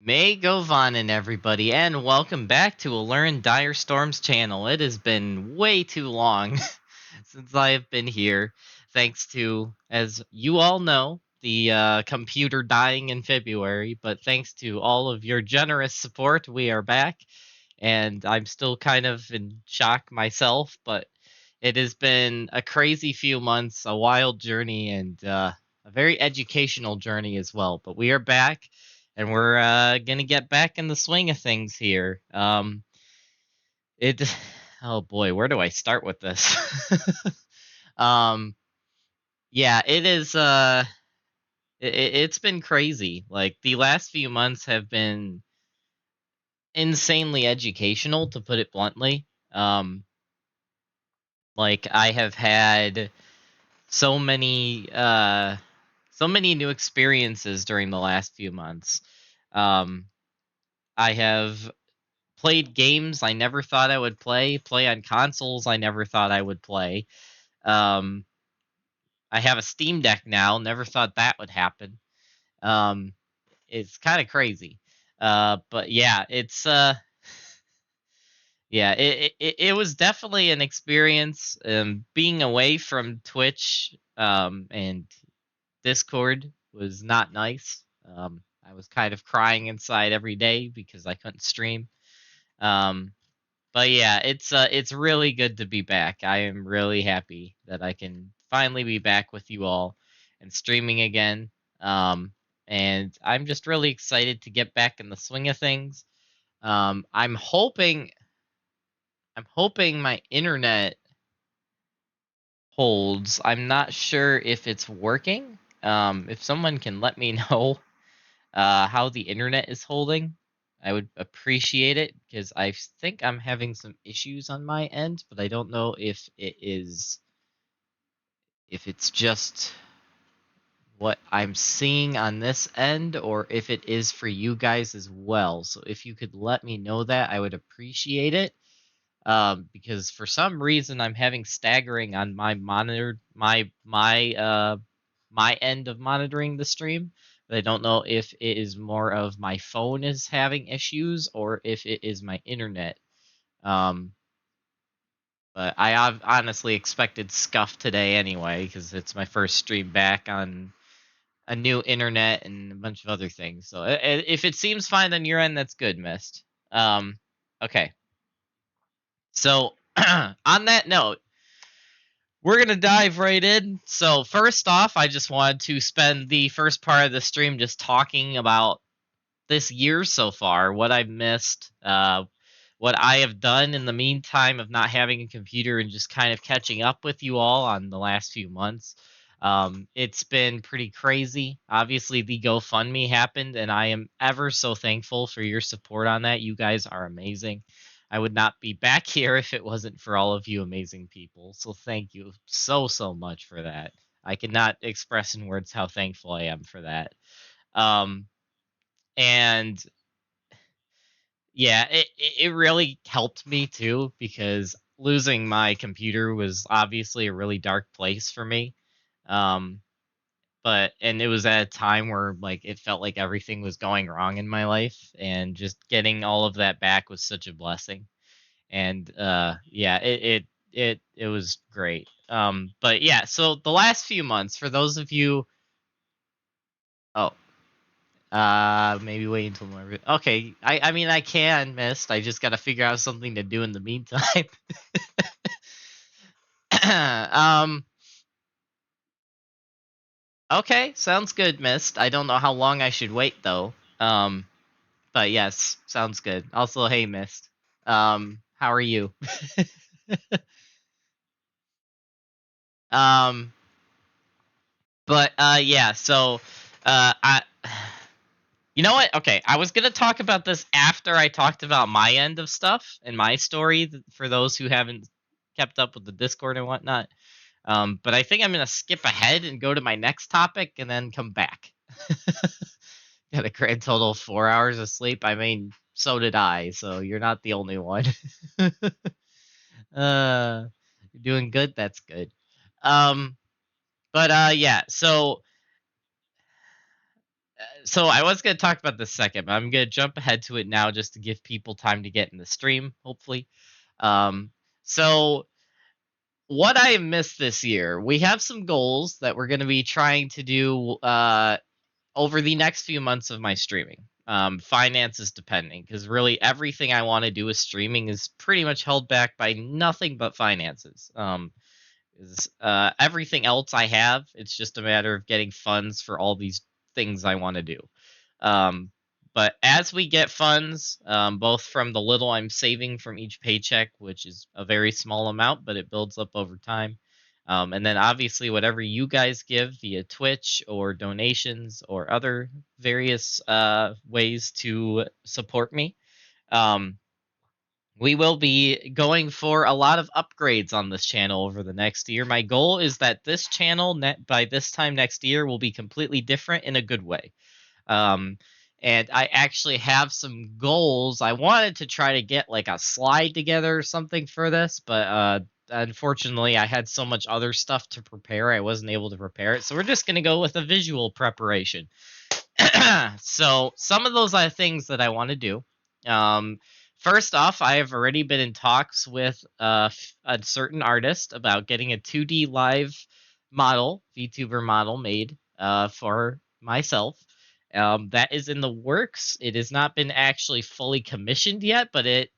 May Govanen, everybody, and welcome back to Elurin Dire Storm's channel. It has been way too long since I have been here, thanks to, as you all know, the computer dying in February. But thanks to all of your generous support, we are back, and I'm still kind of in shock myself. But it has been a crazy few months, a wild journey, and a very educational journey as well. But we are back and we're gonna get back in the swing of things here. It, oh boy, where do I start with this? um, yeah, it is. It's been crazy. Like the last few months have been insanely educational, to put it bluntly. Like I have had so many, so many new experiences during the last few months. Um, I have played games I never thought I would play on consoles I never thought I would play. Um, I have a Steam Deck now, never thought that would happen. Um, it's kind of crazy. But yeah, it's yeah, it was definitely an experience. Being away from Twitch and Discord was not nice. I was kind of crying inside every day because I couldn't stream. Um, But yeah, it's really good to be back. I am really happy that I can finally be back with you all and streaming again. And I'm just really excited to get back in the swing of things. I'm hoping my internet holds. I'm not sure if it's working. If someone can let me know how the internet is holding, I would appreciate it because I think I'm having some issues on my end, but I don't know if it's just what I'm seeing on this end or if it is for you guys as well. So if you could let me know that, I would appreciate it. Because for some reason I'm having staggering on my monitor, my end of monitoring the stream. But I don't know if it is more of my phone is having issues or if it is my internet. Um, but honestly expected scuff today anyway because it's my first stream back on a new internet and a bunch of other things. So if it seems fine on your end, that's good, Mist. Okay. So on that note, we're gonna dive right in. So first off, I just wanted to spend the first part of the stream just talking about this year so far, what I've missed, what I have done in the meantime of not having a computer and just kind of catching up with you all on the last few months. It's been pretty crazy. Obviously, the GoFundMe happened, and I am ever so thankful for your support on that. You guys are amazing. I would not be back here if it wasn't for all of you amazing people. So thank you so much for that. I cannot express in words how thankful I am for that. Um, and yeah, it really helped me too because losing my computer was obviously a really dark place for me. Um, and it was at a time where like it felt like everything was going wrong in my life, and just getting all of that back was such a blessing. And yeah, it was great. But yeah, so the last few months for those of you, oh, maybe wait until more. Okay, I mean I can, Mist. I just got to figure out something to do in the meantime. um. Okay, sounds good, Mist. I don't know how long I should wait though. But yes, sounds good. Also, hey, Mist. How are you? um, but yeah. So, I. You know what? Okay, I was gonna talk about this after I talked about my end of stuff and my story for those who haven't kept up with the Discord and whatnot. But I think I'm gonna skip ahead and go to my next topic and then come back. Got a grand total of 4 hours of sleep. I mean, so did I. So you're not the only one. You're doing good. That's good. Um, but yeah. So So I was going to talk about this second, but I'm going to jump ahead to it now just to give people time to get in the stream, hopefully. Um, so what I missed this year, we have some goals that we're going to be trying to do over the next few months of my streaming. Finances depending, because really everything I want to do with streaming is pretty much held back by nothing but finances. Everything else I have, it's just a matter of getting funds for all these things I want to do. Um, but as we get funds, both from the little I'm saving from each paycheck, which is a very small amount, but it builds up over time. And then obviously, whatever you guys give via Twitch or donations or other various ways to support me. Um, we will be going for a lot of upgrades on this channel over the next year. My goal is that this channel, by this time next year, will be completely different in a good way. Um, and I actually have some goals. I wanted to try to get like a slide together or something for this, but unfortunately, I had so much other stuff to prepare, I wasn't able to prepare it. So we're just going to go with a visual preparation. So some of those are things that I want to do. First off, I have already been in talks with a certain artist about getting a 2D live model, VTuber model made for myself. That is in the works. It has not been actually fully commissioned yet, but it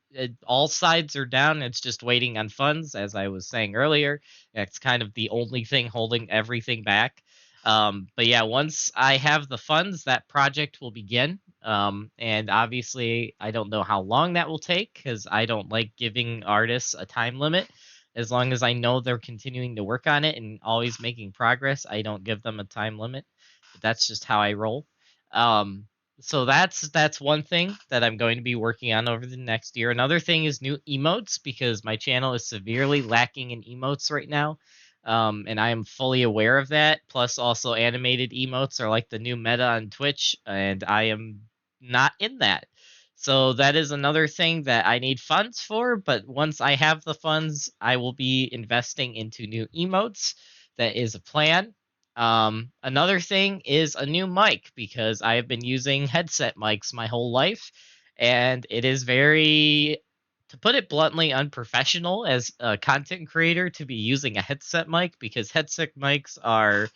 all sides are down. It's just waiting on funds, as I was saying earlier. That's kind of the only thing holding everything back. But yeah, once I have the funds, that project will begin. And obviously, I don't know how long that will take because I don't like giving artists a time limit. As long as I know they're continuing to work on it and always making progress, I don't give them a time limit. But that's just how I roll. Um, so that's one thing that I'm going to be working on over the next year. Another thing is new emotes because my channel is severely lacking in emotes right now. And I am fully aware of that. Plus, also animated emotes are like the new meta on Twitch, and I am not in that. So that is another thing that I need funds for. But once I have the funds, I will be investing into new emotes. That is a plan. Another thing is a new mic because I have been using headset mics my whole life, and it is very, to put it bluntly, unprofessional as a content creator to be using a headset mic because headset mics are,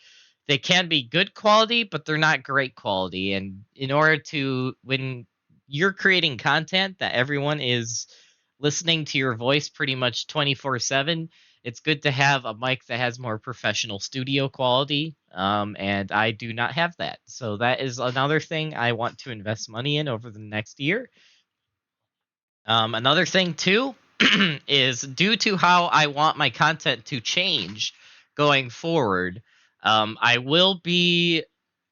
they can be good quality, but they're not great quality. And in order to, when you're creating content that everyone is listening to your voice pretty much 24/7, it's good to have a mic that has more professional studio quality. And I do not have that. So that is another thing I want to invest money in over the next year. Another thing too is due to how I want my content to change going forward. I will be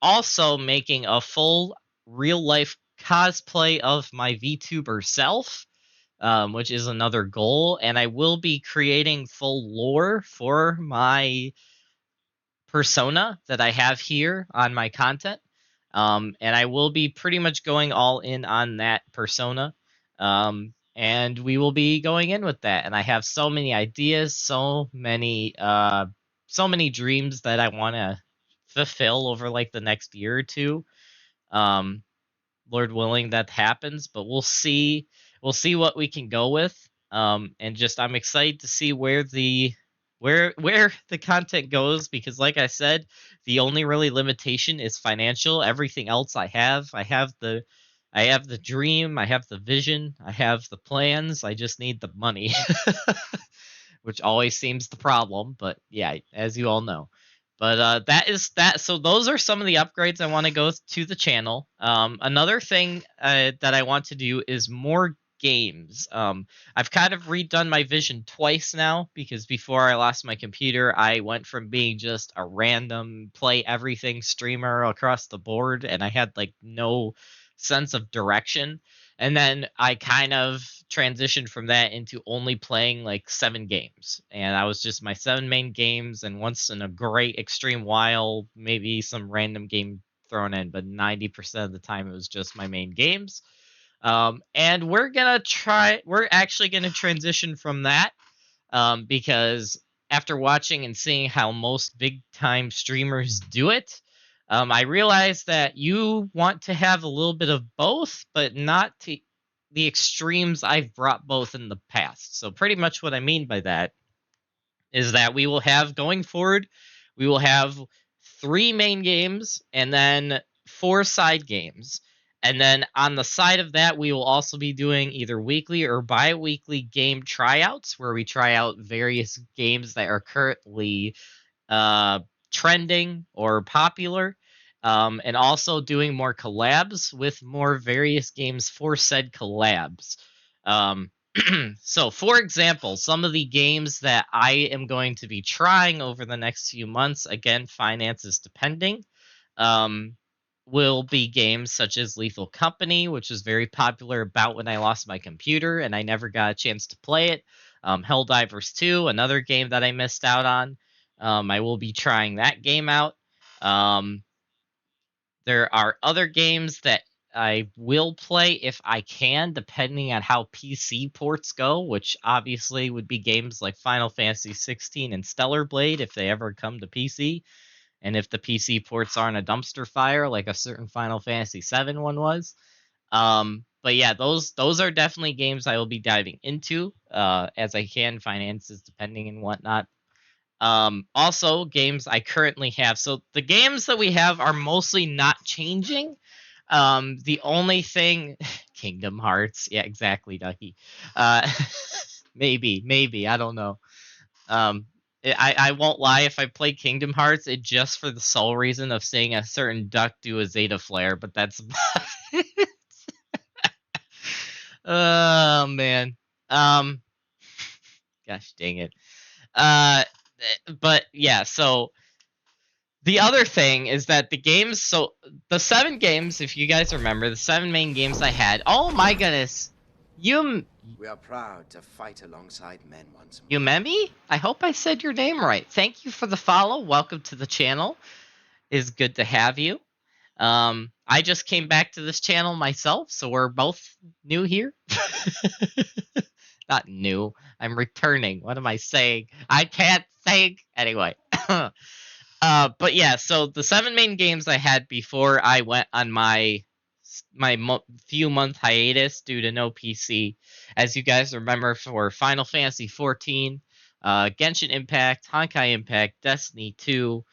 also making a full real life cosplay of my VTuber self, which is another goal, and I will be creating full lore for my persona that I have here on my content. And I will be pretty much going all in on that persona. And we will be going in with that. And I have so many ideas, so many dreams that I want to fulfill over like the next year or two. Um, Lord willing, that happens, but we'll see. We'll see what we can go with. And just I'm excited to see where the content goes because, like I said, the only really limitation is financial. Everything else I have the dream, I have the vision, I have the plans. I just need the money, which always seems the problem. But yeah, as you all know. But that is that. So those are some of the upgrades I want to go to the channel. Another thing that I want to do is more games. I've kind of redone my vision twice now because before I lost my computer, I went from being just a random play everything streamer across the board, and I had like no sense of direction. And then I kind of transitioned from that into only playing like 7 games. And I was just my 7 main games, and once in a great extreme while, maybe some random game thrown in, but 90% of the time it was just my main games. And we're actually gonna transition from that because after watching and seeing how most big time streamers do it, I realize that you want to have a little bit of both, but not to the extremes I've brought both in the past. So pretty much what I mean by that is that we will have going forward, we will have 3 main games and then 4 side games. And then on the side of that, we will also be doing either weekly or bi-weekly game tryouts where we try out various games that are currently uh, trending or popular, and also doing more collabs with more various games for said collabs. Um, so, for example, some of the games that I am going to be trying over the next few months, again, finances depending, um, will be games such as Lethal Company, which was very popular about when I lost my computer and I never got a chance to play it. Helldivers 2, another game that I missed out on. I will be trying that game out. Um, there are other games that I will play if I can, depending on how PC ports go, which obviously would be games like Final Fantasy 16 and Stellar Blade if they ever come to PC. And if the PC ports aren't a dumpster fire like a certain Final Fantasy 7 one was. But yeah, those are definitely games I will be diving into as I can, finances depending and whatnot. Also, games I currently have. So the games that we have are mostly not changing. The only thing, Kingdom Hearts. Yeah, exactly, Ducky. Uh, maybe I don't know. Um, I won't lie. If I play Kingdom Hearts, it just for the sole reason of seeing a certain duck do a Zeta flare. But that's about it. Oh man. Um, gosh dang it. Uh, but yeah. So the other thing is that the games. So the 7 games, if you guys remember, the 7 main games I had. Oh my goodness. You We are proud to fight alongside men once more. Yumemi? I hope I said your name right. Thank you for the follow. Welcome to the channel. It's good to have you. I just came back to this channel myself, so we're both new here. Not new. I'm returning. What am I saying? I can't think. Anyway. But yeah, so the 7 main games I had before I went on my few month hiatus due to no PC, as you guys remember, for Final Fantasy 14, Genshin Impact, Honkai Impact, Destiny 2,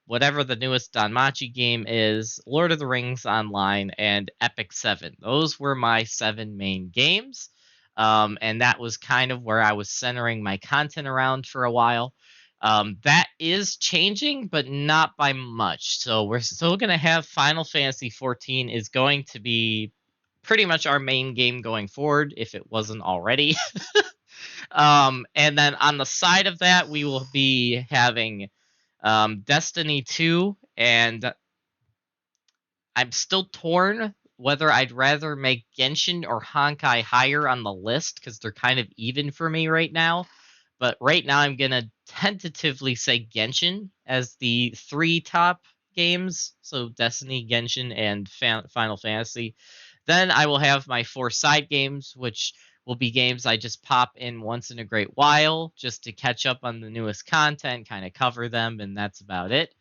whatever the newest Danmachi game is, Lord of the Rings Online, and Epic 7. Those were my 7 main games. And that was kind of where I was centering my content around for a while. That is changing, but not by much. So we're still going to have Final Fantasy 14 is going to be pretty much our main game going forward, if it wasn't already. And then on the side of that, we will be having Destiny 2, and I'm still torn whether I'd rather make Genshin or Honkai higher on the list because they're kind of even for me right now. But right now, I'm going to tentatively say Genshin as the 3 top games. So Destiny, Genshin, and Final Fantasy. Then I will have my 4 side games, which will be games I just pop in once in a great while just to catch up on the newest content, kind of cover them, and that's about it.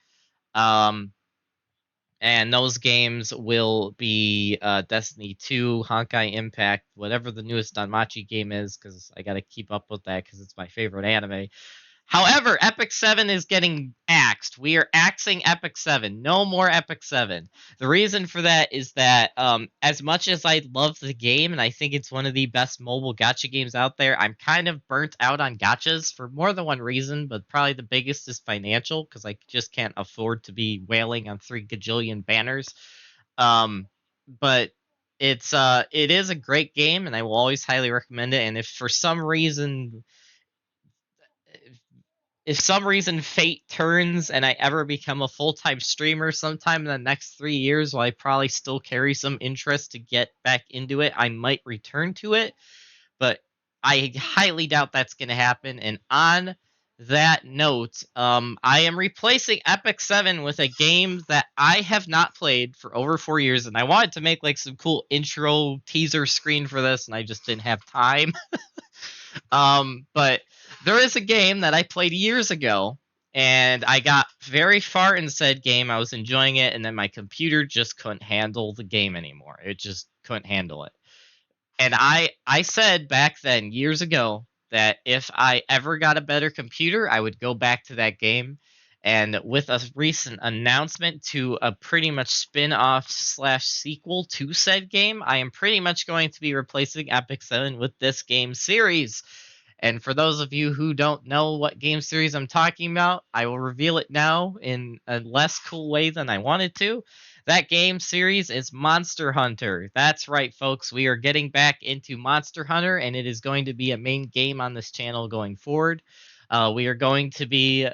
And those games will be Destiny 2, Honkai Impact, whatever the newest Danmachi game is, because I got to keep up with that because it's my favorite anime. However, Epic 7 is getting axed. We are axing Epic 7. No more Epic 7. The reason for that is that as much as I love the game and I think it's one of the best mobile gacha games out there, I'm kind of burnt out on gachas for more than one reason, but probably the biggest is financial because I just can't afford to be wailing on 3 gajillion banners. But it is a great game and I will always highly recommend it. And if for some reason fate turns and I ever become a full-time streamer sometime in the next 3 years, while I probably still carry some interest to get back into it, I might return to it. But I highly doubt that's going to happen. And on that note, I am replacing Epic 7 with a game that I have not played for over 4 years. And I wanted to make like some cool intro teaser screen for this, and I just didn't have time. But there is a game that I played years ago, and I got very far in said game. I was enjoying it, and then my computer just couldn't handle the game anymore. It just couldn't handle it. And I said back then, years ago, that if I ever got a better computer, I would go back to that game. And with a recent announcement to a pretty much spin-off slash sequel to said game, I am pretty much going to be replacing Epic 7 with this game series. And for those of you who don't know what game series I'm talking about, I will reveal it now in a less cool way than I wanted to. That game series is Monster Hunter. That's right, folks. We are getting back into Monster Hunter, and it is going to be a main game on this channel going forward. We are going to be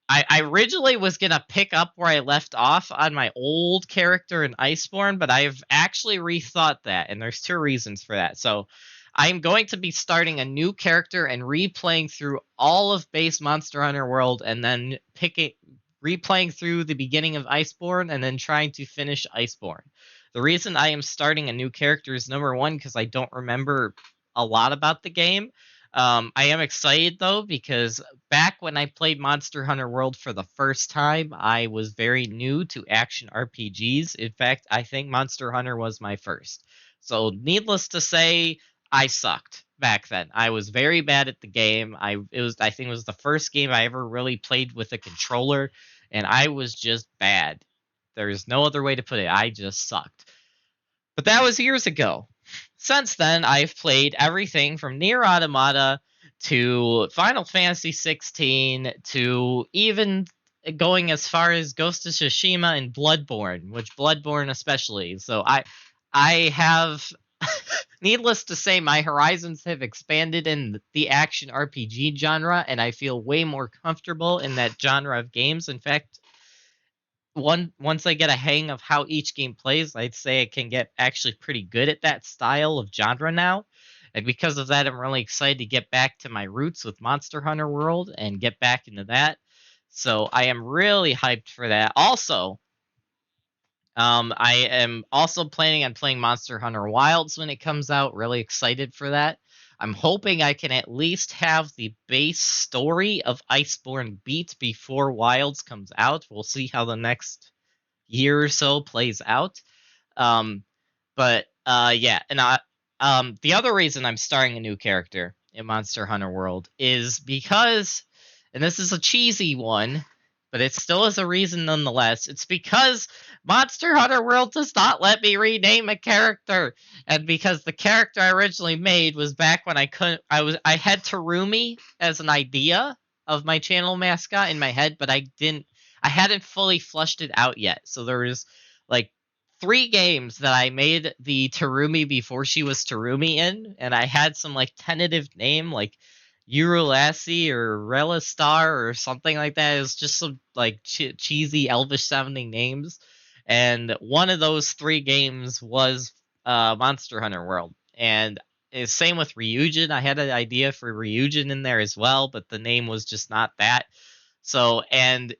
I originally was gonna pick up where I left off on my old character in Iceborne, but I've actually rethought that, and there's two reasons for that. So I'm going to be starting a new character and replaying through all of base Monster Hunter World, and then replaying through the beginning of Iceborne, and then trying to finish Iceborne. The reason I am starting a new character is number one because I don't remember a lot about the game. I am excited though because back when I played Monster Hunter World for the first time, I was very new to action RPGs. In fact, I think Monster Hunter was my first. So, needless to say, I sucked back then. I was very bad at the game. I think it was the first game I ever really played with a controller, and I was just bad. There's no other way to put it. I just sucked. But that was years ago. Since then, I've played everything from Nier Automata to Final Fantasy 16 to even going as far as Ghost of Tsushima and Bloodborne, which Bloodborne especially. So I have needless to say my horizons have expanded in the action RPG genre, and I feel way more comfortable in that genre of games. In fact, once I get a hang of how each game plays, I'd say I can get actually pretty good at that style of genre now. And because of that, I'm really excited to get back to my roots with Monster Hunter World and get back into that. So I am really hyped for that. Also, I am also planning on playing Monster Hunter Wilds when it comes out. Really excited for that. I'm hoping I can at least have the base story of Iceborne beat before Wilds comes out. We'll see how the next year or so plays out. Um, but yeah, and the other reason I'm starting a new character in Monster Hunter World is because, and this is a cheesy one, but it still is a reason nonetheless. It's because Monster Hunter World does not let me rename a character, and because the character I originally made was back when I couldn't. I had Terumi as an idea of my channel mascot in my head, but I hadn't fully flushed it out yet. So there was like 3 games that I made the Terumi before she was Terumi in, and I had some like tentative name like Uralassi or Relistar or something like that. It was just some like cheesy elvish sounding names, and one of those 3 games was Monster Hunter World, and it's same with Ryujin. I had an idea for Ryujin in there as well, but the name was just not that. So, and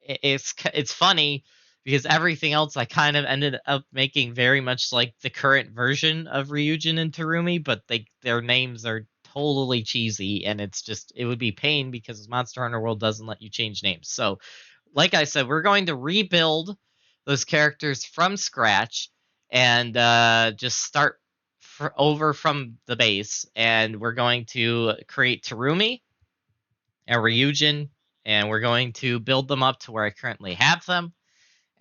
it's funny because everything else I kind of ended up making very much like the current version of Ryujin and Terumi, but their names are totally cheesy, and it would be pain because Monster Hunter World doesn't let you change names. So, like I said, we're going to rebuild those characters from scratch and just start over from the base, and we're going to create Terumi and Ryujin, and we're going to build them up to where I currently have them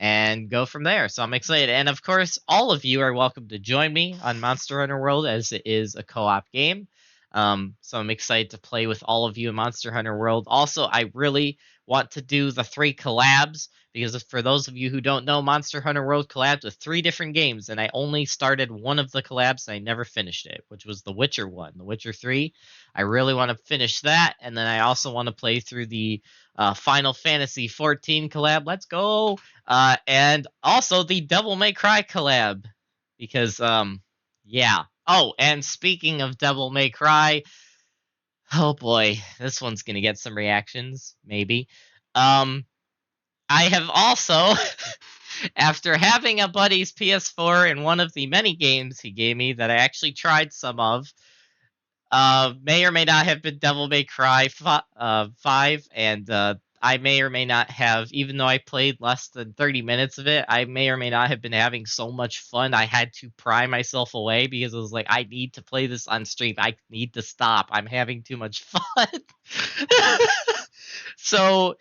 and go from there. So I'm excited. And of course, all of you are welcome to join me on Monster Hunter World as it is a co-op game. So I'm excited to play with all of you in Monster Hunter World. Also, I really want to do the 3 collabs because for those of you who don't know, Monster Hunter World collabs with 3 different games, and I only started one of the collabs and I never finished it, which was the Witcher one, the Witcher 3. I really want to finish that, and then I also want to play through the Final Fantasy 14 collab. Let's go! And also the Devil May Cry collab because yeah. Oh, and speaking of Devil May Cry, oh boy, this one's gonna get some reactions, maybe. I have also, after having a buddy's PS4 in one of the many games he gave me that I actually tried some of, may or may not have been Devil May Cry 5, and I may or may not have, even though I played less than 30 minutes of it, I may or may not have been having so much fun. I had to pry myself away because it was like, I need to play this on stream. I need to stop. I'm having too much fun. So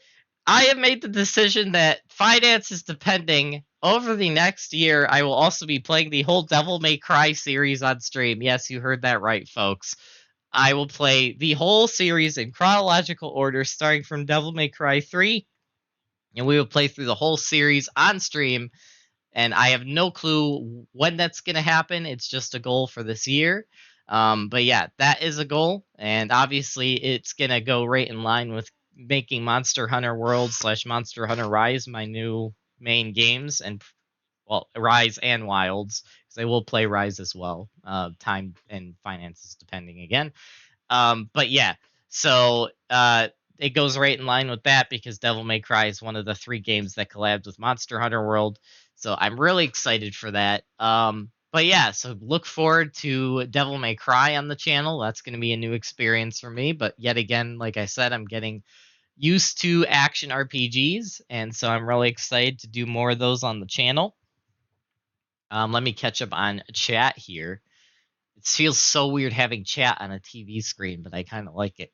I have made the decision that finances depending, over the next year, I will also be playing the whole Devil May Cry series on stream. Yes, you heard that right, folks. I will play the whole series in chronological order, starting from Devil May Cry 3, and we will play through the whole series on stream. And I have no clue when that's going to happen. It's just a goal for this year. But yeah, that is a goal, and obviously it's going to go right in line with making Monster Hunter World / Monster Hunter Rise my new main games, and well, Rise and Wilds, because I will play Rise as well. Time and finances depending again. But yeah, so it goes right in line with that because Devil May Cry is one of the 3 games that collabed with Monster Hunter World. So I'm really excited for that. But yeah, so look forward to Devil May Cry on the channel. That's going to be a new experience for me. But yet again, like I said, I'm getting used to action RPGs, and so I'm really excited to do more of those on the channel. Let me catch up on chat here. It feels so weird having chat on a TV screen, but I kind of like it.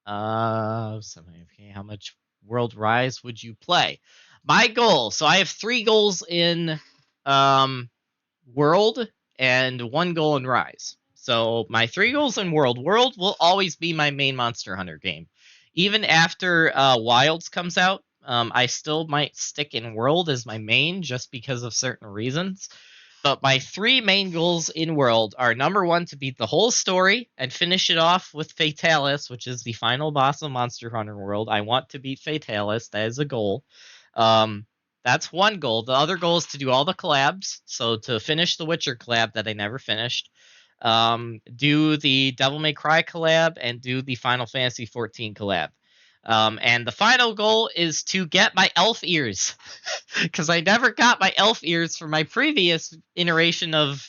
Okay, how much World Rise would you play? My goal. So I have 3 goals in World and 1 goal in Rise. So my 3 goals in World. World will always be my main Monster Hunter game. Even after Wilds comes out, I still might stick in World as my main just because of certain reasons. But my 3 main goals in World are, number 1, to beat the whole story and finish it off with Fatalis, which is the final boss of Monster Hunter World. I want to beat Fatalis. That is a goal. That's 1 goal. The other goal is to do all the collabs. So to finish the Witcher collab that I never finished, do the Devil May Cry collab, and do the Final Fantasy 14 collab. And the final goal is to get my elf ears, because I never got my elf ears for my previous iteration of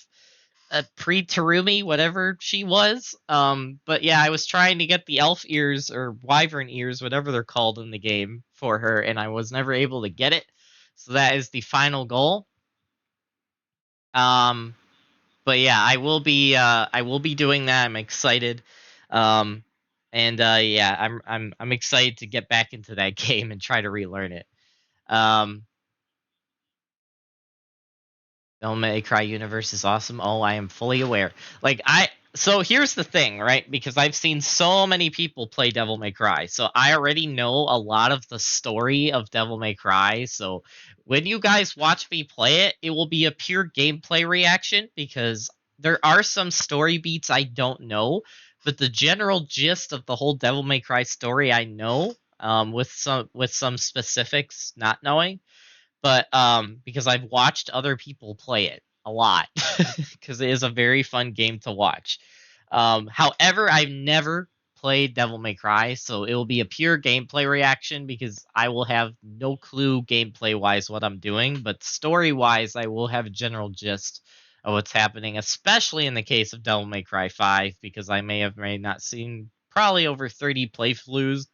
pre-Terumi, whatever she was. But yeah, I was trying to get the elf ears, or wyvern ears, whatever they're called in the game, for her, and I was never able to get it. So that is the final goal. But yeah, I will be doing that. I'm excited. Yeah, I'm excited to get back into that game and try to relearn it. Devil May Cry universe is awesome. Oh, I am fully aware. So here's the thing, right? Because I've seen so many people play Devil May Cry, so I already know a lot of the story of Devil May Cry. So when you guys watch me play it, it will be a pure gameplay reaction, because there are some story beats I don't know, but the general gist of the whole Devil May Cry story I know, with some specifics not knowing. But because I've watched other people play it a lot, because it is a very fun game to watch. However, I've never played Devil May Cry, so it will be a pure gameplay reaction, because I will have no clue gameplay wise what I'm doing, but story wise I will have a general gist of what's happening, especially in the case of Devil May Cry 5, because I may not seen probably over 30 playthroughs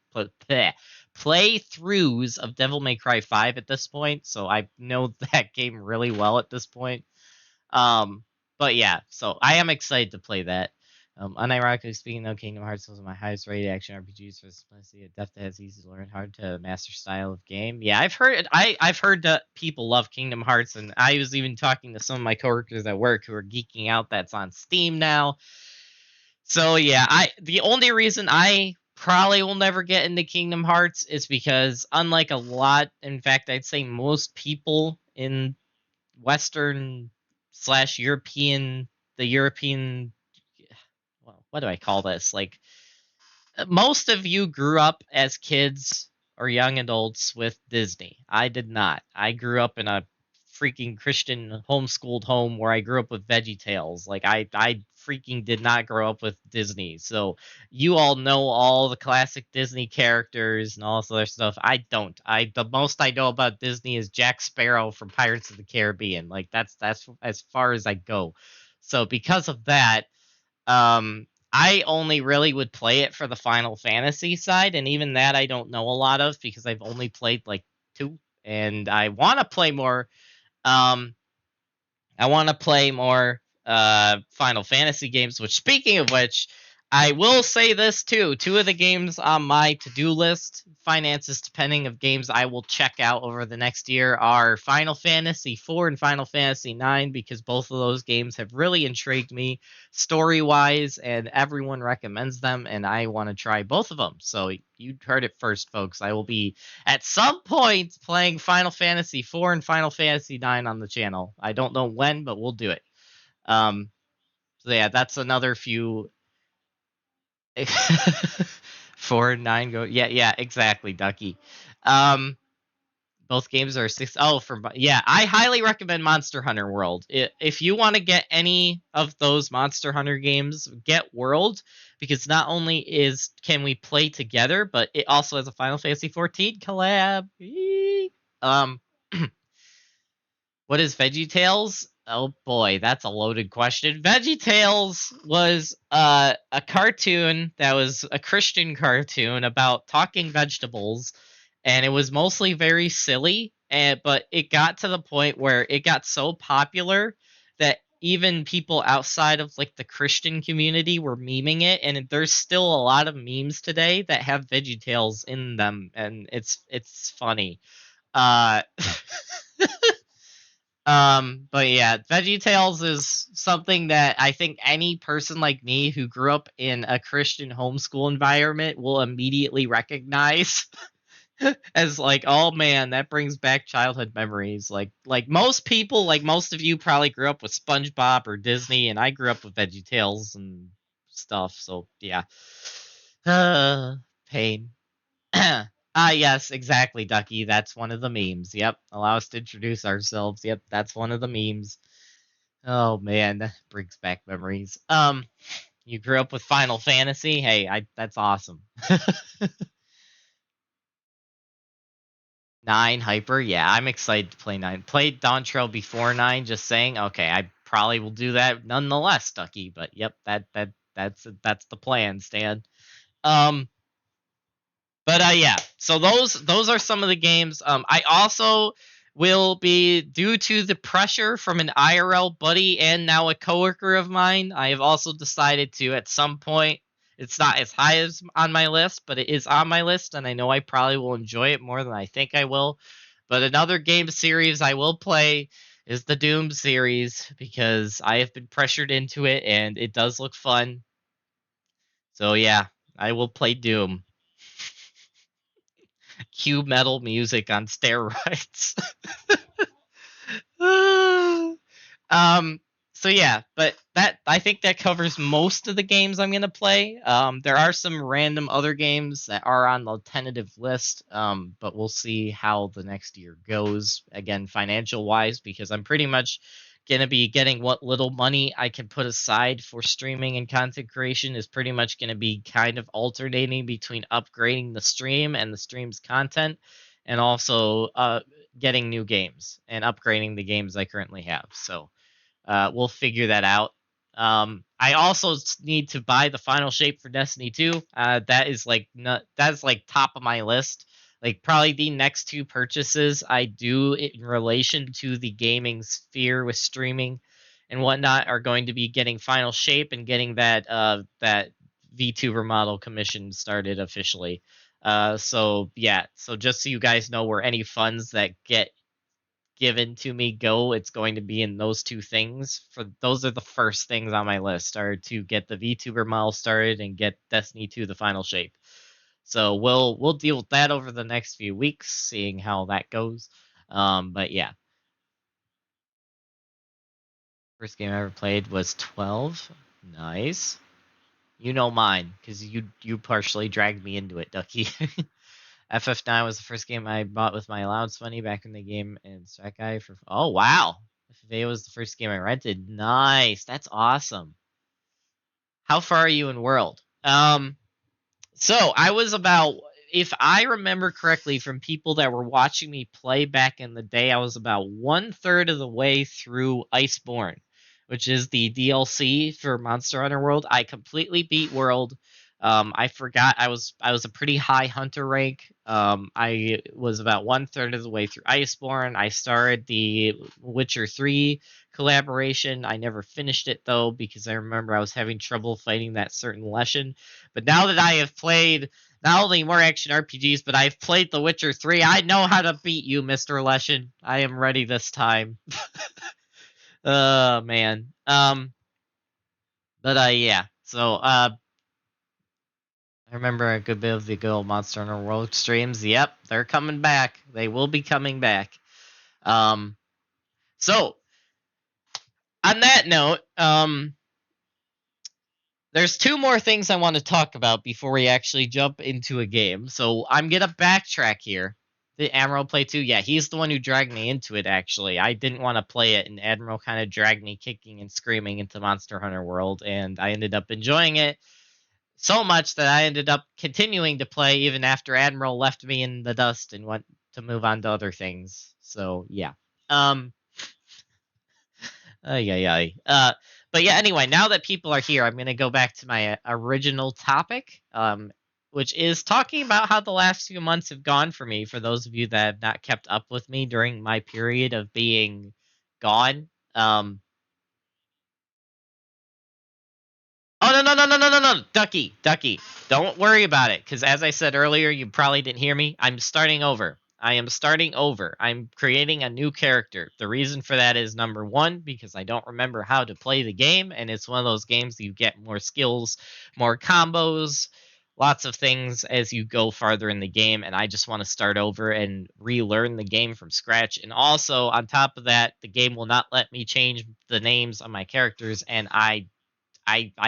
of Devil May Cry 5 at this point, so I know that game really well at this point. But yeah, so I am excited to play that. Unironically speaking, though, Kingdom Hearts was my highest rated action RPGs for simplicity. It definitely has easy to learn, hard to master style of game. Yeah, I've heard that people love Kingdom Hearts, and I was even talking to some of my coworkers at work who are geeking out that's on Steam now. So yeah, the only reason I probably will never get into Kingdom Hearts is because, unlike a lot, in fact, I'd say most people in Western / European, the European, well, what do I call this? Like, most of you grew up as kids or young adults with Disney. I did not. I grew up in a freaking Christian homeschooled home where I grew up with VeggieTales. Like, I freaking did not grow up with Disney. So you all know all the classic Disney characters and all this other stuff. I don't. The most I know about Disney is Jack Sparrow from Pirates of the Caribbean. Like, that's as far as I go. So because of that, I only really would play it for the Final Fantasy side, and even that I don't know a lot of because I've only played like 2, and I want to play more. Um, I want to play more Final Fantasy games. Which, speaking of which, I will say this too: 2 of the games on my to-do list, finances depending, of games I will check out over the next year are Final Fantasy 4 and Final Fantasy 9, because both of those games have really intrigued me story-wise, and everyone recommends them, and I want to try both of them. So you heard it first, folks. I will be at some point playing Final Fantasy 4 and Final Fantasy 9 on the channel. I don't know when, but we'll do it. Um, so yeah, that's another few. 4 and 9 go. Yeah, yeah, exactly, Ducky. Um, both games are 6. Oh, yeah, I highly recommend Monster Hunter World. If you want to get any of those Monster Hunter games, get World, because not only can we play together, but it also has a Final Fantasy 14 collab. Um, what is VeggieTales? Oh boy, that's a loaded question. VeggieTales was a cartoon that was a Christian cartoon about talking vegetables, and it was mostly very silly. But it got to the point where it got so popular that even people outside of like the Christian community were memeing it, and there's still a lot of memes today that have VeggieTales in them, and it's funny. Uh, but yeah, VeggieTales is something that I think any person like me who grew up in a Christian homeschool environment will immediately recognize as like, oh man, that brings back childhood memories. Like most people, like most of you probably grew up with SpongeBob or Disney, and I grew up with VeggieTales and stuff. So yeah, pain. Yes, exactly, Ducky. That's one of the memes. Yep. Allow us to introduce ourselves. Yep, that's one of the memes. Oh man, that brings back memories. You grew up with Final Fantasy? Hey, that's awesome. 9 Hyper? Yeah, I'm excited to play 9. Played Dawntrail before 9, just saying. Okay, I probably will do that nonetheless, Ducky. But yep, that's the plan, Stan. Um But yeah, so those are some of the games. I also will be, due to the pressure from an IRL buddy and now a coworker of mine, I have also decided to, at some point, it's not as high as on my list, but it is on my list, and I know I probably will enjoy it more than I think I will. But another game series I will play is the Doom series, because I have been pressured into it and it does look fun. So yeah, I will play Doom. Cue metal music on steroids. um so yeah, but that, I think that covers most of the games I'm gonna play. There are some random other games that are on the tentative list, but we'll see how the next year goes, again, financial wise, because I'm pretty much gonna be getting what little money I can put aside for streaming and content creation is pretty much gonna be kind of alternating between upgrading the stream and the stream's content, and also getting new games and upgrading the games I currently have. So we'll figure that out. I also need to buy the final shape for Destiny 2. That is like that's like top of my list. Like probably the next 2 purchases I do in relation to the gaming sphere with streaming and whatnot are going to be getting final shape and getting that VTuber model commission started officially. So yeah, so just so you guys know, where any funds that get given to me go, it's going to be in those 2 things. For those are the first things on my list, are to get the VTuber model started and get Destiny 2 the final shape. So we'll deal with that over the next few weeks, seeing how that goes. But yeah, first game I ever played was 12. Nice. You know mine, because you partially dragged me into it, Ducky. FF9 was the first game I bought with my allowance money back in the game, and Strike Guy for. Oh wow, FFA was the first game I rented. Nice, that's awesome. How far are you in World? So I was about, if I remember correctly from people that were watching me play back in the day, I was about 1/3 of the way through Iceborne, which is the DLC for Monster Hunter World. I completely beat World. I forgot I was a pretty high hunter rank. I was about 1/3 of the way through Iceborne. I started the Witcher 3 collaboration. I never finished it though because I remember I was having trouble fighting that certain Leshen. But now that I have played not only more action RPGs, but I've played The Witcher 3, I know how to beat you, Mr. Leshen. I am ready this time. Oh man. But yeah. So I remember a good bit of the good old Monster Hunter World streams. Yep, they're coming back. They will be coming back. Um, so on that note, there's two more things I want to talk about before we actually jump into a game. So I'm gonna backtrack here. The Admiral play 2, yeah, he's the one who dragged me into it. Actually, I didn't want to play it, and Admiral kind of dragged me kicking and screaming into Monster Hunter World, and I ended up enjoying it so much that I ended up continuing to play even after Admiral left me in the dust and went to move on to other things. So yeah. Um. Yeah. But yeah. Anyway, now that people are here, I'm gonna go back to my original topic. Which is talking about how the last few months have gone for me. For those of you that have not kept up with me during my period of being gone. Oh no, Ducky. Don't worry about it, because as I said earlier, you probably didn't hear me. I'm starting over. I am starting over. I'm creating a new character. The reason for that is number one, because I don't remember how to play the game, and it's one of those games that you get more skills, more combos, lots of things as you go farther in the game, and I just want to start over and relearn the game from scratch. And also, on top of that, the game will not let me change the names of my characters, and I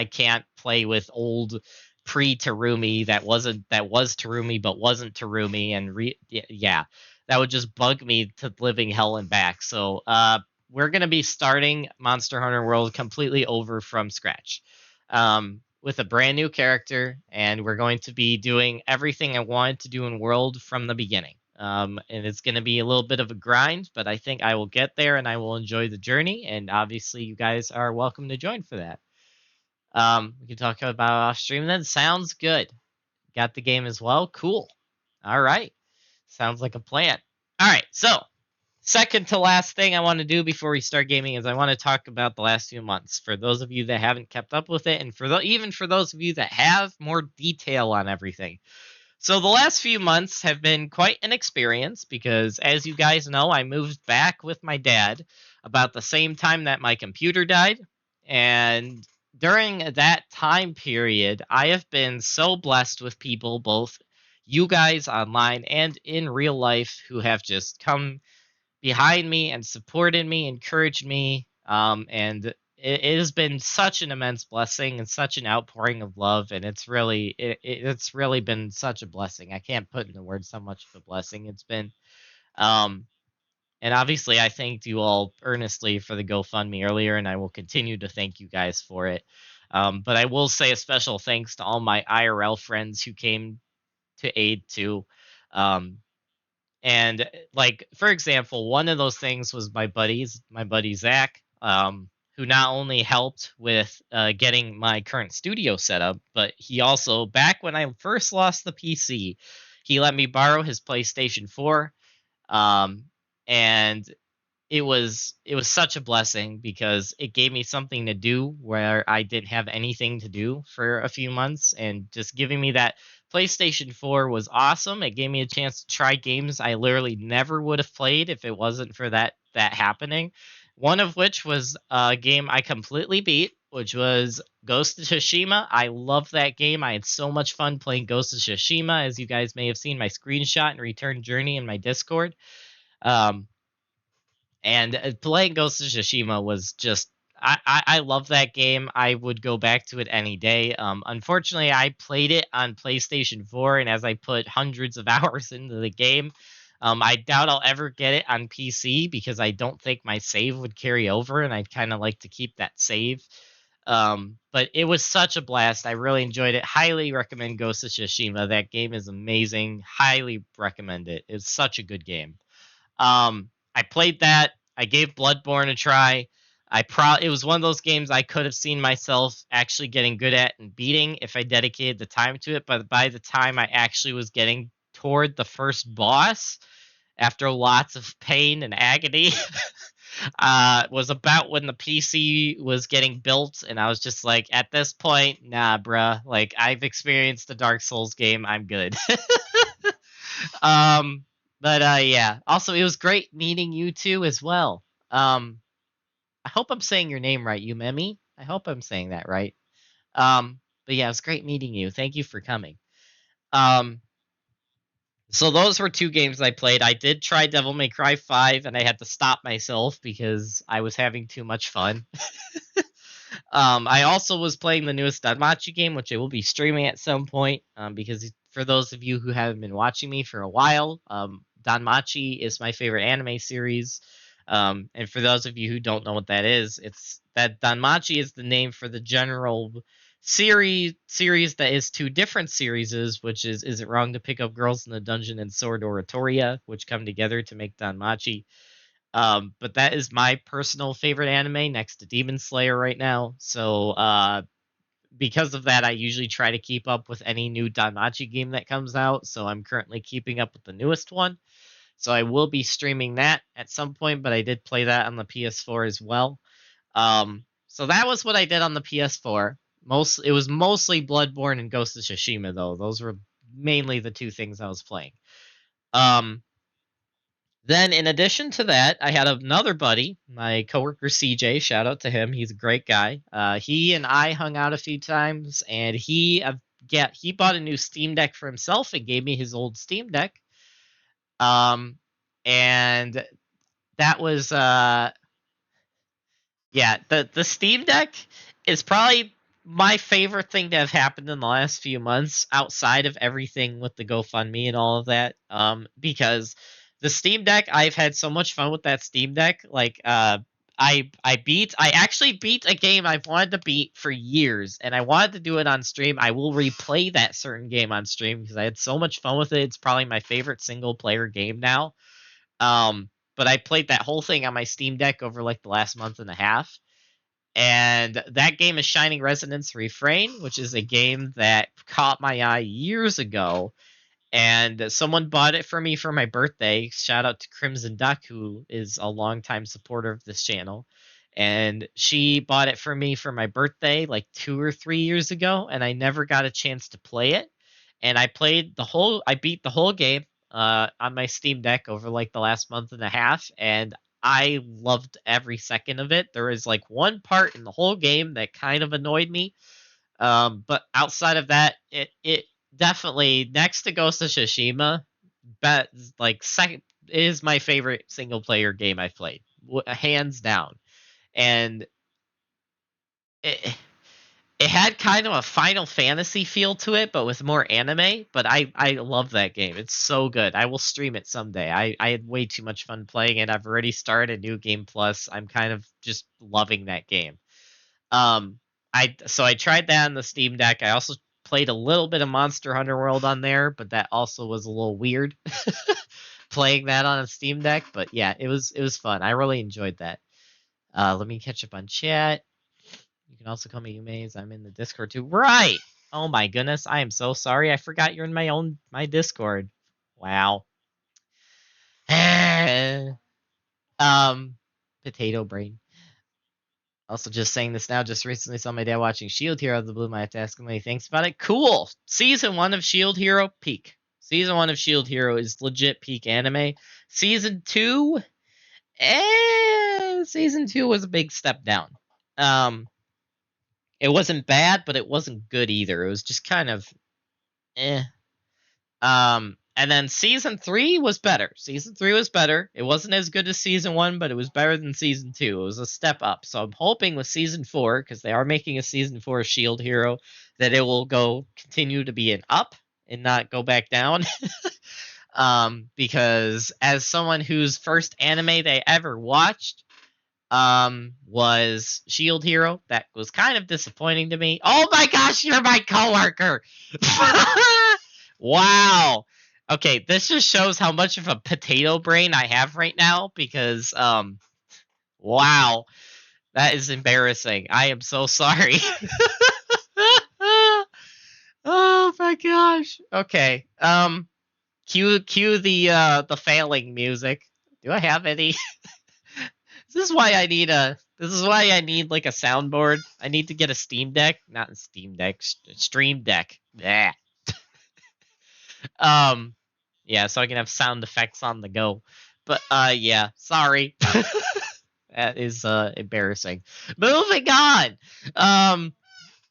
can't play with old pre Terumi that was Terumi but wasn't Terumi, and yeah, that would just bug me to living hell and back. So we're gonna be starting Monster Hunter World completely over from scratch, with a brand new character, and we're going to be doing everything I wanted to do in World from the beginning. And it's going to be a little bit of a grind, but I think I will get there and I will enjoy the journey. And obviously, you guys are welcome to join for that. We can talk about off stream then. Sounds good. Got the game as well. Cool. All right. Sounds like a plan. All right. So, second to last thing I want to do before we start gaming is I want to talk about the last few months. For those of you that haven't kept up with it, and even for those of you that have, more detail on everything. So the last few months have been quite an experience because, as you guys know, I moved back with my dad about the same time that my computer died. And during that time period, I have been so blessed with people, both you guys online and in real life, who have just come behind me and supported me, encouraged me, and it has been such an immense blessing and such an outpouring of love, and it's really been such a blessing. I can't put into words how much of a blessing it's been. Um, and obviously, I thanked you all earnestly for the GoFundMe earlier, and I will continue to thank you guys for it. But I will say a special thanks to all my IRL friends who came to aid too. Um, and like, for example, one of those things was my buddy Zach, who not only helped with getting my current studio set up, but he also, back when I first lost the PC, he let me borrow his PlayStation 4. Um, and it was such a blessing because it gave me something to do where I didn't have anything to do for a few months, and just giving me that PlayStation 4 was awesome. It gave me a chance to try games I literally never would have played if it wasn't for that happening. One of which was a game I completely beat, which was Ghost of Tsushima. I love that game. I had so much fun playing Ghost of Tsushima, as you guys may have seen my screenshot and return journey in my Discord. Um, and playing Ghost of Tsushima was just I love that game. I would go back to it any day. Unfortunately, I played it on PlayStation 4, and as I put hundreds of hours into the game, I doubt I'll ever get it on PC because I don't think my save would carry over, and I'd kind of like to keep that save. But it was such a blast. I really enjoyed it. Highly recommend Ghost of Tsushima. That game is amazing. Highly recommend it. It's such a good game. I played that. I gave Bloodborne a try. It was one of those games I could have seen myself actually getting good at and beating if I dedicated the time to it. But by the time I actually was getting toward the first boss, after lots of pain and agony, was about when the PC was getting built, and I was just like, at this point, nah, bruh. Like, I've experienced the Dark Souls game. I'm good. um, but yeah. Also, it was great meeting you two as well. I hope I'm saying your name right, Yumemi. I hope I'm saying that right. But yeah, it was great meeting you. Thank you for coming. Um, so those were two games I played. I did try Devil May Cry 5, and I had to stop myself because I was having too much fun. I also was playing the newest Danmachi game, which I will be streaming at some point. Because for those of you who haven't been watching me for a while, Danmachi is my favorite anime series. And for those of you who don't know what that is, it's that Danmachi is the name for the general series that is two different series, which is it wrong to pick up girls in the dungeon and Sword Oratoria, which come together to make Danmachi. But that is my personal favorite anime next to Demon Slayer right now. So because of that, I usually try to keep up with any new Danmachi game that comes out. So I'm currently keeping up with the newest one. So I will be streaming that at some point, but I did play that on the PS4 as well. So that was what I did on the PS4. It was mostly Bloodborne and Ghost of Tsushima though. Those were mainly the two things I was playing. Um, then, in addition to that, I had another buddy, my coworker CJ. Shout out to him; he's a great guy. He and I hung out a few times, and he bought a new Steam Deck for himself and gave me his old Steam Deck. And that was yeah, the Steam Deck is probably my favorite thing to have happened in the last few months outside of everything with the GoFundMe and all of that. Because the Steam Deck, I've had so much fun with that Steam Deck. Like, I actually beat a game I've wanted to beat for years, and I wanted to do it on stream. I will replay that certain game on stream because I had so much fun with it. It's probably my favorite single player game now. But I played that whole thing on my Steam Deck over like the last month and a half. And that game is Shining Resonance Refrain, which is a game that caught my eye years ago. And someone bought it for me for my birthday. Shout out to Crimson Duck, who is a longtime supporter of this channel. And she bought it for me for my birthday like 2 or 3 years ago, and I never got a chance to play it. And I beat the whole game on my Steam Deck over like the last month and a half, and I loved every second of it. There is like one part in the whole game that kind of annoyed me, but outside of that, it definitely next to Ghost of Tsushima, bet like second is my favorite single player game I've played, hands down. And it, it had kind of a Final Fantasy feel to it, but with more anime. But I love that game. It's so good. I will stream it someday. I had way too much fun playing it. I've already started a new game plus. I'm kind of just loving that game. Um, I tried that on the Steam Deck. I also played a little bit of Monster Hunter World on there, but that also was a little weird playing that on a Steam Deck. But yeah, it was fun. I really enjoyed that. Let me catch up on chat. You can also call me Umaze. I'm in the Discord too. Right. Oh my goodness. I am so sorry. I forgot you're in my Discord. Wow. Potato brain. Also, just saying this now. Just recently saw my dad watching Shield Hero. The Blue. I have to ask him what he thinks about it. Cool. Season 1 of Shield Hero peak. Season 1 of Shield Hero is legit peak anime. Season 2, Season 2 was a big step down. It wasn't bad, but it wasn't good either. It was just kind of eh. And then season 3 was better. Season 3 was better. It wasn't as good as season 1, but it was better than season 2. It was a step up. So I'm hoping with season 4, because they are making a season 4 Shield Hero, that it will continue to be an up and not go back down. Because as someone whose first anime they ever watched was Shield Hero, that was kind of disappointing to me. Oh my gosh, you're my coworker. Wow. Okay, this just shows how much of a potato brain I have right now because wow. That is embarrassing. I am so sorry. Oh my gosh. Okay. Cue the failing music. Do I have any? This is why I need like a soundboard. I need to get a Steam Deck, not a Steam Deck, Stream Deck. Yeah. Um yeah, so I can have sound effects on the go. But yeah, sorry. That is embarrassing. Moving on. Um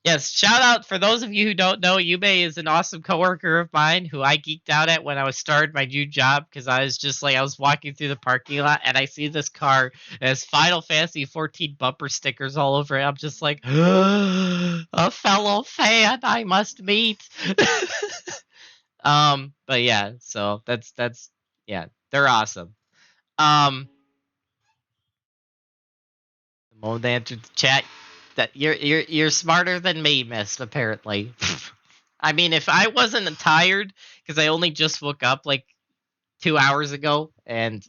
Yes, shout out for those of you who don't know, Yubei is an awesome coworker of mine who I geeked out at when I was starting my new job because I was just like I was walking through the parking lot and I see this car that has Final Fantasy 14 bumper stickers all over it. I'm just like a fellow fan I must meet. But yeah, so that's yeah, they're awesome. Um the moment they entered the chat, that you're smarter than me, miss, apparently. I mean, if I wasn't tired because I only just woke up like 2 hours ago and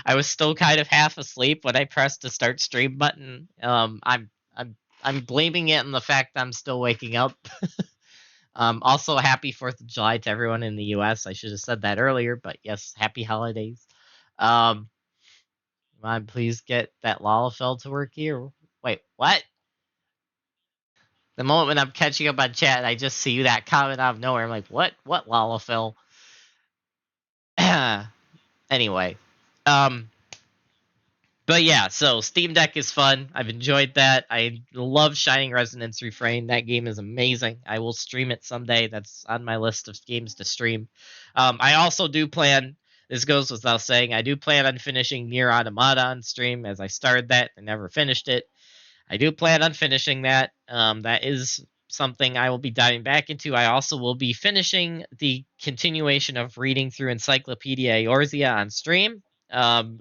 I was still kind of half asleep when I pressed the start stream button, I'm blaming it on the fact that I'm still waking up. Also, happy 4th of July to everyone in the U.S. I should have said that earlier, but yes, happy holidays. Come on, please get that Lalafell to work here. Wait, what? The moment when I'm catching up on chat, I just see that comment out of nowhere. I'm like, what? What Lalafell? Anyway, um, but yeah, so Steam Deck is fun. I've enjoyed that. I love Shining Resonance Refrain. That game is amazing. I will stream it someday. That's on my list of games to stream. I also do plan. This goes without saying. I do plan on finishing Nier Automata on stream, as I started that and never finished it. I do plan on finishing that. That is something I will be diving back into. I also will be finishing the continuation of reading through Encyclopedia Eorzea on stream. Um,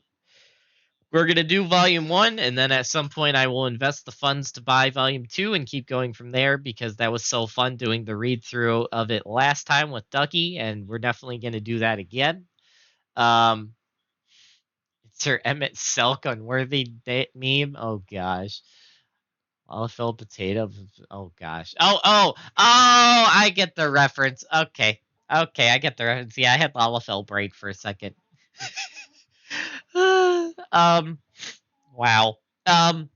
we're going to do volume 1, and then at some point I will invest the funds to buy volume 2 and keep going from there, because that was so fun doing the read through of it last time with Ducky, and we're definitely going to do that again. Um, Sir Emmett Selk unworthy meme. Oh gosh. Cauliflower potato. Oh gosh. Oh. I get the reference. Okay. I get the reference. Yeah, I had Lalafell break for a second. um. Wow. Um.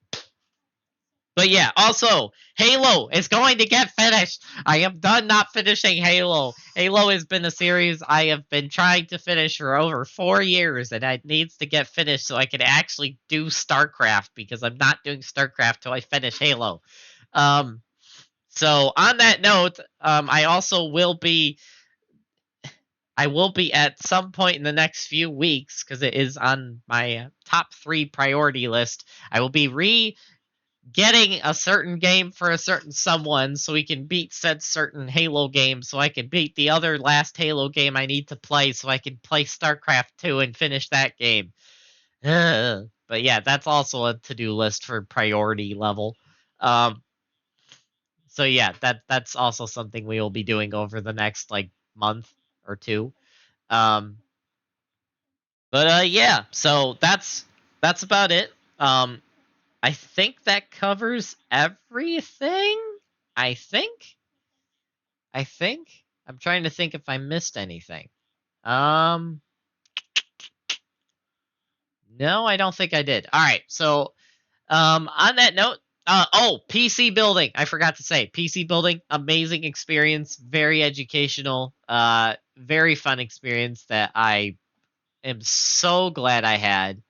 But yeah, also, Halo is going to get finished. I am done not finishing Halo. Halo has been a series I have been trying to finish for over 4 years, and it needs to get finished so I can actually do StarCraft, because I'm not doing StarCraft till I finish Halo. Um, so on that note, I will be at some point in the next few weeks, because it is on my top 3 priority list. I will be getting a certain game for a certain someone so we can beat said certain Halo game, so I can beat the other last Halo game I need to play so I can play StarCraft 2 and finish that game. But yeah, that's also a to-do list for priority level. Um, so yeah, that's also something we will be doing over the next like month or two. Um, but yeah, so that's about it. I think that covers everything. I think. I think. I'm trying to think if I missed anything. Um, no, I don't think I did. All right, so on that note, PC building. I forgot to say, PC building, amazing experience, very educational, very fun experience that I am so glad I had.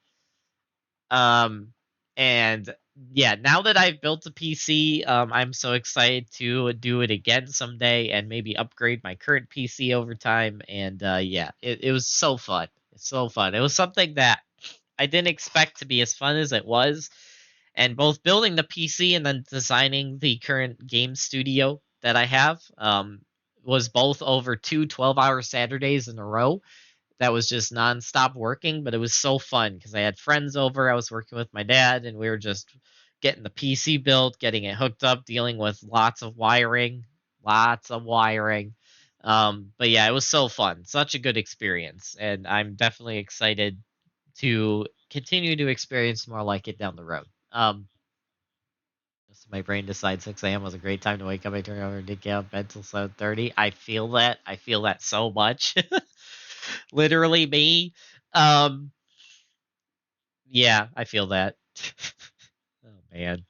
Um, and yeah, now that I've built a PC, I'm so excited to do it again someday and maybe upgrade my current PC over time. And yeah, it was so fun. It's so fun. It was something that I didn't expect to be as fun as it was. And both building the PC and then designing the current game studio that I have was both over 2 12-hour Saturdays in a row that was just nonstop working, but it was so fun because I had friends over. I was working with my dad, and we were just getting the PC built, getting it hooked up, dealing with lots of wiring, lots of wiring. But yeah, it was so fun, such a good experience, and I'm definitely excited to continue to experience more like it down the road. So my brain decides 6 a.m. was a great time to wake up. I turn over and did get out of bed till 7:30. I feel that. I feel that so much. Literally me. Um, yeah, I feel that. Oh man.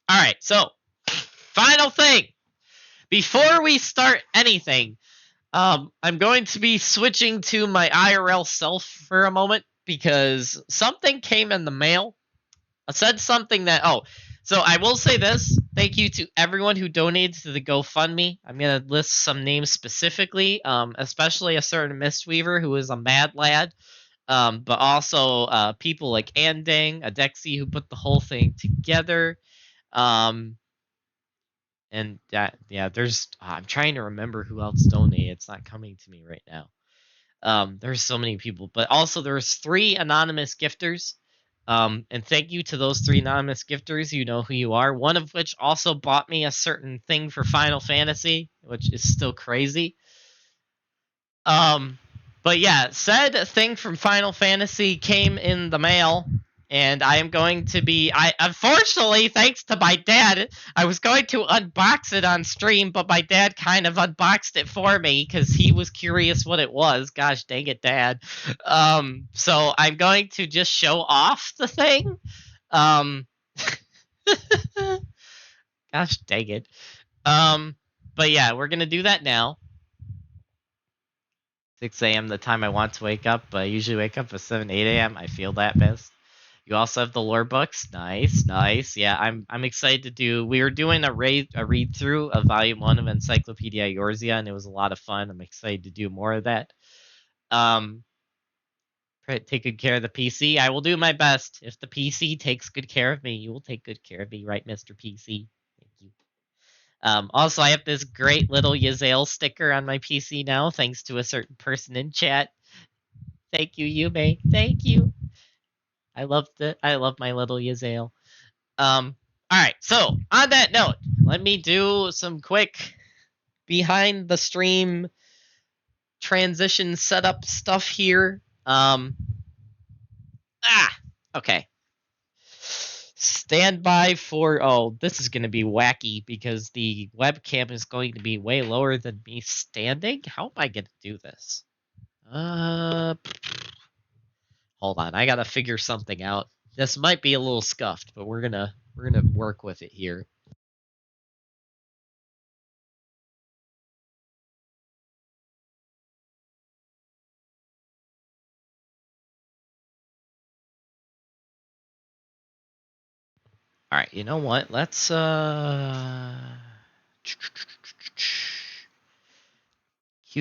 All right, so final thing before we start anything, I'm going to be switching to my IRL self for a moment because something came in the mail. I said something that so I will say this. Thank you to everyone who donated to the GoFundMe. I'm gonna list some names specifically, especially a certain Mistweaver who is a mad lad. But also people like Andang, Adexi who put the whole thing together. Um, and that yeah, there's I'm trying to remember who else donated. It's not coming to me right now. There's so many people, but also there's 3 anonymous gifters. And thank you to those 3 anonymous gifters. You know who you are. One of which also bought me a certain thing for Final Fantasy, which is still crazy. Um, but yeah, said thing from Final Fantasy came in the mail, and I am going to be. I unfortunately, thanks to my dad, I was going to unbox it on stream, but my dad kind of unboxed it for me because he was curious what it was. Gosh dang it, Dad. So I'm going to just show off the thing. Um, gosh dang it. But yeah, we're gonna do that now. 6 a.m. the time I want to wake up, but I usually wake up at 7, 8 a.m. I feel that best. You also have the lore books. Nice, nice. Yeah, I'm excited to do. We were doing a read through of Volume 1 of Encyclopedia Eorzea, and it was a lot of fun. I'm excited to do more of that. Um, take good care of the PC. I will do my best. If the PC takes good care of me, you will take good care of me, right, Mr. PC? Thank you. Also, I have this great little Yazael sticker on my PC now, thanks to a certain person in chat. Thank you, Yume. Thank you. I love my little Yazael. All right. So on that note, let me do some quick behind the stream transition setup stuff here. Okay. Stand by for this is going to be wacky because the webcam is going to be way lower than me standing. How am I going to do this? Hold on, I gotta figure something out. This might be a little scuffed, but we're gonna work with it here. All right, you know what? Let's cue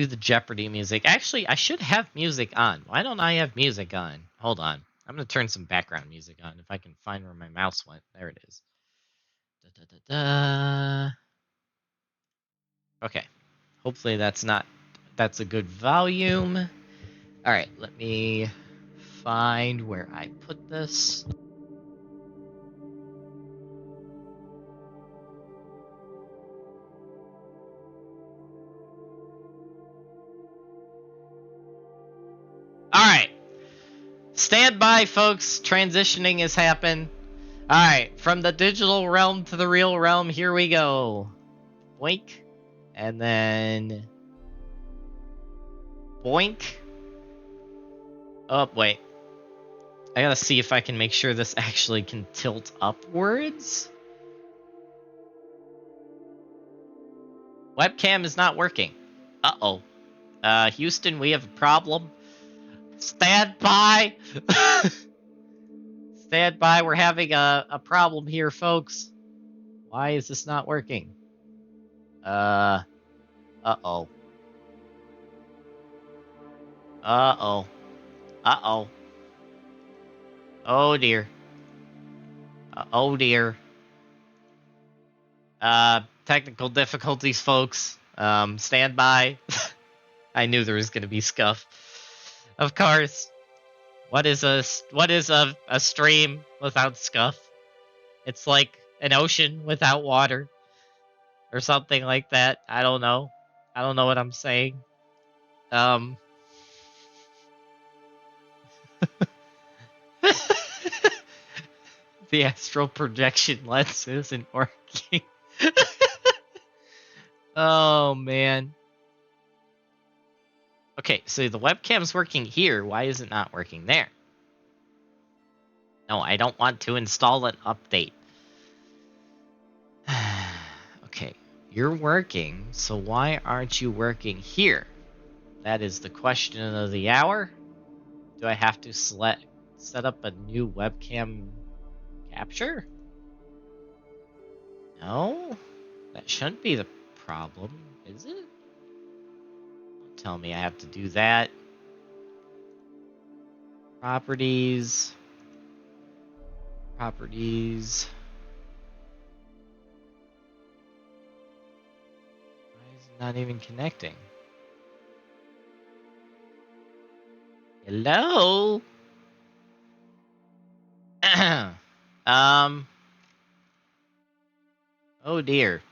the Jeopardy music. Actually, I should have music on. Why don't I have music on? Hold on. I'm gonna turn some background music on if I can find where my mouse went. There it is. Da, da, da, da. Okay. Hopefully that's a good volume. All right, let me find where I put this. All right. Stand by, folks. Transitioning has happened. All right. From the digital realm to the real realm, here we go. Boink. And then... boink. Oh, wait. I gotta see if I can make sure this actually can tilt upwards. Webcam is not working. Uh-oh. Houston, we have a problem. Stand by. Stand by. We're having a problem here, folks. Why is this not working? Uh-oh. Uh-oh. Uh-oh. Oh, dear. Oh, dear. Technical difficulties, folks. Stand by. I knew there was gonna be scuff. Of course. What is a stream without scuff? It's like an ocean without water. Or something like that. I don't know. I don't know what I'm saying. The astral projection lens isn't working. Oh, man. Okay, so the webcam's working here. Why is it not working there? No, I don't want to install an update. Okay, you're working, so why aren't you working here? That is the question of the hour. Do I have to set up a new webcam capture? No, that shouldn't be the problem, is it? Don't tell me I have to do that. Properties. Why is it not even connecting? Hello? Oh dear.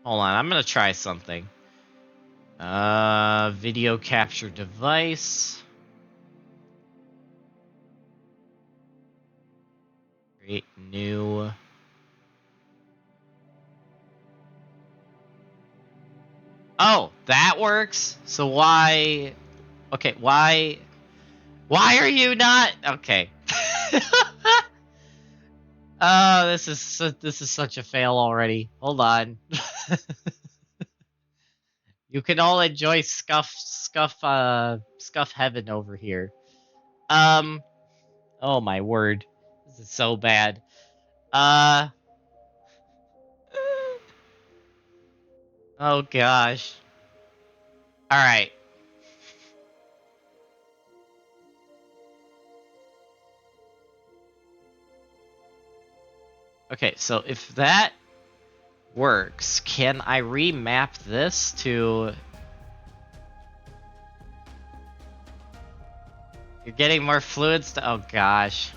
Hold on, I'm gonna try something. Video capture device. Create new. Oh, that works? So why... Okay, why are you not... Okay. Oh, this is such a fail already. Hold on. You can all enjoy scuff heaven over here. Oh my word. This is so bad. Oh gosh. Alright. Okay, so if that works, can I remap this to... You're getting more fluids to... Oh gosh.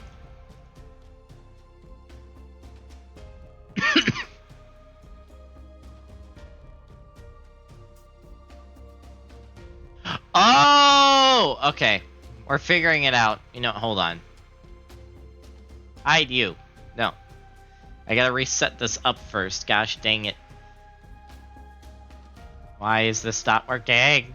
Oh! Okay. We're figuring it out. You know, hold on. Hide you. No. I gotta reset this up first. Gosh dang it. Why is this not working?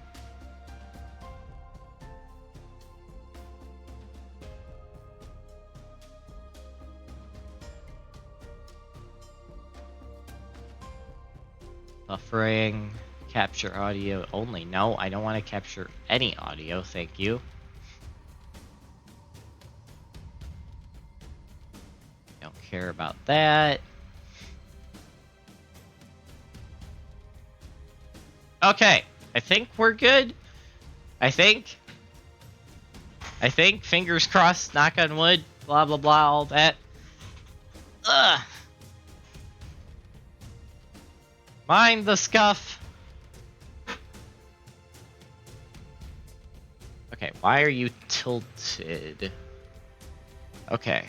Buffering. Capture audio only. No, I don't want to capture any audio, thank you. Don't care about that. Okay, I think we're good. I think, fingers crossed, knock on wood, blah blah blah, all that. Ugh. Mind the scuff. Okay, why are you tilted? Okay.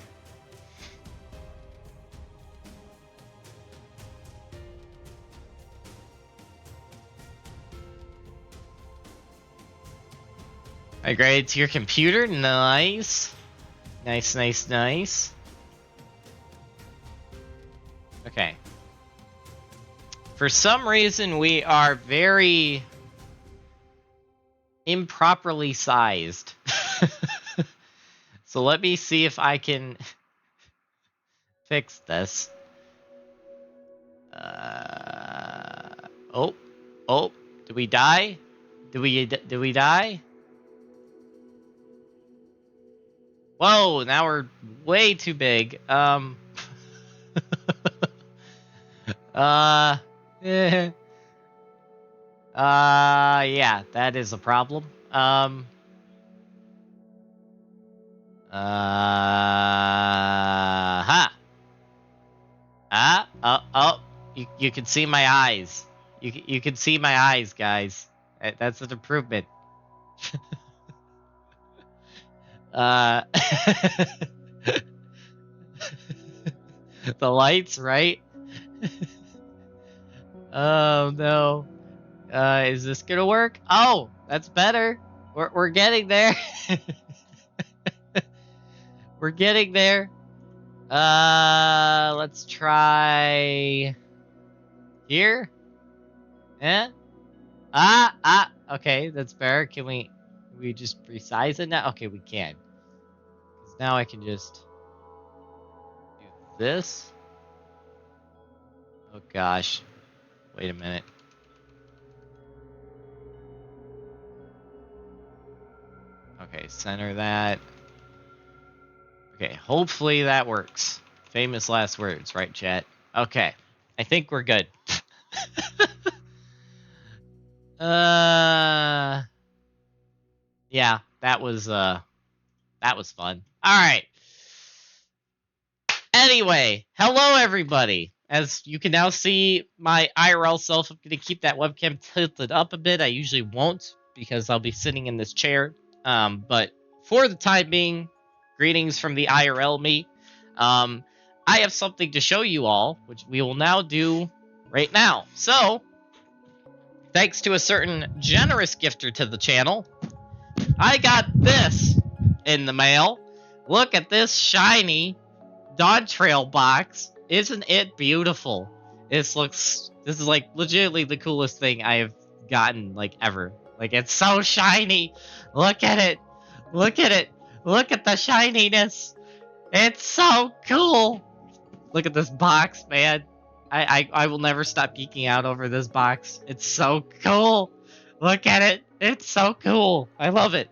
Upgrade to your computer, nice. Nice. Okay. For some reason, we are very improperly sized. So let me see if I can fix this. Oh, did we die? Did we die? Whoa, now we're way too big. Yeah, that is a problem. You can see my eyes. You can see my eyes, guys. That's an improvement. The lights, right? Oh no. Is this gonna work? Oh, that's better. We're getting there. We're getting there. Let's try here. Eh? Okay, that's better. Can we just resize it now? Okay, we can. Because now I can just do this. Oh gosh. Wait a minute. Okay, center that. Okay, hopefully that works. Famous last words, right, chat? Okay, I think we're good. Yeah, that was fun. All right. Anyway, hello everybody. As you can now see my IRL self, I'm gonna keep that webcam tilted up a bit. I usually won't because I'll be sitting in this chair. But for the time being, greetings from the IRL me. I have something to show you all, which we will now do right now. So, thanks to a certain generous gifter to the channel, I got this in the mail. Look at this shiny Dawntrail box. Isn't it beautiful? This is like legitimately the coolest thing I have gotten like ever. Like it's so shiny. Look at it. Look at it. Look at the shininess. It's so cool. Look at this box, man. I will never stop geeking out over this box. It's so cool. Look at it. It's so cool. I love it.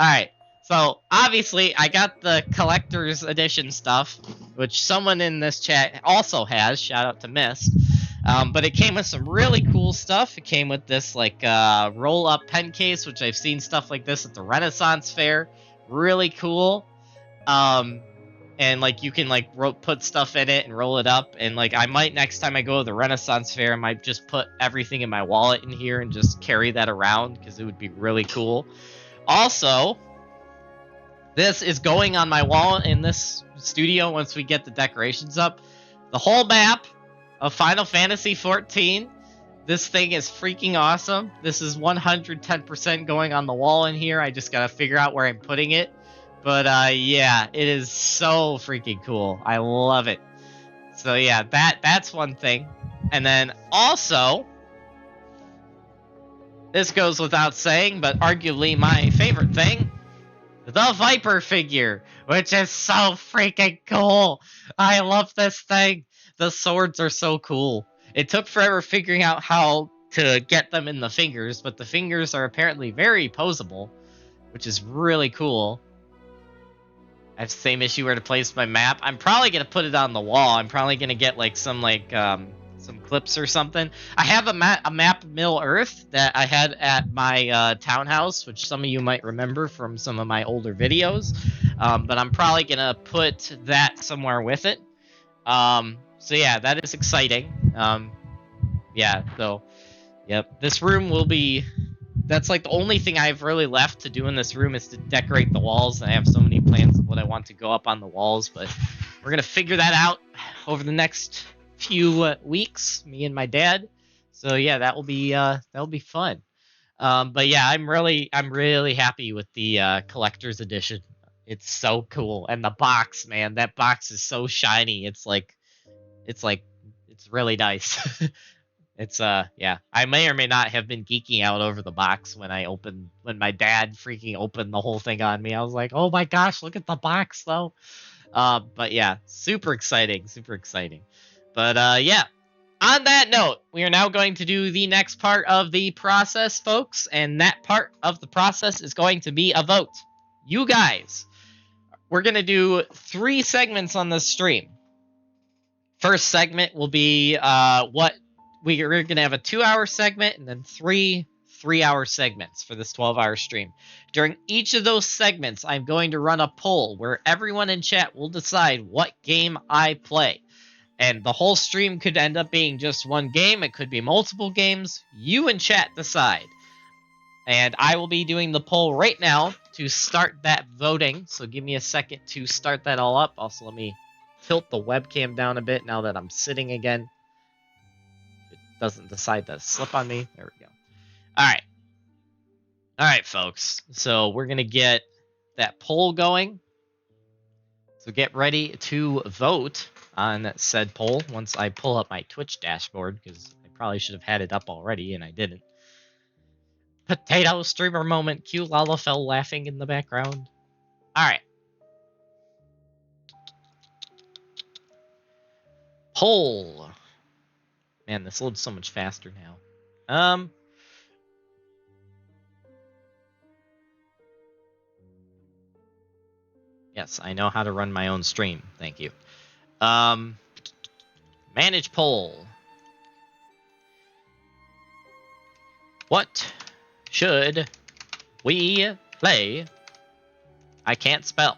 Alright. So, obviously, I got the collector's edition stuff, which someone in this chat also has. Shout out to Mist. But it came with some really cool stuff. It came with this, like, roll-up pen case, which I've seen stuff like this at the Renaissance Fair. Really cool. And, like, you can, like, put stuff in it and roll it up. And, like, I might, next time I go to the Renaissance Fair, I might just put everything in my wallet in here and just carry that around, because it would be really cool. Also, this is going on my wall in this studio once we get the decorations up. The whole map of Final Fantasy XIV. This thing is freaking awesome. This is 110% going on the wall in here. I just gotta figure out where I'm putting it. But yeah, it is so freaking cool. I love it. So yeah, that's one thing. And then also, this goes without saying, but arguably my favorite thing, the Viper figure, which is so freaking cool. I love this thing. The swords are so cool. It took forever figuring out how to get them in the fingers, but the fingers are apparently very posable, which is really cool. I have the same issue where to place my map. I'm probably going to put it on the wall. I'm probably going to get like some clips or something. I have a map of Middle Earth that I had at my townhouse, which some of you might remember from some of my older videos. But I'm probably going to put that somewhere with it. So yeah, that is exciting. Yeah, so, yep. This room will be... That's like the only thing I've really left to do in this room is to decorate the walls. I have so many plans of what I want to go up on the walls, but we're going to figure that out over the next few weeks, me and my dad. So yeah, that'll be fun. But yeah, I'm really happy with the collector's edition. It's so cool, and the box, man, that box is so shiny. It's really nice. It's yeah, I may or may not have been geeking out over the box when my dad freaking opened the whole thing on me. I was like, oh my gosh, look at the box though. But yeah, super exciting. But yeah, on that note, we are now going to do the next part of the process, folks, and that part of the process is going to be a vote. You guys, we're going to do 3 segments on this stream. First segment will be we're going to have a 2-hour segment and then 3 3-hour segments for this 12-hour stream. During each of those segments, I'm going to run a poll where everyone in chat will decide what game I play. And the whole stream could end up being just one game. It could be multiple games. You in chat decide. And I will be doing the poll right now to start that voting. So give me a second to start that all up. Also, let me tilt the webcam down a bit now that I'm sitting again. It doesn't decide to slip on me. There we go. All right, folks. So we're going to get that poll going. So get ready to vote on said poll once I pull up my Twitch dashboard, because I probably should have had it up already, and I didn't. Potato streamer moment. Cue Lalafell laughing in the background. Alright. Poll. Man, this loads so much faster now. Yes, I know how to run my own stream. Thank you. Manage poll. What should we play? I can't spell.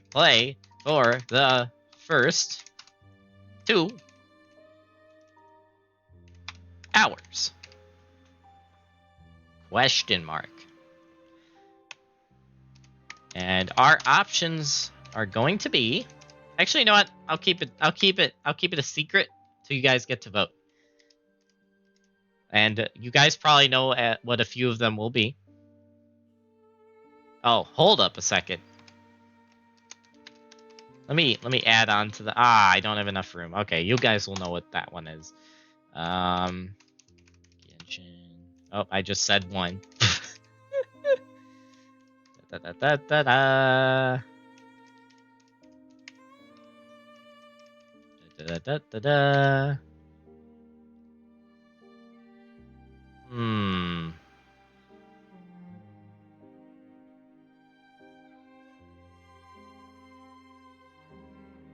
Play for the first 2 hours. Question mark. And our options are going to be. Actually, you know what? I'll keep it a secret till you guys get to vote. And you guys probably know what a few of them will be. Oh, hold up a second. Let me add on to the. I don't have enough room. Okay, you guys will know what that one is. Oh, I just said one. da, da, da, da, da. Da, da, da, da, da.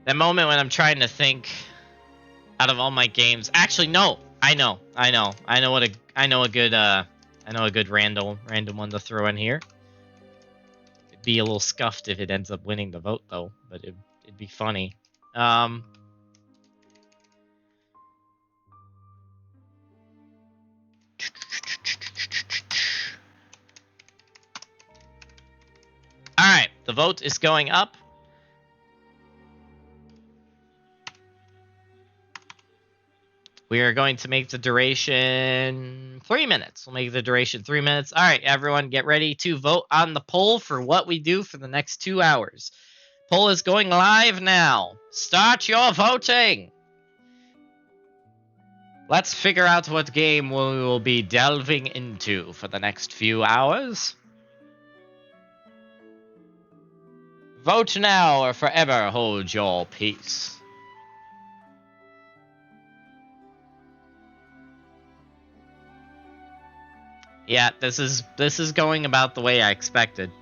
That moment when I'm trying to think out of all my games. Actually, no. I know a good random one to throw in here. It'd be a little scuffed if it ends up winning the vote though, but it'd be funny. All right, the vote is going up. We are going to make the duration 3 minutes. We'll make the duration 3 minutes. All right, everyone, get ready to vote on the poll for what we do for the next 2 hours. Poll is going live now. Start your voting. Let's figure out what game we will be delving into for the next few hours. Vote now or forever hold your peace. Yeah, this is going about the way I expected.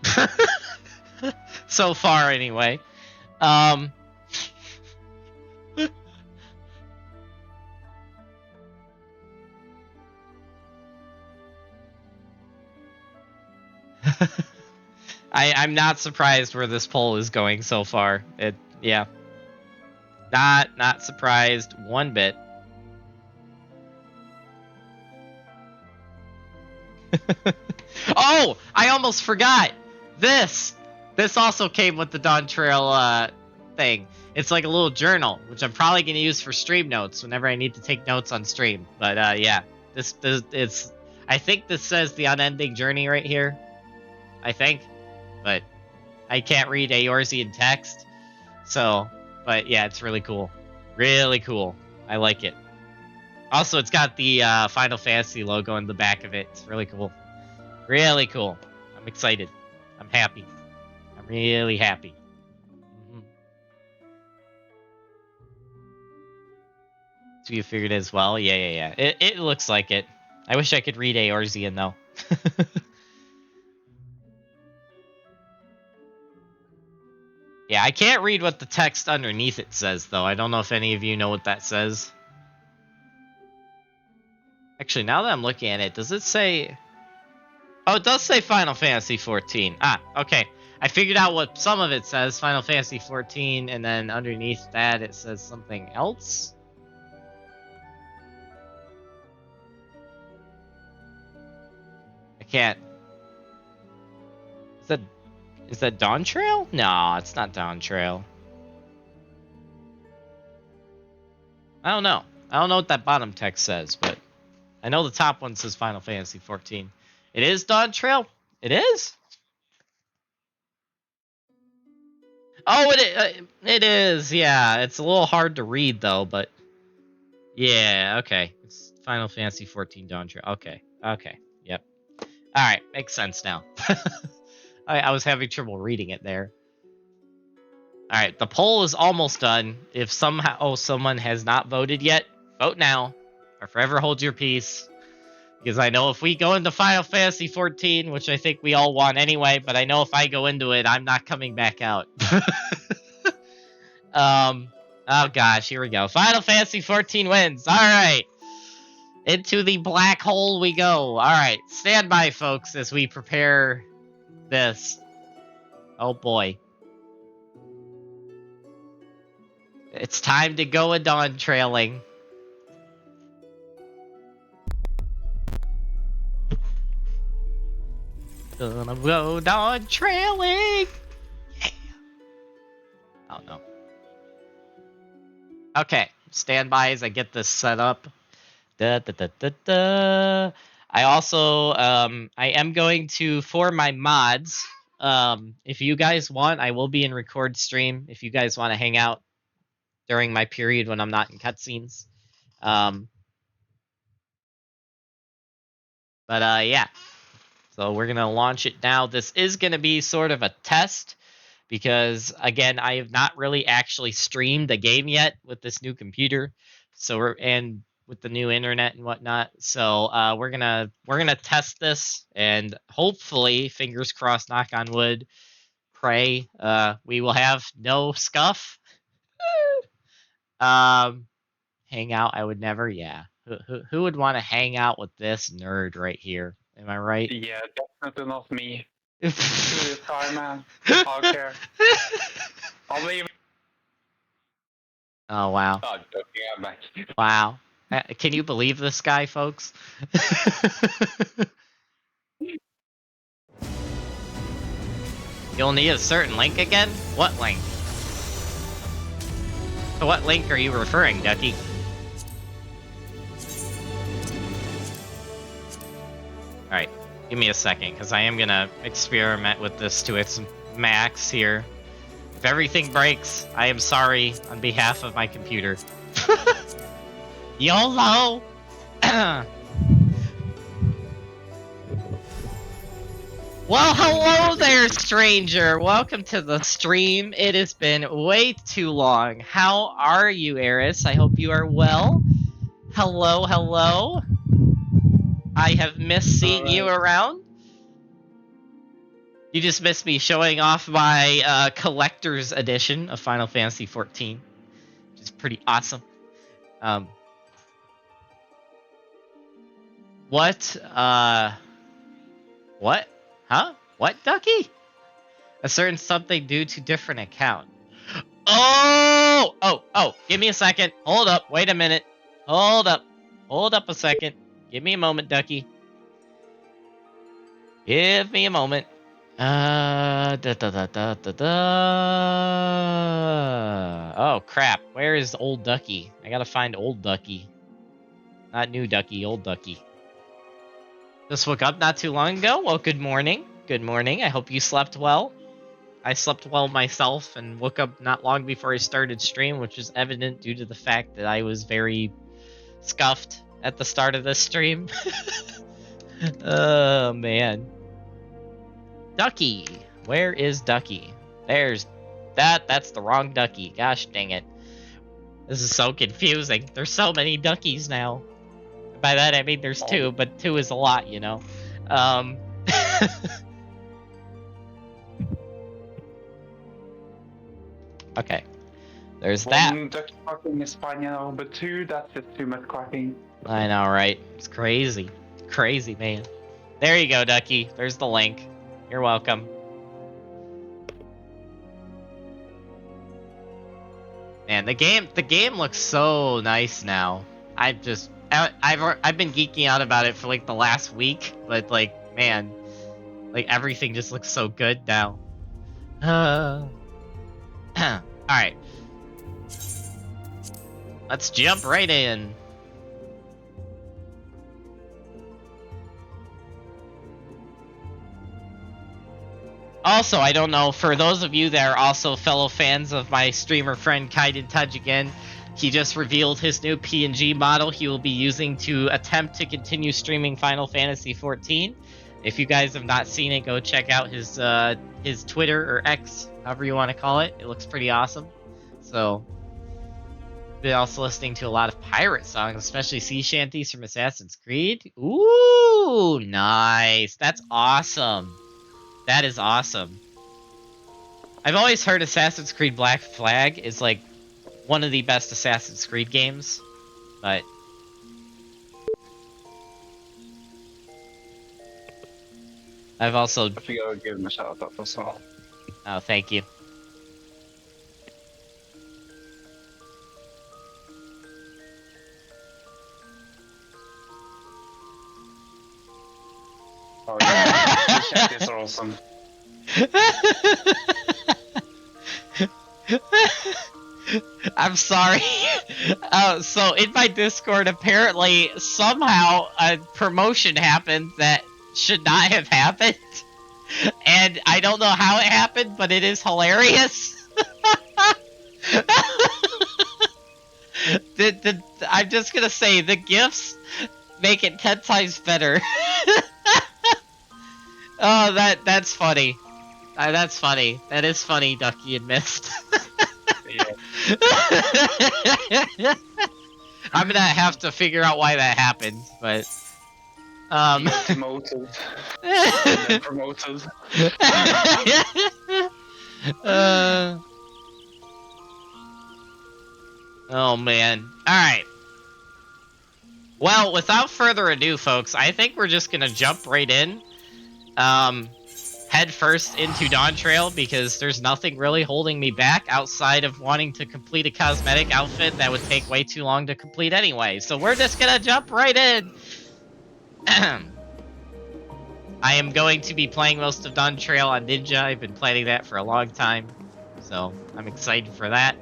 So far, anyway. I'm not surprised where this poll is going so far. Yeah. Not surprised one bit. Oh, I almost forgot. This also came with the Dawntrail thing. It's like a little journal, which I'm probably going to use for stream notes whenever I need to take notes on stream. But yeah, it's. I think this says the unending journey right here. I think, but I can't read Eorzean text. So, but yeah, it's really cool. Really cool. I like it. Also, it's got the Final Fantasy logo in the back of it. It's really cool. Really cool. I'm excited. I'm happy. I'm really happy. So you figured as well? Yeah. It looks like it. I wish I could read Eorzean though. Yeah, I can't read what the text underneath it says though. I don't know if any of you know what that says. Actually, now that I'm looking at it, does it say... Oh, it does say Final Fantasy 14. Ah, okay. I figured out what some of it says, Final Fantasy 14, and then underneath that it says something else. I can't... Is that Dawntrail? No, it's not Dawntrail. I don't know. I don't know what that bottom text says, but I know the top one says Final Fantasy 14. It is Dawntrail? It is? Oh, it is. Yeah, it's a little hard to read though, but yeah, okay. It's Final Fantasy 14 Dawntrail. Okay. Okay. Yep. All right, makes sense now. I was having trouble reading it there. All right, the poll is almost done. If somehow someone has not voted yet, vote now, or forever hold your peace. Because I know if we go into Final Fantasy 14, which I think we all want anyway, but I know if I go into it, I'm not coming back out. Oh gosh, here we go. Final Fantasy 14 wins. All right. Into the black hole we go. All right, stand by, folks, as we prepare this. Oh boy. It's time to go a dawn trailing. Gonna go dawn trailing. Yeah. Oh no. Okay, stand by as I get this set up. Da, da, da, da, da. I also, I am going to, for my mods, if you guys want, I will be in record stream if you guys want to hang out during my period when I'm not in cutscenes. Yeah. So we're going to launch it now. This is going to be sort of a test because, again, I have not really actually streamed a game yet with this new computer. And with the new internet and whatnot. So we're gonna test this, and hopefully, fingers crossed, knock on wood, pray, we will have no scuff. Hang out, I would never. Yeah, who would want to hang out with this nerd right here? Am I right? Yeah, definitely not me. To the sky, man. I don't care. I'll leave. Oh wow! Oh, joking, I'm back. Wow! Can you believe this guy, folks? You'll need a certain link again? What link? To what link are you referring, Ducky? Alright, give me a second, because I am gonna experiment with this to its max here. If everything breaks, I am sorry on behalf of my computer. YOLO! Well, hello there, stranger! Welcome to the stream. It has been way too long. How are you, Eris? I hope you are well. Hello, hello. I have missed seeing you around. You just missed me showing off my collector's edition of Final Fantasy 14, which is pretty awesome. What? What? Huh? What, Ducky? A certain something due to different account. Oh! Give me a second. Hold up. Wait a minute. Hold up. Hold up a second. Give me a moment, Ducky. Give me a moment. Oh crap. Where is old Ducky? I gotta find old Ducky. Not new Ducky, old Ducky. Just woke up not too long ago. Well, good morning. Good morning. I hope you slept well. I slept well myself and woke up not long before I started stream, which is evident due to the fact that I was very scuffed at the start of this stream. Oh, man. Ducky. Where is Ducky? There's that's the wrong Ducky. Gosh dang it. This is so confusing. There's so many Duckies now. By that I mean there's two, but two is a lot, you know. Okay. There's that. One Dutch quacking is fine, you know, but two, that's just too much quacking. I know, right? It's crazy. Crazy, man. There you go, Ducky. There's the link. You're welcome. Man, the game looks so nice now. I've been geeking out about it for like the last week, but like, man, like everything just looks so good now. All right. Let's jump right in. Also, I don't know, for those of you that are also fellow fans of my streamer friend Kaiden Tudge again, he just revealed his new PNG model he will be using to attempt to continue streaming Final Fantasy XIV. If you guys have not seen it, go check out his Twitter or X, however you want to call it. It looks pretty awesome. So, been also listening to a lot of pirate songs, especially sea shanties from Assassin's Creed. Ooh, nice. That's awesome. That is awesome. I've always heard Assassin's Creed Black Flag is like one of the best Assassin's Creed games, but I've also... I think I would give him a shout out as well. Oh, thank you. Oh yeah, sea shanties are awesome. I'm sorry. So in my Discord, apparently, somehow a promotion happened that should not have happened. And I don't know how it happened, but it is hilarious. I'm just gonna say, the GIFs make it 10 times better. Oh, that's funny. That's funny. That is funny, Ducky and Mist. I'm gonna have to figure out why that happened, but Demoted. And then promoted. Oh man. Alright. Well, without further ado, folks, I think we're just gonna jump right in. Head first into Dawntrail, because there's nothing really holding me back outside of wanting to complete a cosmetic outfit that would take way too long to complete anyway. So we're just gonna jump right in. I am going to be playing most of Dawntrail on Ninja. I've been planning that for a long time, so I'm excited for that.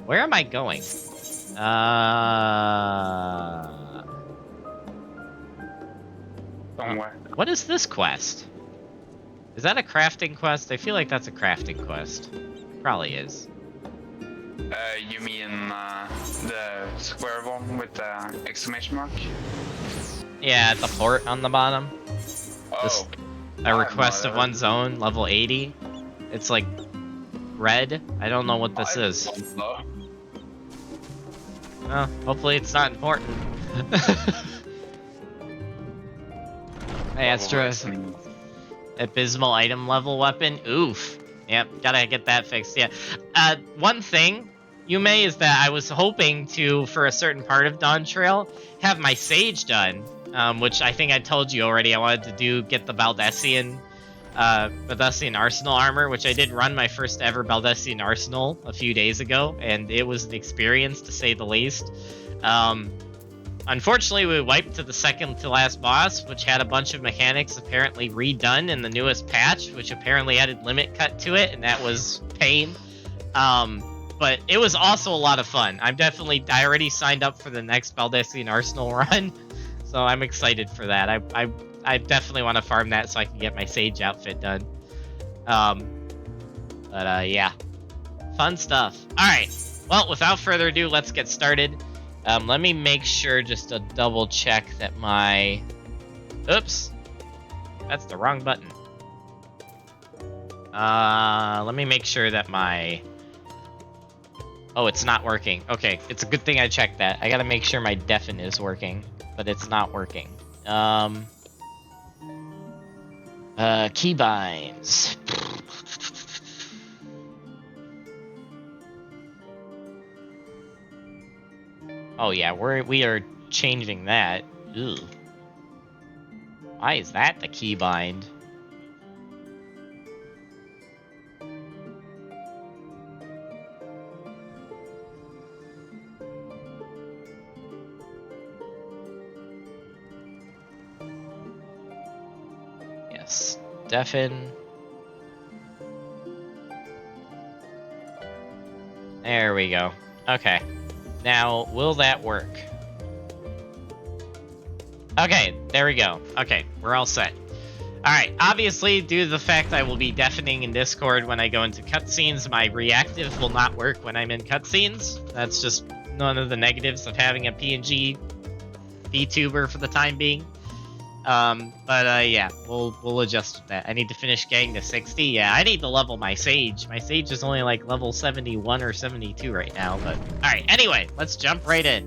Where am I going? Somewhere. What is this quest? Is that a crafting quest? I feel like that's a crafting quest. Probably is. You mean the square one with the exclamation mark? Yeah, at the port on the bottom. Oh. A request of one's own, level 80. It's like red. I don't know what this is. Well, hopefully it's not important. Hey, Astra. Abysmal item level weapon. Oof. Yep, gotta get that fixed. Yeah. One thing, Yume, is that I was hoping to, for a certain part of Dawntrail, have my Sage done. Which I think I told you already I wanted to get the Baldessian Arsenal armor, which I did run my first ever Baldessian Arsenal a few days ago, and it was an experience to say the least. Unfortunately, we wiped to the second to last boss, which had a bunch of mechanics apparently redone in the newest patch, which apparently added limit cut to it, and that was pain. But it was also a lot of fun. I already signed up for the next Baldessian Arsenal run, so I'm excited for that. I definitely want to farm that so I can get my Sage outfit done. Yeah. Fun stuff. Alright, well, without further ado, let's get started. Let me make sure just to double check that my... Oops! That's the wrong button. Let me make sure that my... Oh, it's not working. Okay, it's a good thing I checked that. I gotta make sure my deafen is working, but it's not working. Keybinds. Oh yeah, we are changing that. Ugh. Why is that the keybind? Yes, deafen. There we go. Okay. Now, will that work? Okay, there we go. Okay, we're all set. Alright, obviously, due to the fact I will be deafening in Discord when I go into cutscenes, my reactive will not work when I'm in cutscenes. That's just none of the negatives of having a PNG VTuber for the time being. Yeah, we'll adjust with that. I need to finish getting to 60. Yeah, I need to level my Sage. My Sage is only like level 71 or 72 right now, but... Alright, anyway, let's jump right in.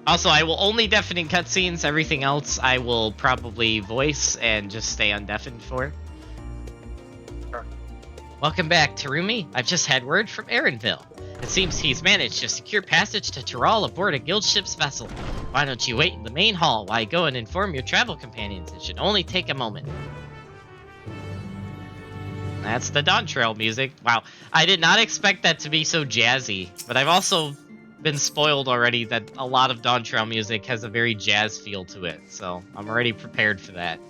Also, I will only deafen in cutscenes. Everything else I will probably voice and just stay undeafened for. Sure. Welcome back, Terumi. I've just had word from Erenville. It seems he's managed to secure passage to Tyrol aboard a guild ship's vessel. Why don't you wait in the main hall while I go and inform your travel companions? It should only take a moment. That's the Dawntrail music. Wow, I did not expect that to be so jazzy, but I've also been spoiled already that a lot of Dawntrail music has a very jazz feel to it, so I'm already prepared for that.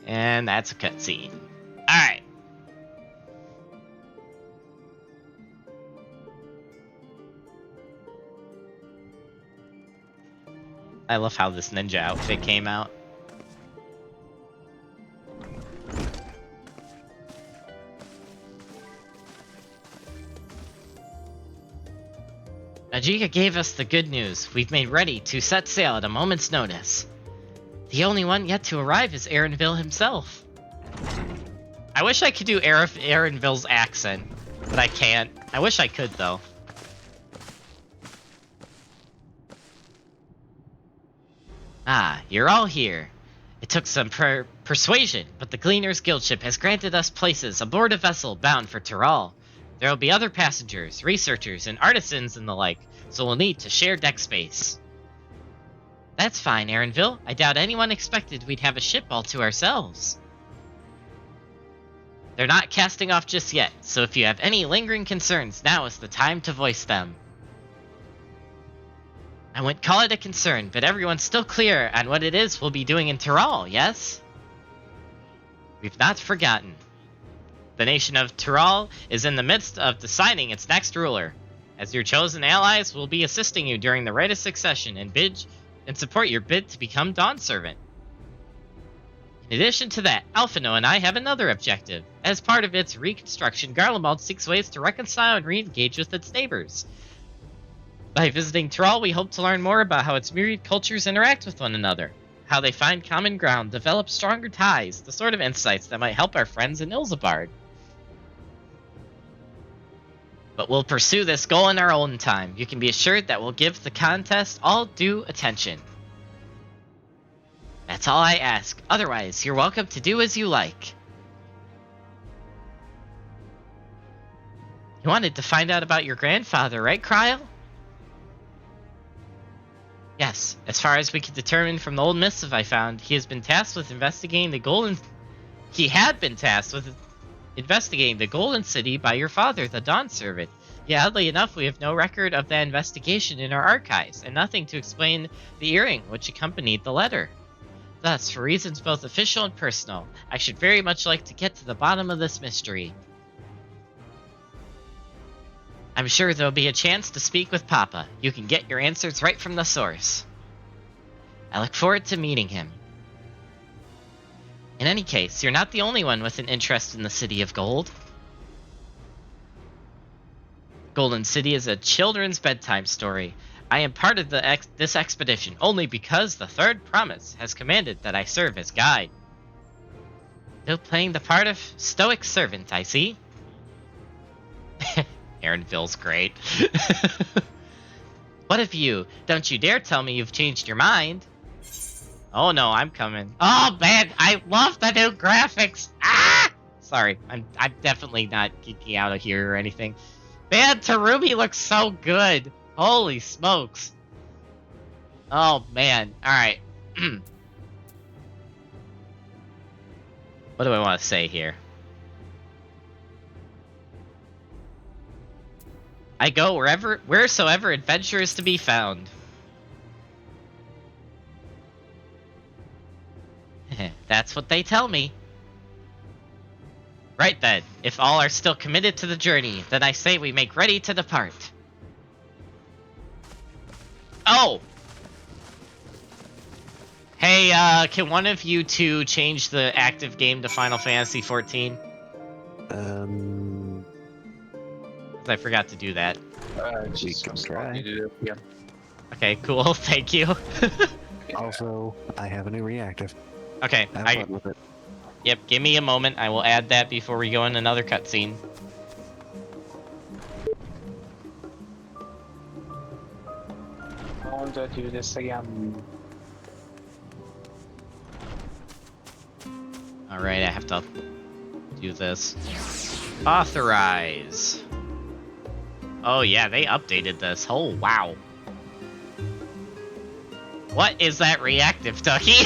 And that's a cutscene. Alright. I love how this ninja outfit came out. Najika gave us the good news. We've made ready to set sail at a moment's notice. The only one yet to arrive is Erenville himself. I wish I could do Erenville's accent, but I can't. I wish I could, though. Ah, you're all here. It took some persuasion, but the Gleaner's Guild ship has granted us places aboard a vessel bound for Tyrol. There will be other passengers, researchers, and artisans and the like, so we'll need to share deck space. That's fine, Erenville. I doubt anyone expected we'd have a ship all to ourselves. They're not casting off just yet, so if you have any lingering concerns, now is the time to voice them. I wouldn't call it a concern, but everyone's still clear on what it is we'll be doing in Tyrol, yes? We've not forgotten. The nation of Tyrol is in the midst of deciding its next ruler. As your chosen allies, we'll be assisting you during the rite of succession and support your bid to become Dawn Servant. In addition to that, Alphino and I have another objective. As part of its reconstruction, Garlemald seeks ways to reconcile and re-engage with its neighbors. By visiting Tyrol, we hope to learn more about how its myriad cultures interact with one another, how they find common ground, develop stronger ties, the sort of insights that might help our friends in Ilsabard. But we'll pursue this goal in our own time. You can be assured that we'll give the contest all due attention. That's all I ask. Otherwise, you're welcome to do as you like. You wanted to find out about your grandfather, right, Kryl? Yes, as far as we could determine from the old missive I found, he had been tasked with investigating the Golden City by your father, the Dawn Servant. Yet, oddly enough, we have no record of that investigation in our archives, and nothing to explain the earring which accompanied the letter. Thus, for reasons both official and personal, I should very much like to get to the bottom of this mystery. I'm sure there'll be a chance to speak with Papa. You can get your answers right from the source. I look forward to meeting him. In any case, you're not the only one with an interest in the City of Gold. Golden City is a children's bedtime story. I am part of this expedition only because the Third Promise has commanded that I serve as guide. Still playing the part of stoic servant, I see. Erenville's great. What of you? Don't you dare tell me you've changed your mind. Oh no, I'm coming. Oh man, I love the new graphics. Ah! Sorry, I'm definitely not geeking out of here or anything. Man, Terumi looks so good. Holy smokes. Oh man, alright. What do I want to say here? I go wheresoever adventure is to be found. That's what they tell me. Right then, if all are still committed to the journey, then I say we make ready to depart. Oh! Hey, can one of you two change the active game to Final Fantasy 14? Because I forgot to do that. We can try. Yeah. Okay, cool, thank you. Also, I have a new reactive. Okay, Have fun with it. Yep, give me a moment. I will add that before we go in another cutscene. I want to do this again. Alright, I have to do this. Authorize. Oh yeah, they updated this. Oh, wow. What is that reactive, Ducky?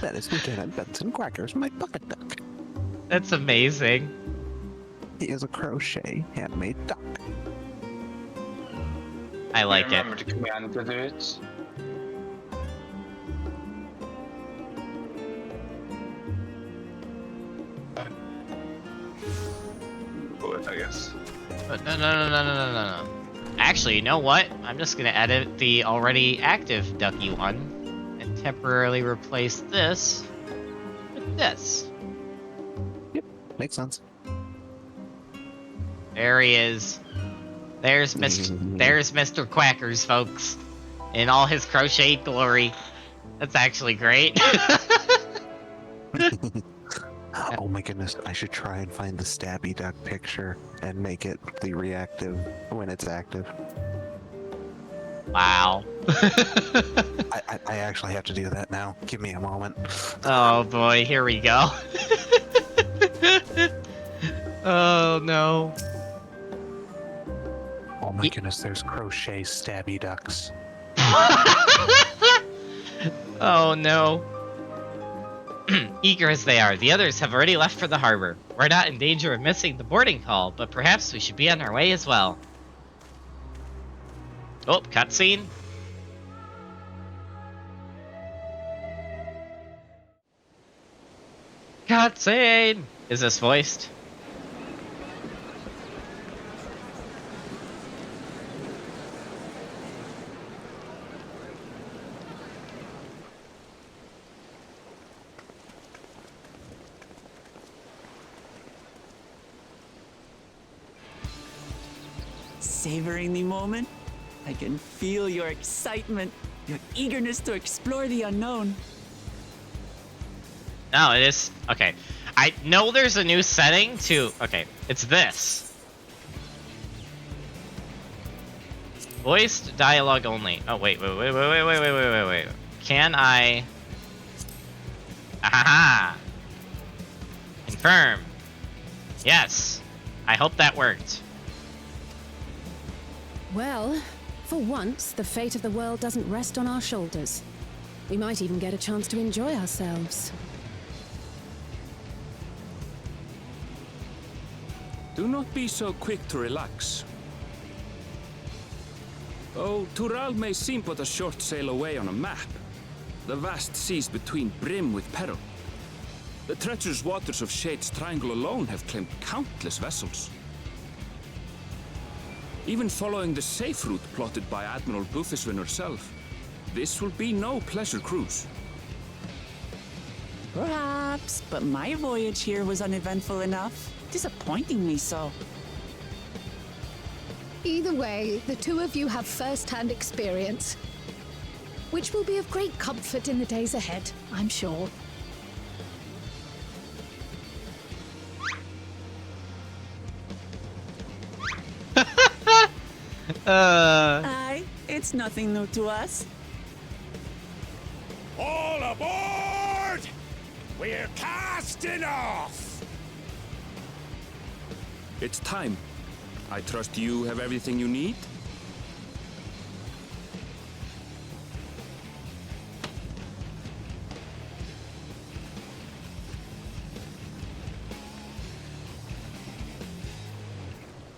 That is Lieutenant Benson Quackers, my bucket duck. That's amazing. He is a crochet handmade duck. I like it. Remember the command to do it. Bullet, I guess. But no. Actually, you know what? I'm just gonna edit the already active Ducky one and temporarily replace this with this. Yep, makes sense. There he is. There's Mr. Quackers, folks, in all his crocheted glory. That's actually great. Oh my goodness, I should try and find the stabby duck picture and make it the reactive when it's active. Wow. I actually have to do that now. Give me a moment. Oh boy, here we go. Oh no. Oh my goodness, there's crochet stabby ducks. Oh no. Eager as they are, the others have already left for the harbor. We're not in danger of missing the boarding call, but perhaps we should be on our way as well. Oh, cutscene. Cutscene! Is this voiced? Savoring the moment? I can feel your excitement, your eagerness to explore the unknown. No, it is. Okay. I know there's a new setting to. Okay, it's this. Voiced dialogue only. Oh, wait. Can I. Aha! Confirm. Yes. I hope that worked. Well, for once, the fate of the world doesn't rest on our shoulders. We might even get a chance to enjoy ourselves. Do not be so quick to relax. Oh, Tural may seem but a short sail away on a map. The vast seas between brim with peril. The treacherous waters of Shade's Triangle alone have claimed countless vessels. Even following the safe route plotted by Admiral Bufiswin herself, this will be no pleasure cruise. Perhaps, but my voyage here was uneventful enough. Disappointingly so. Either way, the two of you have first-hand experience, which will be of great comfort in the days ahead, I'm sure. Aye, it's nothing new to us. All aboard! We're casting off! It's time. I trust you have everything you need?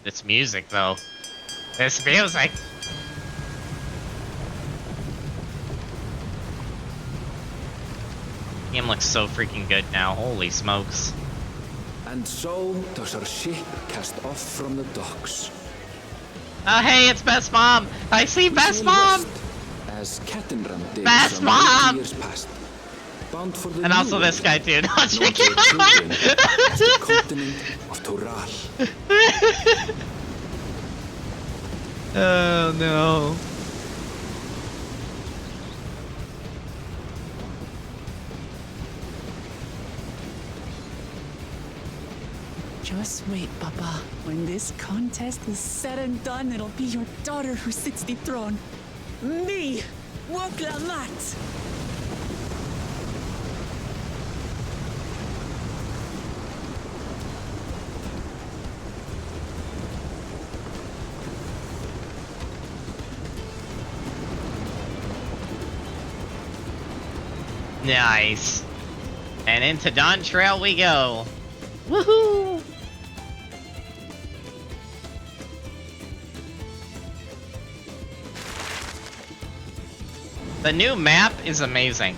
This music, though. This music! Game looks so freaking good now. Holy smokes. And so does our ship cast off from the docks. Oh, hey, it's Best Mom! I see Best Mom! As Cattenram did Best some Mom! years past. Bound for the And new also this world, guy, too. No, known to chicken. our children as the continent of Toral. Oh, no. Just wait, Papa. When this contest is said and done, it'll be your daughter who sits the throne. Me, Woklamat. Nice. And into Dawntrail we go. Woohoo! The new map is amazing.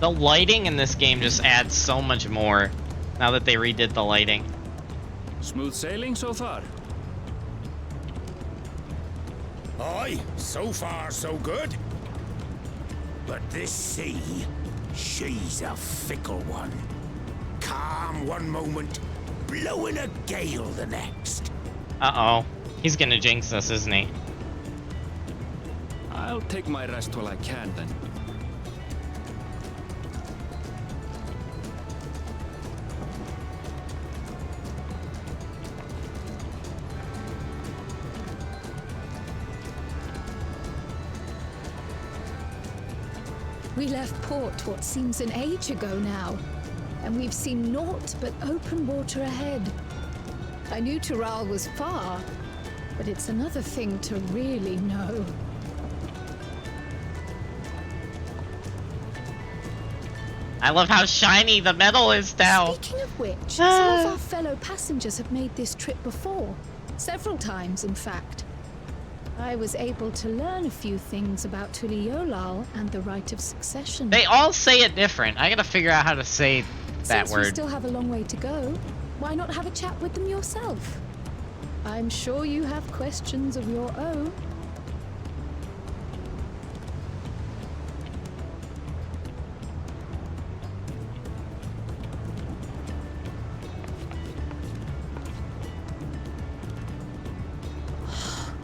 The lighting in this game just adds so much more now that they redid the lighting. Smooth sailing so far? Aye, so far so good. But this sea, she's a fickle one. Calm one moment, blowing a gale the next. Uh-oh. He's gonna jinx us, isn't he? I'll take my rest while I can then. We left port what seems an age ago now, and we've seen naught but open water ahead. I knew Tural was far, but it's another thing to really know. I love how shiny the metal is now. Speaking of which, some of our fellow passengers have made this trip before. Several times, in fact. I was able to learn a few things about Tuliolal and the right of succession. They all say it different. I gotta figure out how to say that Since word. we still have a long way to go, why not have a chat with them yourself? I'm sure you have questions of your own.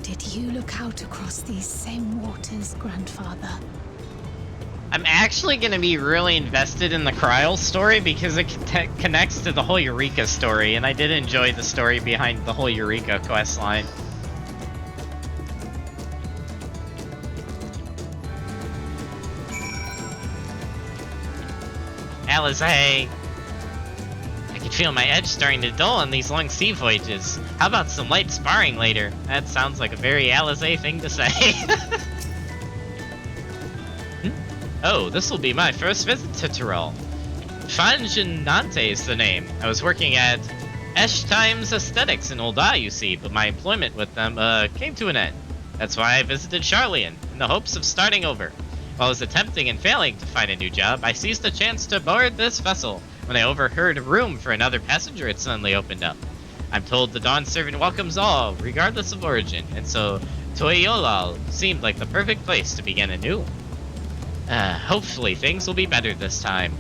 Did you look out across these same waters, Grandfather? I'm actually gonna be really invested in the Kryl story because it connects to the whole Eureka story, and I did enjoy the story behind the whole Eureka questline. Alizé! I can feel my edge starting to dull on these long sea voyages. How about some light sparring later? That sounds like a very Alizé thing to say. Oh, this will be my first visit to Tyrol. Fangenante is the name. I was working at Esh Times Aesthetics in Ul'dah, you see, but my employment with them came to an end. That's why I visited Charlian, in the hopes of starting over. While I was attempting and failing to find a new job, I seized the chance to board this vessel when I overheard a room for another passenger had suddenly opened up. I'm told the Dawn Servant welcomes all, regardless of origin, and so Toyolal seemed like the perfect place to begin anew. Hopefully things will be better this time.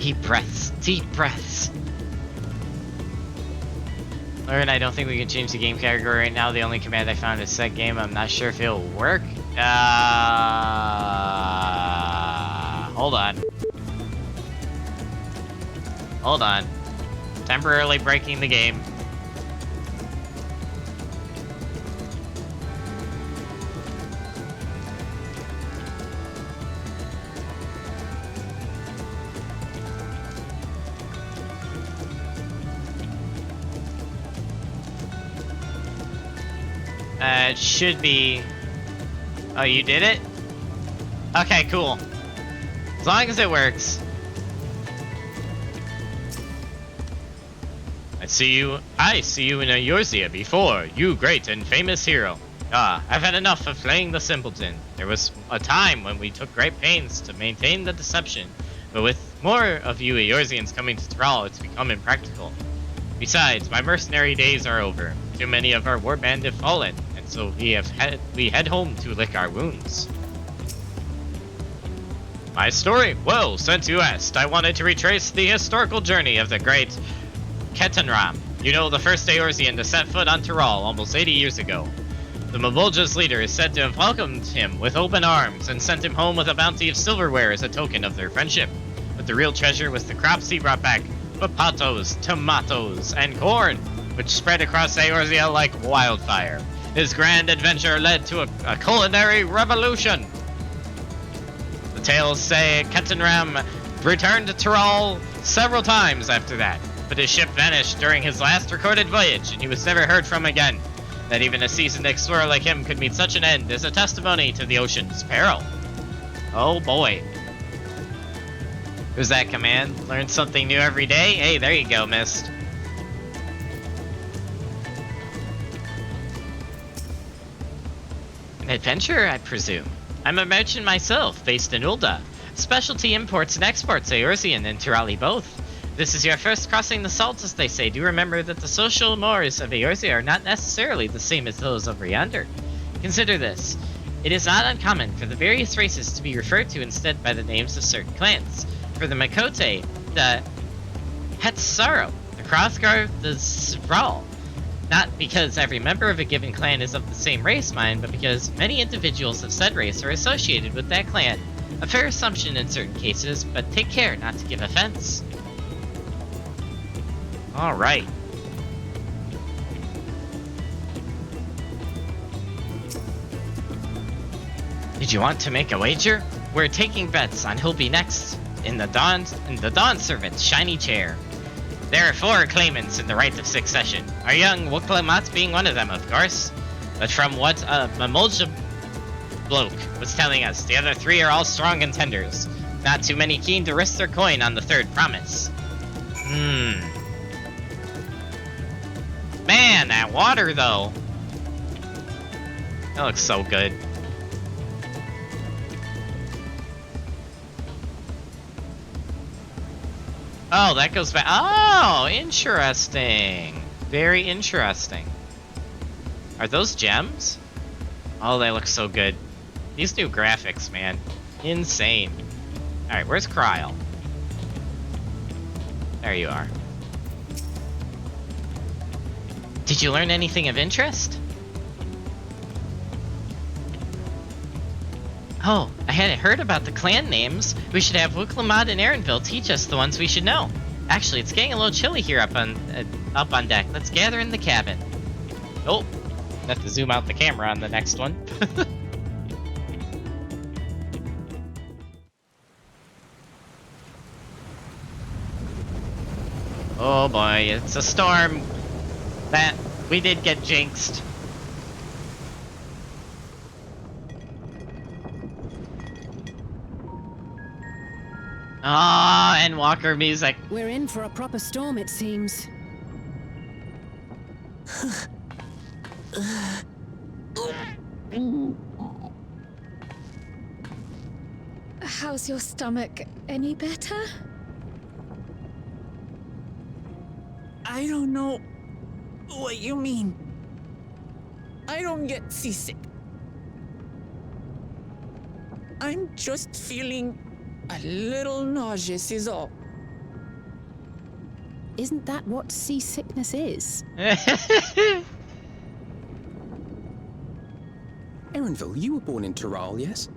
Deep breaths, deep breaths. Elurin, I don't think we can change the game category right now. The only command I found is set game. I'm not sure if it'll work. Hold on. Hold on. Temporarily breaking the game. It should be... Oh, you did it? Okay, cool. As long as it works. I see you in Eorzea before, you great and famous hero. Ah, I've had enough of playing the simpleton. There was a time when we took great pains to maintain the deception, but with more of you Eorzeans coming to Thrall, it's become impractical. Besides, my mercenary days are over. Too many of our warband have fallen, and so we head home to lick our wounds. My story? Well, since you asked, I wanted to retrace the historical journey of the great Ketenram. You know, the first Eorzean to set foot on Thrall almost 80 years ago. The Mabolja's leader is said to have welcomed him with open arms and sent him home with a bounty of silverware as a token of their friendship. But the real treasure was the crops he brought back, potatoes, tomatoes, and corn, which spread across Eorzea like wildfire. His grand adventure led to a culinary revolution. The tales say Ketenram returned to Thrall several times after that, but his ship vanished during his last recorded voyage, and he was never heard from again. That even a seasoned explorer like him could meet such an end is a testimony to the ocean's peril. Oh boy. Who's that command? Learn something new every day? Hey, there you go, Mist. An adventurer, I presume. I'm a merchant myself, based in Ul'dah. Specialty imports and exports, Eorzean and Tirali both. This is your first crossing the salt, as they say. Do remember that the social mores of Eorzea are not necessarily the same as those over yonder. Consider this. It is not uncommon for the various races to be referred to instead by the names of certain clans. For the Makote, the Hetsaro, the Crossguard, the Zral. Not because every member of a given clan is of the same race, mind, but because many individuals of said race are associated with that clan. A fair assumption in certain cases, but take care not to give offense. Alright. Did you want to make a wager? We're taking bets on who'll be next in the Dawn Servant's shiny chair. There are 4 claimants in the right of succession. Our young Wuklemat being one of them, of course. But from what Mamolja bloke was telling us, the other 3 are all strong contenders. Not too many keen to risk their coin on the 3rd promise. Man, that water, though. That looks so good. Oh, that goes back. Oh, interesting. Very interesting. Are those gems? Oh, they look so good. These new graphics, man. Insane. Alright, where's Kryl? There you are. Did you learn anything of interest? Oh, I hadn't heard about the clan names. We should have Wuklemat and Erenville teach us the ones we should know. Actually, it's getting a little chilly here up on deck. Let's gather in the cabin. Oh, have to zoom out the camera on the next one. Oh boy, it's a storm. That we did get jinxed. Ah, and Walker music. We're in for a proper storm, it seems. How's your stomach? Any better? I don't know what you mean. I don't get seasick. I'm just feeling a little nauseous is all. Isn't that what seasickness is? Erenville, you were born in Thrall, yes?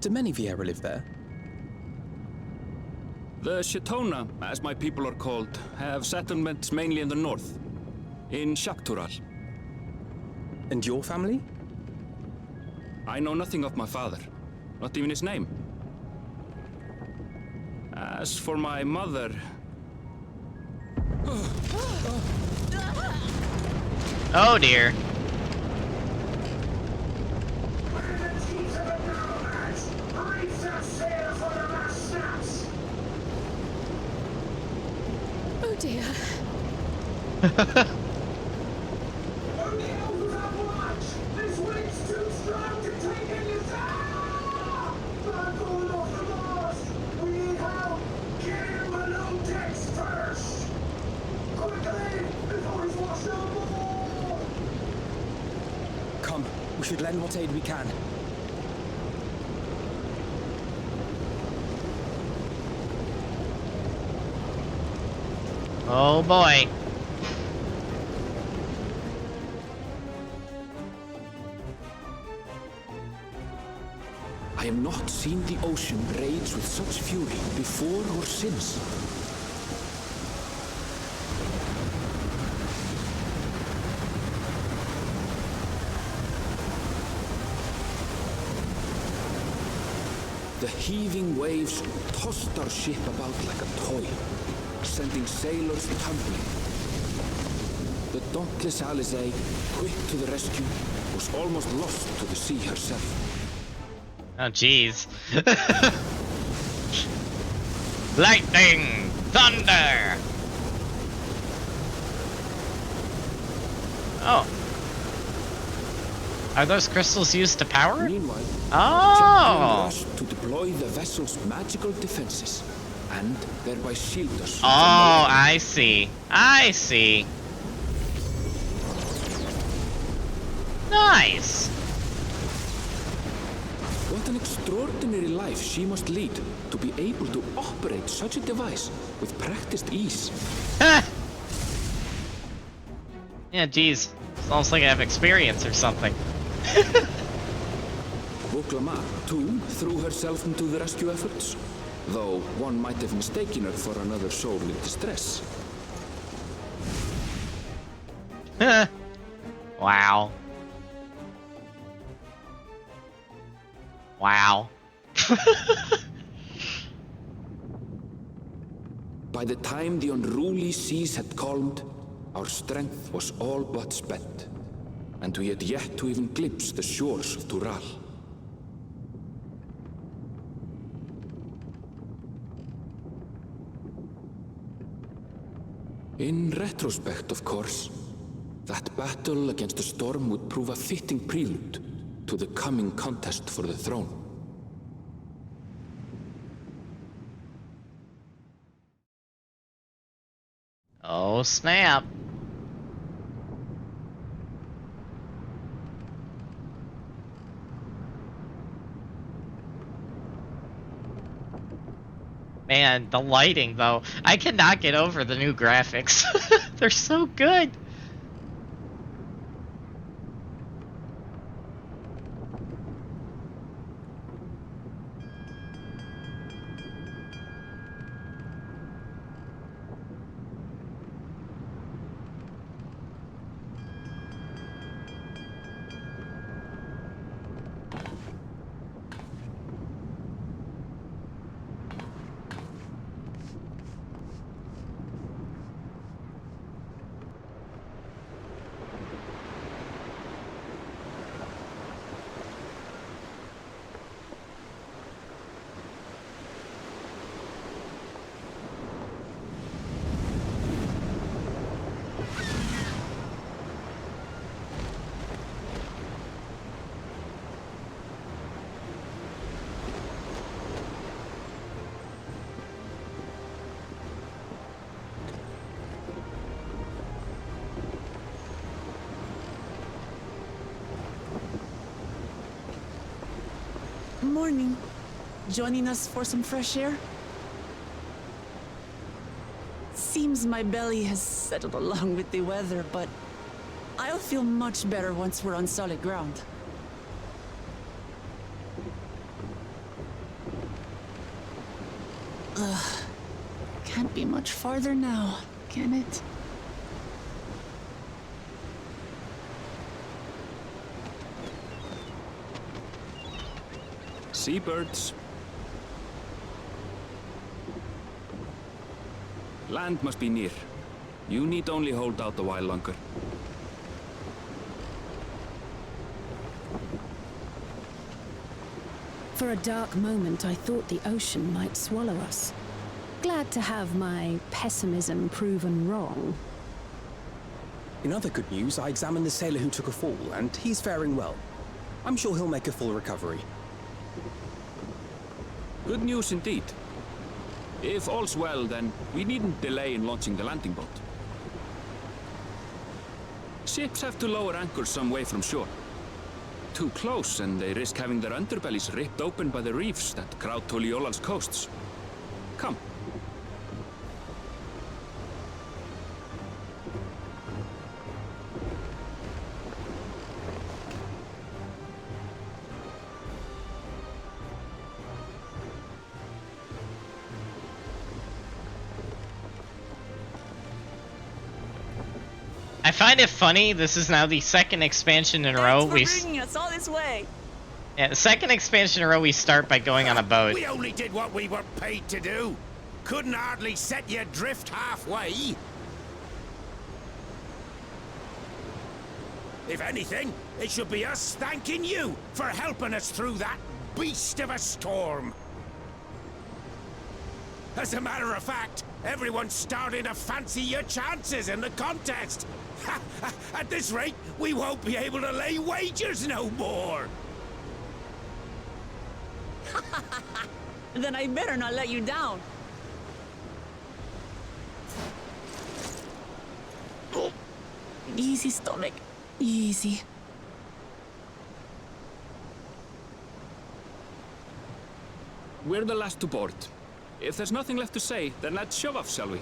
Do many Viera live there? The Shetona, as my people are called, have settlements mainly in the north, in Shaktural. And your family? I know nothing of my father, not even his name. As for my mother... Oh dear. dear. This wind's too strong to take any sound! I'm going off the mast! We need help! Get him below decks first! Quickly! Before he's washed overboard! Come, we should lend what aid we can. Oh boy. I have not seen the ocean rage with such fury before or since. The heaving waves tossed our ship about like a toy, sending sailors tumbling. The dauntless Alizé, quick to the rescue, was almost lost to the sea herself. Oh jeez. Lightning! Thunder! Oh. Are those crystals used to power it? Meanwhile, Oh! rushed to deploy the vessel's magical defenses, and thereby shield us. Oh, I see. I see. Nice! What an extraordinary life she must lead to be able to operate such a device with practiced ease. Yeah, geez. It's almost like I have experience or something. Voklama, too, threw herself into the rescue efforts, though one might have mistaken her for another soul in distress. Wow. Wow. By the time the unruly seas had calmed, our strength was all but spent, and we had yet to even glimpse the shores of Tural. In retrospect, of course, that battle against the storm would prove a fitting prelude to the coming contest for the throne. Oh, snap. Man, the lighting, though. I cannot get over the new graphics. They're so good. Morning. Joining us for some fresh air? Seems my belly has settled along with the weather, but I'll feel much better once we're on solid ground. Ugh. Can't be much farther now, can it? Seabirds. Land must be near. You need only hold out a while longer. For a dark moment, I thought the ocean might swallow us. Glad to have my pessimism proven wrong. In other good news, I examined the sailor who took a fall, and he's faring well. I'm sure he'll make a full recovery. Good news indeed. If all's well, then we needn't delay in launching the landing boat. Ships have to lower anchors some way from shore. Too close, and they risk having their underbellies ripped open by the reefs that crowd Tuliola's coasts. Come. I find it funny, this is now the second expansion in a row we... bringing us all this way. Yeah, the second expansion in a row we start by going on a boat. We only did what we were paid to do. Couldn't hardly set you adrift halfway. If anything, it should be us thanking you for helping us through that beast of a storm. As a matter of fact, everyone's starting to fancy your chances in the contest. At this rate, we won't be able to lay wagers no more. Then I better not let you down. Easy, stomach. Easy. We're the last to board. If there's nothing left to say, then let's shove off, shall we?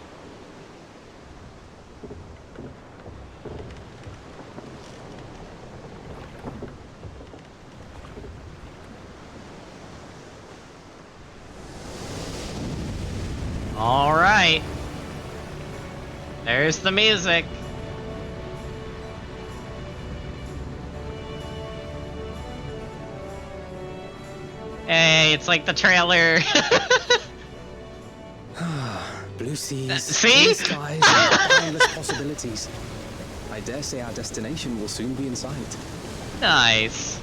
All right. There's the music. Hey, it's like the trailer. Blue seas, see? blue skies, and boundless possibilities. I dare say our destination will soon be in sight. Nice.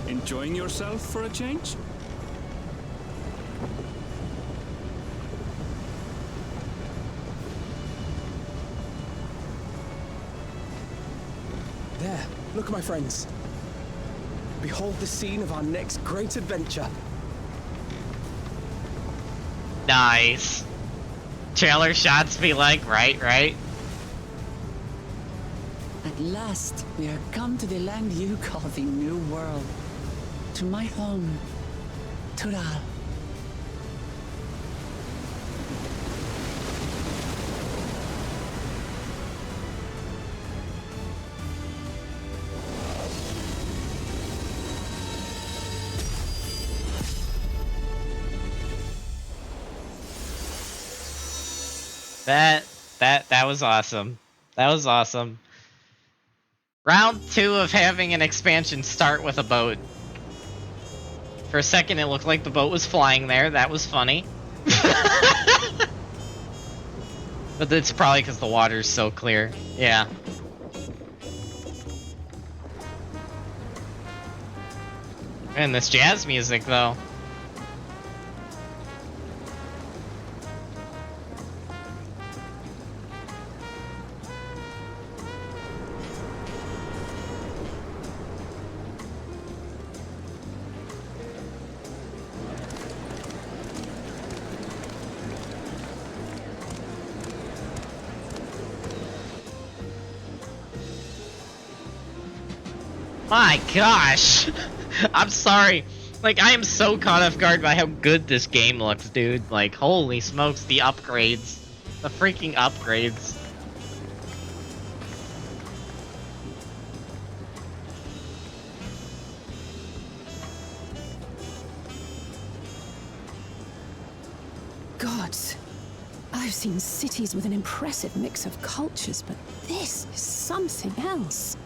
Enjoying yourself for a change? There, look, my friends. Behold the scene of our next great adventure. Nice. Trailer shots be like, right. At last, we are come to the land you call the New World. To my home, Tural. That was awesome. That was awesome. Round 2 of having an expansion start with a boat. For a second, it looked like the boat was flying there. That was funny. But it's probably because the water's so clear. Yeah. And this jazz music, though. My gosh! I'm sorry. Like, I am so caught off guard by how good this game looks, dude. Like, holy smokes, the upgrades. The freaking upgrades. Gods, I've seen cities with an impressive mix of cultures, but this is something else.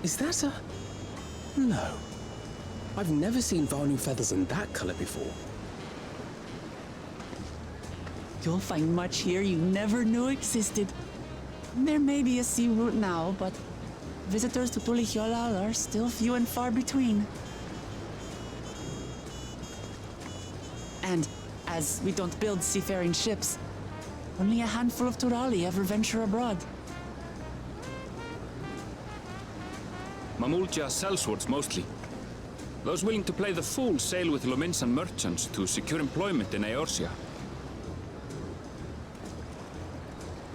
Is that a... No. I've never seen Vanu feathers in that color before. You'll find much here you never knew existed. There may be a sea route now, but visitors to Tulihyolal are still few and far between. And as we don't build seafaring ships, only a handful of Turali ever venture abroad. Mamulja sellswords mostly. Those willing to play the fool sail with Lominsan merchants to secure employment in Eorzea.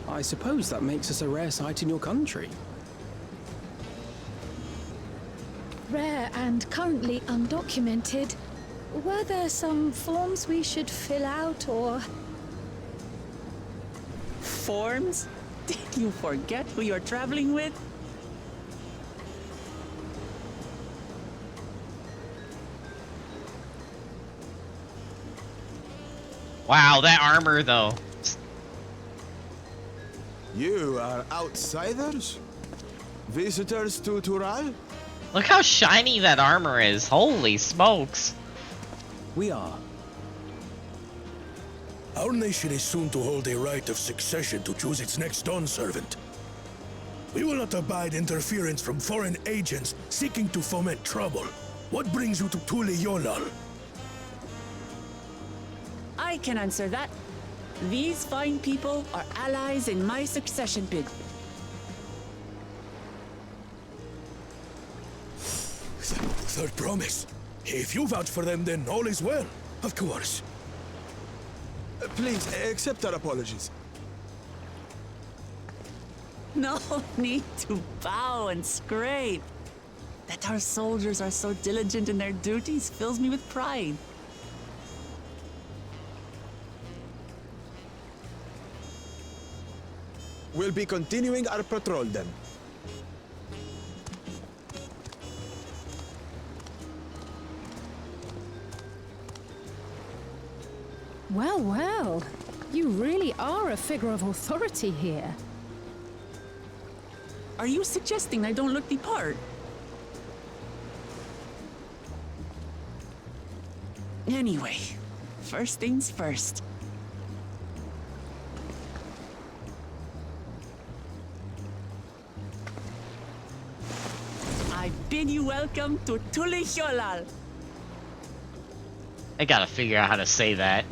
I suppose that makes us a rare sight in your country. Rare and currently undocumented. Were there some forms we should fill out or... Forms? Did you forget who you're traveling with? Wow, that armor though. You are outsiders? Visitors to Tural? Look how shiny that armor is. Holy smokes. We are. Our nation is soon to hold a right of succession to choose its next Dawn servant. We will not abide interference from foreign agents seeking to foment trouble. What brings you to Tulihyolal? I can answer that. These fine people are allies in my succession bid. Third promise. If you vouch for them, then all is well. Of course. Please, accept our apologies. No need to bow and scrape. That our soldiers are so diligent in their duties fills me with pride. We'll be continuing our patrol then. Well, well. You really are a figure of authority here. Are you suggesting I don't look the part? Anyway, first things first. I bid you welcome to Tulihyolal. I gotta figure out how to say that.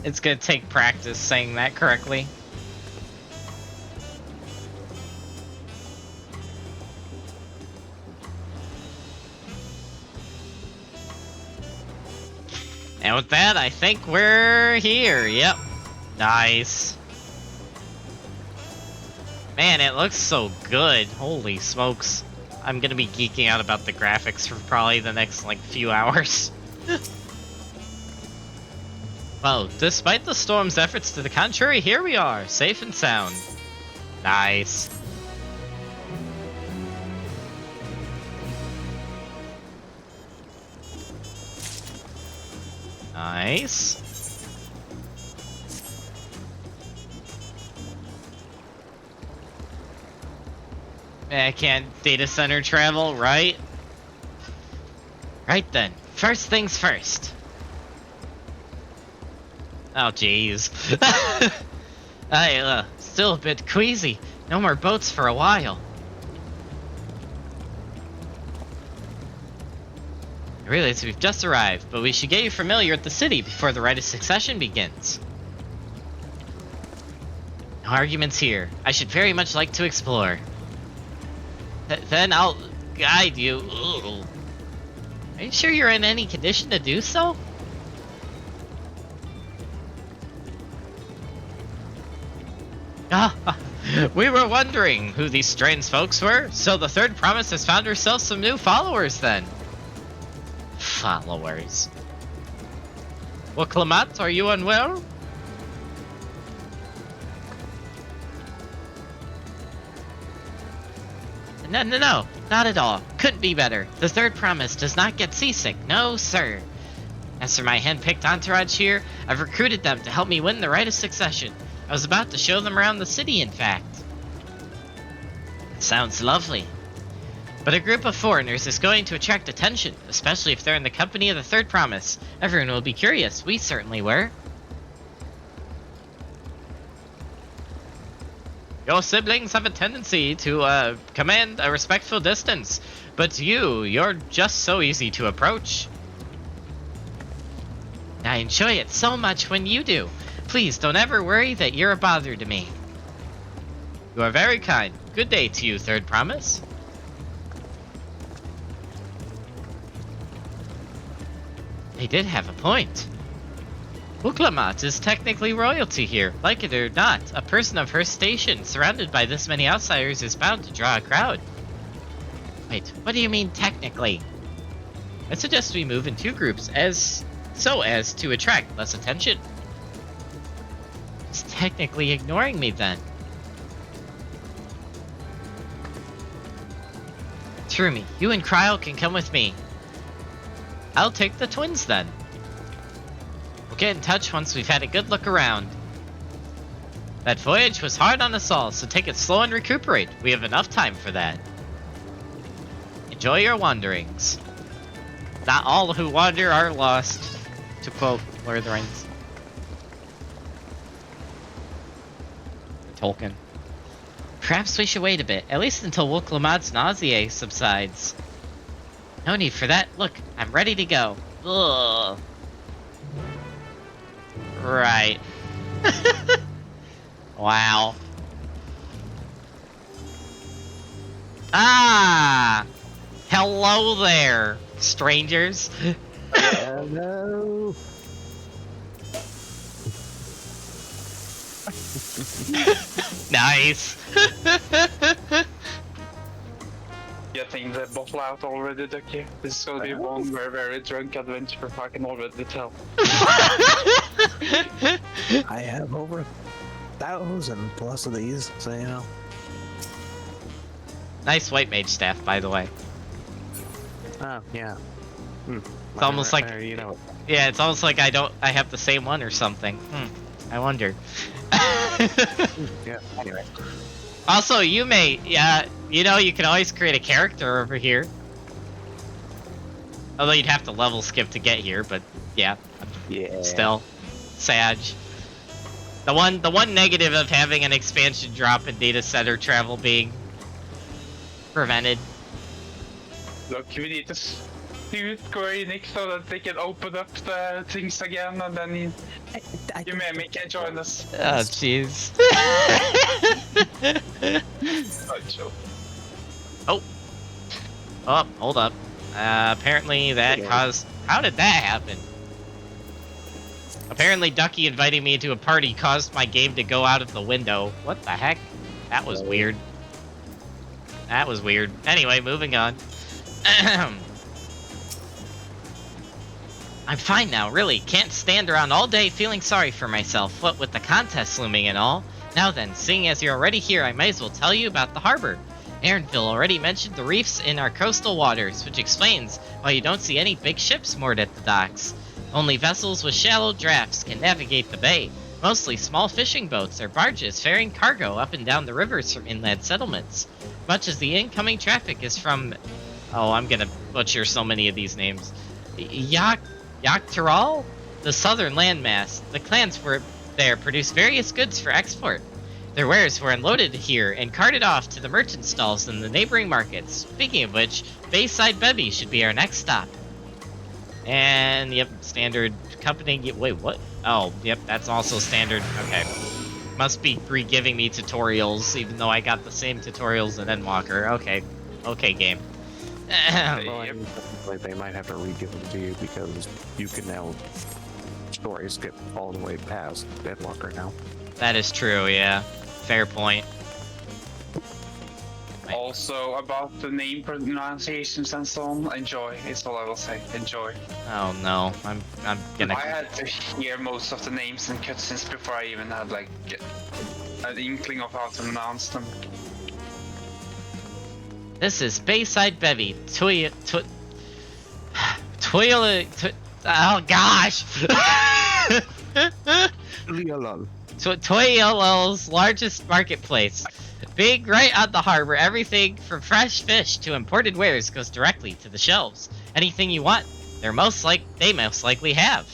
It's gonna take practice saying that correctly. And with that, I think we're here. Yep. Nice. Man, it looks so good. Holy smokes. I'm gonna be geeking out about the graphics for probably the next, like, few hours. Well, despite the storm's efforts to the contrary, here we are, safe and sound. Nice. Nice. I can't data center travel, right? Right then. First things first. Oh, jeez. I, still a bit queasy. No more boats for a while. I realize we've just arrived, but we should get you familiar with the city before the rite of succession begins. No arguments here. I should very much like to explore. Then I'll guide you. Ugh. Are you sure you're in any condition to do so? Ah, we were wondering who these strange folks were, so the third promise has found herself some new followers then. Followers. Well, Clement, are you unwell? No, not at all. Couldn't be better. The third promise does not get seasick, no sir. As for my hand-picked entourage here, I've recruited them to help me win the rite of succession. I was about to show them around the city, in fact. It sounds lovely. But a group of foreigners is going to attract attention, especially if they're in the company of the third promise. Everyone will be curious. We certainly were. Your siblings have a tendency to command a respectful distance, but you're just so easy to approach. I enjoy it so much when you do. Please don't ever worry that you're a bother to me. You are very kind. Good day to you, Third Promise. They did have a point. Uklamat is technically royalty here. Like it or not, a person of her station, surrounded by this many outsiders, is bound to draw a crowd. Wait, what do you mean technically? I suggest we move in 2 groups as to attract less attention. It's technically ignoring me then. Screw me. You and Cryle can come with me. I'll take the twins then. We'll get in touch once we've had a good look around. That voyage was hard on us all, so take it slow and recuperate. We have enough time for that. Enjoy your wanderings. Not all who wander are lost, to quote Lord of the Rings. Tolkien. Perhaps we should wait a bit, at least until Wulklamad's nausea subsides. No need for that. Look, I'm ready to go. Ugh. Right. Wow. Ah! Hello there, strangers. Hello. Nice. Getting the bottle out already, Ducky. This is gonna be one very, very drunk adventure, I can already tell. I have over 1,000 plus of these, so you know. Nice white mage staff, by the way. Oh, yeah. It's almost like, you know. yeah, it's almost like I have the same one or something. I wonder. Yeah, anyway. Also, you may, yeah, you know, you can always create a character over here. Although you'd have to level skip to get here, but yeah. Yeah. Still, Sag. The one negative of having an expansion drop and data center travel being prevented. Look, we need to do Square Enix so that they can open up the things again, and then you can join us. Oh, jeez. Oh, hold up. Apparently that caused... How did that happen? Apparently Ducky inviting me to a party caused my game to go out of the window. What the heck? That was weird. That was weird. Anyway, moving on. I'm fine now, really. Can't stand around all day feeling sorry for myself, what with the contest looming and all. Now then, seeing as you're already here, I might as well tell you about the harbor. Aaronville already mentioned the reefs in our coastal waters, which explains why you don't see any big ships moored at the docks. Only vessels with shallow drafts can navigate the bay. Mostly small fishing boats or barges ferrying cargo up and down the rivers from inland settlements. Much as the incoming traffic is from... Oh, I'm gonna butcher so many of these names. Yaktaral? The southern landmass. The clans were there produced various goods for export. Their wares were unloaded here and carted off to the merchant stalls in the neighboring markets. Speaking of which, Bayside Bevy should be our next stop. And, yep, standard company... Wait, what? Oh, yep, that's also standard. Okay. Must be re-giving me tutorials, even though I got the same tutorials in Endwalker. Okay. Okay, game. Well, I mean, like they might have to re-give them to you because you can now story skip all the way past Endwalker now. That is true, yeah. Fair point. Also, about the name pronunciations and so on, enjoy is all I will say. Enjoy. Oh no, I'm gonna... I had to hear most of the names and cutscenes before I even had like an inkling of how to pronounce them. This is Bayside Bevy. Oh gosh! Toyolo's largest marketplace. Big right on the harbor, everything from fresh fish to imported wares goes directly to the shelves. Anything you want, they most likely have.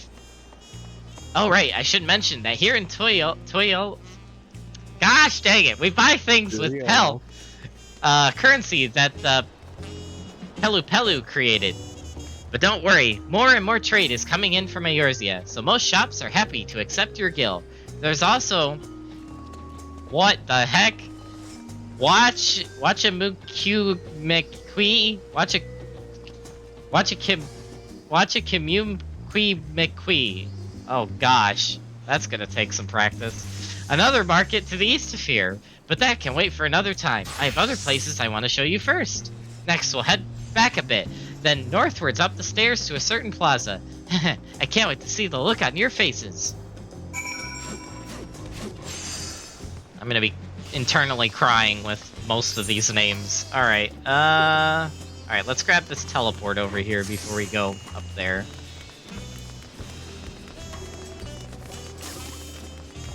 Oh right, I should mention that here in Gosh dang it! We buy things with currency that the Pelu created. But don't worry, more and more trade is coming in from Eorzea, so most shops are happy to accept your gil. There's also... What the heck? Watch a McQuee. Watch a commune McQuee. Oh gosh, that's gonna take some practice. Another market to the east of here, but that can wait for another time. I have other places I want to show you first. Next, we'll head back a bit, then northwards up the stairs to a certain plaza. I can't wait to see the look on your faces. I'm gonna be internally crying with most of these names. Alright, alright, let's grab this teleport over here before we go up there.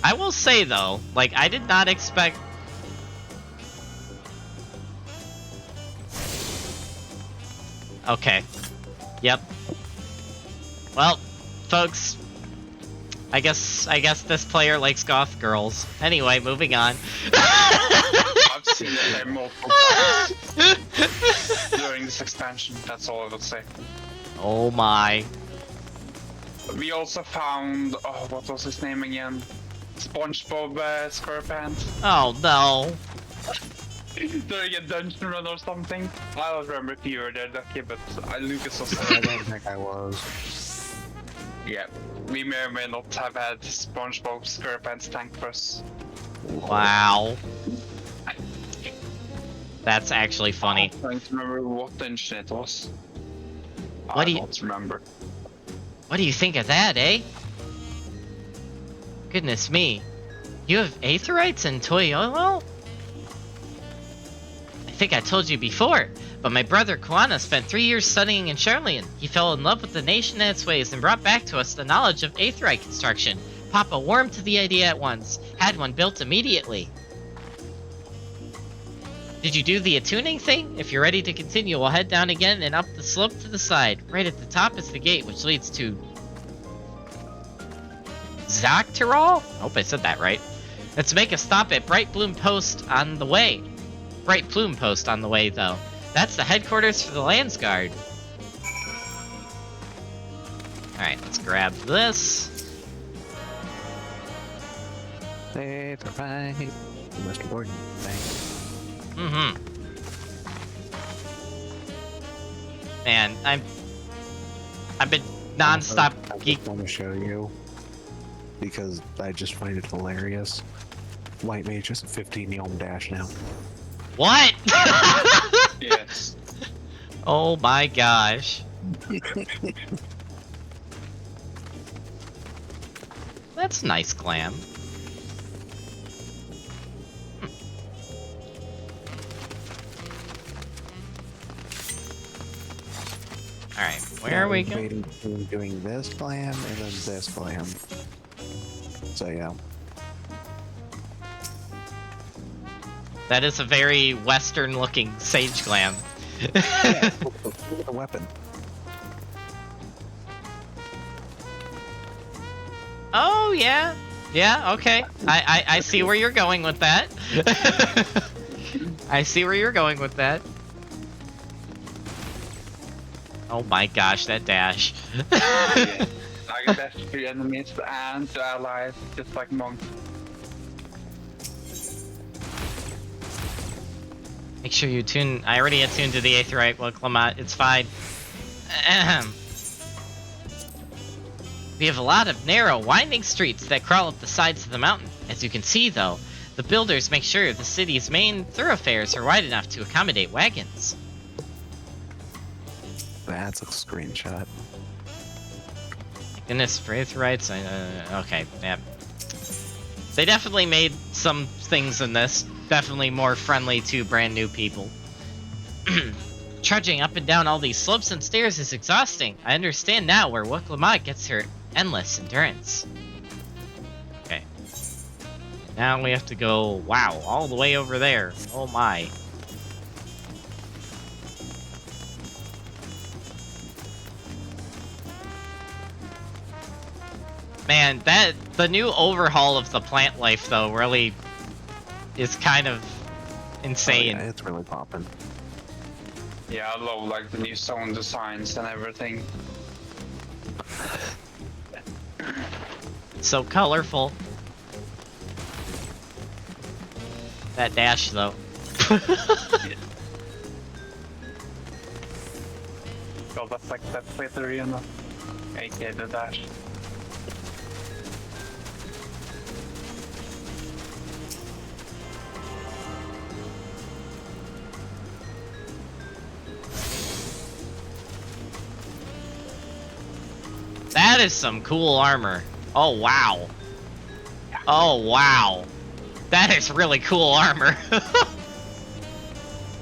I will say though, like, I did not expect... Okay. Yep. Well, folks, I guess this player likes goth girls. Anyway, moving on. I've seen it multiple times during this expansion, that's all I will say. Oh my. We also found, oh, what was his name again? SpongeBob SquarePants. Oh no. During a dungeon run or something. I don't remember if you were there, Ducky, but Lucas was I don't think I was. Yeah, we may or may not have had SpongeBob SquarePants tank for us. Wow. That's actually funny. I'm trying to remember what dungeon it was. What do you... I don't remember. What do you think of that, eh? Goodness me. You have aetherites in Toyolo? I think I told you before, but my brother Kwana spent 3 years studying in Charlian. He fell in love with the nation and its ways and brought back to us the knowledge of aetherite construction. Papa warmed to the idea at once, had one built immediately. Did you do the attuning thing? If you're ready to continue, we'll head down again and up the slope to the side. Right at the top is the gate, which leads to... Zakteral? I hope I said that right. Let's make a stop at Bright Plume Post on the way. Bright Plume Post on the way, though. That's the headquarters for the Landsguard. Alright, let's grab this. That's right. The most important thing. Mm-hmm. Man, I've been non-stop geek. I want to show you because I just find it hilarious. White Mage is a 15 yom dash now. What? Yes. Oh my gosh. That's nice, Glam. Alright, where are we going? Doing this glam and then this glam. So yeah. That is a very Western looking sage glam. Yeah, a weapon. Oh yeah. Yeah, okay. I see where you're going with that. I see where you're going with that. Oh my gosh, that dash. Yeah. I can dash to enemies and to allies, just like Monk. Make sure you tune. I already attuned to the aetherite. Well, Clement, it's fine. Ahem. We have a lot of narrow, winding streets that crawl up the sides of the mountain. As you can see, though, the builders make sure the city's main thoroughfares are wide enough to accommodate wagons. That's a screenshot. Goodness, for aetherites, okay, yeah. They definitely made some things in this definitely more friendly to brand new people. Trudging up and down all these slopes and stairs is exhausting. I understand now where Wuklamot gets her endless endurance. Okay. Now we have to go, wow, all the way over there. Oh my. Man, the new overhaul of the plant life, though, really is kind of insane. Oh, yeah, it's really popping. Yeah, I love like the new sound designs and everything. So colorful. That dash though. Got that like that glitter, you know. aka the dash. That is some cool armor. Oh wow. Oh wow. That is really cool armor.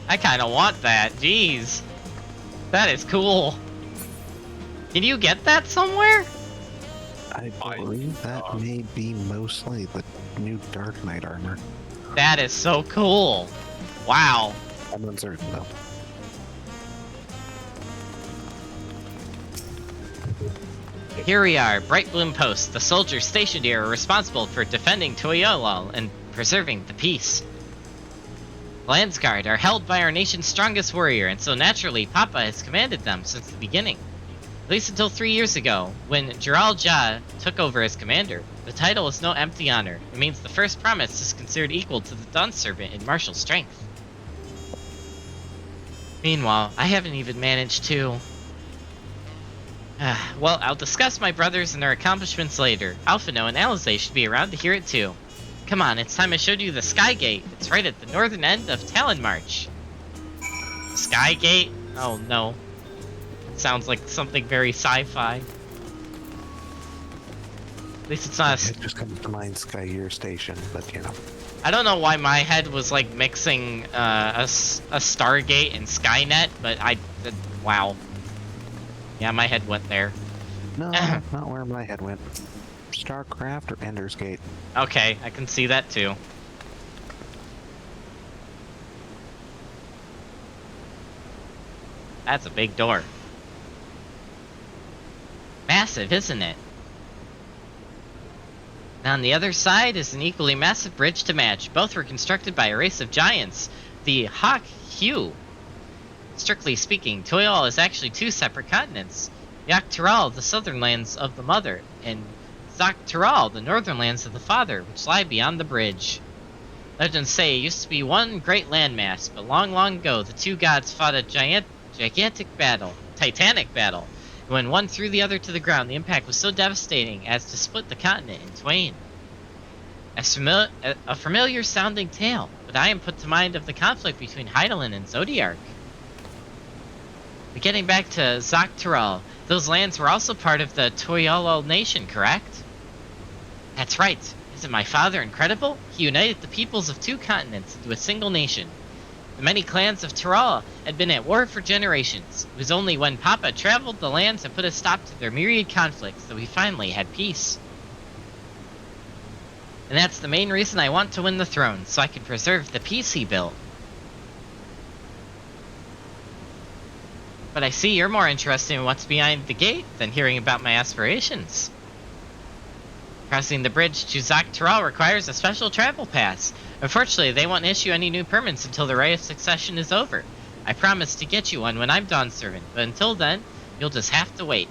I kind of want that. Jeez. That is cool. Can you get that somewhere? I believe that may be mostly the new Dark Knight armor. That is so cool. Wow. I'm uncertain though. Here we are, Bright Bloom Post. The soldiers stationed here are responsible for defending Toyolol and preserving the peace. Landsguard are held by our nation's strongest warrior, and so naturally Papa has commanded them since the beginning. At least until 3 years ago, when Jural Ja took over as commander. The title is no empty honor. It means the first promise is considered equal to the Dawn Servant in martial strength. Meanwhile, I haven't even managed to... well, I'll discuss my brothers and their accomplishments later. Alphino and Alizé should be around to hear it too. Come on, it's time I showed you the Sky Gate. It's right at the northern end of Talon March. Sky Gate? Oh no. Sounds like something very sci-fi. At least it's not a... It just comes to mind Skyyear Station, but you know. I don't know why my head was like mixing a Stargate and Skynet, but wow. Yeah, my head went there. No, not where my head went. StarCraft or Ender's Gate. Okay, I can see that too. That's a big door. Massive, isn't it? And on the other side is an equally massive bridge to match. Both were constructed by a race of giants, the Hawk Hue. Strictly speaking, Toyol is actually two separate continents. Yak'Tural, the southern lands of the mother, and Zak'Tural, the northern lands of the father, which lie beyond the bridge. Legends say it used to be one great landmass, but long, long ago, the two gods fought a gigantic battle, titanic battle. And when one threw the other to the ground, the impact was so devastating as to split the continent in twain. A familiar sounding tale, but I am put to mind of the conflict between Hydaelyn and Zodiark. But getting back to Zak'Tural, those lands were also part of the Toyolol nation, correct? That's right. Isn't my father incredible? He united the peoples of two continents into a single nation. The many clans of Tural had been at war for generations. It was only when Papa traveled the lands and put a stop to their myriad conflicts that we finally had peace. And that's the main reason I want to win the throne, so I can preserve the peace he built. But I see you're more interested in what's behind the gate than hearing about my aspirations. Crossing the bridge to Zak'Tural requires a special travel pass. Unfortunately, they won't issue any new permits until the Right of Succession is over. I promise to get you one when I'm Dawn Servant, but until then, you'll just have to wait.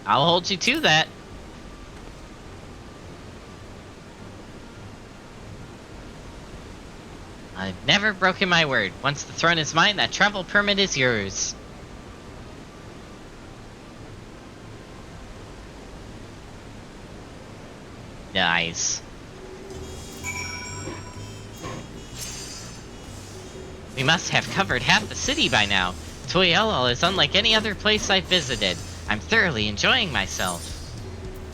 I'll hold you to that. I've never broken my word. Once the throne is mine, that travel permit is yours. Nice. We must have covered half the city by now. Toyolol is unlike any other place I've visited. I'm thoroughly enjoying myself.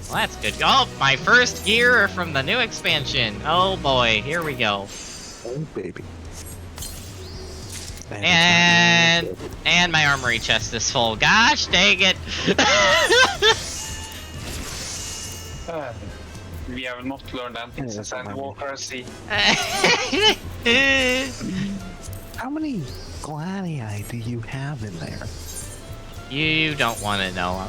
Well, that's good. Oh, my first gear from the new expansion. Oh boy, here we go. Oh baby. And my armory chest is full. Gosh dang it. We have not learned anything since Endwalker Sea. How many Glanii do you have in there? You don't want to know.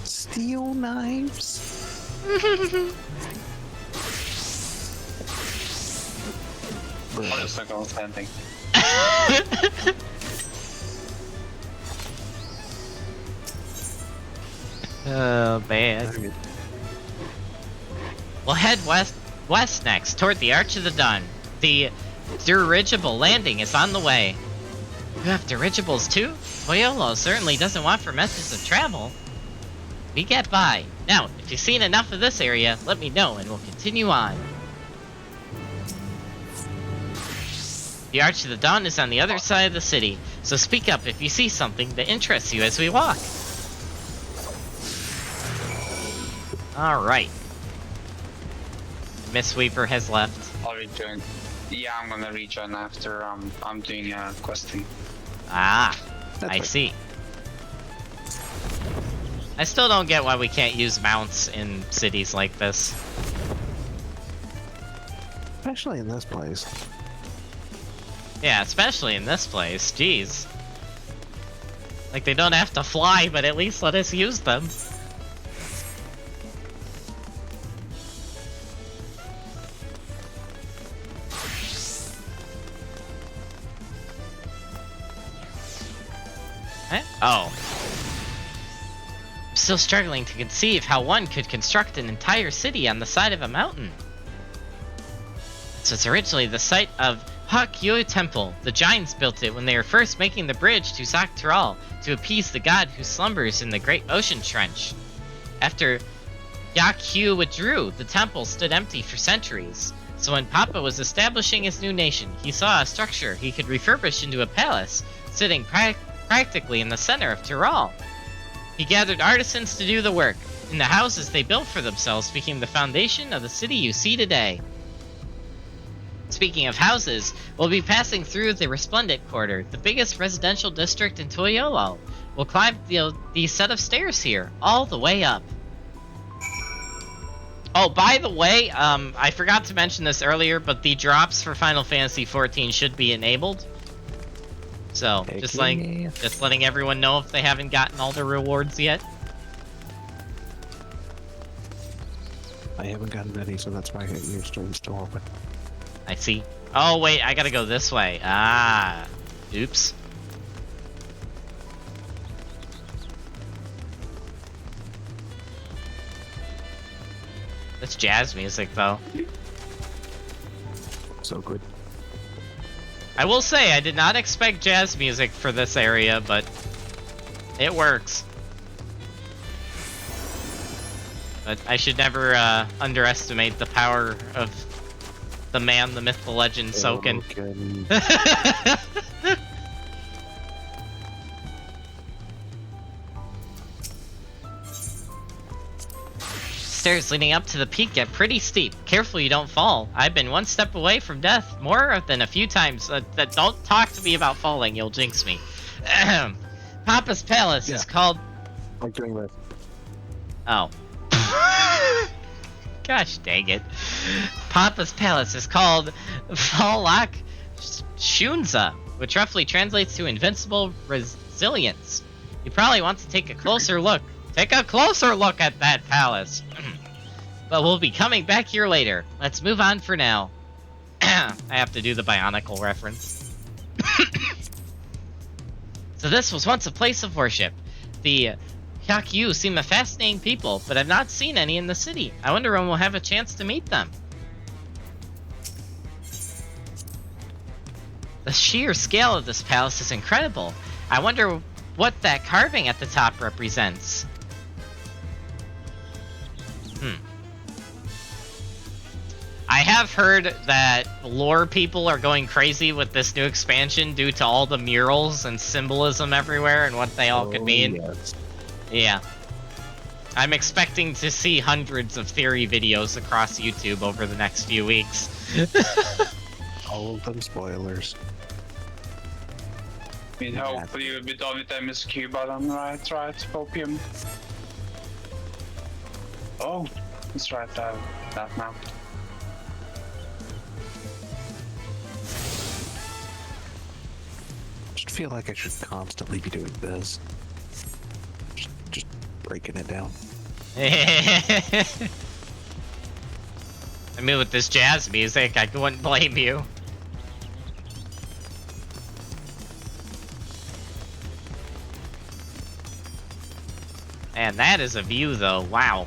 Steel knives? I'm just not going standing. Oh man. We'll head west next, toward the Arch of the Dawn. The dirigible landing is on the way. You have dirigibles too? Toyolo certainly doesn't want for methods of travel. We get by. Now, if you've seen enough of this area, let me know and we'll continue on. The Arch of the Dawn is on the other side of the city, so speak up if you see something that interests you as we walk. Alright. Miss Weaver has left. I'll rejoin. Yeah, I'm gonna rejoin after I'm doing questing. Ah, That's I right. see. I still don't get why we can't use mounts in cities like this. Especially in this place. Yeah, especially in this place, jeez. Like, they don't have to fly, but at least let us use them. Eh? Oh. I'm still struggling to conceive how one could construct an entire city on the side of a mountain. This was originally the site of Hakyu Temple. The giants built it when they were first making the bridge to Zaktaral to appease the god who slumbers in the great ocean trench. After Yakyu withdrew, the temple stood empty for centuries. So when Papa was establishing his new nation, he saw a structure he could refurbish into a palace, sitting practically in the center of Tyrol. He gathered artisans to do the work, and the houses they built for themselves became the foundation of the city you see today. Speaking of houses, we'll be passing through the Resplendent Quarter, the biggest residential district in Toyolo. We'll climb the set of stairs here, all the way up. Oh, by the way, I forgot to mention this earlier, but the drops for Final Fantasy XIV should be enabled. So, just letting everyone know if they haven't gotten all the rewards yet. I haven't gotten any, so that's why your stream's still open. I see. Oh, wait, I gotta go this way. Ah. Oops. That's jazz music, though. So good. I will say, I did not expect jazz music for this area, but it works. But I should never underestimate the power of the man, the myth, the legend, Soken. Stairs leading up to the peak get pretty steep. Careful you don't fall. I've been one step away from death more than a few times. Don't talk to me about falling, you'll jinx me. Papa's Palace is called... I'm doing this. Oh. Gosh dang it. Papa's Palace is called Falak Shunza, which roughly translates to invincible resilience. You probably want to take a closer look. Take a closer look at that palace. But we'll be coming back here later. Let's move on for now. I have to do the Bionicle reference. So this was once a place of worship. The Hyakyu seem a fascinating people, but I've not seen any in the city. I wonder when we'll have a chance to meet them. The sheer scale of this palace is incredible. I wonder what that carving at the top represents. I have heard that lore people are going crazy with this new expansion due to all the murals and symbolism everywhere and what they all could mean. Yes. Yeah. I'm expecting to see hundreds of theory videos across YouTube over the next few weeks. All of them spoilers. I mean, hopefully you'll be done with MSQ by then, right, Popium? Oh, it's right there, that now. I just feel like I should constantly be doing this. Just breaking it down. I mean, with this jazz music, I wouldn't blame you. Man, that is a view, though. Wow.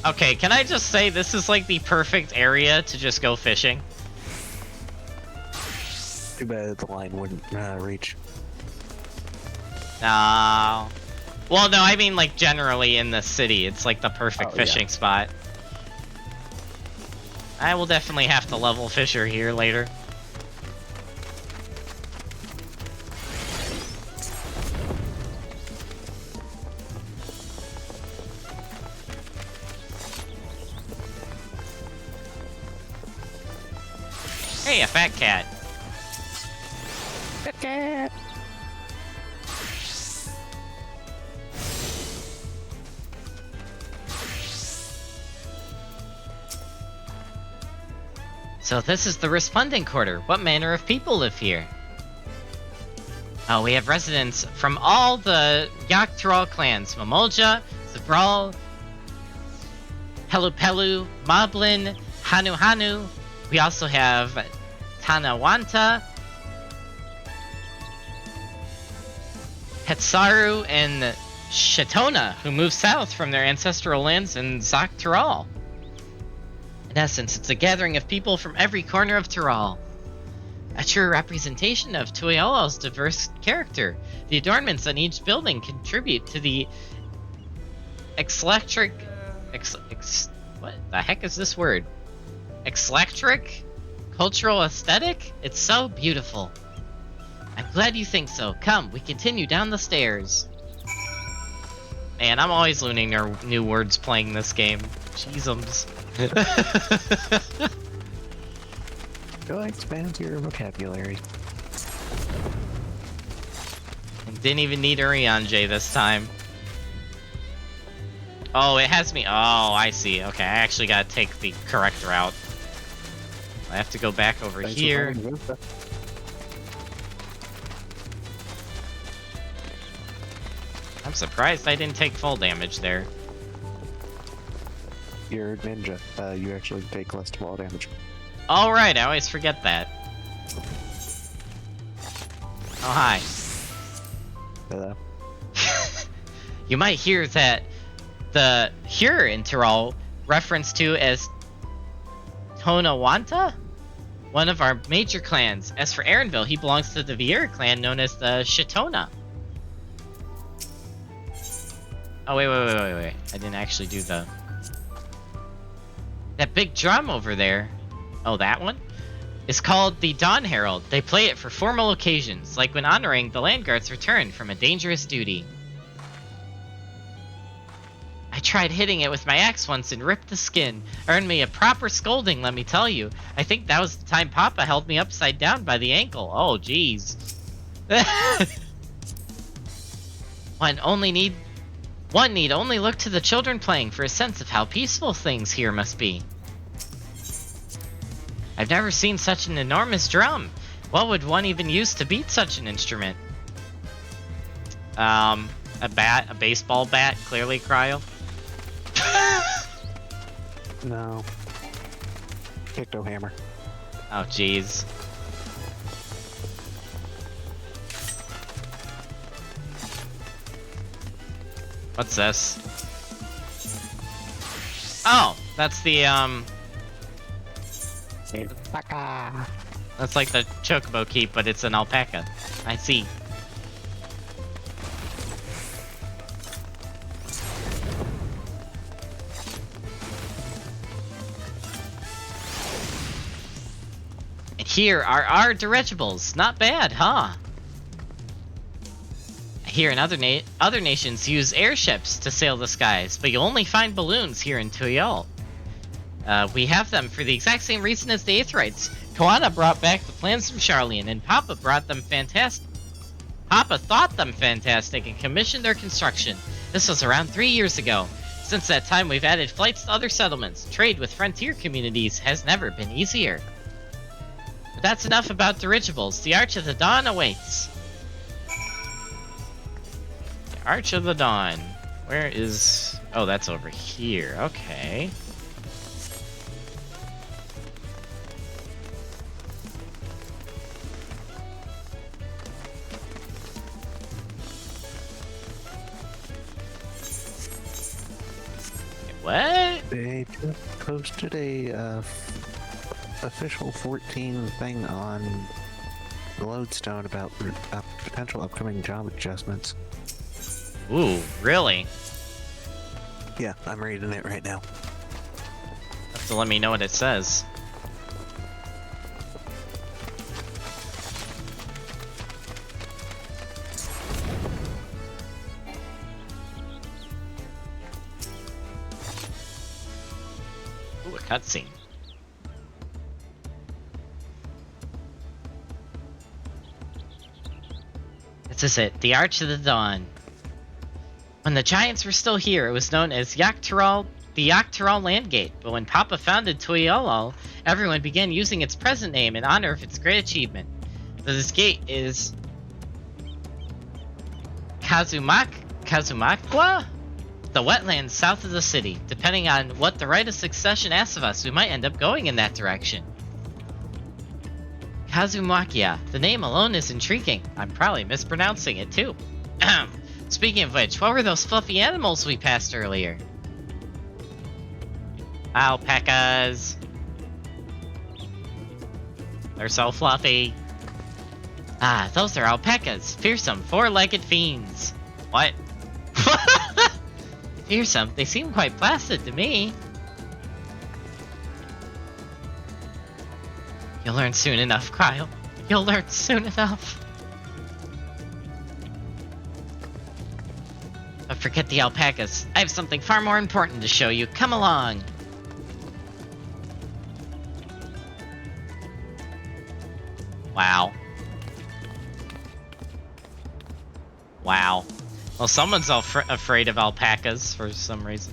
Okay, can I just say this is like the perfect area to just go fishing? Too bad the line wouldn't reach. No. Well, no, I mean like generally in the city. It's like the perfect fishing spot. I will definitely have to level Fisher here later. Hey, a fat cat. Fat cat. So this is the Resplendent Quarter. What manner of people live here? Oh, we have residents from all the Yaktural clans. Mamolja, Zabral, Pelupelu, Moblin, Hanu Hanu. We also have Tanawanta, Hetsaru, and Shatona, who moved south from their ancestral lands in Zaktural. In essence, it's a gathering of people from every corner of Tural. A true representation of Tuiolo's diverse character. The adornments on each building contribute to the eclectic... what the heck is this word? Eclectic cultural aesthetic? It's so beautiful. I'm glad you think so. Come, we continue down the stairs. Man, I'm always learning new words playing this game. Jeezums. Go expand your vocabulary. And didn't even need Urion J this time. Oh, it has me. Oh, I see. Okay, I actually gotta take the correct route. I have to go back over here. I'm surprised I didn't take full damage there. You're a ninja. You actually take less fall damage. Alright, I always forget that. Oh, hi. Hello. You might hear that the here in Tyrol referenced to as Tonawanta, one of our major clans. As for Aaronville, he belongs to the Viera clan known as the Shatona. Oh, wait. I didn't actually do the... That big drum over there, oh, that one? Is called the Dawn Herald. They play it for formal occasions, like when honoring the Landguard's return from a dangerous duty. I tried hitting it with my axe once and ripped the skin. Earned me a proper scolding, let me tell you. I think that was the time Papa held me upside down by the ankle. Oh, jeez. One need only look to the children playing for a sense of how peaceful things here must be. I've never seen such an enormous drum. What would one even use to beat such an instrument? A bat, a baseball bat, clearly, Cryo. No. Pictohammer. Oh, jeez. What's this? Oh, that's the, Alpaca. that's like the Chocobo Keep, but it's an alpaca. I see. And here are our dirigibles. Not bad, huh? Here in other nations use airships to sail the skies, but you'll only find balloons here in Tuyol. We have them for the exact same reason as the Aetherites. Koana brought back the plans from Charlian, and Papa brought them fantastic. Papa thought them fantastic and commissioned their construction. This was around 3 years ago. Since that time, we've added flights to other settlements. Trade with frontier communities has never been easier. But that's enough about dirigibles. The Arch of the Dawn awaits. Arch of the Dawn. Where is... Oh, that's over here. Okay. What? They just posted a official 14 thing on Lodestone about potential upcoming job adjustments. Ooh, really? Yeah, I'm reading it right now. Have to let me know what it says. Ooh, a cutscene. This is it, the Arch of the Dawn. When the Giants were still here, it was known as the Yaktaral Landgate, but when Papa founded Tuiolol, everyone began using its present name in honor of its great achievement. So this gate is Kazumakwa? The wetlands south of the city. Depending on what the rite of succession asks of us, we might end up going in that direction. Kazumakia. The name alone is intriguing. I'm probably mispronouncing it too. Speaking of which, what were those fluffy animals we passed earlier? Alpacas. They're so fluffy. Ah, those are alpacas. Fearsome, four-legged fiends. What? Fearsome? They seem quite placid to me. You'll learn soon enough, Cryle. You'll learn soon enough. But forget the alpacas. I have something far more important to show you. Come along. Wow. Wow. Well, someone's afraid of alpacas for some reason.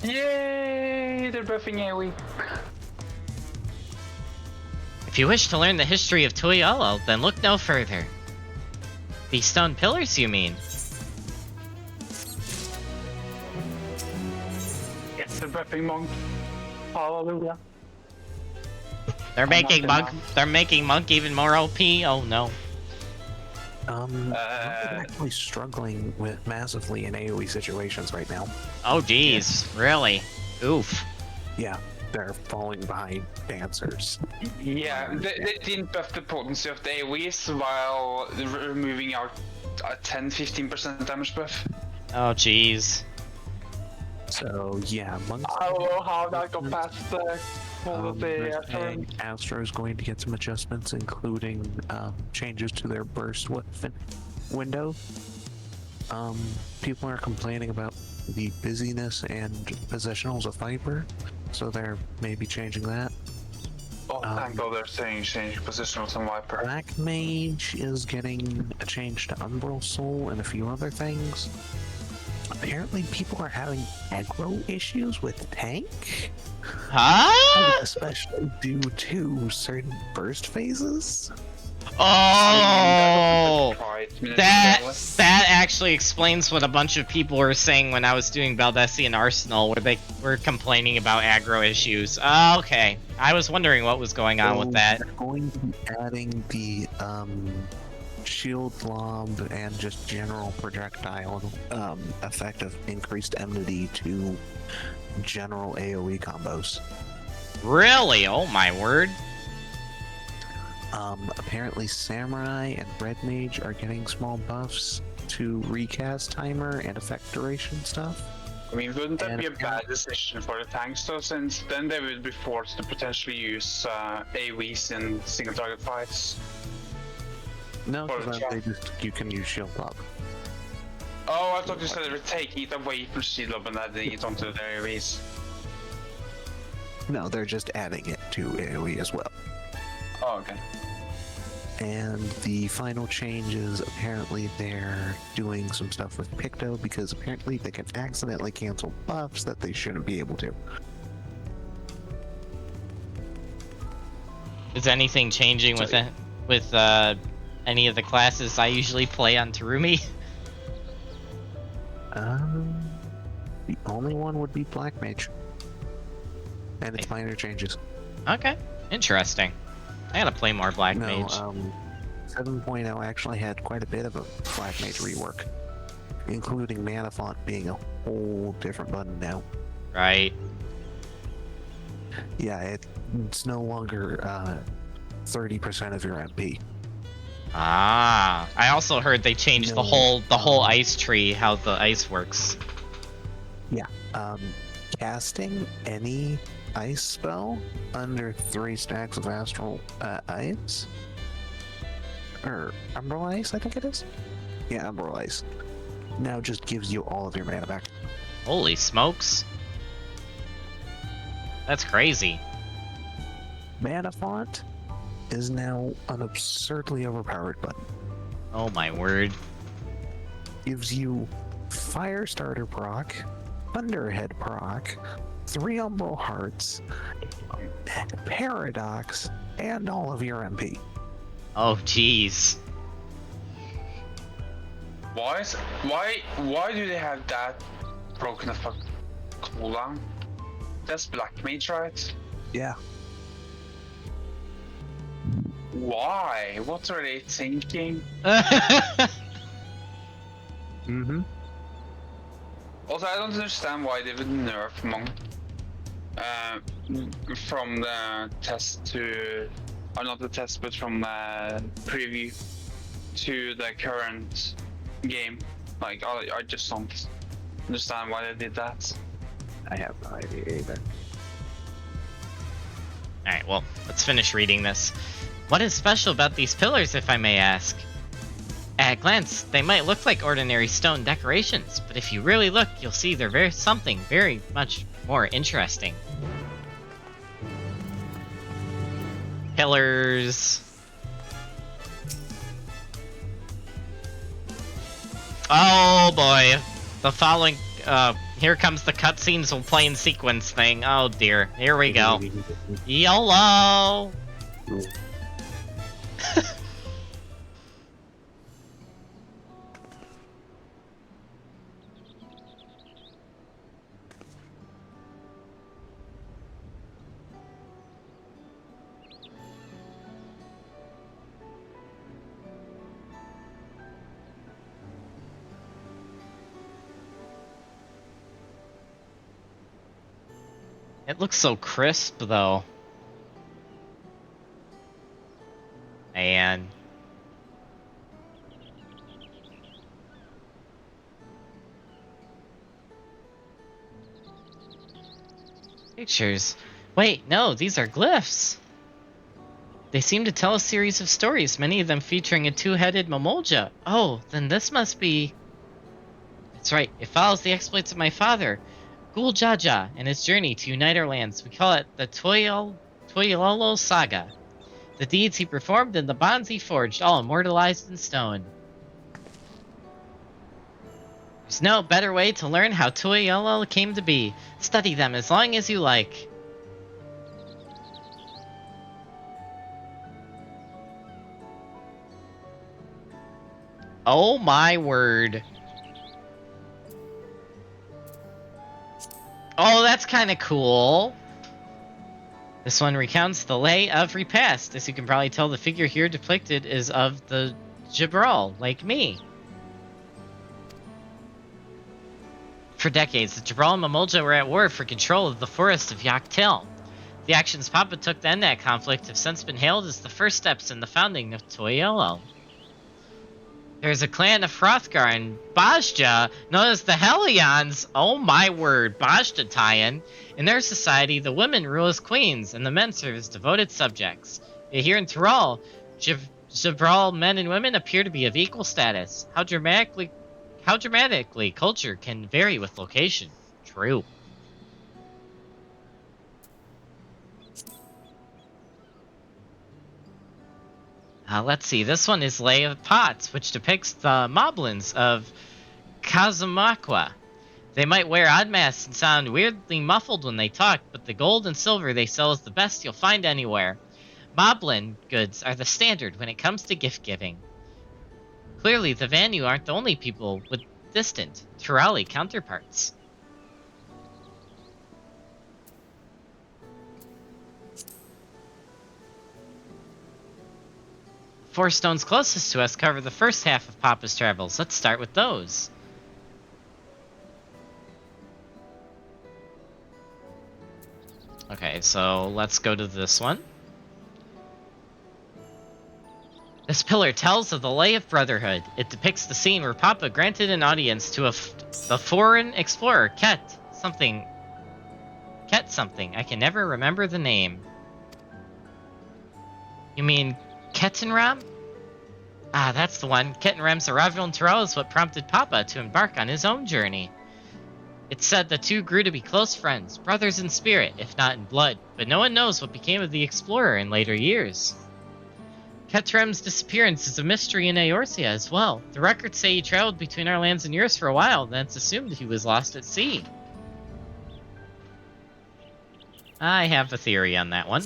Yay! They're buffing AoE. If you wish to learn the history of Tuiolol, then look no further. These stone pillars, you mean? Yes, they're buffing monk. Hallelujah. They're making monk even more OP. Oh no. They're actually struggling with massively in AoE situations right now. Oh geez, really? Oof. Yeah, they're falling behind dancers. Yeah, they didn't buff the potency of the AoEs while removing our 10-15% damage buff. Oh jeez. So yeah, monks. I don't know how that got past the quality. Astro is going to get some adjustments, including changes to their burst weapon window. People are complaining about the busyness and positionals of Viper, so they're maybe changing that. Oh, thank God they're saying change positionals on Viper. Black Mage is getting a change to Umbral Soul and a few other things. Apparently people are having aggro issues with tank. Huh? Especially due to certain burst phases. Oh, that actually explains what a bunch of people were saying when I was doing Baldessian Arsenal, where they were complaining about aggro issues. Okay, I was wondering what was going on with that. They're going to be adding the shield lob and just general projectile effect of increased enmity to general AoE combos. Really? Oh my word. Apparently Samurai and Red Mage are getting small buffs to recast timer and effect duration stuff. I mean, wouldn't that be a bad decision for the tanks though, since then they would be forced to potentially use AoEs in single target fights? No, because you can use shield lob. Oh, I thought you said they were taking it away from shield lob and adding it onto their AoEs. No, they're just adding it to AoE as well. Oh, okay. And the final change is apparently they're doing some stuff with Picto because apparently they can accidentally cancel buffs that they shouldn't be able to. Is anything changing with it, with any of the classes I usually play on Terumi? The only one would be Black Mage. And it's minor changes. Okay, interesting. I gotta play more Black No, Mage. 7.0 actually had quite a bit of a Black Mage rework, including Mana Font being a whole different button now. Right. Yeah, it's no longer 30% of your MP. Ah, I also heard they changed the whole ice tree, how the ice works. Yeah, casting any ice spell under 3 stacks of astral ice, or umbral ice, I think it is. Yeah, umbral ice. Now just gives you all of your mana back. Holy smokes. That's crazy. Mana Font is now an absurdly overpowered button. Oh my word. Gives you Firestarter proc, Thunderhead proc, 3 Umbral Hearts, Paradox, and all of your MP. Oh jeez. Why do they have that broken as fuck cooldown? That's Black Mage, right? Yeah. Why? What are they thinking? Mm-hmm. Also, I don't understand why they would nerf Monk from the test to, or not the test, but from the preview to the current game. Like, I just don't understand why they did that. I have no idea either. Alright, well, let's finish reading this. What is special about these pillars, if I may ask? At a glance, they might look like ordinary stone decorations, but if you really look, you'll see they're something very much more interesting. Pillars. Oh boy. The following, here comes the cutscenes will play in sequence thing. Oh dear. Here we go. YOLO! It looks so crisp, though. Man. Pictures. Wait, no, these are glyphs. They seem to tell a series of stories, many of them featuring a two-headed Mamolja. Oh, then this must be... That's right, it follows the exploits of my father, Gul Jaja, and his journey to unite our lands. We call it the Toyololo Saga. The deeds he performed and the bonds he forged, all immortalized in stone. There's no better way to learn how Toyololo came to be. Study them as long as you like. Oh my word. Oh, that's kind of cool. This one recounts the lay of repast. As you can probably tell, the figure here depicted is of the Jibral, like me. For decades, the Jibral and Mamolja were at war for control of the forest of Yaktil. The actions Papa took to end that conflict have since been hailed as the first steps in the founding of Toyolo. There's a clan of Hrothgar and Bajja known as the Helions. Oh my word, Bajda tie-in. In their society, the women rule as queens and the men serve as devoted subjects. Yet here in Tyrol, Jibral men and women appear to be of equal status. How dramatically culture can vary with location. True. Let's see, this one is Lay of Pots, which depicts the Moblins of Kazumakwa. They might wear odd masks and sound weirdly muffled when they talk, but the gold and silver they sell is the best you'll find anywhere. Moblin goods are the standard when it comes to gift giving. Clearly, the Vanu aren't the only people with distant Turali counterparts. 4 stones closest to us cover the first half of Papa's travels. Let's start with those. Okay, so let's go to this one. This pillar tells of the Lay of Brotherhood. It depicts the scene where Papa granted an audience to the foreign explorer, Ket something. I can never remember the name. You mean Kettenram? Ah, that's the one. Kettenram's arrival in Tyrell is what prompted Papa to embark on his own journey. It's said the two grew to be close friends, brothers in spirit, if not in blood, but no one knows what became of the explorer in later years. Ketram's disappearance is a mystery in Eorzea as well. The records say he traveled between our lands and yours for a while, then it's assumed he was lost at sea. I have a theory on that one.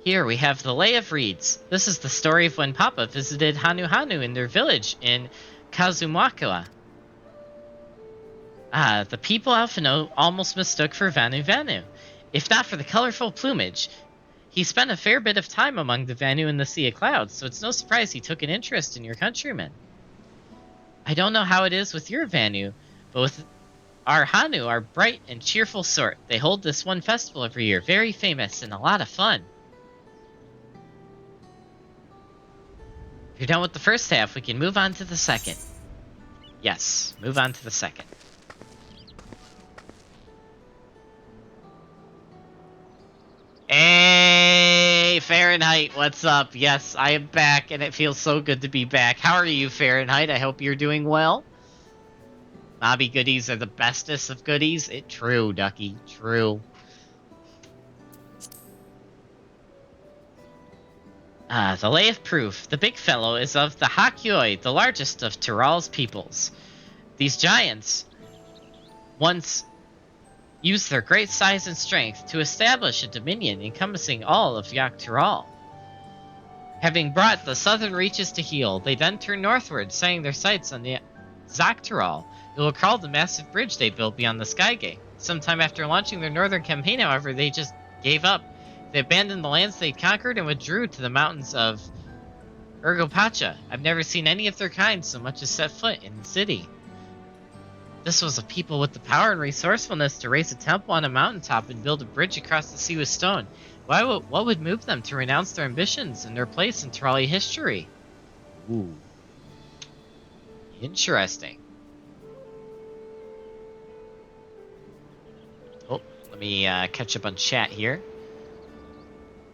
Here we have the Lay of Reeds. This is the story of when Papa visited Hanu Hanu in their village in Kazumakua. The people Alphino almost mistook for Vanu Vanu. If not for the colorful plumage, he spent a fair bit of time among the Vanu in the Sea of Clouds, so it's no surprise he took an interest in your countrymen. I don't know how it is with your Vanu, but with our Hanu are bright and cheerful sort. They hold this one festival every year, very famous and a lot of fun. If you're done with the first half, we can move on to the second. Yes, move on to the second. Hey, Fahrenheit, what's up? Yes, I am back, and it feels so good to be back. How are you, Fahrenheit? I hope you're doing well. Mobby goodies are the bestest of goodies. True, Ducky, true. The Lay of Proof. The big fellow is of the Hakyoi, the largest of Tyrell's peoples. These giants once used their great size and strength to establish a dominion encompassing all of Yak Tyrell. Having brought the southern reaches to heel, they then turned northward, setting their sights on the Zak Tyrell. You'll recall the massive bridge they built beyond the Skygate. Sometime after launching their northern campaign, however, they just gave up. They abandoned the lands they'd conquered and withdrew to the mountains of Ergopacha. I've never seen any of their kind so much as set foot in the city. This was a people with the power and resourcefulness to raise a temple on a mountaintop and build a bridge across the sea with stone. What would move them to renounce their ambitions and their place in Tyrelli history? Ooh. Interesting. Oh, let me catch up on chat here.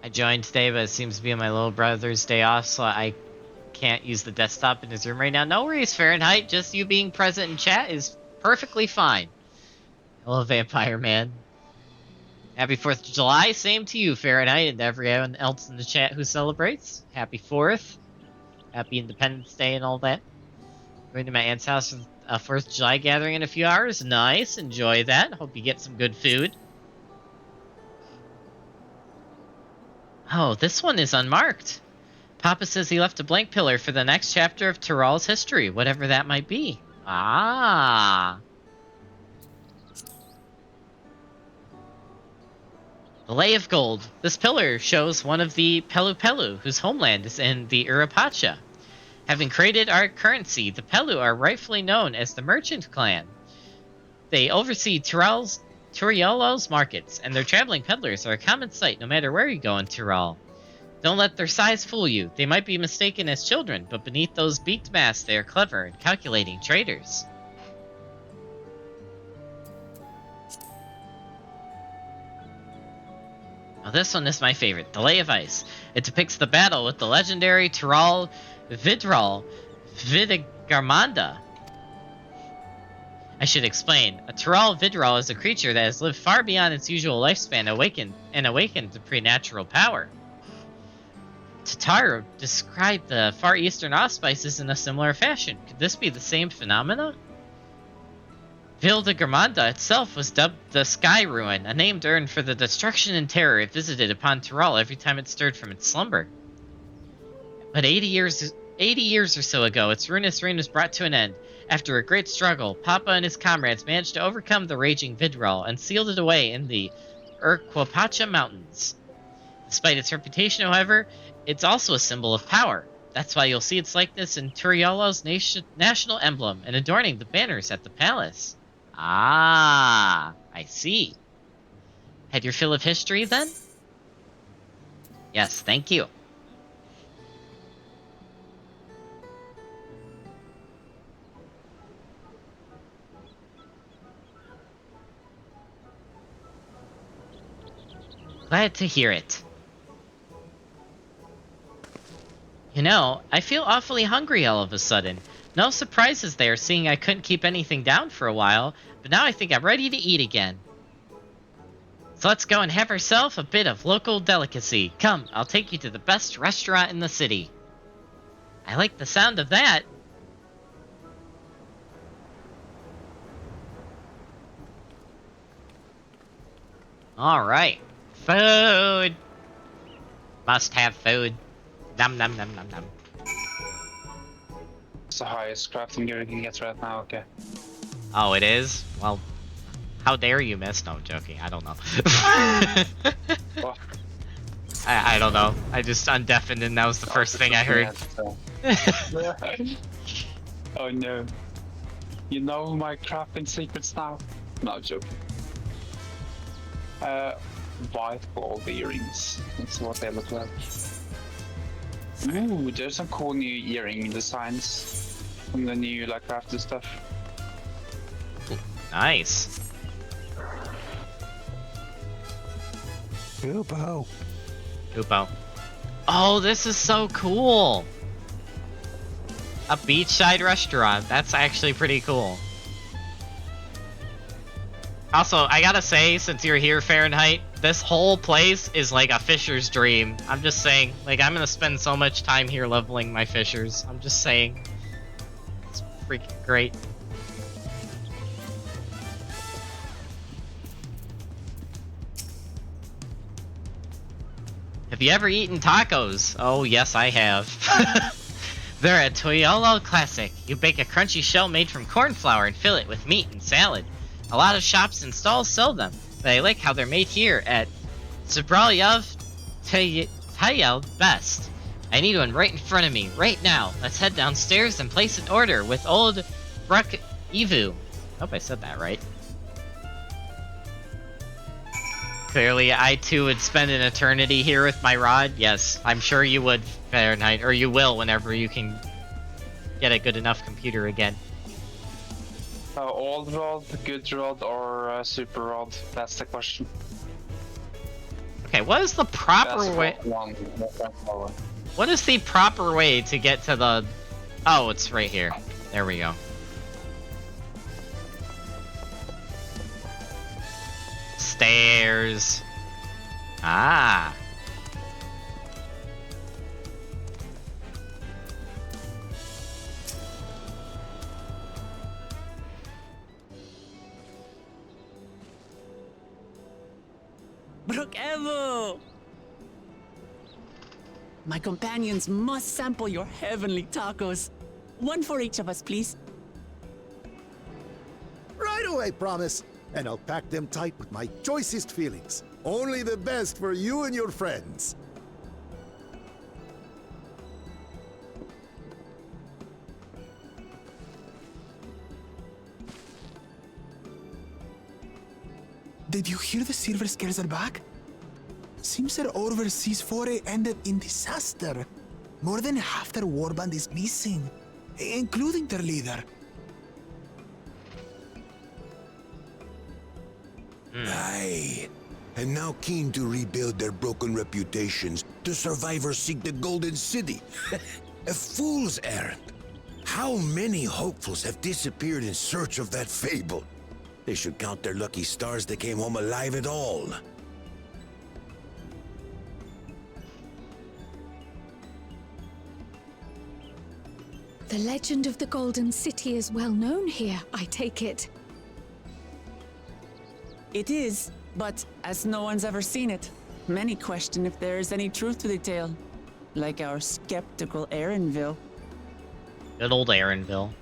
I joined today, but it seems to be my little brother's day off, so I can't use the desktop in his room right now. No worries, Fahrenheit. Just you being present in chat is perfectly fine. Hello, Vampire Man. Happy 4th of July. Same to you, Fahrenheit, and everyone else in the chat who celebrates. Happy 4th. Happy Independence Day and all that. Going to my aunt's house for a 4th of July gathering in a few hours. Nice. Enjoy that. Hope you get some good food. Oh, this one is unmarked. Papa says he left a blank pillar for the next chapter of Tyrell's history, whatever that might be. Ah. The Lay of Gold. This pillar shows one of the Pelu Pelu, whose homeland is in the Urapacha. Having created our currency, the Pelu are rightfully known as the Merchant Clan. They oversee Turiolo's markets, and their traveling peddlers are a common sight no matter where you go in Tyrell. Don't let their size fool you. They might be mistaken as children, but beneath those beaked masks they are clever and calculating traders. Now this one is my favorite, the Lay of Ice. It depicts the battle with the legendary Tyrell Vidral Vidigarmanda. I should explain. A Tyrell Vidral is a creature that has lived far beyond its usual lifespan, awakened to preternatural power. Tataru described the Far Eastern auspices in a similar fashion. Could this be the same phenomena? Vildegarmanda itself was dubbed the Sky Ruin, a name earned for the destruction and terror it visited upon Tyrell every time it stirred from its slumber. But 80 years or so ago, its ruinous reign was brought to an end. After a great struggle, Papa and his comrades managed to overcome the raging Vidral and sealed it away in the Urquapacha Mountains. Despite its reputation, however, it's also a symbol of power. That's why you'll see its likeness in Turiola's national emblem and adorning the banners at the palace. Ah, I see. Had your fill of history, then? Yes, thank you. Glad to hear it. You know, I feel awfully hungry all of a sudden. No surprises there, seeing I couldn't keep anything down for a while, but now I think I'm ready to eat again. So let's go and have ourselves a bit of local delicacy. Come, I'll take you to the best restaurant in the city. I like the sound of that. Alright. Food! Must have food. Nom nom nom nom nom. It's the highest crafting gear you can get right now, okay. Oh, it is? Well, how dare you miss? No, I'm joking. I don't know. What? I don't know. I just undeafened and that was the first thing I heard. Oh no. You know my crafting secrets now? No, I'm joking. White gold earrings. That's what they look like. Ooh, there's some cool new earring designs from the new like crafted stuff. Nice. Kupo. Kupo. Oh, this is so cool. A beachside restaurant. That's actually pretty cool. Also, I gotta say, since you're here, Fahrenheit, this whole place is like a fisher's dream. I'm just saying, like, I'm gonna spend so much time here leveling my fishers. I'm just saying. It's freaking great. Have you ever eaten tacos? Oh, yes, I have. They're a Toyolo classic. You bake a crunchy shell made from corn flour and fill it with meat and salad. A lot of shops and stalls sell them, but I like how they're made here at Zabralyev Tayel Best. I need one right in front of me, right now. Let's head downstairs and place an order with old Bruk Evu. Hope I said that right. Clearly, I too would spend an eternity here with my rod. Yes, I'm sure you would, Fahrenheit, or you will whenever you can get a good enough computer again. Old rod, good rod, or super rod? That's the question. Okay, what is the proper way? What is the proper way to get to the... Oh, it's right here. There we go. Stairs. Ah. Brook-Evo! My companions must sample your heavenly tacos. One for each of us, please. Right away, promise. And I'll pack them tight with my choicest feelings. Only the best for you and your friends. Did you hear the Silver Scares are back? Seems their overseas foray ended in disaster. More than half their warband is missing, including their leader. Aye. And now keen to rebuild their broken reputations, the survivors seek the Golden City. A fool's errand. How many hopefuls have disappeared in search of that fable? They should count their lucky stars they came home alive at all. The legend of the Golden City is well known here, I take it. It is, but as no one's ever seen it, many question if there is any truth to the tale. Like our skeptical Erinville. Good old Erinville.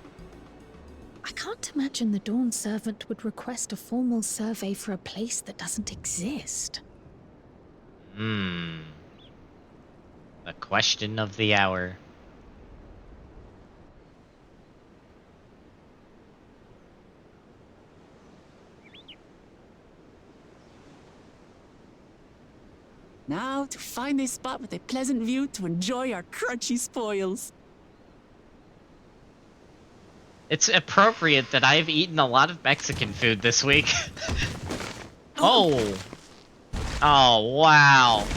I can't imagine the Dawn Servant would request a formal survey for a place that doesn't exist. The question of the hour. Now to find a spot with a pleasant view to enjoy our crunchy spoils. It's appropriate that I've eaten a lot of Mexican food this week. Oh. Oh, wow.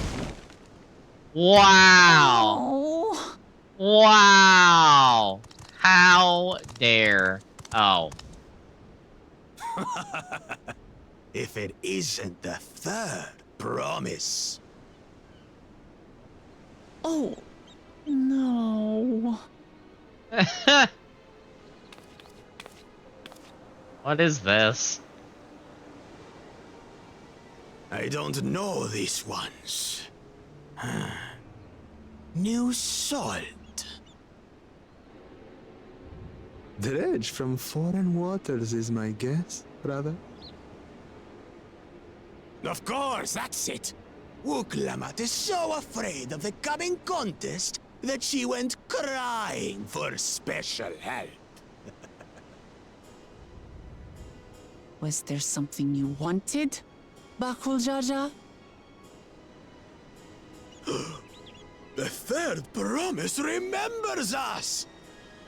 Wow. Oh. Wow. How dare. Oh. If it isn't the third promise. Oh. No. What is this? I don't know these ones. New salt. Dredge from foreign waters is my guess, brother. Of course, that's it. Wuklamat is so afraid of the coming contest that she went crying for special help. Was there something you wanted, Bakul Jaja? The third promise remembers us!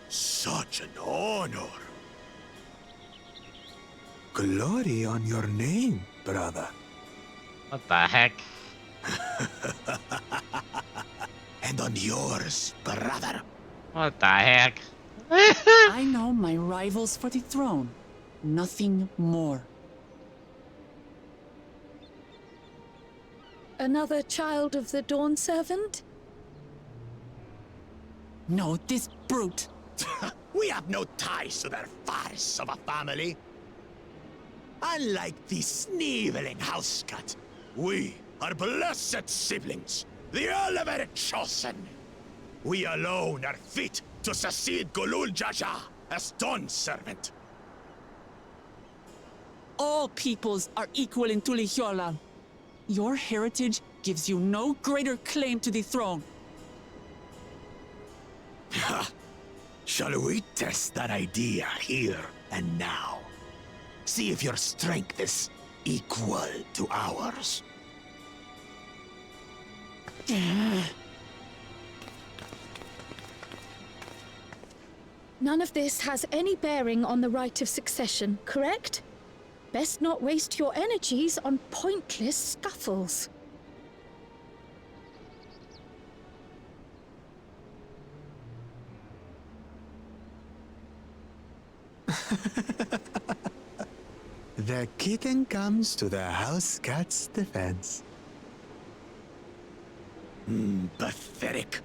Such an honor. Glory on your name, brother. What the heck? And on yours, brother. What the heck? I know my rivals for the throne. Nothing more. Another child of the Dawn Servant? No, this brute. We have no ties to their farce of a family. Unlike the sneevling housecut, we are blessed siblings, the elevated chosen. We alone are fit to succeed Golul Jaja as Dawn Servant. All peoples are equal in Tulihiola. Your heritage gives you no greater claim to the throne. Shall we test that idea here and now? See if your strength is equal to ours. None of this has any bearing on the right of succession, correct? Best not waste your energies on pointless scuffles. The kitten comes to the house cat's defense. Pathetic.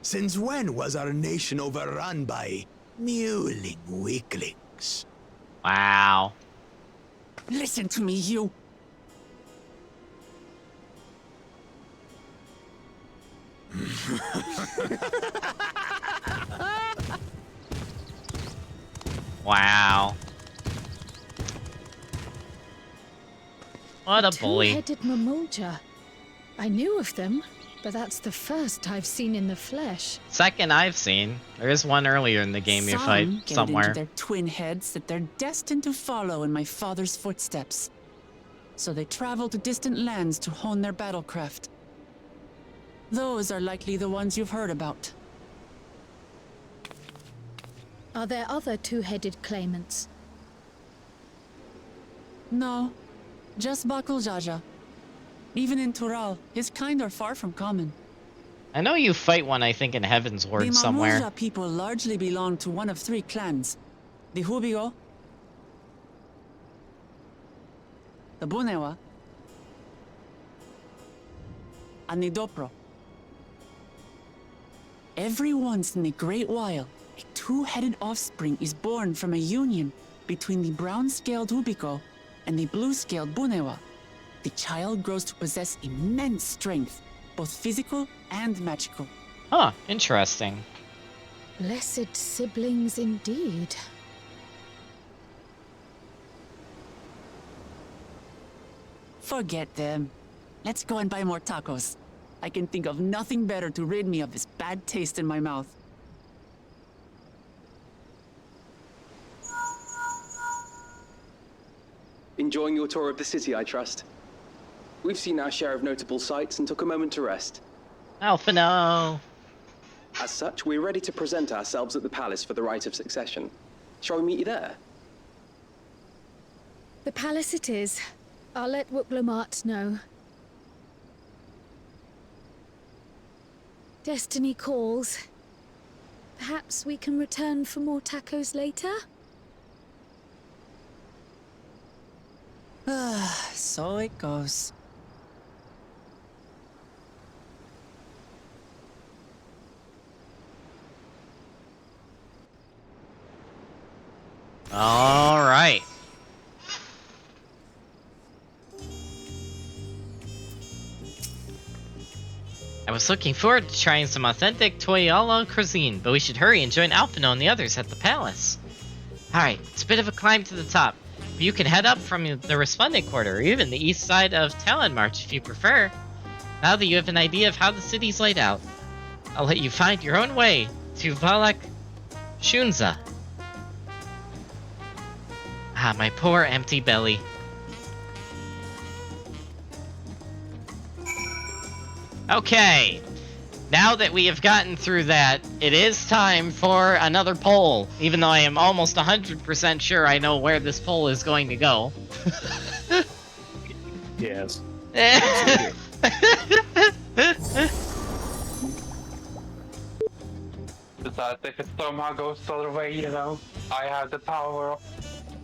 Since when was our nation overrun by mewling weaklings? Wow. Listen to me, you. Wow. What a bully. Two-headed Mamulja. I knew of them, but that's the first I've seen in the flesh. Second I've seen. There is one earlier in the game you fight Some get somewhere. into their twin heads that they're destined to follow in my father's footsteps. So they travel to distant lands to hone their battlecraft. Those are likely the ones you've heard about. Are there other two-headed claimants? No, just Bakul Jaja. Even in Tural, his kind are far from common. I know you fight one, I think, in Heaven's Ward The somewhere. Mamulja people largely belong to one of three clans. The Hubigo, the Bunewa, and the Dopro. Every once in a great while, a two-headed offspring is born from a union between the brown-scaled Hubico and the blue-scaled Bunewa. The child grows to possess immense strength, both physical and magical. Huh, interesting. Blessed siblings indeed. Forget them. Let's go and buy more tacos. I can think of nothing better to rid me of this bad taste in my mouth. Enjoying your tour of the city, I trust. We've seen our share of notable sights and took a moment to rest. Alphino! As such, we're ready to present ourselves at the palace for the rite of succession. Shall we meet you there? The palace it is. I'll let Wuklamart know. Destiny calls. Perhaps we can return for more tacos later? So it goes. All right. I was looking forward to trying some authentic Toyala cuisine, but we should hurry and join Alphino and the others at the palace. Alright, it's a bit of a climb to the top, but you can head up from the Resplendent Quarter, or even the east side of Talonmarch if you prefer. Now that you have an idea of how the city's laid out, I'll let you find your own way to Valak Shunza. Ah, my poor empty belly. Okay, now that we have gotten through that, it is time for another poll, even though I am almost 100% sure I know where this poll is going to go. Yes. But if it somehow goes the other way, you know, I have the power of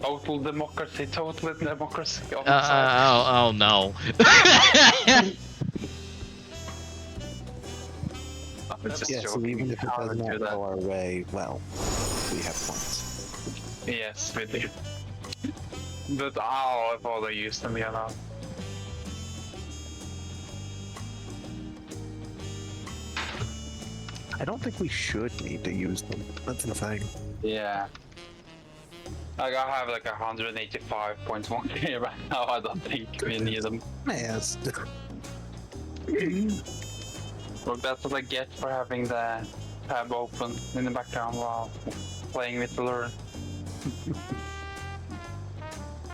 total democracy on the side. Oh no. Yes, even if it does not go our way, well, we have points. Yes, we do. But I'll bother use them, you know. I don't think we should need to use them. That's the thing. Yeah. Like, I have like 185.1 here right now. I don't think we need them. Yes. Well, that's what I get for having the tab open in the background while playing with Elurin.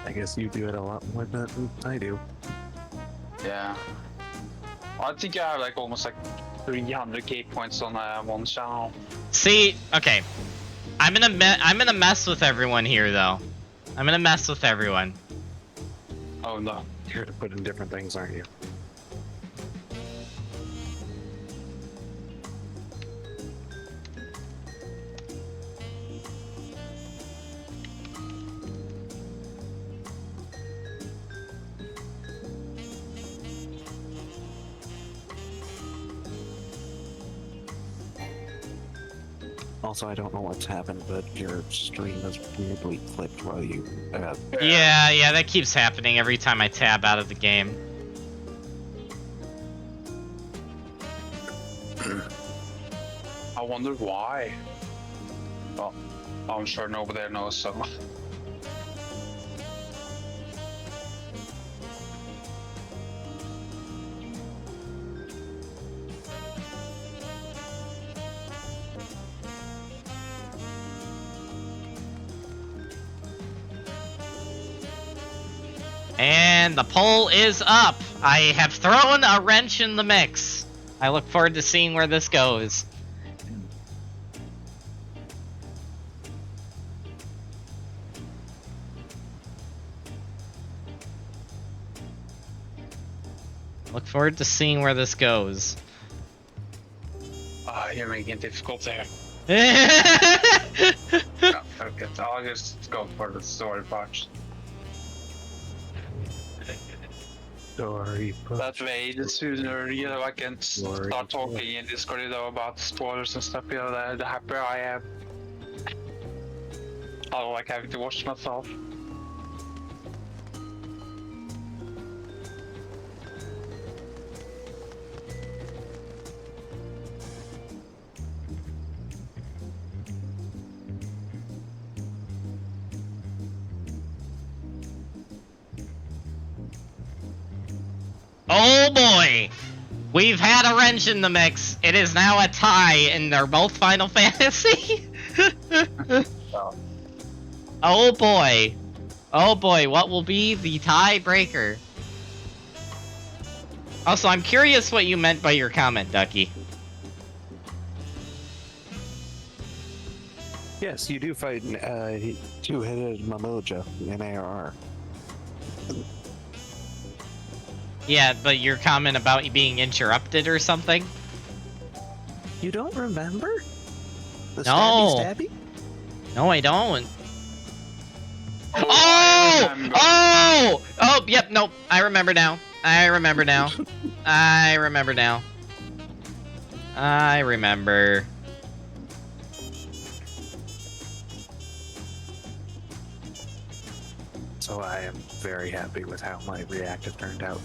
I guess you do it a lot more than I do. Yeah. I think I have like almost like 300k points on one channel. See, okay. I'm gonna mess with everyone here, though. I'm gonna mess with everyone. Oh no. You're to put in different things, aren't you? Also, I don't know what's happened, but your stream is weirdly clipped while you... Yeah, that keeps happening every time I tab out of the game. I wonder why. Well, I'm sure nobody there knows, so... And the poll is up. I have thrown a wrench in the mix. I look forward to seeing where this goes. Look forward to seeing where this goes. You're making it difficult there. Okay, so I'll just go for the story part. Story part. That way, the sooner, you know, I can start talking in Discord, you know, about spoilers and stuff, you know, the happier I am. I don't like having to watch myself. Oh boy! We've had a wrench in the mix. It is now a tie, and they're both Final Fantasy. Oh boy. Oh boy, what will be the tiebreaker? Also, I'm curious what you meant by your comment, Ducky. Yes, you do fight two-headed Mamoja in ARR. Yeah, but your comment about you being interrupted or something? You don't remember? The No. stabby? No, I don't. I Oh! Oh, yep, nope. I remember now. I remember now. I remember now. I remember. So I am very happy with how my reactive turned out.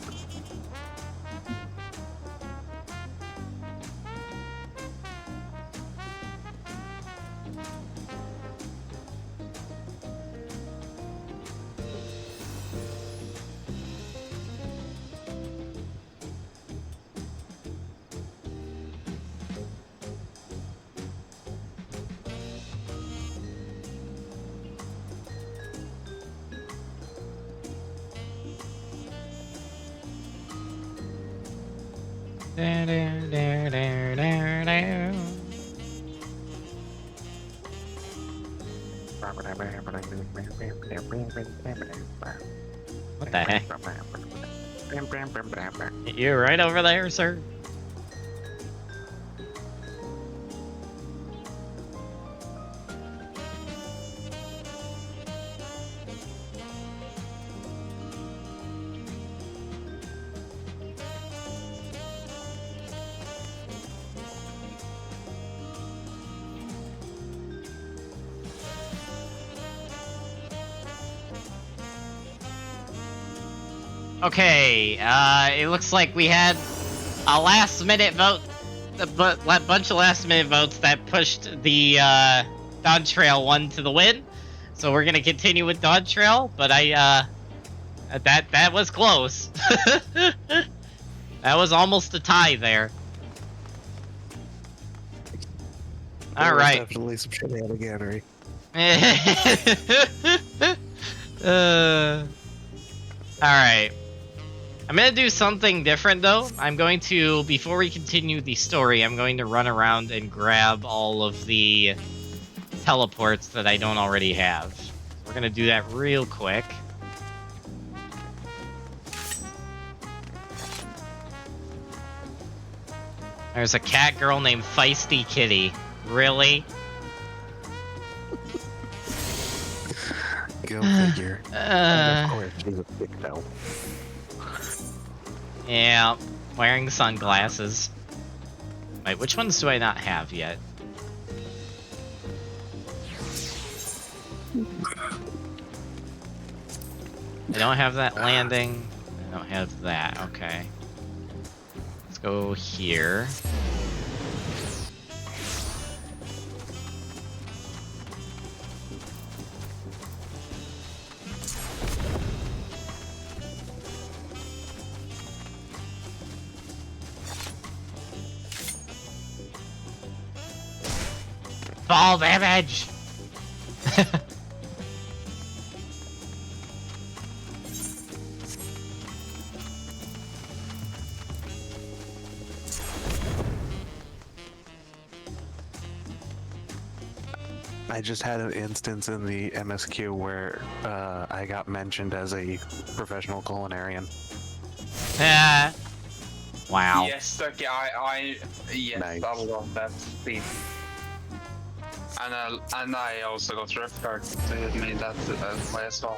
What the heck? You're right over there, sir. Okay, it looks like we had a last-minute vote, a bunch of last-minute votes that pushed the Dawntrail one to the win. So we're gonna continue with Dawntrail, but that was close. That was almost a tie there. All right. Definitely some shenaniganery. All right. I'm gonna do something different though. I'm going to, before we continue the story, I'm going to run around and grab all of the teleports that I don't already have. We're gonna do that real quick. There's a cat girl named Feisty Kitty. Really? Go figure. And of course, she's a big no. Yeah, wearing sunglasses. Wait, which ones do I not have yet? I don't have that landing. I don't have that. Okay. Let's go here. Fall damage! I just had an instance in the MSQ where I got mentioned as a professional culinarian. Wow. Yes, okay, yes, Nice. I love that speed. And I also got ref card to me that play as well.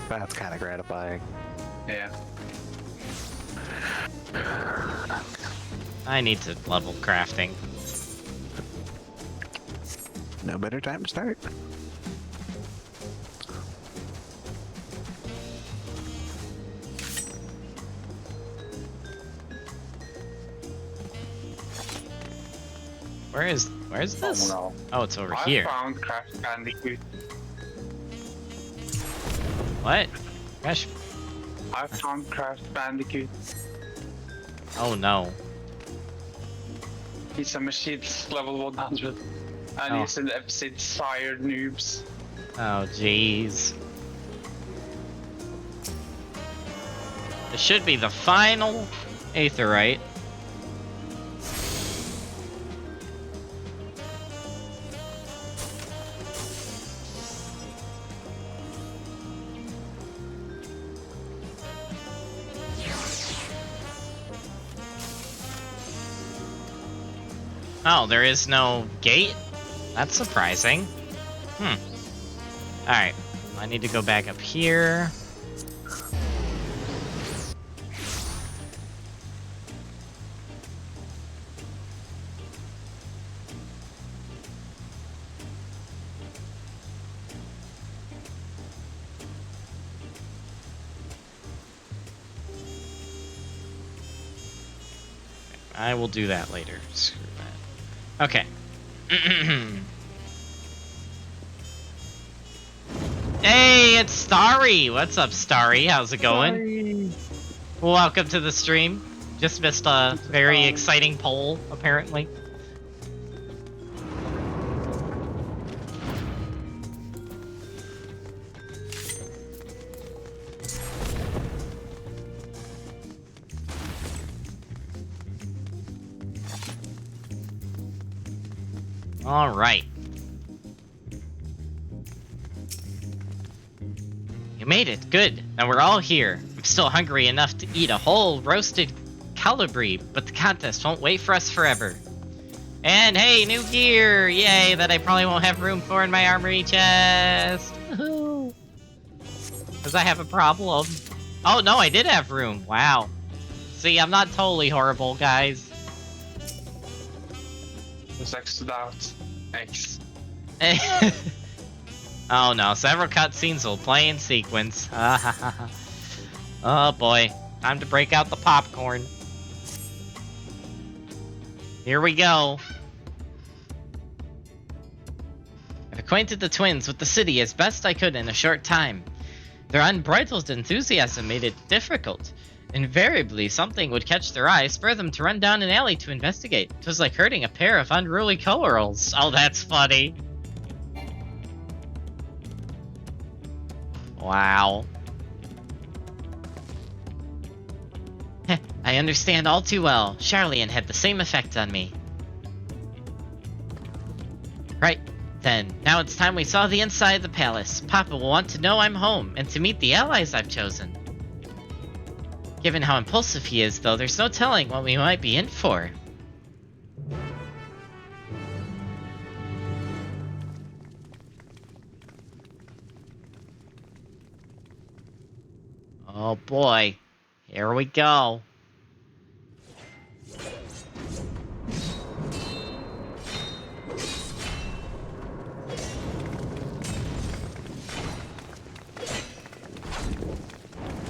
That's kind of gratifying. Yeah. I need to level crafting. No better time to start. Where's this? Oh, no. Oh, it's over I here. found Crash Bandicoot. What? Crash? I found Crash Bandicoot. Oh no. He's a machine's level 100. And he's an Epsid sired noobs. Oh jeez. This should be the final Aetheryte. Oh, there is no gate? That's surprising. Alright, I need to go back up here. I will do that later. Screw that. Okay. Hey, it's Starry! What's up, Starry? How's it going? Welcome to the stream. Just missed a very exciting poll, apparently. Alright. You made it, good. Now we're all here. I'm still hungry enough to eat a whole roasted Calibri, but the contest won't wait for us forever. And hey, new gear! Yay, that I probably won't have room for in my armory chest. Because I have a problem. Oh no, I did have room. Wow. See, I'm not totally horrible, guys. Was X'd out. X. Oh no, several cutscenes will play in sequence. Oh boy, time to break out the popcorn. Here we go. I've acquainted the twins with the city as best I could in a short time. Their unbridled enthusiasm made it difficult. Invariably, something would catch their eye, spur them to run down an alley to investigate. It was like herding a pair of unruly colorals. Oh, that's funny. Wow. I understand all too well. Charlian had the same effect on me. Right, then. Now it's time we saw the inside of the palace. Papa will want to know I'm home, and to meet the allies I've chosen. Given how impulsive he is, though, there's no telling what we might be in for. Oh boy. Here we go.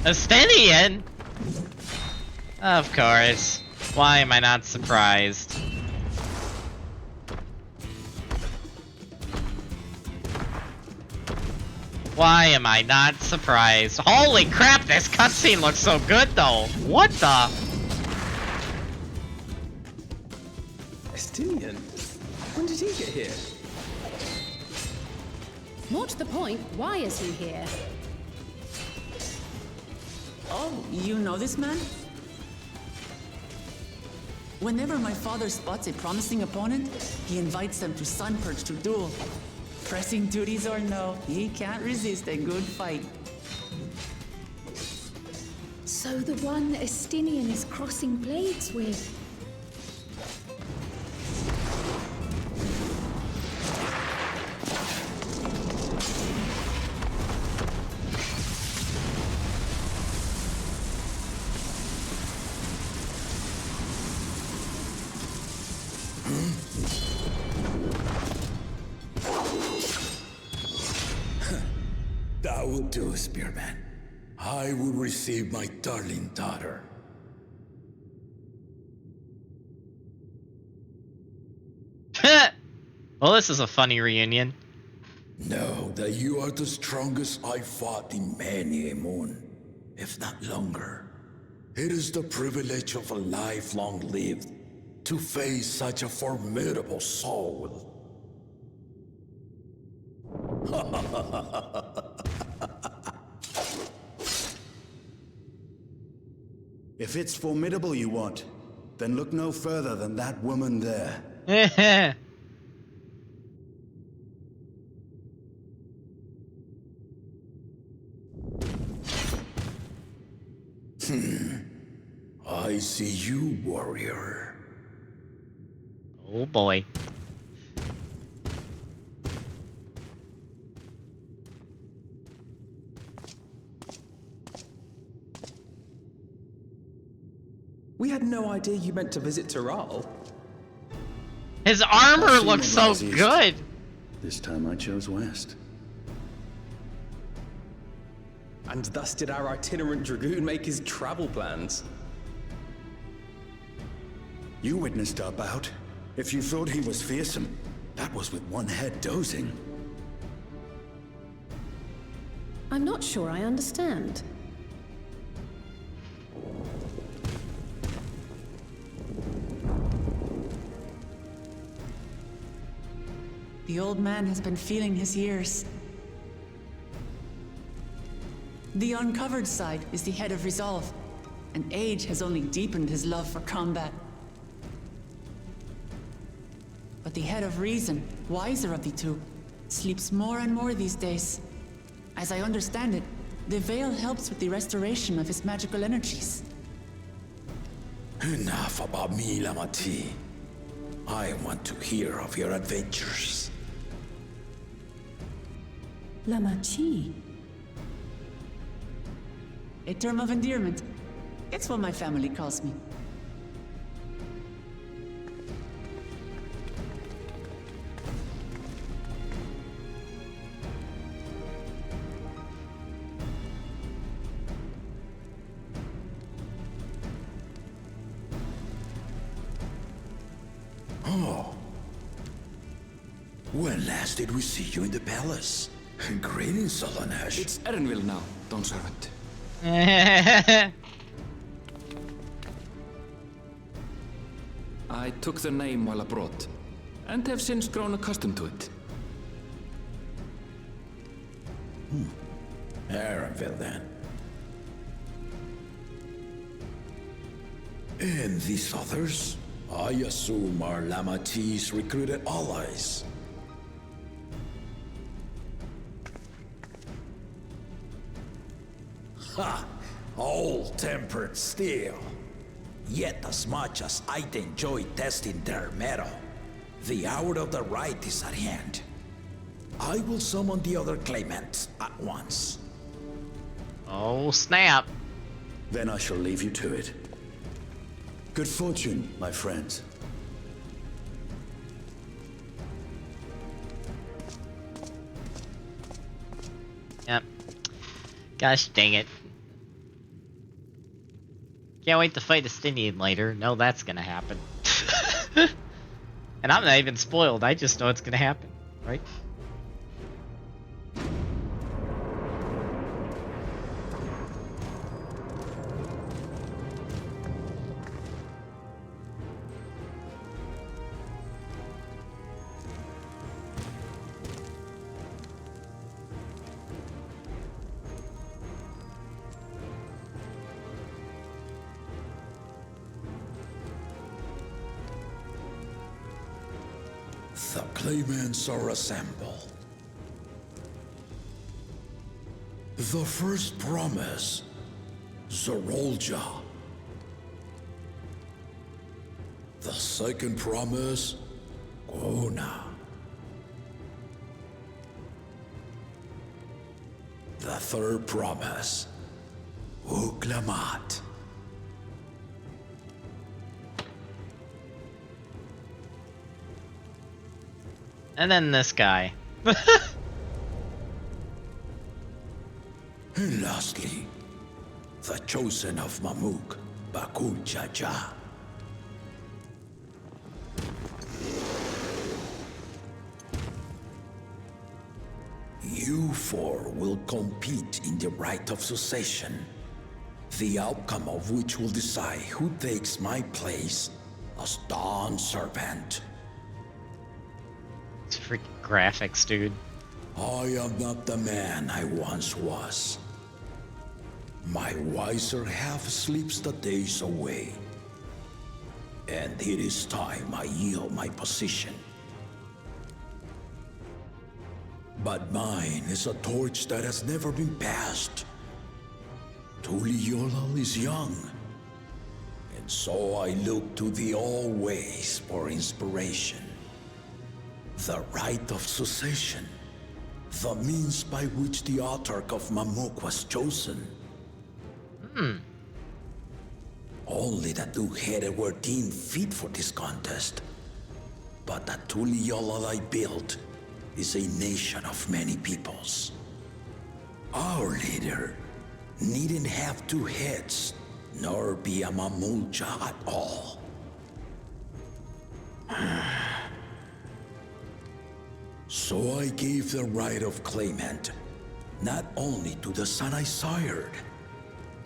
Estinian? Of course. Why am I not surprised? Why am I not surprised? Holy crap, this cutscene looks so good though! What the? Estinian? When did he get here? More to the point, why is he here? Oh, you know this man? Whenever my father spots a promising opponent, he invites them to Sunperch to duel. Pressing duties or no, he can't resist a good fight. So the one Estinian is crossing blades with. That will do, Spearman. I will receive my darling daughter. Well, this is a funny reunion. Know that you are the strongest I fought in many a moon, if not longer. It is the privilege of a life long lived to face such a formidable soul. If it's formidable you want, then look no further than that woman there. I see you, warrior. Oh boy. We had no idea you meant to visit Taral. His armor I've seen looks what so lies east. good. This time I chose west. And thus did our itinerant dragoon make his travel plans. You witnessed our bout. If you thought he was fearsome, that was with one head dozing. I'm not sure I understand. The old man has been feeling his years. The uncovered side is the head of resolve, and age has only deepened his love for combat. But the head of reason, wiser of the two, sleeps more and more these days. As I understand it, the veil helps with the restoration of his magical energies. Enough about me, Lamati. I want to hear of your adventures. Lamachi. A term of endearment. It's what my family calls me. Oh. When last did we see you in the palace? Greetings, Solonesh. It's Erenville now, Don Servant. I took the name while abroad, and have since grown accustomed to it. Erenville, then. And these others? I assume are Lamati's recruited allies. Ha! Old-tempered steel. Yet as much as I'd enjoy testing their metal, the hour of the right is at hand. I will summon the other claimants at once. Oh, snap. Then I shall leave you to it. Good fortune, my friends. Yep. Gosh dang it. Can't wait to fight a Stynian later. No, that's gonna happen. And I'm not even spoiled, I just know it's gonna happen, right? The claimants are assembled. The first promise, Zorolja. The second promise, Gona. The third promise, Uklamat. And then this guy. And lastly, the chosen of Mamuk, Bakul Jaja. You four will compete in the right of succession. the outcome of which will decide who takes my place as Dawn Servant. It's freaking graphics, dude. I am not the man I once was. My wiser half sleeps the days away. And it is time I yield my position. But mine is a torch that has never been passed. Tuliyollal is young. And so I look to the always for inspiration. The rite of succession. The means by which the autarch of Mamuk was chosen. Only the two-headed were deemed fit for this contest. But the Tuliyollal I built is a nation of many peoples. Our leader needn't have two heads, nor be a Mamulja at all. So I gave the right of claimant, not only to the son I sired,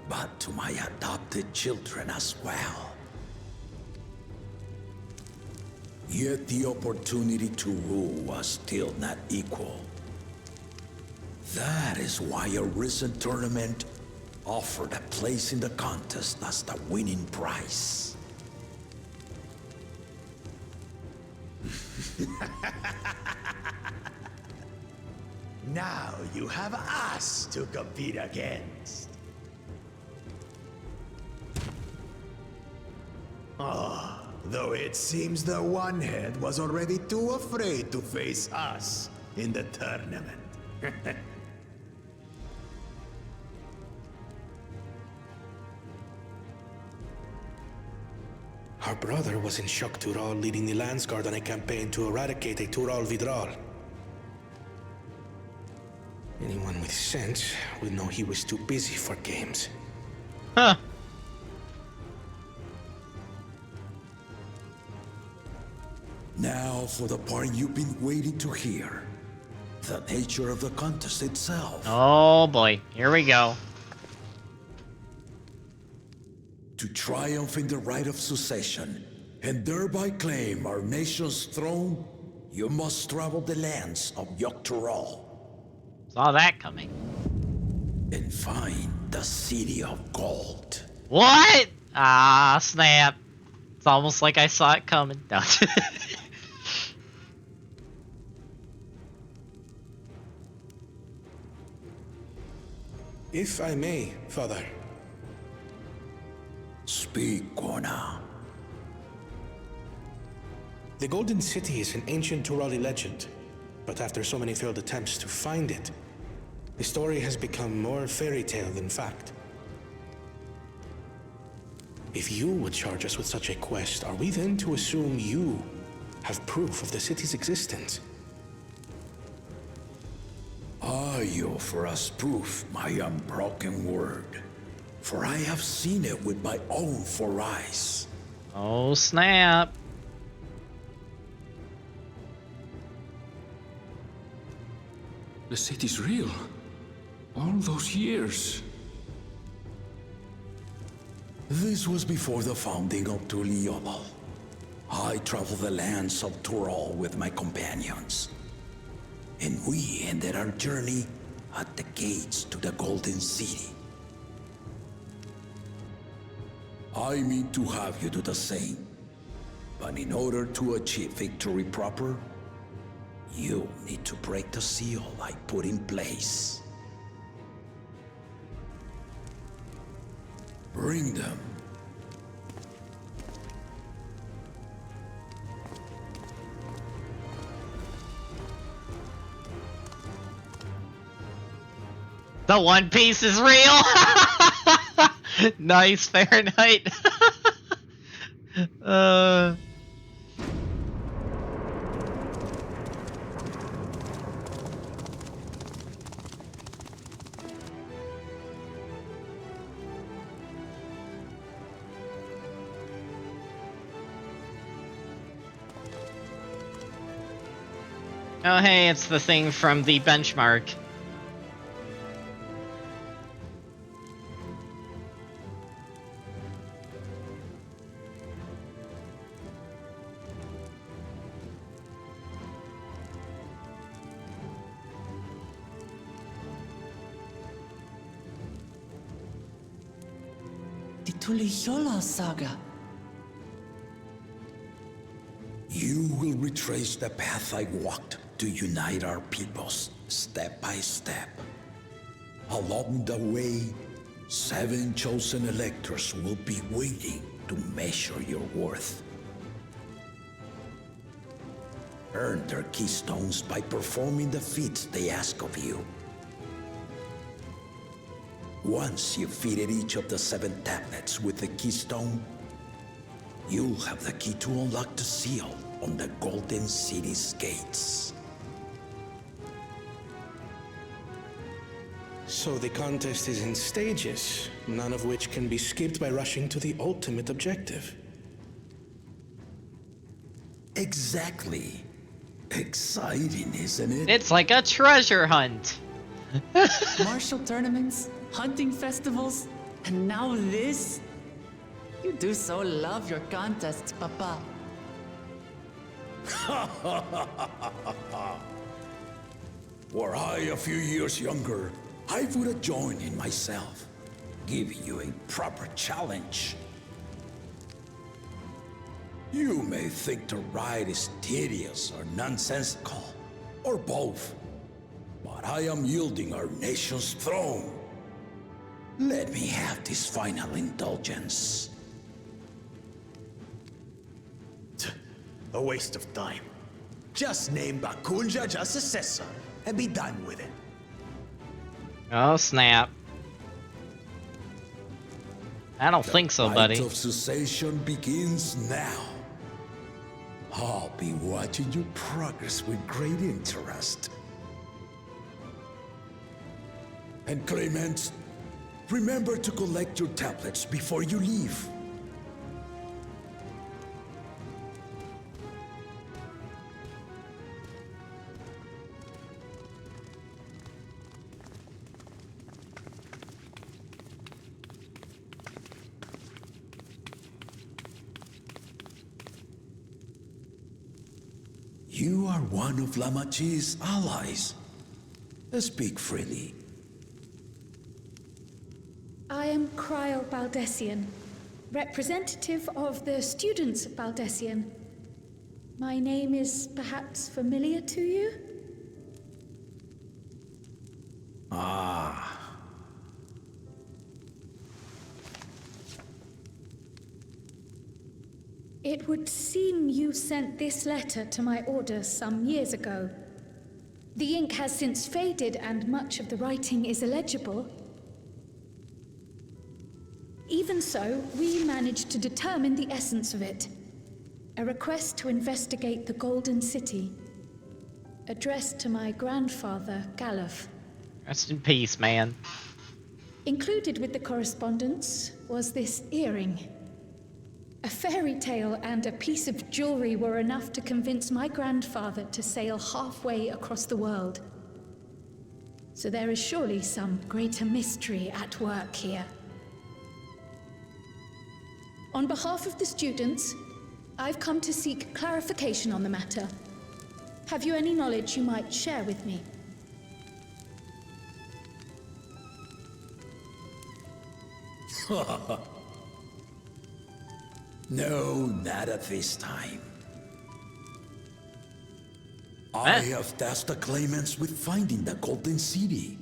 but to my adopted children as well. Yet the opportunity to rule was still not equal. That is why a recent tournament offered a place in the contest as the winning prize. Now you have us to compete against. Oh, though it seems the One-Head was already too afraid to face us in the tournament. Our brother was in Shok Tural leading the Landsguard on a campaign to eradicate a Tural Vidral. Anyone with sense would know he was too busy for games. Huh. Now for the part you've been waiting to hear. The nature of the contest itself. Oh boy, here we go. To triumph in the right of succession, and thereby claim our nation's throne, you must travel the lands of Yogg-Tural. Saw that coming. And find the City of Gold. What? Ah, snap. It's almost like I saw it coming. No. If I may, Father. Speak, Kona. The Golden City is an ancient Turali legend, but after so many failed attempts to find it, the story has become more fairy tale than fact. If you would charge us with such a quest, are we then to assume you have proof of the city's existence? I offer as proof my unbroken word, for I have seen it with my own 4 eyes. Oh, snap. The city's real. All those years. This was before the founding of Tuliyollal. I traveled the lands of Tural with my companions. And we ended our journey at the gates to the Golden City. I mean to have you do the same. But in order to achieve victory proper, you need to break the seal I put in place. Bring them. The One Piece is real! Nice, Fahrenheit. Oh hey, it's the thing from the benchmark. Tuliyola saga. You will retrace the path I walked to unite our peoples, step by step. Along the way, 7 chosen electors will be waiting to measure your worth. Earn their keystones by performing the feats they ask of you. Once you've fitted each of the 7 tablets with the keystone, you'll have the key to unlock the seal on the Golden City's gates. So the contest is in stages, none of which can be skipped by rushing to the ultimate objective. Exactly. Exciting, isn't it? It's like a treasure hunt. Martial tournaments, hunting festivals, and now this? You do so love your contests, Papa. Were I a few years younger, I would have joined in myself, giving you a proper challenge. You may think the ride is tedious or nonsensical, or both, but I am yielding our nation's throne. Let me have this final indulgence. A waste of time. Just name Bakunja just successor and be done with it. Oh, snap. I don't think so, buddy. The rite of cessation begins now. I'll be watching your progress with great interest. And Clemens, remember to collect your tablets before you leave. You are one of Lamachi's allies. Speak freely. I am Kryl Baldessian, representative of the students of Baldessian. My name is perhaps familiar to you? Ah. It would seem you sent this letter to my order some years ago. The ink has since faded and much of the writing is illegible. Even so, we managed to determine the essence of it. A request to investigate the Golden City, addressed to my grandfather, Galuf. Rest in peace, man. Included with the correspondence was this earring. A fairy tale and a piece of jewelry were enough to convince my grandfather to sail halfway across the world. So there is surely some greater mystery at work here. On behalf of the students, I've come to seek clarification on the matter. Have you any knowledge you might share with me? No, not at this time. I have tasked the claimants with finding the Golden City.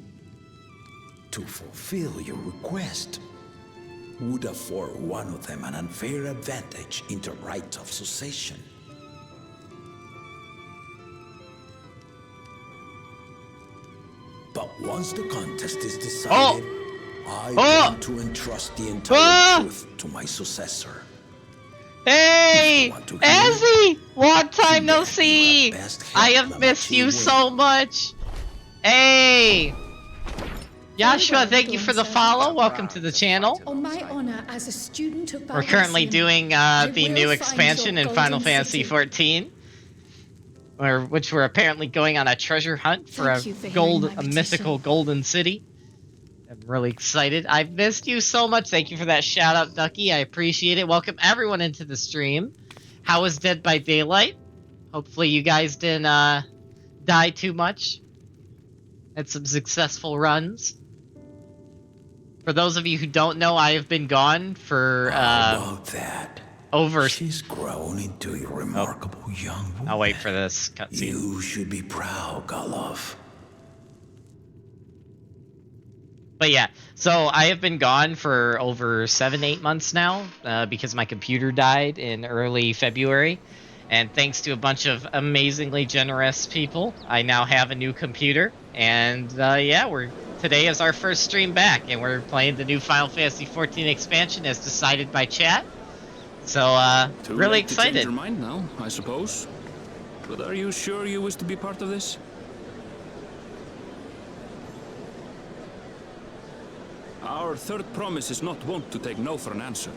To fulfill your request would afford one of them an unfair advantage in the right of succession. But once the contest is decided, I want to entrust the entire truth to my successor. Hey! Ezzy! Long time no see! I have missed you so much! Hey! Joshua, thank you for the follow. Welcome to the channel. On my honor as a student of We're currently doing the new expansion in Final Fantasy XIV, which we're apparently going on a treasure hunt for a mythical golden city. I'm really excited. I've missed you so much. Thank you for that shout out, Ducky. I appreciate it. Welcome everyone into the stream. How was Dead by Daylight? Hopefully you guys didn't die too much. Had some successful runs. For those of you who don't know, I have been gone for How about that? over. She's grown into a remarkable young woman. I'll wait for this cutscene. You should be proud, Golov. But yeah, so I have been gone for over 7-8 months now because my computer died in early February. And thanks to a bunch of amazingly generous people, I now have a new computer. And yeah, today is our first stream back, and we're playing the new Final Fantasy XIV expansion as decided by chat. So really excited. To change your mind now, I suppose. But are you sure you wish to be part of this? Our third promise is not wont to take no for an answer.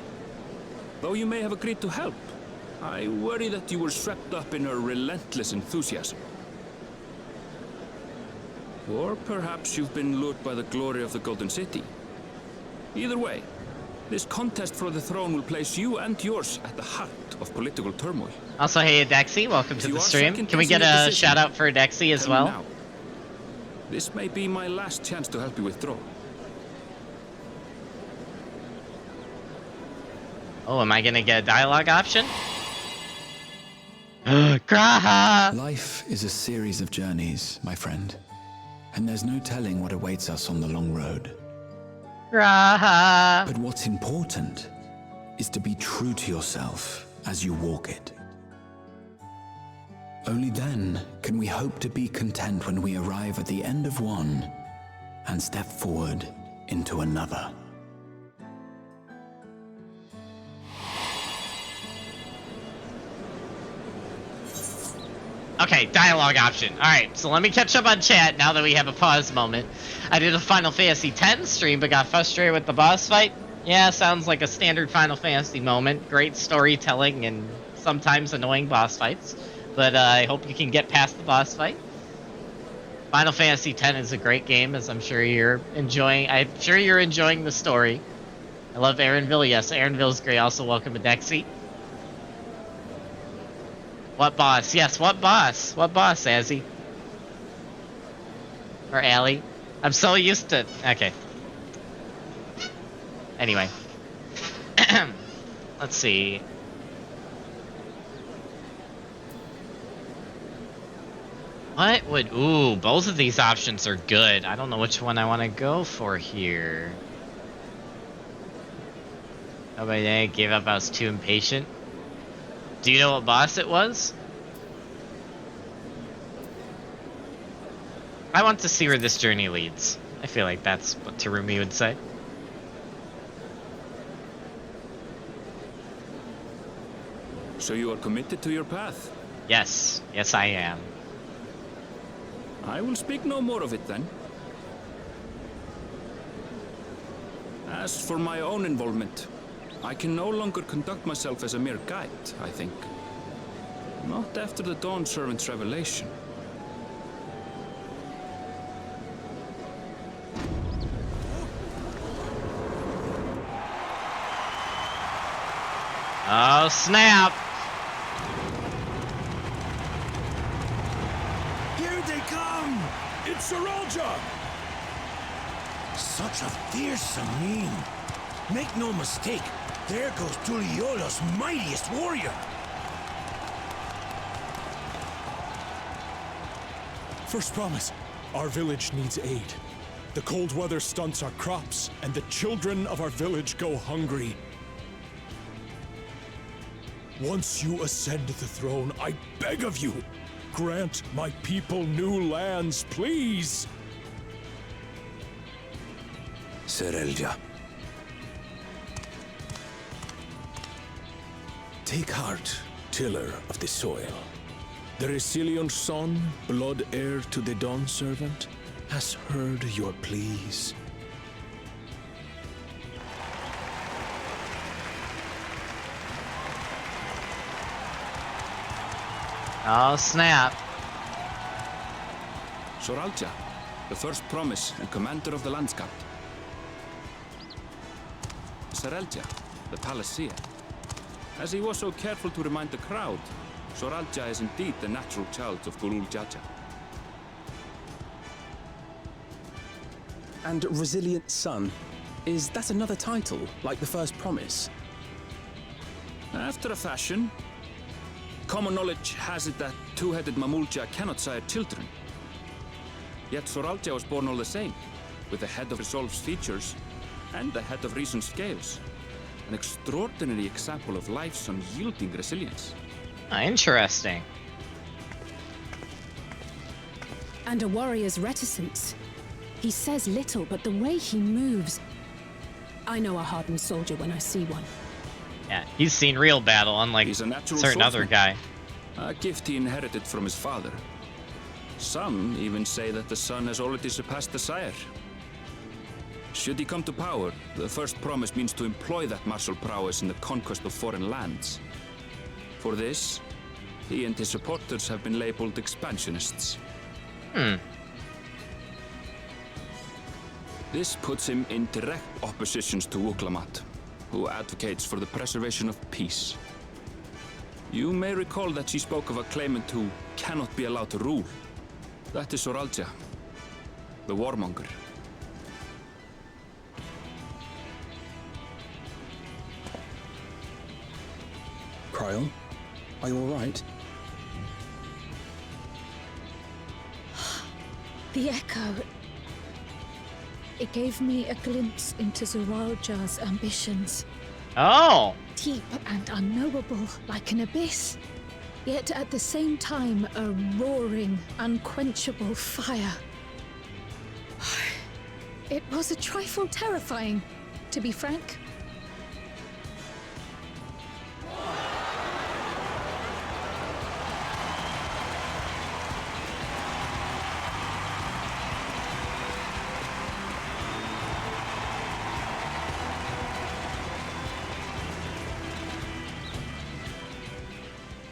Though you may have agreed to help, I worry that you were swept up in her relentless enthusiasm. Or perhaps you've been lured by the glory of the Golden City. Either way, this contest for the throne will place you and yours at the heart of political turmoil. Also, hey, Adexi, welcome to the stream. Can we get a shout out for Adexi as well? Now, this may be my last chance to help you withdraw. Oh, am I gonna get a dialogue option? Graha! Life is a series of journeys, my friend. And there's no telling what awaits us on the long road. Graha! But what's important is to be true to yourself as you walk it. Only then can we hope to be content when we arrive at the end of one and step forward into another. Okay, dialogue option. Alright, so let me catch up on chat now that we have a pause moment. I did a Final Fantasy X stream but got frustrated with the boss fight. Yeah, sounds like a standard Final Fantasy moment. Great storytelling and sometimes annoying boss fights. But I hope you can get past the boss fight. Final Fantasy X is a great game, as I'm sure you're enjoying. I'm sure you're enjoying the story. I love Aaronville. Yes, Aaronville's great. Also, welcome to Dexy. What boss? Yes, what boss? What boss, Azzy? Or Allie? I'm so used to... Okay. Anyway. Let's see. What would... Ooh, both of these options are good. I don't know which one I want to go for here. Nobody gave up. I was too impatient. Do you know what boss it was? I want to see where this journey leads. I feel like that's what Terumi would say. So you are committed to your path? Yes. Yes, I am. I will speak no more of it then. As for my own involvement, I can no longer conduct myself as a mere guide, I think. Not after the Dawn Servant's revelation. Oh, snap! Here they come! It's Saralja! Such a fearsome mien. Make no mistake, there goes Tuliola's mightiest warrior. First promise, our village needs aid. The cold weather stunts our crops, and the children of our village go hungry. Once you ascend the throne, I beg of you, grant my people new lands, please! Saralja. Take heart, tiller of the soil. The Resilion son, blood heir to the Dawn Servant, has heard your pleas. Oh, snap. Soralja, the first promise and commander of the Landscape. Sarelja, the Palacia. As he was so careful to remind the crowd, Soralja is indeed the natural child of Gurul Jaja. And resilient son. Is that another title, like the first promise? After a fashion. Common knowledge has it that two-headed Mamulja cannot sire children. Yet Soralja was born all the same, with the head of resolve's features and the head of reason's scales. An extraordinary example of life's unyielding resilience. Interesting. And a warrior's reticence. He says little, but the way he moves... I know a hardened soldier when I see one. Yeah, he's seen real battle, unlike He's a natural certain other swordsman. guy. A gift he inherited from his father. Some even say that the son has already surpassed the sire. Should he come to power, the first promise means to employ that martial prowess in the conquest of foreign lands. For this, he and his supporters have been labeled expansionists. This puts him in direct opposition to Wuklamat, who advocates for the preservation of peace. You may recall that she spoke of a claimant who cannot be allowed to rule. That is Soralja, the warmonger. Cryle, are you alright? The echo. It gave me a glimpse into Zoralja's ambitions. Oh! Deep and unknowable, like an abyss. Yet at the same time, a roaring, unquenchable fire. It was a trifle terrifying, to be frank.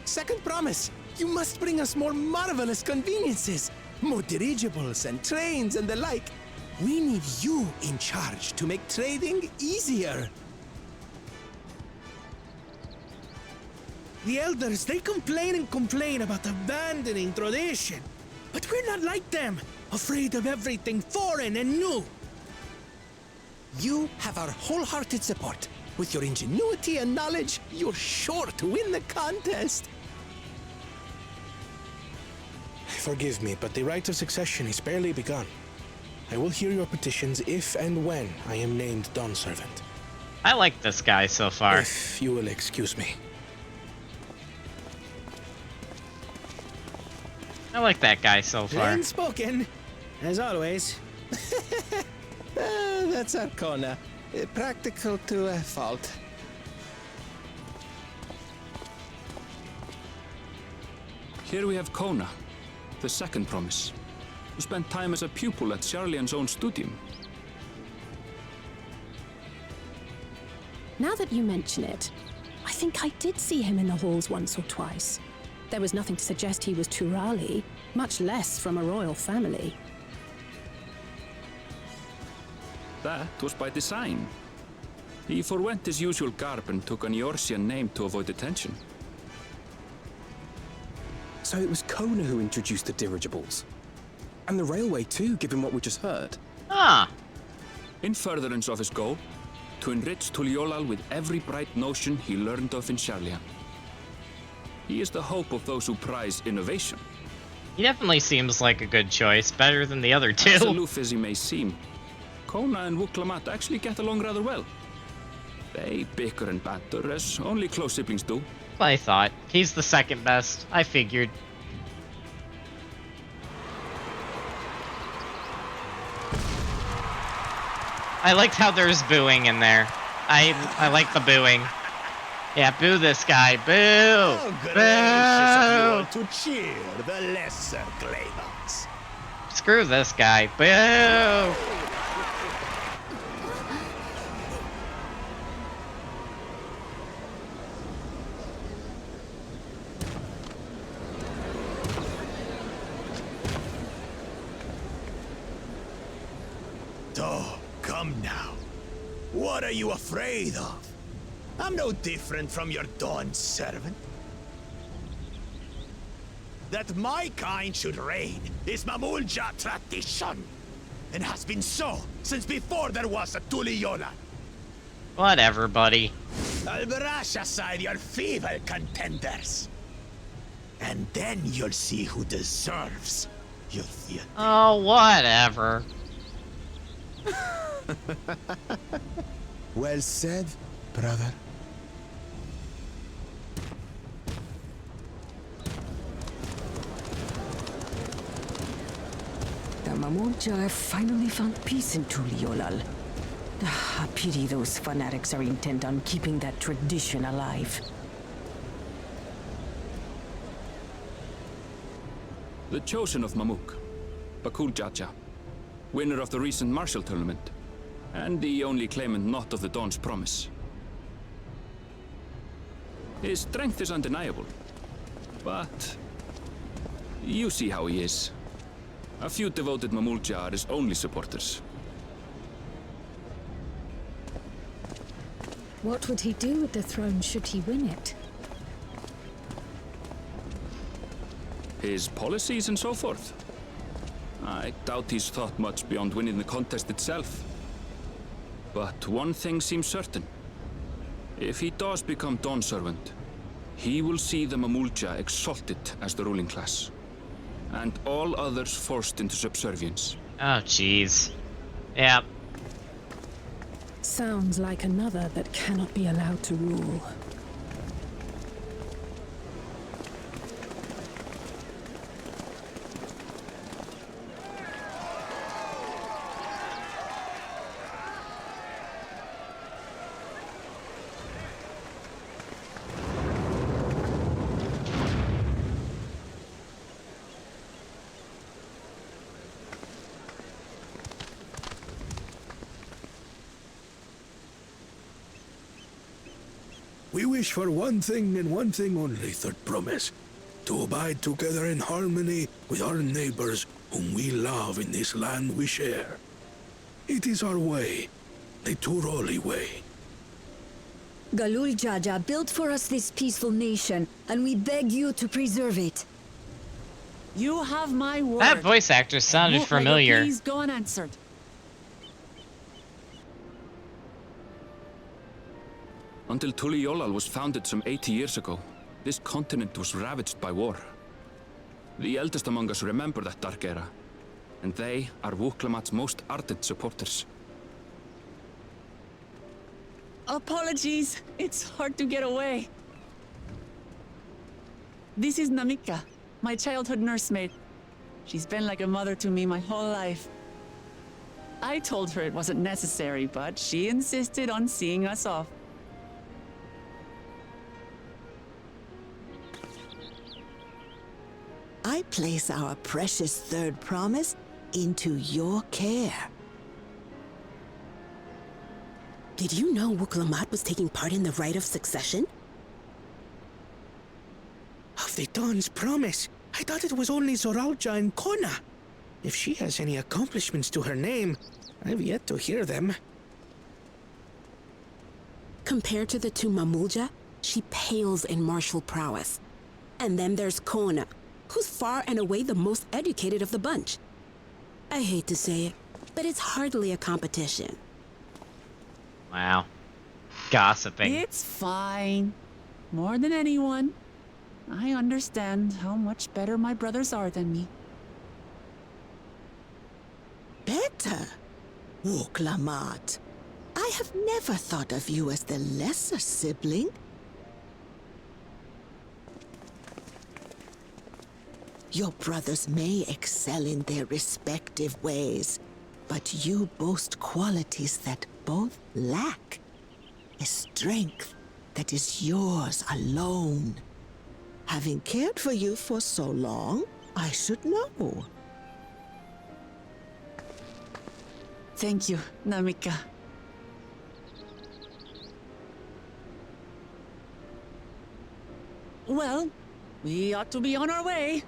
Second promise, you must bring us more marvelous conveniences. More dirigibles and trains and the like. We need you in charge to make trading easier. The elders, they complain and complain about abandoning tradition. But we're not like them, afraid of everything foreign and new. You have our wholehearted support. With your ingenuity and knowledge, you're sure to win the contest. Forgive me, but the right of succession is barely begun. I will hear your petitions if and when I am named Dawn Servant. I like this guy so far. If you will excuse me. I like that guy so far. Plain spoken, as always. That's Arcona. Practical to a fault. Here we have Kona, the second promise, who spent time as a pupil at Charlian's own studium. Now that you mention it, I think I did see him in the halls once or twice. There was nothing to suggest he was Turali, much less from a royal family. That was by design. He forwent his usual garb and took an Eorsian name to avoid attention. So it was Kona who introduced the dirigibles. And the railway too, given what we just heard. Ah! In furtherance of his goal, to enrich Tuliolal with every bright notion he learned of in Charlian. He is the hope of those who prize innovation. He definitely seems like a good choice, better than the other two. As aloof as he may seem, Kona and Wuklamat actually get along rather well. They bicker and banter as only close siblings do. I thought. He's the second best. I figured. I liked how there's booing in there. I like the booing. Yeah, boo this guy. Boo! Boo! To cheer the lesser claimants. Screw this guy. Boo! Oh, come now. What are you afraid of? I'm no different from your Dawn servant. That my kind should reign is Mamulja tradition. and has been so since before there was a Tuliyola. Whatever, buddy. I'll brush aside your feeble contenders. And then you'll see who deserves your theater. Oh, whatever. Well said, brother. The Mamulja have finally found peace in Tuliolal. I pity those fanatics are intent on keeping that tradition alive. The chosen of Mamuk, Bakul Jaja, winner of the recent martial tournament, and the only claimant not of the Dawn's promise. His strength is undeniable, but you see how he is. A few devoted Mamulja are his only supporters. What would he do with the throne should he win it? His policies and so forth. I doubt he's thought much beyond winning the contest itself. But one thing seems certain. If he does become Dawn Servant, he will see the Mamulja exalted as the ruling class, and all others forced into subservience. Oh, jeez. Yeah. Sounds like another that cannot be allowed to rule. We wish for one thing and one thing only, Third Promise. To abide together in harmony with our neighbors whom we love in this land we share. It is our way, the Turoli way. Galul Jaja built for us this peaceful nation, and we beg you to preserve it. You have my word. That voice actor sounded Won't let your familiar. pleas go unanswered. Until Tuliolal was founded some 80 years ago, this continent was ravaged by war. The eldest among us remember that dark era, and they are Wuklamat's most ardent supporters. Apologies. It's hard to get away. This is Namika, my childhood nursemaid. She's been like a mother to me my whole life. I told her it wasn't necessary, but she insisted on seeing us off. I place our precious Third Promise into your care. Did you know Wuklamat was taking part in the rite of succession? Of the Dawn's Promise? I thought it was only Zoralja and Kona. If she has any accomplishments to her name, I've yet to hear them. Compared to the two Mamulja, she pales in martial prowess. And then there's Kona, who's far and away the most educated of the bunch. I hate to say it, but it's hardly a competition. Wow. Gossiping. It's fine. More than anyone, I understand how much better my brothers are than me. Better? Wuklamat. I have never thought of you as the lesser sibling. Your brothers may excel in their respective ways, but you boast qualities that both lack. A strength that is yours alone. Having cared for you for so long, I should know. Thank you, Namika. Well, we ought to be on our way.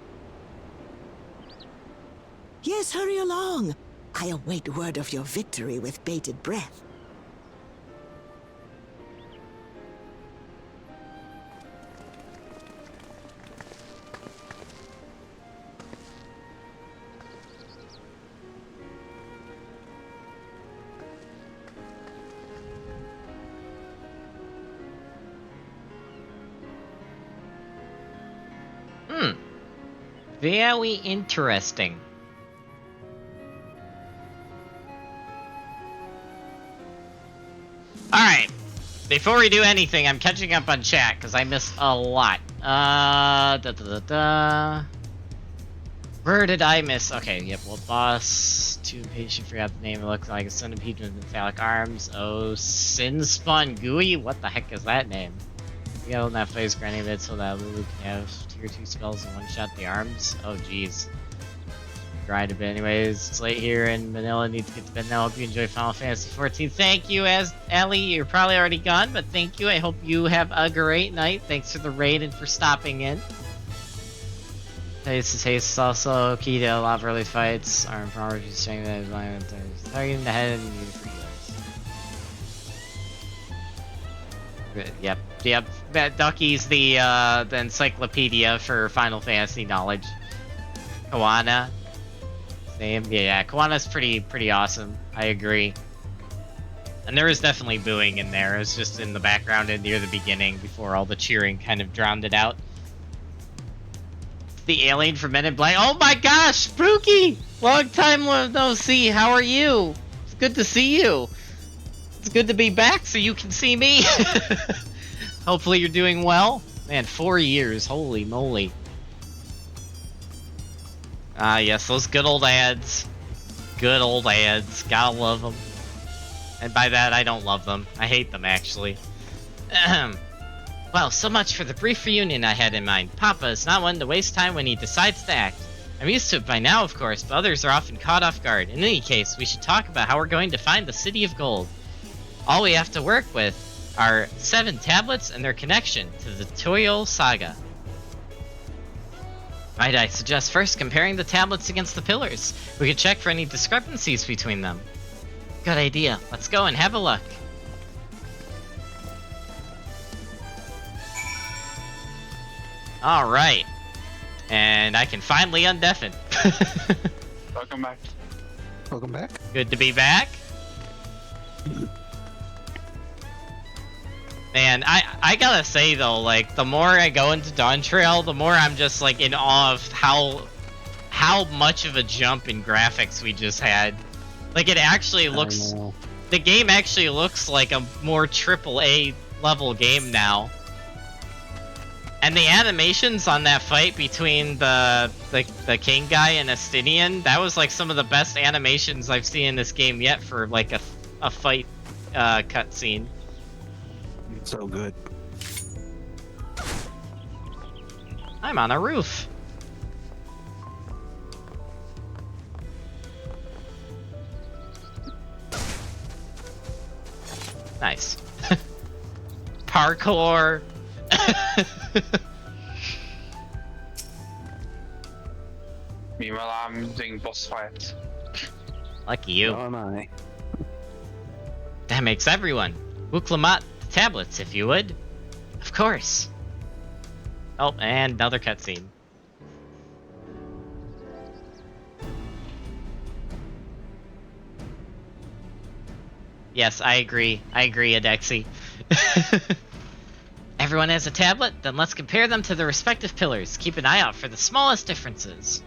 Yes, hurry along. I await word of your victory with bated breath. Very interesting. Alright. Before we do anything, I'm catching up on chat because I missed a lot. Where did I miss? Okay, yep, well, boss. Too impatient, forgot the name. It looks like a centipede with metallic arms. Oh, Sinspawn Gooey? What the heck is that name? We got on that face granting it so that Lulu can have tier 2 spells and one-shot the arms. Oh, jeez. Grind a bit anyways. It's late here in Manila. Need to get to bed now. Hope you enjoy Final Fantasy 14. Thank you, as Ellie. You're probably already gone, but thank you. I hope you have a great night. Thanks for the raid and for stopping in. Haste is also key to a lot of early fights. Arm from armor saying that is targeting the head and you for heals. Yep. Ducky's the encyclopedia for Final Fantasy knowledge. Kawana. Same. Yeah, Kawana's pretty awesome. I agree. And there is definitely booing in there. It's just in the background and near the beginning before all the cheering kind of drowned it out. The alien from Men in Black. Oh my gosh, Spooky! Long time no see. How are you? It's good to see you. It's good to be back so you can see me. Hopefully you're doing well. Man, 4 years. Holy moly. Ah, yes, those good old ads. Good old ads. Gotta love them. And by that, I don't love them. I hate them, actually. Well, so much for the brief reunion I had in mind. Papa is not one to waste time when he decides to act. I'm used to it by now, of course, but others are often caught off guard. In any case, we should talk about how we're going to find the City of Gold. All we have to work with are 7 tablets and their connection to the Toyo Saga. Might I suggest first comparing the tablets against the pillars? We could check for any discrepancies between them. Good idea. Let's go and have a look. Alright. And I can finally undeafen. Welcome back. Welcome back. Good to be back. Man, I gotta say though, like, the more I go into Dawntrail, the more I'm just like in awe of how much of a jump in graphics we just had. Like, it actually looks, the game actually looks like a more AAA level game now. And the animations on that fight between the king guy and Estinian, that was like some of the best animations I've seen in this game yet for like a fight cutscene. So good. I'm on a roof. Nice. Parkour. Meanwhile, I'm doing boss fight. Lucky you. So am I. That makes everyone. Wuklamat tablets, if you would. Of course. Oh, and another cutscene. Yes, I agree. I agree, Adexi. Everyone has a tablet? Then let's compare them to their respective pillars. Keep an eye out for the smallest differences.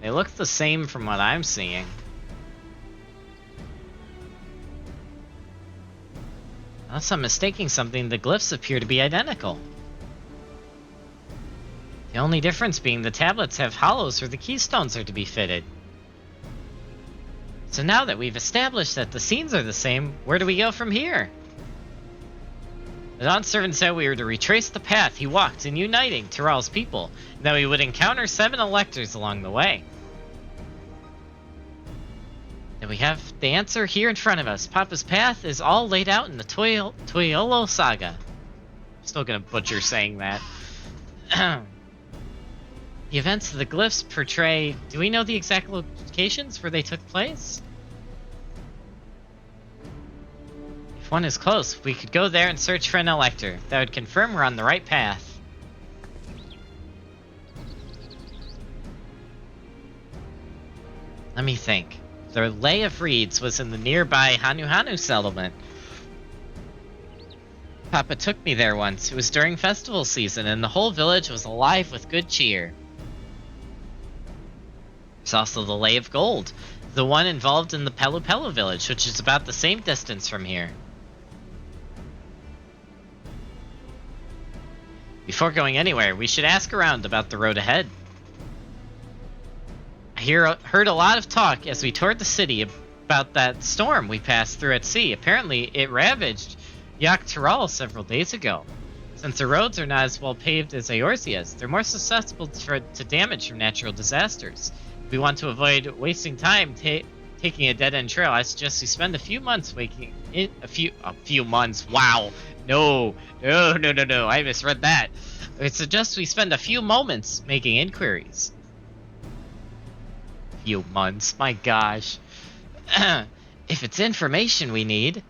They look the same from what I'm seeing. Unless I'm mistaking something, the glyphs appear to be identical. The only difference being the tablets have hollows where the keystones are to be fitted. So now that we've established that the scenes are the same, where do we go from here? The Dawn servant said we were to retrace the path he walked in uniting Tyrell's people, and that we would encounter 7 electors along the way. And we have the answer here in front of us. Papa's path is all laid out in the Toyolo Saga. Still gonna butcher saying that. The events of the glyphs portray... Do we know the exact locations where they took place? If one is close, we could go there and search for an elector. That would confirm we're on the right path. Let me think. The Lay of Reeds was in the nearby Hanu settlement. Papa took me there once. It was during festival season, and the whole village was alive with good cheer. There's also the Lay of Gold, the one involved in the Pelu village, which is about the same distance from here. Before going anywhere, we should ask around about the road ahead. I heard a lot of talk as we toured the city about that storm we passed through at sea. Apparently, it ravaged Yaktaral several days ago. Since the roads are not as well paved as Eorzea's, they're more susceptible to damage from natural disasters. If we want to avoid wasting time taking a dead-end trail, I suggest we spend a few months a few months. Wow. No. I misread that. I suggest we spend a few moments making inquiries. Few months. My gosh. If it's information we need,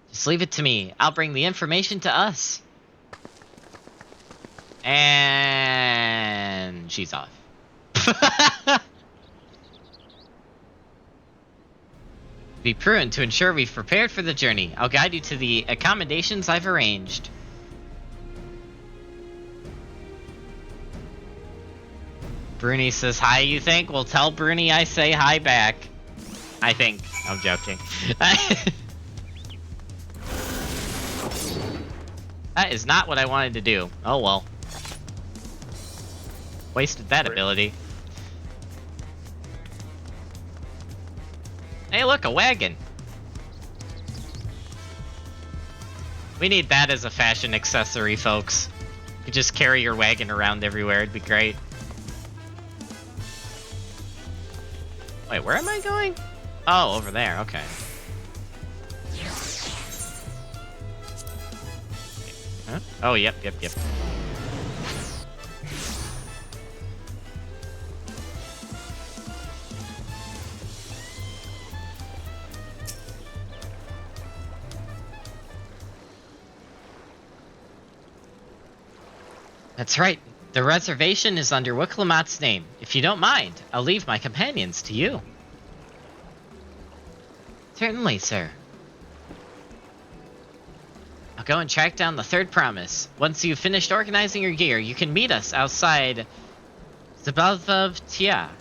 just leave it to me. I'll bring the information to us. And she's off. Be prudent to ensure we've prepared for the journey. I'll guide you to the accommodations I've arranged. Bruni says hi, you think? Well, tell Bruni I say hi back. I think. I'm joking. That is not what I wanted to do. Oh well. Wasted that ability. Hey look, a wagon! We need that as a fashion accessory, folks. You could just carry your wagon around everywhere, it'd be great. Wait, where am I going? Oh, over there, okay. Huh? Oh, yep. That's right. The reservation is under Wiklamat's name. If you don't mind, I'll leave my companions to you. Certainly, sir. I'll go and track down the third promise. Once you've finished organizing your gear, you can meet us outside Zabalvov Tia.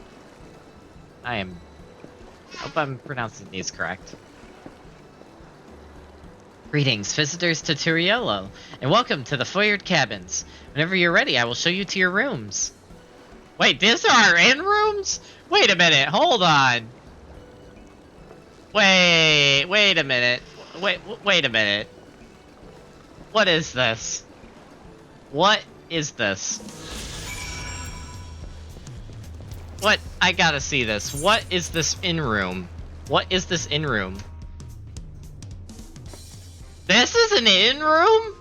Hope I'm pronouncing these correct. Greetings, visitors to Turiolo, and welcome to the Foyered Cabins. Whenever you're ready, I will show you to your rooms. Wait, these are our inn rooms? Wait a minute, hold on. Wait a minute. Wait a minute. What is this? What is this? What? I gotta see this. What is this inn room? What is this inn room? This is an inn room?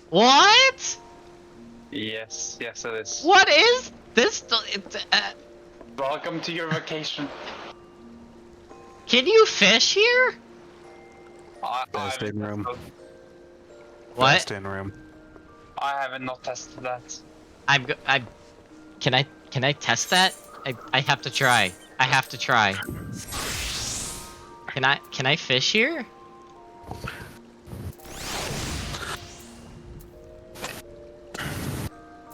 What? Yes, it is. What is this? Welcome to your vacation. Can you fish here? Best inn room. What? Best inn room. I haven't not tested that. Can I test that? I have to try. I have to try. Can I fish here?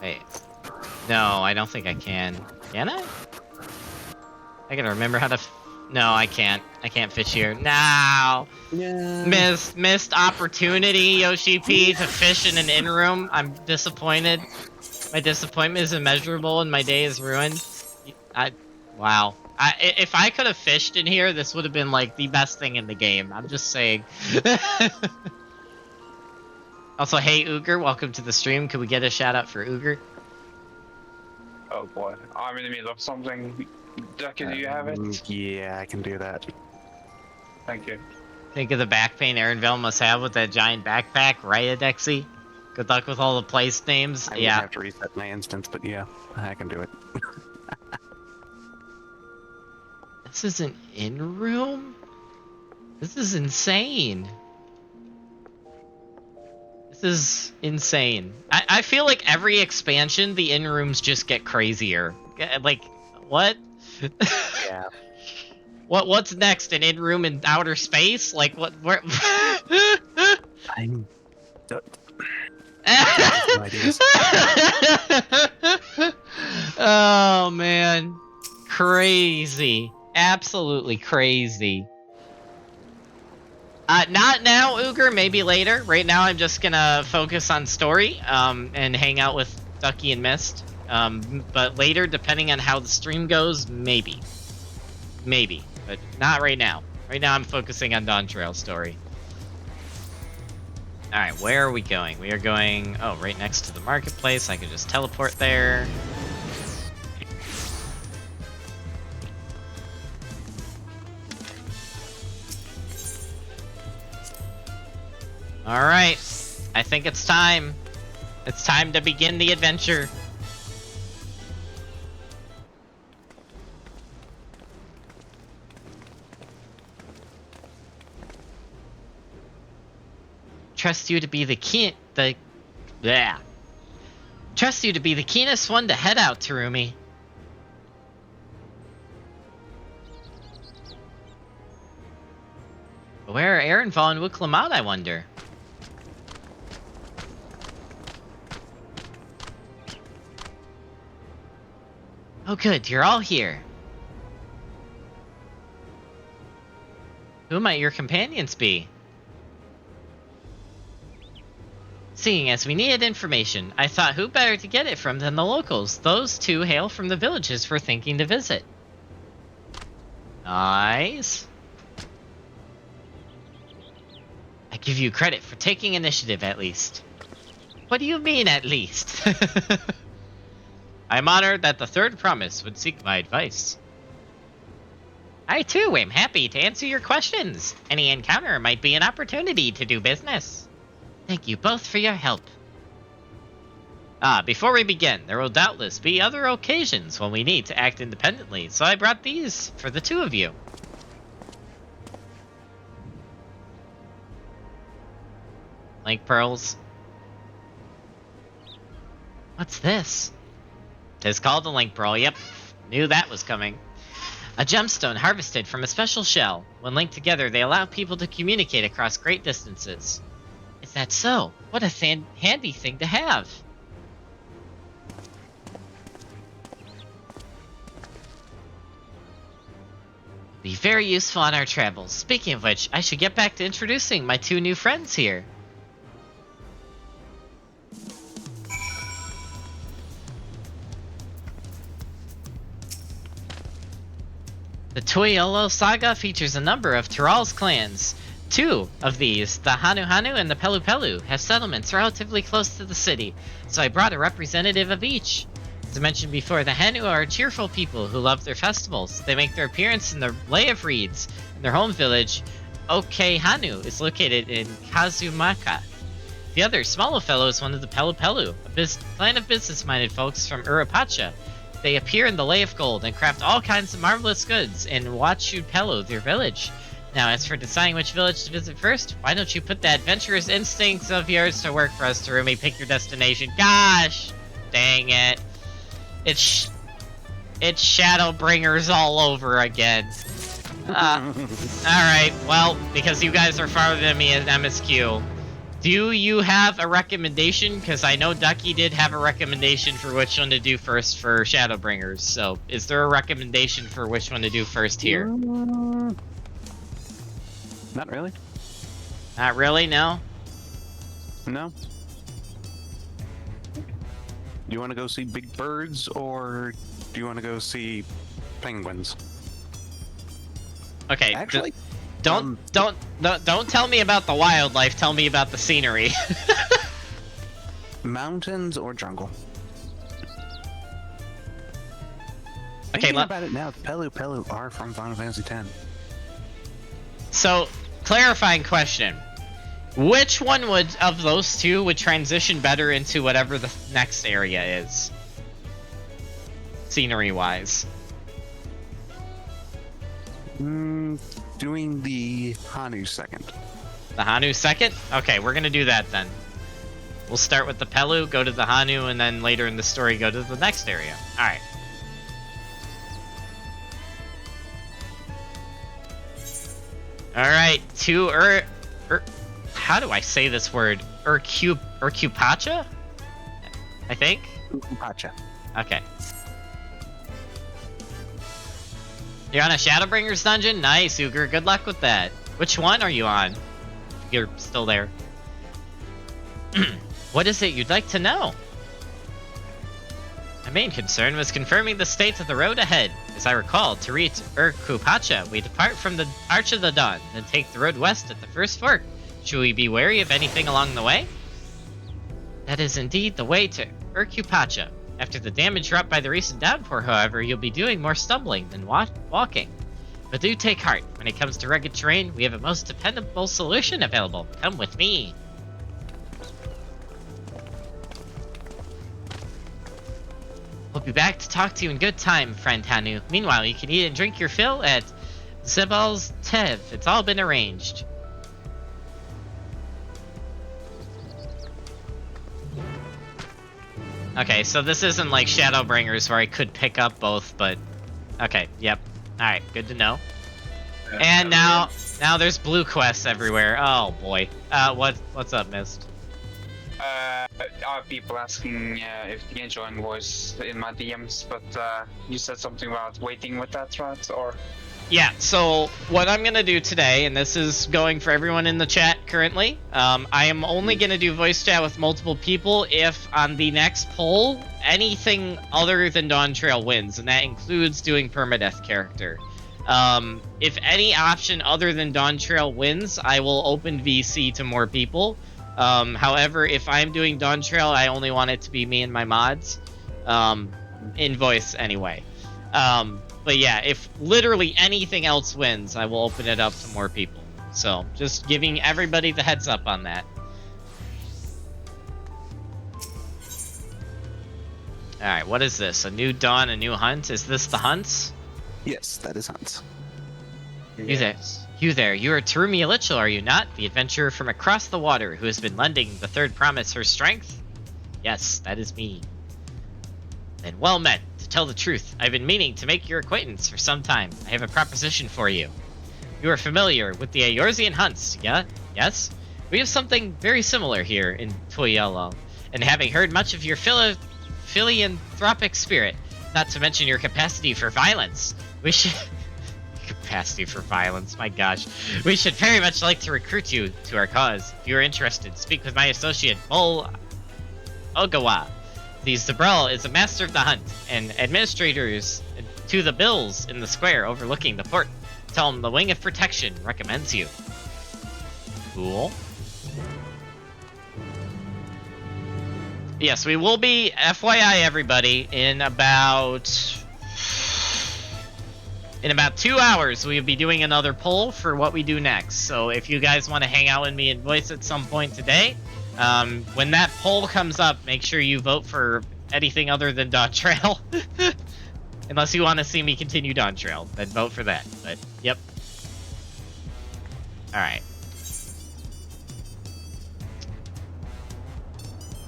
Wait. No, I don't think I can. Can I? I gotta remember how to... No, I can't. I can't fish here. No! Yeah. Missed opportunity, Yoshi P, to fish in an inn room. I'm disappointed. My disappointment is immeasurable and my day is ruined. Wow. If I could have fished in here, this would have been like the best thing in the game. I'm just saying. Also, hey Uger, welcome to the stream. Could we get a shout out for Uger? Oh boy, I'm in the middle of something. Ducky, do you have it? Yeah, I can do that. Thank you. Think of the back pain Aaronville must have with that giant backpack, right, Adexi? Good luck with all the place names. I would Yeah. have to reset my instance, but yeah, I can do it. This is an in-room? This is insane. This is insane. I feel like every expansion, the in-rooms just get crazier. Like, what? Yeah. What's next? An in-room in outer space? Like, what? Where? I'm... Oh, man. Crazy. Absolutely crazy. Not now, Uger, maybe later. Right now I'm just gonna focus on story, and hang out with Ducky and Mist. But later, depending on how the stream goes, maybe. Maybe, but not right now. Right now I'm focusing on Dawntrail story. Alright, where are we going? We are going, oh, right next to the marketplace. I can just teleport there. Alright, I think it's time. It's time to begin the adventure. Trust you to be the Trust you to be the keenest one to head out, Terumi. But where are Aaronval and Wuklamad, I wonder? Oh good, you're all here. Who might your companions be? Seeing as we needed information, I thought who better to get it from than the locals. Those two hail from the villages we're thinking to visit. Nice. I give you credit for taking initiative, at least. What do you mean, at least? I'm honored that the third promise would seek my advice. I too am happy to answer your questions. Any encounter might be an opportunity to do business. Thank you both for your help. Before we begin, there will doubtless be other occasions when we need to act independently, so I brought these for the two of you. Link pearls. What's this? Tis called a link pearl, yep. Knew that was coming. A gemstone harvested from a special shell. When linked together, they allow people to communicate across great distances. Is that so? What a handy thing to have. Be very useful on our travels. Speaking of which, I should get back to introducing my two new friends here. The Tuiolo saga features a number of Tyral's clans. Two of these, the Hanu Hanu and the Pelu Pelu, have settlements relatively close to the city, so I brought a representative of each. As I mentioned before, the Hanu are cheerful people who love their festivals. They make their appearance in the Lay of Reeds, and their home village, Oke Hanu, is located in Kazumaka. The other, Smallow Fellow, is one of the Pelu Pelu, a clan of business-minded folks from Urapacha. They appear in the Lay of Gold and craft all kinds of marvelous goods in Wachu Pelu, their village. Now, as for deciding which village to visit first, why don't you put that adventurous instincts of yours to work for us, Terumi? Pick your destination. Gosh! Dang it. It's Shadowbringers all over again. Alright, well, because you guys are farther than me at MSQ, do you have a recommendation? Because I know Ducky did have a recommendation for which one to do first for Shadowbringers, so is there a recommendation for which one to do first here? Not really. Not really, no? No. Do you want to go see big birds, or do you want to go see penguins? Okay, actually, don't tell me about the wildlife. Tell me about the scenery. Mountains or jungle? Thinking about it now, Pelu Pelu are from Final Fantasy X. So, clarifying question. Which one of those two would transition better into whatever the next area is? Scenery-wise. Doing the Hanu second. The Hanu second? Okay, we're gonna do that then. We'll start with the Pelu, go to the Hanu, and then later in the story go to the next area. Alright. Alright, to how do I say this word? Urkupacha? I think? Urkupacha. Okay. You're on a Shadowbringers dungeon? Nice, Uger. Good luck with that. Which one are you on? You're still there. What is it you'd like to know? My main concern was confirming the state of the road ahead. As I recall, to reach Urkupacha, we depart from the Arch of the Dawn, then take the road west at the first fork. Should we be wary of anything along the way? That is indeed the way to Urkupacha. After the damage wrought by the recent downpour, however, you'll be doing more stumbling than walking. But do take heart. When it comes to rugged terrain, we have a most dependable solution available. Come with me. We'll be back to talk to you in good time, friend Hanu. Meanwhile, you can eat and drink your fill at Zebal's Tev. It's all been arranged. Okay, so this isn't like Shadowbringers where I could pick up both, but... Okay, yep. Alright, good to know. And now there's blue quests everywhere. Oh boy. What's up, Mist? People asking if they can join voice in my DMs, but you said something about waiting with that, right? Or... Yeah, so what I'm gonna do today, and this is going for everyone in the chat currently, I am only gonna do voice chat with multiple people if on the next poll, anything other than Dawntrail wins, and that includes doing permadeath character. If any option other than Dawntrail wins, I will open VC to more people. However, if I'm doing Dawntrail, I only want it to be me and my mods, in voice anyway. But yeah, if literally anything else wins, I will open it up to more people. So, just giving everybody the heads up on that. Alright, what is this? A new dawn, a new hunt? Is this the hunts? Yes, that is hunts. You there. You are Terumi Elichel, are you not? The adventurer from across the water who has been lending the third promise her strength? Yes, that is me. Then well met. To tell the truth, I've been meaning to make your acquaintance for some time. I have a proposition for you. You are familiar with the Eorzean hunts, yeah? Yes? We have something very similar here in Toyello, and having heard much of your philanthropic spirit, not to mention your capacity for violence, we should... Capacity for violence, my gosh. We should very much like to recruit you to our cause. If you are interested, speak with my associate, Bull Ogawa. The Zabrel is a master of the hunt, and administrators to the bills in the square overlooking the port. Tell him the Wing of Protection recommends you. Cool. Yes, we will be, FYI everybody, in about 2 hours we'll be doing another poll for what we do next. So if you guys want to hang out with me in voice at some point today, when that poll comes up, make sure you vote for anything other than Dawntrail. Unless you want to see me continue Dawntrail, then vote for that. But, yep. Alright.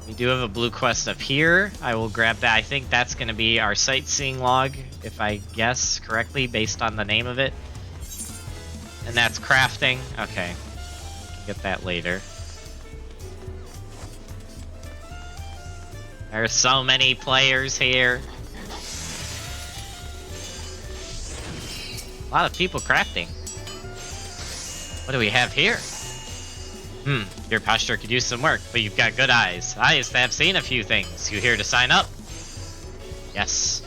We do have a blue quest up here. I will grab that. I think that's going to be our sightseeing log, if I guess correctly, based on the name of it. And that's crafting. Okay. We can get that later. There are so many players here. A lot of people crafting. What do we have here? Your posture could use some work, but you've got good eyes. Eyes that have seen a few things. You here to sign up? Yes.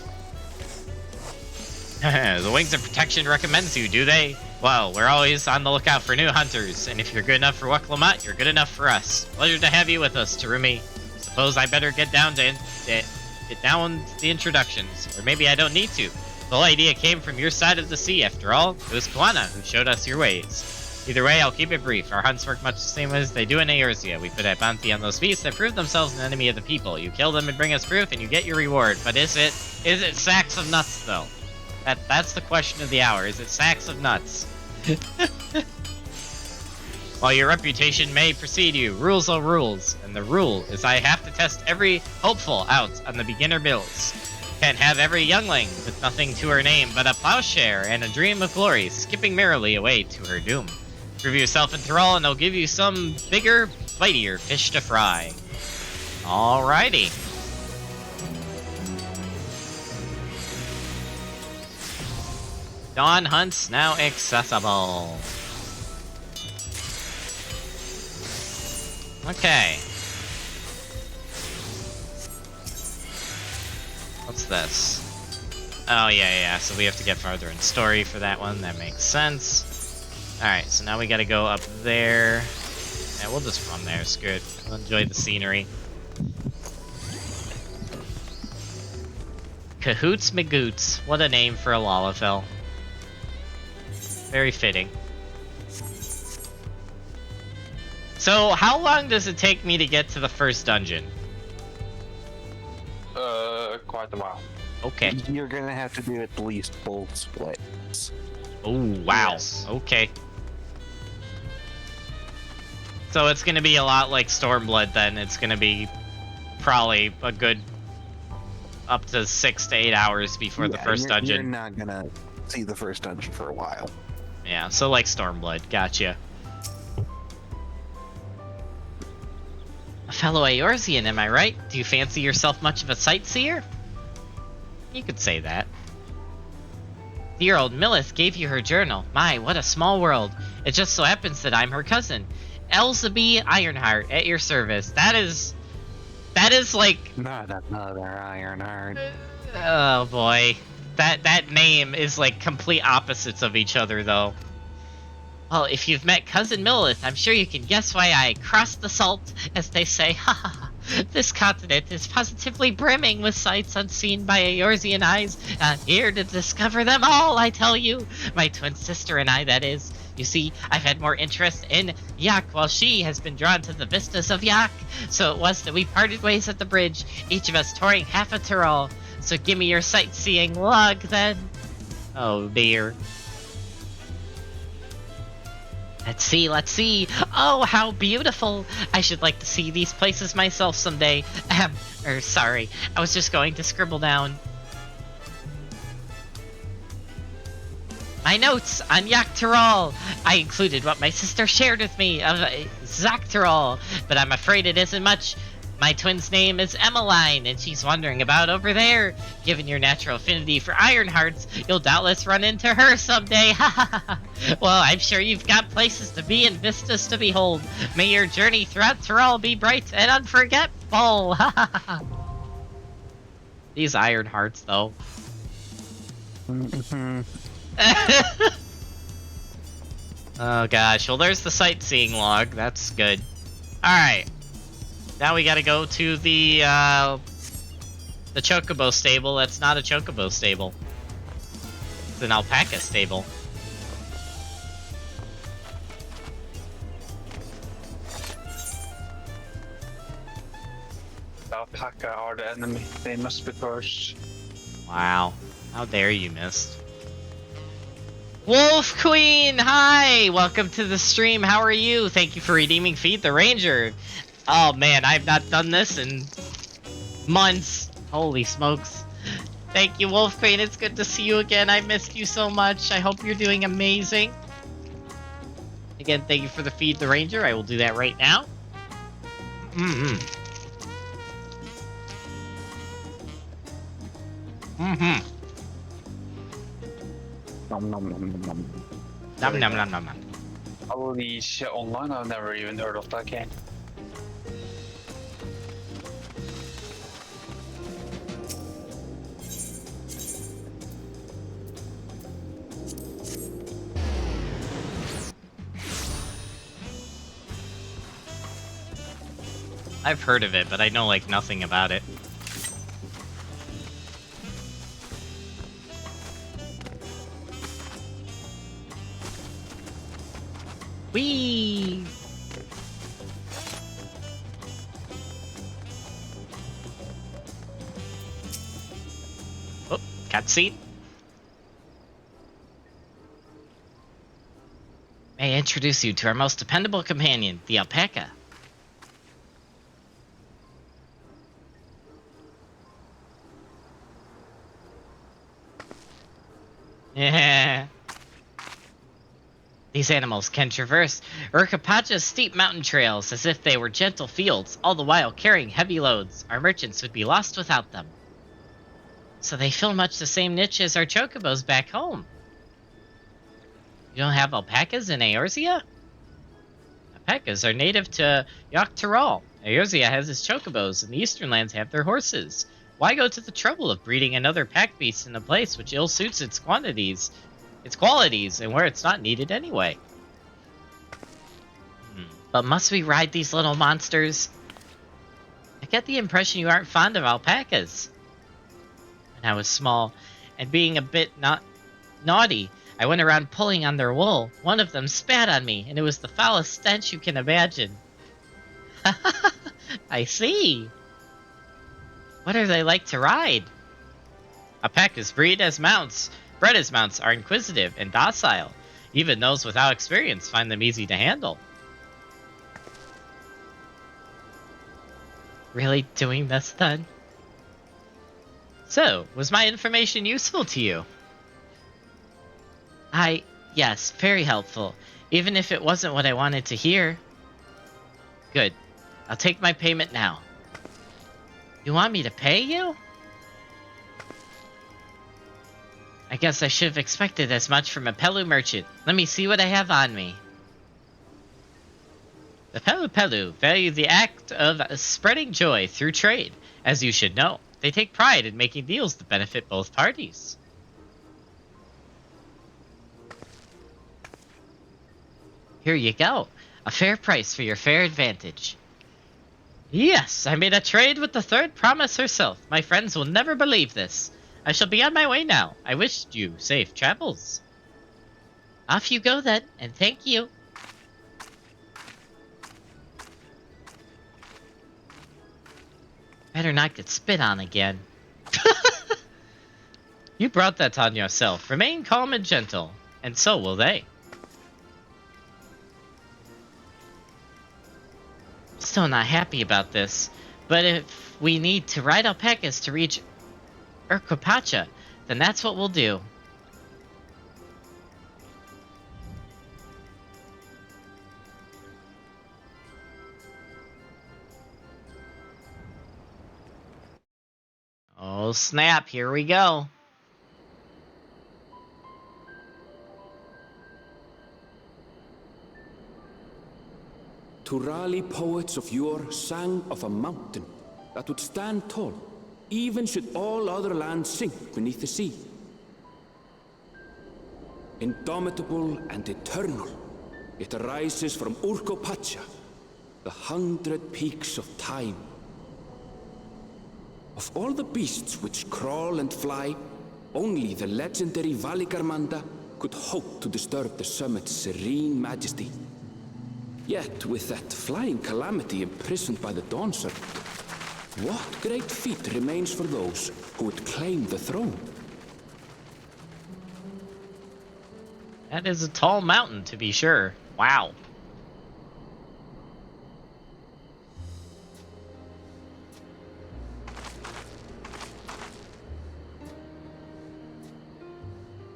The Wings of Protection recommends you, do they? Well, we're always on the lookout for new hunters, and if you're good enough for Weklamot, you're good enough for us. Pleasure to have you with us, Terumi. Suppose I better get down to the introductions, or maybe I don't need to. The whole idea came from your side of the sea, after all. It was Koana who showed us your ways. Either way, I'll keep it brief. Our hunts work much the same way as they do in Eorzea. We put a bounty on those beasts that prove themselves an enemy of the people. You kill them and bring us proof, and you get your reward. But is it sacks of nuts, though? That's the question of the hour. Is it sacks of nuts? While your reputation may precede you, rules are rules. And the rule is I have to test every hopeful out on the beginner builds. Can't have every youngling with nothing to her name but a plowshare and a dream of glory, skipping merrily away to her doom. Prove yourself in Thrall and they'll give you some bigger, bitier fish to fry. Alrighty. Dawn Hunts now accessible. Okay. What's this? Oh, yeah, so we have to get farther in story for that one. That makes sense. Alright, so now we gotta go up there. Yeah, we'll just run there, screw it. We'll enjoy the scenery. Cahoots Magoots. What a name for a Lalafell. Very fitting. So, how long does it take me to get to the first dungeon? Quite a while. Okay. You're gonna have to do at least both splits. Oh, wow. Yes. Okay. So it's gonna be a lot like Stormblood then. It's gonna be probably a good up to 6 to 8 hours before the first dungeon. You're not gonna see the first dungeon for a while. Yeah, so like Stormblood. Gotcha. A fellow Eorzean, am I right? Do you fancy yourself much of a sightseer? You could say that. Dear old Millith gave you her journal. My, what a small world. It just so happens that I'm her cousin. Elzeby Ironheart, at your service. That is like... Not another Ironheart. Oh boy. That name is like complete opposites of each other, though. Well, if you've met Cousin Millith, I'm sure you can guess why I crossed the salt, as they say. Ha ha ha. This continent is positively brimming with sights unseen by Eorzean eyes. I'm here to discover them all, I tell you. My twin sister and I, that is. You see, I've had more interest in Yak, while she has been drawn to the vistas of Yak. So it was that we parted ways at the bridge, each of us touring half a Tyrol. So give me your sightseeing log, then. Oh, dear. Let's see. Oh, how beautiful. I should like to see these places myself someday. Sorry. I was just going to scribble down my notes on Yaktaral. I included what my sister shared with me of Zaktaral, but I'm afraid it isn't much. My twin's name is Emmeline, and she's wandering about over there. Given your natural affinity for Ironhearts, you'll doubtless run into her someday. Well, I'm sure you've got places to be and vistas to behold. May your journey throughout Tyrol be bright and unforgettable. These Ironhearts, though. Oh gosh, well there's the sightseeing log. That's good. Alright. Now we gotta go to the Chocobo stable. That's not a Chocobo stable. It's an alpaca stable. The alpaca are the enemy. They must be cursed. Wow. How dare you, Mist. Wolf Queen! Hi! Welcome to the stream. How are you? Thank you for redeeming Feed the Ranger. Oh man, I've not done this in months. Holy smokes. Thank you, Wolf Queen. It's good to see you again. I missed you so much. I hope you're doing amazing. Again, thank you for the Feed the Ranger. I will do that right now. Mm-hmm. Mm-hmm. Nom nom nom nom nom. Nom nom nom nom nom. Alicia Online, I've never even heard of that game. I've heard of it, but I know like nothing about it. Whee! Oh, cutscene. May I introduce you to our most dependable companion, the alpaca. Yeah. These animals can traverse Urkapacha's steep mountain trails as if they were gentle fields, all the while carrying heavy loads. Our merchants would be lost without them. So they fill much the same niche as our chocobos back home. You don't have alpacas in Eorzea? Alpacas are native to Yogg-Turaul. Eorzea has its chocobos, and the eastern lands have their horses. Why go to the trouble of breeding another pack beast in a place which ill suits its qualities, and where it's not needed anyway? But must we ride these little monsters? I get the impression you aren't fond of alpacas. When I was small, and being a bit naughty, I went around pulling on their wool. One of them spat on me, and it was the foulest stench you can imagine. I see. What are they like to ride? Alpacas bred as mounts are inquisitive and docile. Even those without experience find them easy to handle. Really doing this then? So, was my information useful to you? Yes, very helpful. Even if it wasn't what I wanted to hear. Good. I'll take my payment now. You want me to pay you? I guess I should have expected as much from a Pelu merchant. Let me see what I have on me. The Pelu value the act of spreading joy through trade. As you should know, they take pride in making deals that benefit both parties. Here you go. A fair price for your fair advantage. Yes, I made a trade with the third promise herself. My friends will never believe this. I shall be on my way now. I wish you safe travels. Off you go then, and thank you. Better not get spit on again. You brought that on yourself. Remain calm and gentle, and so will they. Still not happy about this, but if we need to ride alpacas to reach Urkapacha, then that's what we'll do. Oh snap, here we go. Turali poets of yore sang of a mountain that would stand tall, even should all other lands sink beneath the sea. Indomitable and eternal, it arises from Urkopacha, the 100 peaks of time. Of all the beasts which crawl and fly, only the legendary Valigarmanda could hope to disturb the summit's serene majesty. Yet, with that flying calamity imprisoned by the Dawntrail, what great feat remains for those who would claim the throne? That is a tall mountain, to be sure. Wow.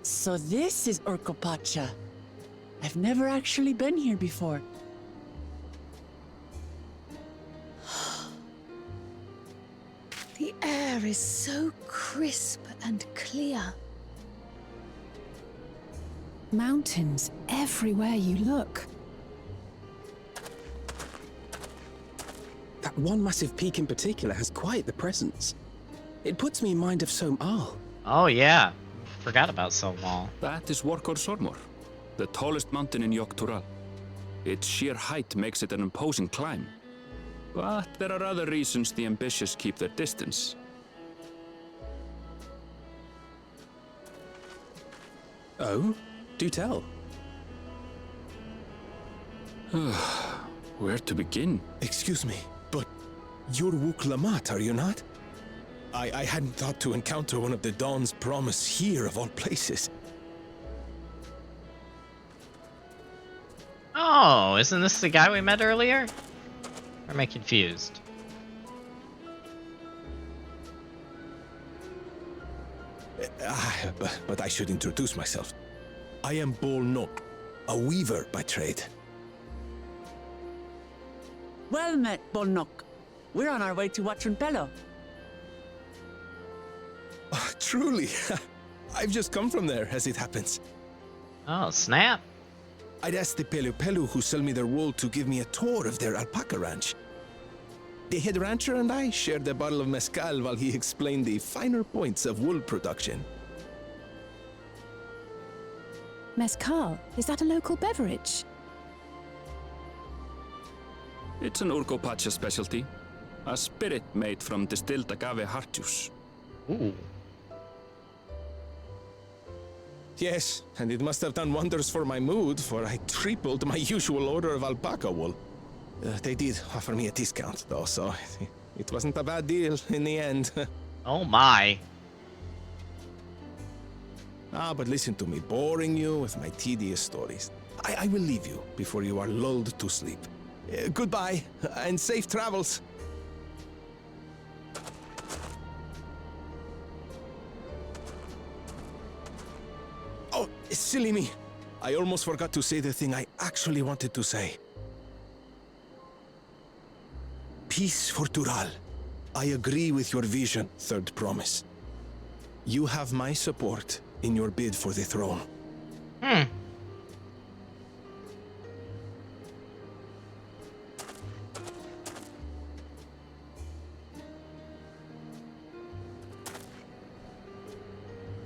So this is Urkopacha. I've never actually been here before. The air is so crisp and clear. Mountains everywhere you look. That one massive peak in particular has quite the presence. It puts me in mind of Som-Al. Oh yeah, forgot about Som-Al. That is Workor Sormor, the tallest mountain in Yogg-Turaul. Its sheer height makes it an imposing climb. But there are other reasons the ambitious keep their distance. Oh? Do tell. Where to begin? Excuse me, but you're Wook Lamat, are you not? I hadn't thought to encounter one of the Dawn's Promise here, of all places. Oh, isn't this the guy we met earlier? Or am I confused? But I should introduce myself. I am Bol Nok, a weaver by trade. Well met, Bolnok. We're on our way to Watranpelo. Oh, truly. I've just come from there, as it happens. Oh, snap. I'd asked the Pelu Pelu who sell me their wool to give me a tour of their alpaca ranch. The head rancher and I shared a bottle of mezcal while he explained the finer points of wool production. Mezcal, is that a local beverage? It's an Urgopacha specialty. A spirit made from distilled agave heart juice. Ooh. Yes, and it must have done wonders for my mood, for I tripled my usual order of alpaca wool. They did offer me a discount, though, so it wasn't a bad deal in the end. Oh my. But listen to me, boring you with my tedious stories. I will leave you before you are lulled to sleep. Goodbye, and safe travels. Oh, silly me. I almost forgot to say the thing I actually wanted to say. Peace for Tural. I agree with your vision, Third Promise. You have my support in your bid for the throne.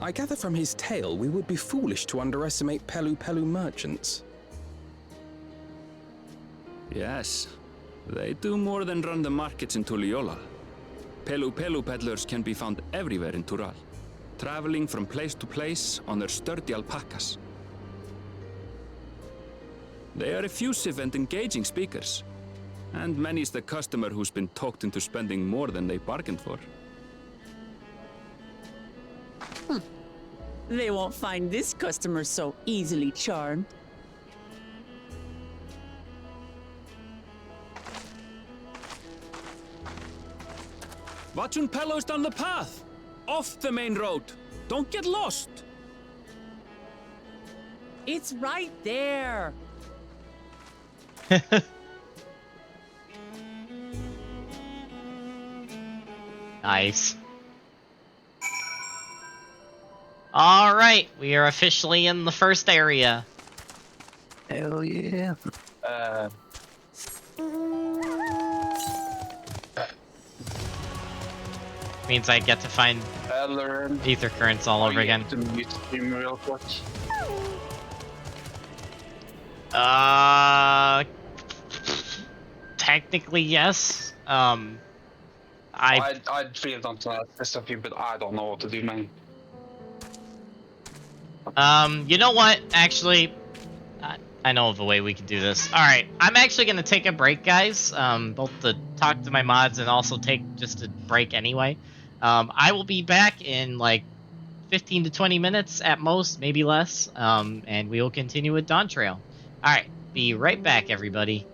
I gather from his tale we would be foolish to underestimate Pelu Pelu merchants. Yes, they do more than run the markets in Tuliyollal. Pelu Pelu peddlers can be found everywhere in Tural, traveling from place to place on their sturdy alpacas. They are effusive and engaging speakers, and many's the customer who's been talked into spending more than they bargained for. They won't find this customer so easily charmed. Watranpelo's down the path! Off the main road! Don't get lost! It's right there. Nice. All right, we are officially in the first area. Hell yeah. Means I get to find Elurin. ether currents all over again. To mute stream real quick. Technically yes. I'd feel don't test of you, but I don't know what to do, man. You know what? Actually, I know of a way we can do this. All right, I'm actually gonna take a break, guys. Both to talk to my mods and also take just a break anyway. I will be back in like 15 to 20 minutes at most, maybe less. And we will continue with Dawntrail. All right, be right back, everybody.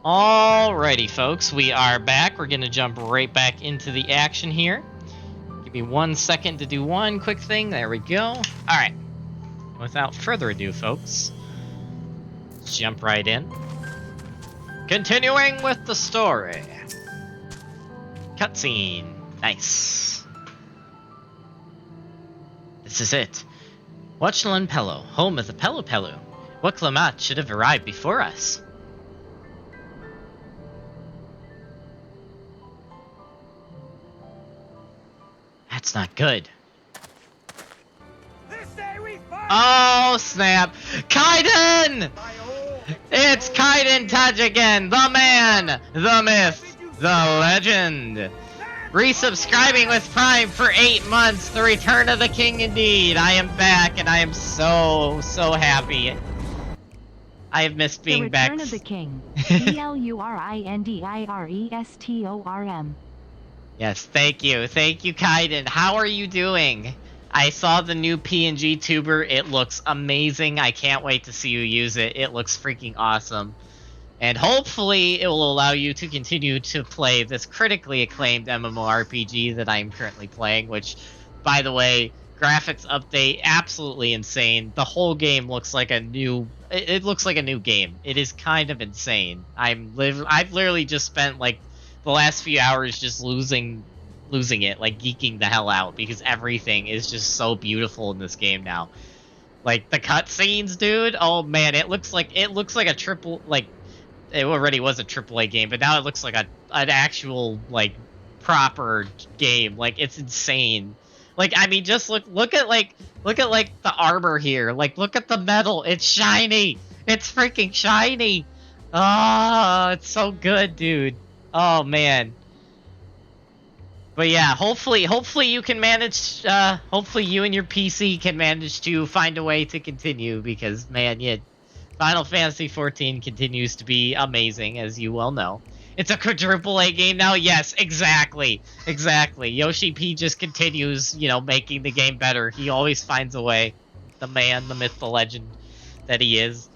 Alrighty, folks, we are back. We're gonna jump right back into the action here. Give me 1 second to do one quick thing. There we go. Alright. Without further ado, folks, let's jump right in. Continuing with the story. Cutscene. Nice. This is it. Watchland Pello, home of the Pello. Wuklammat should have arrived before us. That's not good. Oh, snap. Kaiden! It's Kaiden Taj again, the man, the myth, the legend. Resubscribing with Prime for 8 months, the return of the king indeed. I am back, and I am so happy. I have missed being back. The return of the king. Elurindirestorm. Yes, thank you, Kaiden. How are you doing? I saw the new PNG tuber. It looks amazing. I can't wait to see you use it. It looks freaking awesome. And hopefully it will allow you to continue to play this critically acclaimed MMORPG that I'm currently playing, which, by the way, graphics update, absolutely insane. The whole game looks like a new... It looks like a new game. It is kind of insane. I've literally just spent, like, the last few hours just losing it, like geeking the hell out, because everything is just so beautiful in this game now. Like the cutscenes, dude. Oh man, it looks like a triple, like it already was a AAA game, but now it looks like an actual like proper game. Like it's insane. Like I mean, just look at the armor here. Like look at the metal. It's shiny. It's freaking shiny. Oh, it's so good, dude. Oh man. But yeah, hopefully you can manage, hopefully you and your PC can manage to find a way to continue, because, man, yeah, Final Fantasy XIV continues to be amazing, as you well know. It's a quadruple A game now? Yes, exactly. Yoshi P just continues, you know, making the game better. He always finds a way. The man, the myth, the legend that he is.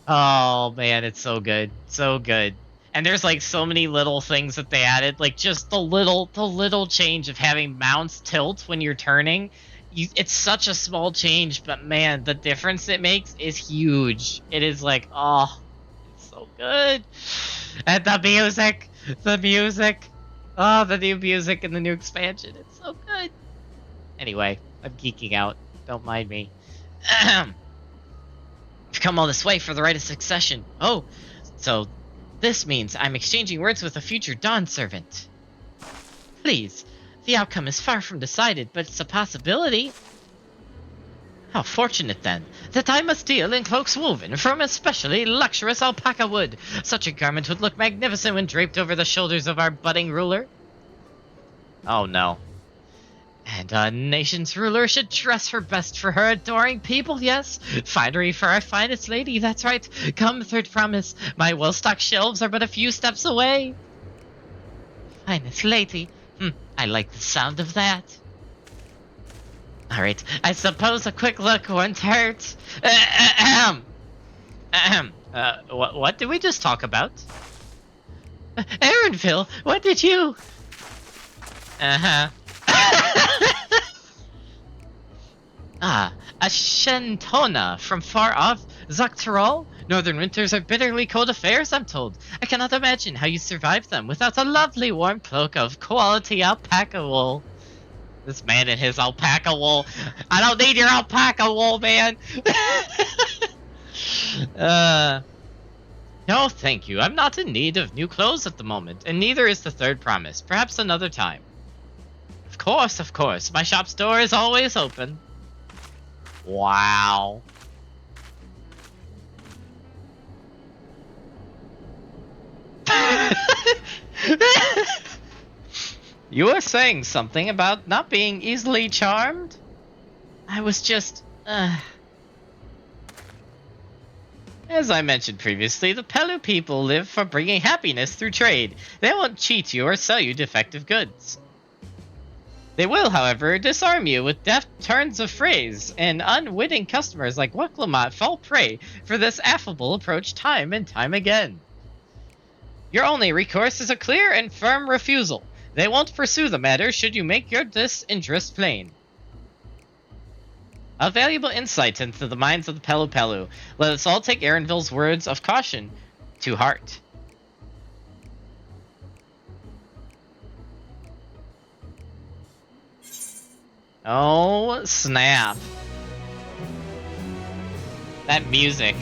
Oh, man, it's so good. So good. And there's like so many little things that they added, like just the little change of having mounts tilt when you're turning. It's such a small change, but man, the difference it makes is huge. It is like, oh, it's so good. And the music, oh, the new music and the new expansion, it's so good. Anyway, I'm geeking out. Don't mind me. I've come all this way for the right of succession. Oh, so this means I'm exchanging words with a future Dawn servant. Please, the outcome is far from decided, but it's a possibility. How fortunate, then, that I must deal in cloaks woven from especially luxurious alpaca wood. Such a garment would look magnificent when draped over the shoulders of our budding ruler. Oh no. And a nation's ruler should dress her best for her adoring people, yes? Finery for our finest lady, that's right. Come, third promise, my well-stocked shelves are but a few steps away. Finest lady? I like the sound of that. Alright, I suppose a quick look won't hurt. What did we just talk about? Aaronville, what did you... Uh-huh. Ah, a Shentona from far off Zaktaral? Northern winters are bitterly cold affairs, I'm told. I cannot imagine how you survive them without a lovely warm cloak of quality alpaca wool. This man and his alpaca wool. I don't need your alpaca wool, man. No, thank you. I'm not in need of new clothes at the moment, and neither is the third promise. Perhaps another time. Of course. My shop's door is always open. Wow. You were saying something about not being easily charmed? I was just, As I mentioned previously, the Pelu people live for bringing happiness through trade. They won't cheat you or sell you defective goods. They will, however, disarm you with deft turns of phrase, and unwitting customers like Wuklammat fall prey for this affable approach time and time again. Your only recourse is a clear and firm refusal. They won't pursue the matter should you make your disinterest plain. A valuable insight into the minds of the Pelu Pelu. Let us all take Erenville's words of caution to heart. Oh, snap. That music.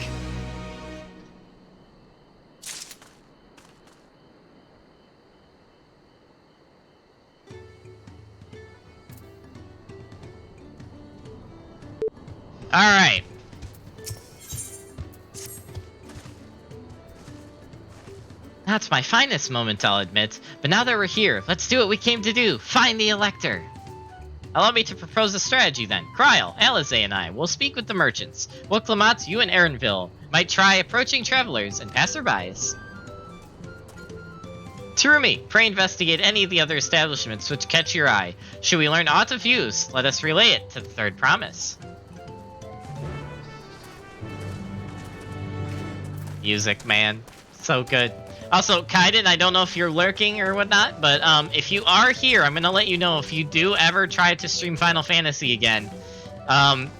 Alright. That's my finest moment, I'll admit. But now that we're here, let's do what we came to do. Find the Elector. Allow me to propose a strategy then. Kryl, Alize, and I will speak with the merchants. Wilclamot, you and Erenville might try approaching travelers and passerbys. Turumi, pray investigate any of the other establishments which catch your eye. Should we learn aught of use, let us relay it to the third promise. Music, man. So good. Also, Kaiden, I don't know if you're lurking or whatnot, but if you are here, I'm going to let you know if you do ever try to stream Final Fantasy again.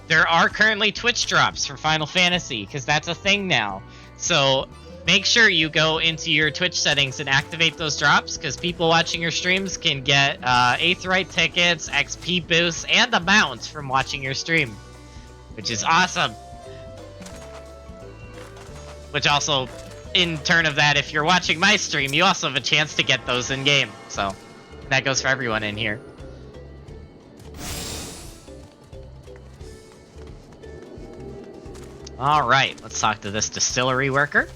There are currently Twitch drops for Final Fantasy, because that's a thing now. So make sure you go into your Twitch settings and activate those drops, because people watching your streams can get Aetheryte tickets, XP boosts, and a mount from watching your stream, which is awesome. Which also, in turn of that, if you're watching my stream, you also have a chance to get those in-game. So, that goes for everyone in here. Alright, let's talk to this distillery worker.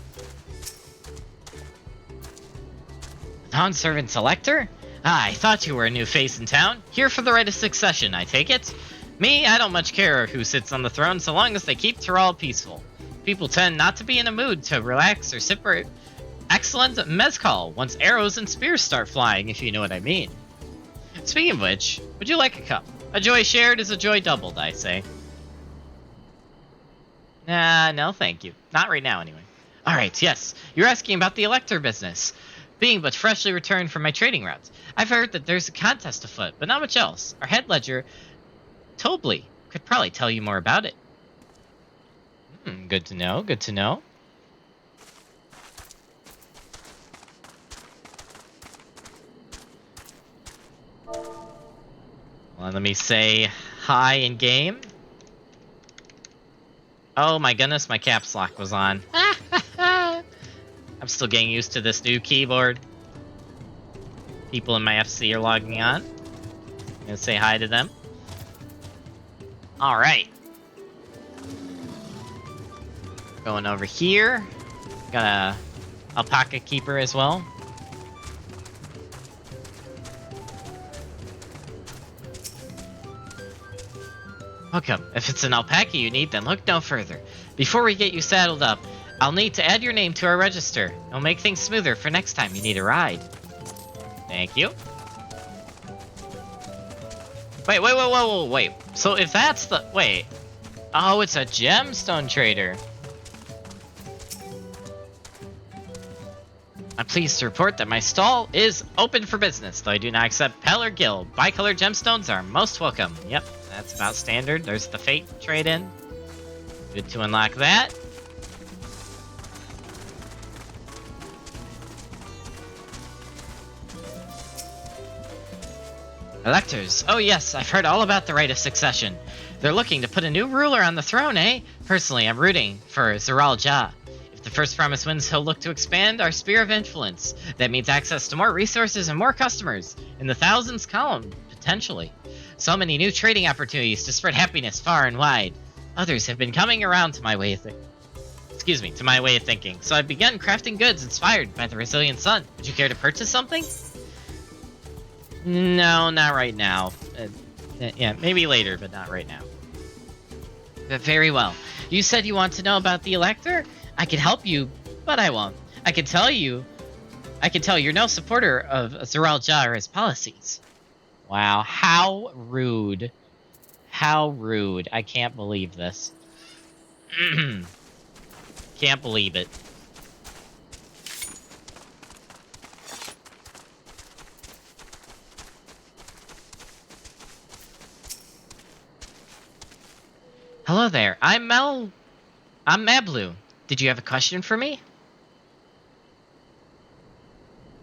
Non-servant selector? Ah, I thought you were a new face in town. Here for the right of succession, I take it? Me, I don't much care who sits on the throne so long as they keep Tyrell peaceful. People tend not to be in a mood to relax or sip excellent mezcal once arrows and spears start flying, if you know what I mean. Speaking of which, would you like a cup? A joy shared is a joy doubled, I say. No thank you. Not right now, anyway. Alright, yes. You're asking about the Elector business. Being but freshly returned from my trading route, I've heard that there's a contest afoot, but not much else. Our head ledger, Tobley, could probably tell you more about it. Good to know, good to know. Well, let me say hi in game. Oh my goodness, my caps lock was on. I'm still getting used to this new keyboard. People in my FC are logging on. I'm gonna say hi to them. Alright. Going over here. Got a alpaca keeper as well. Welcome. If it's an alpaca you need, then look no further. Before we get you saddled up, I'll need to add your name to our register. It'll make things smoother for next time you need a ride. Thank you. Wait. So if that's the... Wait. Oh, it's a gemstone trader. I'm pleased to report that my stall is open for business, though I do not accept Pell or Gil. Bicolored gemstones are most welcome. Yep, that's about standard. There's the Fate trade-in. Good to unlock that. Electors. Oh yes, I've heard all about the right of succession. They're looking to put a new ruler on the throne, eh? Personally, I'm rooting for Zeral Jah. The first promise wins, he'll look to expand our sphere of influence. That means access to more resources and more customers. In the thousands column, potentially. So many new trading opportunities to spread happiness far and wide. Others have been coming around to my way of thinking. So I've begun crafting goods inspired by the resilient sun. Would you care to purchase something? No, not right now. Yeah, maybe later, but not right now. But very well. You said you want to know about the Elector? I could help you, but I won't. I can tell you're no supporter of Zeral Jah or his policies. Wow, how rude. How rude. I can't believe this. Can't believe it. Hello there. I'm Mablu. Did you have a question for me?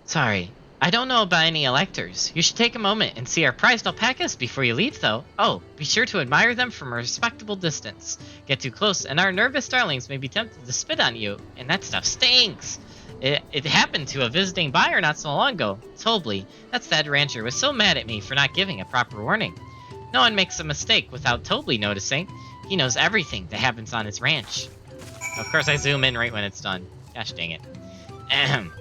Sorry, I don't know about any electors. You should take a moment and see our prized alpacas before you leave, though. Oh, be sure to admire them from a respectable distance. Get too close, and our nervous darlings may be tempted to spit on you, and that stuff stinks. It happened to a visiting buyer not so long ago. Tobley, that's that rancher, was so mad at me for not giving a proper warning. No one makes a mistake without Tobley noticing. He knows everything that happens on his ranch. Of course, I zoom in right when it's done. Gosh dang it. Ahem.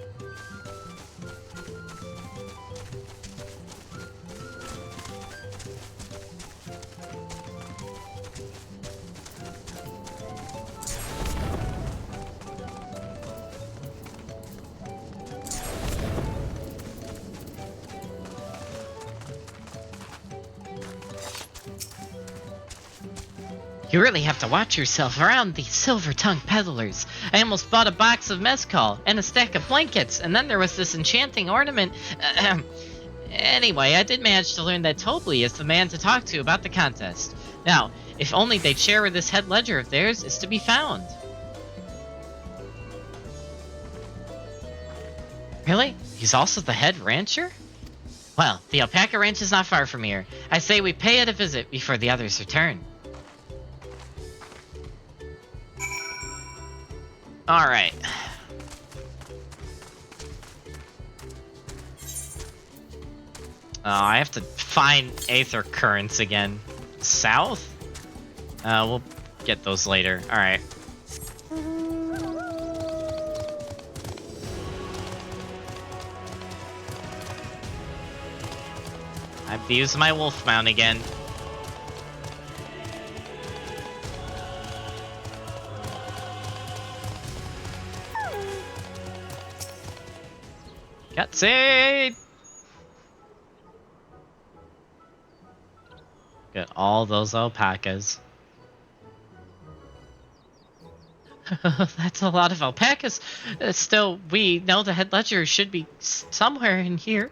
You really have to watch yourself around these silver-tongued peddlers. I almost bought a box of mezcal and a stack of blankets, and then there was this enchanting ornament. Anyway, I did manage to learn that Tobley is the man to talk to about the contest. Now, if only they'd share where this head ledger of theirs is to be found. Really? He's also the head rancher? Well, the alpaca ranch is not far from here. I say we pay it a visit before the others return. Alright. I have to find Aether Currents again. South? We'll get those later. Alright. I have to use my wolf mount again. Cutscene! Get all those alpacas. That's a lot of alpacas. Still, we know the head ledger should be somewhere in here.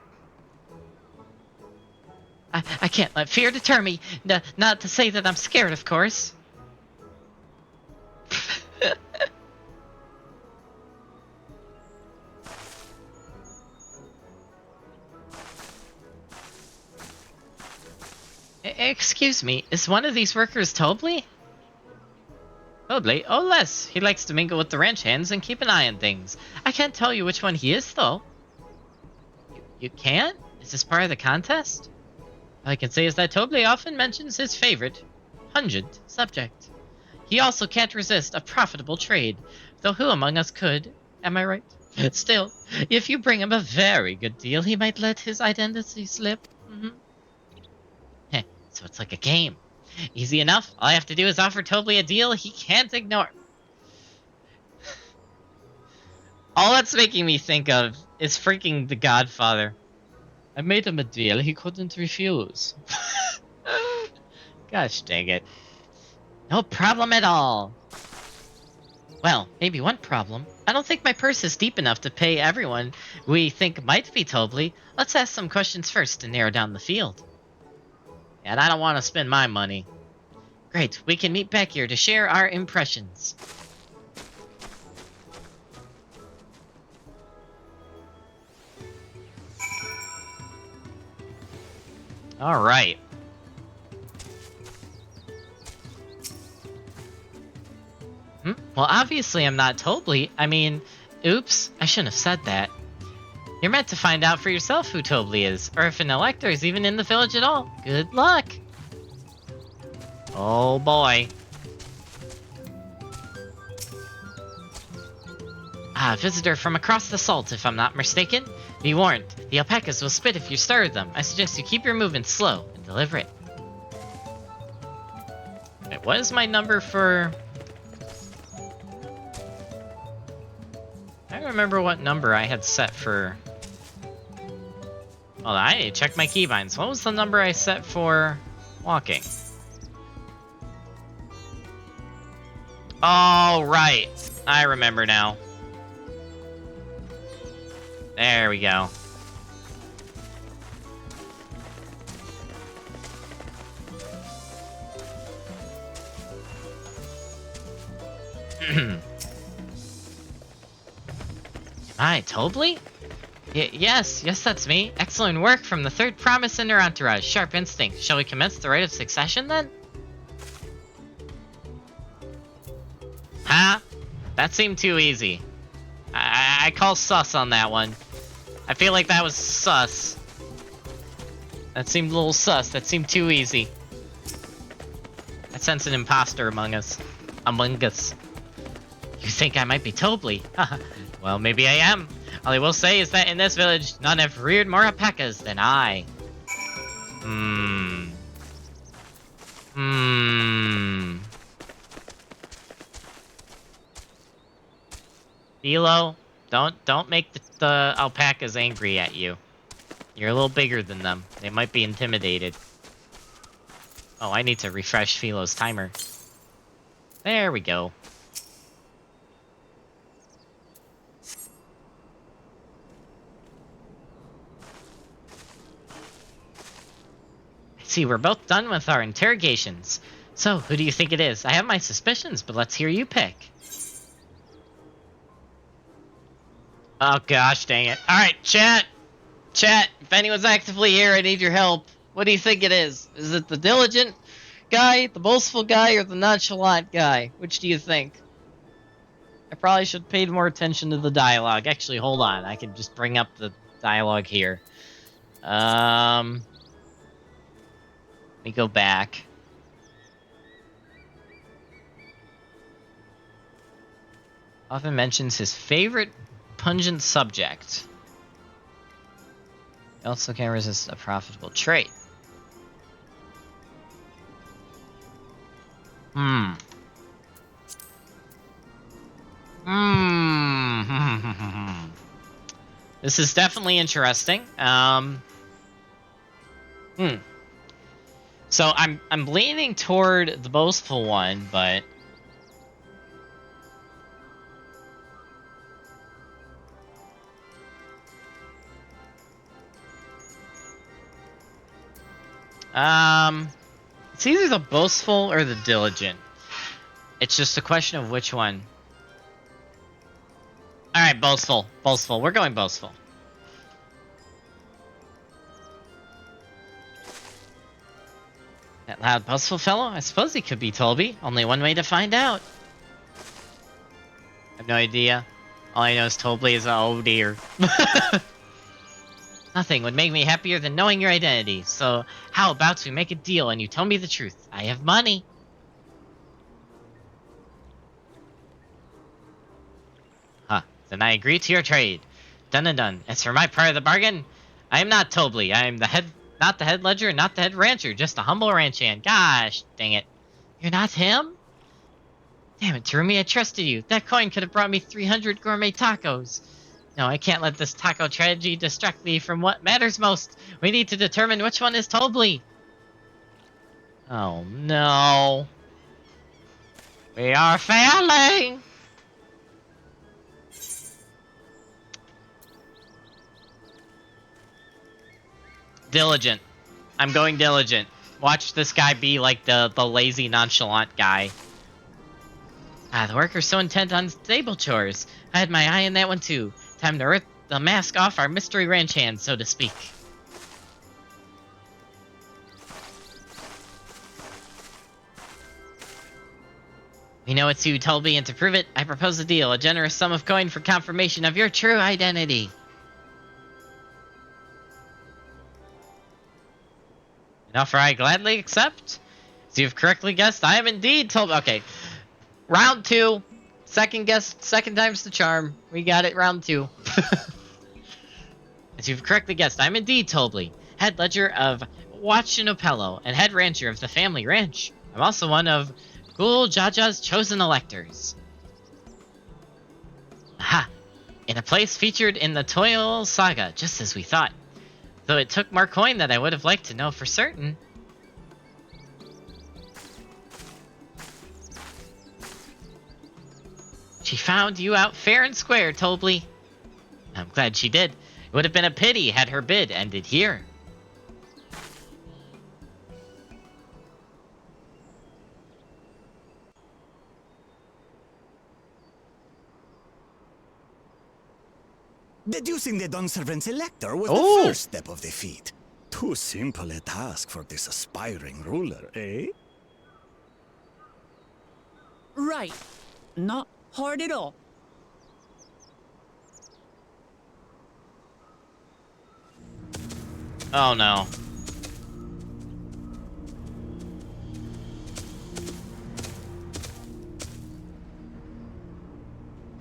I can't let fear deter me. Not to say that I'm scared, of course. Excuse me, is one of these workers Tobley? Tobley? Oh, Les. He likes to mingle with the ranch hands and keep an eye on things. I can't tell you which one he is, though. You can't? Is this part of the contest? All I can say is that Tobley often mentions his favorite, pungent subject. He also can't resist a profitable trade, though who among us could? Am I right? Still, if you bring him a very good deal, he might let his identity slip. So it's like a game. Easy enough. All I have to do is offer Tobley a deal he can't ignore. All that's making me think of is freaking The Godfather. I made him a deal he couldn't refuse. Gosh dang it. No problem at all. Well, maybe one problem. I don't think my purse is deep enough to pay everyone we think might be Tobley. Let's ask some questions first to narrow down the field. And I don't want to spend my money. Great, we can meet back here to share our impressions. Alright. Well, obviously I'm not Tobley. I mean, oops, I shouldn't have said that. You're meant to find out for yourself who Tobley is, or if an elector is even in the village at all. Good luck! Oh boy. Ah, visitor from across the salt, if I'm not mistaken. Be warned, the alpacas will spit if you stir them. I suggest you keep your movements slow and deliberate. Wait, what is my number for... I don't remember what number I had set for... Hold on, I need to check my keybinds. What was the number I set for walking? Oh, right. I remember now. There we go. Am I Tobly? Yes, that's me. Excellent work from the third promise in her entourage. Sharp instinct. Shall we commence the rite of succession then? Huh? That seemed too easy. I call sus on that one. I feel like that was sus. That seemed a little sus. That seemed too easy. I sense an imposter among us. You think I might be Tobly? Well, maybe I am. All I will say is that in this village, none have reared more alpacas than I. Philo, don't make the alpacas angry at you. You're a little bigger than them. They might be intimidated. Oh, I need to refresh Philo's timer. There we go. See, we're both done with our interrogations. So, who do you think it is? I have my suspicions, but let's hear you pick. Oh gosh, dang it. Alright, chat! Chat, if anyone's actively here, I need your help. What do you think it is? Is it the diligent guy, the boastful guy, or the nonchalant guy? Which do you think? I probably should have paid more attention to the dialogue. Actually, hold on. I can just bring up the dialogue here. Let me go back. Often mentions his favorite pungent subject. He also can resist a profitable trait. This is definitely interesting. So I'm leaning toward the boastful one, but it's either the boastful or the diligent. It's just a question of which one. Alright, boastful. Boastful. We're going boastful. That loud, boastful fellow? I suppose he could be Tolby. Only one way to find out. I have no idea. All I know is Tolby is oh dear. Nothing would make me happier than knowing your identity. So, how about we make a deal and you tell me the truth? I have money. Huh. Then I agree to your trade. Done and done. As for my part of the bargain, I am not Tobly. I am the head, not the head ledger, not the head rancher, just a humble ranch hand. Gosh, dang it. You're not him? Damn it, Terumi, I trusted you. That coin could have brought me 300 gourmet tacos. No, I can't let this taco tragedy distract me from what matters most. We need to determine which one is Tobly. Oh no. We are failing! Diligent. I'm going diligent. Watch this guy be like the lazy, nonchalant guy. Ah, the worker's so intent on stable chores. I had my eye on that one too. Time to rip the mask off our mystery ranch hands, so to speak. We know it's you, Tolby, and to prove it, I propose a deal. A generous sum of coin for confirmation of your true identity. An offer I gladly accept. As you've correctly guessed, I am indeed Tolby. Okay. Round 2. Second guess, second time's the charm. We got it, round 2. As you've correctly guessed, I'm indeed Tolby, head ledger of Wachinopello and head rancher of the family ranch. I'm also one of Ghoul Jaja's chosen electors. Aha! In a place featured in the Toil Saga, just as we thought. Though it took more coin than I would have liked to know for certain. She found you out fair and square, Tolby. I'm glad she did. It would have been a pity had her bid ended here. Deducing the Dawnservant's elector was Oh. the first step of the feat. Too simple a task for this aspiring ruler, eh? Right. Not hard at all. Oh no.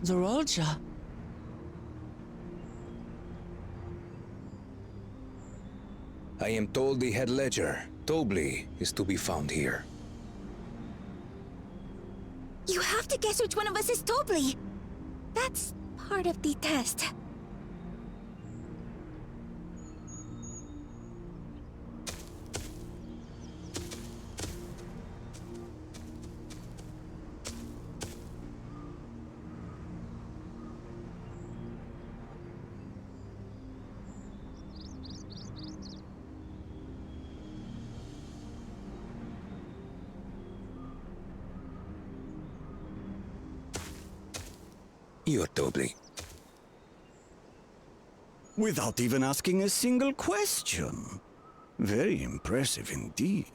Zorolja. I am told the head ledger, Tobli, is to be found here. You have to guess which one of us is Tobli. That's part of the test. You're Tobli. Without even asking a single question. Very impressive indeed.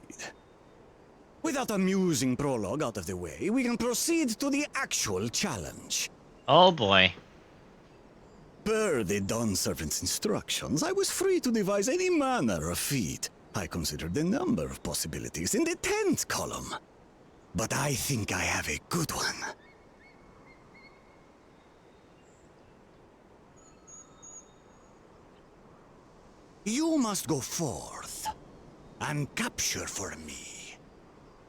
With that amusing prologue out of the way, we can proceed to the actual challenge. Oh boy. Per the Dawnservant's instructions, I was free to devise any manner of feat. I considered a number of possibilities in the 10th column. But I think I have a good one. You must go forth and capture for me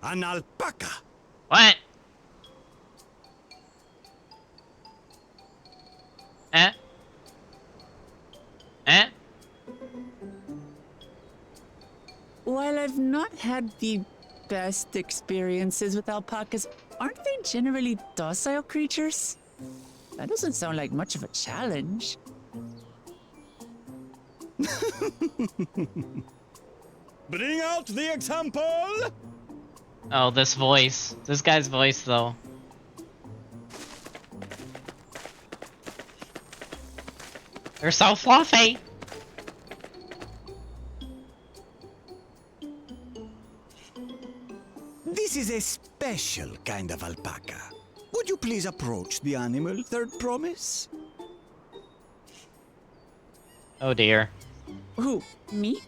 an alpaca. What? Eh? Eh? While I've not had the best experiences with alpacas, aren't they generally docile creatures? That doesn't sound like much of a challenge. Bring out the example! Oh, this voice. This guy's voice, though. They're so fluffy! This is a special kind of alpaca. Would you please approach the animal, Third Promise? Oh dear. Who? Me?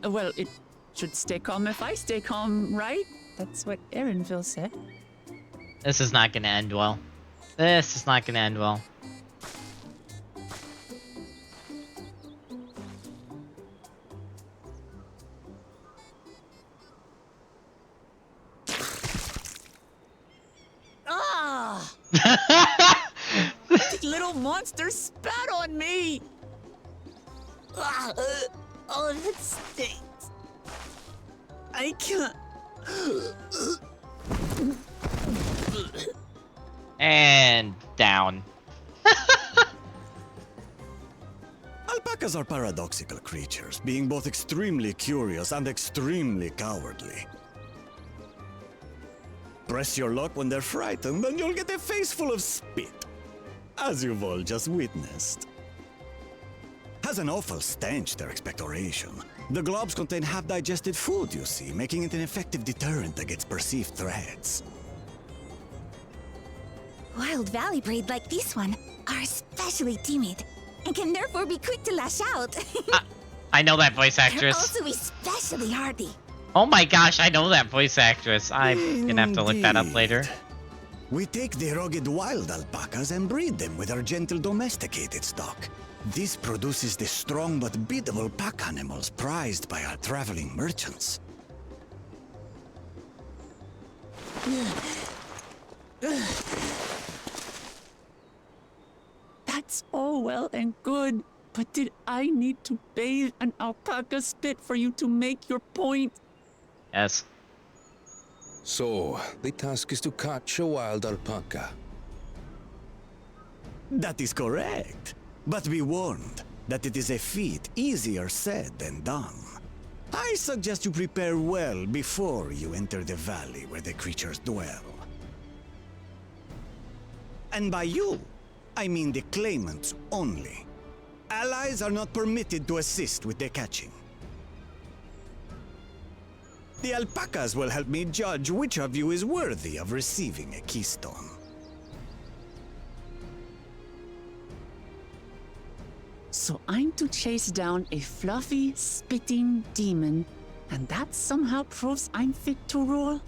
Well, it should stay calm if I stay calm, right? That's what Erinville said. This is not gonna end well. This is not gonna end well. Ah! The little monster spat on me! Ah, oh, that stinks. I can't. And down. Alpacas are paradoxical creatures, being both extremely curious and extremely cowardly. Press your luck when they're frightened, and you'll get a face full of spit, as you've all just witnessed. Has an awful stench, their expectoration. The globs contain half-digested food, you see, making it an effective deterrent against perceived threats. Wild valley breed like this one are especially timid and can therefore be quick to lash out. I know that voice They're actress. also especially hardy. Oh my gosh, I know that voice actress. I'm gonna have to look that up later. We take the rugged wild alpacas and breed them with our gentle domesticated stock. This produces the strong but biddable pack animals prized by our traveling merchants. That's all well and good, but did I need to bathe an alpaca spit for you to make your point? Yes. So, the task is to catch a wild alpaca. That is correct. But be warned that it is a feat easier said than done. I suggest you prepare well before you enter the valley where the creatures dwell. And by you, I mean the claimants only. Allies are not permitted to assist with their catching. The alpacas will help me judge which of you is worthy of receiving a keystone. So I'm to chase down a fluffy, spitting demon, and that somehow proves I'm fit to rule?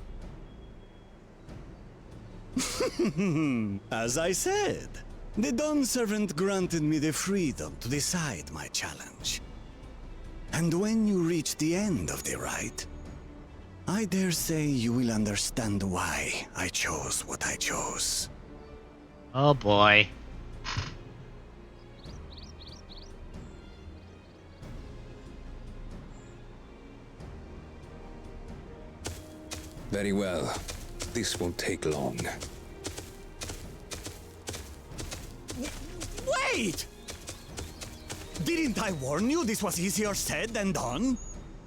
As I said, the Dawn Servant granted me the freedom to decide my challenge. And when you reach the end of the rite, I dare say you will understand why I chose what I chose. Oh boy. Very well. This won't take long. Wait! Didn't I warn you this was easier said than done?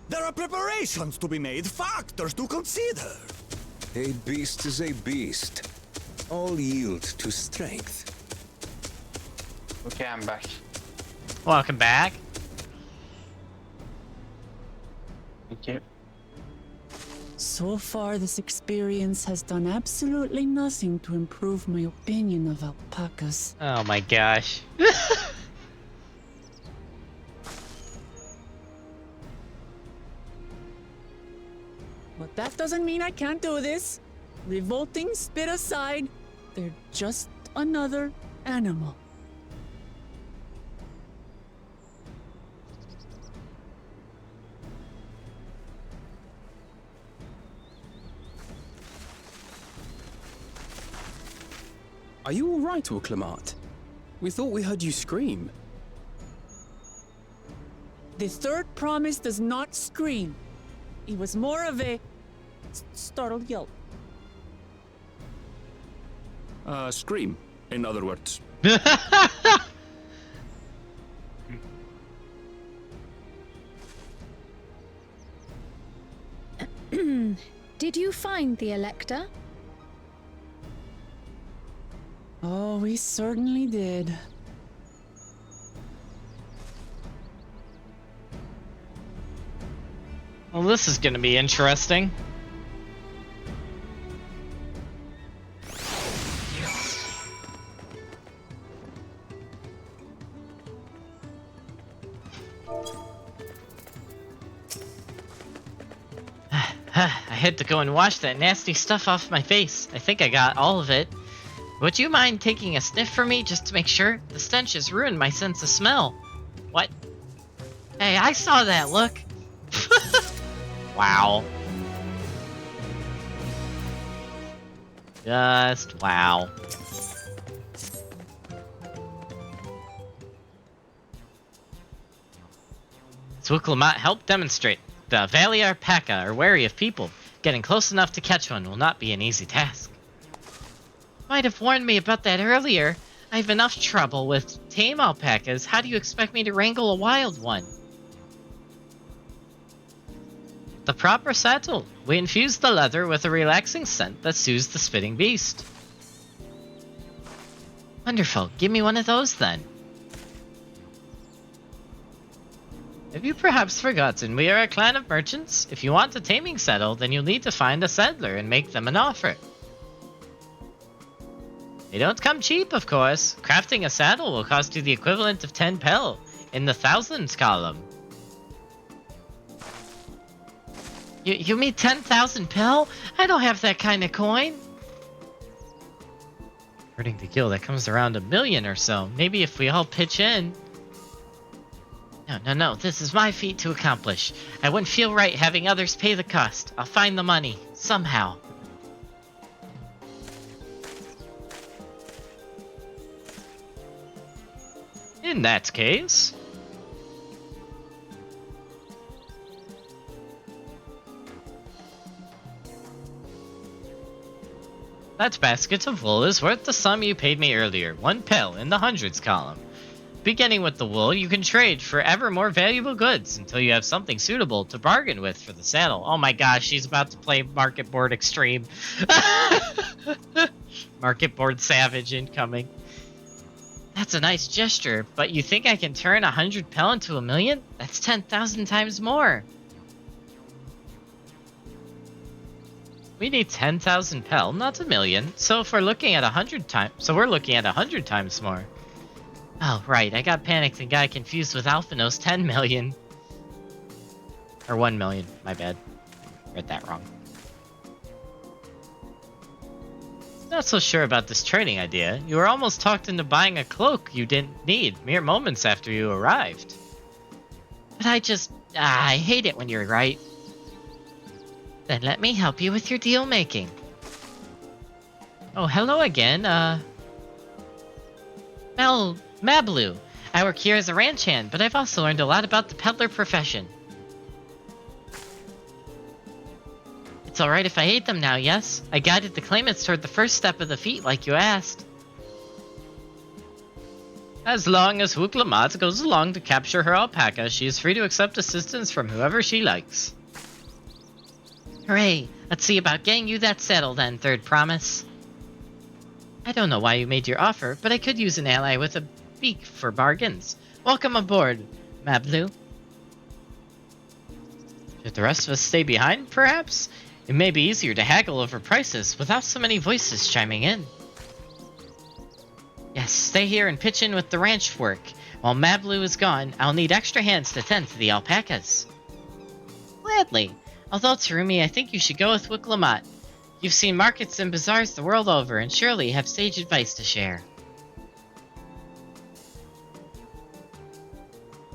There are preparations to be made, factors to consider. A beast is a beast. All yield to strength. Okay, I'm back. Welcome back. Thank you. So far, this experience has done absolutely nothing to improve my opinion of alpacas. Oh my gosh. But that doesn't mean I can't do this. Revolting spit aside, they're just another animal. Are you all right, Orclamat? We thought we heard you scream. The third promise does not scream. It was more of a startled yelp. Scream, in other words. Did you find the Elector? Oh, we certainly did. Well, this is gonna be interesting. I had to go and wash that nasty stuff off my face. I think I got all of it. Would you mind taking a sniff for me just to make sure? The stench has ruined my sense of smell. What? Hey, I saw that, look. Wow. Just wow. Swuklamat helped demonstrate. The Valley Alpaca are wary of people. Getting close enough to catch one will not be an easy task. Might have warned me about that earlier. I have enough trouble with tame alpacas. How do you expect me to wrangle a wild one? The proper saddle. We infuse the leather with a relaxing scent that soothes the spitting beast. Wonderful. Give me one of those then. Have you perhaps forgotten we are a clan of merchants? If you want a taming saddle, then you'll need to find a saddler and make them an offer. They don't come cheap, of course. Crafting a saddle will cost you the equivalent of 10 pel, in the thousands column. You mean 10,000 pel? I don't have that kind of coin. According to Gil, that comes around 1 million or so. Maybe if we all pitch in. No, this is my feat to accomplish. I wouldn't feel right having others pay the cost. I'll find the money, somehow. In that case... that basket of wool is worth the sum you paid me earlier, 1 pel in the hundreds column. Beginning with the wool, you can trade for ever more valuable goods until you have something suitable to bargain with for the saddle. Oh my gosh, she's about to play Market Board Extreme. Market Board Savage incoming. That's a nice gesture, but you think I can turn 100 pel into 1,000,000? That's 10,000 times more. We need 10,000 pel, not 1,000,000. So if we're looking at 100 times, we're looking at 100 times more. Oh, right, I got panicked and got confused with Alphino's 10 million. Or 1 million, my bad. Read that wrong. Not so sure about this trading idea. You were almost talked into buying a cloak you didn't need mere moments after you arrived. But I hate it when you're right. Then let me help you with your deal making. Oh, hello again, Mablu. I work here as a ranch hand, but I've also learned a lot about the peddler profession. It's alright if I hate them now, yes? I guided the claimants toward the first step of the feat like you asked. As long as Wuklamat goes along to capture her alpaca, she is free to accept assistance from whoever she likes. Hooray! Let's see about getting you that saddle then, Third Promise. I don't know why you made your offer, but I could use an ally with a beak for bargains. Welcome aboard, Mablu. Should the rest of us stay behind, perhaps? It may be easier to haggle over prices without so many voices chiming in. Yes, stay here and pitch in with the ranch work. While Mablu is gone, I'll need extra hands to tend to the alpacas. Gladly. Although, Terumi, I think you should go with Wuklamat. You've seen markets and bazaars the world over, and surely have sage advice to share.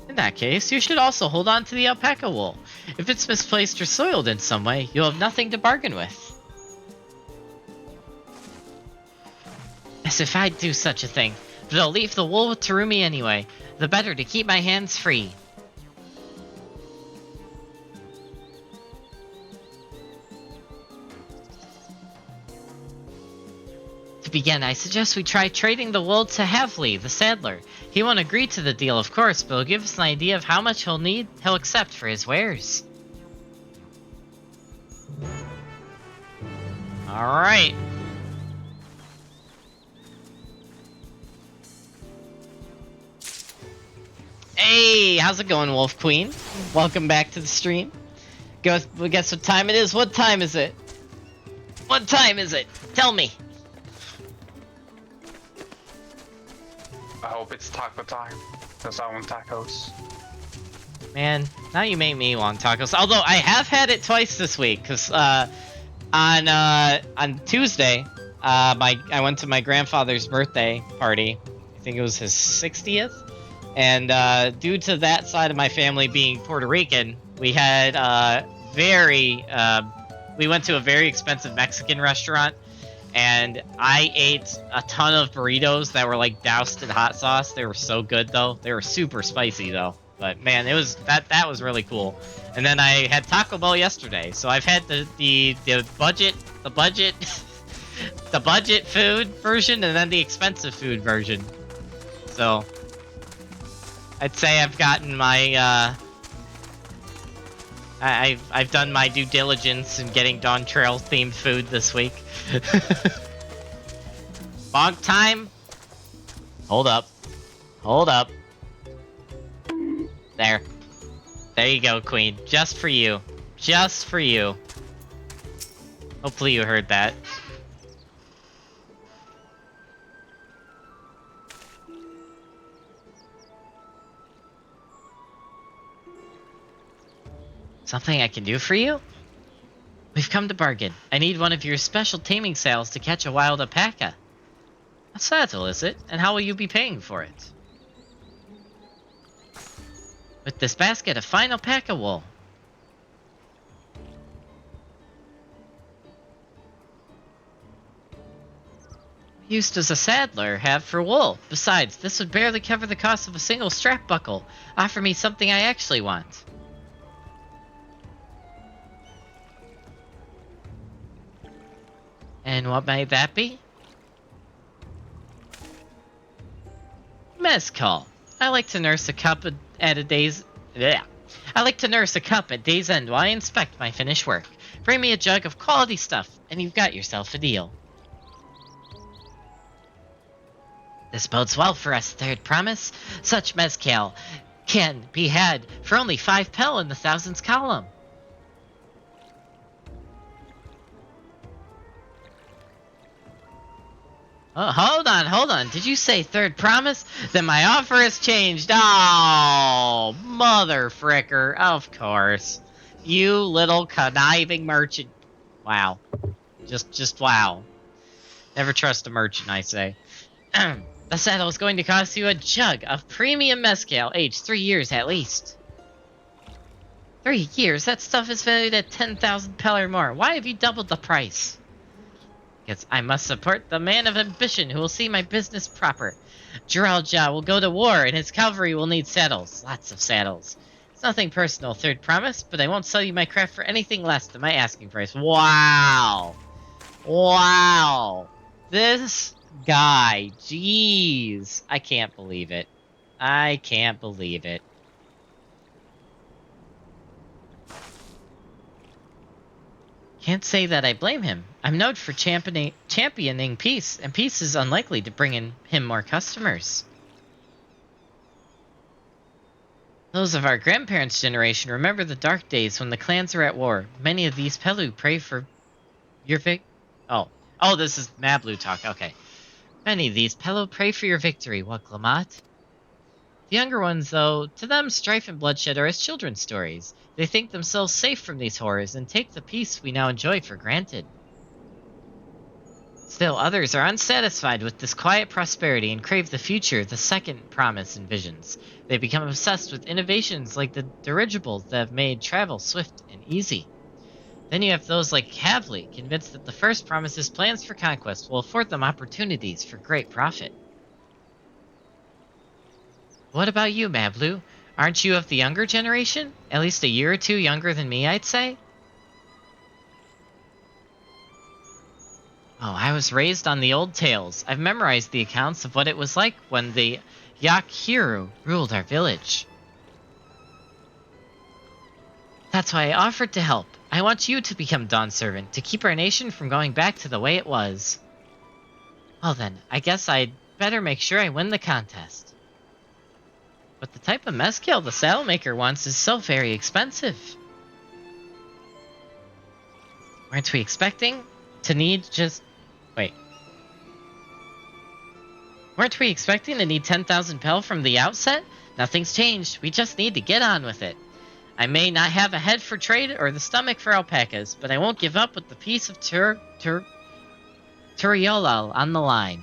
In that case, you should also hold on to the alpaca wool. If it's misplaced or soiled in some way, you'll have nothing to bargain with. As if I'd do such a thing, but I'll leave the wool with Terumi anyway. The better to keep my hands free. To begin, I suggest we try trading the wool to Havli, the saddler. He won't agree to the deal, of course, but he'll give us an idea of how much he'll accept for his wares. Alright. Hey, how's it going, Wolf Queen? Welcome back to the stream. Guess what time it is? What time is it? What time is it? Tell me. I hope it's taco time, because I want tacos. Man, now you make me want tacos. Although I have had it twice this week, because on Tuesday, I went to my grandfather's birthday party. I think it was his 60th, and due to that side of my family being Puerto Rican, we had we went to a very expensive Mexican restaurant. And I ate a ton of burritos that were like doused in hot sauce. They were so good though. They were super spicy though. But man, it was that was really cool. And then I had Taco Bell yesterday. So I've had the budget the budget food version and then the expensive food version. So I'd say I've gotten my I've done my due diligence in getting Dawntrail themed food this week. Bonk time. Hold up. Hold up. There. There you go, Queen. Just for you. Just for you. Hopefully you heard that. Something I can do for you? We've come to bargain. I need one of your special taming sails to catch a wild alpaca. A saddle, is it? And how will you be paying for it? With this basket of fine alpaca wool. Used as a saddler have for wool. Besides, this would barely cover the cost of a single strap buckle. Offer me something I actually want. And what might that be? Mezcal. I like to nurse a cup at day's end while I inspect my finished work. Bring me a jug of quality stuff, and you've got yourself a deal. This bodes well for us, Third Promise. Such mezcal can be had for only 5 pel in the thousands column. Oh, hold on. Did you say Third Promise? Then my offer has changed. Oh, mother fricker. Of course. You little conniving merchant. Wow. Just wow. Never trust a merchant, I say. The saddle is going to cost you a jug of premium mezcal, aged 3 years at least. 3 years? That stuff is valued at 10,000 pel or more. Why have you doubled the price? Because I must support the man of ambition who will see my business proper. Jiralja will go to war, and his cavalry will need saddles. Lots of saddles. It's nothing personal, Third Promise, but I won't sell you my craft for anything less than my asking price. Wow! Wow! This guy, jeez. I can't believe it. I can't believe it. Can't say that I blame him. I'm known for championing peace, and peace is unlikely to bring in him more customers. Those of our grandparents' generation remember the dark days when the clans were at war. Many of these Pelu pray for your Oh, this is Mablu talk. Okay. Many of these Pelu pray for your victory, Waglamat. The younger ones, though, to them strife and bloodshed are as children's stories. They think themselves safe from these horrors and take the peace we now enjoy for granted. Still, others are unsatisfied with this quiet prosperity and crave the future the Second Promise envisions. They become obsessed with innovations like the dirigibles that have made travel swift and easy. Then you have those like Havli, convinced that the First Promise's plans for conquest will afford them opportunities for great profit. What about you, Mablu? Aren't you of the younger generation? At least a year or two younger than me, I'd say? Oh, I was raised on the old tales. I've memorized the accounts of what it was like when the Yakhiru ruled our village. That's why I offered to help. I want you to become Dawn Servant, to keep our nation from going back to the way it was. Well then, I guess I'd better make sure I win the contest. But the type of mezcal the saddle maker wants is so very expensive. Weren't we expecting to need just... Wait. Weren't we expecting to need 10,000 pel from the outset? Nothing's changed. We just need to get on with it. I may not have a head for trade or the stomach for alpacas, but I won't give up with the piece of Turiolal on the line.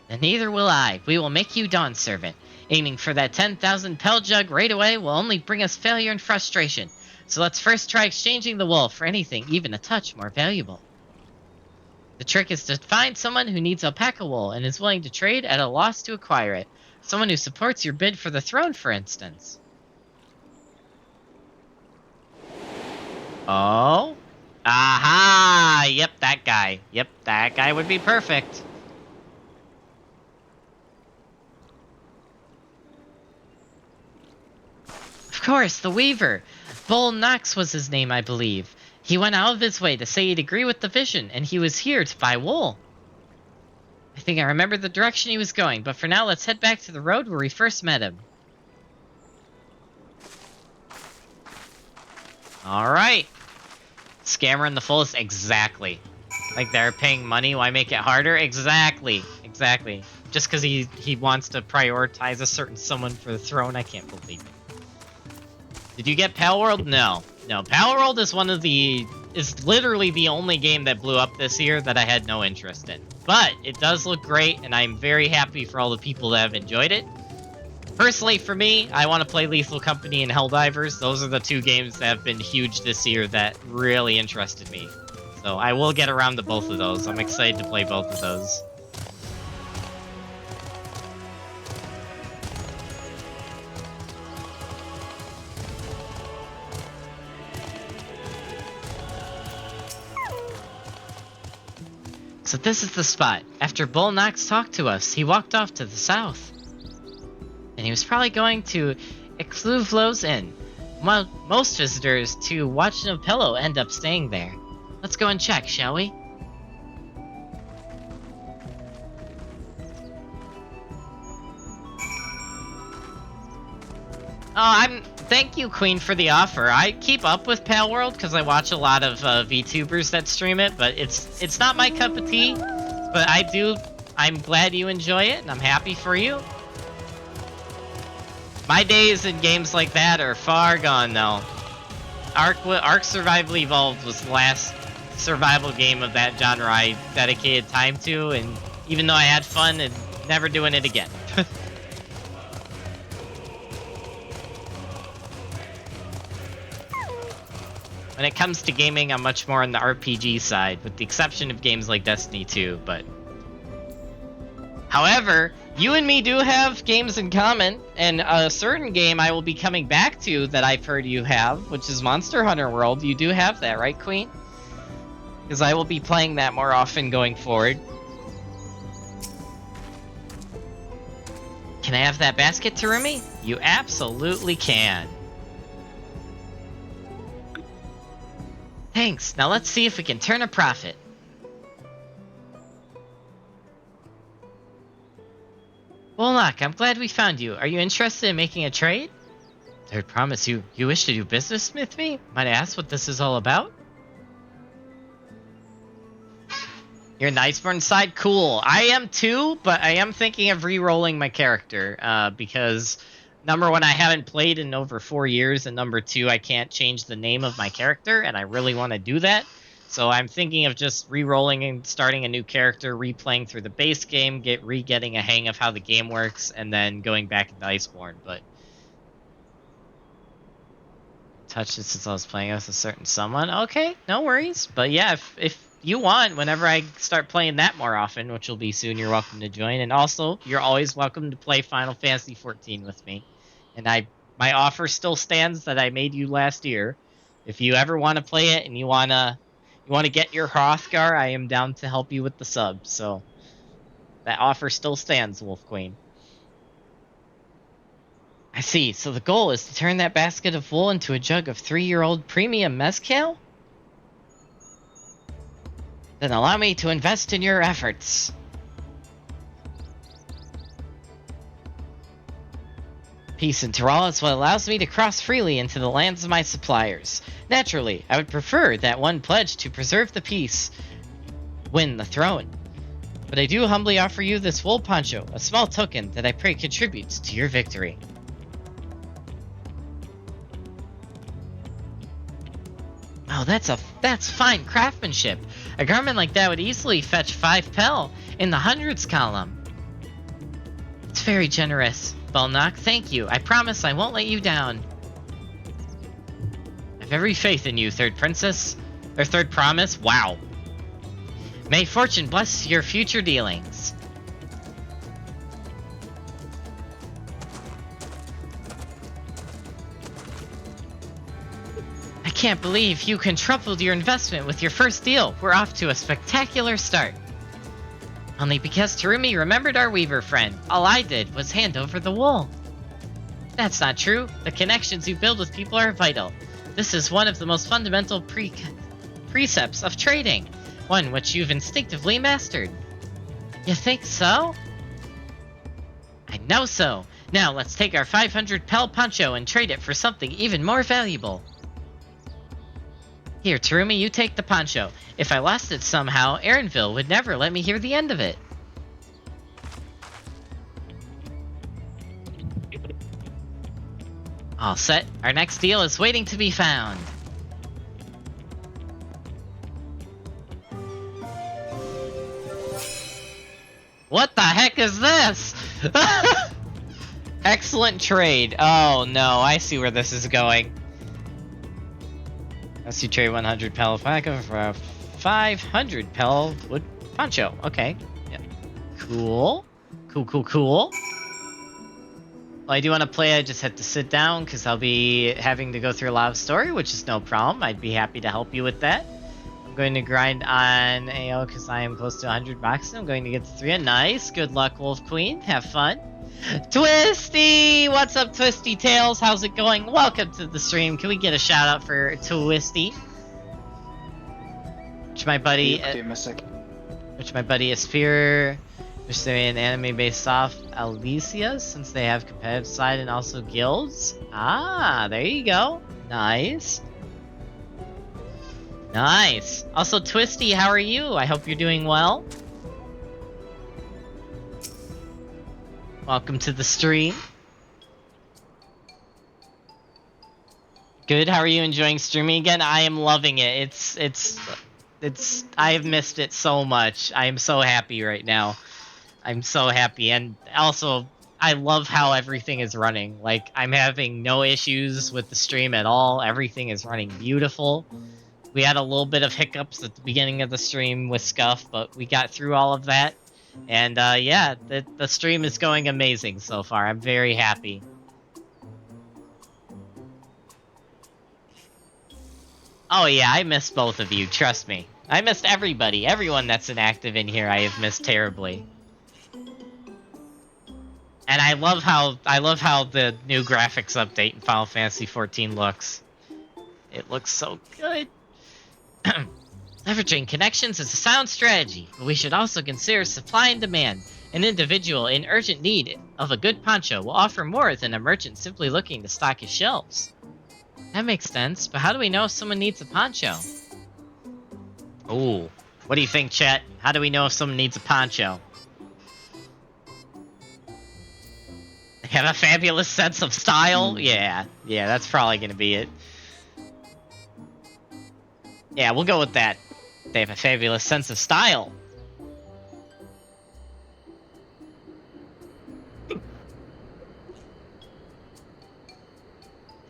And neither will I. We will make you Dawn Servant. Aiming for that 10,000 pel jug right away will only bring us failure and frustration. So let's first try exchanging the wool for anything even a touch more valuable. The trick is to find someone who needs alpaca wool and is willing to trade at a loss to acquire it. Someone who supports your bid for the throne, for instance. Oh? Aha! Yep, that guy. Yep, that guy would be perfect. Of course, the Weaver. Bull Knox was his name, I believe. He went out of his way to say he'd agree with the vision, and he was here to buy wool. I think I remember the direction he was going, but for now, let's head back to the road where we first met him. Alright. Scammer in the fullest? Exactly. Like they're paying money, why make it harder? Exactly. Exactly. Just because he wants to prioritize a certain someone for the throne, I can't believe it. Did you get Palworld? No. No, Palworld is literally the only game that blew up this year that I had no interest in. But it does look great, and I'm very happy for all the people that have enjoyed it. Personally, for me, I want to play Lethal Company and Helldivers. Those are the two games that have been huge this year that really interested me. So I will get around to both of those. I'm excited to play both of those. So this is the spot. After Bull Knox talked to us, he walked off to the south. And he was probably going to Ixluvlo's Inn. Most visitors to Watchnopello end up staying there. Let's go and check, shall we? Thank you, Queen, for the offer. I keep up with Pal World because I watch a lot of VTubers that stream it, but it's not my cup of tea. But I'm glad you enjoy it, and I'm happy for you. My days in games like that are far gone now. Ark Survival Evolved was the last survival game of that genre I dedicated time to, and even though I had fun, and never doing it again. When it comes to gaming, I'm much more on the RPG side, with the exception of games like Destiny 2, but... However, you and me do have games in common, and a certain game I will be coming back to that I've heard you have, which is Monster Hunter World. You do have that, right, Queen? Because I will be playing that more often going forward. Can I have that basket, Terumi? You absolutely can. Thanks. Now let's see if we can turn a profit. Wolnock, I'm glad we found you. Are you interested in making a trade? Third promise, you wish to do business with me? Might I ask what this is all about? You're an Iceborne side? Cool. I am too, but I am thinking of re-rolling my character, because number one, I haven't played in over 4 years, and number two, I can't change the name of my character, and I really want to do that. So I'm thinking of just re-rolling and starting a new character, replaying through the base game, getting a hang of how the game works, and then going back into Iceborne. But touched it since I was playing with a certain someone. Okay, no worries. But yeah, if you want, whenever I start playing that more often, which will be soon, you're welcome to join. And also, you're always welcome to play Final Fantasy XIV with me. And my offer still stands that I made you last year. If you ever want to play it and you want to get your Hrothgar, I am down to help you with the sub. So that offer still stands, Wolf Queen. I see. So the goal is to turn that basket of wool into a jug of 3-year-old premium mezcal? Then allow me to invest in your efforts. Peace in Tyrol is what allows me to cross freely into the lands of my suppliers. Naturally, I would prefer that one pledge to preserve the peace win the throne. But I do humbly offer you this wool poncho, a small token that I pray contributes to your victory. Oh, that's fine craftsmanship. A garment like that would easily fetch 5 pel in the hundreds column. It's very generous, Belnock. Thank you. I promise I won't let you down. I have every faith in you, Third Princess. Or Third Promise. Wow. May fortune bless your future dealings. I can't believe you quadrupled your investment with your first deal. We're off to a spectacular start. Only because Terumi remembered our weaver friend. All I did was hand over the wool. That's not true. The connections you build with people are vital. This is one of the most fundamental precepts of trading. One which you've instinctively mastered. You think so? I know so. Now let's take our 500 pel poncho and trade it for something even more valuable. Here, Terumi, you take the poncho. If I lost it somehow, Erinville would never let me hear the end of it. All set. Our next deal is waiting to be found. What the heck is this? Excellent trade. Oh no, I see where this is going. Let's see, trade 100 pel alpaca for 500 pel wood poncho. Okay. Yeah. Cool. Cool. Well, I do want to play. I just have to sit down because I'll be having to go through a lot of story, which is no problem. I'd be happy to help you with that. I'm going to grind on AO because I am close to 100 boxes. I'm going to get to 3. Nice. Good luck, Wolf Queen. Have fun. Twisty! What's up, Twisty Tails? How's it going? Welcome to the stream. Can we get a shout out for Twisty? Which my buddy Asphere Wish they made an anime based off Alicia, since they have competitive side and also guilds. Ah, there you go. Nice. Nice. Also, Twisty, how are you? I hope you're doing well. Welcome to the stream. Good. How are you enjoying streaming again? I am loving it. It's. I've missed it so much. I am so happy right now. I'm so happy, and also I love how everything is running. Like, I'm having no issues with the stream at all. Everything is running beautiful. We had a little bit of hiccups at the beginning of the stream with Scuff, but we got through all of that. And yeah, the stream is going amazing so far. I'm very happy. Oh yeah, I missed both of you, trust me. I missed everybody. Everyone that's inactive in here I have missed terribly. And I love how the new graphics update in Final Fantasy XIV looks. It looks so good. Leveraging connections is a sound strategy, but we should also consider supply and demand. An individual in urgent need of a good poncho will offer more than a merchant simply looking to stock his shelves. That makes sense, but how do we know if someone needs a poncho? Ooh, what do you think, chat? How do we know if someone needs a poncho? They have a fabulous sense of style? Yeah, that's probably gonna be it. Yeah, we'll go with that. They have a fabulous sense of style.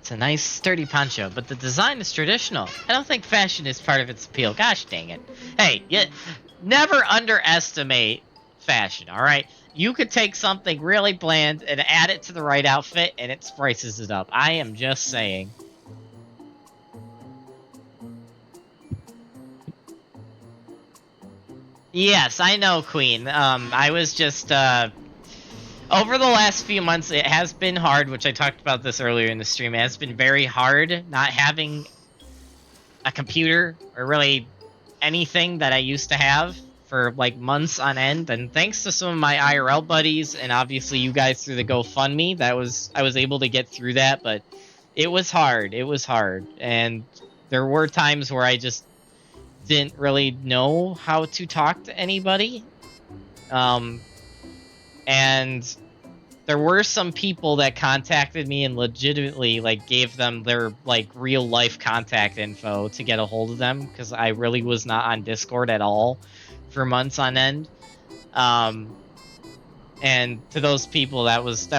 It's a nice, sturdy poncho, but the design is traditional. I don't think fashion is part of its appeal. Gosh dang it. Hey, never underestimate fashion, alright? You could take something really bland and add it to the right outfit, and it spices it up. I am just saying. Yes, I know, Queen. I was just, over the last few months, it has been hard, which I talked about this earlier in the stream. It has been very hard not having a computer or really anything that I used to have for like months on end. And thanks to some of my IRL buddies and obviously you guys through the GoFundMe, I was able to get through that. But it was hard. It was hard, and there were times where I just didn't really know how to talk to anybody. And there were some people that contacted me and legitimately like gave them their like real life contact info to get a hold of them, because I really was not on Discord at all for months on end. And to those people, that was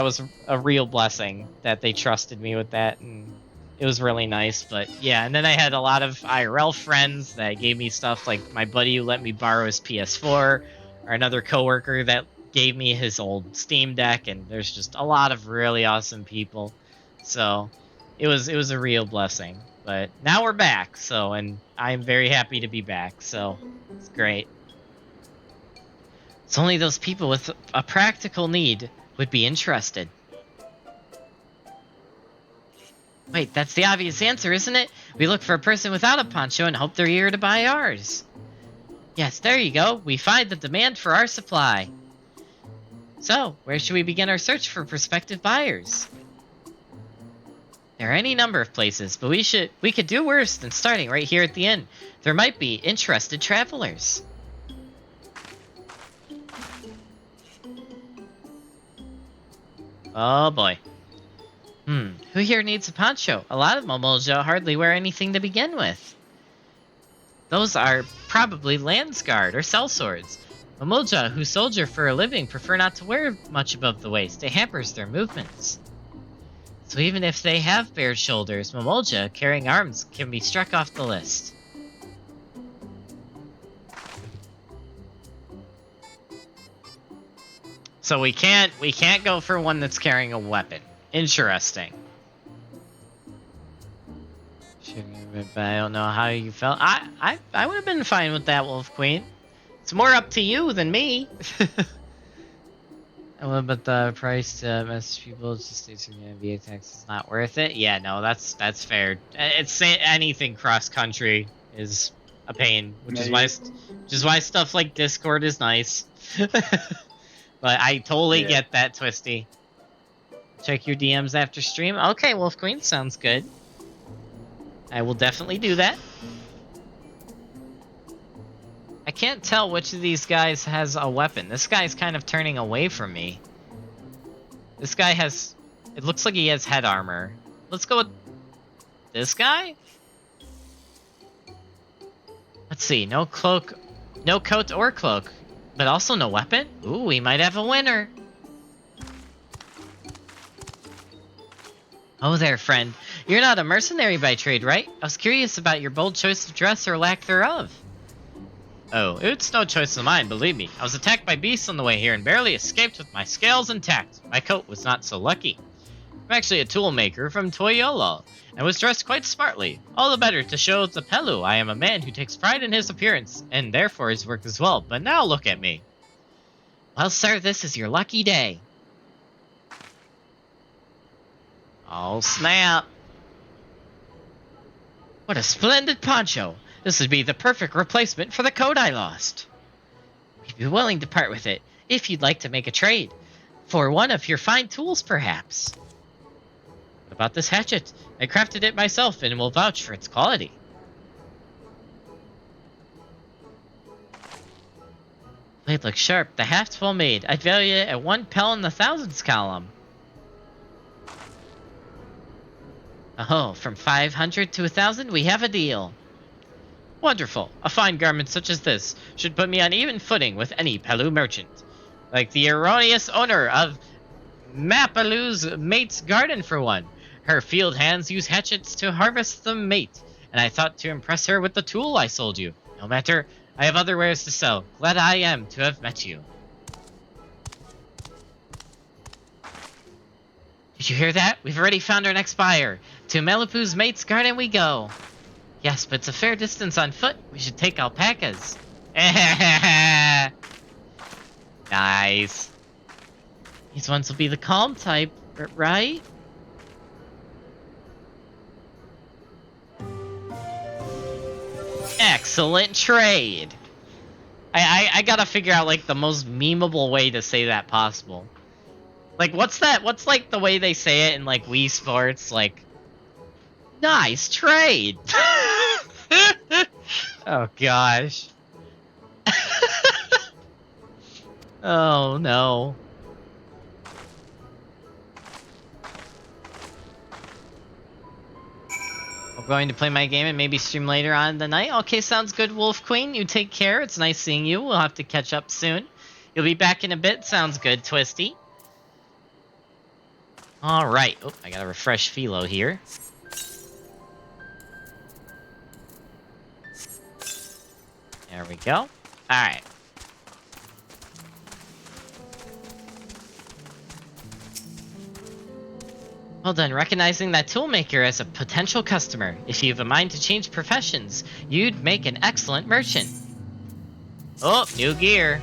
a real blessing that they trusted me with that, and it was really nice. But yeah, and then I had a lot of IRL friends that gave me stuff, like my buddy who let me borrow his PS4, or another coworker that gave me his old Steam Deck, and there's just a lot of really awesome people. So it was a real blessing. But now we're back, so, and I'm very happy to be back, so it's great. It's only those people with a practical need would be interested. Wait, that's the obvious answer, isn't it? We look for a person without a poncho and hope they're here to buy ours. Yes, there you go. We find the demand for our supply. So, where should we begin our search for prospective buyers? There are any number of places, but we could do worse than starting right here at the inn. There might be interested travelers. Oh boy. Who here needs a poncho? A lot of Momolja hardly wear anything to begin with. Those are probably Landsguard or sellswords. Momolja who soldier for a living prefer not to wear much above the waist. It hampers their movements. So even if they have bared shoulders, Momolja carrying arms can be struck off the list. So we can't go for one that's carrying a weapon. Interesting. But I don't know how you felt. I would have been fine with that, Wolf Queen. It's more up to you than me. And what about the price to message people? Just states via text is not worth it. Yeah, no, that's fair. It's anything cross country is a pain, which is why stuff like Discord is nice. But I totally get that, Twisty. Check your DMs after stream. Okay, Wolf Queen, sounds good. I will definitely do that. I can't tell which of these guys has a weapon. This guy's kind of turning away from me. This guy has... It looks like he has head armor. Let's go with this guy? Let's see. No cloak. No coat or cloak. But also no weapon? Ooh, we might have a winner. Oh there, friend. You're not a mercenary by trade, right? I was curious about your bold choice of dress or lack thereof. Oh, it's no choice of mine, believe me. I was attacked by beasts on the way here and barely escaped with my scales intact. My coat was not so lucky. I'm actually a tool maker from Toyolo, and was dressed quite smartly. All the better to show the Pelu I am a man who takes pride in his appearance, and therefore his work as well. But now look at me. Well, sir, this is your lucky day. Oh, snap. What a splendid poncho. This would be the perfect replacement for the coat I lost. We'd be willing to part with it, if you'd like to make a trade. For one of your fine tools, perhaps. What about this hatchet? I crafted it myself and will vouch for its quality. Blade looks sharp. The haft's well made. I'd value it at 1 pel in the thousands column. Oh, from 500 to 1,000, we have a deal. Wonderful. A fine garment such as this should put me on even footing with any Pelu merchant. Like the erroneous owner of Mapalu's mate's garden, for one. Her field hands use hatchets to harvest the mate, and I thought to impress her with the tool I sold you. No matter, I have other wares to sell. Glad I am to have met you. Did you hear that? We've already found our next buyer. To Melipu's mate's garden we go. Yes, but it's a fair distance on foot. We should take alpacas. Nice. These ones will be the calm type, right? Excellent trade. I gotta figure out like the most memeable way to say that possible. Like what's that? What's like the way they say it in like Wii Sports? Like, nice trade. Oh gosh. Oh no. I'm going to play my game and maybe stream later on in the night. Okay, sounds good, Wolf Queen. You take care. It's nice seeing you. We'll have to catch up soon. You'll be back in a bit. Sounds good, Twisty. Alright. Oh, I gotta refresh Philo here. There we go. Alright. Well done, recognizing that toolmaker as a potential customer. If you have a mind to change professions, you'd make an excellent merchant. Oh, new gear.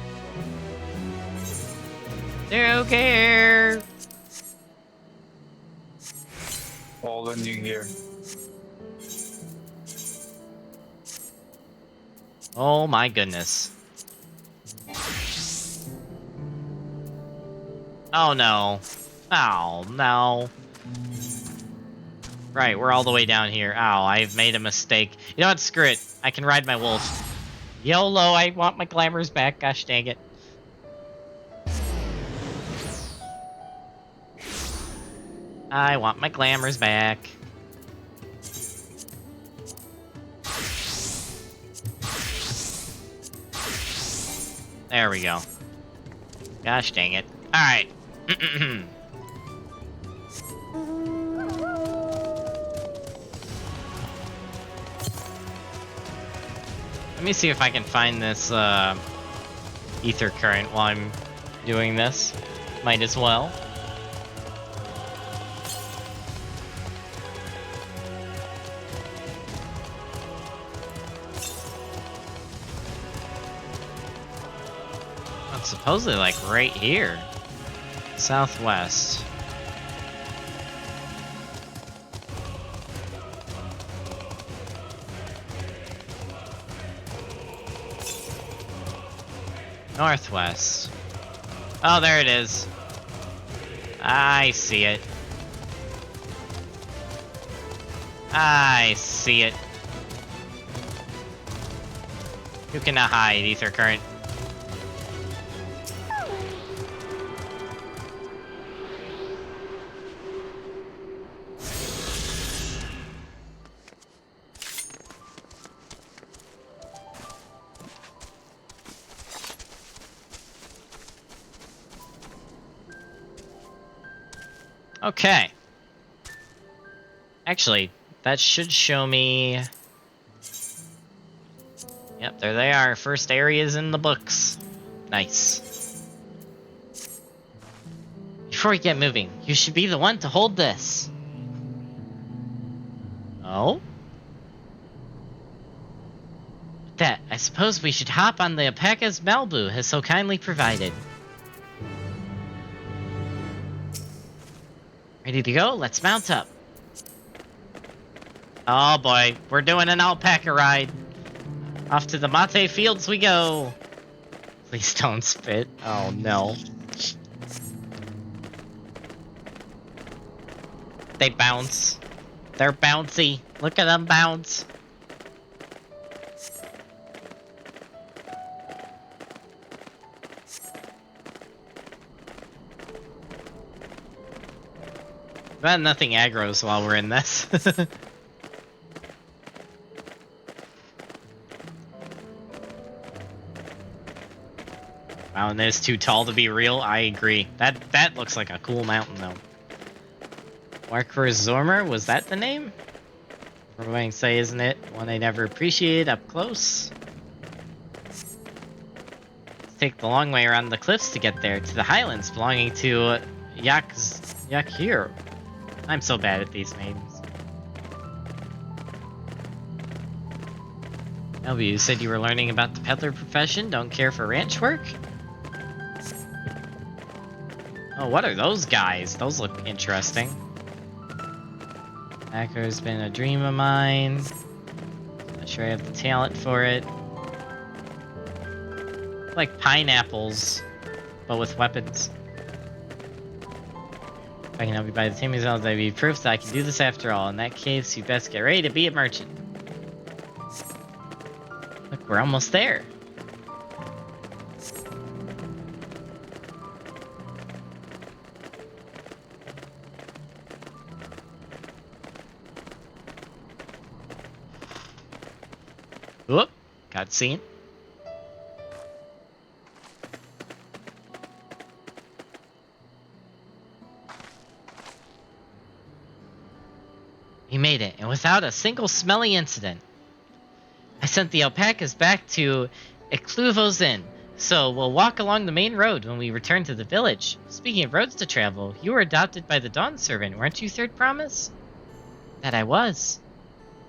New gear. All the new gear. Oh my goodness. Oh no. Oh no. Right, we're all the way down here. Ow, I've made a mistake. You know what? Screw it. I can ride my wolf. YOLO, I want my glamours back. Gosh dang it. I want my glamours back. There we go. Gosh dang it. Alright. Let me see if I can find this ether current while I'm doing this. Might as well. It's supposedly like right here. Southwest. Northwest. Oh, there it is. I see it. I see it. You cannot hide, Ether Current. Okay. Actually, that should show me... Yep, there they are. First areas in the books. Nice. Before we get moving, you should be the one to hold this. Oh? With that, I suppose we should hop on the alpacas Malibu has so kindly provided. Ready to go? Let's mount up. Oh boy, we're doing an alpaca ride. Off to the mate fields we go. Please don't spit. Oh no. They bounce. They're bouncy. Look at them bounce. But nothing aggroes while we're in this. Mountain is too tall to be real. I agree. That looks like a cool mountain though. Zormer, was that the name? We're going to say, isn't it? One I never appreciated up close. Let's take the long way around the cliffs to get there, to the highlands belonging to Yakir. I'm so bad at these names. Elby, you said you were learning about the peddler profession, don't care for ranch work? Oh, what are those guys? Those look interesting. Hacker's been a dream of mine. Not sure I have the talent for it. Like pineapples, but with weapons. If I can help you buy the team results, that'd be proof that I can do this after all. In that case, you best get ready to be a merchant. Look, we're almost there. Whoop, cutscene. We made it, and without a single smelly incident. I sent the alpacas back to Ecluvo's Inn, so we'll walk along the main road when we return to the village. Speaking of roads to travel, you were adopted by the Dawn Servant, weren't you, Third Promise? That I was.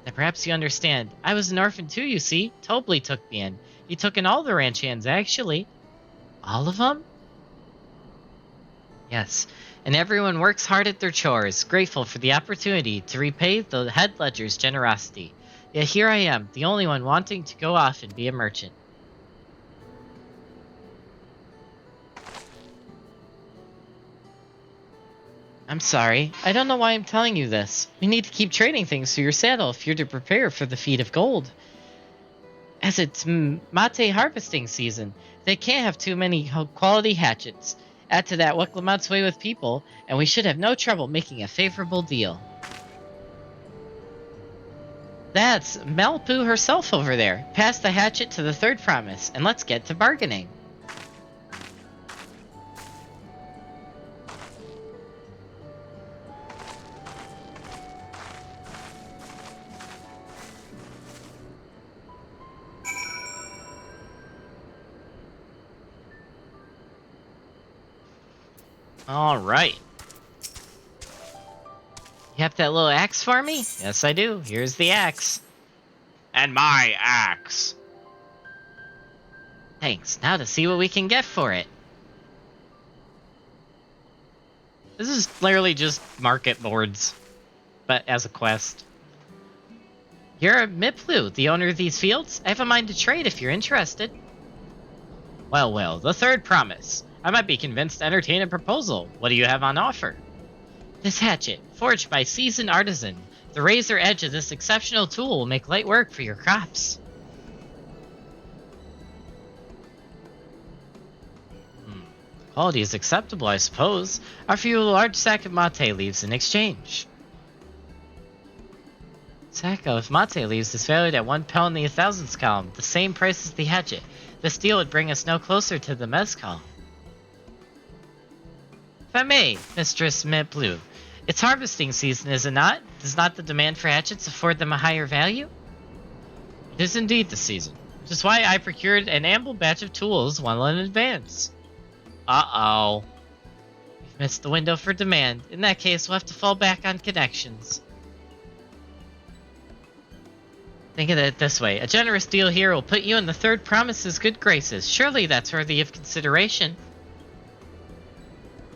Then perhaps you understand. I was an orphan too, you see. Tobley took me in. He took in all the ranch hands, actually. All of them? Yes, and everyone works hard at their chores, grateful for the opportunity to repay the head ledger's generosity. Yet here I am, the only one wanting to go off and be a merchant. I'm sorry. I don't know why I'm telling you this. We need to keep trading things for your saddle if you're to prepare for the feat of gold. As it's mate harvesting season, they can't have too many quality hatchets. Add to that Wicklamont's way with people, and we should have no trouble making a favorable deal. That's Malpu herself over there. Pass the hatchet to the Third Promise, and let's get to bargaining. Alright. You have that little axe for me? Yes, I do. Here's the axe. And my axe. Thanks. Now to see what we can get for it. This is literally just market boards, but as a quest. You're Miplu, the owner of these fields? I have a mind to trade if you're interested. Well, the Third Promise. I might be convinced to entertain a proposal. What do you have on offer? This hatchet, forged by seasoned artisan. The razor edge of this exceptional tool will make light work for your crops. Quality is acceptable, I suppose. Offer you a large sack of mate leaves in exchange. Sack of mate leaves is valued at 1 pel in the 1,000s column, the same price as the hatchet. This deal would bring us no closer to the mezcal. If I may, Mistress Mint Blue, it's harvesting season, is it not? Does not the demand for hatchets afford them a higher value? It is indeed the season, which is why I procured an ample batch of tools well in advance. Uh-oh. We've missed the window for demand. In that case, we'll have to fall back on connections. Think of it this way. A generous deal here will put you in the third promise's good graces. Surely that's worthy of consideration.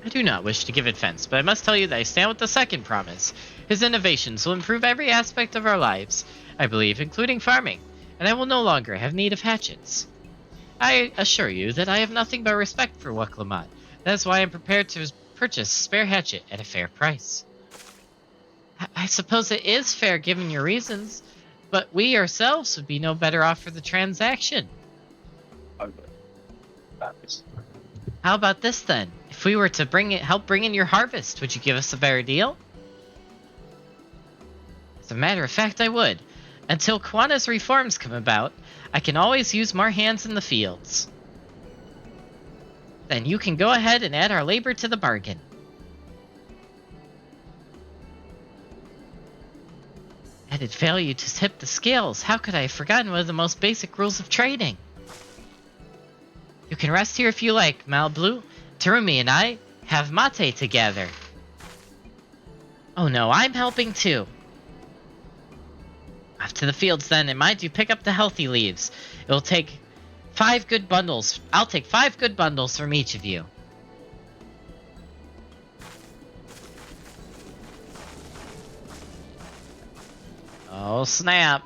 I do not wish to give offense, but I must tell you that I stand with the second promise. His innovations will improve every aspect of our lives, I believe, including farming, and I will no longer have need of hatchets. I assure you that I have nothing but respect for Waklamot. That is why I am prepared to purchase a spare hatchet at a fair price. I suppose it is fair given your reasons, but we ourselves would be no better off for the transaction. How about this then? If we were to help bring in your harvest, would you give us a better deal? As a matter of fact, I would. Until Kwana's reforms come about, I can always use more hands in the fields. Then you can go ahead and add our labor to the bargain. Added value to tip the scales. How could I have forgotten one of the most basic rules of trading? You can rest here if you like, Malblue. Terumi and I have mate together. Oh no, I'm helping too. Off to the fields then, and mind you pick up the healthy leaves. It'll take 5 good bundles. I'll take 5 good bundles from each of you. Oh snap.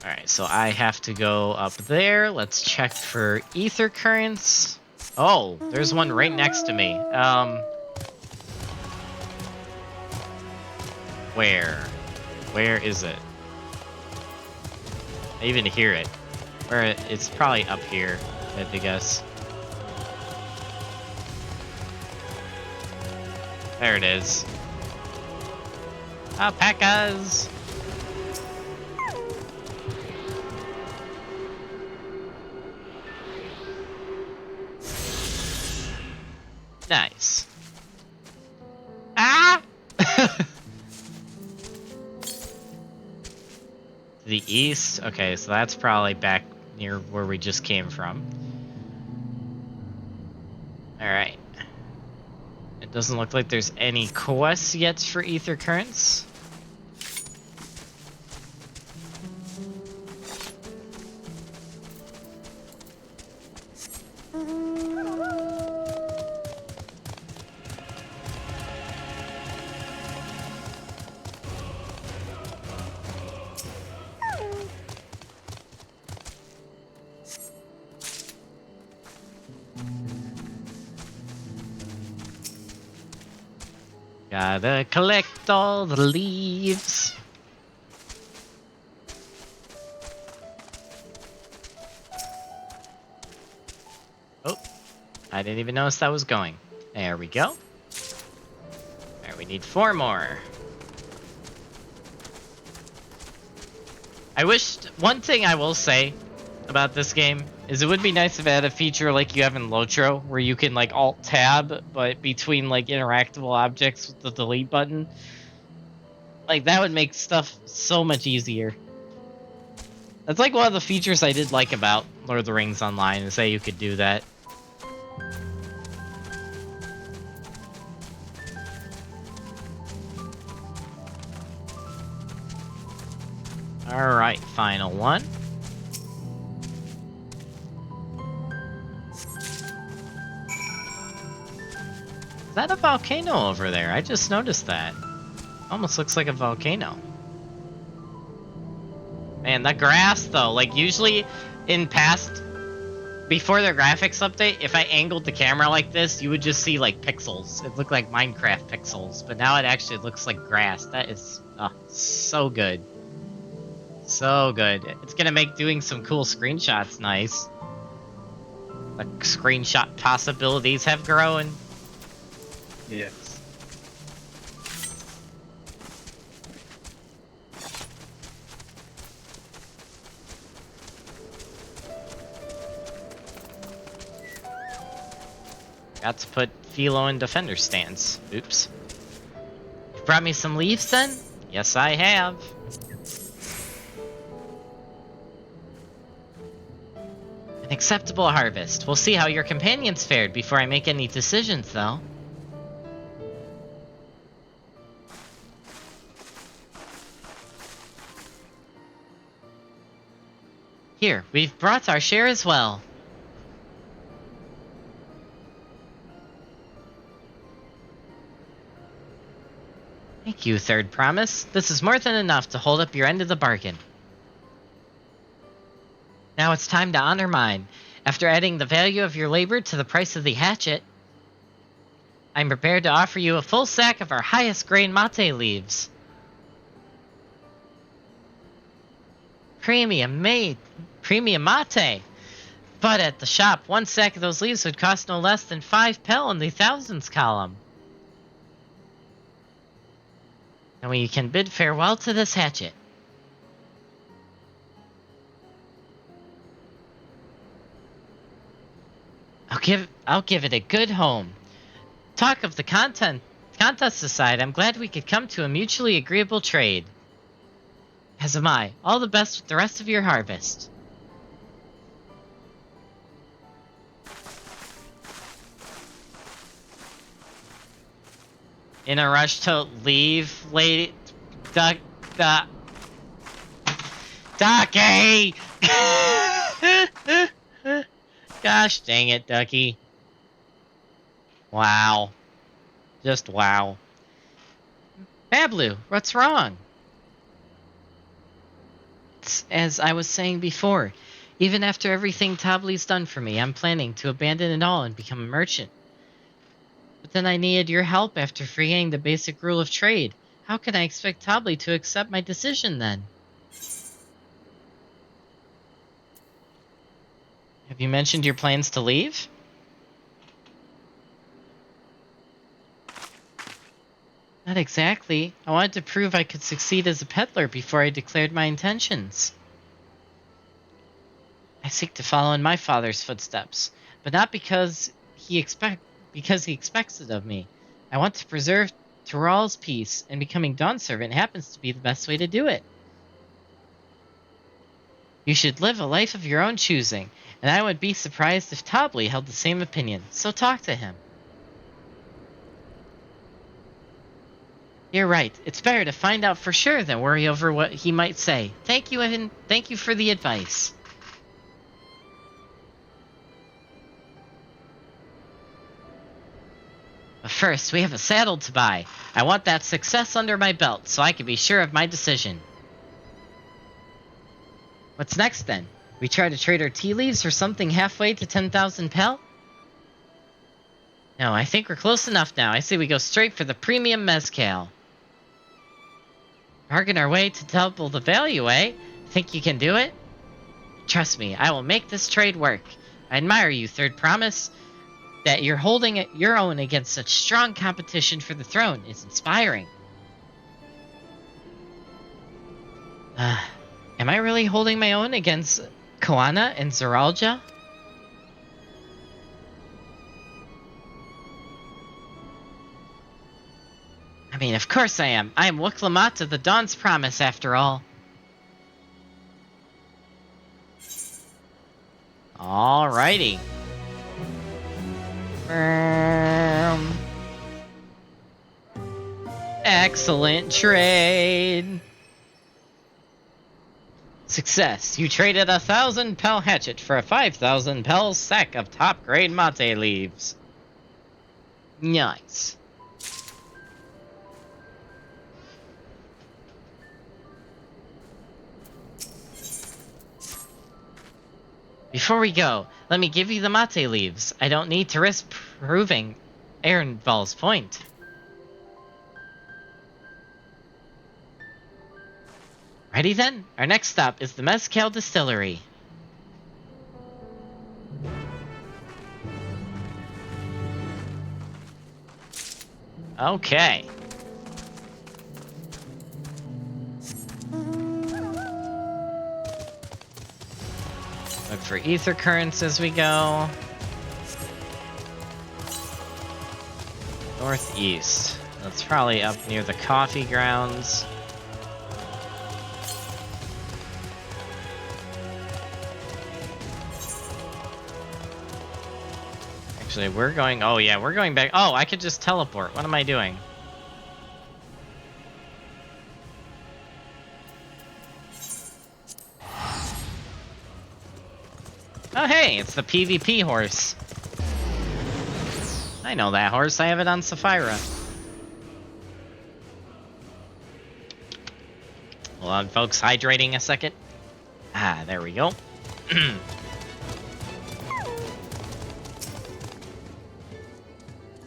Alright, so I have to go up there. Let's check for ether currents. Oh, there's one right next to me. Where? Where is it? I even hear it. Where it's probably up here, I have to guess. There it is. Alpacas! Nice. Ah! To the east? Okay, so that's probably back near where we just came from. Alright. It doesn't look like there's any quests yet for ether currents. Gotta collect all the leaves. Oh, I didn't even notice that was going. There we go. Alright, we need 4 more. I wish, one thing I will say about this game is it would be nice if it had a feature like you have in Lotro, where you can like Alt-Tab, but between like interactable objects with the delete button. Like that would make stuff so much easier. That's like one of the features I did like about Lord of the Rings Online, is that you could do that. Alright, final one. Is that a volcano over there? I just noticed that. Almost looks like a volcano. Man, the grass though, like usually in past, before the graphics update, if I angled the camera like this, you would just see like pixels. It looked like Minecraft pixels, but now it actually looks like grass. That is so good. So good. It's gonna make doing some cool screenshots nice. The screenshot possibilities have grown. Yes. Got to put Philo in defender stance. Oops. You brought me some leaves then? Yes, I have. An acceptable harvest. We'll see how your companions fared before I make any decisions, though. Here, we've brought our share as well. Thank you, Third Promise. This is more than enough to hold up your end of the bargain. Now it's time to honor mine. After adding the value of your labor to the price of the hatchet, I'm prepared to offer you a full sack of our highest grade mate leaves. Premium mate. But at the shop, one sack of those leaves would cost no less than 5 pel in the thousands column. And we can bid farewell to this hatchet. I'll give it a good home. Talk of the contest aside, I'm glad we could come to a mutually agreeable trade. As am I. All the best with the rest of your harvest. In a rush to leave, lady... Ducky! Gosh dang it, Ducky. Wow. Just wow. Bablu, what's wrong? It's as I was saying before. Even after everything Tabli's done for me, I'm planning to abandon it all and become a merchant. But then I needed your help after forgetting the basic rule of trade. How can I expect Tabli to accept my decision then? Have you mentioned your plans to leave? Not exactly. I wanted to prove I could succeed as a peddler before I declared my intentions. I seek to follow in my father's footsteps, but not because he expects it of me. I want to preserve Tural's peace, and becoming Dawn Servant happens to be the best way to do it. You should live a life of your own choosing, and I would be surprised if Tabli held the same opinion, so talk to him. You're right. It's better to find out for sure than worry over what he might say. Thank you, and thank you for the advice. But first, we have a saddle to buy. I want that success under my belt, so I can be sure of my decision. What's next, then? We try to trade our tea leaves for something halfway to 10,000 pel? No, I think we're close enough now. I say we go straight for the premium mezcal. Bargain our way to double the value, eh? Think you can do it? Trust me, I will make this trade work. I admire you, Third Promise. That you're holding your own against such strong competition for the throne is inspiring. Am I really holding my own against Koana and Zoralja? I mean, of course I am. I am Wuklamata of the Dawn's Promise, after all. Alrighty. Excellent trade. Success. You traded 1,000 pel hatchet for a 5,000 pel sack of top grade mate leaves. Nice. Before we go, let me give you the mate leaves. I don't need to risk proving Ehrenval's point. Ready then? Our next stop is the Mezcal Distillery. Okay. Look for ether currents as we go. Northeast. That's probably up near the coffee grounds. Actually, we're going... Oh, yeah, we're going back... Oh, I could just teleport. What am I doing? Oh, hey, it's the PvP horse. I know that horse. I have it on Sapphira. Hold on, folks. Hydrating a second. Ah, there we go.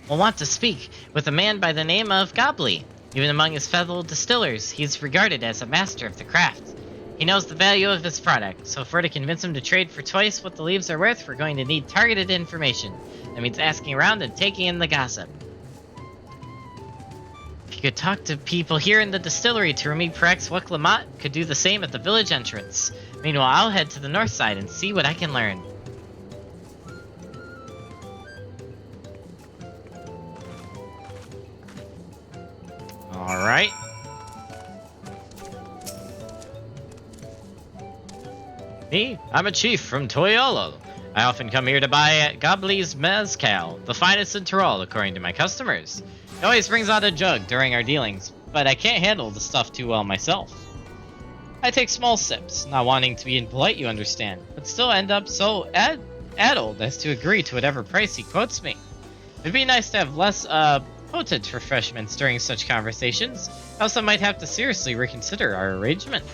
We'll want to speak with a man by the name of Gobly. Even among his fellow distillers, he's regarded as a master of the craft. He knows the value of his product, so if we're to convince him to trade for twice what the leaves are worth, we're going to need targeted information. That means asking around and taking in the gossip. If you could talk to people here in the distillery to Remy Prax Waklamat could do the same at the village entrance. Meanwhile, I'll head to the north side and see what I can learn. Alright. Me? I'm a chief from Toyolo. I often come here to buy at Gobly's Mezcal, the finest in Tyrol according to my customers. He always brings out a jug during our dealings, but I can't handle the stuff too well myself. I take small sips, not wanting to be impolite, you understand, but still end up so addled as to agree to whatever price he quotes me. It'd be nice to have less, potent refreshments during such conversations, else I might have to seriously reconsider our arrangement.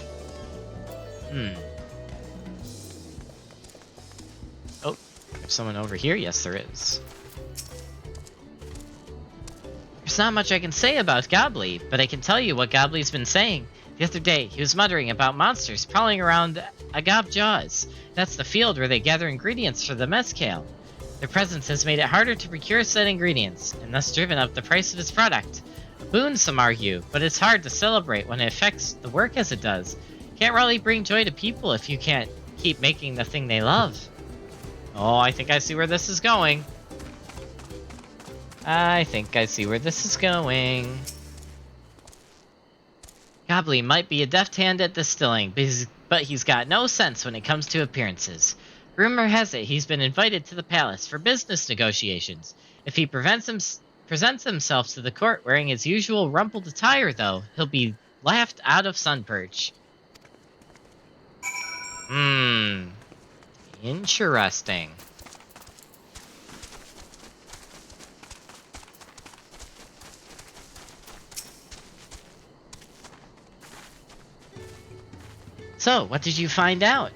Oh, there's someone over here? Yes, there is. There's not much I can say about Gobly, but I can tell you what Gobly's been saying. The other day, he was muttering about monsters prowling around Agab Jaws. That's the field where they gather ingredients for the mezcal. Their presence has made it harder to procure said ingredients, and thus driven up the price of his product. A boon, some argue, but it's hard to celebrate when it affects the work as it does. Can't really bring joy to people if you can't keep making the thing they love. Oh, I think I see where this is going. I think I see where this is going. Gobly might be a deft hand at distilling, but he's got no sense when it comes to appearances. Rumor has it he's been invited to the palace for business negotiations. If he presents himself to the court wearing his usual rumpled attire, though, he'll be laughed out of Sunperch. Interesting. So, what did you find out?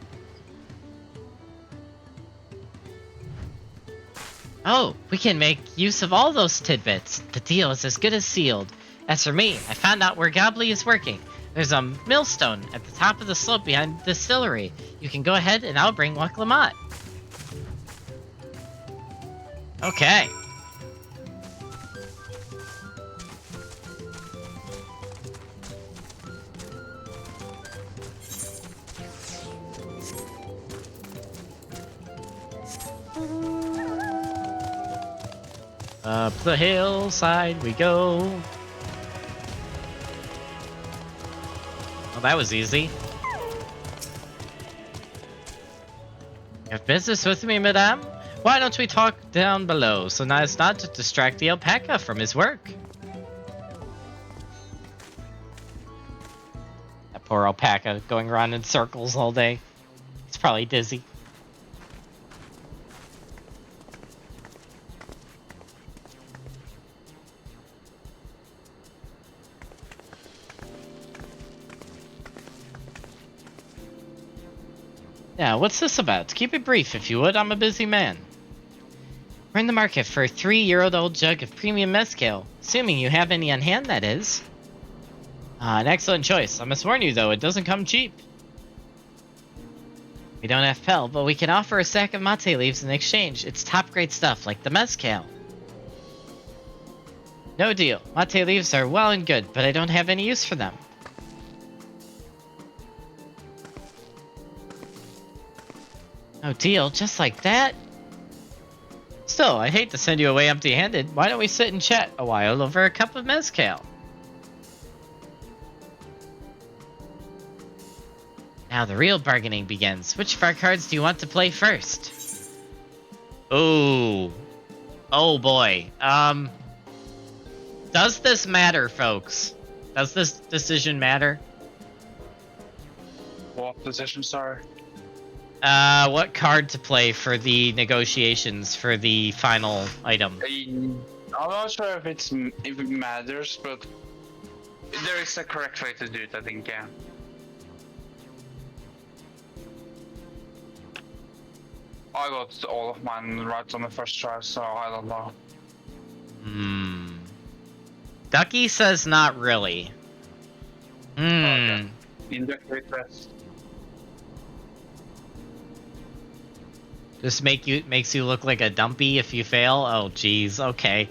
Oh, we can make use of all those tidbits. The deal is as good as sealed. As for me, I found out where Gobly is working. There's a millstone at the top of the slope behind the distillery. You can go ahead and I'll bring Waklamat. Okay. Up the hillside we go. Well, that was easy. You have business with me, madame? Why don't we talk down below so as not to distract the alpaca from his work? That poor alpaca going around in circles all day. He's probably dizzy. Yeah, what's this about? Keep it brief, if you would. I'm a busy man. We're in the market for a 3-year-old jug of premium mezcal. Assuming you have any on hand, that is. An excellent choice. I must warn you, though, it doesn't come cheap. We don't have Pel, but we can offer a sack of mate leaves in exchange. It's top-grade stuff, like the mezcal. No deal. Mate leaves are well and good, but I don't have any use for them. No deal, just like that? Still, I hate to send you away empty-handed. Why don't we sit and chat a while over a cup of mezcal? Now the real bargaining begins. Which of our cards do you want to play first? Ooh. Oh boy. Does this matter, folks? Does this decision matter? What decision, sorry? What card to play for the negotiations for the final item? I'm not sure if it matters, but there is a correct way to do it, I think, yeah. I got all of mine right on the first try, so I don't know. Ducky says not really. Okay. Indicate test. Just makes you look like a dumpy if you fail? Oh jeez, okay.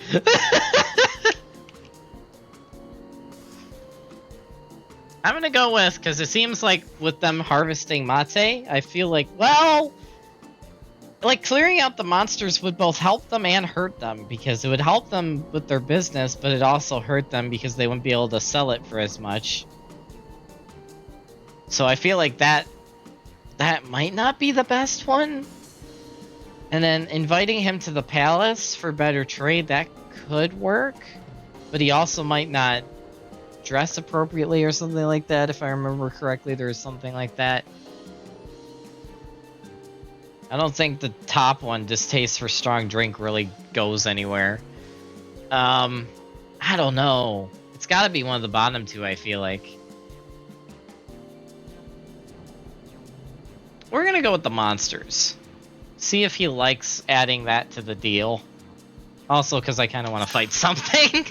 I'm gonna go with, because it seems like with them harvesting mate, I feel like, well, like clearing out the monsters would both help them and hurt them, because it would help them with their business, but it also hurt them because they wouldn't be able to sell it for as much. So I feel like that might not be the best one. And then inviting him to the palace for better trade, that could work. But he also might not dress appropriately or something like that. If I remember correctly, there was something like that. I don't think the top one, distaste for strong drink, really goes anywhere. I don't know. It's got to be one of the bottom two, I feel like. We're going to go with the monsters. See if he likes adding that to the deal. Also, because I kind of want to fight something.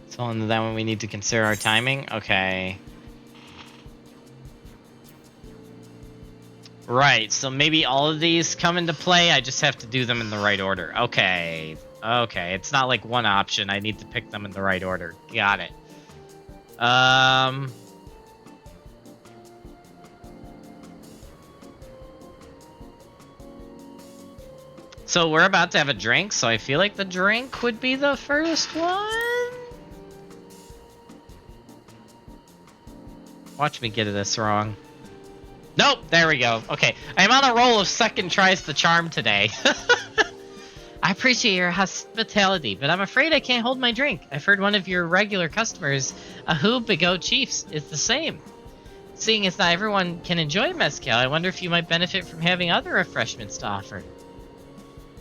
So on that one, we need to consider our timing. Okay. Right, so maybe all of these come into play. I just have to do them in the right order. Okay. Okay, it's not like one option. I need to pick them in the right order. Got it. So we're about to have a drink, so I feel like the drink would be the first one? Watch me get this wrong. Nope, there we go. Okay, I'm on a roll of second tries to charm today. I appreciate your hospitality, but I'm afraid I can't hold my drink. I've heard one of your regular customers, Ahubigo Chiefs, is the same. Seeing as not everyone can enjoy mezcal, I wonder if you might benefit from having other refreshments to offer.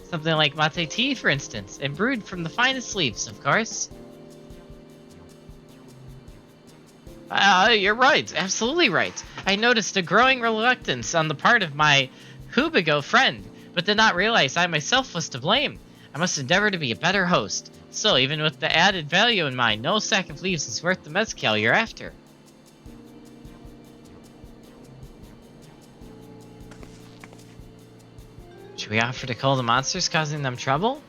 Something like mate tea, for instance, and brewed from the finest leaves, of course. You're right, absolutely right. I noticed a growing reluctance on the part of my Hubigo friend, but did not realize I myself was to blame. I must endeavor to be a better host. Still, even with the added value in mind, no sack of leaves is worth the mezcal you're after. Should we offer to call the monsters, causing them trouble?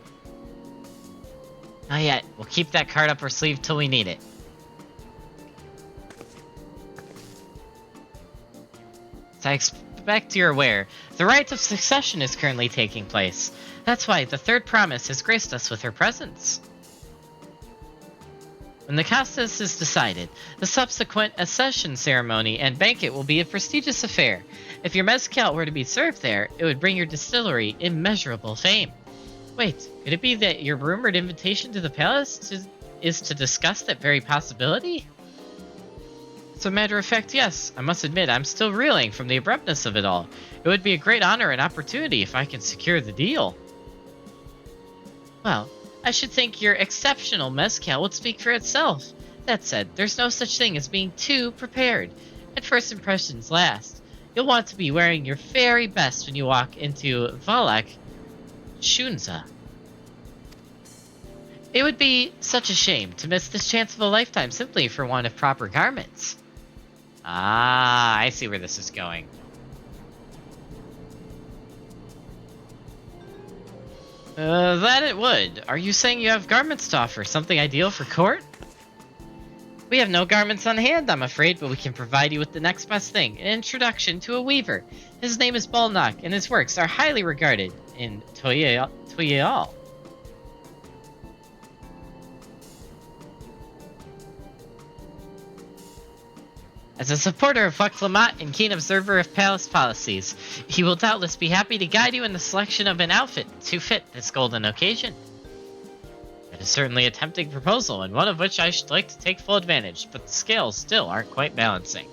Not yet. We'll keep that card up our sleeve till we need it. As I expect you're aware, the rite of succession is currently taking place. That's why the third promise has graced us with her presence. When the castus is decided, the subsequent accession ceremony and banquet will be a prestigious affair. If your mezcal were to be served there, it would bring your distillery immeasurable fame. Wait, could it be that your rumored invitation to the palace is to discuss that very possibility? As a matter of fact, yes. I must admit, I'm still reeling from the abruptness of it all. It would be a great honor and opportunity if I could secure the deal. Well, I should think your exceptional mezcal would speak for itself. that said, there's no such thing as being too prepared. And first impressions last. You'll want to be wearing your very best when you walk into Valak Shunza. It would be such a shame to miss this chance of a lifetime simply for want of proper garments. Ah, I see where this is going. That it would. Are you saying you have garments to offer? Something ideal for court? We have no garments on hand, I'm afraid, but we can provide you with the next best thing. An introduction to a weaver. His name is Balnak, and his works are highly regarded in Toyal. As a supporter of Vakhlamat and keen observer of palace policies, he will doubtless be happy to guide you in the selection of an outfit to fit this golden occasion. That is certainly a tempting proposal, and one of which I should like to take full advantage, but the scales still aren't quite balancing.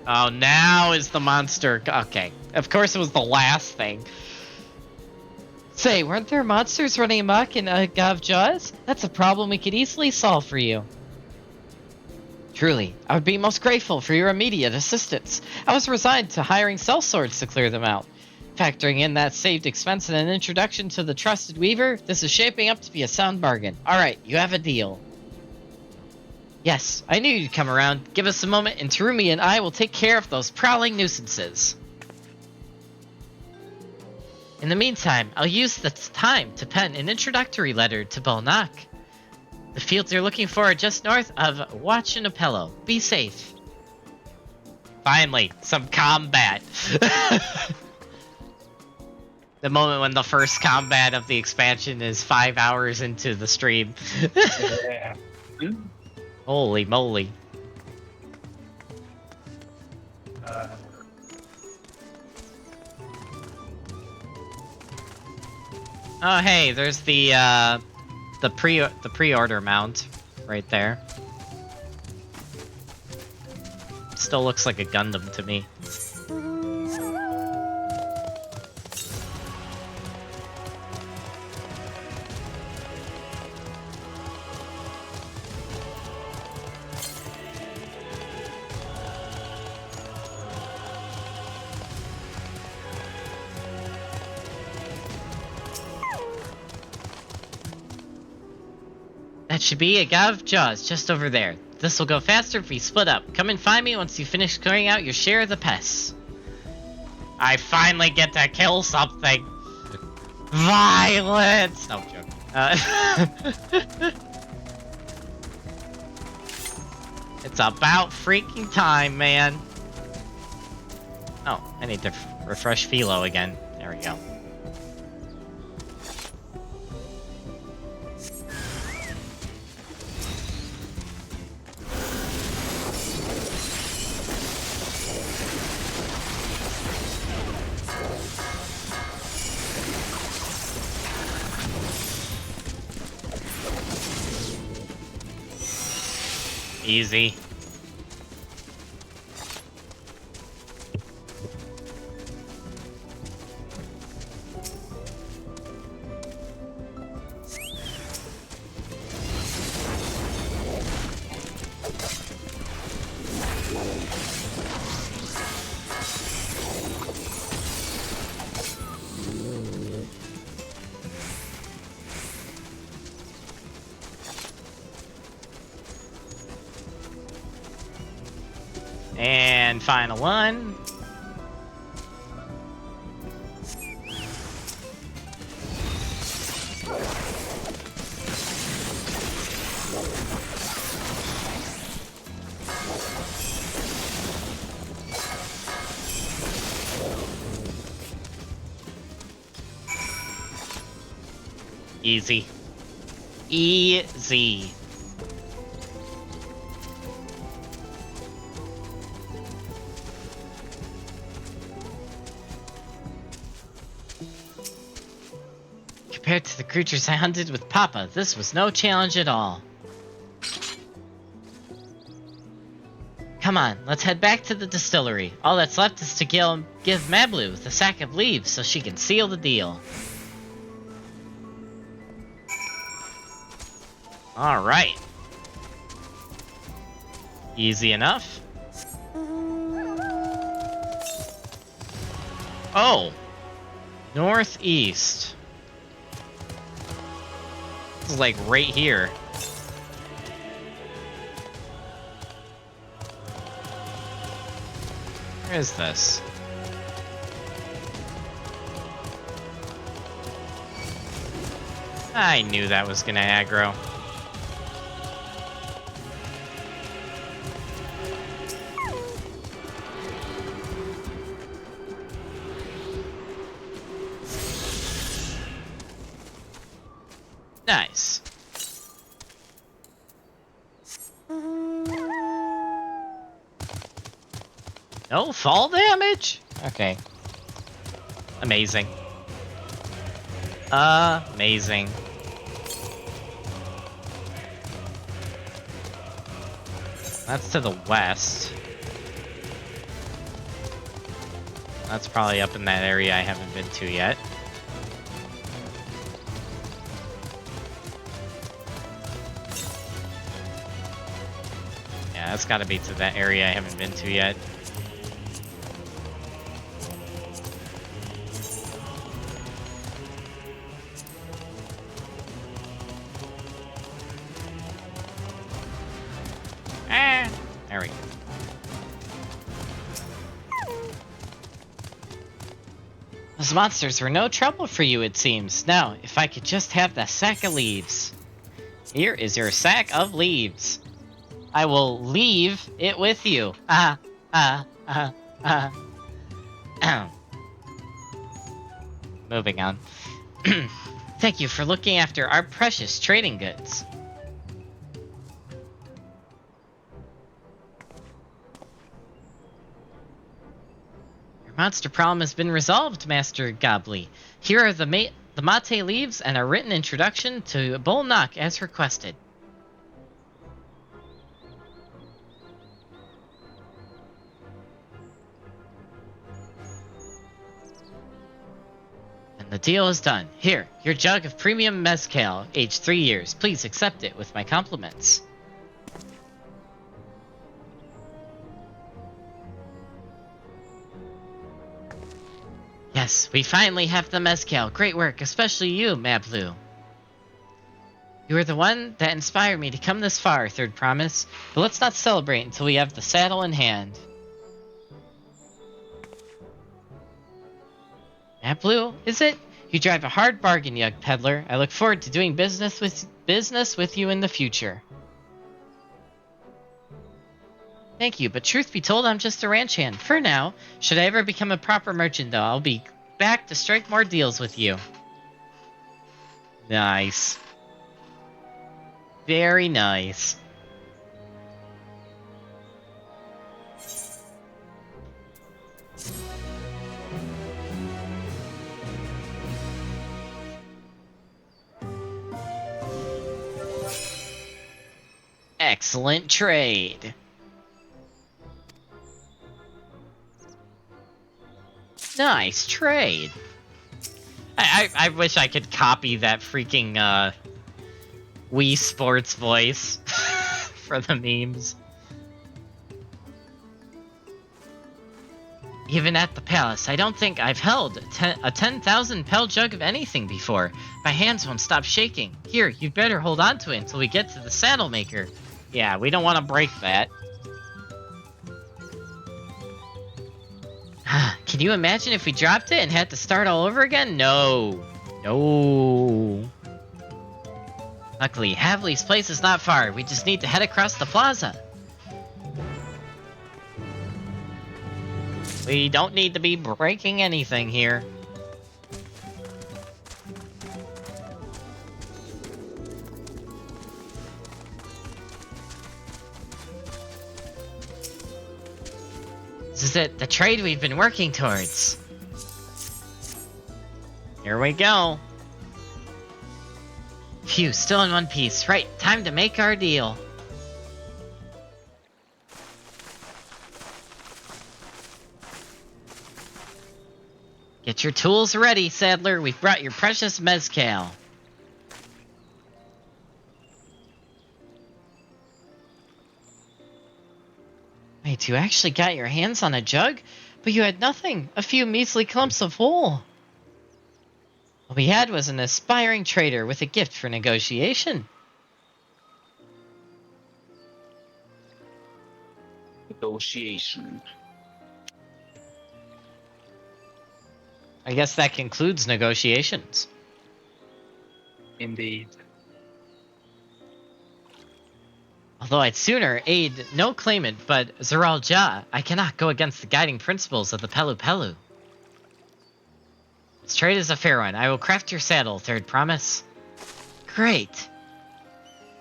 Oh, now is the monster... Okay, of course it was the last thing. Say, weren't there monsters running amok in Gav Jaws? That's a problem we could easily solve for you. Truly, I would be most grateful for your immediate assistance. I was resigned to hiring sellswords to clear them out. Factoring in that saved expense and an introduction to the trusted weaver, this is shaping up to be a sound bargain. Alright, you have a deal. Yes, I knew you'd come around. Give us a moment and Terumi and I will take care of those prowling nuisances. In the meantime, I'll use this time to pen an introductory letter to Balnak. The fields you're looking for are just north of Wachinapello. Be safe. Finally, some combat. The moment when the first combat of the expansion is 5 hours into the stream. Yeah. Holy moly. Oh hey, there's the pre-order mount right there. Still looks like a Gundam to me. That should be a Gav Jaws just over there. This will go faster if we split up. Come and find me once you finish clearing out your share of the pests. I finally get to kill something. Violence! No joke. It's about freaking time, man. Oh, I need to refresh Philo again. There we go. Easy. And final one. Easy. Easy. Compared to the creatures I hunted with Papa, this was no challenge at all. Come on, let's head back to the distillery. All that's left is to give Mablu the sack of leaves so she can seal the deal. Alright. Easy enough. Oh! Northeast. This is like right here. Where is this? I knew that was gonna aggro. Nice. No fall damage? Okay. Amazing. Amazing. That's to the west. That's probably up in that area I haven't been to yet. Yeah, that's gotta be to that area I haven't been to yet. There we go. Those monsters were no trouble for you, it seems. Now, if I could just have that sack of leaves. Here is your sack of leaves. I will leave it with you. Moving on. Thank you for looking after our precious trading goods. Monster problem has been resolved, Master Gobbly. Here are the mate leaves and a written introduction to Bolnock as requested. And the deal is done. Here, your jug of premium mezcal, aged 3 years. Please accept it with my compliments. Yes, we finally have the mezcal. Great work, especially you, Mablu. You were the one that inspired me to come this far, Third Promise. But let's not celebrate until we have the saddle in hand. Mablu, is it? You drive a hard bargain, young peddler. I look forward to doing business with you in the future. Thank you, but truth be told, I'm just a ranch hand. For now, should I ever become a proper merchant, though, I'll be back to strike more deals with you. Nice. Very nice. Excellent trade. Nice trade. I wish I could copy that freaking Wii Sports voice for the memes. Even at the palace, I don't think I've held a 10,000 pel jug of anything before. My hands won't stop shaking. Here, you'd better hold on to it until we get to the saddle maker. Yeah, we don't want to break that. Can you imagine if we dropped it and had to start all over again? No. No. Luckily, Havley's place is not far. We just need to head across the plaza. We don't need to be breaking anything here. This is it, the trade we've been working towards. Here we go. Phew, still in one piece. Right, time to make our deal. Get your tools ready, Saddler. We've brought your precious mezcal. Wait, you actually got your hands on a jug? But you had nothing. A few measly clumps of wool. What we had was an aspiring trader with a gift for negotiation. Negotiation. I guess that concludes negotiations. Indeed. Although I'd sooner aid no claimant but Zeral Ja, I cannot go against the guiding principles of the Pelu Pelu. This trade is a fair one. I will craft your saddle, third promise. Great.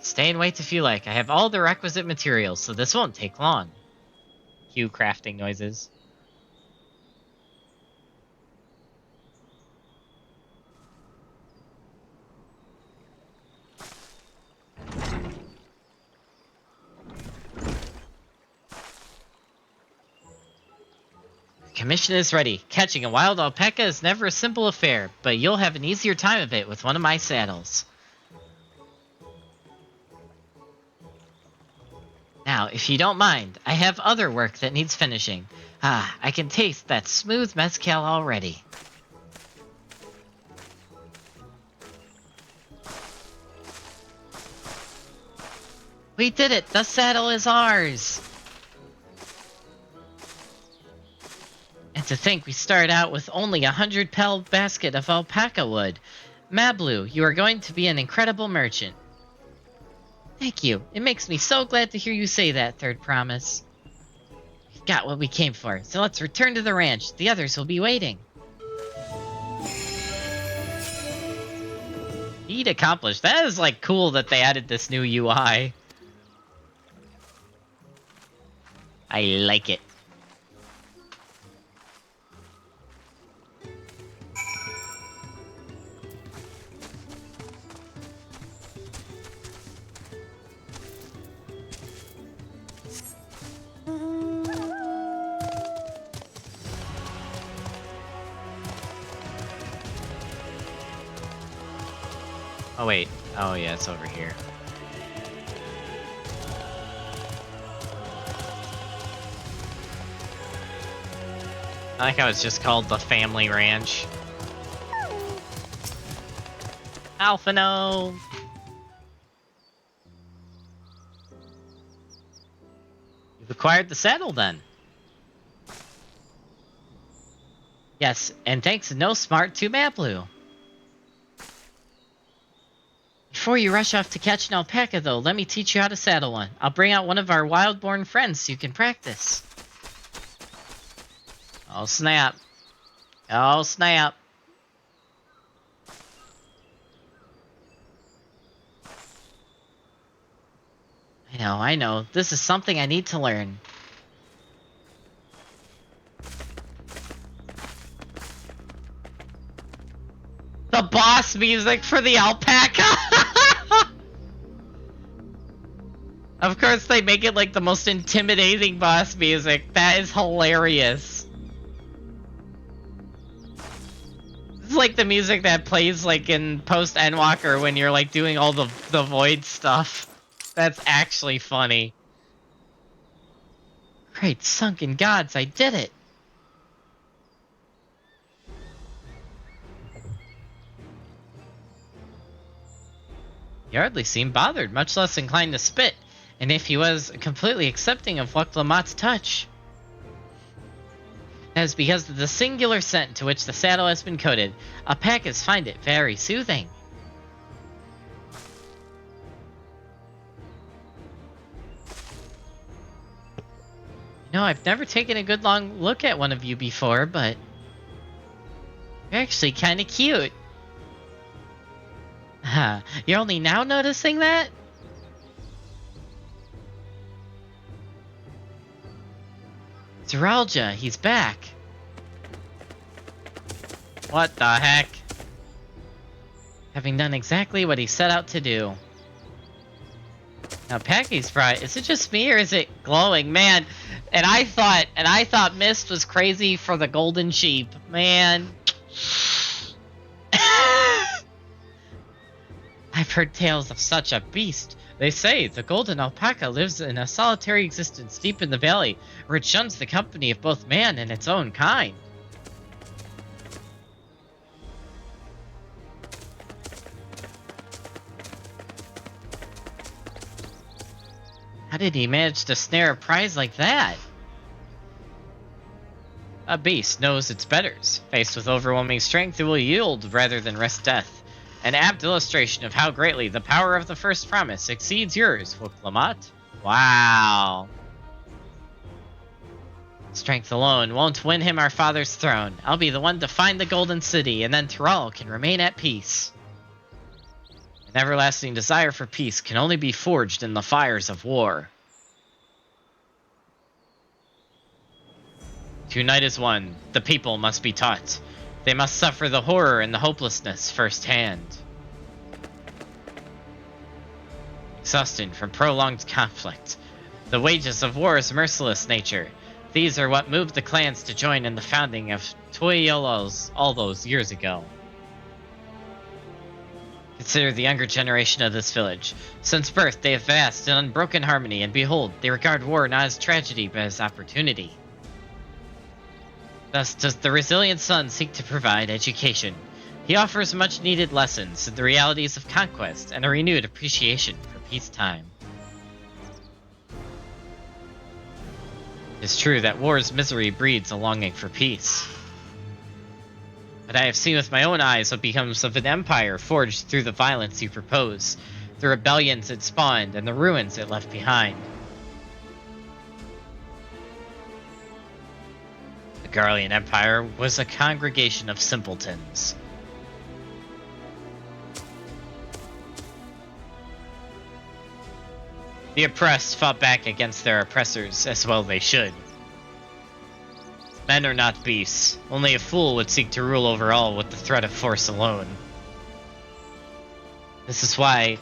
Stay and wait if you like. I have all the requisite materials, so this won't take long. Cue crafting noises. Commission is ready. Catching a wild alpaca is never a simple affair, but you'll have an easier time of it with one of my saddles. Now, if you don't mind, I have other work that needs finishing. Ah, I can taste that smooth mezcal already. We did it! The saddle is ours! And to think we started out with only 100-pel basket of alpaca wood. Mablu, you are going to be an incredible merchant. Thank you. It makes me so glad to hear you say that, third promise. We've got what we came for, so let's return to the ranch. The others will be waiting. Feat accomplished. That is, like, cool that they added this new UI. I like it. Oh wait. Oh yeah, it's over here. I think I was just called the Family Ranch. Alphino! You've acquired the saddle then. Yes, and thanks to No Smart to Maplu. Before you rush off to catch an alpaca, though, let me teach you how to saddle one. I'll bring out one of our wild-born friends so you can practice. Oh, snap. Oh, snap. I know. This is something I need to learn. The boss music for the alpaca! Of course they make it like the most intimidating boss music. That is hilarious. It's like the music that plays like in post Endwalker when you're like doing all the void stuff. That's actually funny. Great sunken gods, I did it! He hardly seemed bothered, much less inclined to spit, and if he was, completely accepting of Wuklamot's touch. That is because of the singular scent to which the saddle has been coated. Alpacas find it very soothing. I've never taken a good long look at one of you before, but you're actually kind of cute. Huh, you're only now noticing that? Zeralja, he's back. What the heck? Having done exactly what he set out to do. Now, Packy's bright. Is it just me or is it glowing? Man, and I thought Mist was crazy for the golden sheep. Man. I've heard tales of such a beast. They say the golden alpaca lives in a solitary existence deep in the valley, where it shuns the company of both man and its own kind. How did he manage to snare a prize like that? A beast knows its betters. Faced with overwhelming strength, it will yield rather than risk death. An apt illustration of how greatly the power of the first promise exceeds yours, Woklamat. Wow. Strength alone won't win him our father's throne. I'll be the one to find the Golden City, and then Thrall can remain at peace. An everlasting desire for peace can only be forged in the fires of war. To unite as one, the people must be taught. They must suffer the horror and the hopelessness firsthand. Exhausted from prolonged conflict, the wages of war's merciless nature, these are what moved the clans to join in the founding of Toyolo's all those years ago. Consider the younger generation of this village. Since birth, they have vast and unbroken harmony, and behold, they regard war not as tragedy, but as opportunity. Thus does the resilient son seek to provide education. He offers much-needed lessons in the realities of conquest and a renewed appreciation for peacetime. It is true that war's misery breeds a longing for peace. But I have seen with my own eyes what becomes of an empire forged through the violence you propose, the rebellions it spawned, and the ruins it left behind. The Garlean Empire was a congregation of simpletons. The oppressed fought back against their oppressors, as well they should. Men are not beasts. Only a fool would seek to rule over all with the threat of force alone. This is why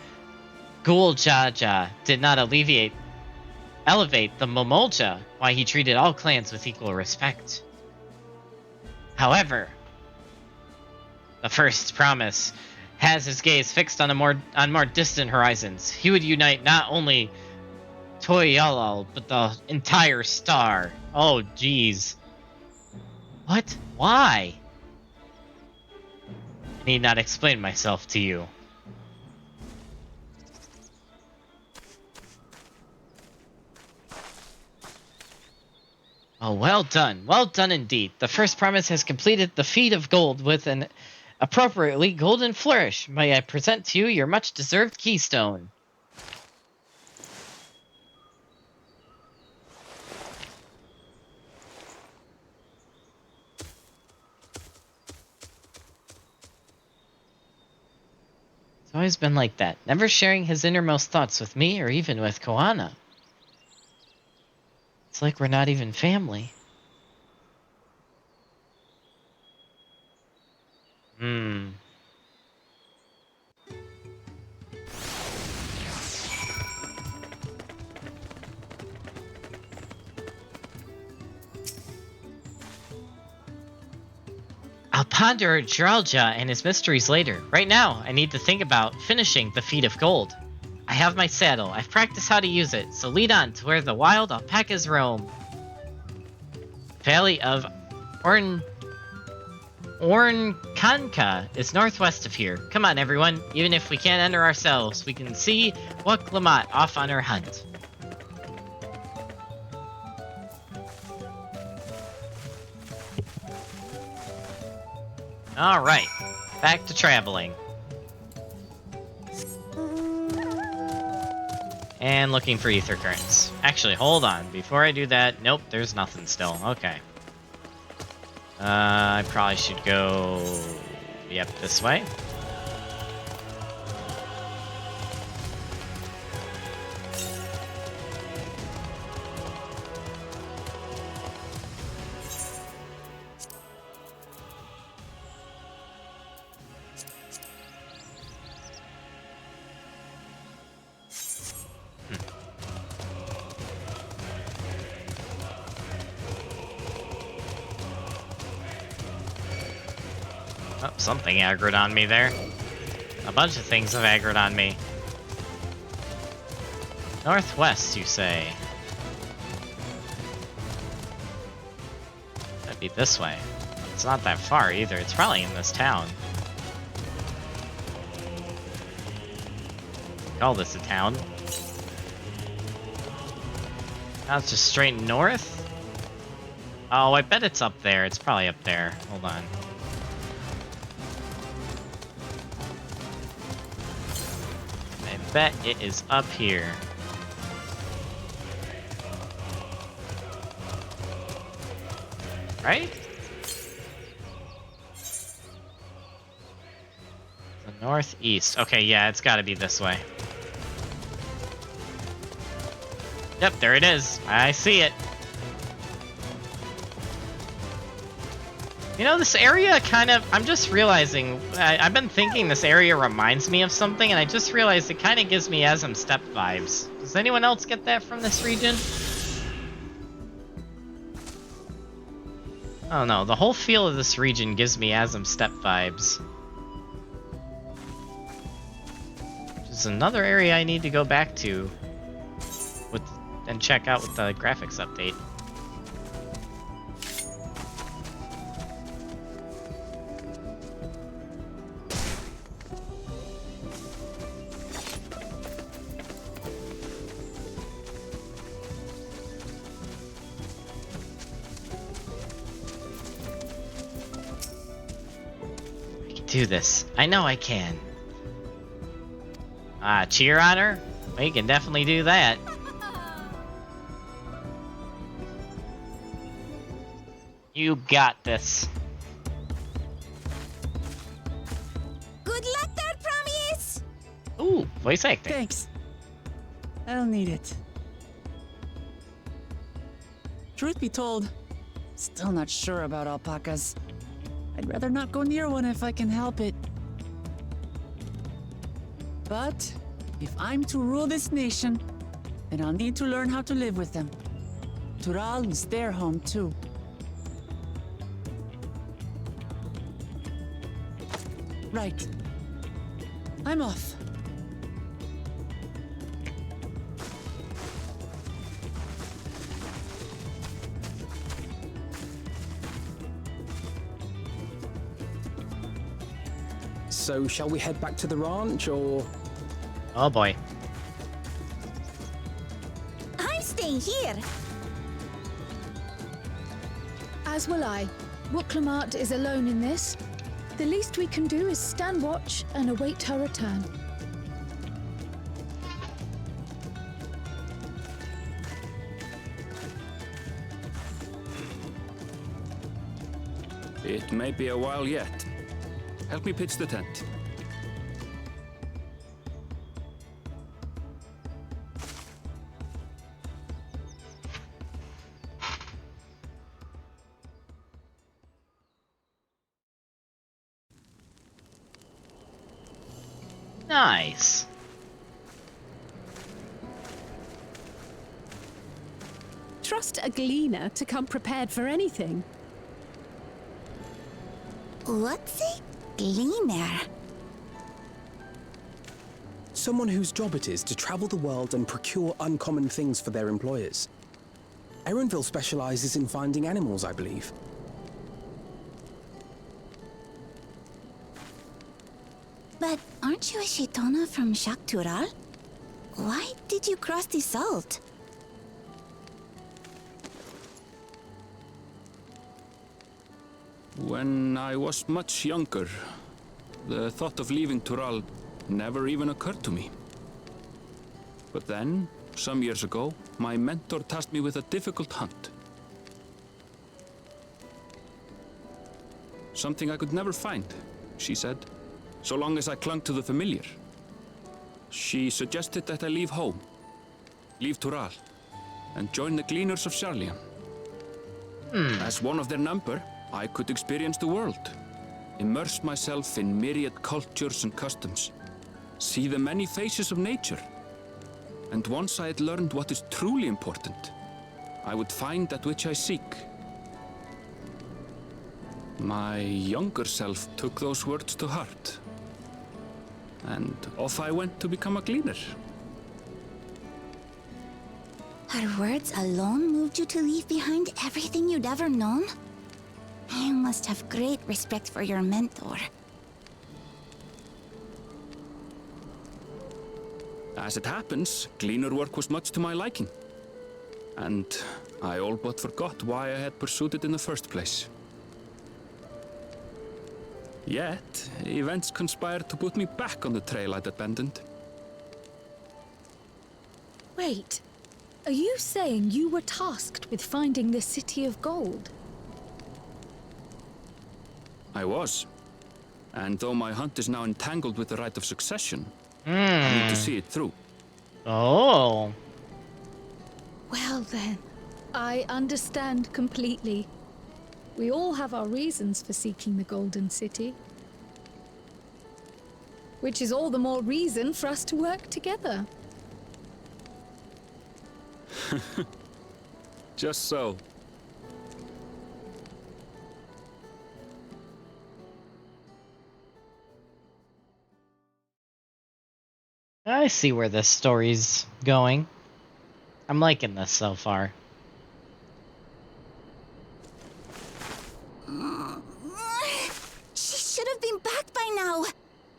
Gul Jaja did not elevate the Momolja, why he treated all clans with equal respect. However, the first promise has his gaze fixed on more distant horizons. He would unite not only Toyalal, but the entire star. Oh, jeez. What? Why? I need not explain myself to you. Oh, well done. Well done indeed. The first promise has completed the feat of gold with an appropriately golden flourish. May I present to you your much-deserved keystone. It's always been like that, never sharing his innermost thoughts with me or even with Koana. It's like we're not even family. I'll ponder Jiralja and his mysteries later. Right now, I need to think about finishing the feat of gold. I have my saddle. I've practiced how to use it, so lead on to where the wild alpacas roam. Valley of Ornkanka is northwest of here. Come on, everyone. Even if we can't enter ourselves, we can see Woklamat off on her hunt. Alright, back to traveling. And looking for ether currents. Actually, hold on. Before I do that, nope, there's nothing still. Okay. I probably should go... Yep, this way. Oh, something aggroed on me there. A bunch of things have aggroed on me. Northwest, you say? That'd be this way. It's not that far either. It's probably in this town. Call this a town. Now it's just straight north? Oh, I bet it's up there. It's probably up there. Hold on. I bet it is up here. Right? The northeast. Okay, yeah, it's gotta be this way. Yep, there it is. I see it. You know, this area kind of... I'm just realizing... I've been thinking this area reminds me of something, and I just realized it kind of gives me Asm Steppe vibes. Does anyone else get that from this region? I don't know. The whole feel of this region gives me Asm Steppe vibes. Which is another area I need to go back to with and check out with the graphics update. Do this. I know I can. Cheer on her? We can definitely do that. You got this. Good luck there, Promise! Ooh, voice acting. Thanks. I'll need it. Truth be told, still not sure about alpacas. I'd rather not go near one if I can help it. But if I'm to rule this nation, then I'll need to learn how to live with them. Tural is their home too. Right. I'm off. So, shall we head back to the ranch, or...? Oh boy. I'm staying here. As will I. Wooklamart is alone in this. The least we can do is stand watch and await her return. It may be a while yet. Help me pitch the tent. Nice. Trust a gleaner to come prepared for anything. What's a gleaner? Someone whose job it is to travel the world and procure uncommon things for their employers. Erenville specializes in finding animals, I believe. But aren't you a Shitona from Shak Tural? Why did you cross the salt? When I was much younger, the thought of leaving Tural never even occurred to me. But then, some years ago, my mentor tasked me with a difficult hunt. Something I could never find, she said, so long as I clung to the familiar. She suggested that I leave home, leave Tural, and join the Gleaners of Sharlayan. As one of their number, I could experience the world, immerse myself in myriad cultures and customs, see the many faces of nature. And once I had learned what is truly important, I would find that which I seek. My younger self took those words to heart, and off I went to become a gleaner. Her words alone moved you to leave behind everything you'd ever known? You must have great respect for your mentor. As it happens, gleaner work was much to my liking. And I all but forgot why I had pursued it in the first place. Yet, events conspired to put me back on the trail I'd abandoned. Wait, are you saying you were tasked with finding the City of Gold? I was. And though my hunt is now entangled with the right of succession, I need to see it through. Oh. Well then, I understand completely. We all have our reasons for seeking the Golden City. Which is all the more reason for us to work together. Just so. I see where this story's going. I'm liking this so far. She should have been back by now.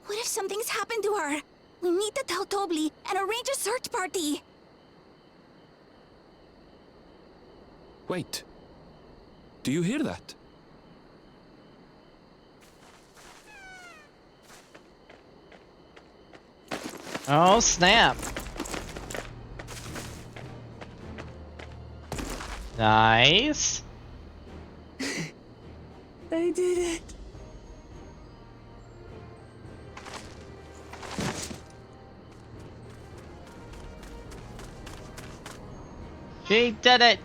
What if something's happened to her? We need to tell Tobli and arrange a search party. Wait. Do you hear that? Oh, snap. Nice. They did it. She did it.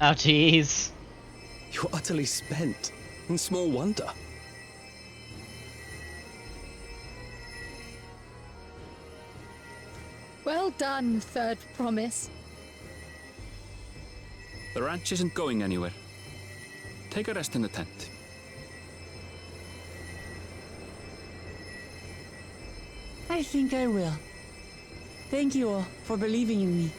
Oh, jeez. You're utterly spent, and small wonder. Well done, Third Promise. The ranch isn't going anywhere. Take a rest in the tent. I think I will. Thank you all for believing in me.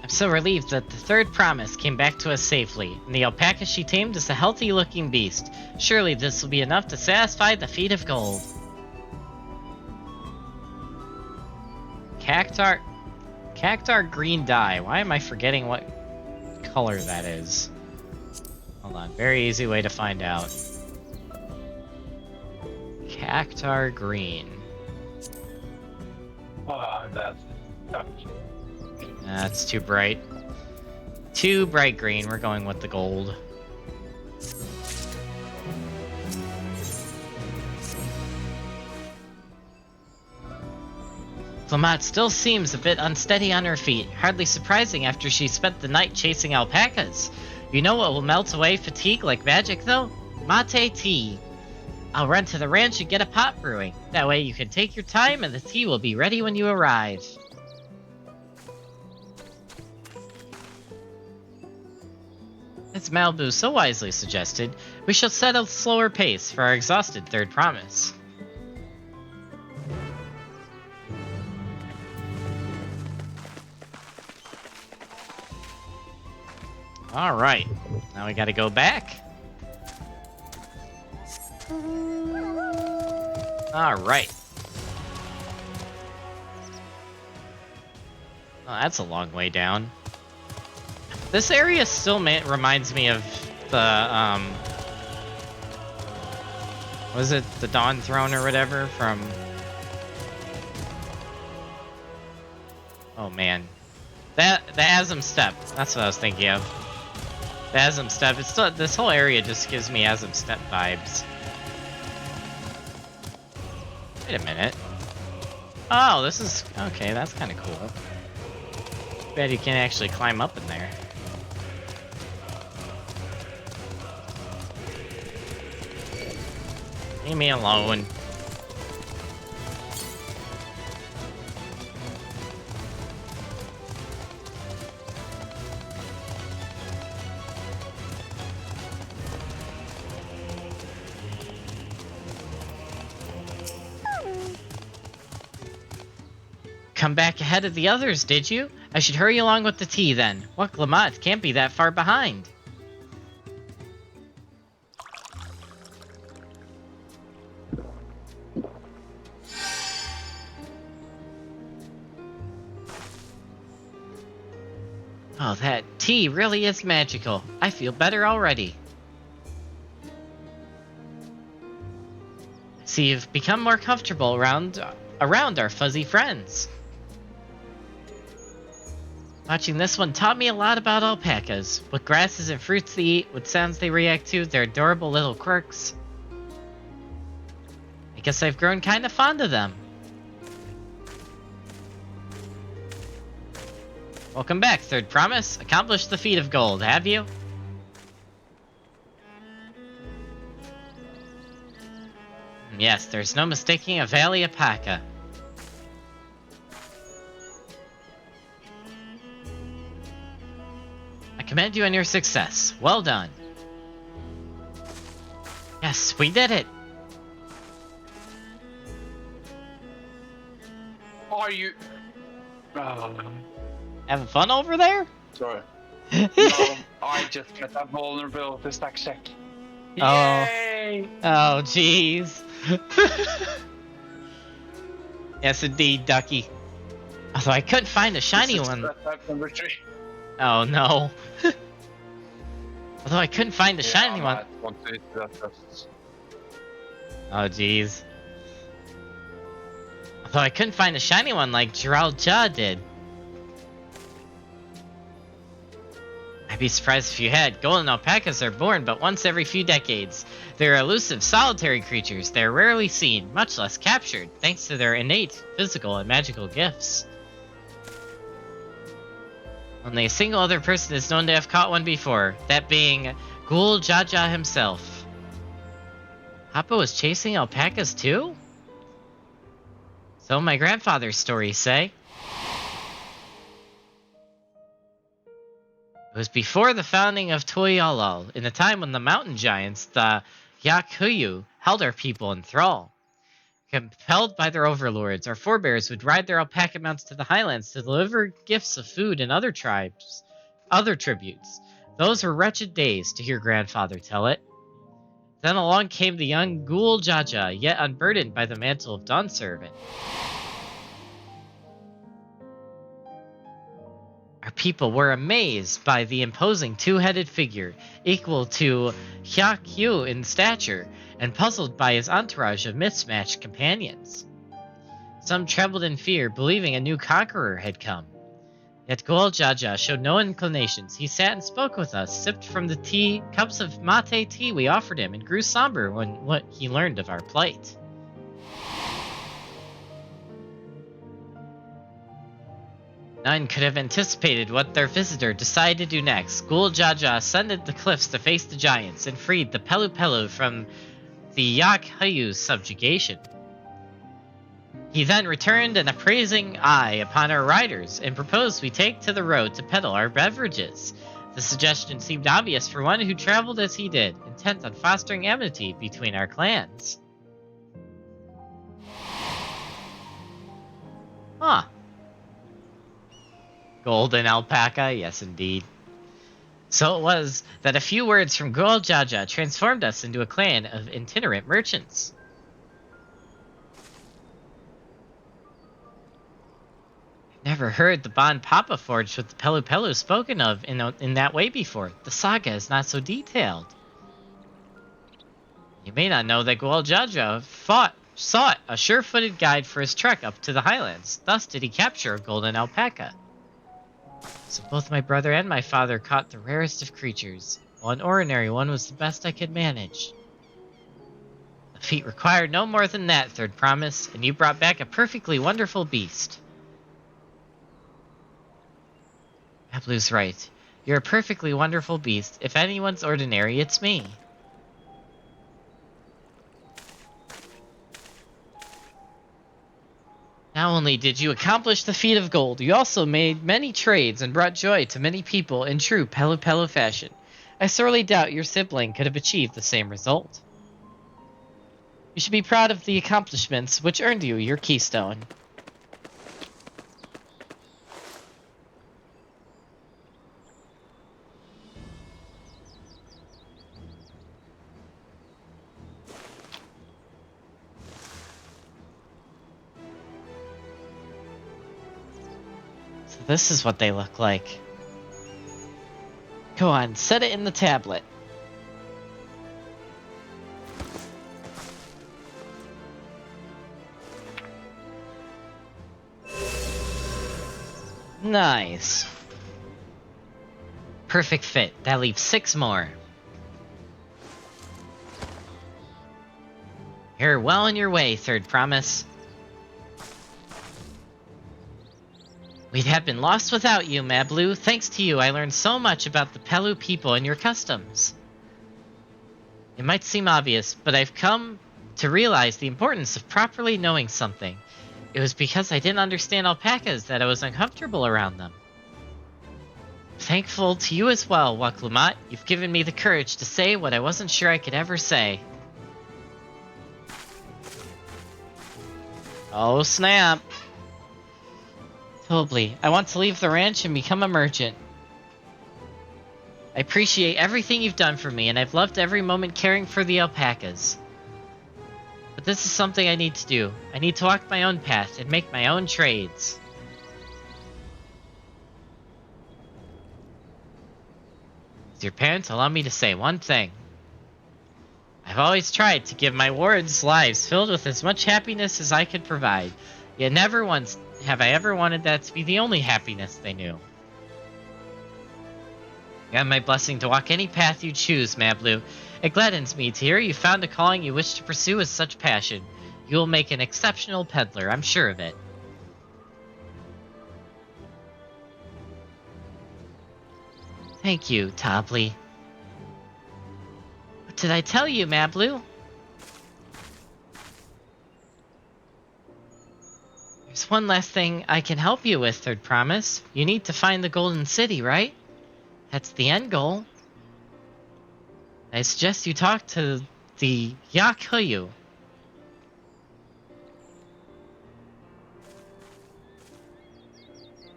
I'm so relieved that the third promise came back to us safely, and the alpaca she tamed is a healthy-looking beast. Surely this will be enough to satisfy the feet of gold. Cactar green dye. Why am I forgetting what color that is? Hold on, very easy way to find out. Cactar green. Oh, that's That's too bright. Too bright green. We're going with the gold. Flamat still seems a bit unsteady on her feet. Hardly surprising after she spent the night chasing alpacas. You know what will melt away fatigue like magic, though? Mate tea. I'll run to the ranch and get a pot brewing. That way you can take your time and the tea will be ready when you arrive. As Malibu so wisely suggested, we shall set a slower pace for our exhausted third promise. Alright, now we gotta go back. Alright. Oh, that's a long way down. This area still reminds me of the, was it the Dawn Throne or whatever from... Oh man. The Asm Step, that's what I was thinking of. The Asm Step, it's still, this whole area just gives me Asm Step vibes. Wait a minute. Oh, this is, okay, that's kind of cool. Bet you can actually climb up in there. Leave me alone. Come back ahead of the others, did you? I should hurry along with the tea then. What Lamont can't be that far behind. Oh, that tea really is magical. I feel better already. See, you've become more comfortable around our fuzzy friends. Watching this one taught me a lot about alpacas. What grasses and fruits they eat, what sounds they react to, their adorable little quirks. I guess I've grown kind of fond of them. Welcome back, Third Promise. Accomplished the feat of gold, have you? Yes, there's no mistaking a Valley Alpaca. I commend you on your success. Well done. Yes, we did it. Are you... Having fun over there? Sorry. No, I just got that vulnerability stack check. Yay! Oh, jeez. Yes, indeed, Ducky. Although I couldn't find a shiny one. Number 3. Oh, no. Although I couldn't find a shiny one. Oh, jeez. Although I couldn't find a shiny one like Gerald Jaw did. I'd be surprised if you had. Golden alpacas are born but once every few decades. They're elusive, solitary creatures. They're rarely seen, much less captured, thanks to their innate physical and magical gifts. Only a single other person is known to have caught one before, that being Ghoul Jaja himself. Hoppa was chasing alpacas too? So my grandfather's stories say. It was before the founding of Tuialal, in a time when the mountain giants, the Yakhuyu, held our people in thrall. Compelled by their overlords, our forebears would ride their alpaca mounts to the highlands to deliver gifts of food and other tributes. Those were wretched days, to hear grandfather tell it. Then along came the young Ghoul Jaja, yet unburdened by the mantle of Dawn Servant. Our people were amazed by the imposing two-headed figure, equal to Hyakyu in stature, and puzzled by his entourage of mismatched companions. Some trembled in fear, believing a new conqueror had come. Yet Ghoul Jaja showed no inclinations. He sat and spoke with us, sipped from the cups of mate tea we offered him, and grew somber when he learned of our plight. None could have anticipated what their visitor decided to do next. Ghoul Jaja ascended the cliffs to face the giants and freed the Pelu Pelu from the Yakhayu's subjugation. He then returned an appraising eye upon our riders and proposed we take to the road to peddle our beverages. The suggestion seemed obvious for one who traveled as he did, intent on fostering amity between our clans. Huh. Golden alpaca, yes indeed. So it was that a few words from Ghoul Jaja transformed us into a clan of itinerant merchants. Never heard the bond Papa forged with the Pelu Pelu spoken of in that way before. The saga is not so detailed. You may not know that Ghoul Jaja sought a sure-footed guide for his trek up to the highlands. Thus did he capture a golden alpaca. So both my brother and my father caught the rarest of creatures, while an ordinary one was the best I could manage. The feat required no more than that, Third Promise, and you brought back a perfectly wonderful beast. Ablu's right. You're a perfectly wonderful beast. If anyone's ordinary, it's me. Not only did you accomplish the feat of gold, you also made many trades and brought joy to many people in true Pelu Pelu fashion. I sorely doubt your sibling could have achieved the same result. You should be proud of the accomplishments which earned you your keystone. So this is what they look like. Go on, set it in the tablet. Nice. Perfect fit. That leaves 6 more. You're well on your way, Third Promise. We'd have been lost without you, Mablu. Thanks to you, I learned so much about the Pelu people and your customs. It might seem obvious, but I've come to realize the importance of properly knowing something. It was because I didn't understand alpacas that I was uncomfortable around them. Thankful to you as well, Waklumat. You've given me the courage to say what I wasn't sure I could ever say. Oh snap. Tobly, I want to leave the ranch and become a merchant. I appreciate everything you've done for me, and I've loved every moment caring for the alpacas. But this is something I need to do. I need to walk my own path and make my own trades. As your parents, allow me to say one thing. I've always tried to give my wards lives filled with as much happiness as I could provide, yet never once have I ever wanted that to be the only happiness they knew. You have my blessing to walk any path you choose, Mablu. It gladdens me to hear you found a calling you wish to pursue with such passion. You will make an exceptional peddler, I'm sure of it. Thank you, Tobly. What did I tell you, Mablu? There's one last thing I can help you with, Third Promise. You need to find the Golden City, right? That's the end goal. I suggest you talk to the Yakuyu.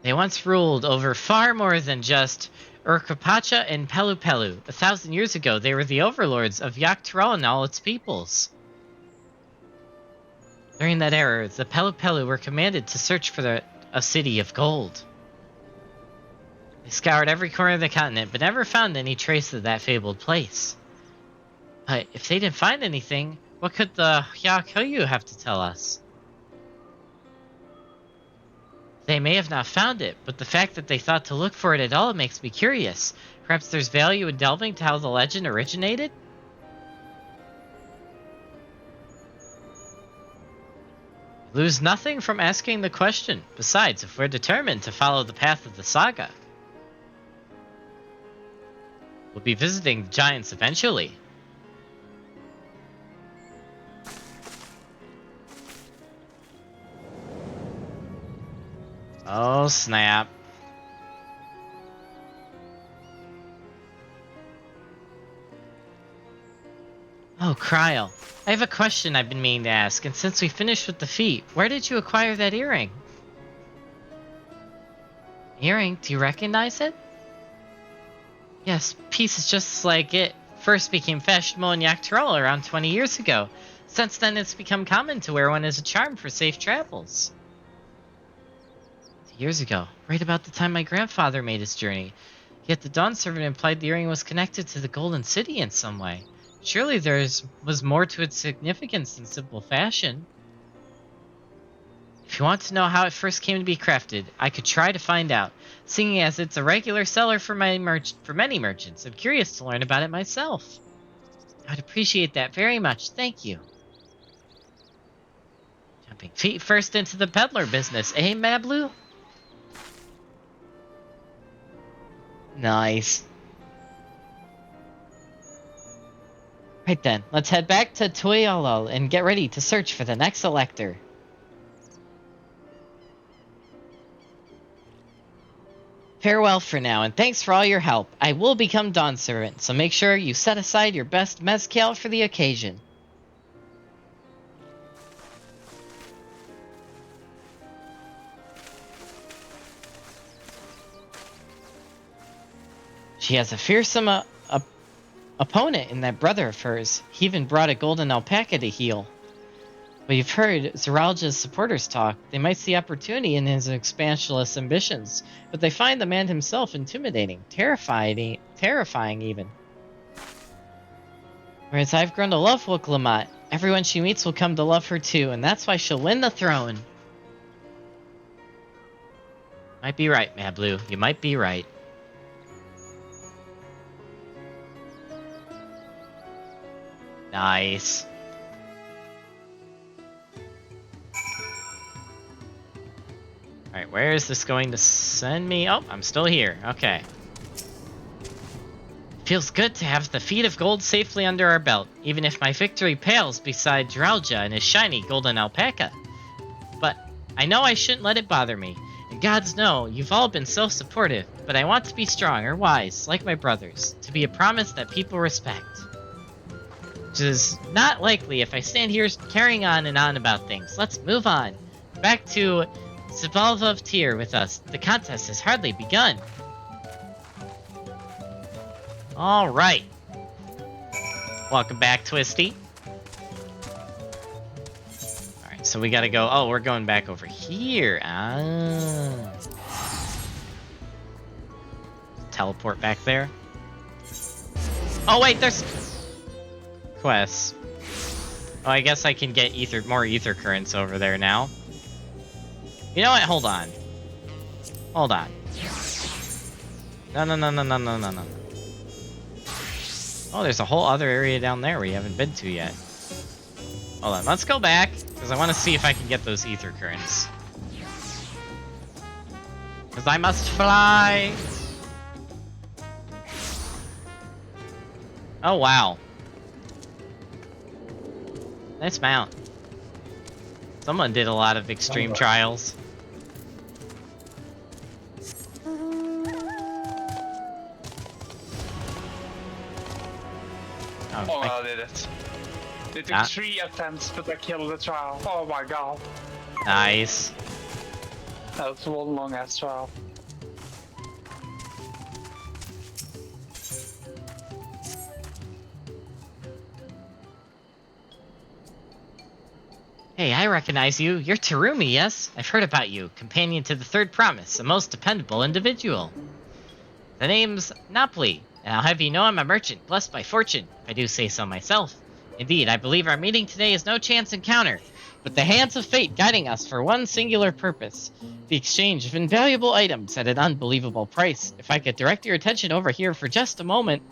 They once ruled over far more than just Urkapacha and Pelu Pelu. 1,000 years ago, they were the overlords of Yaktural and all its peoples. During that era, the Pelu Pelu were commanded to search for a city of gold. They scoured every corner of the continent, but never found any trace of that fabled place. But if they didn't find anything, what could the Yakuyu have to tell us? They may have not found it, but the fact that they thought to look for it at all makes me curious. Perhaps there's value in delving to how the legend originated? Lose nothing from asking the question. Besides, if we're determined to follow the path of the saga, we'll be visiting the giants eventually. Oh snap. Oh, Kryl. I have a question I've been meaning to ask, and since we finished with the feat, where did you acquire that earring? Earring? Do you recognize it? Yes, pieces just like it first became fashionable in Yaktural around 20 years ago. Since then, it's become common to wear one as a charm for safe travels. Years ago, right about the time my grandfather made his journey. Yet the Dawn Servant implied the earring was connected to the Golden City in some way. Surely was more to its significance than simple fashion. If you want to know how it first came to be crafted, I could try to find out. Seeing as it's a regular seller for many merchants, I'm curious to learn about it myself. I'd appreciate that very much, thank you. Jumping feet first into the peddler business, eh, Mablu? Nice. Right then, let's head back to Tuiolol and get ready to search for the next elector. Farewell for now, and thanks for all your help. I will become Dawn Servant, so make sure you set aside your best mezcal for the occasion. She has a fearsome opponent in that brother of hers. He even brought a golden alpaca to heal. But you've heard Zeralja's supporters talk. They might see opportunity in his expansionist ambitions, but they find the man himself intimidating, terrifying even. Whereas I've grown to love Woklamat. Everyone she meets will come to love her too, and that's why she'll win the throne. Might be right, Mablu. You might be right. Nice. Alright, where is this going to send me? Oh, I'm still here. Okay. Feels good to have the feet of gold safely under our belt, even if my victory pales beside Zeralja and his shiny golden alpaca. But I know I shouldn't let it bother me. And gods know, you've all been so supportive, but I want to be strong or wise, like my brothers, to be a promise that people respect. Which is not likely if I stand here carrying on and on about things. Let's move on. Back to Zabalva of Tyr with us. The contest has hardly begun. Alright. Welcome back, Twisty. Alright, so we gotta go. Oh, we're going back over here. Teleport back there. Oh, wait, there's quests. Oh, I guess I can get more ether currents over there now. You know what? Hold on. Hold on. No. Oh, there's a whole other area down there we haven't been to yet. Hold on, let's go back, because I want to see if I can get those ether currents. Because I must fly! Oh, wow. Nice mount. Someone did a lot of extreme trials. Oh, I did it. It took 3 attempts, but I killed the trial. Oh my god. Nice. That was one long ass trial. Hey, I recognize you. You're Terumi, yes? I've heard about you. Companion to the Third Promise, a most dependable individual. The name's Napoli, and I'll have you know I'm a merchant, blessed by fortune, if I do say so myself. Indeed, I believe our meeting today is no chance encounter, but the hands of fate guiding us for one singular purpose. The exchange of invaluable items at an unbelievable price. If I could direct your attention over here for just a moment.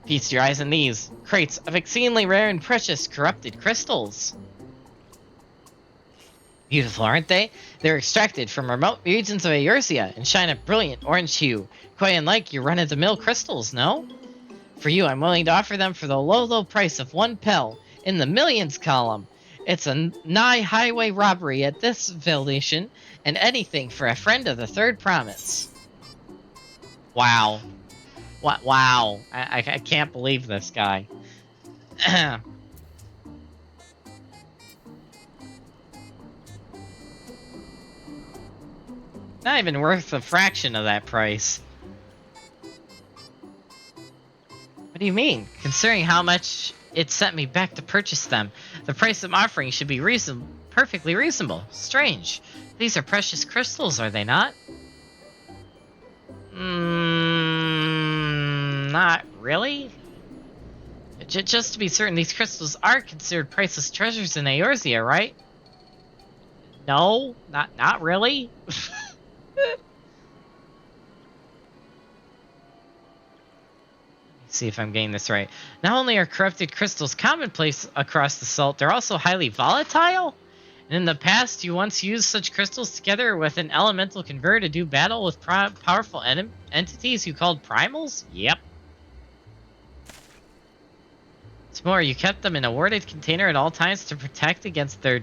Feast your eyes on these crates of exceedingly rare and precious corrupted crystals. Beautiful, aren't they? They're extracted from remote regions of Eorzea and shine a brilliant orange hue, quite unlike your run-of-the-mill crystals, no? For you, I'm willing to offer them for the low price of 1 pel in the millions column. It's a nigh highway robbery at this valuation, and anything for a friend of the Third Promise. Wow. Wow. I can't believe this guy. Not even worth a fraction of that price. What do you mean? Considering how much it sent me back to purchase them, the price I'm offering should be perfectly reasonable. Strange. These are precious crystals, are they not? Not really. Just to be certain, these crystals are considered priceless treasures in Eorzea, right? No, not really. See if I'm getting this right. Not only are corrupted crystals commonplace across the salt, they're also highly volatile. And in the past, you once used such crystals together with an elemental converter to do battle with powerful entities you called primals? Yep. What's more, you kept them in a warded container at all times to protect against their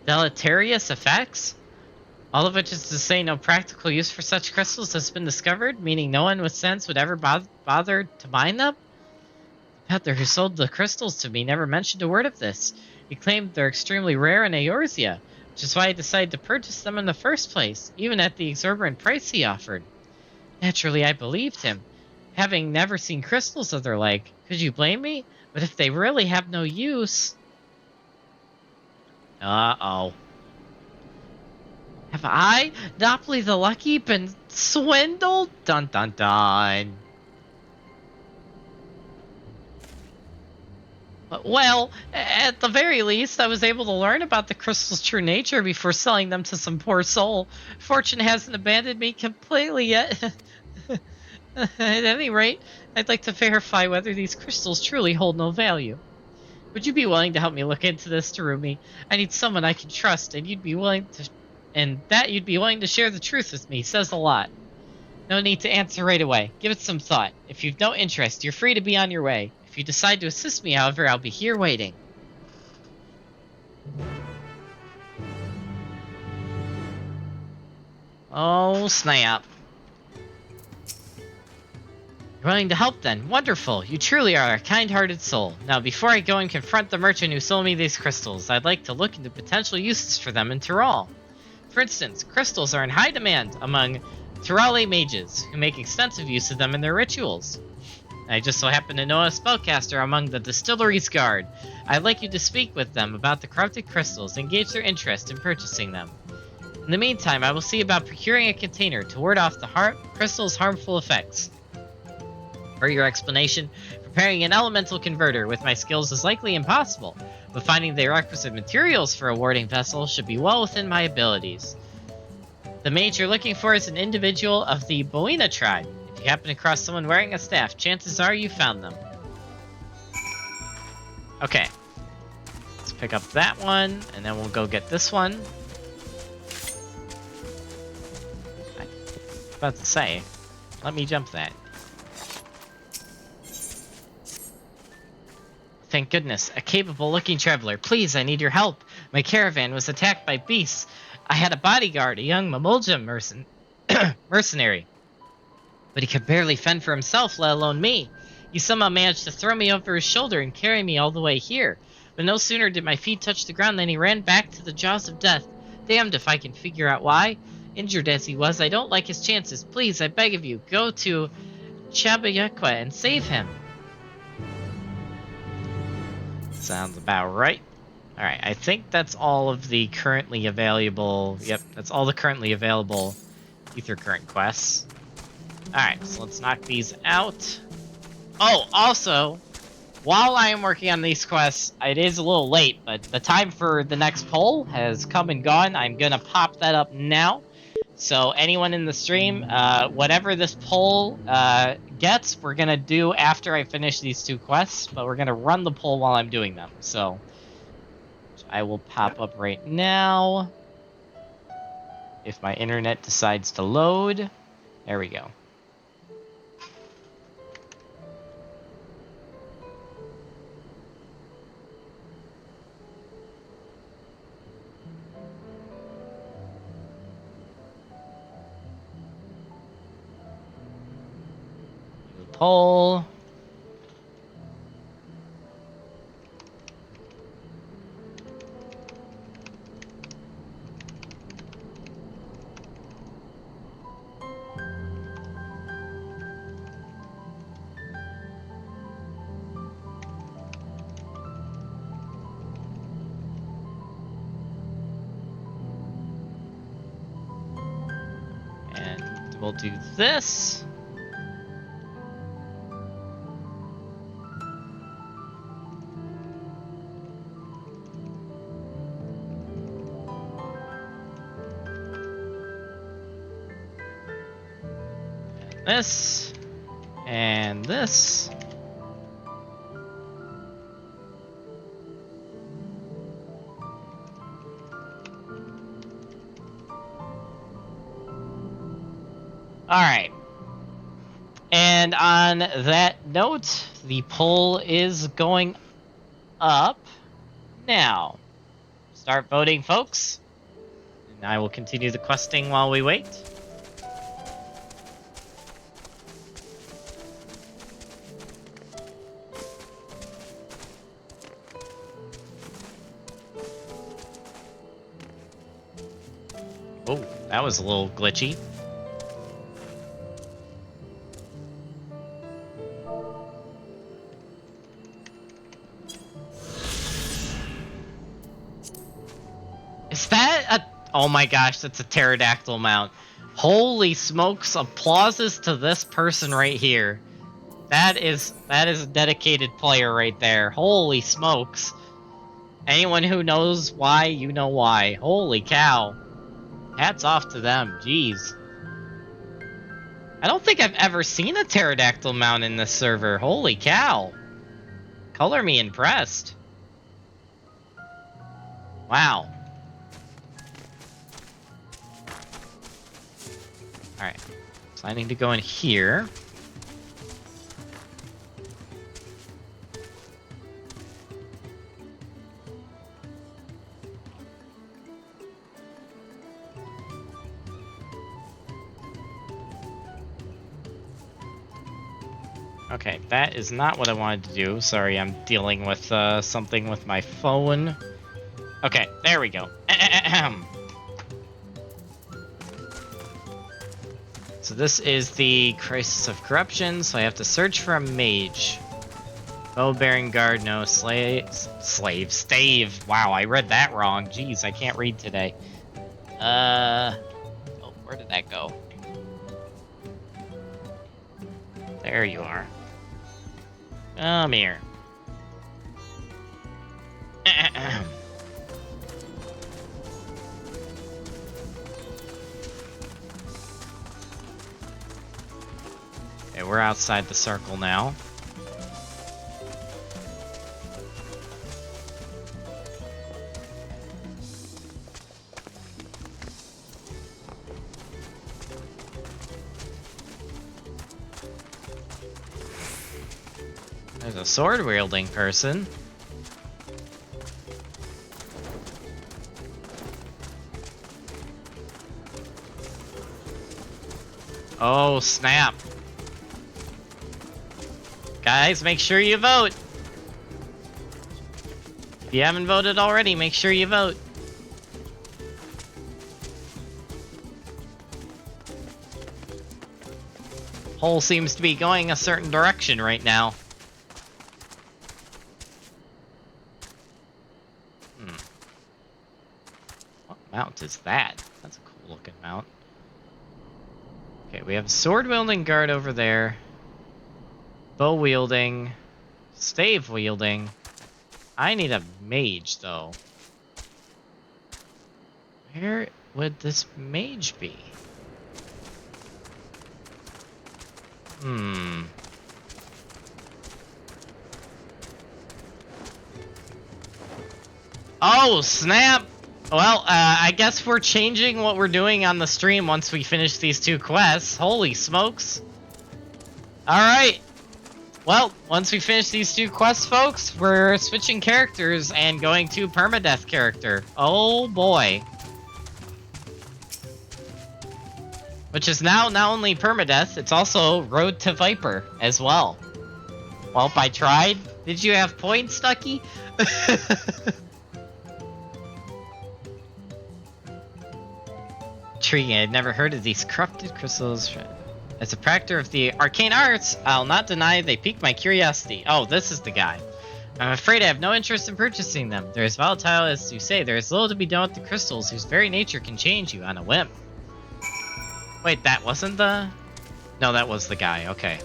deleterious effects? All of which is to say no practical use for such crystals has been discovered, meaning no one with sense would ever bother to mine them? The peddler who sold the crystals to me never mentioned a word of this. He claimed they're extremely rare in Eorzea, which is why I decided to purchase them in the first place, even at the exorbitant price he offered. Naturally, I believed him. Having never seen crystals of their like, could you blame me? But if they really have no use... Uh-oh. Have I, Dopply the Lucky, been swindled? Dun dun dun. Well, at the very least, I was able to learn about the crystal's true nature before selling them to some poor soul. Fortune hasn't abandoned me completely yet. At any rate, I'd like to verify whether these crystals truly hold no value. Would you be willing to help me look into this, Terumi? I need someone I can trust, and you'd be willing to share the truth with me says a lot. No need to answer right away. Give it some thought. If you've no interest, you're free to be on your way. If you decide to assist me, however, I'll be here waiting. Oh, snap. You're willing to help then. Wonderful. You truly are a kind-hearted soul. Now, before I go and confront the merchant who sold me these crystals, I'd like to look into potential uses for them in Tyrol. For instance, crystals are in high demand among Tyrale mages, who make extensive use of them in their rituals. I just so happen to know a spellcaster among the Distillery's Guard. I'd like you to speak with them about the corrupted crystals and gauge their interest in purchasing them. In the meantime, I will see about procuring a container to ward off the crystal's harmful effects. For your explanation, preparing an elemental converter with my skills is likely impossible, but finding the requisite materials for a warding vessel should be well within my abilities. The mage you're looking for is an individual of the Boina tribe. If you happen across someone wearing a staff, chances are you found them. Okay. Let's pick up that one, and then we'll go get this one. I was about to say, let me jump that. Thank goodness, a capable-looking traveler. Please, I need your help. My caravan was attacked by beasts. I had a bodyguard, a young Mamulja mercenary. But he could barely fend for himself, let alone me. He somehow managed to throw me over his shoulder and carry me all the way here. But no sooner did my feet touch the ground than he ran back to the jaws of death. Damned if I can figure out why. Injured as he was, I don't like his chances. Please, I beg of you, go to Chabayekwa and save him. Sounds about right. Alright, I think that's all of the currently available... Yep, that's all the currently available Ether Current quests. Alright, so let's knock these out. Oh, also, while I am working on these quests, it is a little late, but the time for the next poll has come and gone. I'm gonna pop that up now. So anyone in the stream, whatever this poll gets, we're gonna do after I finish these two quests, but we're gonna run the poll while I'm doing them. So I will pop up right now. If my internet decides to load. There we go. Poll. And we'll do this. This and this. All right. And on that note, the poll is going up now. Start voting, folks. and I will continue the questing while we wait. Oh, that was a little glitchy. Is that a... Oh my gosh, that's a pterodactyl mount. Holy smokes, applauses to this person right here. That is a dedicated player right there. Holy smokes. Anyone who knows why, you know why. Holy cow. Hats off to them, jeez. I don't think I've ever seen a pterodactyl mount in this server. Holy cow. Color me impressed. Wow. Alright. So I need to go in here. Okay, that is not what I wanted to do. Sorry, I'm dealing with something with my phone. Okay, there we go. So this is the Crisis of Corruption, so I have to search for a mage. Bow-bearing guard, no. Stave. Wow, I read that wrong. Jeez, I can't read today. Oh, where did that go? There you are. Come here. Okay, we're outside the circle now. There's a sword-wielding person. Oh, snap. Guys, make sure you vote. If you haven't voted already, make sure you vote. Poll seems to be going a certain direction right now. What mount is that? That's a cool looking mount. Okay, we have a sword-wielding guard over there. Bow-wielding. Stave-wielding. I need a mage, though. Where would this mage be? Oh, snap! Well, I guess we're changing what we're doing on the stream once we finish these two quests. Holy smokes. Alright. Well, once we finish these two quests, folks, we're switching characters and going to permadeath character. Oh boy. Which is now not only permadeath, it's also Road to Viper as well. Well, I tried. Did you have points, Stucky? Intriguing, I'd never heard of these corrupted crystals. As a practitioner of the arcane arts, I'll not deny they pique my curiosity. Oh, this is the guy. I'm afraid I have no interest in purchasing them. They're as volatile as you say. There is little to be done with the crystals, whose very nature can change you on a whim. Wait, that wasn't the... No, that was the guy. Okay.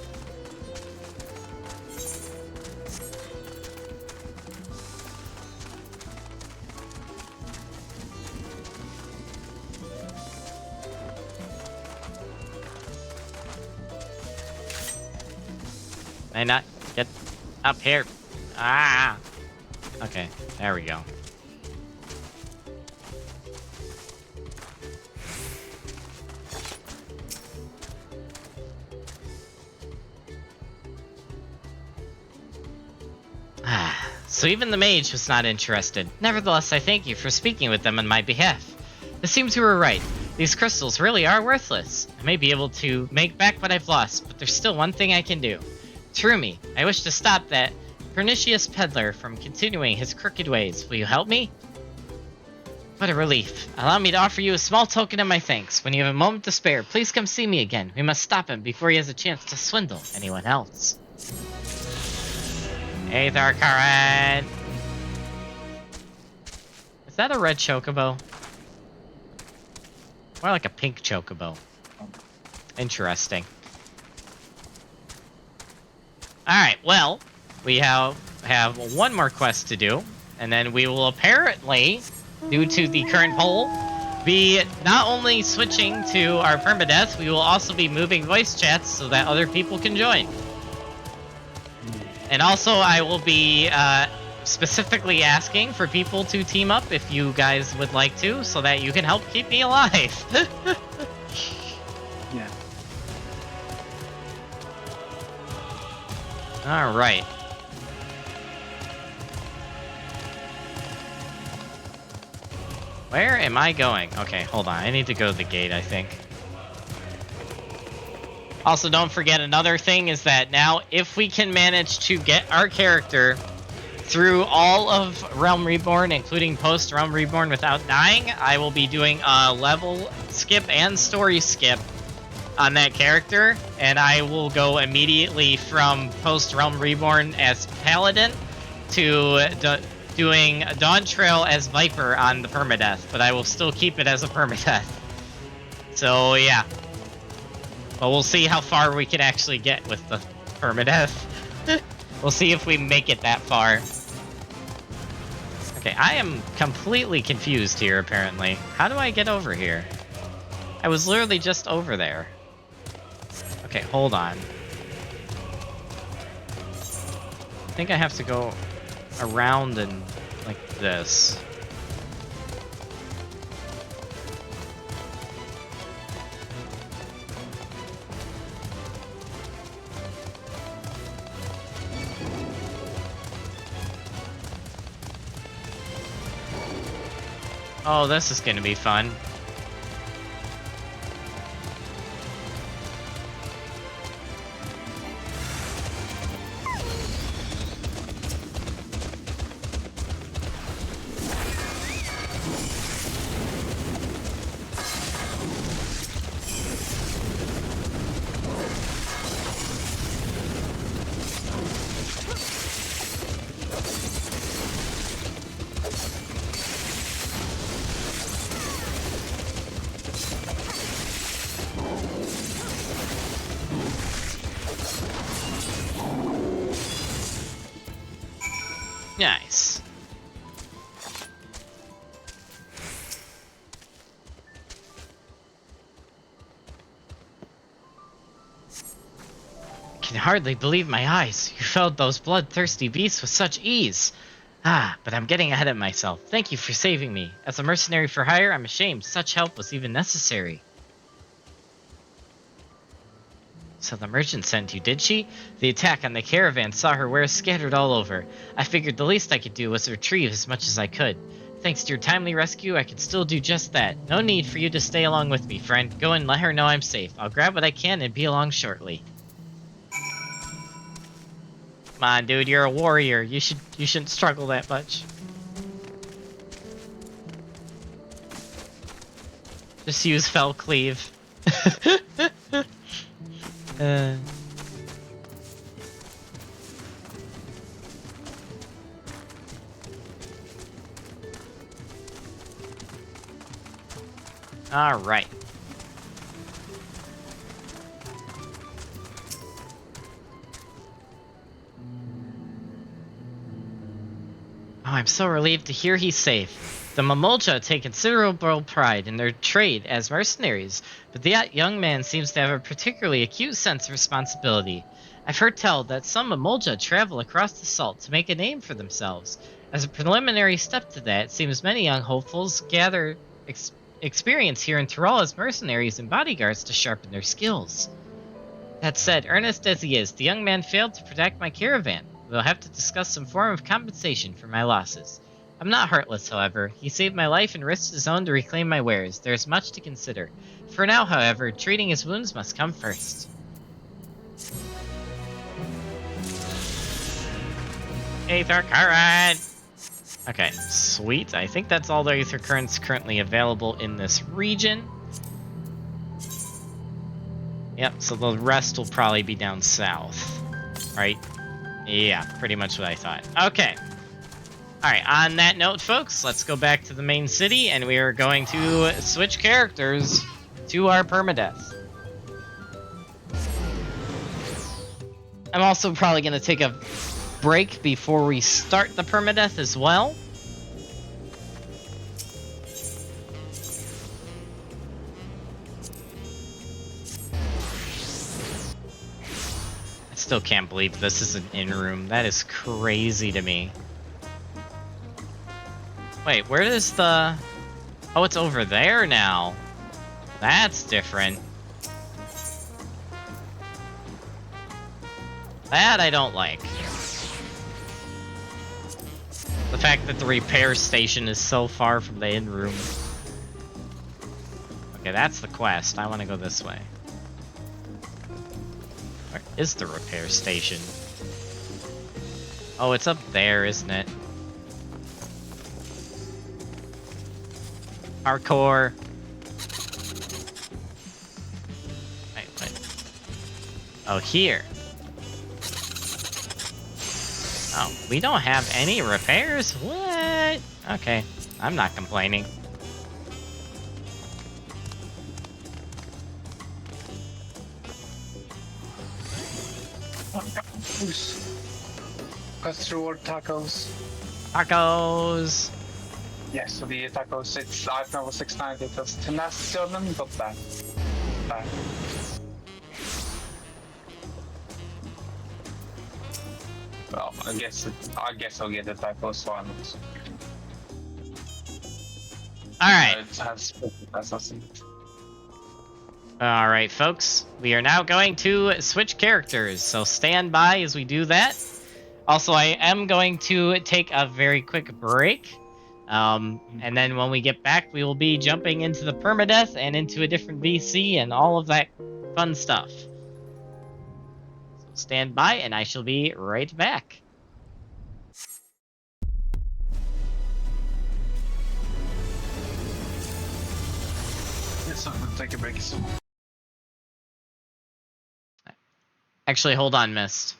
May I not get up here? Ah! Okay, there we go. So even the mage was not interested. Nevertheless, I thank you for speaking with them on my behalf. It seems you were right. These crystals really are worthless. I may be able to make back what I've lost, but there's still one thing I can do. Trumi, I wish to stop that pernicious peddler from continuing his crooked ways. Will you help me? What a relief. Allow me to offer you a small token of my thanks. When you have a moment to spare, please come see me again. We must stop him before he has a chance to swindle anyone else. Aether current! Is that a red chocobo? More like a pink chocobo. Interesting. Alright, well, we have one more quest to do, and then we will apparently, due to the current poll, be not only switching to our permadeath, we will also be moving voice chats so that other people can join. And also, I will be specifically asking for people to team up if you guys would like to, so that you can help keep me alive. Yeah. Alright. Where am I going? Okay, hold on. I need to go to the gate, I think. Also, don't forget another thing is that now, if we can manage to get our character through all of Realm Reborn, including post Realm Reborn without dying, I will be doing a level skip and story skip on that character, and I will go immediately from post Realm Reborn as Paladin to doing Dawntrail as Viper on the permadeath, but I will still keep it as a permadeath. So yeah. But we'll see how far we can actually get with the permadeath. We'll see if we make it that far. Okay, I am completely confused here, apparently. How do I get over here? I was literally just over there. Okay, hold on. I think I have to go around and like this. Oh, this is gonna be fun. Nice. I can hardly believe my eyes. You felled those bloodthirsty beasts with such ease. Ah, but I'm getting ahead of myself. Thank you for saving me. As a mercenary for hire, I'm ashamed such help was even necessary. So the merchant sent you, did she? The attack on the caravan saw her wares scattered all over. I figured the least I could do was retrieve as much as I could. Thanks to your timely rescue, I could still do just that. No need for you to stay along with me, friend. Go and let her know I'm safe. I'll grab what I can and be along shortly. Come on, dude, you're a warrior. You shouldn't struggle that much. Just use Fell Cleave. All right. Oh, I'm so relieved to hear he's safe. The Mamulja take considerable pride in their trade as mercenaries, but that young man seems to have a particularly acute sense of responsibility. I've heard tell that some Mamulja travel across the salt to make a name for themselves. As a preliminary step to that, it seems many young hopefuls gather experience here in Tyrol as mercenaries and bodyguards to sharpen their skills. That said, earnest as he is, the young man failed to protect my caravan. We'll have to discuss some form of compensation for my losses. I'm not heartless, however. He saved my life and risked his own to reclaim my wares. There's much to consider. For now, however, treating his wounds must come first. Aether current! Okay, sweet. I think that's all the Aether currents currently available in this region. Yep, so the rest will probably be down south. Right? Yeah, pretty much what I thought. Okay. Alright, on that note, folks, let's go back to the main city, and we are going to switch characters to our permadeath. I'm also probably going to take a break before we start the permadeath as well. I still can't believe this is an in-room. That is crazy to me. Wait, where is the... Oh, it's over there now. That's different. That I don't like. The fact that the repair station is so far from the in-room. Okay, that's the quest. I want to go this way. Where is the repair station? Oh, it's up there, isn't it? Hardcore. Wait. Oh, here. Oh, we don't have any repairs? What? Okay, I'm not complaining. Custard tacos. Tacos! Yes, så det är tacos. I think it was 690 plus tenacity, but that. Well, I guess I'll get the tacos one. Alright. It has assassin. Alright, folks. We are now going to switch characters, so stand by as we do that. Also, I am going to take a very quick break. And then when we get back, we will be jumping into the permadeath and into a different VC and all of that fun stuff. So stand by, and I shall be right back. Yes, I'm gonna take a break soon. Actually, hold on, Mist.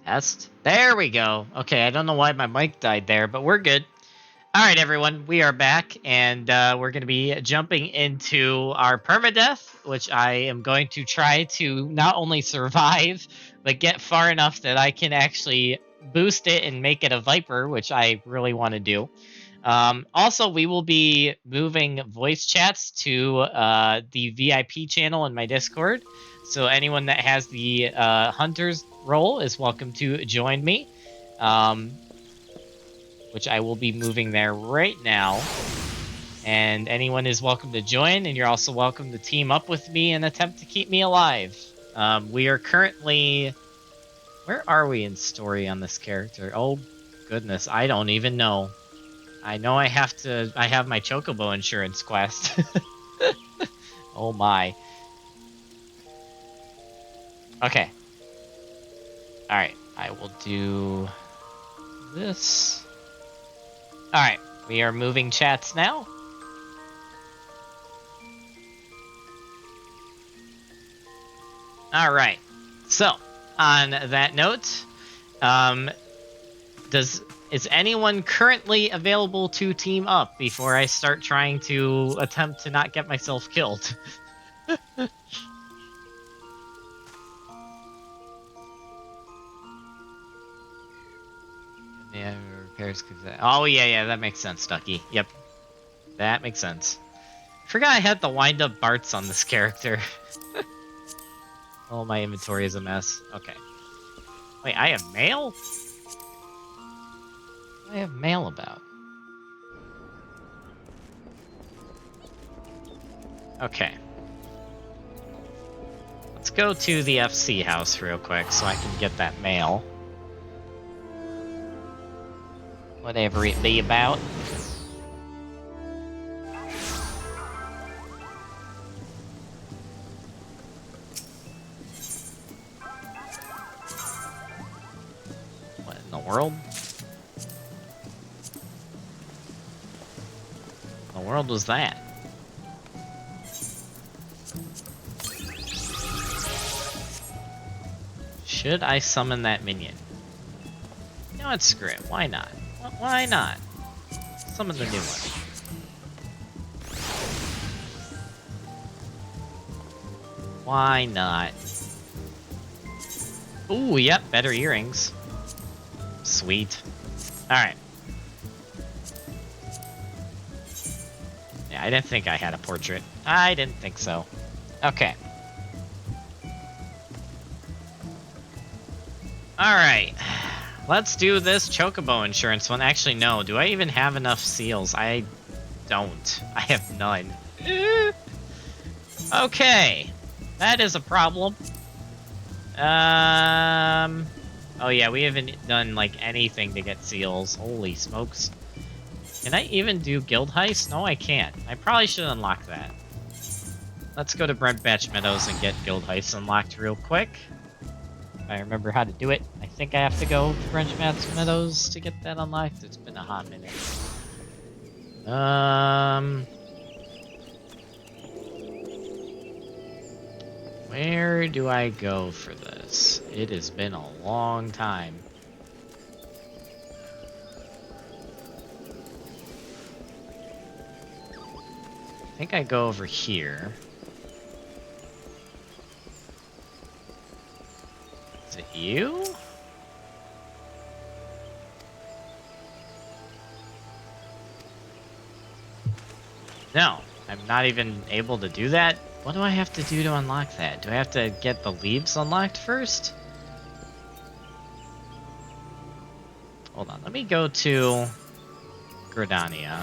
Test. There we go. Okay, I don't know why my mic died there, but we're good. All right, everyone, we are back, and we're going to be jumping into our permadeath, which I am going to try to not only survive, but get far enough that I can actually boost it and make it a Viper, which I really want to do. Also, we will be moving voice chats to the VIP channel in my Discord. So anyone that has the Hunter's role is welcome to join me. Which I will be moving there right now. And anyone is welcome to join, and you're also welcome to team up with me and attempt to keep me alive. We are currently... Where are we in story on this character? Oh, goodness, I don't even know. I know I have my Chocobo insurance quest. Oh my. Okay. Alright, I will do this. Alright, we are moving chats now. Alright, so, on that note, is anyone currently available to team up before I start trying to attempt to not get myself killed? Yeah, repairs. Oh yeah, that makes sense, Ducky. Yep, that makes sense. I forgot I had the wind-up Barts on this character. Oh, my inventory is a mess. Okay. Wait, I have mail? What do I have mail about? Okay. Let's go to the FC house real quick so I can get that mail. Whatever it be about. What in the world? What in the world was that? Should I summon that minion? You know what, screw it. Why not? Why not? Summon the new one. Why not? Ooh, yep, better earrings. Sweet. Alright. Yeah, I didn't think I had a portrait. I didn't think so. Okay. Alright. Let's do this Chocobo insurance one. Actually, no. Do I even have enough seals? I don't. I have none. Okay. That is a problem. Oh yeah, we haven't done, like, anything to get seals. Holy smokes. Can I even do Guild Heist? No, I can't. I probably should unlock that. Let's go to Brentbatch Meadows and get Guild Heist unlocked real quick. If I remember how to do it. I think I have to go to Brentbatch Meadows to get that unlocked. It's been a hot minute. Where do I go for this? It has been a long time. I think I go over here. Is it you? No, I'm not even able to do that. What do I have to do to unlock that? Do I have to get the leaves unlocked first? Hold on, let me go to Gridania.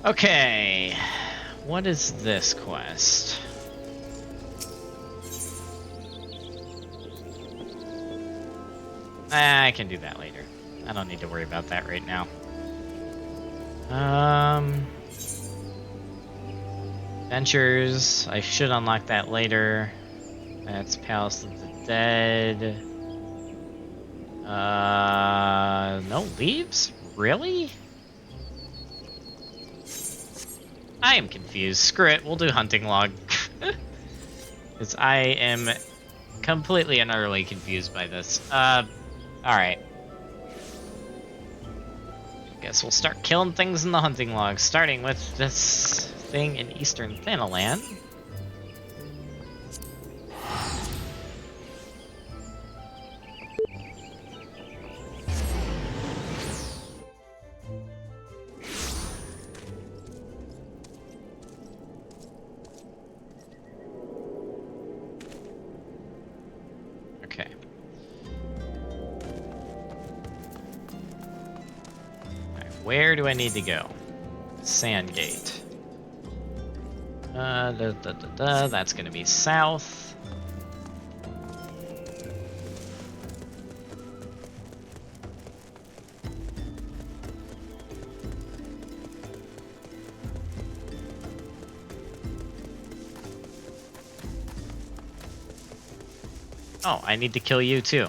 Okay, what is this quest? I can do that later. I don't need to worry about that right now. Adventures. I should unlock that later. That's Palace of the Dead. No leaves? Really? I am confused. Screw it, we'll do hunting log. Because I am completely and utterly confused by this. Alright. Guess we'll start killing things in the hunting log, starting with this thing in Eastern Thanalan. Okay. Alright, where do I need to go? Sandgate. That's gonna be south. Oh, I need to kill you too.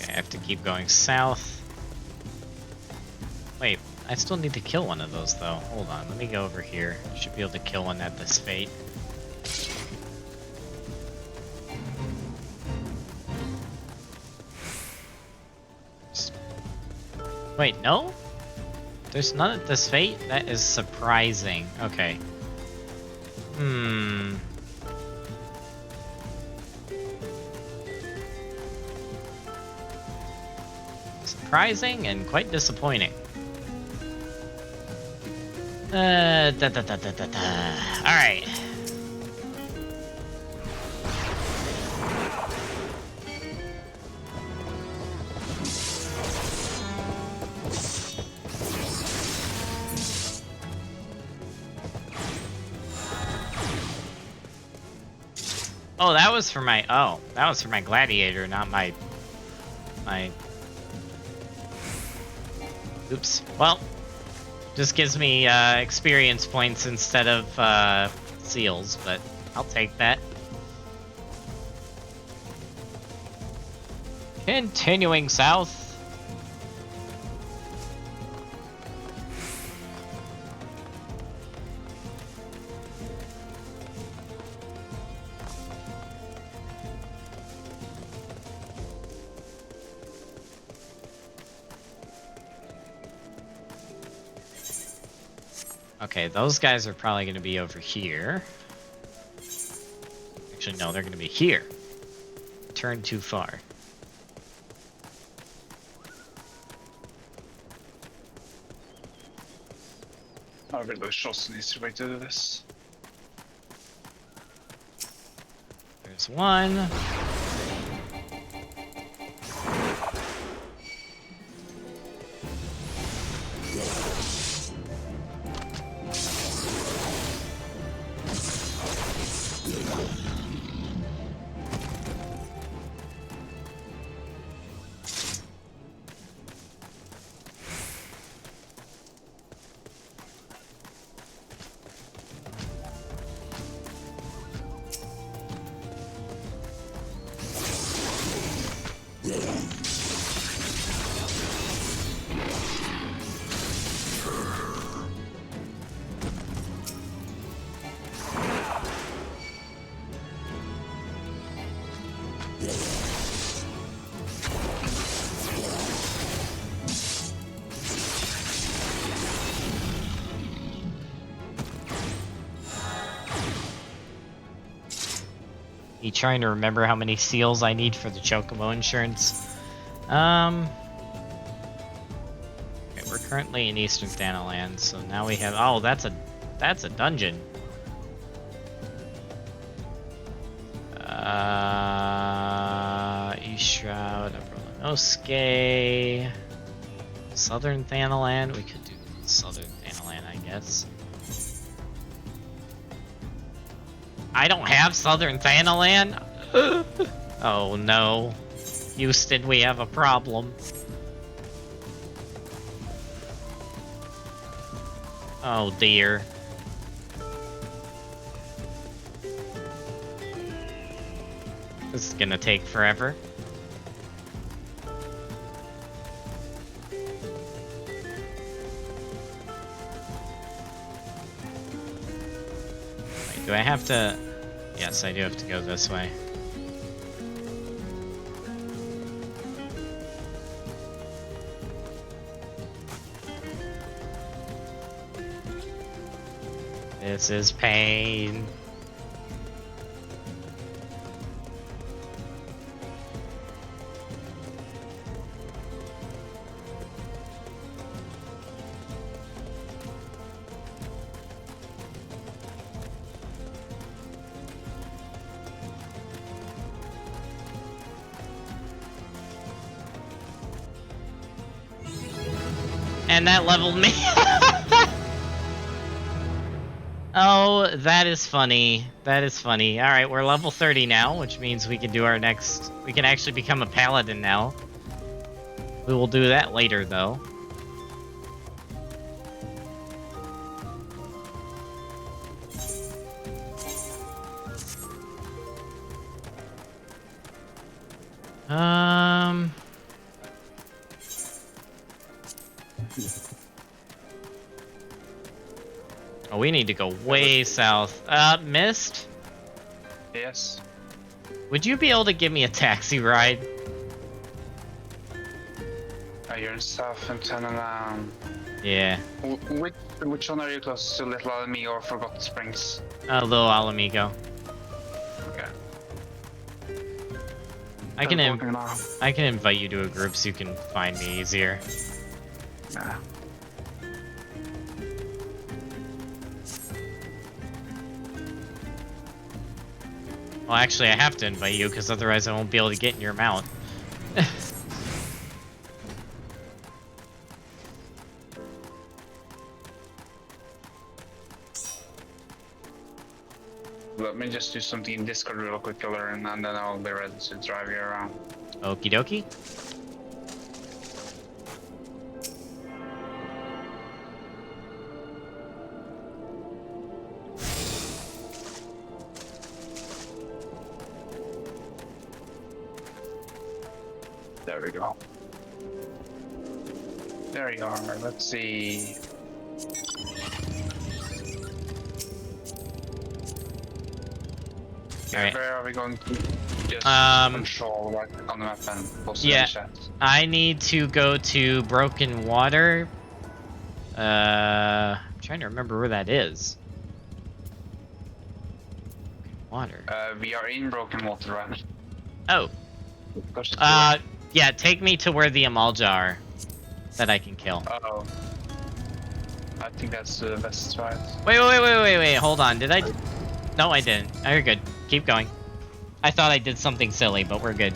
I have to keep going south. Wait, I still need to kill one of those though. Hold on, let me go over here. Should be able to kill one at this fate. Wait, no? There's none at this fate? That is surprising. Okay. Surprising and quite disappointing. Alright. Oh, that was for my gladiator, not my oops. Well, just gives me experience points instead of seals, but I'll take that. Continuing south. Okay, those guys are probably going to be over here. Actually, no, they're going to be here. Turn too far. I really shots needs to wait to do this. There's one. Me trying to remember how many seals I need for the Chocobo insurance. Okay, we're currently in Eastern Thanaland, so now we have. Oh, that's a dungeon. East Shroud, Abrolonoske, Southern Thanaland. We could do Southern Thanaland, I guess. I don't have Southern Thanaland. Oh no, Houston, we have a problem. Oh dear. This is gonna take forever. Wait, do I have to? Yes, I do have to go this way. This is pain. And that leveled me. Oh, that is funny. That is funny. Alright, we're level 30 now, which means we can do our next... We can actually become a paladin now. We will do that later, though. Oh, we need to go way south. Mist? Yes. Would you be able to give me a taxi ride? You're in South and Thanaland. Yeah. Which one are you closest to, Little Alamy or Forgotten Springs? Little Alamigo. Okay. I can invite you to a group so you can find me easier. Nah. Well, actually, I have to invite you, because otherwise I won't be able to get in your mount. Let me just do something in Discord real quick, Elurin, and then I'll be ready to drive you around. Okie dokie. There we go. There you are. Let's see. Alright. Where are we going to? Just control right on the map and post in the chat. I need to go to Broken Water. I'm trying to remember where that is. Broken Water. We are in Broken Water right Oh. Yeah, take me to where the Amalja are that I can kill. Oh. I think that's the best right. Wait, hold on. Did I? No, I didn't. Oh, you're good. Keep going. I thought I did something silly, but we're good.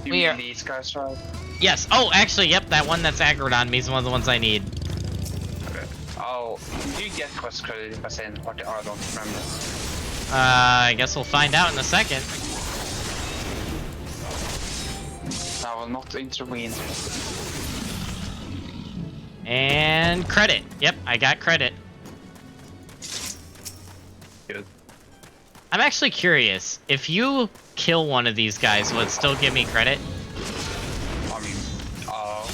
You mean these guys, right? Yes. Oh, actually, yep. That one that's aggroed on me is one of the ones I need. Okay. Oh, do you get quest credit if I say what they are? I don't remember. I guess we'll find out in a second. I will not intervene. And credit. Yep, I got credit. Good. I'm actually curious. If you kill one of these guys, will it still give me credit? I mean,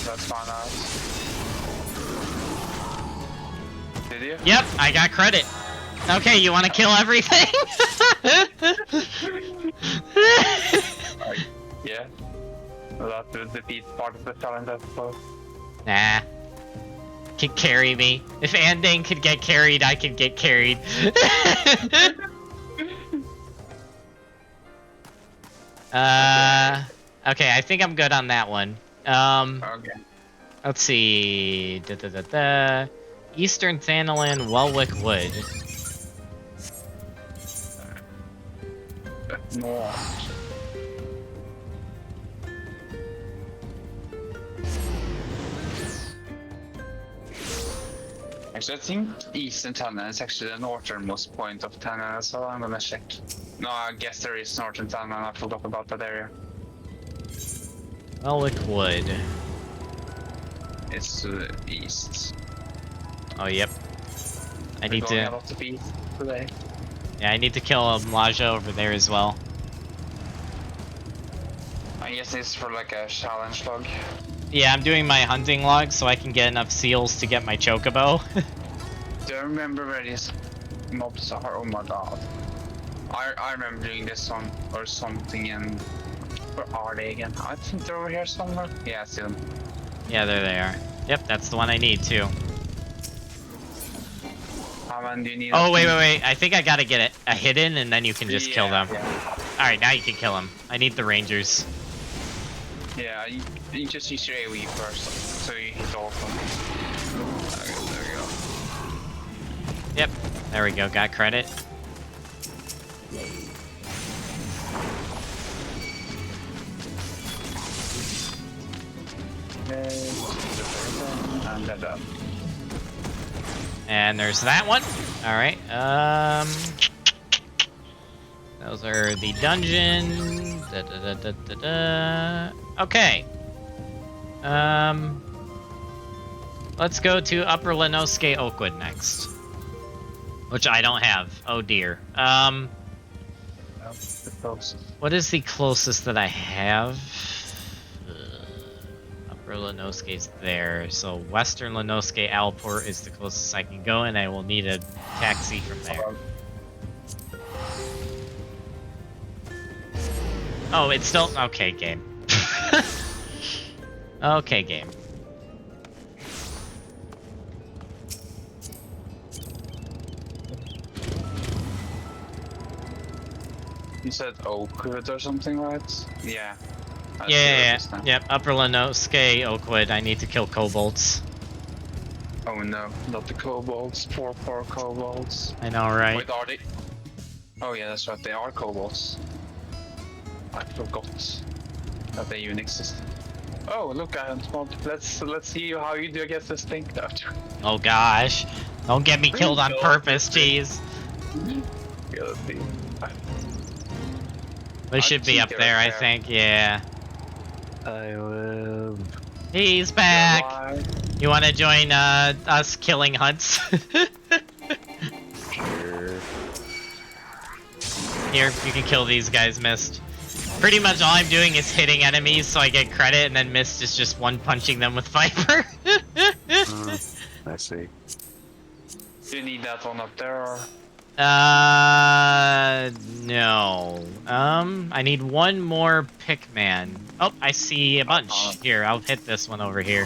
let's find out. Did you? Yep, I got credit. Okay, you want to kill everything? Yeah. Well, that would defeat part of the challenge, I suppose. Nah. Can carry me. If Andane could get carried, I could get carried. Okay, I think I'm good on that one. Okay. Let's see. Eastern Thanalan Welwick Wood. No. Actually, I think Eastern Thanalan is actually the northernmost point of Thanalan, so I'm gonna check. No, I guess there is Northern Thanalan. I forgot about that area. Welwick Wood. It's to the east. Oh, yep. I need We're going to. a lot to east today. Yeah, I need to kill a Mlaja over there as well. I guess it's for like a challenge log. Yeah, I'm doing my hunting log so I can get enough seals to get my chocobo. Do you remember where these mobs are? Oh my god. I remember doing this one or something, and where are they again? I think they're over here somewhere. Yeah, I see them. Yeah, there they are. Yep, that's the one I need too. How many do you need? Oh, wait. I think I gotta get a hidden and then you can just kill them. Yeah. Alright, now you can kill them. I need the rangers. Yeah, you just use your AoE first, so you hit all of them. Okay, there we go. Yep, there we go. Got credit. And they're done. And there's that one. Alright, those are the dungeon. Okay. Let's go to Upper Lenoske Oakwood next. Which I don't have. Oh dear. What is the closest that I have? Upper Lenoske's there. So Western Lenoske Alport is the closest I can go, and I will need a taxi from there. Oh, it's still... Okay, game. Okay, game. You said Oakwood or something, right? Yeah. Yeah. Yep, Upper Lenoske Oakwood. I need to kill kobolds. Oh no, not the kobolds. Poor kobolds. I know, right? Wait, are they? Oh yeah, that's right. They are kobolds. I forgot that they even existed. Oh, look, let's see how you do against this thing. Oh gosh. Don't get me killed on purpose, jeez. We should be up there, I think, yeah. I will. He's back! You wanna join us killing hunts? Sure. Here, you can kill these guys, Mist. Pretty much all I'm doing is hitting enemies so I get credit, and then Mist is just one-punching them with Viper. I see. Do you need that one up there, or? No. I need one more Pickman. Oh, I see a bunch. Here, I'll hit this one over here.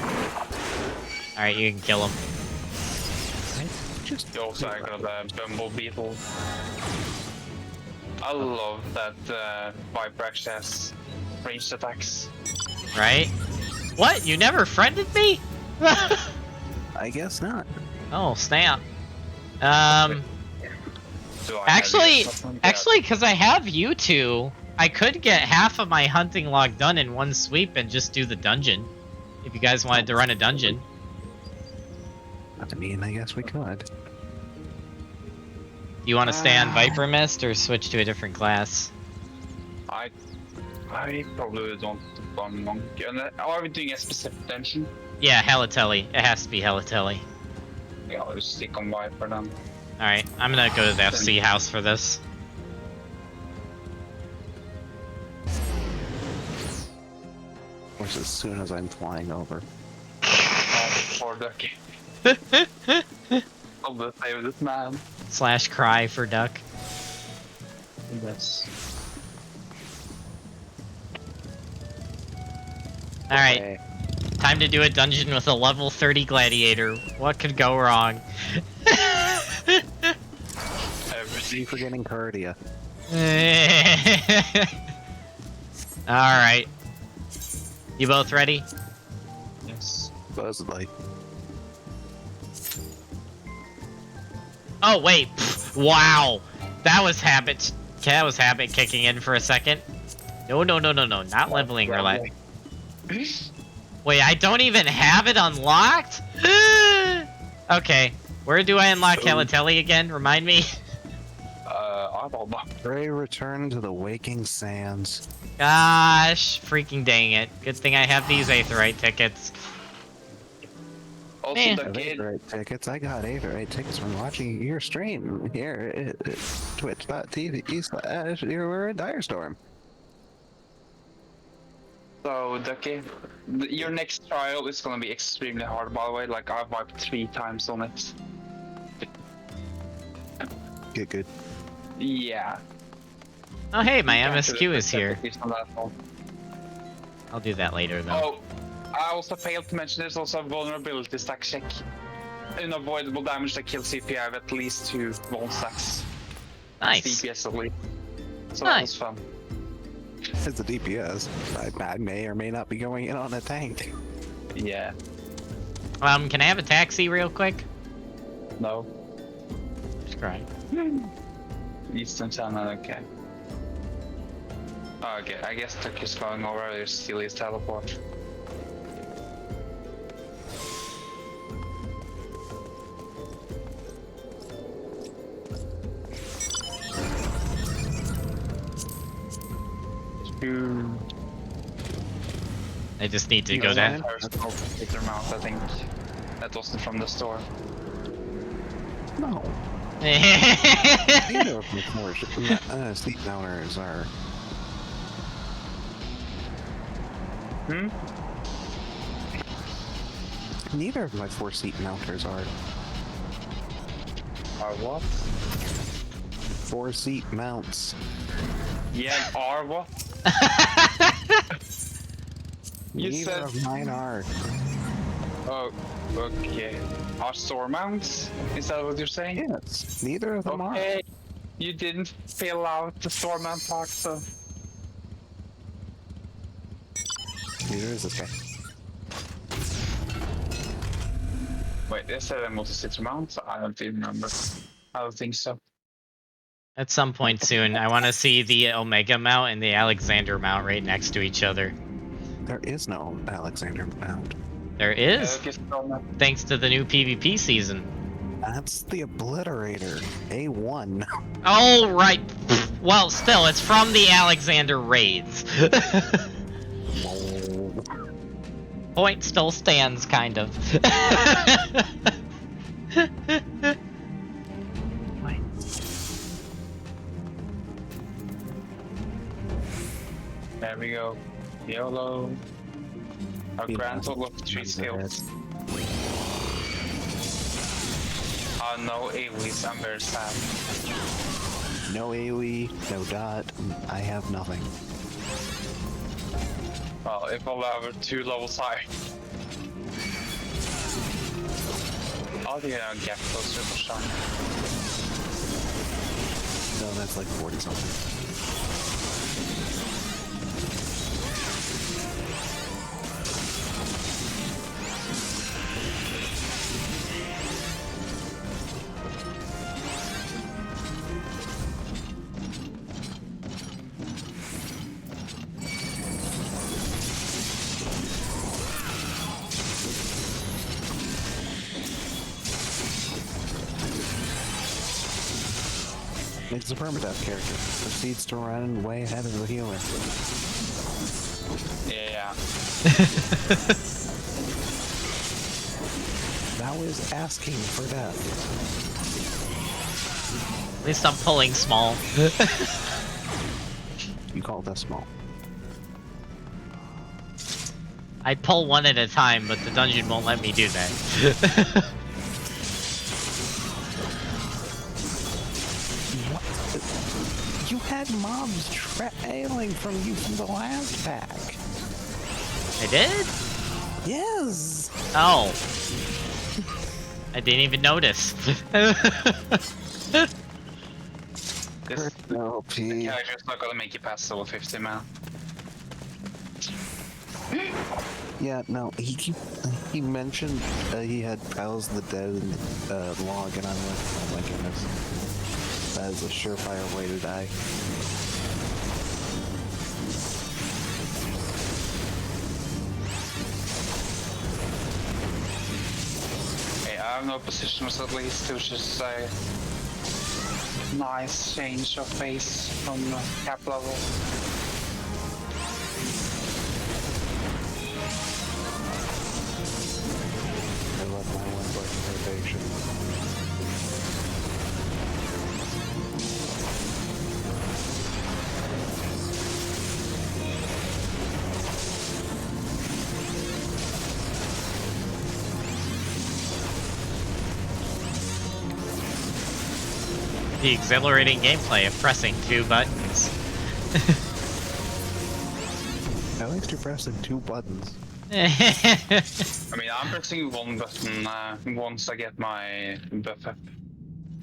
Alright, you can kill him. You also got the Bumble Beetle. I love that Viper actually has ranged attacks. Right? What? You never friended me? I guess not. Oh, snap. Actually, because I have you two, I could get half of my hunting log done in one sweep and just do the dungeon. If you guys wanted to run a dungeon. I mean, I guess we could. Do you want to stay on Viper Mist or switch to a different class? I probably don't want Monkey. Are we doing a specific dungeon? Yeah, Halatelli. It has to be Halatelli. Yeah, I'll just stick on Viper then. Alright, I'm gonna go to the FC house for this. Of course, as soon as I'm flying over. Poor ducky. I'll just save this man. / cry for duck. Yes. Alright. Time to do a dungeon with a level 30 gladiator. What could go wrong? Everything for getting Cardia. Alright. You both ready? Yes. Supposedly. Oh, wait. Wow. That was habit kicking in for a second. No. Not leveling relax. Wait, I don't even have it unlocked? Okay. Where do I unlock Kalatelli again? Remind me. I don't know. Pray return to the waking sands. Gosh, freaking dang it. Good thing I have these Aetherite tickets. Also, Man. the kid. Aetherite tickets. I got Aetherite tickets from watching your stream here at twitch.tv/. You were in Direstorm. So, Ducky, your next trial is gonna be extremely hard, by the way. Like, I've wiped 3 times on it. Good. Yeah. Oh, hey, my MSQ is here. On that one. I'll do that later, though. Oh, I also failed to mention there's also a vulnerability stack check. Unavoidable damage that kills CPI with at least 2 wall stacks. Nice. DPS at least. So Nice. that was fun. It's the DPS. I may or may not be going in on a tank. Yeah. Can I have a taxi real quick? No. Just crying. Eastern Channel, okay. Oh, okay, I guess Turkey's going over, there's still his teleport. I just need to go down. I think that wasn't from the store. No. Neither of my seat mounters are. Neither of my 4-seat mounters are. Are what? 4-seat mounts. Yeah, are what? You Neither said of mine are. Oh, okay. Are store mounts? Is that what you're saying? Yes, neither of them are. Okay. You didn't fill out the store mount part, so. Neither is this guy. Wait, is there a multi-seat mount? I don't even remember. I don't think so. At some point soon, I want to see the Omega mount and the Alexander mount right next to each other. There is no Alexander mount. There is, thanks to the new PvP season. That's the Obliterator, A1. Oh, right. Well, still, it's from the Alexander raids. Point still stands, kind of. There we go. YOLO. A grand total of 3 skills. No AoEs, I'm very sad. No AoE, no dot, I have nothing. Well, if I'll have 2 levels high. I'll do get closer for sure. No, that's like 40 something. It's a permadeath character. Proceeds to run way ahead of the healer. Yeah. That was asking for death. At least I'm pulling small. You call that small? I pull one at a time, but the dungeon won't let me do that. You had mobs trailing from you from the last pack. I did? Yes. Oh. I didn't even notice. The character's not gonna make it past level 50, man. Yeah, no, he mentioned he had Pals of the Dead in the log, and I'm like, oh my goodness. That is a surefire way to die. Hey, I have no positions at least, which is a nice change of pace from cap level. I love my one-button rotation. The exhilarating gameplay of pressing 2 buttons. At least you're pressing 2 buttons. I mean, I'm pressing 1 button once I get my buff up.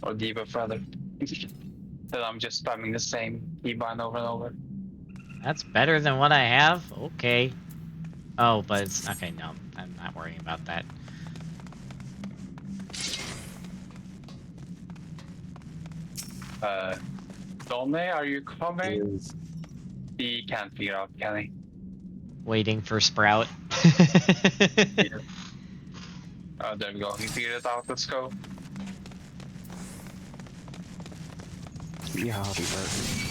Or debuff rather. Then I'm just spamming the same keybind over and over. That's better than what I have? Okay. Oh, but it's... Okay, no. I'm not worrying about that. Donne, are you coming? He can't figure out, can he? Waiting for Sprout. Yeah. Oh, there we go. He figured it out. Let's go. Yeah, I'll be perfect.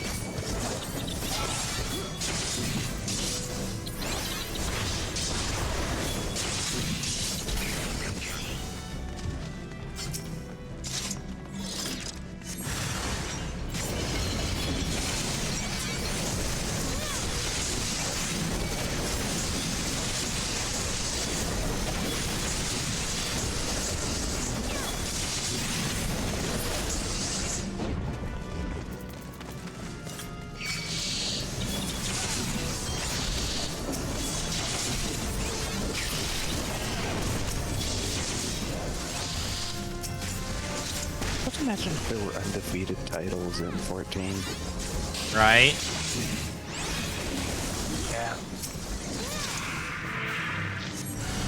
Just imagine if there were undefeated titles in 14. Right? Yeah.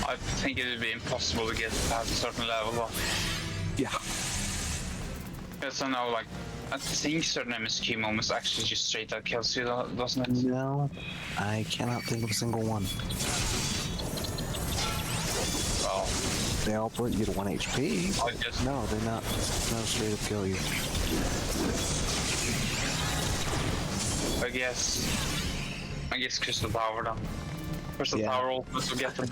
I think it would be impossible to get past a certain level. Though. Yeah. Because I know, like, I think certain MSQ moments actually just straight out kills you, doesn't it? No, I cannot think of a single one. Well, they all put you to 1 HP. No, they're not. No, straight up kill you. I guess Crystal Tower then. Crystal Tower ultimates will get them.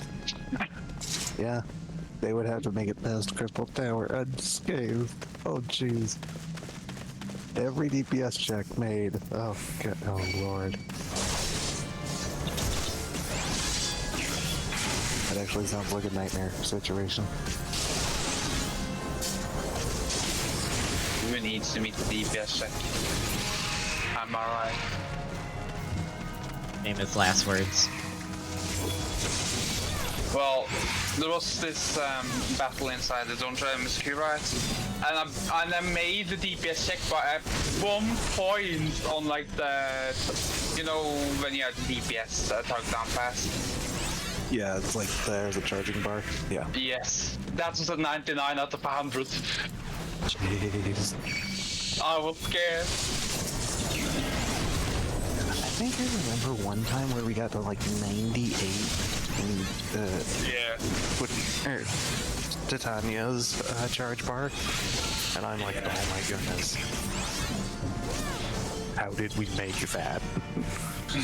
Yeah, they would have to make it past Crystal Tower unscathed. Oh jeez. Every DPS check made. Oh god, oh lord. That actually sounds like a nightmare situation. Who needs to meet the DPS check? Am I right? Famous last words. Well, there was this battle inside the Dawntrail MSQ, right? And I made the DPS check by 1 point on like the, you know, when you have the DPS tug down fast. Yeah, it's like there's a charging bar. Yeah. Yes, that was a 99 out of 100. Jeez. I was scared. I think I remember one time where we got to like 98 in Titania's charge bar, and I'm like, oh my goodness, how did we make that?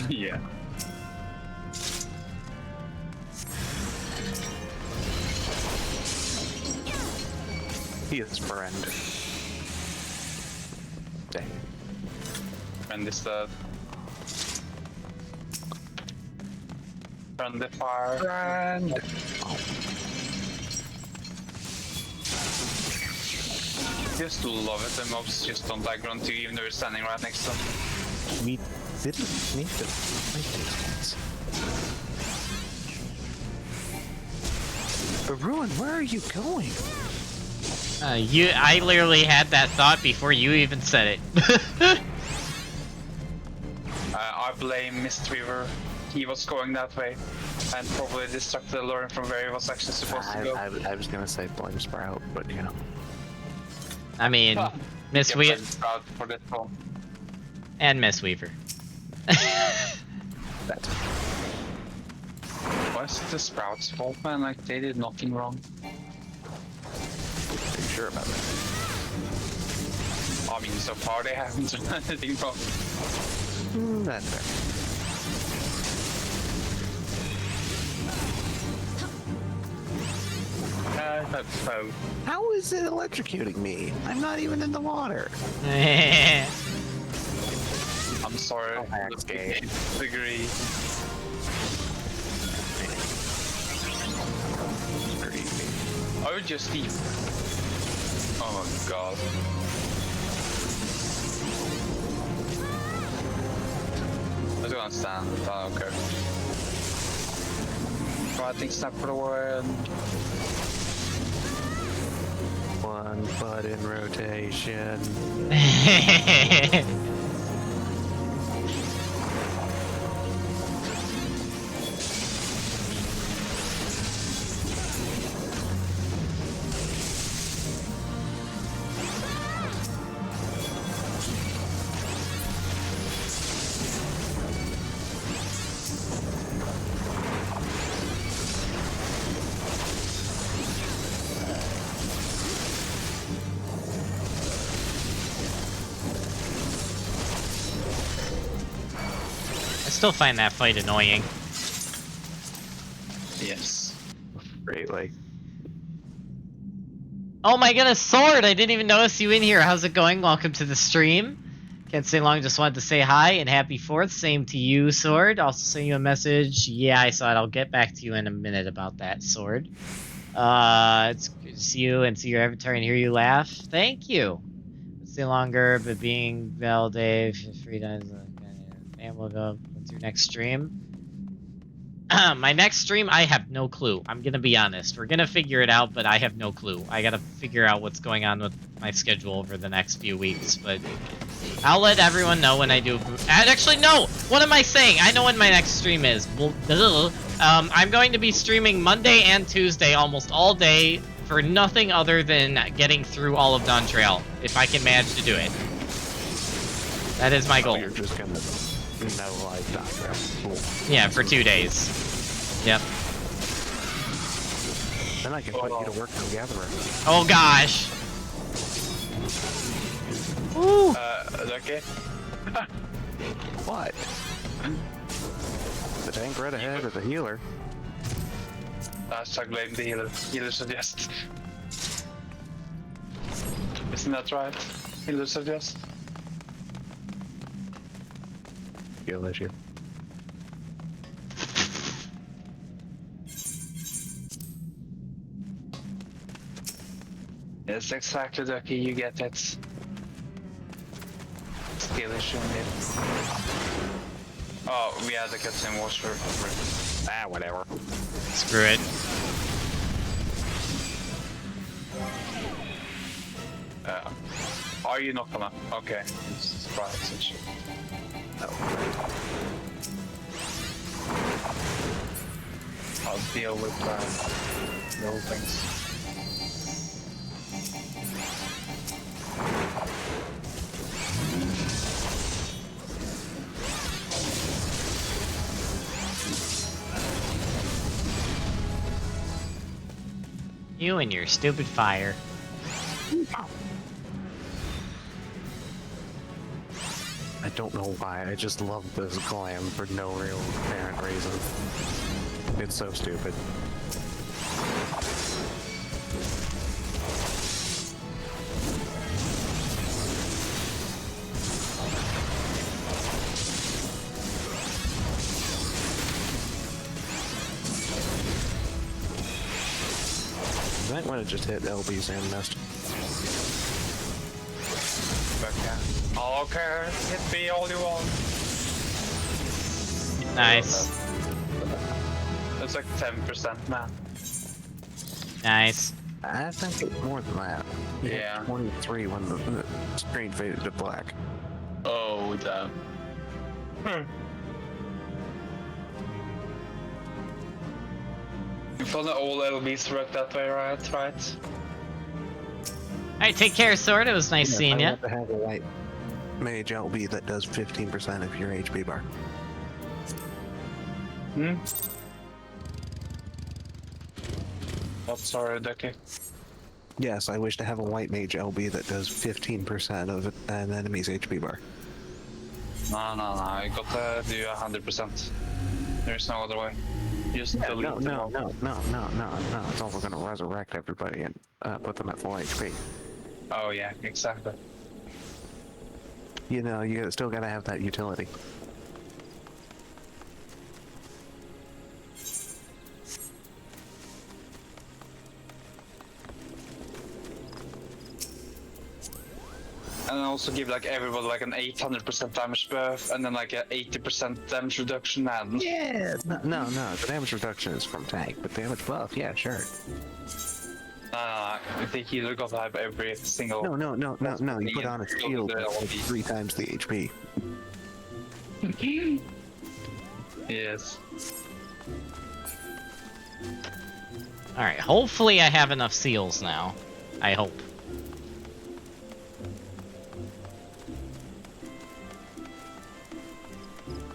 Yeah. He is friend. Dang. Friend is dead. Friend the fire. Friend. Just love it. The mobs just don't aggro onto you even though you're standing right next to them. We didn't need to fight these ones. Elurin, where are you going? I literally had that thought before you even said it. I blame Mistweaver. He was going that way. And probably distract the Elurin from where he was actually supposed to go. I was gonna say Flame Sprout, but you know. I mean, Miss Weaver for this one. and Miss Weaver. What's the Sprout's fault, man? Like, they did nothing wrong. Are you sure about that? I mean, so far they haven't done anything wrong. That's fair. So. How is it electrocuting me? I'm not even in the water. I'm sorry. Degree. Oh, just deep. Oh my god. I was gonna stand, but I don't care. Fighting snap for the win. One button rotation. I still find that fight annoying. Yes. Greatly. Oh my goodness, Sword! I didn't even notice you in here. How's it going? Welcome to the stream. Can't stay long, just wanted to say hi and happy 4th. Same to you, Sword. Also send you a message. Yeah, I saw it. I'll get back to you in a minute about that, Sword. It's good to see you and see your avatar and hear you laugh. Thank you. Stay longer, but being Val Dave, free times, and we'll go. What's your next stream? My next stream, I have no clue. I'm gonna be honest. We're gonna figure it out, but I have no clue. I gotta figure out what's going on with my schedule over the next few weeks, but I'll let everyone know when I do. Actually, no! What am I saying? I know when my next stream is. I'm going to be streaming Monday and Tuesday almost all day for nothing other than getting through all of Dawntrail, if I can manage to do it. That is my goal. You're just gonna no like Dawntrail. Cool. Yeah, for 2 days. Yep. Then I can put you to work together. Oh gosh. Ooh. Okay. What? The tank right ahead or the healer? Blame the healer. Healer suggests. Isn't that right? Healer suggests. Skill issue. Yes, exactly, Ducky. You get it. Skill issue, maybe. Oh, we had the cutscene was for. Ah, whatever. Screw it. Are you not gonna? Okay. It's surprise and shit. No. I'll deal with little things. You and your stupid fire. I don't know why, I just love this glam for no real apparent reason. It's so stupid. You might want to just hit LB's and nest. Okay, hit me all you want. Nice. That's like 10%, man. Nice. I think it's more than that. Yeah. 23 when the screen faded to black. Oh, damn. If only all LBs work that way, right? Alright, take care, Sword. It was nice seeing I you. want to have a white mage LB that does 15% of your HP bar. Hmm? Oh, sorry, Ducky. Yes, I wish to have a white mage LB that does 15% of an enemy's HP bar. No, you gotta do 100%. There's no other way. Just Yeah, delete them all. no. It's also going to resurrect everybody and put them at full HP. Oh yeah, exactly. You know, you still got to have that utility. And also give like everybody like an 800% damage buff, and then like a 80% damage reduction. And yeah, no. The damage reduction is from tank, but damage buff, yeah, sure. The healer gotta have every single. No. You put on a shield that's like 3 times the HP. Yes. Alright, hopefully I have enough seals now. I hope.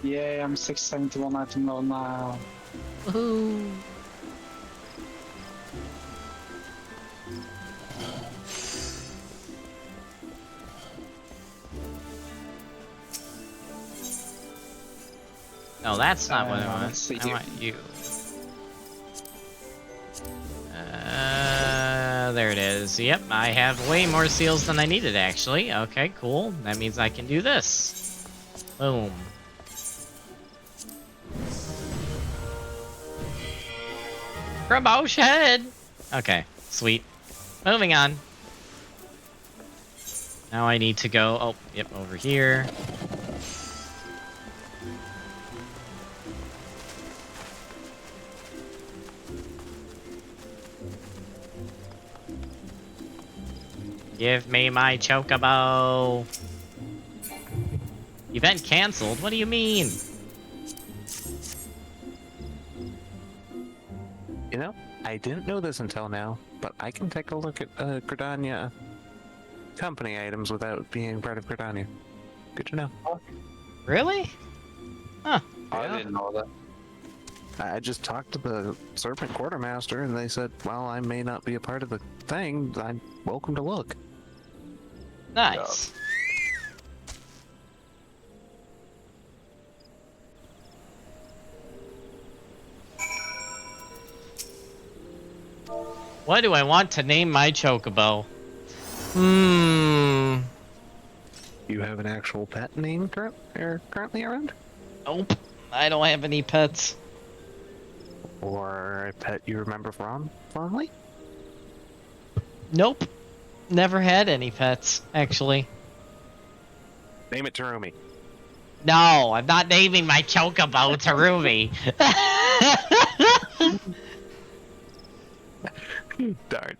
Yay, I'm 671 item low now. Woohoo! No, that's not what I want. I want you. There it is. Yep, I have way more seals than I needed, actually. Okay, cool. That means I can do this. Boom. Promotion! Okay, sweet. Moving on. Now I need to go... Oh, yep, over here. Give me my chocobo. Event cancelled? What do you mean? You know, I didn't know this until now, but I can take a look at Gridania company items without being part of Gridania. Good to know. Really? Huh. I didn't know that. I just talked to the Serpent Quartermaster, and they said, well, I may not be a part of the thing. I'm welcome to look. Nice. What do I want to name my chocobo? You have an actual pet name currently around? Nope. I don't have any pets. Or a pet you remember fondly? Nope. Never had any pets, actually. Name it Terumi. No, I'm not naming my chocobo Terumi. Darn.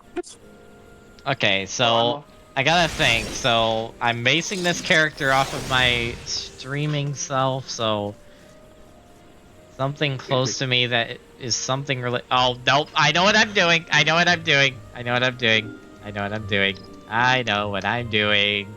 Okay, so I gotta think. So I'm basing this character off of my streaming self, so something close to me that is something related. Oh nope! I know what I'm doing. I know what I'm doing. I know what I'm doing. I know what I'm doing. I know what I'm doing.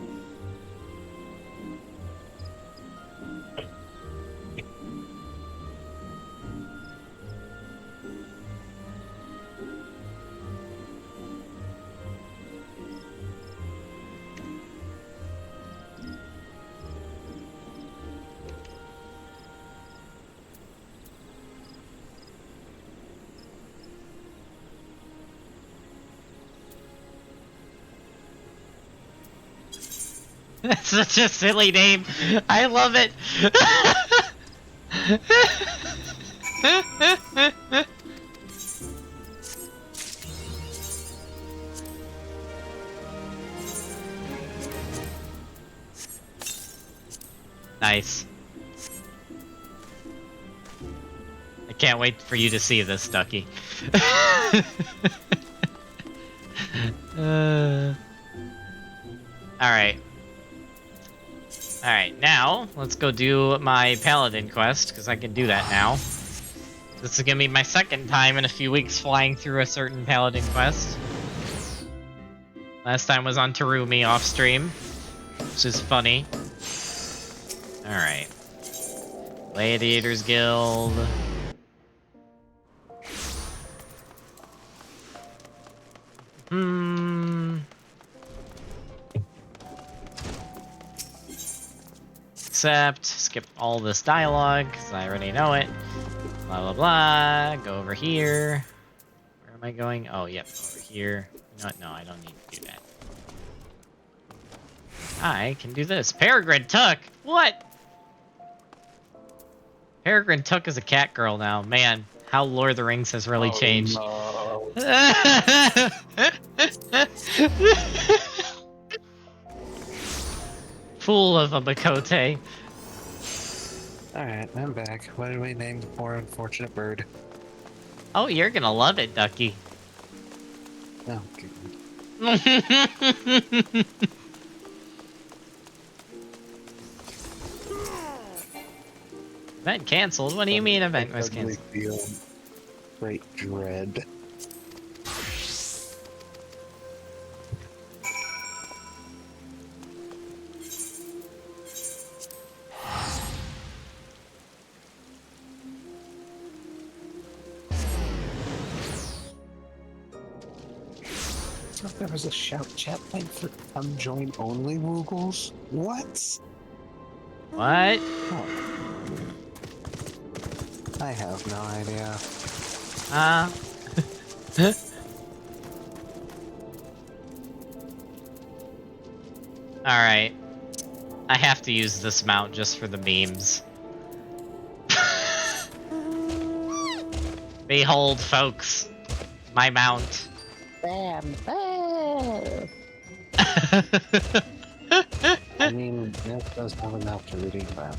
That's such a silly name. I love it. Nice. I can't wait for you to see this, Ducky. Alright. Alright, now, let's go do my Paladin quest, because I can do that now. This is gonna be my second time in a few weeks flying through a certain paladin quest. Last time was on Terumi off stream, which is funny. Alright. Gladiators Guild. Accept. Skip all this dialogue, because I already know it. Blah, blah, blah. Go over here. Where am I going? Oh, yep, over here. You know what? No, I don't need to do that. I can do this. Peregrine Took! What? Peregrine Took is a cat girl now. Man, how Lord of the Rings has really changed. No. Fool of a Makote. Alright, I'm back. What did we name the poor unfortunate bird? Oh, you're gonna love it, Ducky. Oh, good. Event cancelled? What do you mean event was cancelled? Feel great dread. I thought there was a shout chat thing for come join only Woogles. What? What? Oh. I have no idea. Alright. I have to use this mount just for the memes. Behold, folks. My mount. Bam, bam. I mean, that does have enough to redeem that.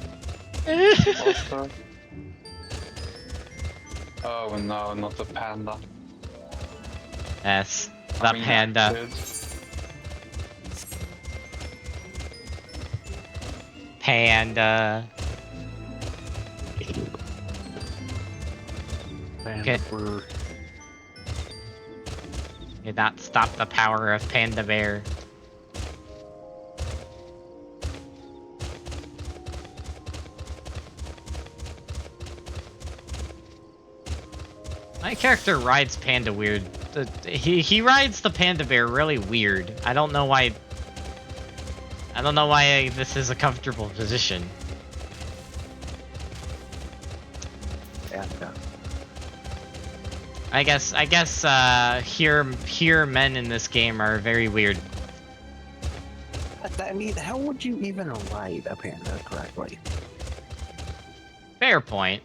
Also. Oh no, not the panda. Yes, the panda. Panda. Okay. Did not stop the power of Panda Bear. My character rides Panda weird. He rides the Panda Bear really weird. I don't know why. I don't know why this is a comfortable position. Panda. I guess here men in this game are very weird. I mean, how would you even ride a panda correctly? Fair point.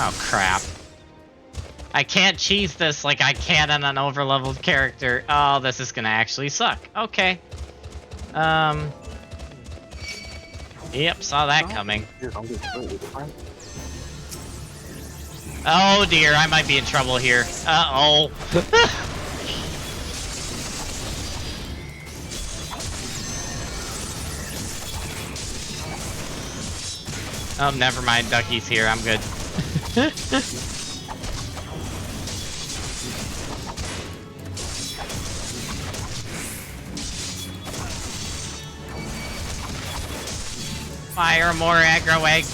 Oh crap. I can't cheese this like I can on an overleveled character. Oh, this is gonna actually suck. Okay. Yep, saw that coming. Oh dear, I might be in trouble here. Uh-oh. Oh, never mind, Ducky's here, I'm good. Fire more aggro egg.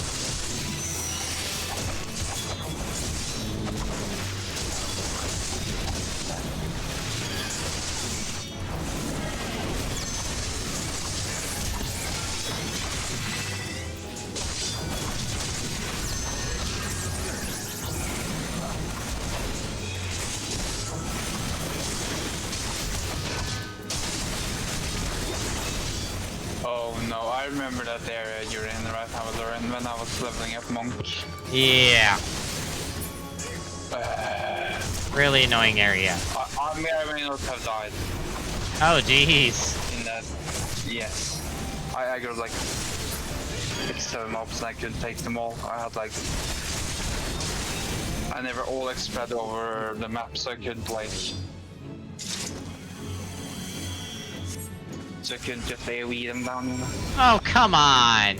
Oh no, I remember that area you're in right now, Elurin, when I was leveling up Monk. Yeah. Really annoying area. I may not have died. Oh jeez. In that, yes. I got like 6-7 mobs and I couldn't take them all. I had like... I never all spread over the map so I couldn't like... So I could just AoE them down, you know? Oh, come on!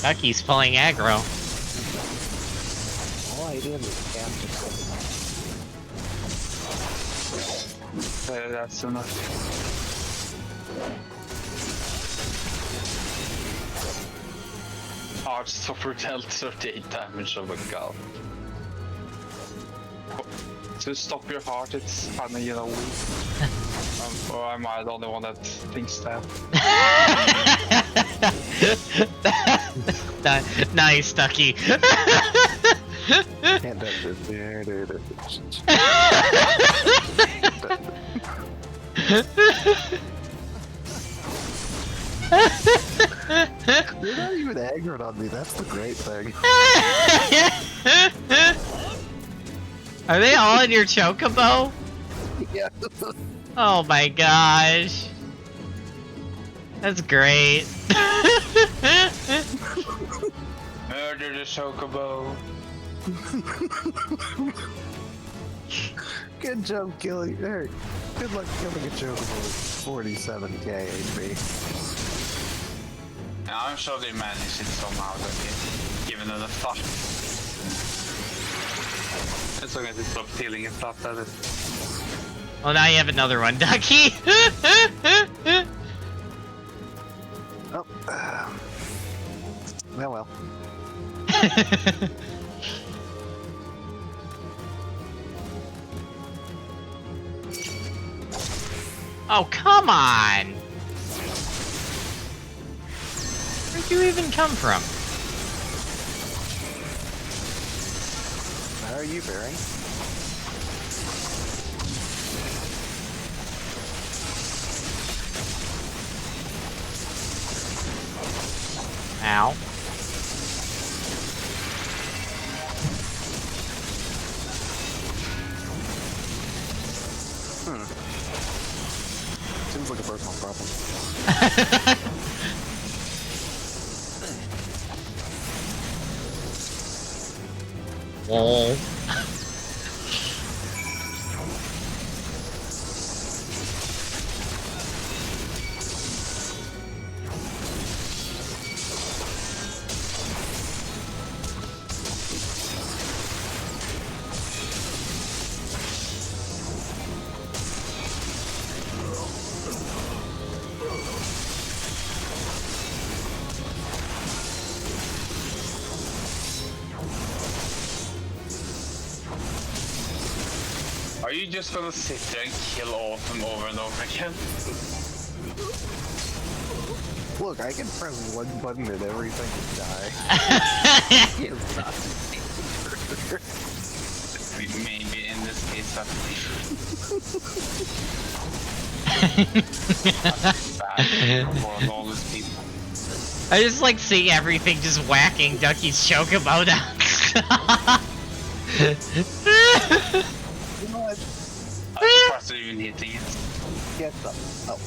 Ducky's pulling aggro. All I did was cast That's enough. Heart stopper dealt 38 damage, oh my god. To stop your heart, it's kinda, you know, weak. Or am I the only one that thinks that? Nice, Ducky. Can't touch it. There, there, there. You're not even aggroed on me, that's the great thing. Are they all in your chocobo? Yeah. Oh my gosh. That's great. Murder the chocobo. Good job killing her. Good luck killing a chocobo with 47k HP. I'm sure they managed it somehow, given it a fuck. As long as it stops healing and stuff, that is. Well, now you have another one, Ducky. Oh, well. Oh, come on! Where'd you even come from? How are you faring? Ow. Seems like a personal problem. Lol. Are you just gonna sit there and kill all of them over and over again? Look, I can press one button and everything will die. It's not Maybe in this case, that's bad for all these people. I just like seeing everything just whacking Ducky's chocobo down. You know what? I'm surprised they're even hitting it. Get them. Oh.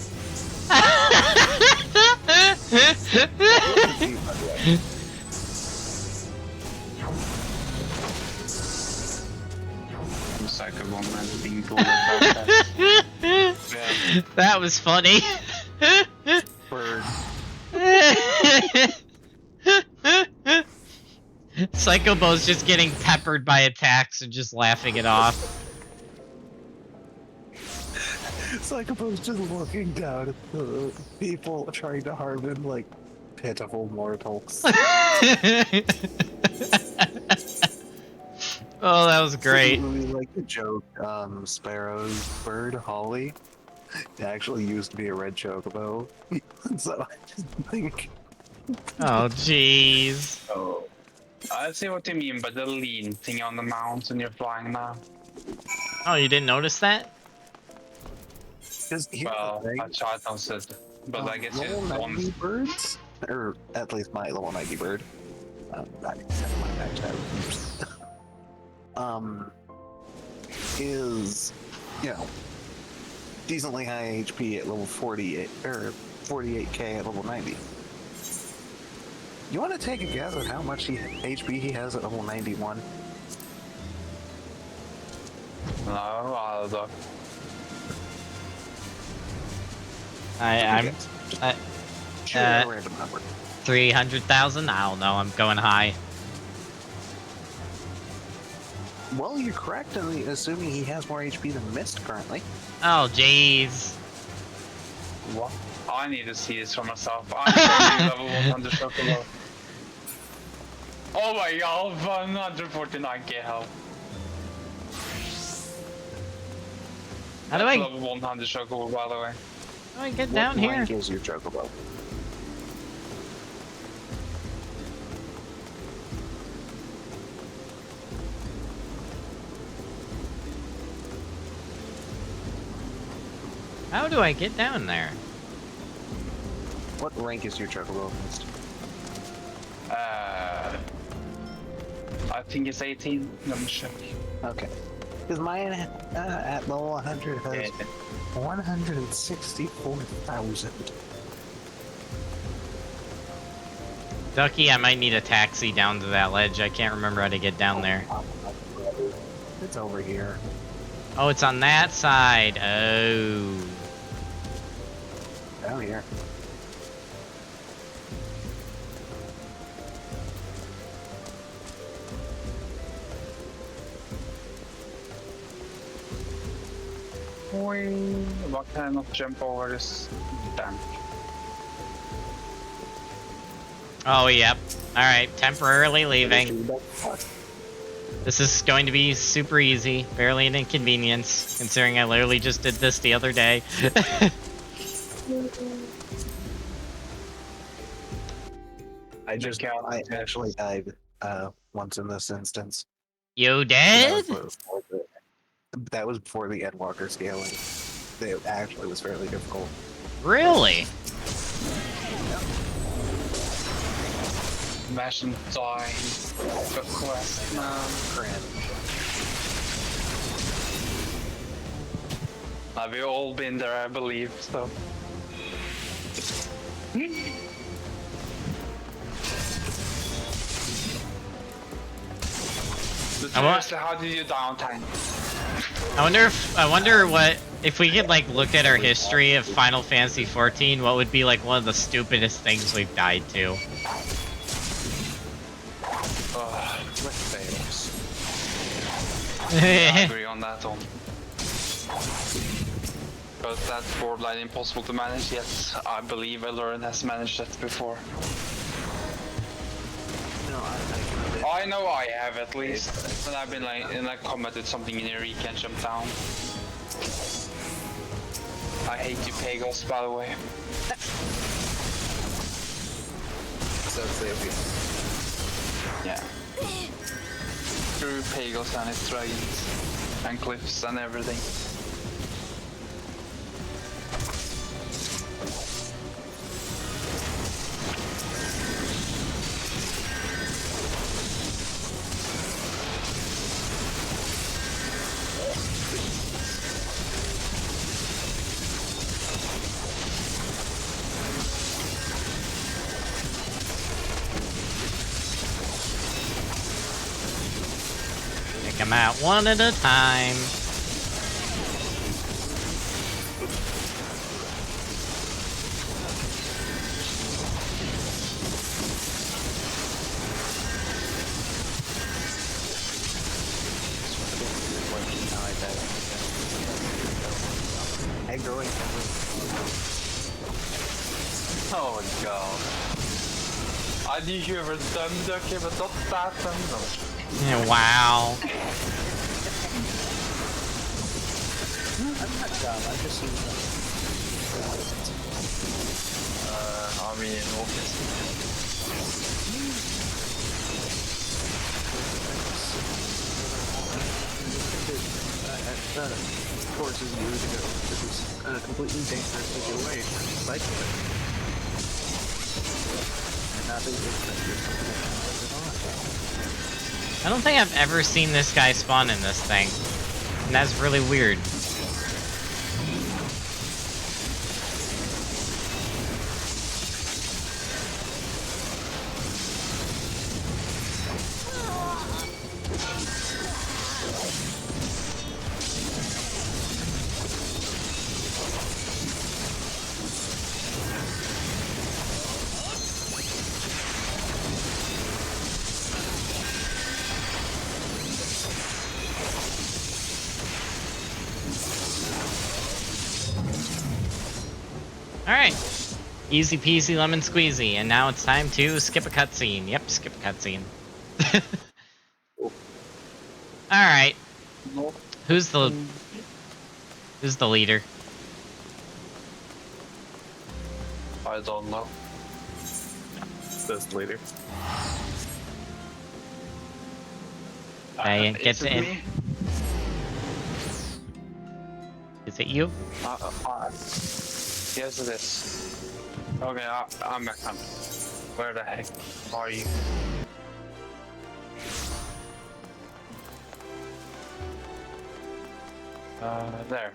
I'm Psycho Man being bullied about that. Yeah. That was funny. Bird. Psychobo's just getting peppered by attacks and just laughing it off. Psychopath's just looking down at the people trying to harm him like pitiful mortals. Oh, that was great. We like the joke, Sparrow's bird, Holly, actually used to be a red chocobo. So I just think... Oh, jeez. Oh. I see what you mean by the lean thing on the mountain you're flying now. Oh, you didn't notice that? Well, I tried to notice it, but I guess level it's 90 birds, or at least my level 90 bird, is, you know, decently high HP at level 48, or 48k at level 90. You want to take a guess at how much HP he has at level 91? No, I'll look. I'm. Sure, a random number. 300,000? I don't know. I'm going high. Well, you're correct, assuming he has more HP than Mist currently. Oh, jeez. What? I need to see this for myself. I'm currently level 100 Chocobo. Oh my god, 149k health. How do I... level 100 Chocobo, by the way. How do I get down here? What rank is your Chocobo? How do I get down there? What rank is your Chocobo, Mist? I think it's 18. Let me check. Okay. Because mine at level 100 has 164,000. Ducky, I might need a taxi down to that ledge. I can't remember how to get down there. It's over here. Oh, it's on that side. Oh. Down here. Why can I not jump over this? Damn. Oh, yep. Alright, temporarily leaving. This is going to be super easy. Barely an inconvenience, considering I literally just did this the other day. I actually died once in this instance. You did? That was before the Endwalker scaling. It actually was fairly difficult. Really? Imagine dying. The quest, man. We've all been there, I believe, so. But seriously, how did you downtime? I wonder what if we could like look at our history of Final Fantasy XIV. What would be like one of the stupidest things we've died to? I agree on that one. But that's borderline impossible to manage, yet I believe Elurin has managed that before. No, I know I have at least. And I've been like, commented something in here, you can jump down. I hate you, Pagos, by the way. So sleepy. Yeah. Through Pagos and its dragons. And cliffs and everything. Take them out one at a time. Growing. Oh god. I knew you were done, Ducky, but not that done. Yeah, wow. I'm not dumb, I just see I mean, courses years ago. This is a completely dangerous situation. Like nothing I don't think I've ever seen this guy spawn in this thing. And that's really weird. Alright. Easy peasy lemon squeezy. And now it's time to skip a cutscene. Yep, skip a cutscene. Alright. Who's the leader? I don't know. That's the leader. I get Is it to me? Is it you? Yes, it is. Okay, I'm back on. Where the heck are you? There.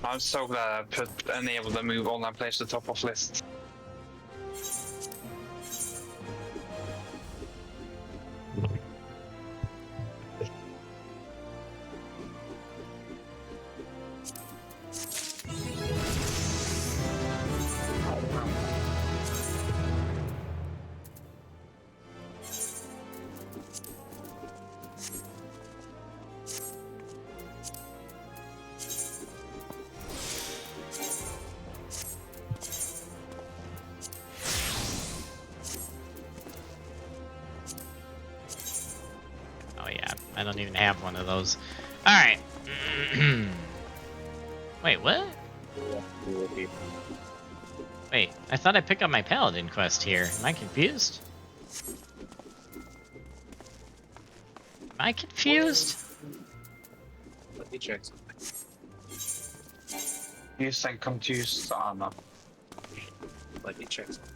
I'm so glad I enabled to move online place to the top of list. Oh yeah, I don't even have one of those. Alright. Wait, what? Wait, I thought I picked up my paladin quest here. Am I confused? Am I confused? Let me check something. You sound confused, Anna. Let me check something.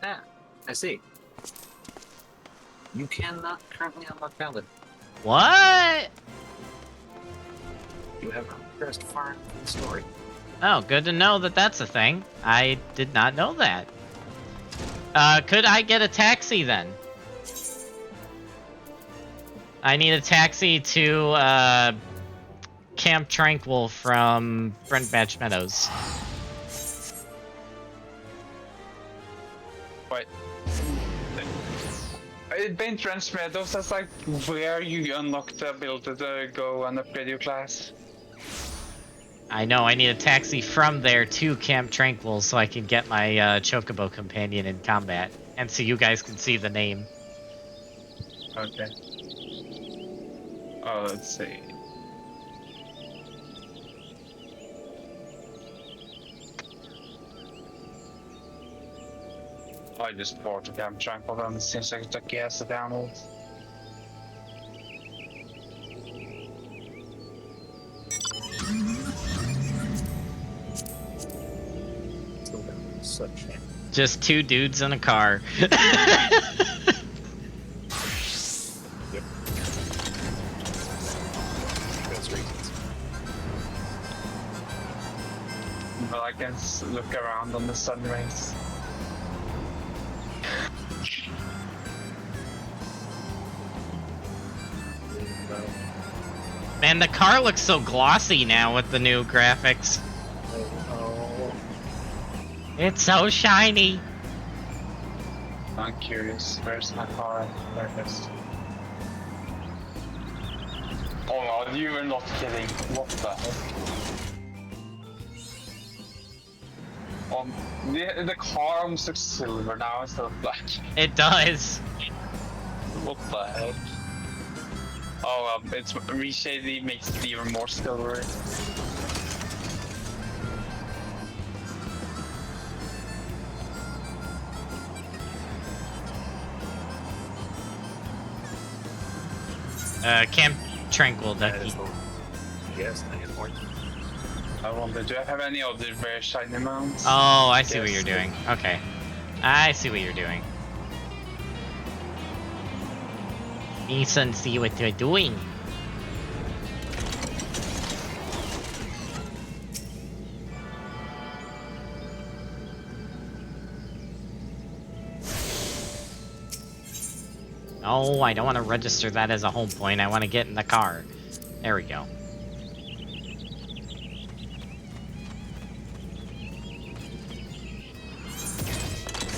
Ah, I see. You cannot currently unlock Paladin. What? You have not progressed far enough in the story. Oh, good to know that that's a thing. I did not know that. Could I get a taxi then? I need a taxi to, Camp Tranquil from Brentbatch Meadows. Wait. Brentbatch Meadows, that's like where you unlock the ability to go and upgrade your class. I know, I need a taxi from there to Camp Tranquil so I can get my Chocobo companion in combat. And so you guys can see the name. Okay. Oh, let's see. I just bought the Camp Tranquil and it seems like the gas to download. Such Just two dudes in a car. Yep. That's reasons. But I can look around on the sun rays. Man, the car looks so glossy now with the new graphics. It's so shiny. I'm curious, where's my car? There it is. Oh no, you were not kidding. What the heck? The car almost looks silver now instead of black. It does. What the heck? Oh, it's reshaded, makes it even more silvery. Camp Tranquil, Ducky. Yes, I am more. I wonder, do I have any other very shiny mounts? Oh, I see what you're doing. Okay. I see what you're doing. Ethan, see what you're doing. No, I don't want to register that as a home point. I want to get in the car. There we go.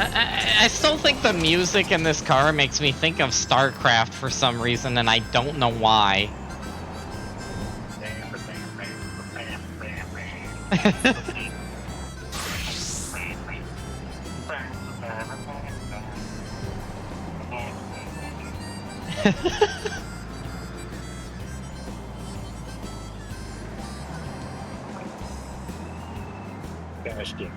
I still think the music in this car makes me think of StarCraft for some reason, and I don't know why. Finished it.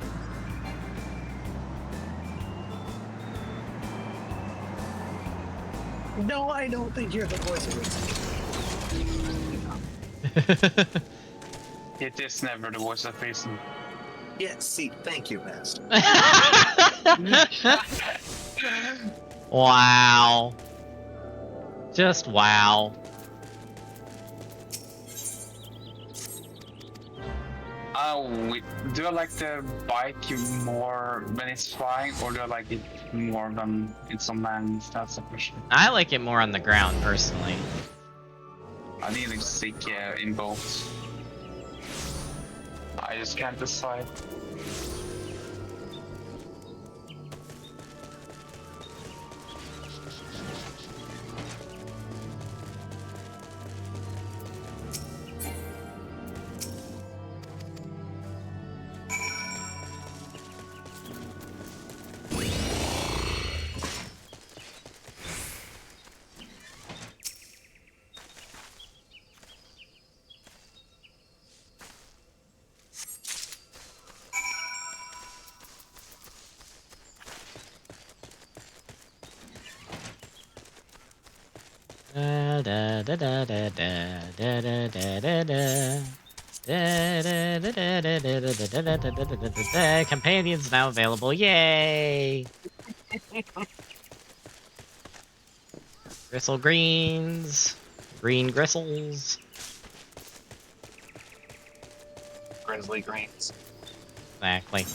No, I don't think you're the voice of reason. It is never the voice of reason. Yeah, see, thank you, Master. Wow. Just wow. Do I like the bike more when it's flying, or do I like it more when it's on land? That's a question. I like it more on the ground, personally. I think it's sick in both. I just can't decide. Da da da da da da da da da da da. Companions now available. Yay! Gristle greens. Green gristles. Grizzly greens. Exactly.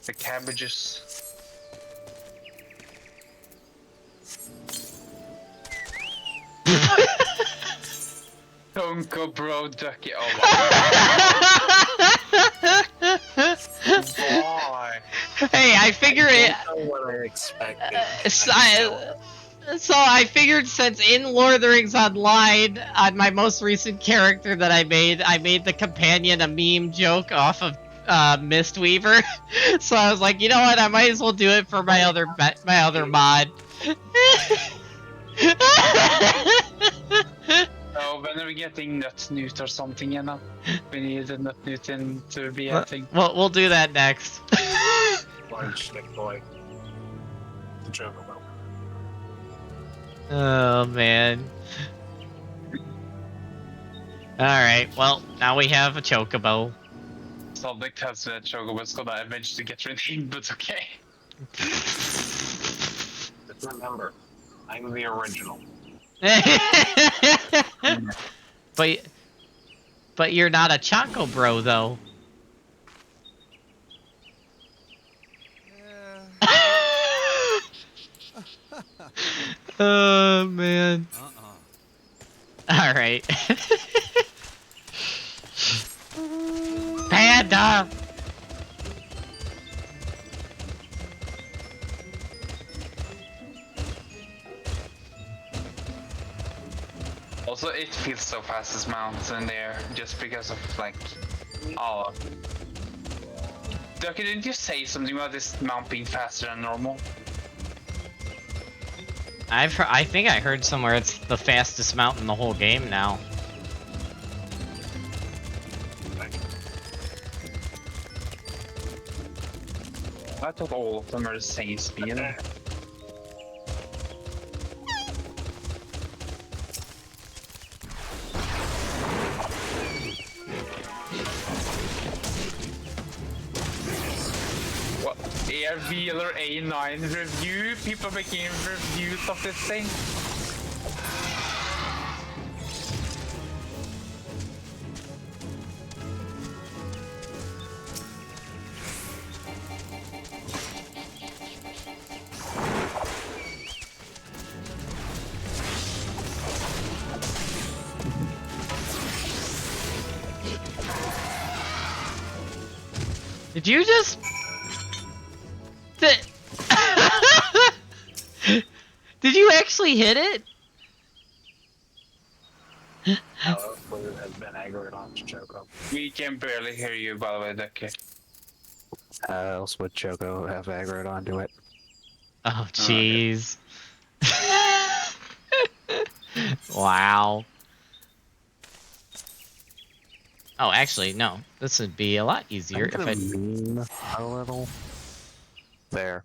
The cabbages. Uncle Bro Ducky. Oh my god. Boy. Hey, I figure it. I don't know what I expected. So I figured since in Lord of the Rings Online, on my most recent character that I made the companion a meme joke off of Mistweaver. So I was like, you know what? I might as well do it for my other mod. Oh, when are we getting Nut Newt or something, you know? We need a Nut Newton to be a thing. We'll do that next. Large stick boy. The Chocobo. Oh man. Alright, well, now we have a Chocobo. Something tells me that Chocobo's gonna eventually get renamed, but okay. But remember, I'm the original. But you're not a Choco Bro though. Oh man. Alright. Panda! Also, it feels so fast as mounts in there, just because of like, oh. Ducky, didn't you say something about this mount being faster than normal? I think I heard somewhere it's the fastest mount in the whole game now. I thought all of them are the same speed. What? Airwheeler A9 review? People making reviews of this thing? Did you just... Did... Did you actually hit it? Whether has been aggroed on Choco. We can barely hear you, by the way, Ducky. Else would Choco have aggroed onto it? Oh, jeez. Wow. Oh, actually, no. This would be a lot easier if I... Mean a little. There.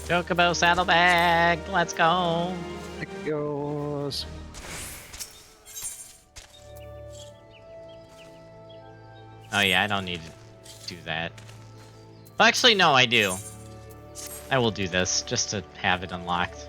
Chocobo saddlebag, let's go. It goes. Oh yeah, I don't need to do that. Well, actually, no, I do. I will do this just to have it unlocked.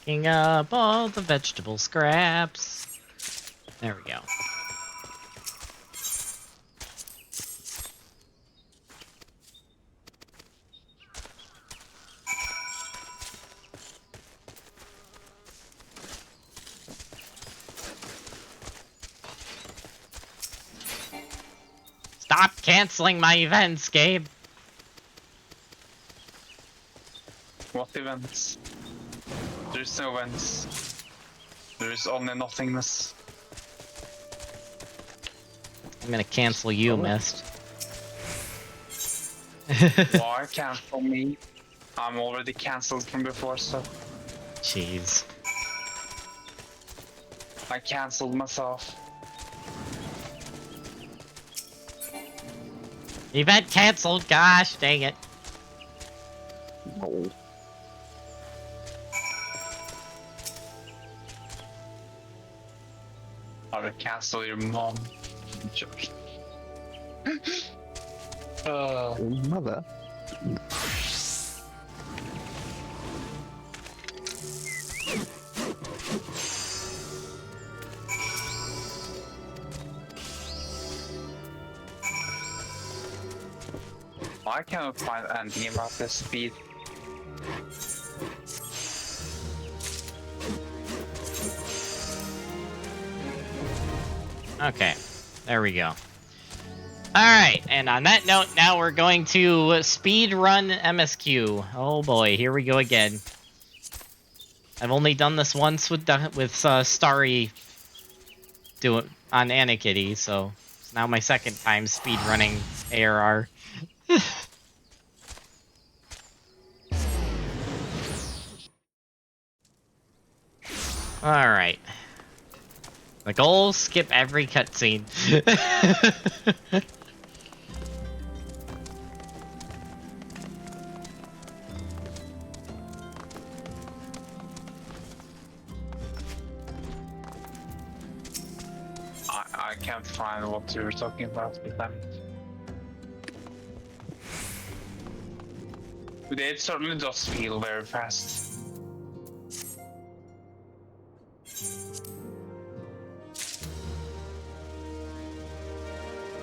Picking up all the vegetable scraps. There we go. Stop canceling my events, Gabe. What events? There's no events. There's only nothingness. I'm gonna cancel you, Mist. Why cancel me? I'm already cancelled from before, so Jeez. I cancelled myself. Event cancelled, gosh dang it. No. I will cancel your mom. Joke. Mother. I cannot find anything about the speed. Okay, there we go. Alright, and on that note, now we're going to speed run MSQ. Oh boy, here we go again. I've only done this once with Starry on Anikitty, so it's now my second time speed running ARR. Alright. The goal, skip every cutscene. I can't find what you were talking about with them. It certainly does feel very fast.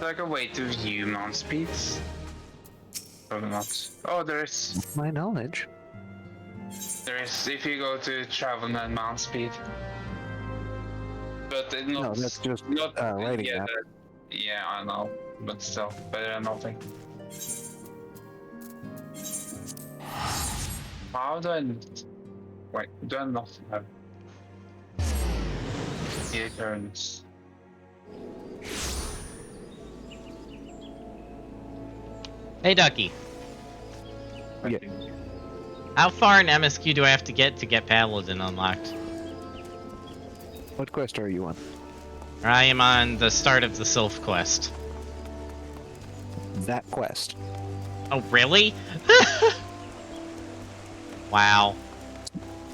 Like a way to view mount speeds? Probably not. Oh, there is. My knowledge. There is if you go to travel and mount speed. But it's not. No, that's just not writing yeah, app. yeah, I know. But still, better than nothing. How do I... Wait, do I not have... It turns. Hey, Ducky. Yeah. How far in MSQ do I have to get Paladin unlocked? What quest are you on? I am on the start of the Sylph quest. That quest. Oh, really? Wow.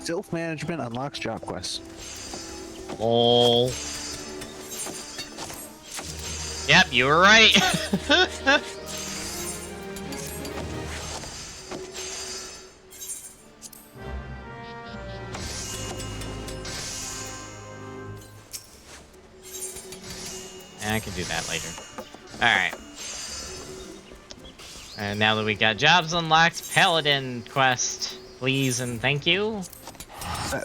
Sylph management unlocks job quests. Lol. Yep, you were right. I can do that later. Alright. And now that we got jobs unlocked, Paladin quest, please and thank you.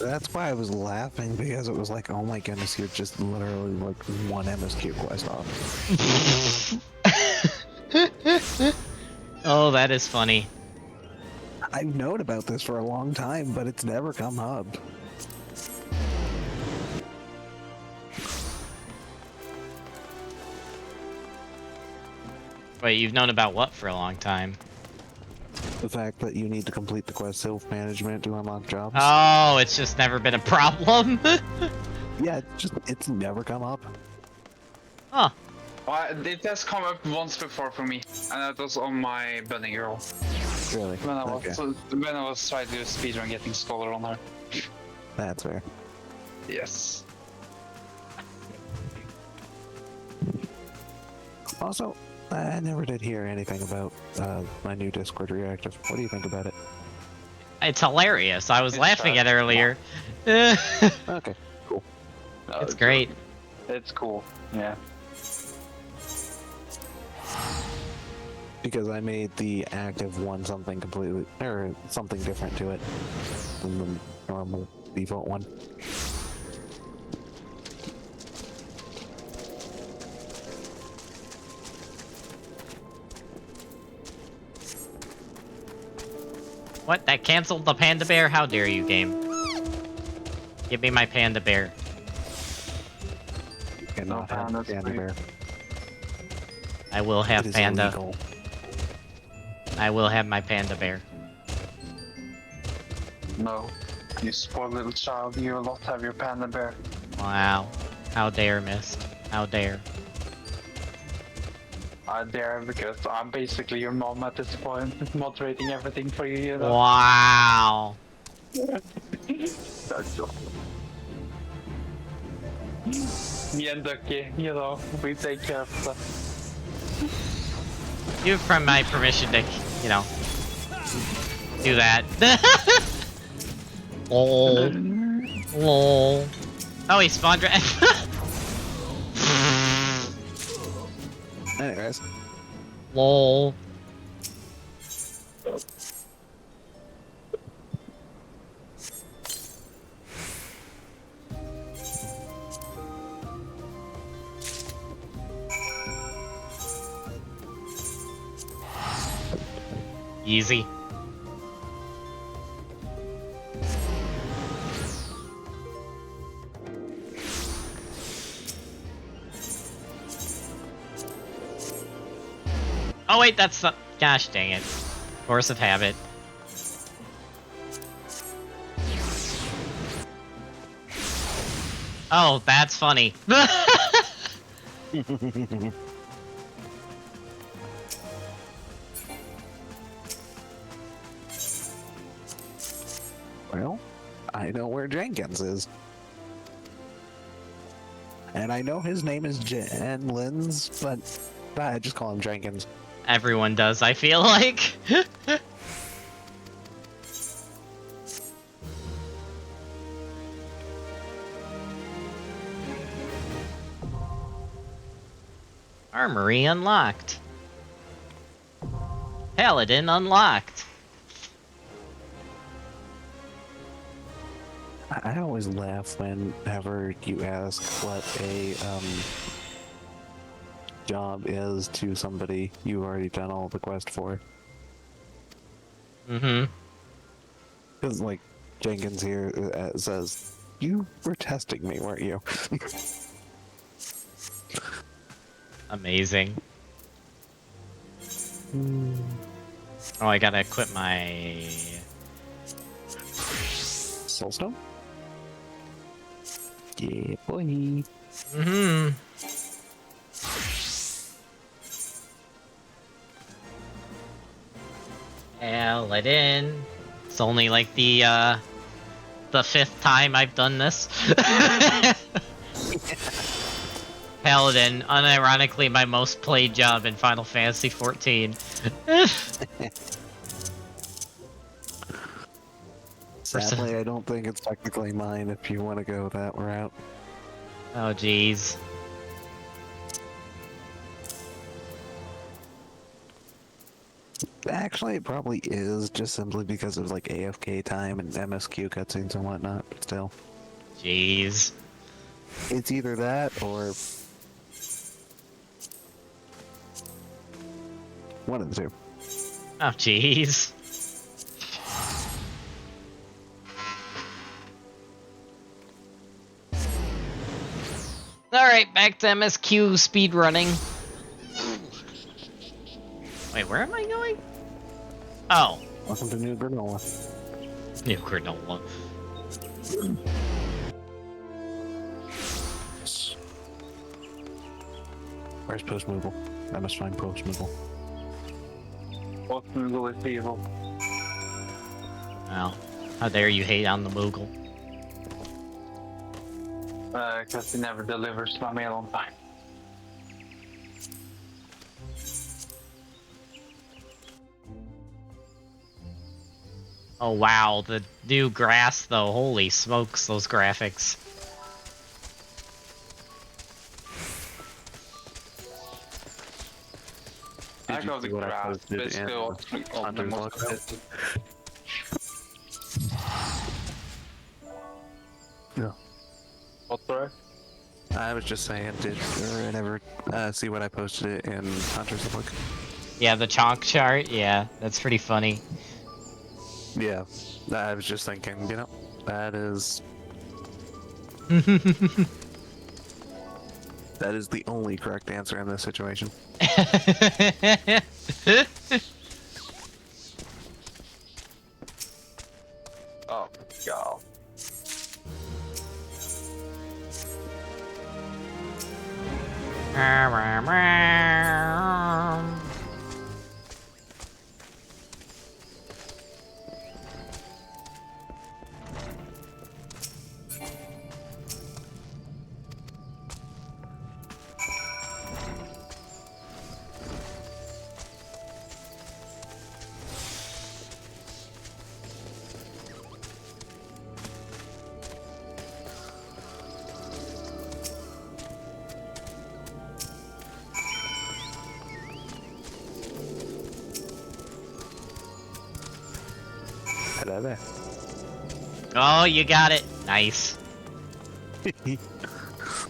That's why I was laughing, because it was like, oh my goodness, you're just literally like one MSQ quest off. Oh, that is funny. I've known about this for a long time, but it's never come up. Wait, you've known about what for a long time? The fact that you need to complete the quest Sylph management to unlock jobs. Oh, it's just never been a problem. Yeah, it's never come up. Huh. Well, it has come up once before for me, and that was on my bunny girl. Really? When I was trying to do a speedrun getting Scholar on her. That's fair. Yes. Also, I never did hear anything about my new Discord reactive. What do you think about it? It's hilarious. I was laughing at earlier. Okay, cool. It's great. It's cool, yeah. Because I made the active one something completely, or something different to it than the normal default one. What? That canceled the panda bear? How dare you, game? Give me my panda bear. You cannot have panda bear. I will have It is panda. illegal. I will have my panda bear. No. You spoiled little child, you will not have your panda bear. Wow. How dare, Mist. How dare. I dare, because I'm basically your mom at this point, moderating everything for you, you know? Wow. That's all. Me and Ducky, you know, we take care of stuff. You have from my permission to, you know, do that. Lol. Lol. Oh, he spawned right. Anyways. Lol. Easy. Oh wait, that's the... Gosh dang it. Force of habit. Oh, that's funny. Well, I know where Jenkins is. And I know his name is Jenlins, but I just call him Jenkins. Everyone does, I feel like. Armory unlocked. Paladin unlocked. I always laugh whenever you ask what a job is to somebody you've already done all the quest for. Mm-hmm. Because, like, Jenkins here says, you were testing me, weren't you? Amazing. Oh, I gotta equip my Soulstone? Yeah, boy. Mm-hmm. Paladin. It's only like the 5th time I've done this. Paladin, unironically my most played job in Final Fantasy XIV. Sadly, I don't think it's technically mine if you want to go that route. Oh, jeez. Actually, it probably is, just simply because of like AFK time and MSQ cutscenes and whatnot, but still. Jeez. It's either that or one of the two. Oh, jeez. Alright, back to MSQ speedrunning. Wait, where am I going? Oh. Welcome to New Granola. New Granola. Where's Post Moogle? I must find Post Moogle. Post Moogle is evil. Well, how dare you hate on the Moogle? Because he never delivers my mail on time. Oh wow, the new grass though, holy smokes, those graphics. I got the grass, but it's still Yeah. What, sorry? I was just saying, did you ever see what I posted it in Hunter's Look? Yeah, the chonk chart, yeah, that's pretty funny. Yeah, I was just thinking, you know, that is... that is the only correct answer in this situation. Oh, God. Hello there. Oh, you got it. Nice.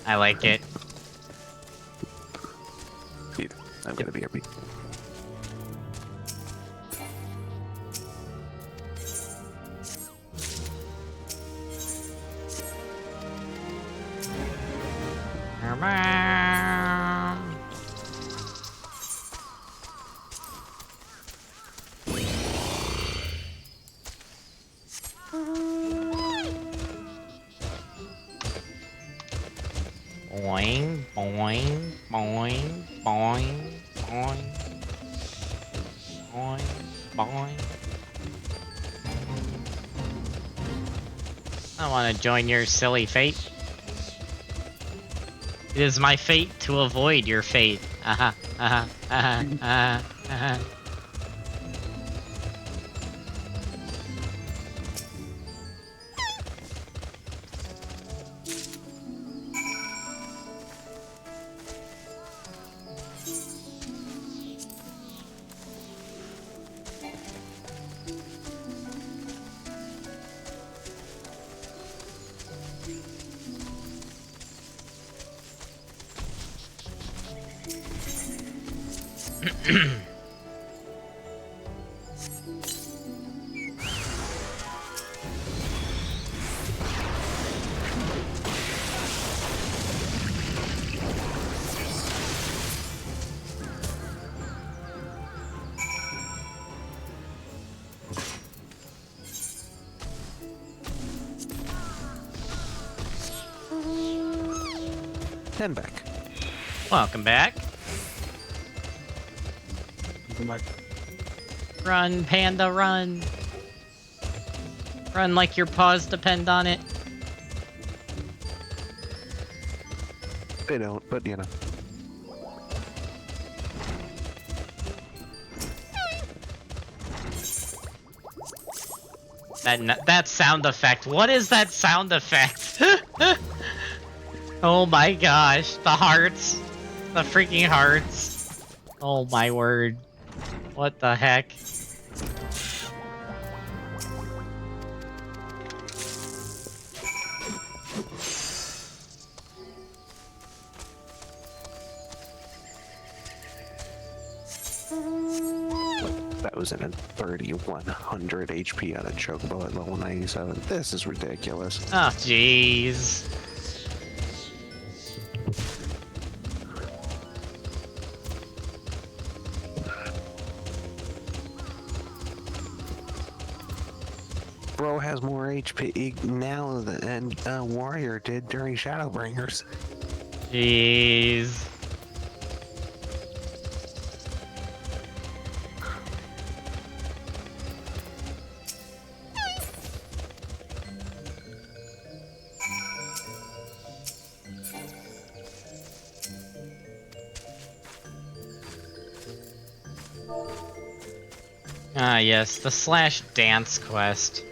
I like it. Dude, I'm gonna be a beat. Boing, boing, boing, boing, boing, boing, boing. I want to join your silly fate. It is my fate to avoid your fate. Aha, aha, aha, aha, aha. And back. Welcome back. Welcome back. Run, panda, run. Run like your paws depend on it. They don't, but you know. That sound effect. What is that sound effect? Oh my gosh, the hearts. The freaking hearts. Oh my word. What the heck? That was in a 3100 HP on a chocobo at level 97. This is ridiculous. Oh, jeez. Bro has more HP now than Warrior did during Shadowbringers. Jeez. Ah, yes, the slash dance quest.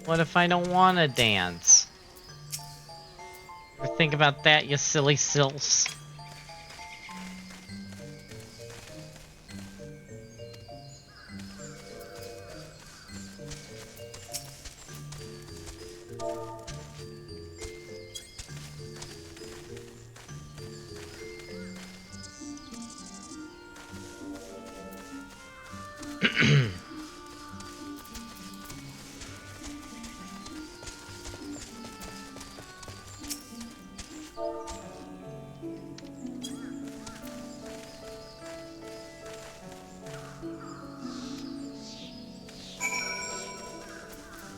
What if I don't want to dance? Think about that, you silly sylphs.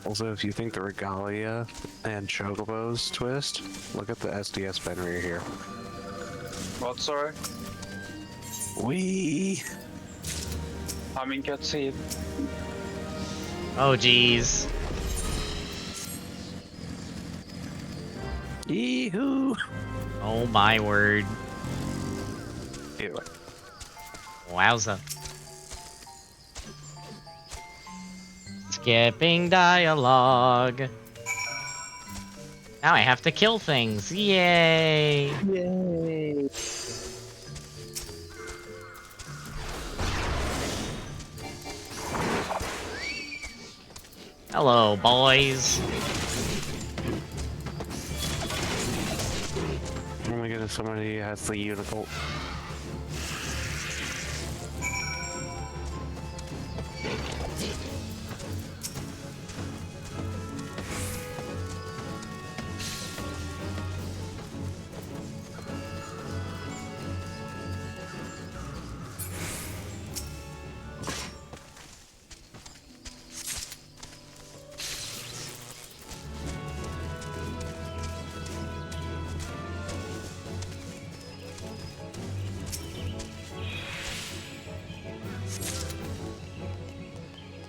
Also, if you think the Regalia and Chocobos twist, look at the SDS pen right here. What, sorry? Wee. I mean, can't see it. Oh, jeez. Yee-hoo. Oh my word. Anyway. Wowza. Skipping dialogue. Now I have to kill things. Yay! Yay! Hello, boys. Oh my goodness, somebody has the unicorn.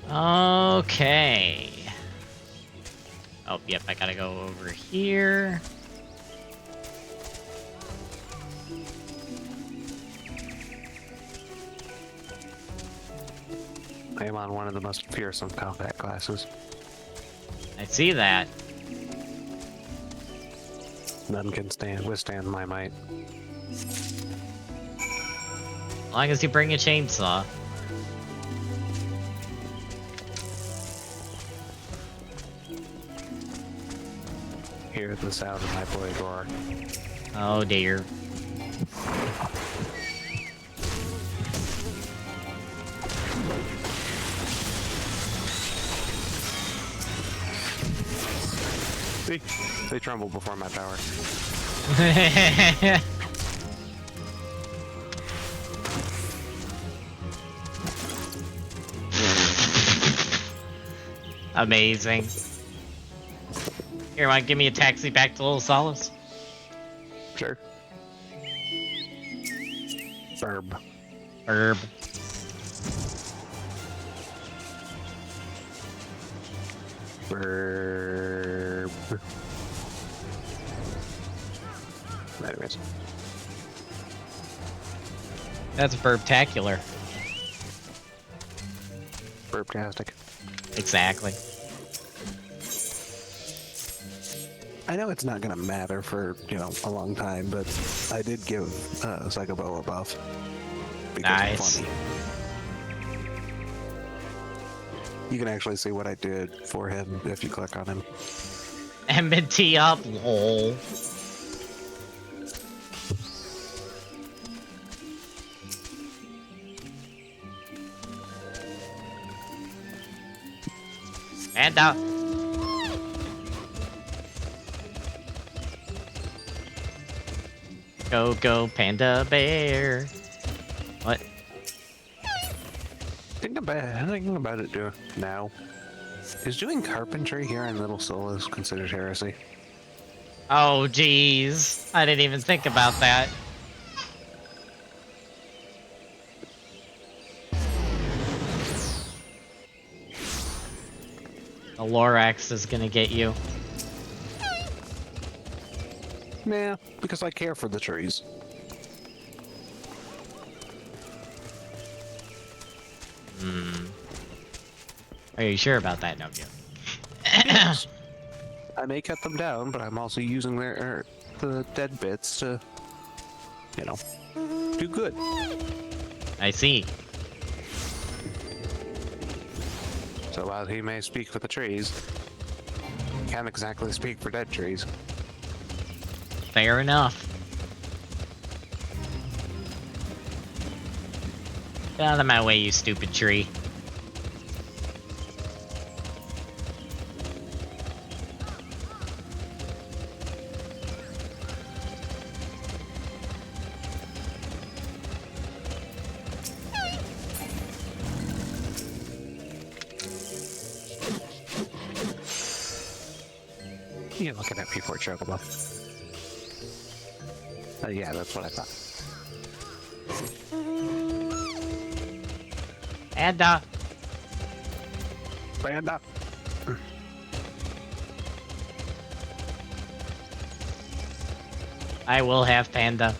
Okay. Oh, yep, I gotta go over here. I am on one of the most fearsome combat classes. I see that. None can withstand my might. As long as you bring a chainsaw. hear the sound of my blade roar. Oh dear. See? They tremble before my power. Amazing. Here, want to give me a taxi back to Little Solace? Sure. Burb. Burb. Burb. Anyways. That's burbtacular. Burbtastic. Exactly. I know it's not gonna matter for, you know, a long time, but I did give Psychobo a buff. Because Nice. it's funny. You can actually see what I did for him if you click on him. M&T up, lol. And out. Go, go, panda bear. What? Thinking about it now. Is doing carpentry here in Little Solace considered heresy? Oh, jeez. I didn't even think about that. The Lorax is gonna get you. Nah, because I care for the trees. Are you sure about that, Nokia? Yes. I may cut them down, but I'm also using the dead bits to, you know, do good. I see. So while he may speak for the trees, he can't exactly speak for dead trees. Fair enough. Get out of my way, you stupid tree. You're looking at me for a chocobo. Yeah, that's what I thought. Panda. Panda. I will have panda.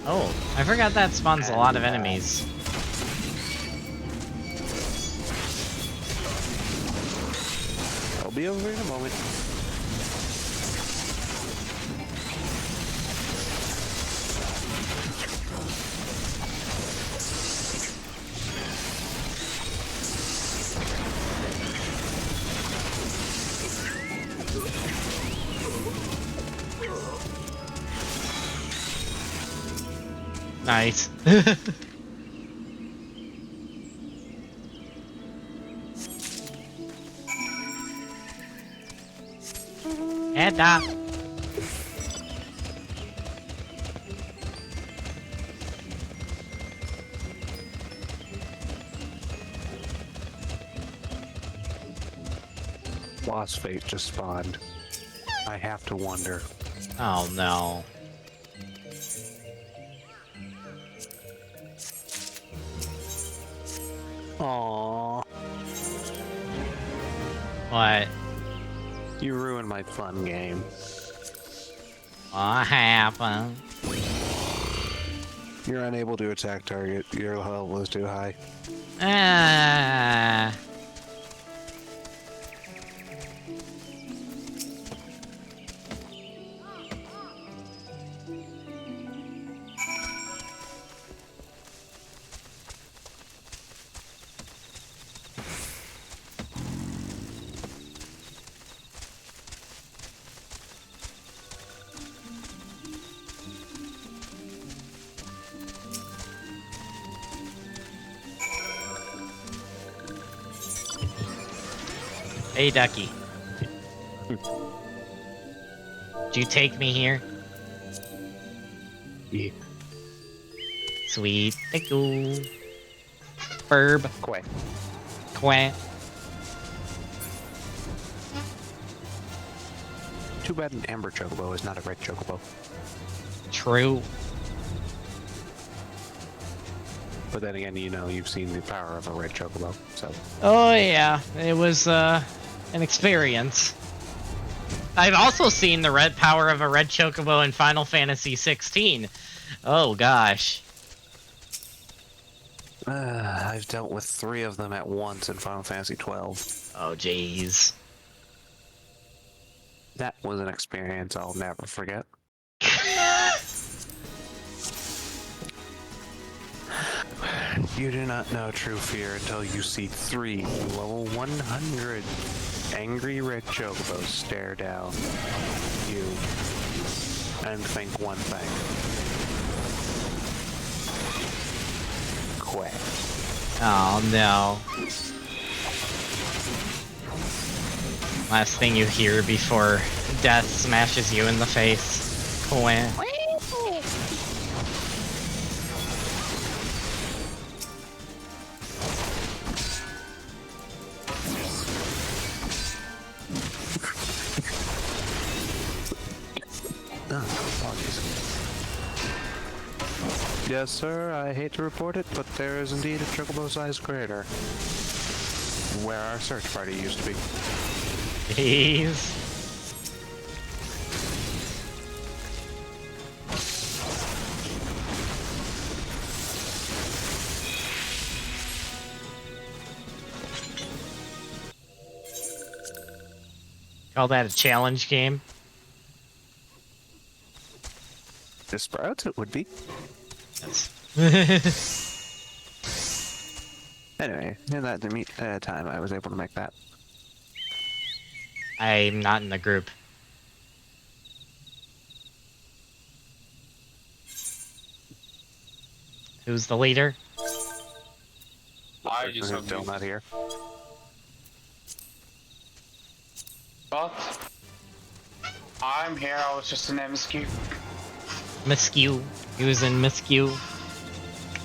Oh, I forgot that spawns a lot of enemies. I'll be over in a moment. Nice. Panda. Lost Fate just spawned. I have to wonder. Oh no. Aww. What? You ruined my fun game. What happened? You're unable to attack target. Your level is too high. Ah. Hey, Ducky. Did you take me here? Yeah. Sweet. Thank you. Burb. Quack. Quack. Too bad an amber chocobo is not a red chocobo. True. But then again, you know, you've seen the power of a red chocobo, so. Oh yeah, it was an experience. I've also seen the red power of a red chocobo in Final Fantasy 16. Oh gosh. I've dealt with 3 of them at once in Final Fantasy 12. Oh jeez. That was an experience I'll never forget. You do not know true fear until you see 3 level 100 angry red chocobos stare down you and think one thing. Quack. Oh no. Last thing you hear before death smashes you in the face. Quack. Yes, sir, I hate to report it, but there is indeed a chocobo-sized crater where our search party used to be. Jeez. Call that a challenge game? The Sprouts, it would be. Anyway, in that time, I was able to make that. I'm not in the group. Who's the leader? I just am still not here. But I'm here. I was just an MSQ. Miskew. He was in Miskew.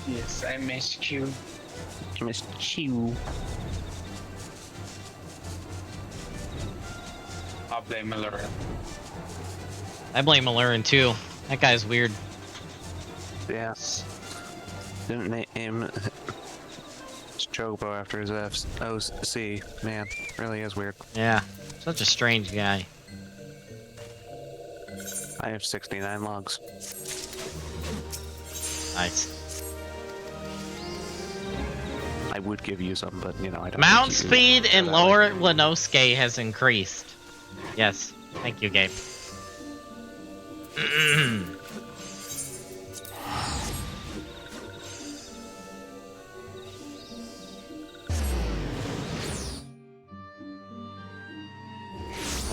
Yes, MSQ. MSQ. I blame Elurin. I blame Elurin too. That guy's weird. Yes. Didn't name Chocobo after his OC. Man, really is weird. Yeah, such a strange guy. I have 69 logs. Nice. I would give you some, but you know, I don't. Mount speed in Lower Lenoske has increased. Yes, thank you, Gabe.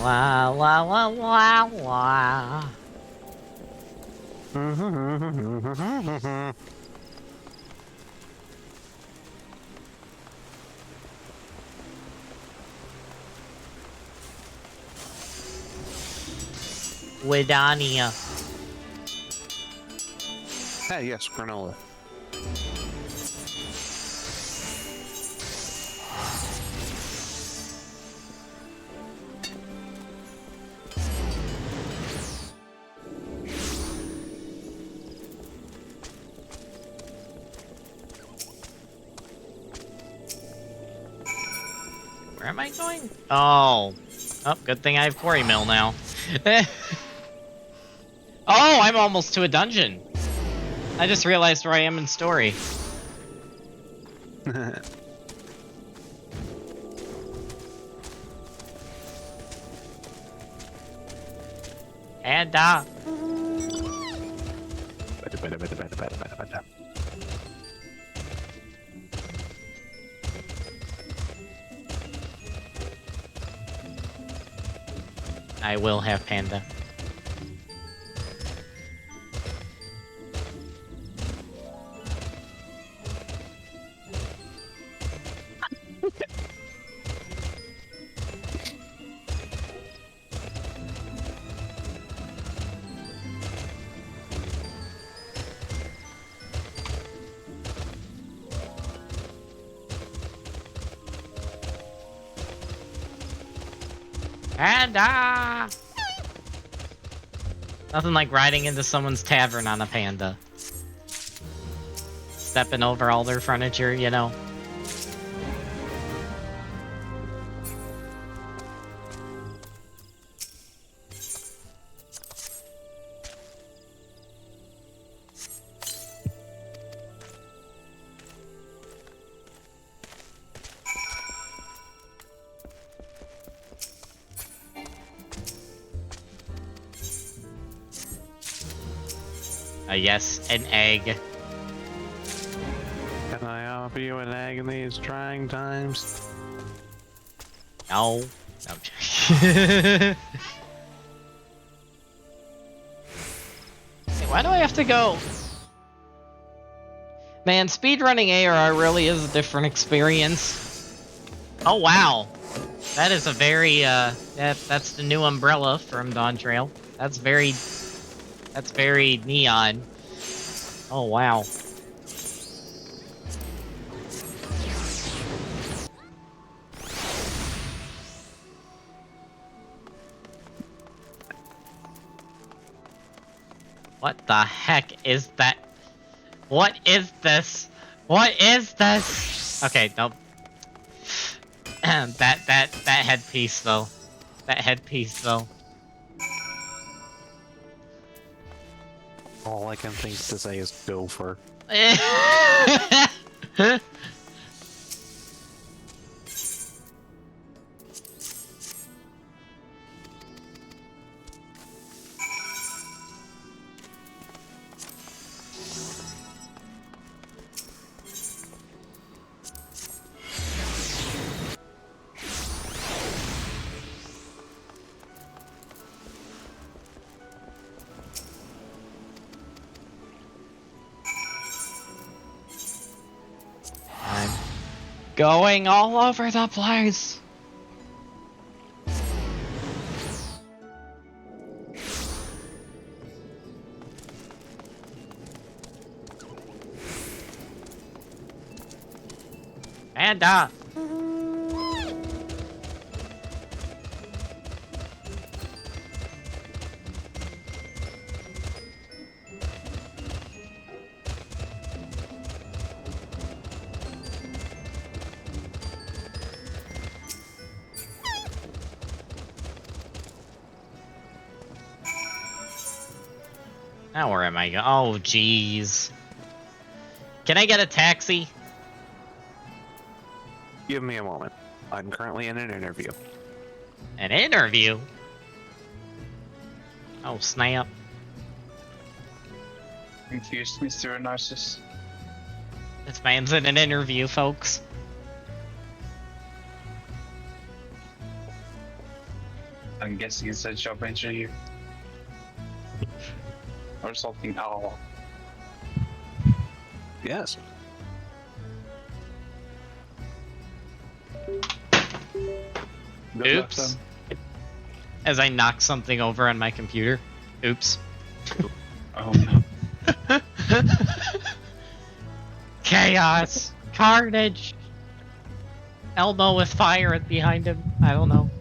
La la la la la. Widania. Hey, yes, granola. Where am I going? Oh. Oh, good thing I have Quarry Mill now. Oh, I'm almost to a dungeon. I just realized where I am in story. And I will have Panda. Panda! Nothing like riding into someone's tavern on a panda. Stepping over all their furniture, you know. Yes, an egg. Can I offer you an egg in these trying times? No. No. Hey, why do I have to go? Man, speedrunning ARR really is a different experience. Oh wow. That is a very that's the new umbrella from Dawntrail. That's very neon. Oh wow. What the heck is that? What is this? What is this? Okay, nope. that headpiece though. That headpiece though. All I can think to say is gopher. I'm going all over the place. Panda! Now where am I going? Oh, jeez. Can I get a taxi? Give me a moment. I'm currently in an interview. An interview? Oh, snap. Confused, Mr. Narcissus. This man's in an interview, folks. I'm guessing it's a job interview. Or something else. Yes. Good luck, Oops. then. As I knock something over on my computer. Oops. Oh no. Chaos! Carnage! Elmo with fire behind him. I don't know.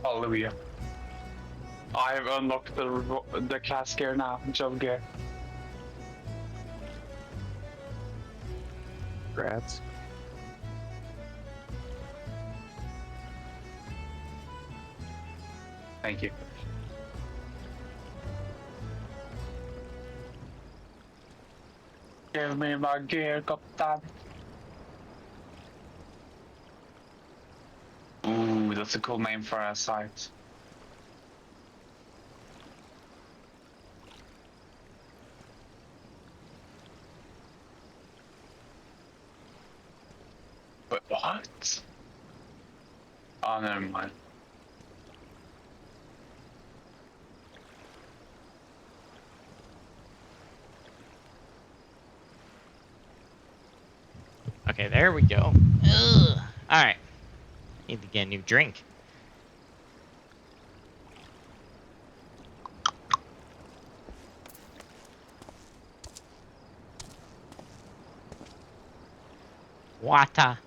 Hallelujah. I have unlocked the class gear now, job gear. Congrats. Thank you. Give me my gear, Captain. Ooh, that's a cool name for a site. But what? Oh, never mind. Okay, there we go. Alright. Need to get a new drink. Water.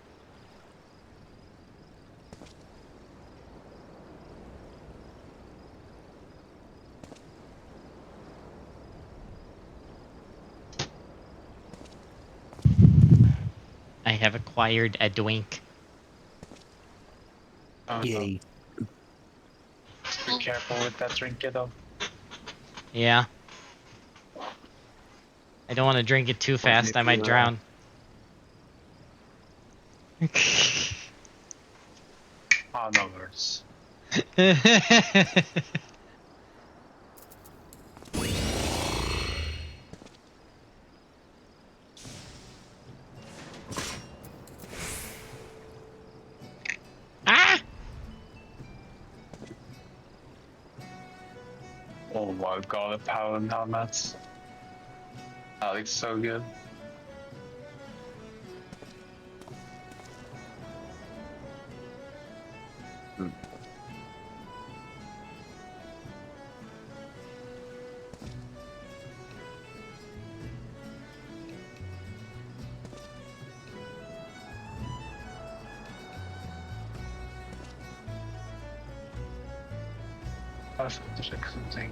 I have acquired a drink. Oh, Yay. No. Be careful with that drink, kiddo. Yeah. I don't want to drink it too fast. I might drown. Oh, no worries. Ah! Oh my god, the Paladin helmets. That looks so good. I have to check something.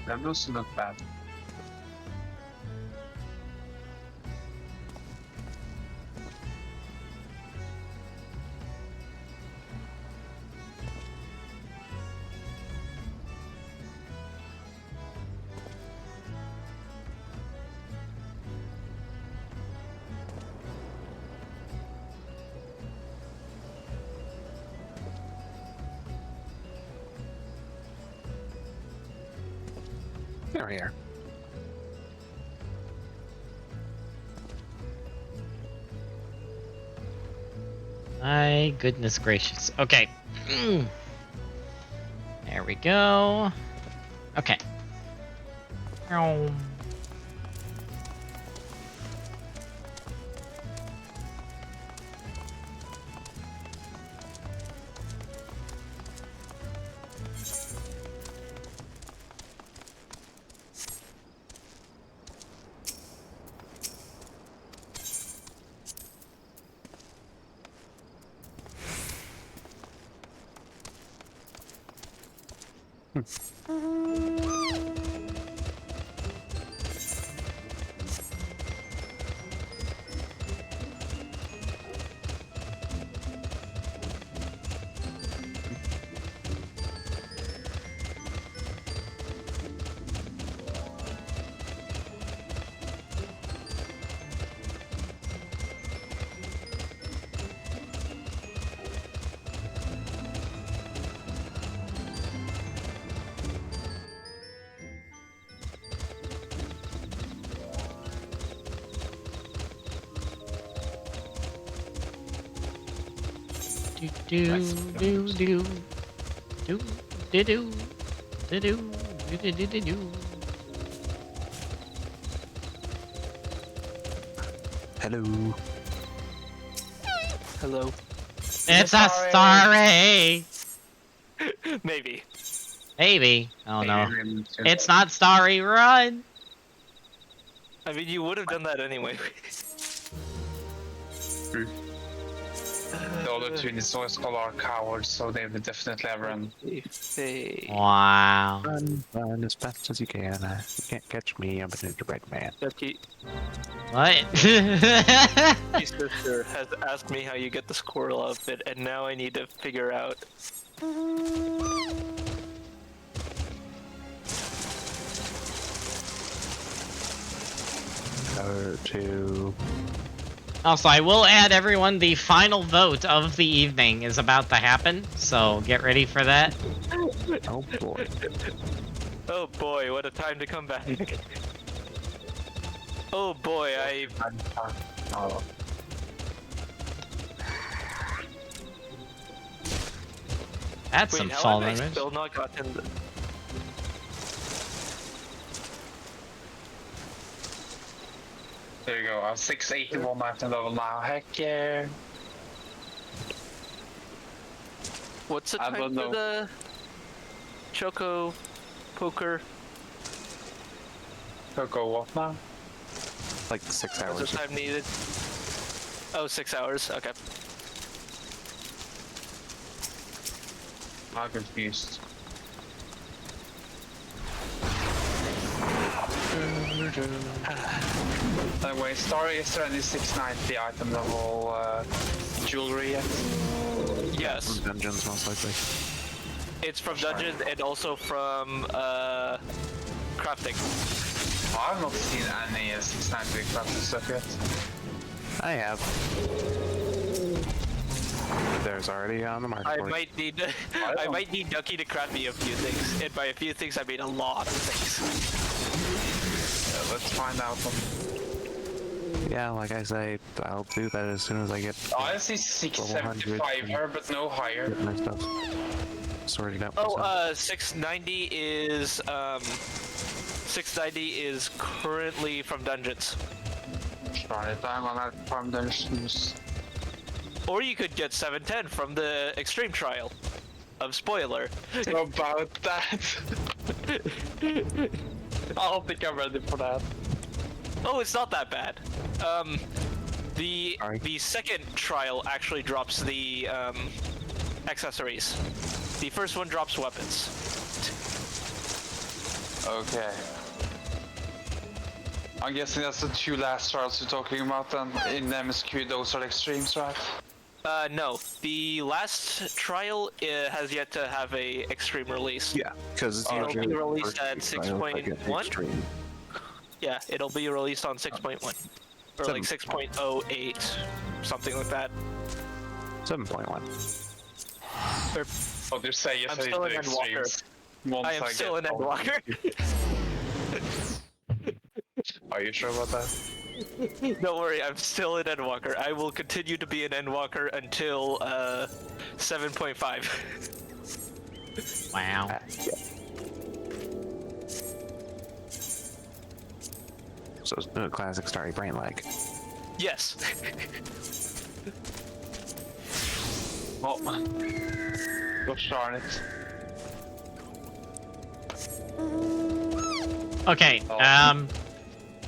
That doesn't look bad. Here, here. My goodness gracious. Okay. There we go. Okay. Do do do do do do do do do do do. Hello. Hello. It's a starry. Maybe. Maybe. Oh no. Maybe. It's not starry. Run. I mean, you would have done that anyway. The other two in the source call are cowards, so they would definitely have run. Wow. Run as fast as you can. You can't catch me. I'm a gingerbread man. Jackie. What? My sister has asked me how you get the squirrel outfit, and now I need to figure out. Go to. Also, I will add everyone, the final vote of the evening is about to happen, so get ready for that. Oh boy. Oh boy, what a time to come back. Oh boy, That's Wait, some how fall have I damage. still not gotten the... There you go, I'm 681 item level now. Heck yeah. What's the I time don't for know. the Choco poker. Go what now? Like 6 What's hours. the time needed? Oh, 6 hours. Okay. I'm confused. Anyway, Story, is there any 690 item level jewelry yet? Yes. From dungeons, most likely. It's from dungeons and also from crafting. I've not seen any 690 crafting stuff yet. I have. There's already on the market. I might need I might need Ducky to craft me a few things, and by a few things I mean a lot of things. Yeah, let's find out. Yeah, like I say, I'll do that as soon as I get. I see 675 here, but no higher. Get my stuff sorted out. Oh, 690 is 690 is currently from dungeons. Try it down on that from dungeons. Or you could get 710 from the extreme trial of spoiler. About that. I don't think I'm ready for that. Oh, it's not that bad. The second trial actually drops the accessories. The first one drops weapons. Okay. I'm guessing that's the two last trials you're talking about then. In MSQ, those are the extremes, right? No. The last trial has yet to have a extreme release. Yeah, because it'll be released at 6.1. Yeah, it'll be released on 6.1. Or like 6.08, something like that. 7.1. Oh, they're saying I'm still an Endwalker. I am still an Endwalker. Are you sure about that? Don't worry, I'm still an Endwalker. I will continue to be an Endwalker until 7.5. Wow. So it's a classic Starry Brain lag. Yes. Oh, gosh darn it. Okay, But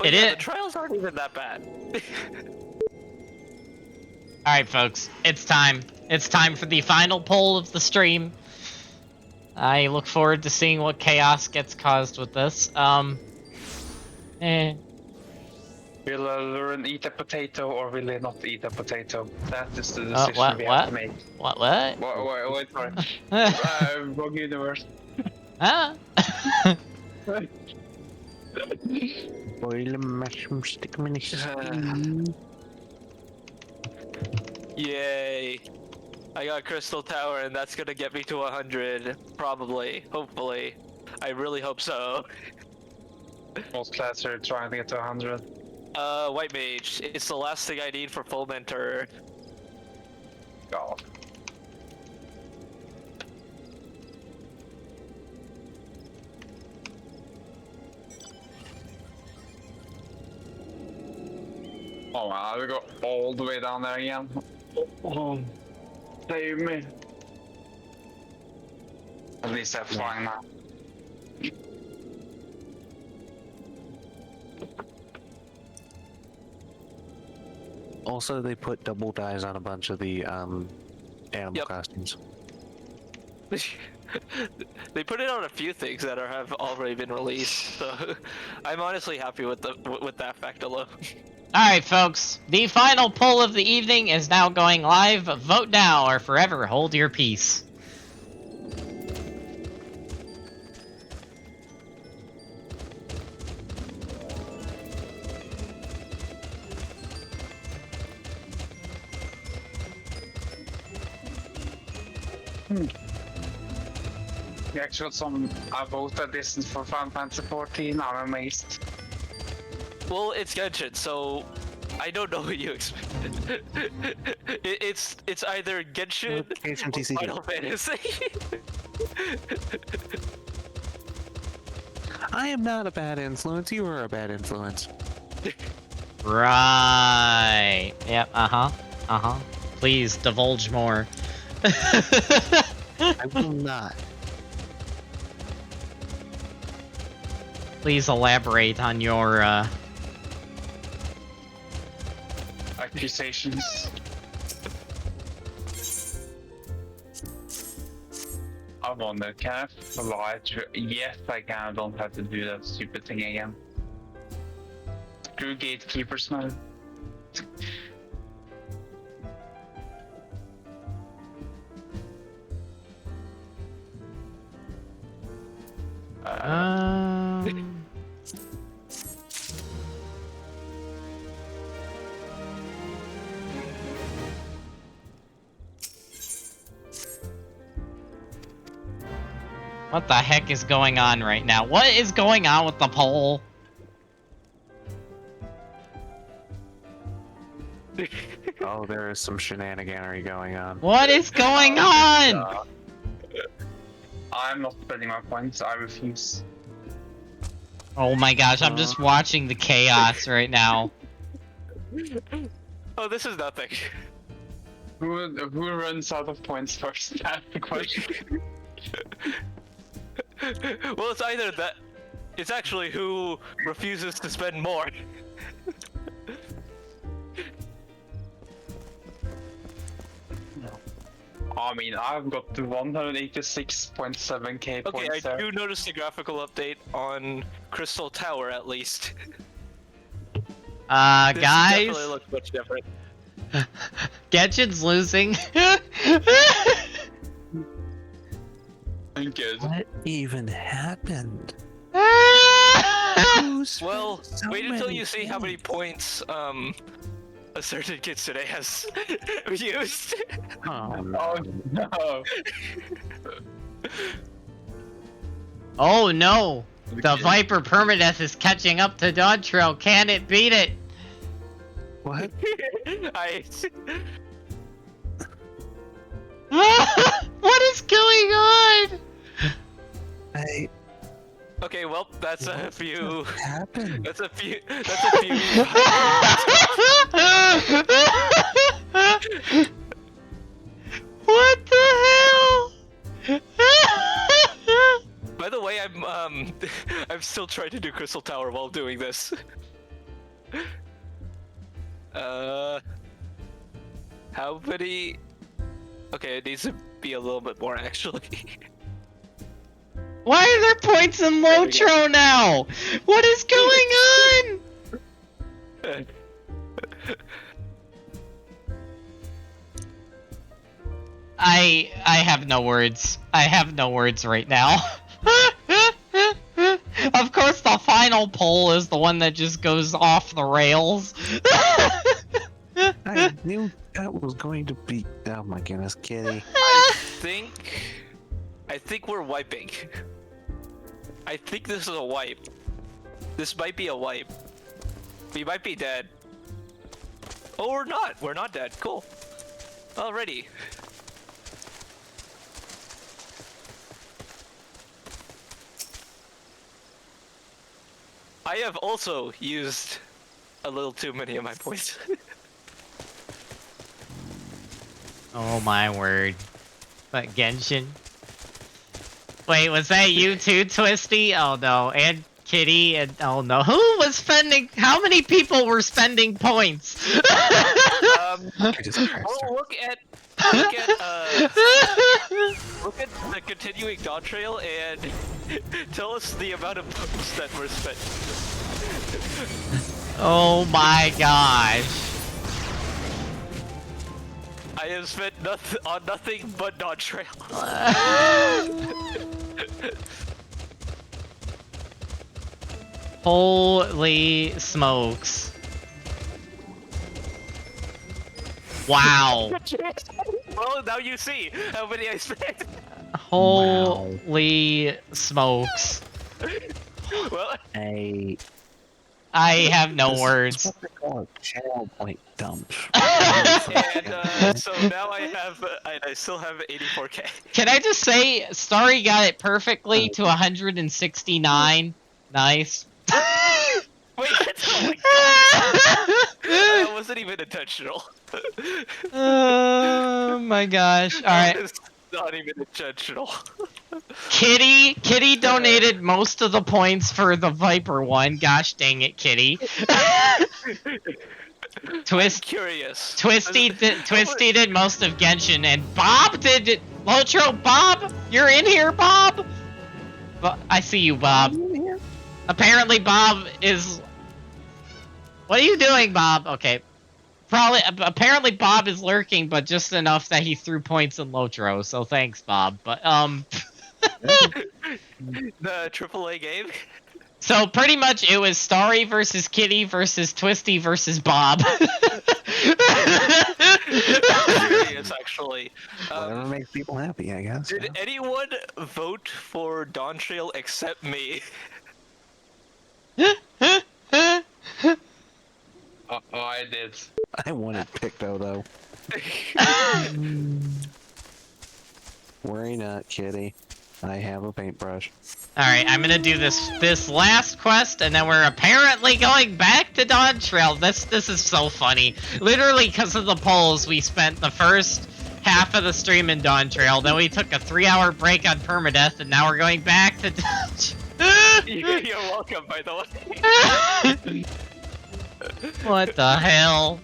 it yeah, is. the trials aren't even that bad. Alright, folks, it's time. It's time for the final poll of the stream. I look forward to seeing what chaos gets caused with this. Will Elurin eat a potato or will he not eat a potato? That is the decision we have to make. What? Wait, sorry. Wrong universe. Huh? Boil a mushroom, stick them in a Yay. I got Crystal Tower and that's gonna get me to 100. Probably. Hopefully. I really hope so. Most class are trying to get to 100. White Mage. It's the last thing I need for full mentor. God. Oh man, we go all the way down there again. Oh, save me. At least I'm flying now. Also, they put double dyes on a bunch of the animal costumes. They put it on a few things that have already been released, so I'm honestly happy with that fact alone. Alright, folks, the final poll of the evening is now going live. Vote now or forever hold your peace. We actually got some vote distance for Final Fantasy 14. I'm amazed. Well, it's Genshin, so I don't know what you expected. It's either Genshin or Final Fantasy. I am not a bad influence. You are a bad influence. Right. Yep, uh-huh. Please, divulge more. I will not. Please elaborate on your accusations. I wonder, can I fly to... Yes, I can. I don't have to do that stupid thing again. Screw gatekeepers, man. What the heck is going on right now? What is going on with the poll? Oh, there is some shenaniganery going on. What is going on? I'm not spending my points. I refuse. Oh my gosh, I'm just watching the chaos right now. Oh, this is nothing. Who runs out of points first? That's the question. Well, it's either that... It's actually who refuses to spend more. I mean, I've got the 186.7k Okay, points I there. do notice the graphical update on Crystal Tower, at least. This guys? definitely looks much different. Genshin's losing. I'm good. What even happened? Well, so wait until many you see how many points, a certain kid today has used. Oh no. Oh no. Oh no! The Viper Permadeath is catching up to Dawntrail. Can it beat it? What? What is going on? Okay, well, that's a few. Happened? That's a few. That's a few. What the hell? By the way, I'm still trying to do Crystal Tower while doing this. How many? Okay, it needs to be a little bit more actually. Why are there points in Lotro now? What is going on? I have no words. I have no words right now. Of course, the final poll is the one that just goes off the rails. I knew that was going to be. Oh my goodness, Kitty. I think we're wiping. I think this is a wipe. This might be a wipe. We might be dead. Oh, we're not. We're not dead. Cool. Alrighty. I have also used a little too many of my points. Oh my word. But Genshin? Wait, was that you too, Twisty? Oh no, and Kitty, and oh no. Who was spending? How many people were spending points? Well, look at the continuing Dawntrail and tell us the amount of points that were spent. Oh my gosh. I have spent nothing but Dawntrail. Holy smokes. Wow. Well, now you see how many I spent. Holy smokes. Well, I have no This is words. what they call a channel point dump. and so now I still have 84k. Can I just say, Starry got it perfectly to 169. Nice. Wait, oh my god. That wasn't even intentional. Oh my gosh. Alright. That was not even intentional. Kitty donated most of the points for the Viper one. Gosh dang it, Kitty. I'm curious. Twisty did most of Genshin, and Bob did it. Lotro, Bob, you're in here, Bob. I see you, Bob. Apparently, Bob is. What are you doing, Bob? Okay. Apparently Bob is lurking, but just enough that he threw points in Lotro, so thanks, Bob. But, The AAA game? So, pretty much, it was Starry versus Kitty versus Twisty versus Bob. Curious, actually. Whatever makes people happy, I guess. Did anyone vote for Dawntrail except me? I did. I wanted Picto, though. Worry not, Kitty. I have a paintbrush. Alright, I'm gonna do this last quest, and then we're apparently going back to Dawntrail. This is so funny. Literally, because of the polls, we spent the first half of the stream in Dawntrail, then we took a 3-hour break on permadeath, and now we're going back to You're welcome, by the way. What the hell?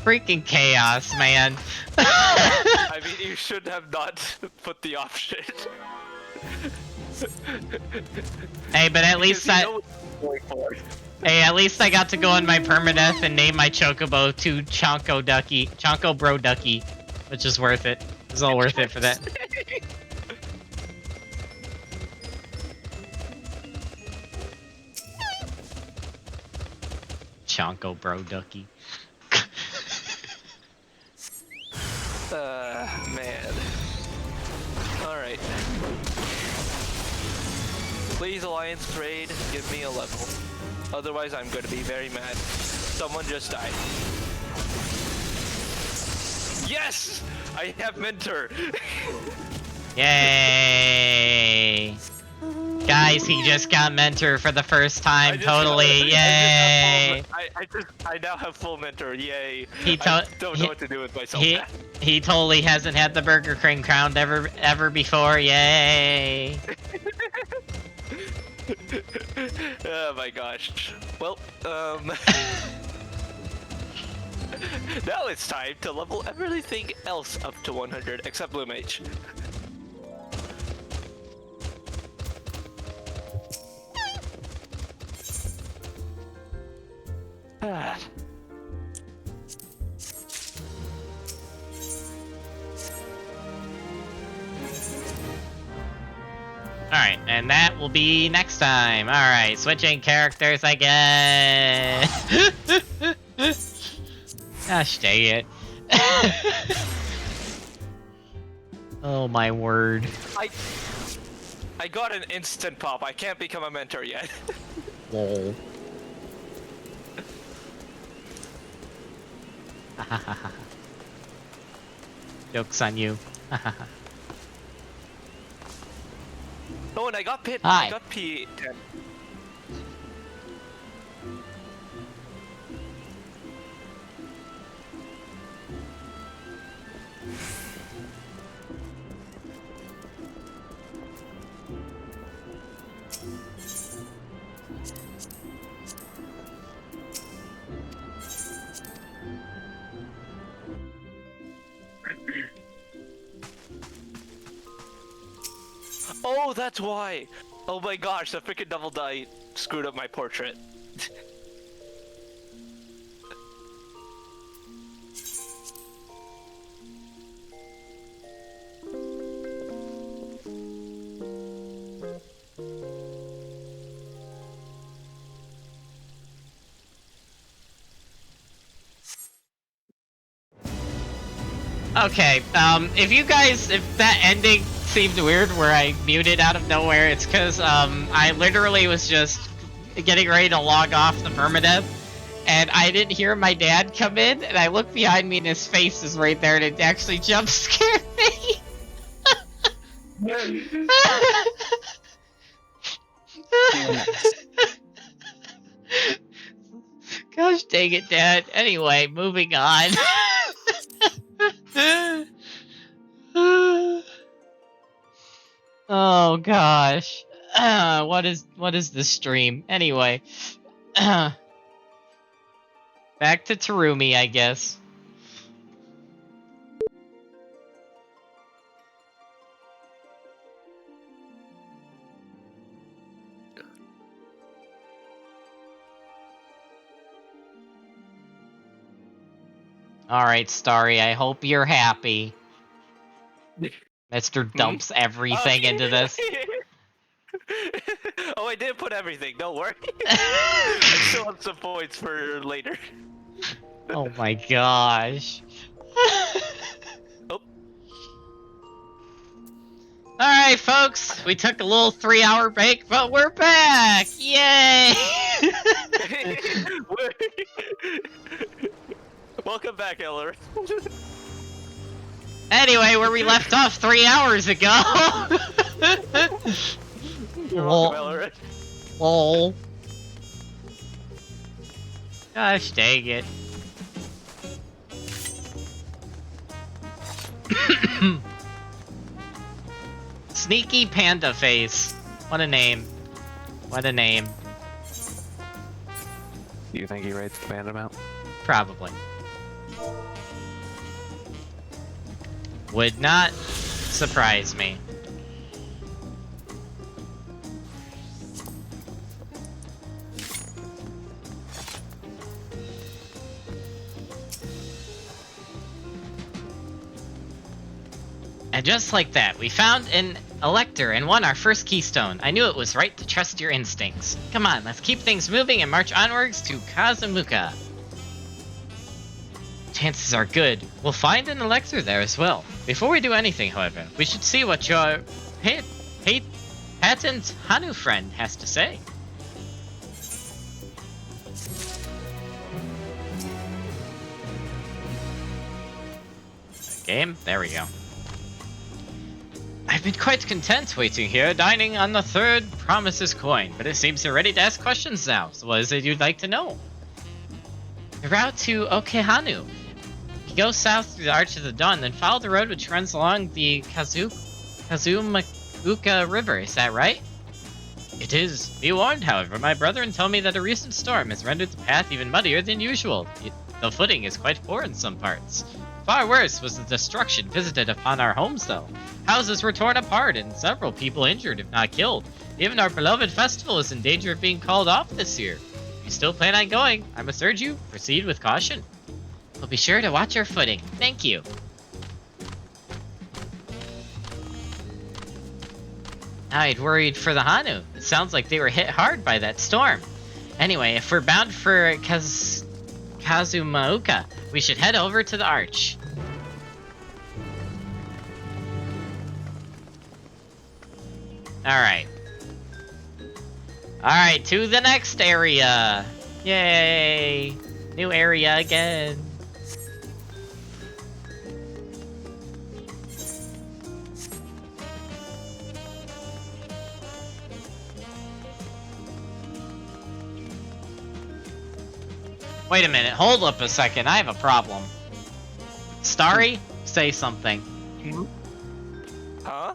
Freaking chaos, man. I mean, you should have not put the option. Hey, but at least Hey, at least I got to go on my permadeath and name my chocobo to Chonko Bro Ducky, which is worth it. It's all worth it for that. Chonko Bro Ducky. Man. Alright. Please, Alliance Trade, give me a level. Otherwise, I'm gonna be very mad. Someone just died. Yes! I have Mentor! Yay! Guys, he just got Mentor for the first time, totally, yay! I now have full Mentor, yay! I don't know what to do with myself. He totally hasn't had the Burger King crown ever before, yay! Oh my gosh. Well, now it's time to level everything else up to 100 except Blue Mage. Alright, and that will be next time. Alright, switching characters again. Gosh dang it. Oh my word. I got an instant pop. I can't become a mentor yet. Lol. Joke's on you. Oh, and I got Pit. Hi. I got P10. Oh, that's why! Oh my gosh, the freaking double die screwed up my portrait. Okay, if that ending seemed weird where I muted out of nowhere, it's because, I literally was just getting ready to log off the permadeath, and I didn't hear my dad come in, and I looked behind me and his face is right there, and it actually jump scared me! Gosh dang it, Dad. Anyway, moving on. Oh gosh. What is this stream? Anyway. Back to Terumi, I guess. Alright, Starry, I hope you're happy. Mr. dumps everything into this. Oh, I did put everything, don't worry. I still have some points for later. Oh my gosh. Oh. Alright, folks, we took a little 3-hour break, but we're back! Yay! Welcome back, Elurin. Anyway, where we left off 3 hours ago! You're welcome, Elurin. Lol. Gosh dang it. Sneaky Panda Face. What a name. What a name. Do you think he rates the panda mount? Probably. Would not surprise me. And just like that, we found an elector and won our first keystone. I knew it was right to trust your instincts. Come on, let's keep things moving and march onwards to Kazumuka. Chances are good we'll find an elixir there as well. Before we do anything, however, we should see what your patent Hanu friend has to say. Game? There we go. I've been quite content waiting here, dining on the third Promises coin, but it seems you're ready to ask questions now, so what is it you'd like to know? The route to Okehanu. You go south through the Arch of the Dawn, then follow the road which runs along the Kazumauka River, is that right? It is. Be warned, however, my brethren tell me that a recent storm has rendered the path even muddier than usual. The footing is quite poor in some parts. Far worse was the destruction visited upon our homes, though. Houses were torn apart and several people injured, if not killed. Even our beloved festival is in danger of being called off this year. If you still plan on going, I must urge you, proceed with caution. But be sure to watch your footing. Thank you. I'd worried for the Hanu. It sounds like they were hit hard by that storm. Anyway, if we're bound for Kazumauka, we should head over to the Arch. Alright. Alright, to the next area. Yay! New area again. Wait a minute, hold up a second, I have a problem. Starry, say something. Huh?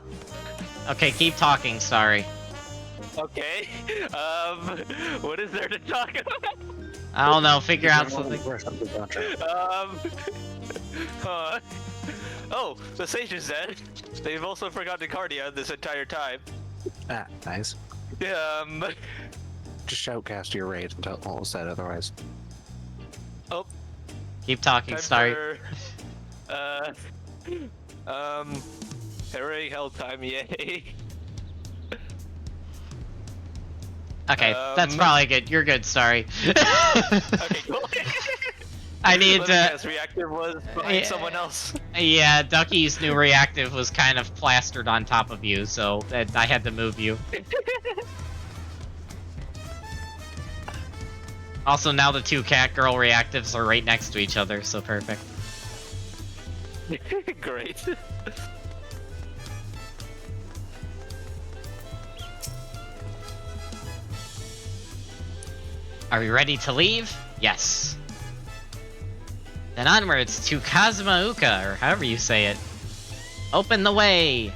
Okay, keep talking, Starry. Okay. What is there to talk about? I don't know, figure out something. Oh, the sage is dead. They've also forgotten Cardia this entire time. Ah, nice. Just shoutcast your raid until all is said otherwise. Oh. Keep talking, Starry. Harry held time, yay. Okay, that's probably good. You're good, Starry. Okay, cool. I need to... Guess reactive was behind someone else. Yeah, Ducky's new reactive was kind of plastered on top of you, so I had to move you. Also, now the two cat girl reactives are right next to each other, so perfect. Great. Are we ready to leave? Yes. Then onwards to Kazumauka, or however you say it. Open the way!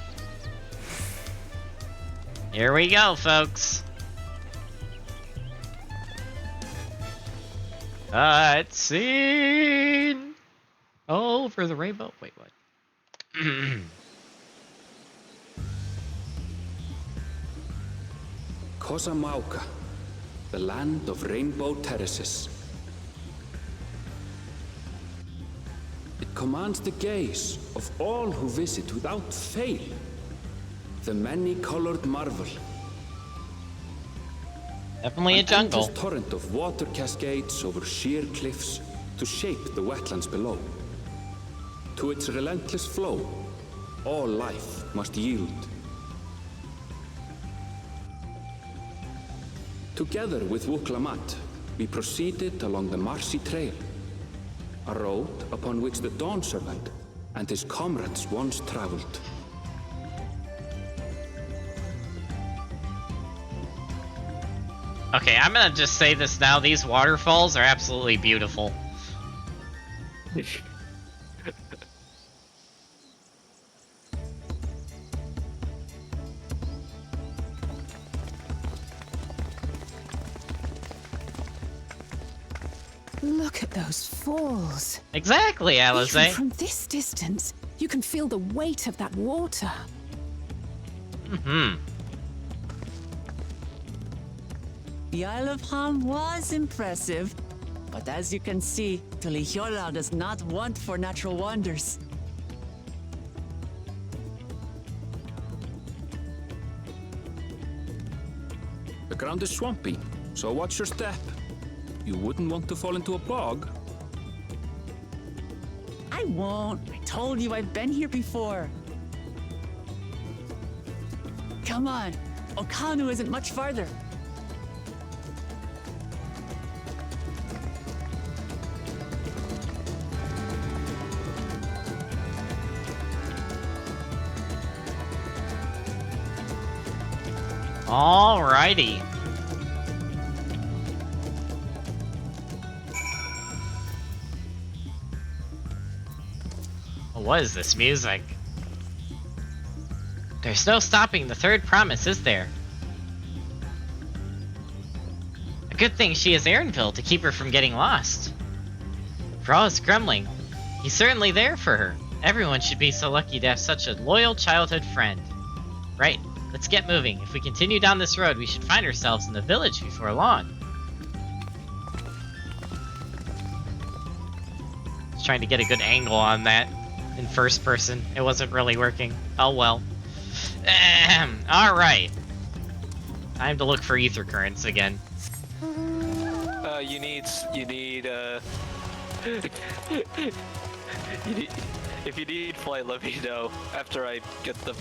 Here we go, folks. Cutscene! Over the rainbow. Wait, what? Kosamauka, the land of rainbow terraces. It commands the gaze of all who visit without fail. The many-colored marvel. Definitely a jungle. An endless torrent of water cascades over sheer cliffs to shape the wetlands below. To its relentless flow, all life must yield. Together with Wuklamat, we proceeded along the Marcy Trail, a road upon which the Dawn Servant and his comrades once traveled. Okay, I'm gonna just say this now. These waterfalls are absolutely beautiful. Look at those falls. Exactly, Alice. Even from this distance, you can feel the weight of that water. Mm-hmm. The Isle of Ham was impressive, but as you can see, Tulihiola does not want for natural wonders. The ground is swampy, so watch your step. You wouldn't want to fall into a bog. I won't. I told you I've been here before. Come on. Okanu isn't much farther. Alrighty. What is this music? There's no stopping the third promise, is there? A good thing she has Erinville to keep her from getting lost. For all his grumbling, he's certainly there for her. Everyone should be so lucky to have such a loyal childhood friend. Right, let's get moving. If we continue down this road, we should find ourselves in the village before long. Just trying to get a good angle on that in first person. It wasn't really working. Oh well. Alright. Time to look for ether currents again. You need, if you need flight, let me know after I get the,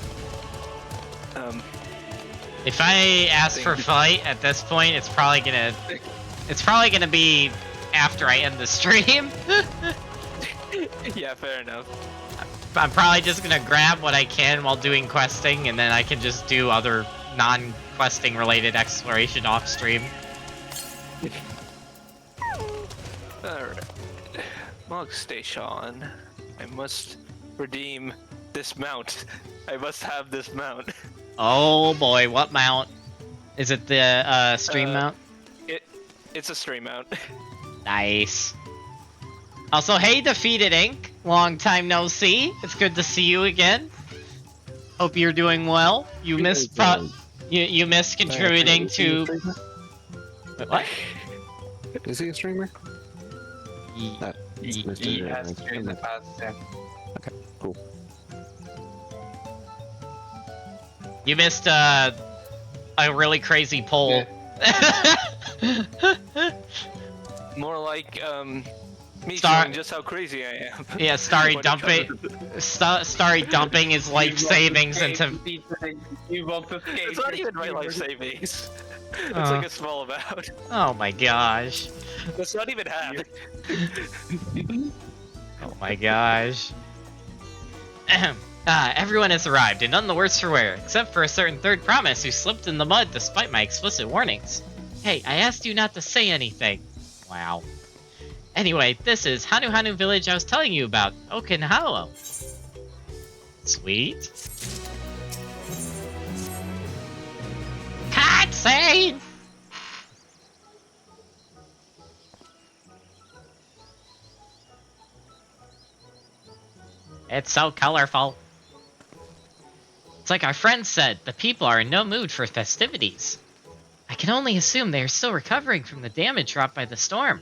If I ask for flight at this point, it's probably gonna be after I end the stream. Yeah, fair enough. I'm probably just gonna grab what I can while doing questing, and then I can just do other non-questing related exploration off stream. Alright. Log station. I must redeem this mount. I must have this mount. Oh boy, what mount? Is it the stream mount? It's a stream mount. Nice. Also, hey, Defeated Ink. Long time no see. It's good to see you again. Hope you're doing well. You missed you missed contributing to. Wait, what? Is he a streamer? He has streamed in the past, yeah. Okay, cool. You missed a really crazy poll. Yeah. More like me showing just how crazy I am. Yeah, Starry dumping. Starry dumping is life savings into. It's not even my life savings. It's like a small amount. Oh my gosh. It's not even half. Oh my gosh. Everyone has arrived, and none the worse for wear, except for a certain third promise who slipped in the mud despite my explicit warnings. Hey, I asked you not to say anything. Wow. Anyway, this is Hanu Hanu Village I was telling you about, Okinawa. Sweet. insane! It's so colorful. It's like our friend said, the people are in no mood for festivities. I can only assume they are still recovering from the damage wrought by the storm.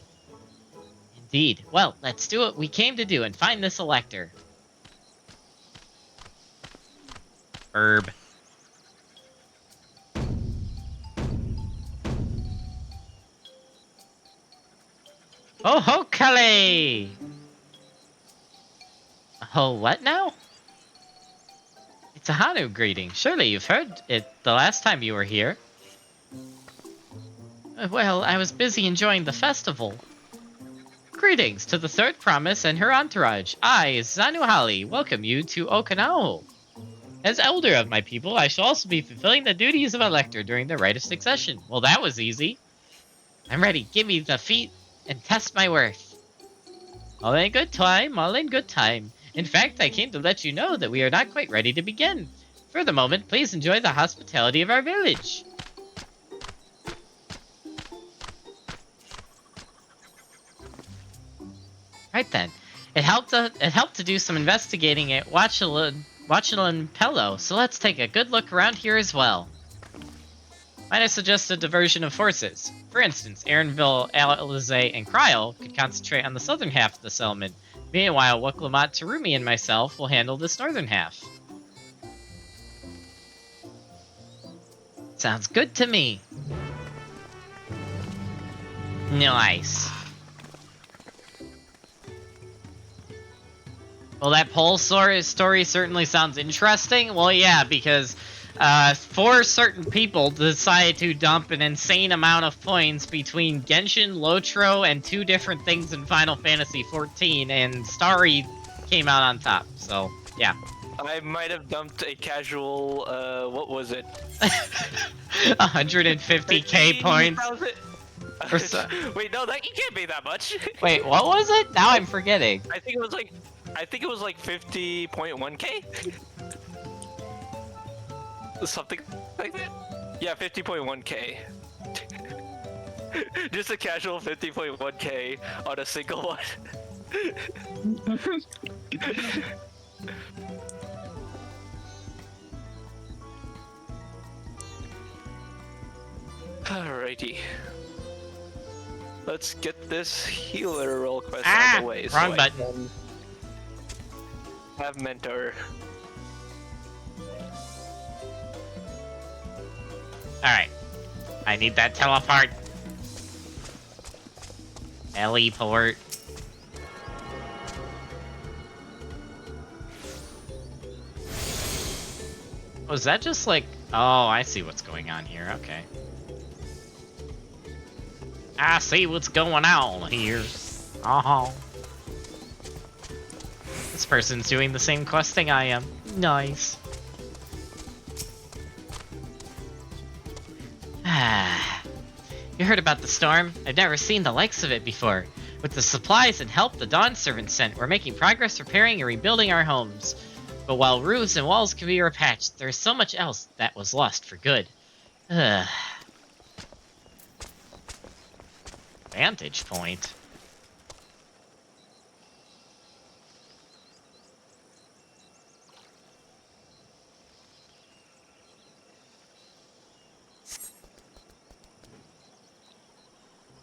Indeed. Well, let's do what we came to do and find this elector. Herb. Oh ho, Kale! Oh, what now? It's a Hanu greeting. Surely you've heard it the last time you were here. Well, I was busy enjoying the festival. Greetings to the third promise and her entourage. I, Zanuhali, welcome you to Okanao. As elder of my people, I shall also be fulfilling the duties of elector during the rite of succession. Well, that was easy. I'm ready. Give me the feat and test my worth. All in good time, all in good time. In fact, I came to let you know that we are not quite ready to begin. For the moment, please enjoy the hospitality of our village. Right then. It helped to do some investigating at Wachilan Pello, so let's take a good look around here as well. Might I suggest a diversion of forces? For instance, Aaronville, Alizé, and Kryl could concentrate on the southern half of the settlement. Meanwhile, Wuklamat, Tarumi, and myself will handle this northern half. Sounds good to me. Nice. Well, that poll story certainly sounds interesting. Well, yeah, because 4 certain people decided to dump an insane amount of points between Genshin, Lotro, and 2 different things in Final Fantasy XIV, and Starry came out on top. So, yeah. I might have dumped a casual, what was it? 150k points. Or so. Wait, no, that can't be that much. Wait, what was it? Now I'm forgetting. I think it was like 50.1k. Something like that. Yeah, 50.1k. Just a casual 50.1k on a single one. Alrighty. Let's get this healer roll quest out of the way. Wrong button. I can have mentor. Alright. I need that teleport. Teleport. Oh, is that just like... Oh, I see what's going on here. Okay. I see what's going on here. Uh-huh. This person's doing the same questing I am. Nice. You heard about the storm? I've never seen the likes of it before. With the supplies and help the Dawn servants sent, we're making progress repairing and rebuilding our homes. But while roofs and walls can be repatched, there's so much else that was lost for good. Vantage point.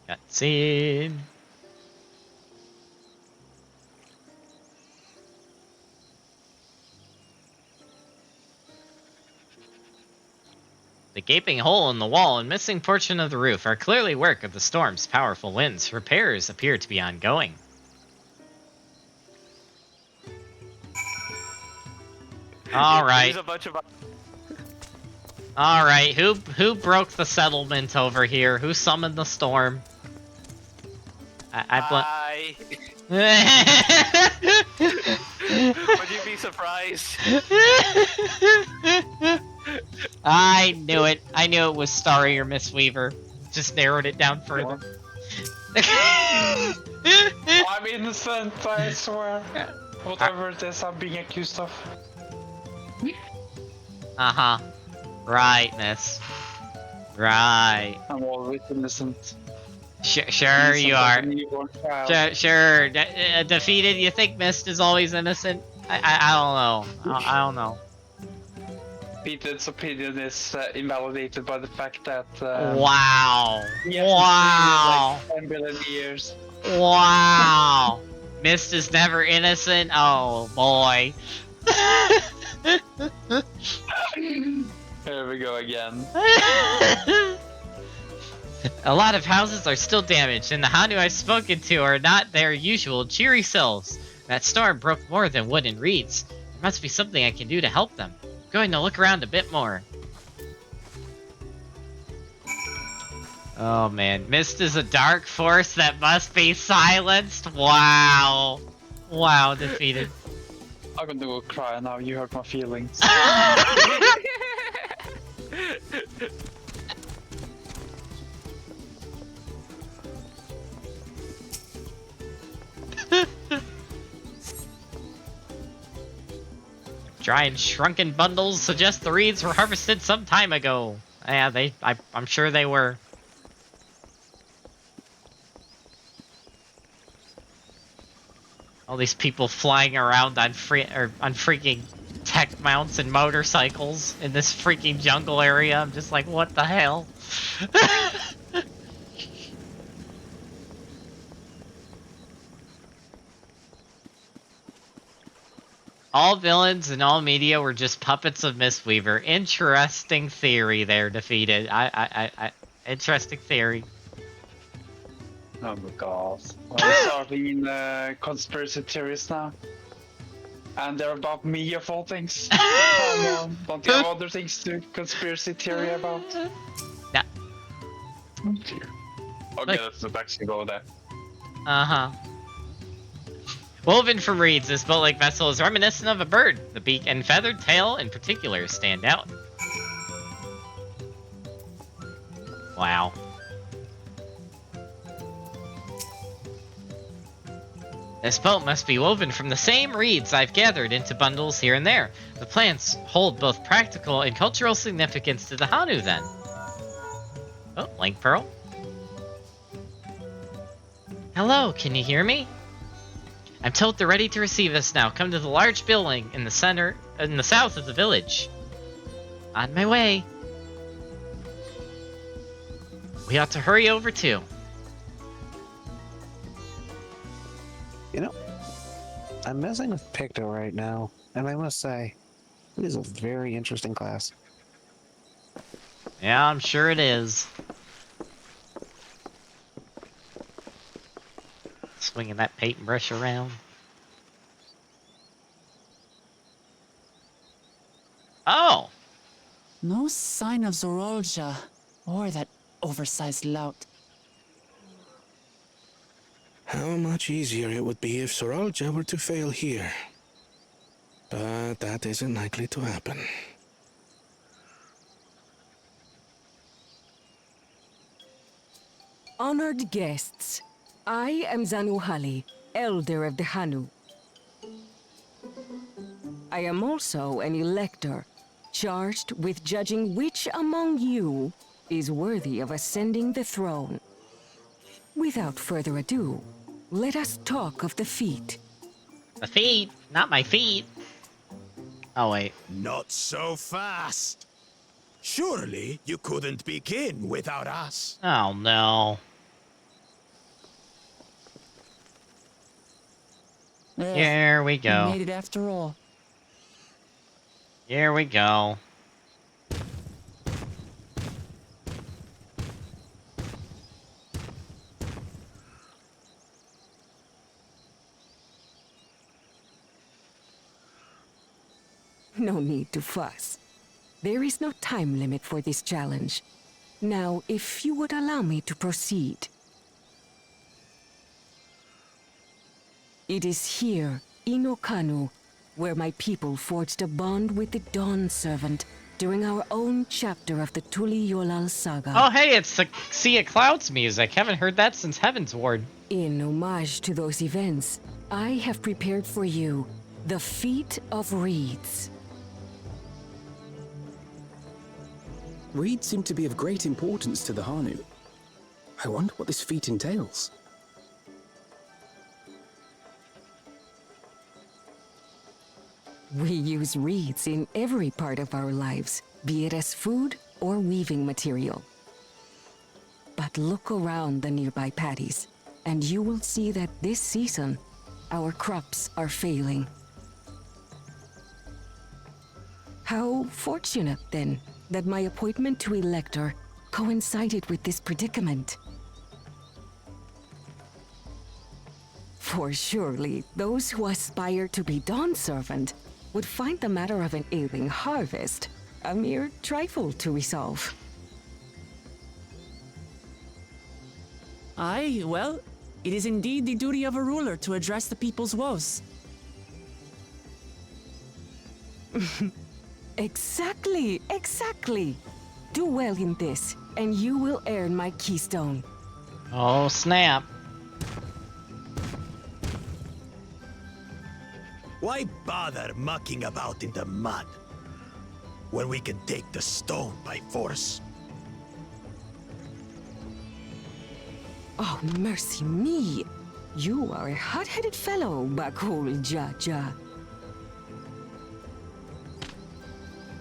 Cutscene. The gaping hole in the wall and missing portion of the roof are clearly work of the storm's powerful winds. Repairs appear to be ongoing. Alright. Alright, who broke the settlement over here? Who summoned the storm? Would you be surprised? I knew it. I knew it was Starry or Miss Weaver. Just narrowed it down further. I'm innocent, I swear. Whatever it is I'm being accused of. Uh-huh. Right, miss. Right. I'm always innocent. Sure you are. Newborn child. Sure. Defeated. You think Mist is always innocent? I don't know. I don't know. Peter's opinion is invalidated by the fact that Wow. he hasn't Wow. seen in like 10 billion years. Wow. Mist is never innocent. Oh boy. Here we go again. A lot of houses are still damaged, and the Hanu I've spoken to are not their usual cheery selves. That storm broke more than wood and reeds. There must be something I can do to help them. I'm going to look around a bit more. Oh man, Mist is a dark force that must be silenced? Wow. Wow, defeated. I'm gonna go cry now, you hurt my feelings. Dry and shrunken bundles suggest the reeds were harvested some time ago. Yeah, I'm sure they were. All these people flying around on freaking tech mounts and motorcycles in this freaking jungle area. I'm just like, what the hell? All villains and all media were just puppets of Mistweaver. Interesting theory there, defeated. Interesting theory. Oh my god. We're starting conspiracy theories now. And they're about me of all things. Come on, don't you have other things to conspiracy theory about? Nah. Okay, let's actually go there. Uh-huh. Woven from reeds, this boat-like vessel is reminiscent of a bird. The beak and feathered tail in particular stand out. Wow. This boat must be woven from the same reeds I've gathered into bundles here and there. The plants hold both practical and cultural significance to the Hanu, then. Oh, Link Pearl. Hello, can you hear me? I'm told they're ready to receive us now. Come to the large building in the south of the village. On my way. We ought to hurry over too. You know, I'm messing with Picto right now, and I must say, it is a very interesting class. Yeah, I'm sure it is. Swinging that paintbrush around. Oh! No sign of Zorolja, or that oversized lout. How much easier it would be if Zorolja were to fail here. But that isn't likely to happen. Honored guests, I am Zanuhali, Elder of the Hanu. I am also an elector, charged with judging which among you is worthy of ascending the throne. Without further ado, let us talk of the feat. The feet? Not my feet. Oh, wait. Not so fast. Surely you couldn't begin without us. Oh, no. Here we go. We made it after all. Here we go. No need to fuss. There is no time limit for this challenge. Now, if you would allow me to proceed. It is here, in Okanu, where my people forged a bond with the Dawn Servant during our own chapter of the Tuli Yolal saga. Oh, hey, it's the Sea of Clouds music. Haven't heard that since Heaven's Ward. In homage to those events, I have prepared for you the Feat of Reeds. Reeds seem to be of great importance to the Hanu. I wonder what this feat entails. We use reeds in every part of our lives, be it as food or weaving material. But look around the nearby paddies, and you will see that this season, our crops are failing. How fortunate, then, that my appointment to Elector coincided with this predicament. For surely, those who aspire to be Dawn Servant would find the matter of an ailing harvest a mere trifle to resolve. Aye, well, it is indeed the duty of a ruler to address the people's woes. Exactly, exactly. Do well in this, and you will earn my keystone. Oh, snap. Why bother mucking about in the mud when we can take the stone by force? Oh, mercy me. You are a hot-headed fellow, Bakul Jaja.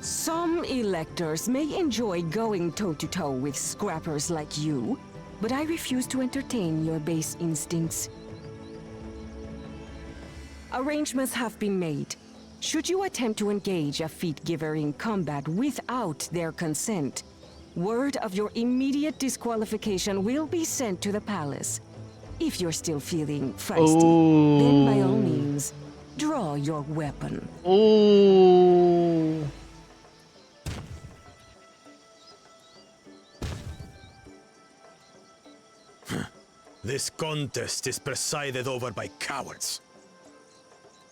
Some electors may enjoy going toe-to-toe with scrappers like you, but I refuse to entertain your base instincts. Arrangements have been made. Should you attempt to engage a feat giver in combat without their consent, word of your immediate disqualification will be sent to the palace. If you're still feeling feisty, then by all means, draw your weapon. Ooh. This contest is presided over by cowards.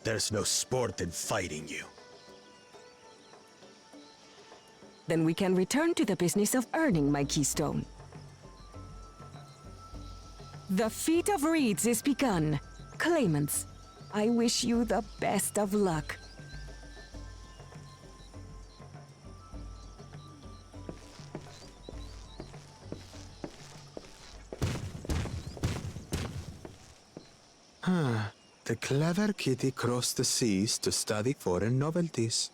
There's no sport in fighting you. Then we can return to the business of earning my keystone. The feat of reeds is begun. Claimants, I wish you the best of luck. The clever kitty crossed the seas to study foreign novelties.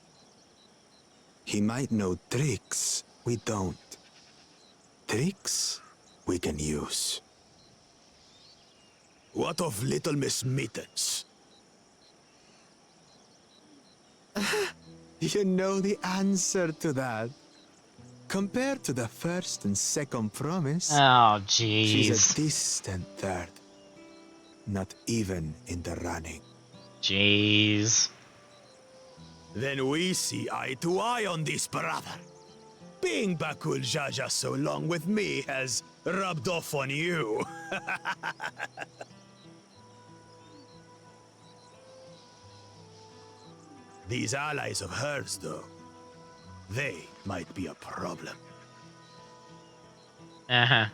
He might know tricks we don't. Tricks we can use. What of Little Miss Mittens? You know the answer to that. Compared to the first and second promise, Oh, she's jeez. a distant third. Not even in the running. Jeez. Then we see eye to eye on this, brother. Being Bakul Jaja so long with me has rubbed off on you. These allies of hers, though, they might be a problem. Uh-huh.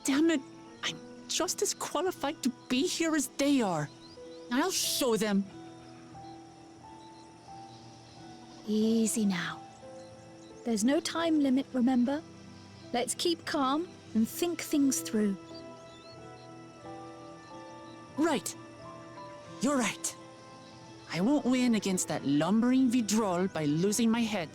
Damn it, I'm just as qualified to be here as they are. I'll show them. Easy now. There's no time limit, remember? Let's keep calm and think things through. Right. You're right. I won't win against that lumbering Vidrol by losing my head.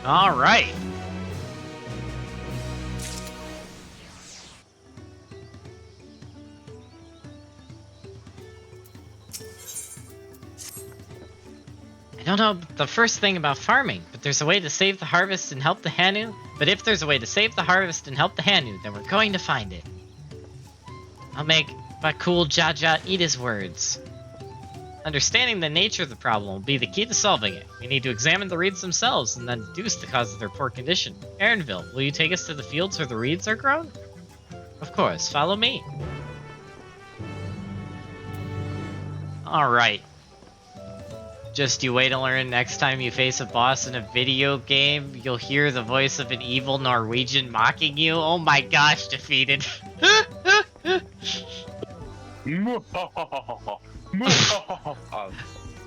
All right. I don't know the first thing about farming, but there's a way to save the harvest and help the Hanu. But if there's a way to save the harvest and help the Hanu, then we're going to find it. I'll make Bakul Jaja eat his words. Understanding the nature of the problem will be the key to solving it. We need to examine the reeds themselves and then deduce the cause of their poor condition. Erinville, will you take us to the fields where the reeds are grown? Of course, follow me. Alright, Just you wait to learn. Next time you face a boss in a video game, you'll hear the voice of an evil Norwegian mocking you. Oh my gosh, defeated.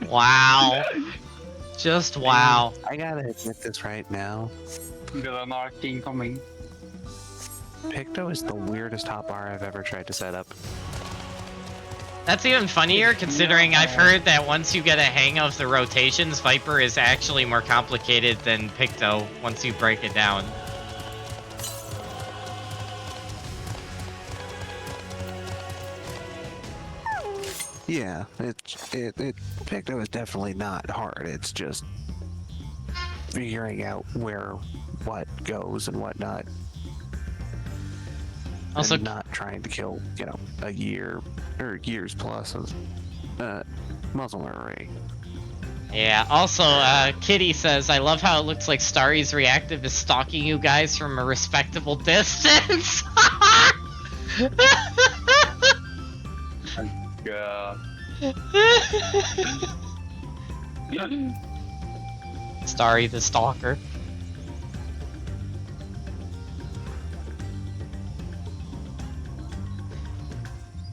Wow. Just wow. I gotta admit this right now. Got an arc incoming. Picto is the weirdest hotbar I've ever tried to set up. That's even funnier considering I've heard that once you get a hang of the rotations, Viper is actually more complicated than Picto once you break it down. Yeah, Picto is definitely not hard. It's just figuring out where what goes and whatnot. Also, and not trying to kill, you know, a year or years plus of muzzle array. Yeah, also, Kitty says, I love how it looks like Starry's reactive is stalking you guys from a respectable distance. God. Starry the stalker.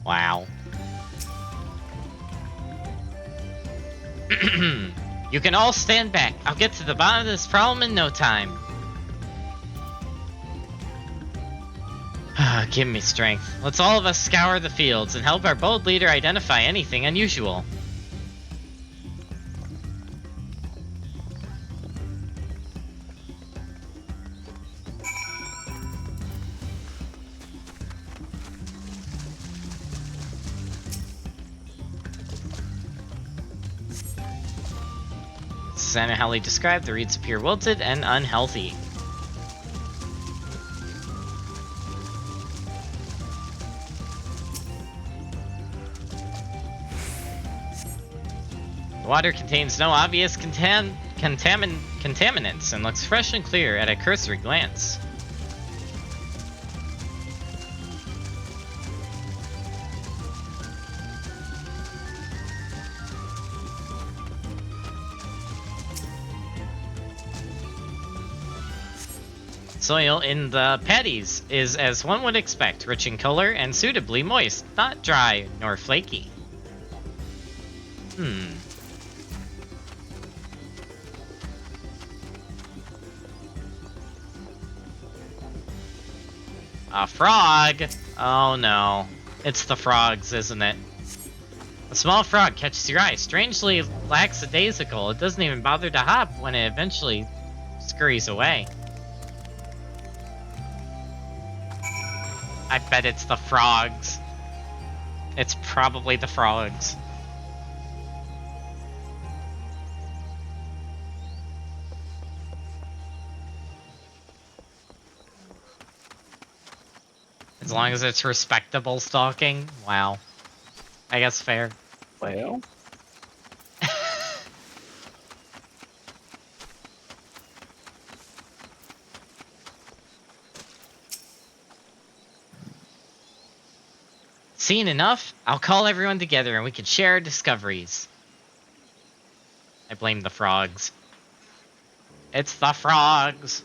Wow. You can all stand back. I'll get to the bottom of this problem in no time. Give me strength. Let's all of us scour the fields and help our bold leader identify anything unusual. Susanna Halley described the reeds appear wilted and unhealthy. The water contains no obvious contaminants and looks fresh and clear at a cursory glance. Soil in the paddies is, as one would expect, rich in color and suitably moist, not dry nor flaky. A frog! Oh no. It's the frogs, isn't it? A small frog catches your eye, strangely lackadaisical. It doesn't even bother to hop when it eventually scurries away. I bet it's the frogs. It's probably the frogs. As long as it's respectable stalking, wow. I guess fair. Well. Seen enough? I'll call everyone together and we can share our discoveries. I blame the frogs. It's the frogs!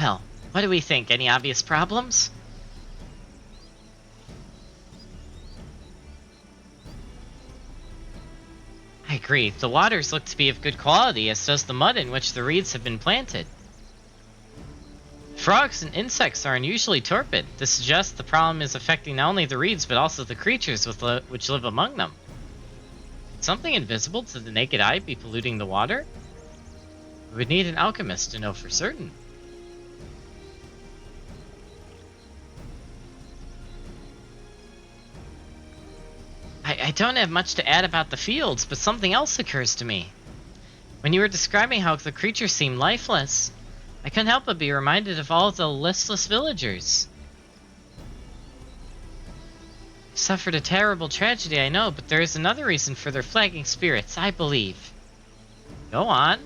Well, what do we think? Any obvious problems? I agree. The waters look to be of good quality, as does the mud in which the reeds have been planted. Frogs and insects are unusually torpid. This suggests the problem is affecting not only the reeds, but also the creatures which live among them. Could something invisible to the naked eye be polluting the water? We would need an alchemist to know for certain. I don't have much to add about the fields, but something else occurs to me. When you were describing how the creatures seem lifeless, I couldn't help but be reminded of all the listless villagers. They suffered a terrible tragedy, I know, but there is another reason for their flagging spirits, I believe. Go on.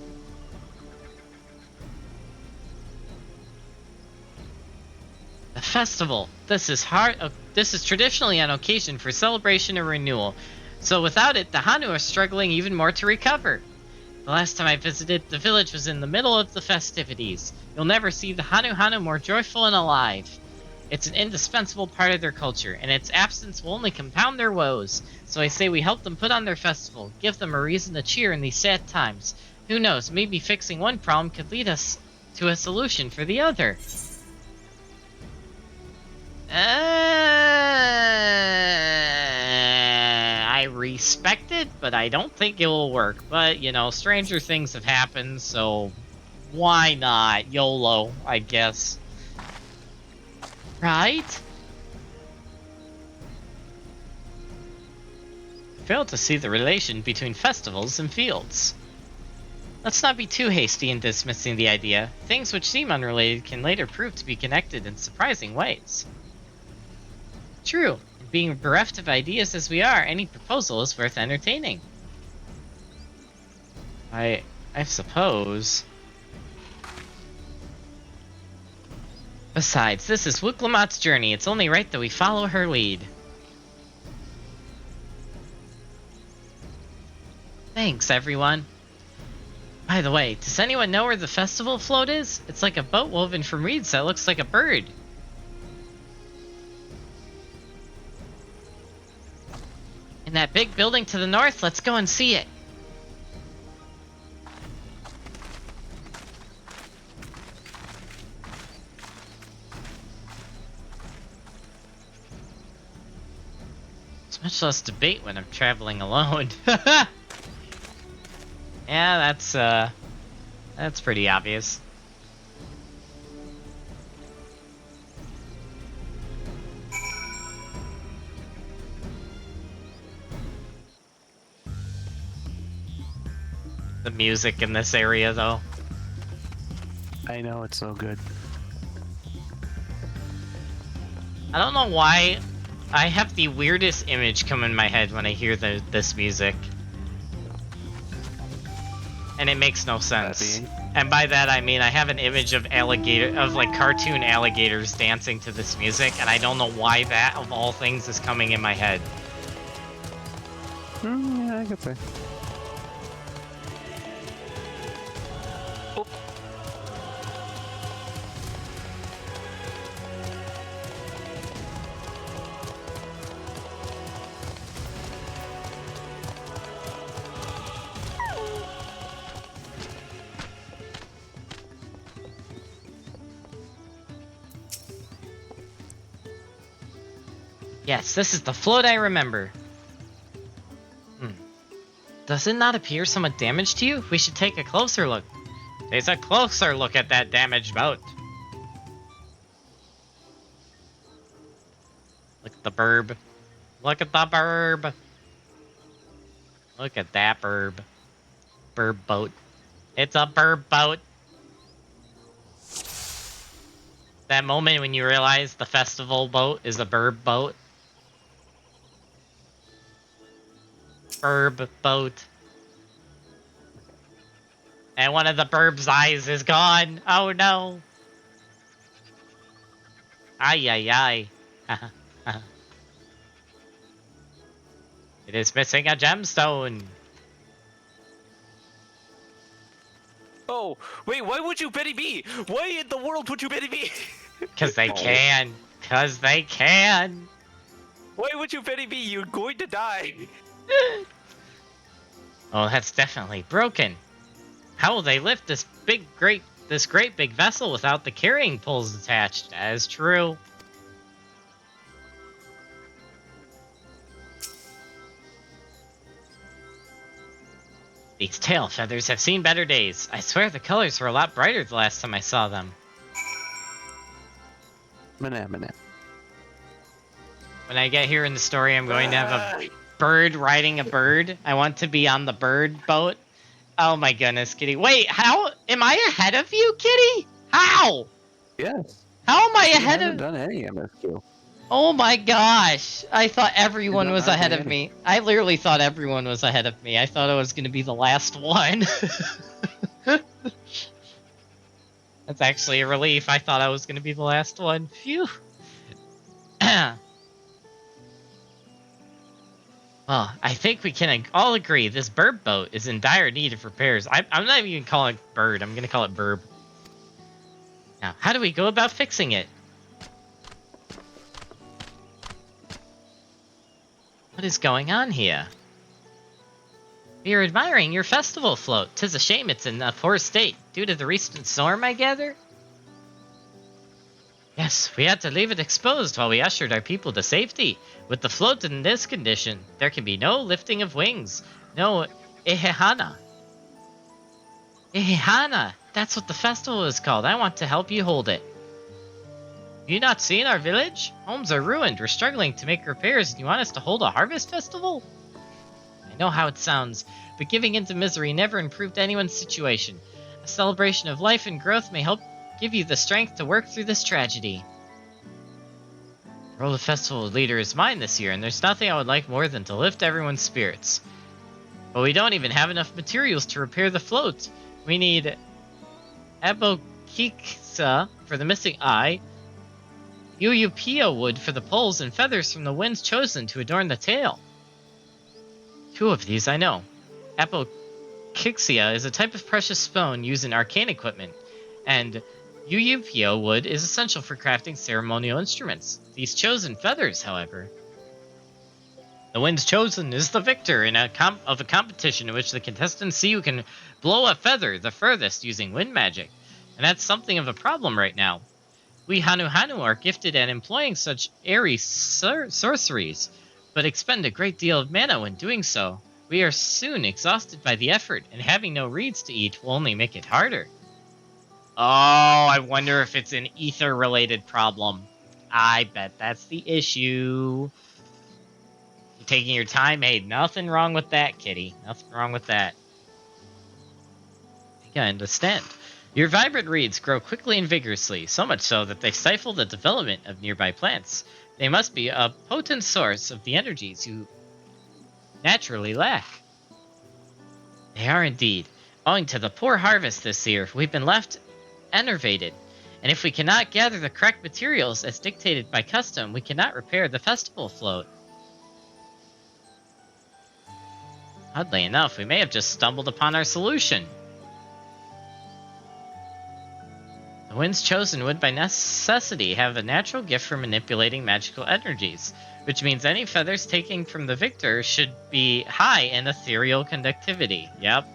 The A festival. This is traditionally an occasion for celebration and renewal. So without it, the Hanu are struggling even more to recover. The last time I visited, the village was in the middle of the festivities. You'll never see the Hanu more joyful and alive. It's an indispensable part of their culture, and its absence will only compound their woes. So I say we help them put on their festival, give them a reason to cheer in these sad times. Who knows, maybe fixing one problem could lead us to a solution for the other. I respect it, but I don't think it will work. But, you know, stranger things have happened, so why not? YOLO, I guess. Right? Fail to see the relation between festivals and fields. Let's not be too hasty in dismissing the idea. Things which seem unrelated can later prove to be connected in surprising ways. True. Being bereft of ideas as we are, any proposal is worth entertaining. I suppose. Besides, this is Wuklamot's journey. It's only right that we follow her lead. Thanks, everyone. By the way, does anyone know where the festival float is? It's like a boat woven from reeds that looks like a bird. In that big building to the north, let's go and see it. It's much less debate when I'm traveling alone. Yeah, that's pretty obvious. The music in this area, though. I know, it's so good. I don't know why I have the weirdest image come in my head when I hear this music. And it makes no sense. And by that I mean I have an image of like cartoon alligators dancing to this music, and I don't know why that, of all things, is coming in my head. Yeah, I could say. Yes, this is the float I remember. Does it not appear somewhat damaged to you? We should take a closer look. Take a closer look at that damaged boat. Look at the burb. Look at the burb. Look at that burb. Burb boat. It's a burb boat. That moment when you realize the festival boat is a burb boat. Burb boat. And one of the burb's eyes is gone. Oh no. Ay ay ay. It is missing a gemstone. Oh, wait, why would you pity me? Why in the world would you pity me? Cause they can. Cause they can. Why would you pity me? You're going to die. Oh, that's definitely broken. How will they lift this great big vessel without the carrying poles attached? That is true. These tail feathers have seen better days. I swear the colors were a lot brighter the last time I saw them. When I get here in the story, I'm going to have a bird riding a bird. I want to be on the bird boat. Oh my goodness, Kitty. Wait, how am I ahead of you, Kitty? How? Yes. How am I ahead I of? haven't done any MSQ. Oh my gosh! I thought everyone was ahead of me. I literally thought everyone was ahead of me. I thought I was going to be the last one. That's actually a relief. I thought I was going to be the last one. Phew. Well, I think we can all agree this burb boat is in dire need of repairs. I'm not even calling it bird. I'm going to call it burb. Now, how do we go about fixing it? What is going on here? We are admiring your festival float. 'Tis a shame it's in a poor state, due to the recent storm, I gather? Yes, we had to leave it exposed while we ushered our people to safety. With the float in this condition, there can be no lifting of wings. No Ehehana. Ehehana! That's what the festival is called. I want to help you hold it. Have you not seen our village? Homes are ruined. We're struggling to make repairs, and you want us to hold a harvest festival? I know how it sounds, but giving in to misery never improved anyone's situation. A celebration of life and growth may help give you the strength to work through this tragedy. The role of festival leader is mine this year, and there's nothing I would like more than to lift everyone's spirits. But we don't even have enough materials to repair the float. We need abokiksa for the missing eye, Uyupia wood for the poles, and feathers from the winds chosen to adorn the tail. 2 of these I know. Apokixia is a type of precious stone used in arcane equipment, and Uyupia wood is essential for crafting ceremonial instruments. These chosen feathers, however. The winds chosen is the victor in a competition in which the contestants see who can blow a feather the furthest using wind magic, and that's something of a problem right now. We Hanu are gifted at employing such airy sorceries, but expend a great deal of mana when doing so. We are soon exhausted by the effort, and having no reeds to eat will only make it harder. Oh, I wonder if it's an ether-related problem. I bet that's the issue. You're taking your time. Hey, nothing wrong with that, kitty. Nothing wrong with that. I can understand. Your vibrant reeds grow quickly and vigorously, so much so that they stifle the development of nearby plants. They must be a potent source of the energies you naturally lack. They are indeed. Owing to the poor harvest this year, we've been left enervated, and if we cannot gather the correct materials as dictated by custom, we cannot repair the festival float. Oddly enough, we may have just stumbled upon our solution. The winds chosen would by necessity have a natural gift for manipulating magical energies, which means any feathers taken from the victor should be high in ethereal conductivity. Yep.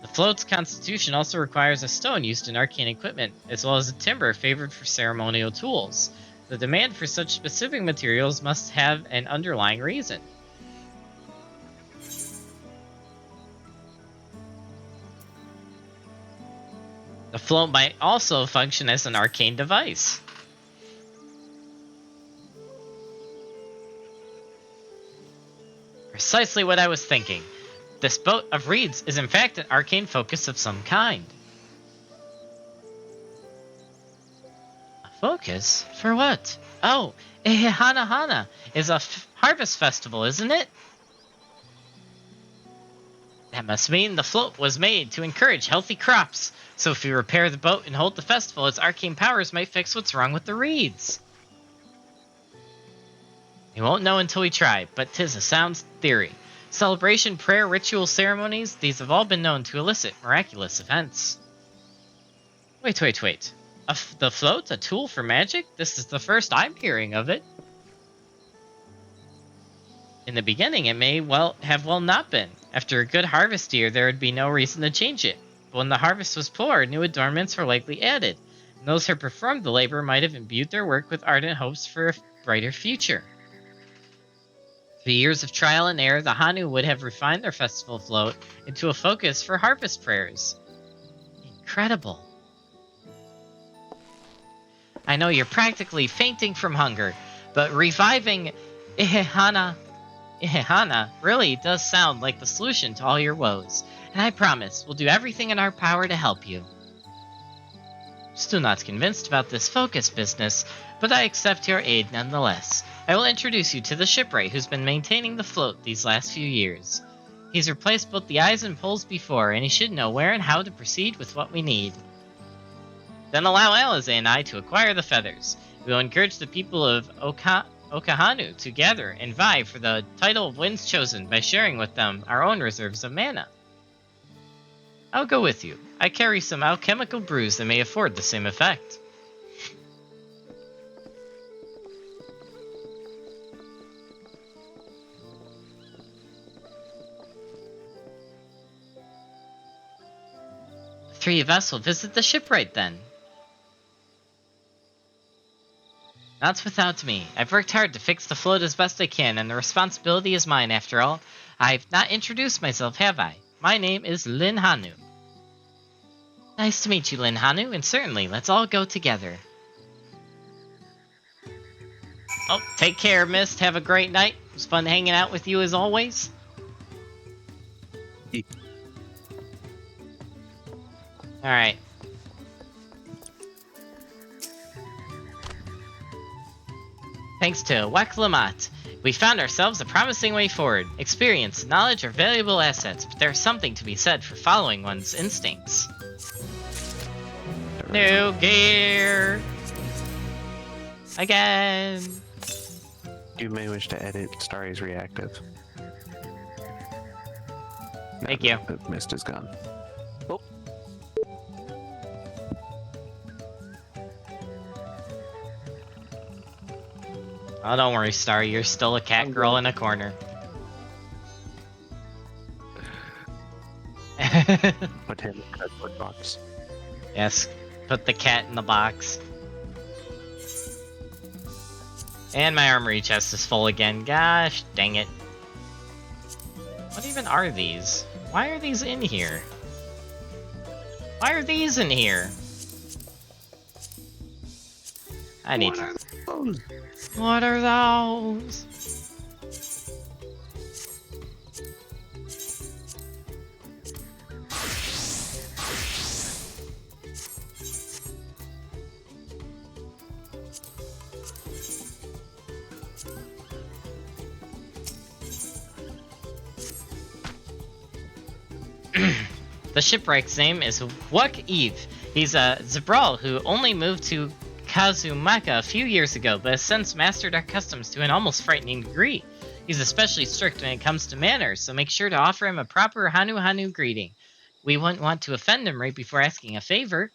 The float's constitution also requires a stone used in arcane equipment, as well as a timber favored for ceremonial tools. The demand for such specific materials must have an underlying reason. The float might also function as an arcane device. Precisely what I was thinking. This boat of reeds is in fact an arcane focus of some kind. A focus? For what? Oh, Ehehana is a harvest festival, isn't it? That must mean the float was made to encourage healthy crops. So if we repair the boat and hold the festival, its arcane powers might fix what's wrong with the reeds. We won't know until we try, but 'tis a sound theory. Celebration, prayer, ritual ceremonies, these have all been known to elicit miraculous events. Wait. The float, a tool for magic? This is the first I'm hearing of it. In the beginning, it may have not been. After a good harvest year, there would be no reason to change it. But when the harvest was poor, new adornments were likely added, and those who performed the labor might have imbued their work with ardent hopes for a brighter future. Through years of trial and error, the Hanu would have refined their festival float into a focus for harvest prayers. Incredible. I know you're practically fainting from hunger, but reviving Ehehana really does sound like the solution to all your woes, and I promise we'll do everything in our power to help you. Still not convinced about this focus business, but I accept your aid nonetheless. I will introduce you to the shipwright who's been maintaining the float these last few years. He's replaced both the eyes and poles before, and he should know where and how to proceed with what we need. Then allow Alize and I to acquire the feathers. We will encourage the people of Okahanu to gather and vie for the title of Winds Chosen by sharing with them our own reserves of mana. I'll go with you. I carry some alchemical brews that may afford the same effect. The three of us will visit the shipwright then. Not without me. I've worked hard to fix the float as best I can, and the responsibility is mine after all. I've not introduced myself, have I? My name is Lin Hanu. Nice to meet you, Lin Hanu, and certainly, let's all go together. Oh, take care, Mist. Have a great night. It was fun hanging out with you as always. Alright. Thanks to Wek-Lamat, we found ourselves a promising way forward. Experience and knowledge are valuable assets, but there's something to be said for following one's instincts. New gear! Again! You may wish to edit Starry's reactive. Thank you. The mist is gone. Oh. Oh, don't worry, Star. You're still a cat girl in a corner. Put him in the cardboard box. Yes, put the cat in the box. And my armory chest is full again. Gosh, dang it. What even are these? Why are these in here? Why are these in here? I need to... What are those? The shipwright's name is Wuk-Eve. He's a Zabral who only moved to Kazumaka a few years ago, but has since mastered our customs to an almost frightening degree. He's especially strict when it comes to manners, so make sure to offer him a proper Hanu greeting. We wouldn't want to offend him right before asking a favor.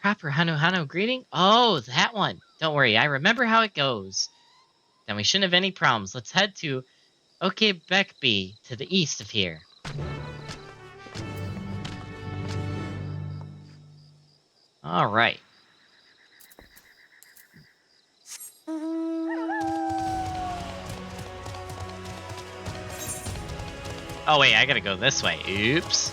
Proper Hanu greeting? Oh, that one. Don't worry, I remember how it goes. Then we shouldn't have any problems. Let's head to Okebekbi, to the east of here. Alright. Oh wait, I gotta go this way. Oops.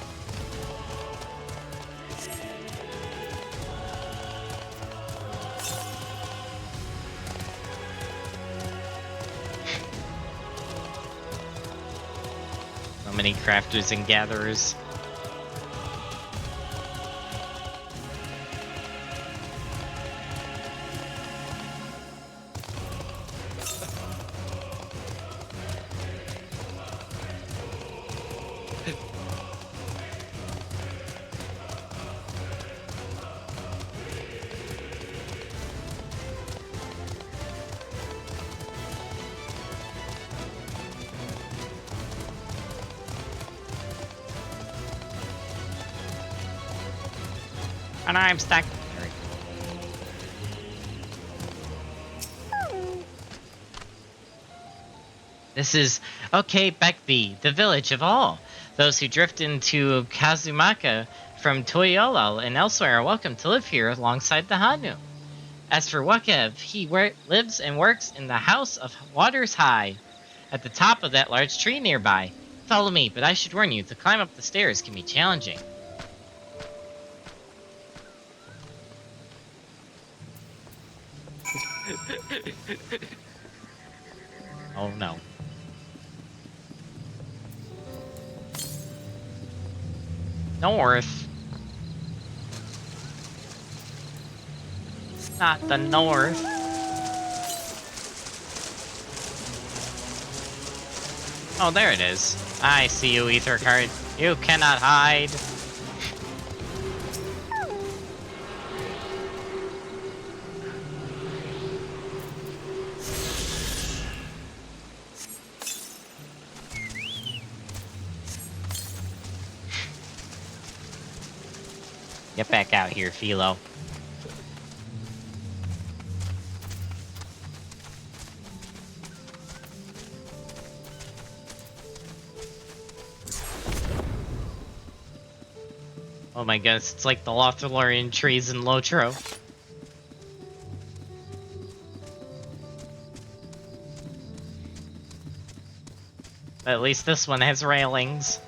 So many crafters and gatherers. And I'm stuck. This is Okebekbi, the village of all. Those who drift into Kazumaka from Toyolal and elsewhere are welcome to live here alongside the Hanu. As for Wuk-Eve, he lives and works in the House of Waters High, at the top of that large tree nearby. Follow me, but I should warn you, to climb up the stairs can be challenging. Oh no. North. Not the north. Oh, there it is. I see you, Ether Card. You cannot hide. Get back out here, Philo. Oh my goodness, it's like the Lothlorien trees in Lotro. But at least this one has railings.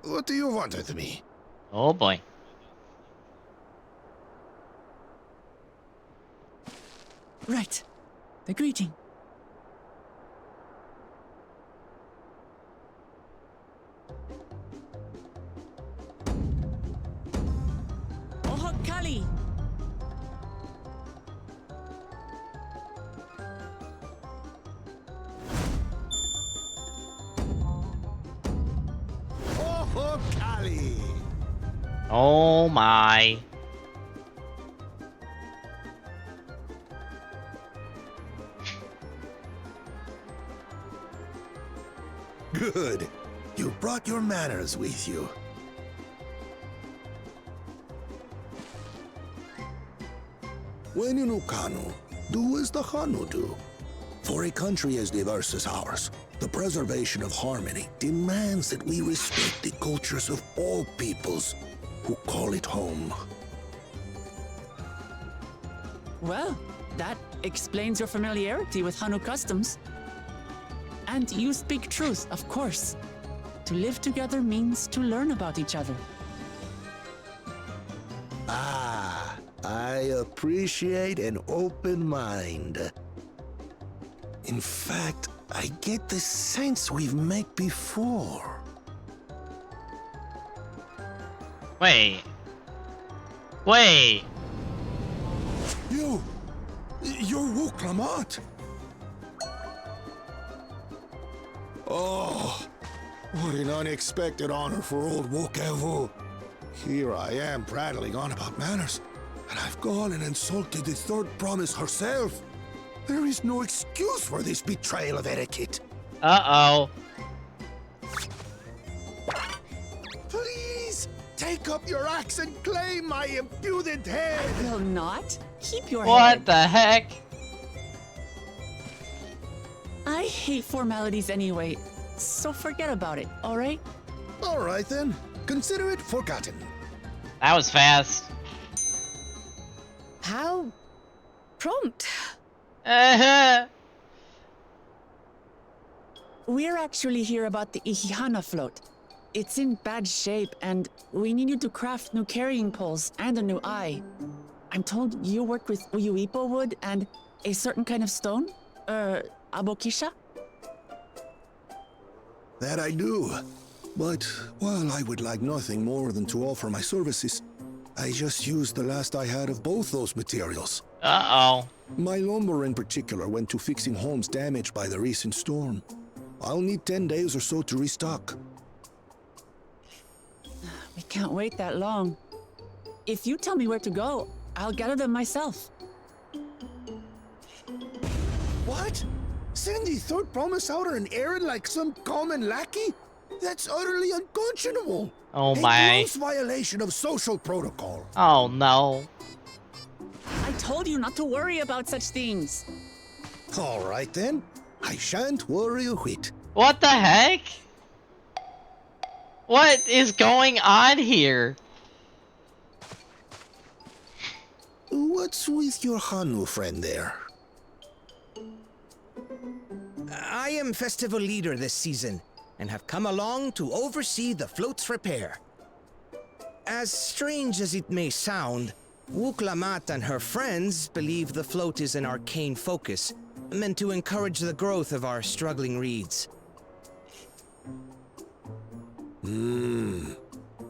What do you want with me? Oh boy. Right. The greeting. Oh, Kali! Oh, Kali! Oh my. Good. You brought your manners with you. When you know Kanu, do as the Hanu do. For a country as diverse as ours, the preservation of harmony demands that we respect the cultures of all peoples who call it home. Well, that explains your familiarity with Hanu customs. And you speak truth, of course. To live together means to learn about each other. Ah, I appreciate an open mind. In fact, I get the sense we've met before. Wait. Wait. You're Wook Lamont. Oh, what an unexpected honor for old Wook Evu. Here I am prattling on about manners, and I've gone and insulted the third promise herself. There is no excuse for this betrayal of etiquette. Uh-oh. Please, take up your axe and claim my impudent head. I will not. Keep your What head. the heck? I hate formalities anyway, so forget about it, alright? Alright then. Consider it forgotten. That was fast. How prompt. Uh-huh. We're actually here about the Ihihana float. It's in bad shape, and we need you to craft new carrying poles and a new eye. I'm told you work with Uyuipo wood and a certain kind of stone? Abokisha? That I do. But while I would like nothing more than to offer my services, I just used the last I had of both those materials. Uh-oh. My lumber in particular went to fixing homes damaged by the recent storm. I'll need 10 days or so to restock. We can't wait that long. If you tell me where to go, I'll gather them myself. What? Send the third promise out on an errand like some common lackey? That's utterly unconscionable. Oh A my. gross violation of social protocol. Oh no. I told you not to worry about such things. All right then. I shan't worry a whit. What the heck? What is going on here? What's with your Hanu friend there? I am festival leader this season, and have come along to oversee the float's repair. As strange as it may sound, Wook Lamont and her friends believe the float is an arcane focus, meant to encourage the growth of our struggling reeds.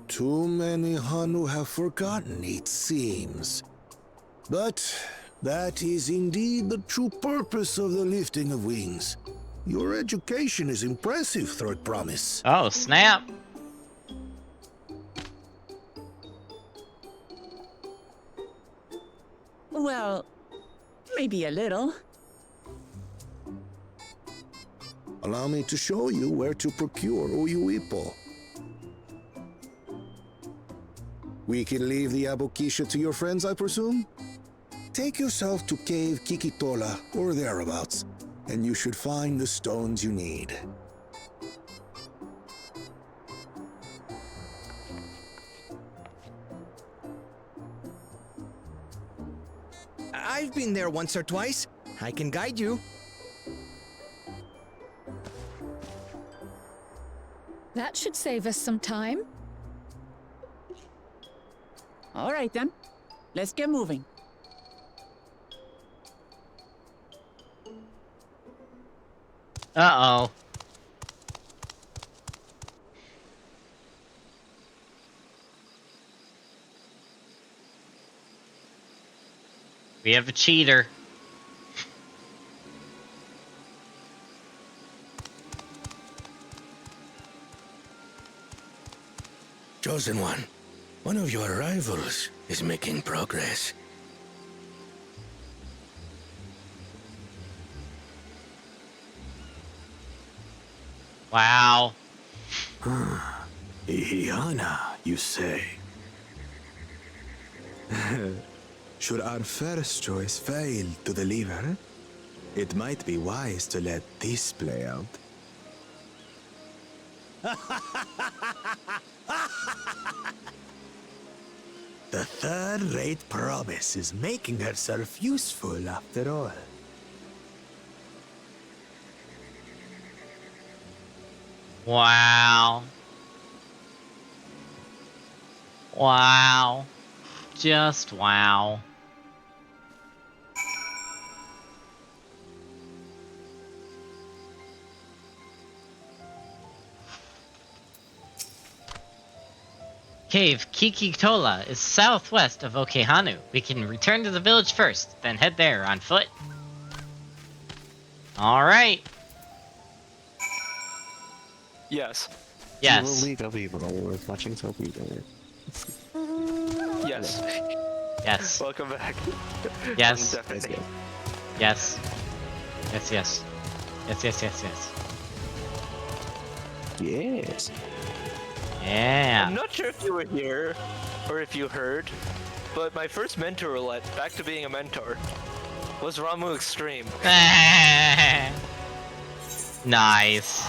Too many Hanu have forgotten, it seems. But That is indeed the true purpose of the lifting of wings. Your education is impressive, Third Promise. Oh, snap. Well, maybe a little. Allow me to show you where to procure Uyuipo. We can leave the Abokisha to your friends, I presume? Take yourself to Cave Kikitola or thereabouts, and you should find the stones you need. I've been there once or twice. I can guide you. That should save us some time. All right then. Let's get moving. Uh-oh. We have a cheater. Chosen one of your rivals is making progress. Wow. Ihiana, you say? Should our first choice fail to deliver, it might be wise to let this play out. The third-rate Promise is making herself useful after all. Wow. Wow. Just wow. Cave Kikitola is southwest of Okehanu. We can return to the village first, then head there on foot. Alright. Yes. Yes. League of Evil with watching Sophie there. Yes. Yes. Welcome back. Yes. Definitely. Yes. Yes, yes. Yes, yes, yes, yes. Yes. Yeah. I'm not sure if you were here or if you heard, but my first mentor roulette, back to being a mentor, was Ramu Extreme. Nice.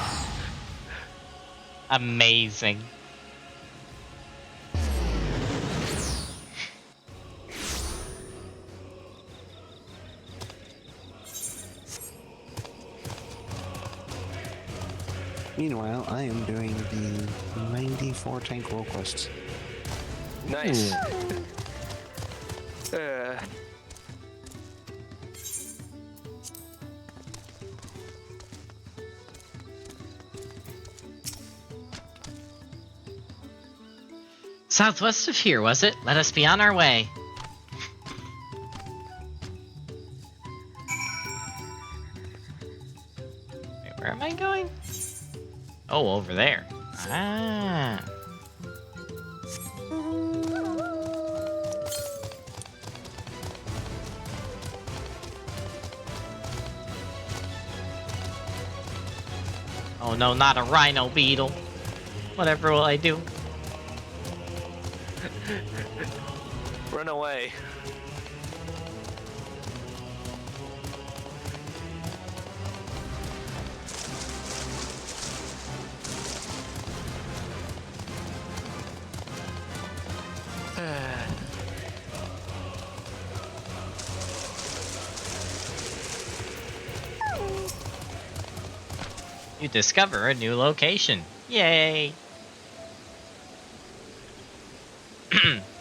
Amazing. Meanwhile, I am doing the 94 tank roll quests. Nice. Southwest of here, was it? Let us be on our way. Wait, where am I going? Oh, over there. Ah. Oh no, not a rhino beetle. Whatever will I do? Run away. You discover a new location. Yay!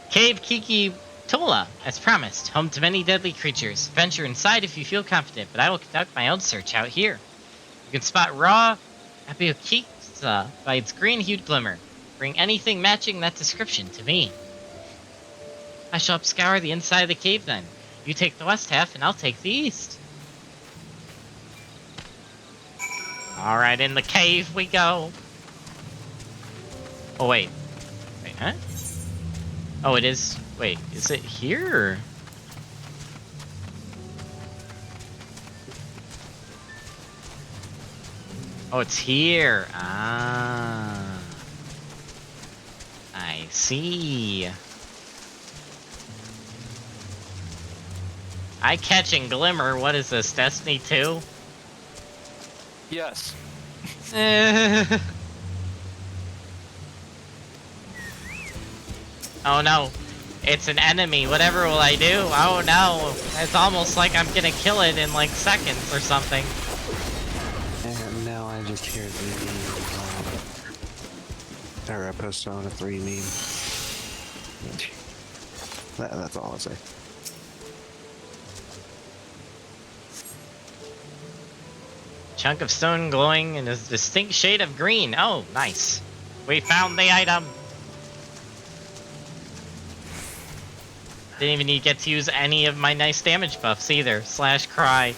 Cave Kikitola, as promised, home to many deadly creatures. Venture inside if you feel confident, but I will conduct my own search out here. You can spot raw Apiokitsa by its green-hued glimmer. Bring anything matching that description to me. I shall scour the inside of the cave then. You take the west half, and I'll take the east. Alright, in the cave we go. Oh, wait. Wait, huh? Oh, it is... Wait, is it here? Oh, it's here. Ah. I see. Eye catching glimmer. What is this, Destiny 2? Yes. Oh no. It's an enemy. Whatever will I do? Oh no. It's almost like I'm gonna kill it in like seconds or something. And now I just hear the or a Persona 3 meme. That's all I'll say. Chunk of stone glowing in a distinct shade of green. Oh, nice. We found the item. Didn't even get to use any of my nice damage buffs either. Slash cry.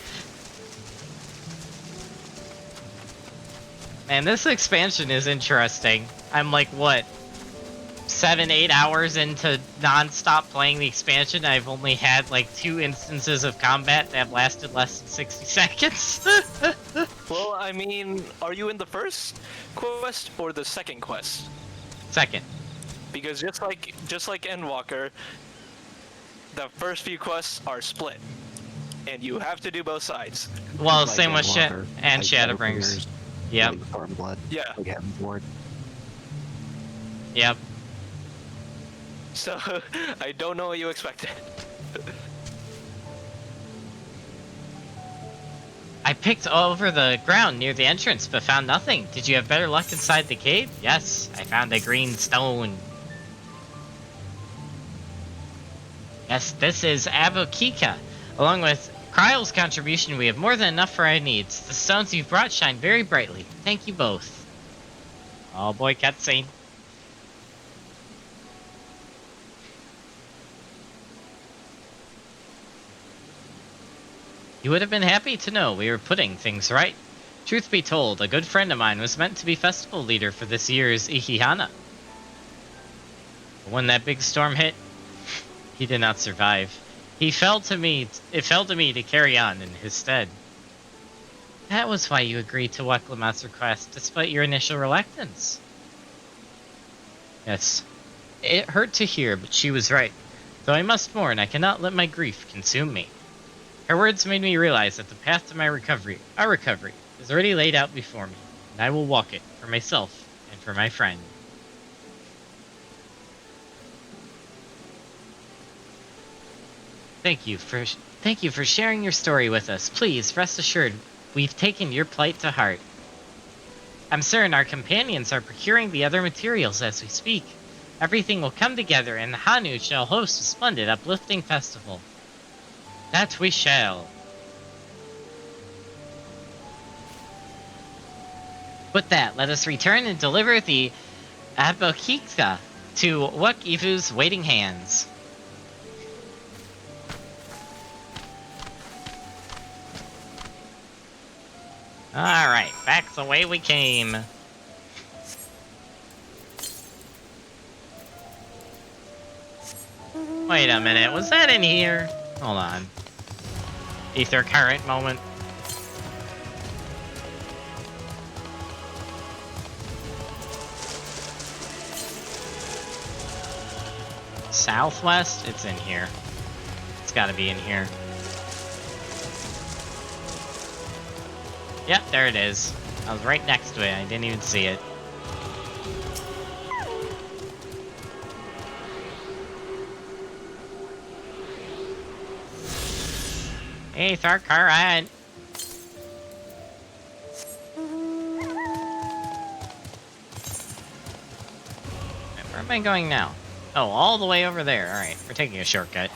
Man, this expansion is interesting. I'm like, what? 7-8 hours into non-stop playing the expansion. I've only had like 2 instances of combat that have lasted less than 60 seconds. Well, I mean, are you in the first quest or the second quest? Second. Because just like Endwalker, the first few quests are split, and you have to do both sides. Well, Like same with shit Endwalker, and like Shadowbringers. Yep. Like Stormblood, Yeah. like Heavenward. Yep. So, I don't know what you expected. I picked over the ground near the entrance, but found nothing. Did you have better luck inside the cave? Yes, I found a green stone. Yes, this is Abokika. Along with Kryle's contribution, we have more than enough for our needs. The stones you've brought shine very brightly. Thank you both. Oh boy, cutscene. You would have been happy to know we were putting things right. Truth be told, a good friend of mine was meant to be festival leader for this year's Ikihana. But when that big storm hit, he did not survive. It fell to me to carry on in his stead. That was why you agreed to Weklamat's request, despite your initial reluctance. Yes. It hurt to hear, but she was right. Though I must mourn, I cannot let my grief consume me. Her words made me realize that the path to my recovery, our recovery, is already laid out before me, and I will walk it for myself and for my friend. Thank you for sharing your story with us. Please rest assured, we've taken your plight to heart. I'm certain our companions are procuring the other materials as we speak. Everything will come together, and the Hanu shall host a splendid, uplifting festival. That we shall. With that, let us return and deliver the Abokika to Wakivu's waiting hands. Alright, back the way we came. Wait a minute, was that in here? Hold on. Ether current moment. Southwest? It's in here. It's gotta be in here. Yep, there it is. I was right next to it, I didn't even see it. Ether current! Where am I going now? Oh, all the way over there. Alright, we're taking a shortcut.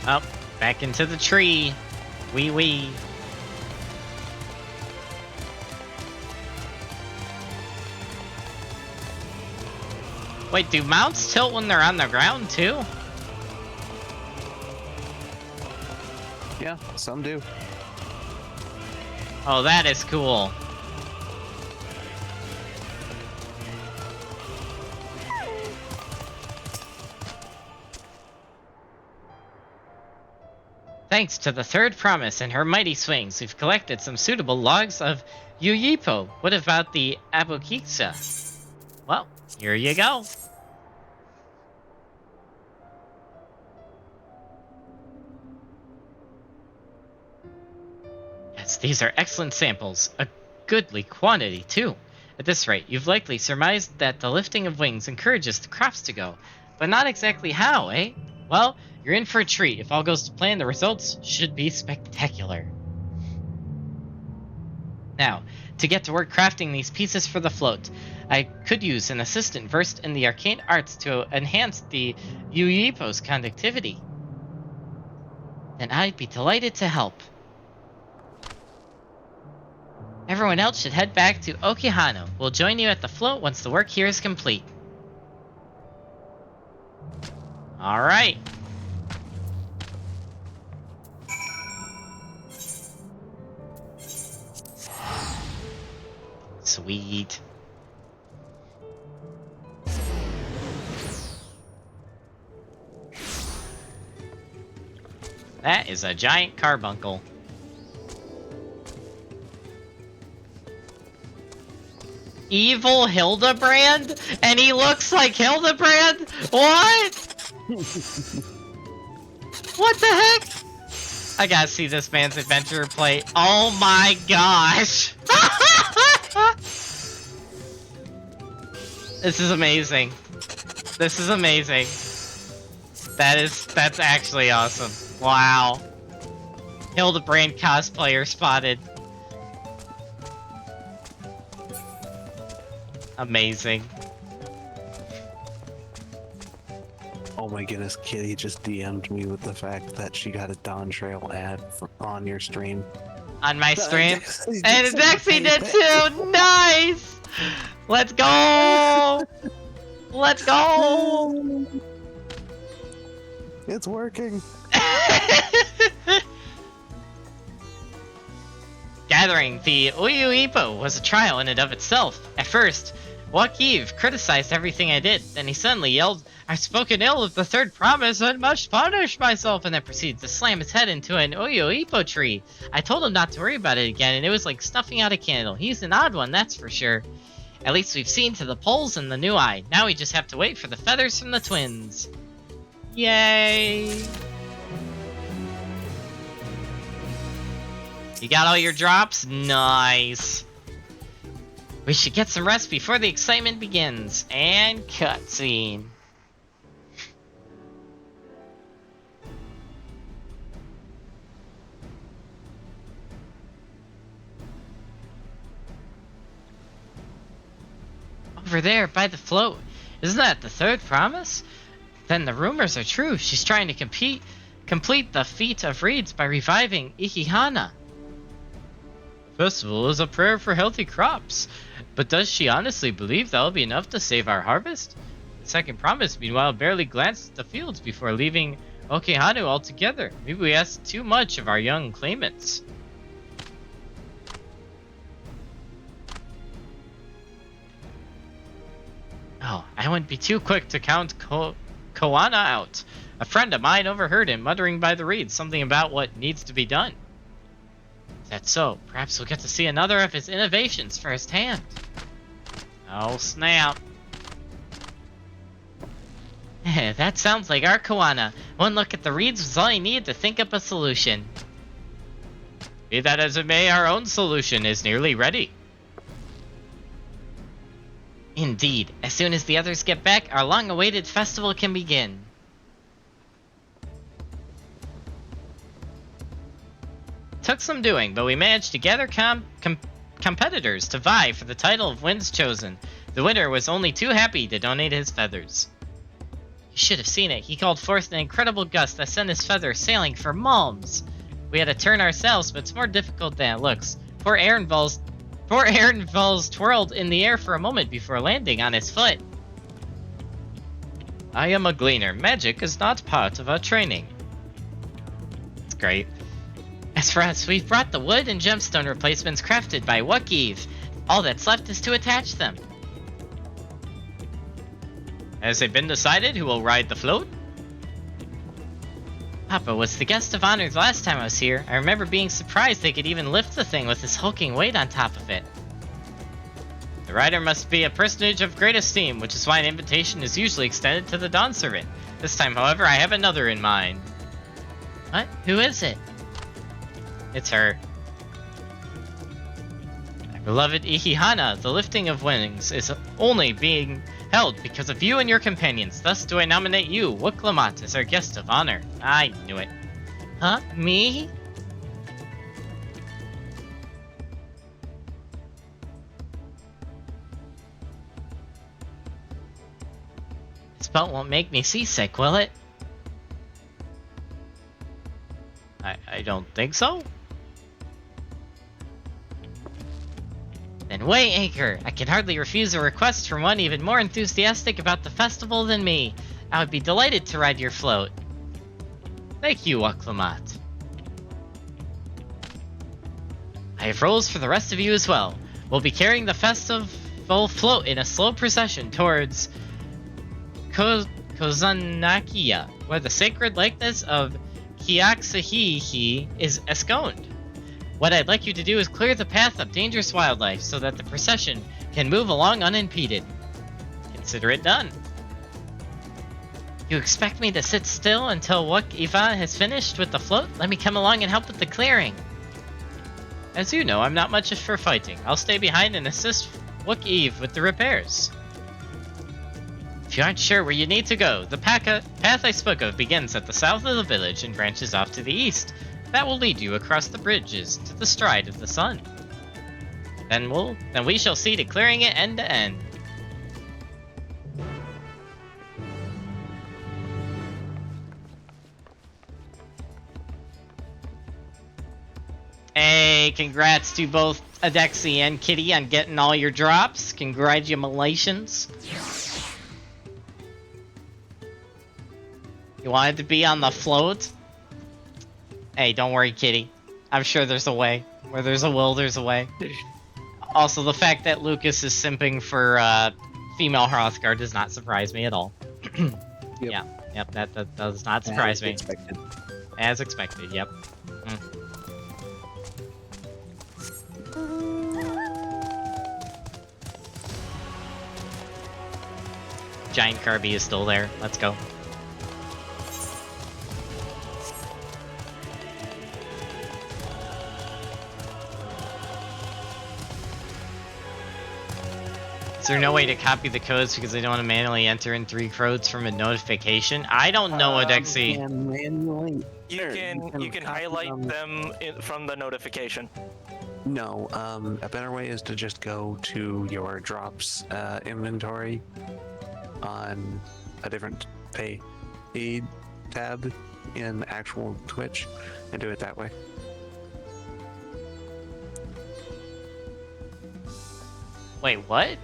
Up, back into the tree. Wee wee. Wait, do mounts tilt when they're on the ground too? Yeah, some do. Oh, that is cool. Thanks to the third promise and her mighty swings, we've collected some suitable logs of Yuyipo. What about the Abukiksa? Well, here you go. Yes, these are excellent samples. A goodly quantity, too. At this rate, you've likely surmised that the lifting of wings encourages the crops to go. But not exactly how, eh? Well, you're in for a treat. If all goes to plan, the results should be spectacular. Now, to get to work crafting these pieces for the float, I could use an assistant versed in the arcane arts to enhance the Yuyipo's conductivity. Then I'd be delighted to help. Everyone else should head back to Okihano. We'll join you at the float once the work here is complete. Alright. Sweet. That is a giant carbuncle. Evil Hildebrand? And he looks like Hildebrand? What? What the heck? I gotta see this man's adventure play. Oh my gosh! This is amazing. This is amazing. That's actually awesome. Wow. Hildebrand cosplayer spotted. Amazing. Oh my goodness, Kitty just DM'd me with the fact that she got a Dawntrail ad on your stream. On my stream? And Dexy did too! Nice! Let's go! Let's go! It's working! Gathering the Uyuipo was a trial in and of itself. At first, Wakiv criticized everything I did, then he suddenly yelled, "I've spoken ill of the third promise and must punish myself," and then proceeded to slam his head into an Uyuipo tree. I told him not to worry about it again, and it was like snuffing out a candle. He's an odd one, that's for sure. At least we've seen to the poles and the new eye. Now we just have to wait for the feathers from the twins. Yay! You got all your drops? Nice. We should get some rest before the excitement begins. And cutscene. Over there, by the float. Isn't that the third promise? Then the rumors are true. She's trying to complete the feat of reeds by reviving Ikihana. Festival is a prayer for healthy crops. But does she honestly believe that'll be enough to save our harvest? The second promise, meanwhile, barely glanced at the fields before leaving Okihanu altogether. Maybe we asked too much of our young claimants. Oh, I wouldn't be too quick to count Koana out. A friend of mine overheard him muttering by the reeds something about what needs to be done. Is that so? Perhaps we'll get to see another of his innovations firsthand. Oh, snap. That sounds like our Koana. One look at the reeds was all I needed to think up a solution. Be that as it may, our own solution is nearly ready. Indeed. As soon as the others get back, our long-awaited festival can begin. Took some doing, but we managed to gather competitors to vie for the title of Winds Chosen. The winner was only too happy to donate his feathers. You should have seen it. He called forth an incredible gust that sent his feathers sailing for Malms. We had to turn ourselves, but it's more difficult than it looks. Poor Ehrenfels twirled in the air for a moment before landing on his foot. I am a gleaner. Magic is not part of our training. It's great. As for us, we've brought the wood and gemstone replacements crafted by Wukiv. All that's left is to attach them. Has it been decided who will ride the float? Papa was the guest of honor the last time I was here. I remember being surprised they could even lift the thing with this hulking weight on top of it. The rider must be a personage of great esteem, which is why an invitation is usually extended to the Dawn Servant. This time, however, I have another in mind. What? Who is it? It's her. My beloved Ihihana, the lifting of wings is only being held because of you and your companions. Thus do I nominate you, Wuklamat, as our guest of honor. I knew it. Huh? Me? This boat won't make me seasick, will it? I don't think so. Then weigh anchor. I can hardly refuse a request from one even more enthusiastic about the festival than me. I would be delighted to ride your float. Thank you, Wuklamat. I have roles for the rest of you as well. We'll be carrying the festival float in a slow procession towards Kozanakia, where the sacred likeness of Kiaxahihi is esconed. What I'd like you to do is clear the path of dangerous wildlife so that the procession can move along unimpeded. Consider it done. You expect me to sit still until Wuk-Iva has finished with the float? Let me come along and help with the clearing. As you know, I'm not much for fighting. I'll stay behind and assist Wuk-Eve with the repairs. If you aren't sure where you need to go, the path I spoke of begins at the south of the village and branches off to the east. That will lead you across the bridges to the stride of the sun. Then we shall see to clearing it end to end. Hey, congrats to both Adexi and Kitty on getting all your drops. Congratulations. You wanted to be on the float? Hey, don't worry, Kitty. I'm sure there's a way. Where there's a will, there's a way. Also, the fact that Lucas is simping for female Hrothgar does not surprise me at all. Yep. Yep, that does not surprise me. Expected. As expected, yep. Giant Kirby is still there. Let's go. Is there no way to copy the codes because they don't want to manually enter in 3 codes from a notification? I don't know, Adexi. You can highlight them from the notification. No, a better way is to just go to your drops inventory on a different pay tab in actual Twitch and do it that way. Wait, what?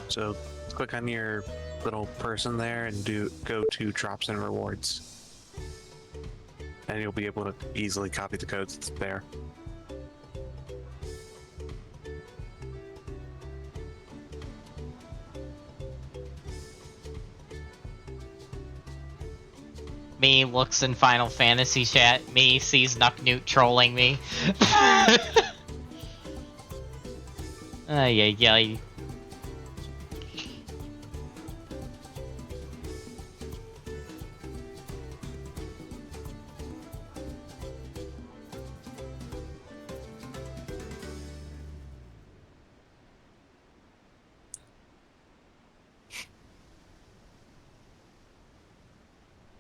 So click on your little person there and go to drops and rewards, and you'll be able to easily copy the codes that's there. Me looks in Final Fantasy chat. Me sees Nucknute trolling me. Ay, ay, ay.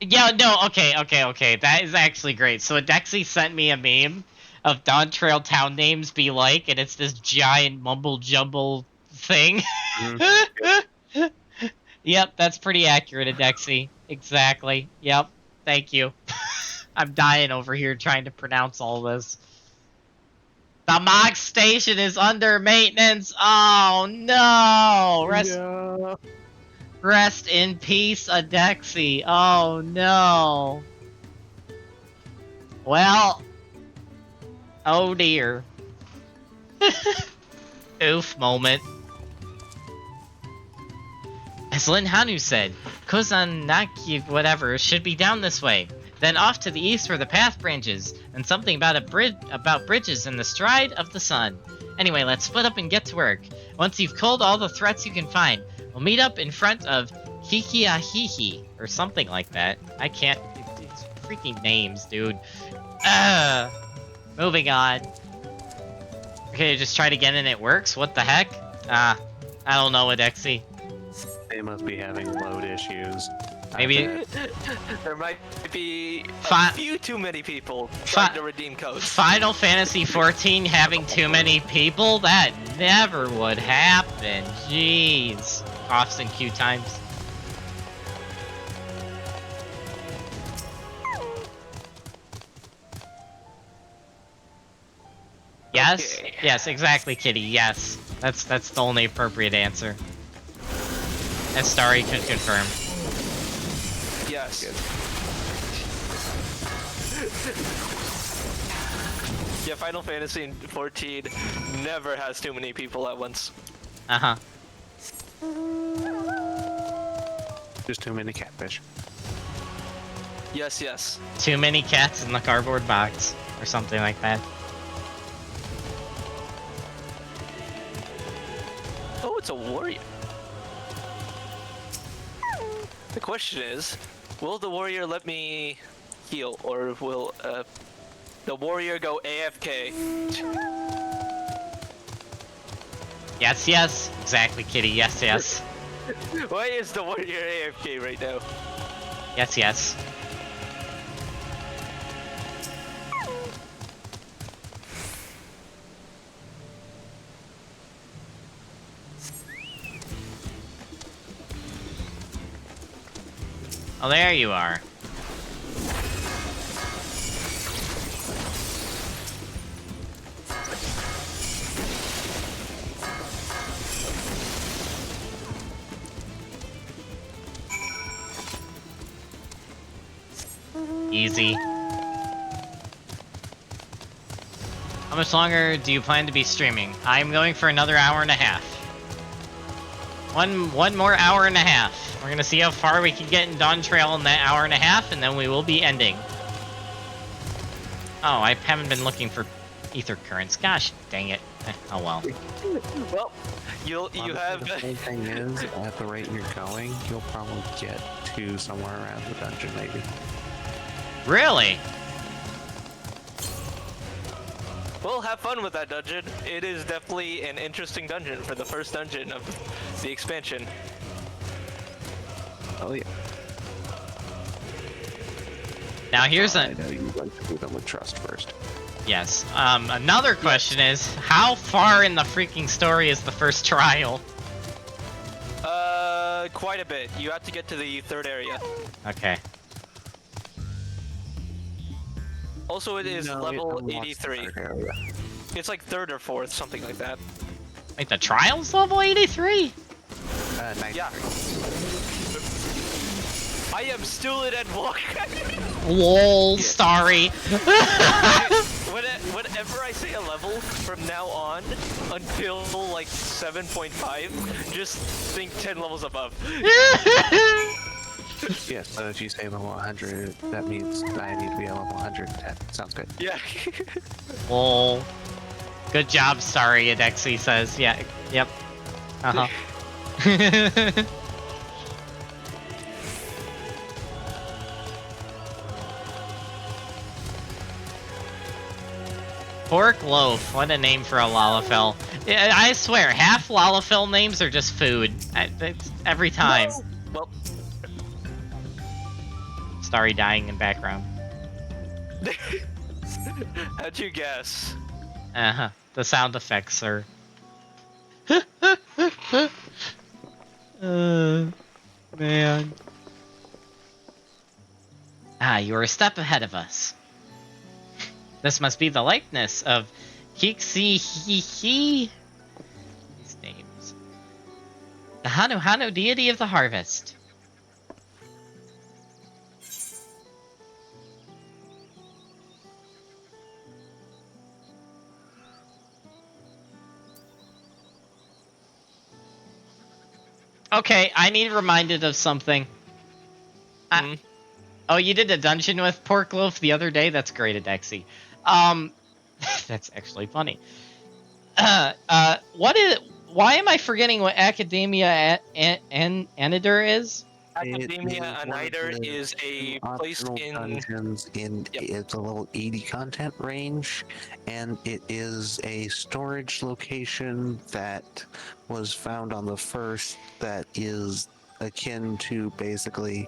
Yeah, no, okay. That is actually great. So Adexi sent me a meme of Dawntrail town names be like, and it's this giant mumble jumble thing. Yep, that's pretty accurate, Adexi. Exactly. Yep. Thank you. I'm dying over here trying to pronounce all this. The Mox station is under maintenance. Oh no! Rest in peace, Adexi. Oh no. Well, oh dear. Oof moment. As Lin Hanu said, Kozanaki whatever should be down this way. Then off to the east where the path branches, and something about about bridges in the stride of the sun. Anyway, let's split up and get to work. Once you've culled all the threats you can find, we'll meet up in front of Hikiahihi, or something like that. I can't... It's freaking names, dude. Moving on. Okay, just tried again and it works? What the heck? I don't know, Adexi. They must be having load issues. Maybe... There might be a few too many people trying to redeem codes. Final Fantasy XIV having too many people? That never would happen. Jeez. Coughs and queue times. Yes? Okay. Yes, exactly, Kitty. Yes. That's the only appropriate answer. As Starry could confirm. Yes. Yeah, Final Fantasy XIV never has too many people at once. Uh-huh. Just too many catfish. Yes, yes. Too many cats in the cardboard box, or something like that. Oh, it's a warrior. The question is, will the warrior let me heal, or will the warrior go AFK? Yes, yes. Exactly, Kitty. Yes, yes. Why is the warrior AFK right now? Yes, yes. Oh, there you are. Easy. How much longer do you plan to be streaming? I'm going for another hour and a half. One more hour and a half. We're gonna see how far we can get in Dawntrail in that hour and a half, and then we will be ending. Oh, I haven't been looking for ether currents. Gosh, dang it. Oh well. Well, you have. The main thing is, at the rate you're going, you'll probably get to somewhere around the dungeon, maybe. Really? Well, have fun with that dungeon. It is definitely an interesting dungeon for the first dungeon of the expansion. Oh yeah. Now here's I know you like to do them with trust first. Yes. Another question is, how far in the freaking story is the first trial? Quite a bit. You have to get to the third area. Okay. Also, it is level 83. It's like third or fourth, something like that. Wait, the trial's level 83? Yeah. I am still at Endwalk. Lol, Starry. Whenever I say a level from now on until like 7.5, just think 10 levels above. Yeah, so if you say level 100, that means I need to be at level 110. Sounds good. Yeah. Lol. Good job, Starry, Adexi says. Yeah, yep. Uh-huh. Pork loaf, what a name for a Lalafell. I swear, half Lalafell names are just food. Every time. Well, Starry dying in background. How'd you guess? Uh-huh. The sound effects, sir. Man. Ah, you are a step ahead of us. This must be the likeness of Kixi-Hi-Hi. These names. The Hanu deity of the harvest. Okay, I need reminded of something. Oh, you did a dungeon with Pork Loaf the other day? That's great, Adexi. That's actually funny. Why am I forgetting what Academia Anidur is? Academia Anider is a place in dungeons it's a level 80 content range, and it is a storage location that was found on the first that is akin to basically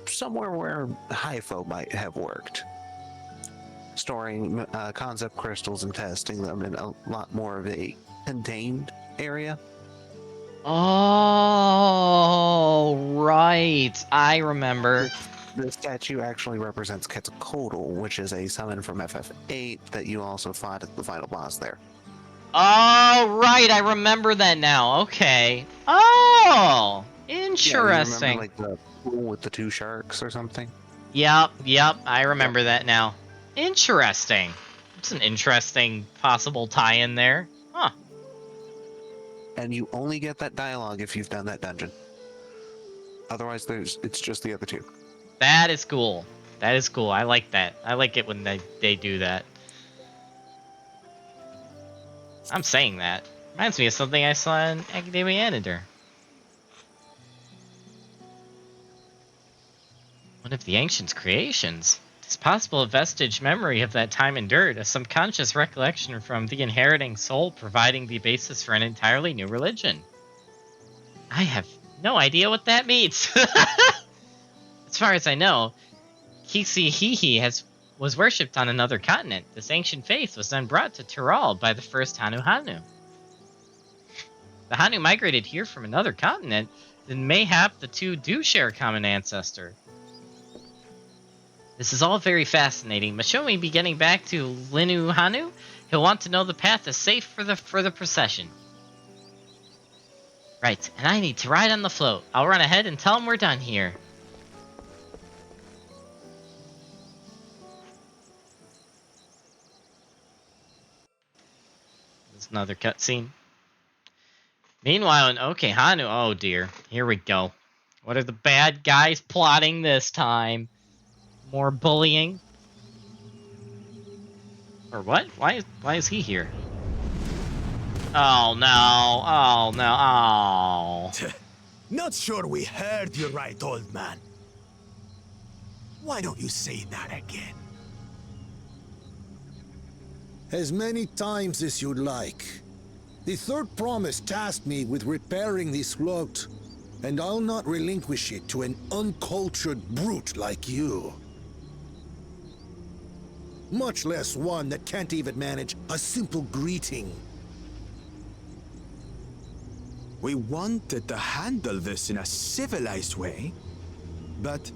somewhere where Hypho might have worked, storing concept crystals and testing them in a lot more of a contained area. Oh, right. I remember. The statue actually represents Quetzalcoatl, which is a summon from FF8 that you also fought at the final boss there. Oh, right. I remember that now. Okay. Oh, interesting. Yeah, you remember, like, the pool with the two sharks or something? Yep. I remember that now. Interesting. It's an interesting possible tie-in there. Huh. And you only get that dialogue if you've done that dungeon. Otherwise, it's just the other two. That is cool. That is cool. I like that. I like it when they do that. I'm saying that. Reminds me of something I saw in Academia Anidur. One of the Ancient's creations. It's possible a vestige memory of that time endured, a subconscious recollection from the inheriting soul providing the basis for an entirely new religion. I have no idea what that means. As far as I know, Kixi-Hi-Hi was worshipped on another continent. This ancient faith was then brought to Tural by the first Hanu. The Hanu migrated here from another continent, then mayhap the two do share a common ancestor. This is all very fascinating, but shouldn't we be getting back to Linu Hanu? He'll want to know the path is safe for the procession. Right, and I need to ride on the float. I'll run ahead and tell him we're done here. There's another cutscene. Meanwhile, in Hanu, oh dear, here we go. What are the bad guys plotting this time? More bullying? Or what? Why is he here? Oh no, oh no, oh. Not sure we heard you right, old man. Why don't you say that again? As many times as you'd like. The third promise tasked me with repairing this float, and I'll not relinquish it to an uncultured brute like you. Much less one that can't even manage a simple greeting. We wanted to handle this in a civilized way, but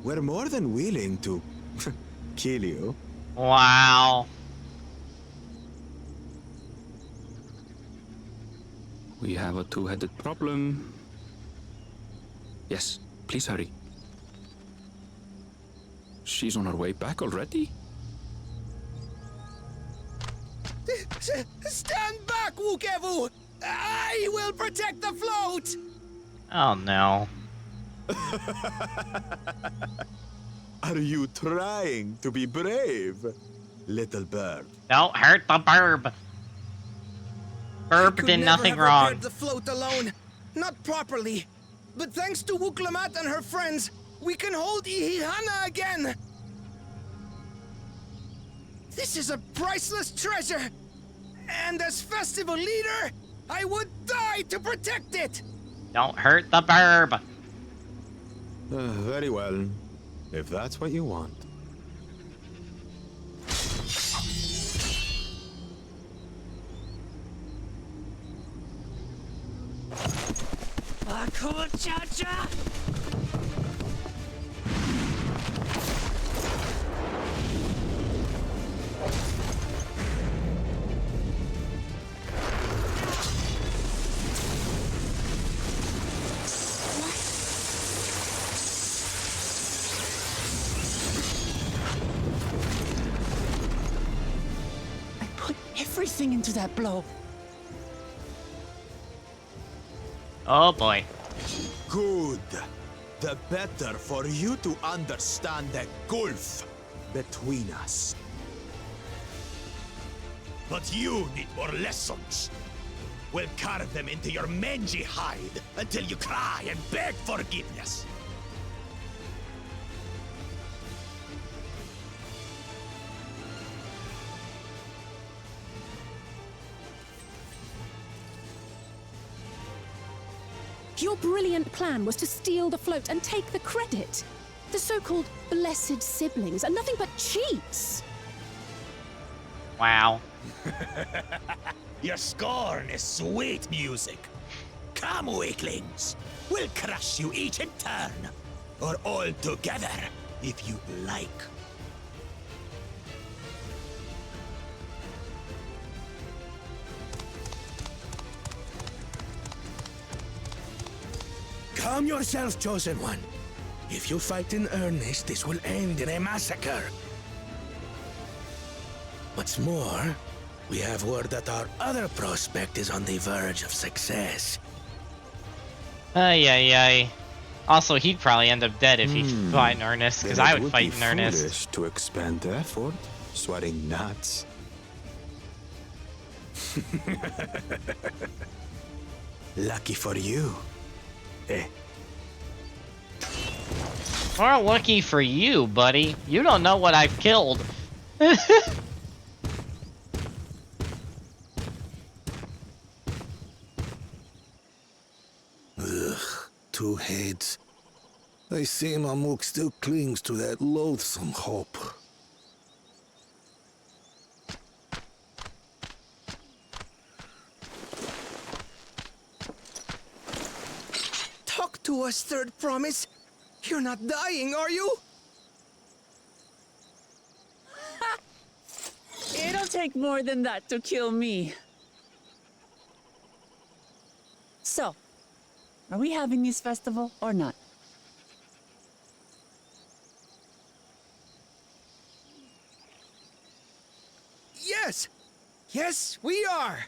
we're more than willing to kill you. Wow. We have a two-headed problem. Yes, please hurry. She's on her way back already? Stand back, Wukevu! I will protect the float! Oh no. Are you trying to be brave, little bird? Don't hurt the burb. Burb did nothing wrong. The float alone, not properly. But thanks to Wuklamat and her friends, we can hold Ihihana again. This is a priceless treasure, and as festival leader, I would die to protect it. Don't hurt the burb. Very well. If that's what you want. Everything into that blow. Oh boy. Good. The better for you to understand the gulf between us. But you need more lessons. We'll carve them into your mangy hide until you cry and beg forgiveness. Your brilliant plan was to steal the float and take the credit. The so-called blessed siblings are nothing but cheats. Wow. Your scorn is sweet music. Come, weaklings. We'll crush you each in turn. Or all together, if you like. Calm yourself, Chosen One. If you fight in earnest, this will end in a massacre. What's more, we have word that our other prospect is on the verge of success. Ay. Also, he'd probably end up dead if he fought in earnest, because I would fight in earnest. Foolish to expend effort, sweating nuts. Lucky for you. More lucky for you, buddy. You don't know what I've killed. Ugh, two heads. I see Mamuk still clings to that loathsome hope. Talk to us, Third Promise. You're not dying, are you? It'll take more than that to kill me. So, are we having this festival or not? Yes! Yes, we are!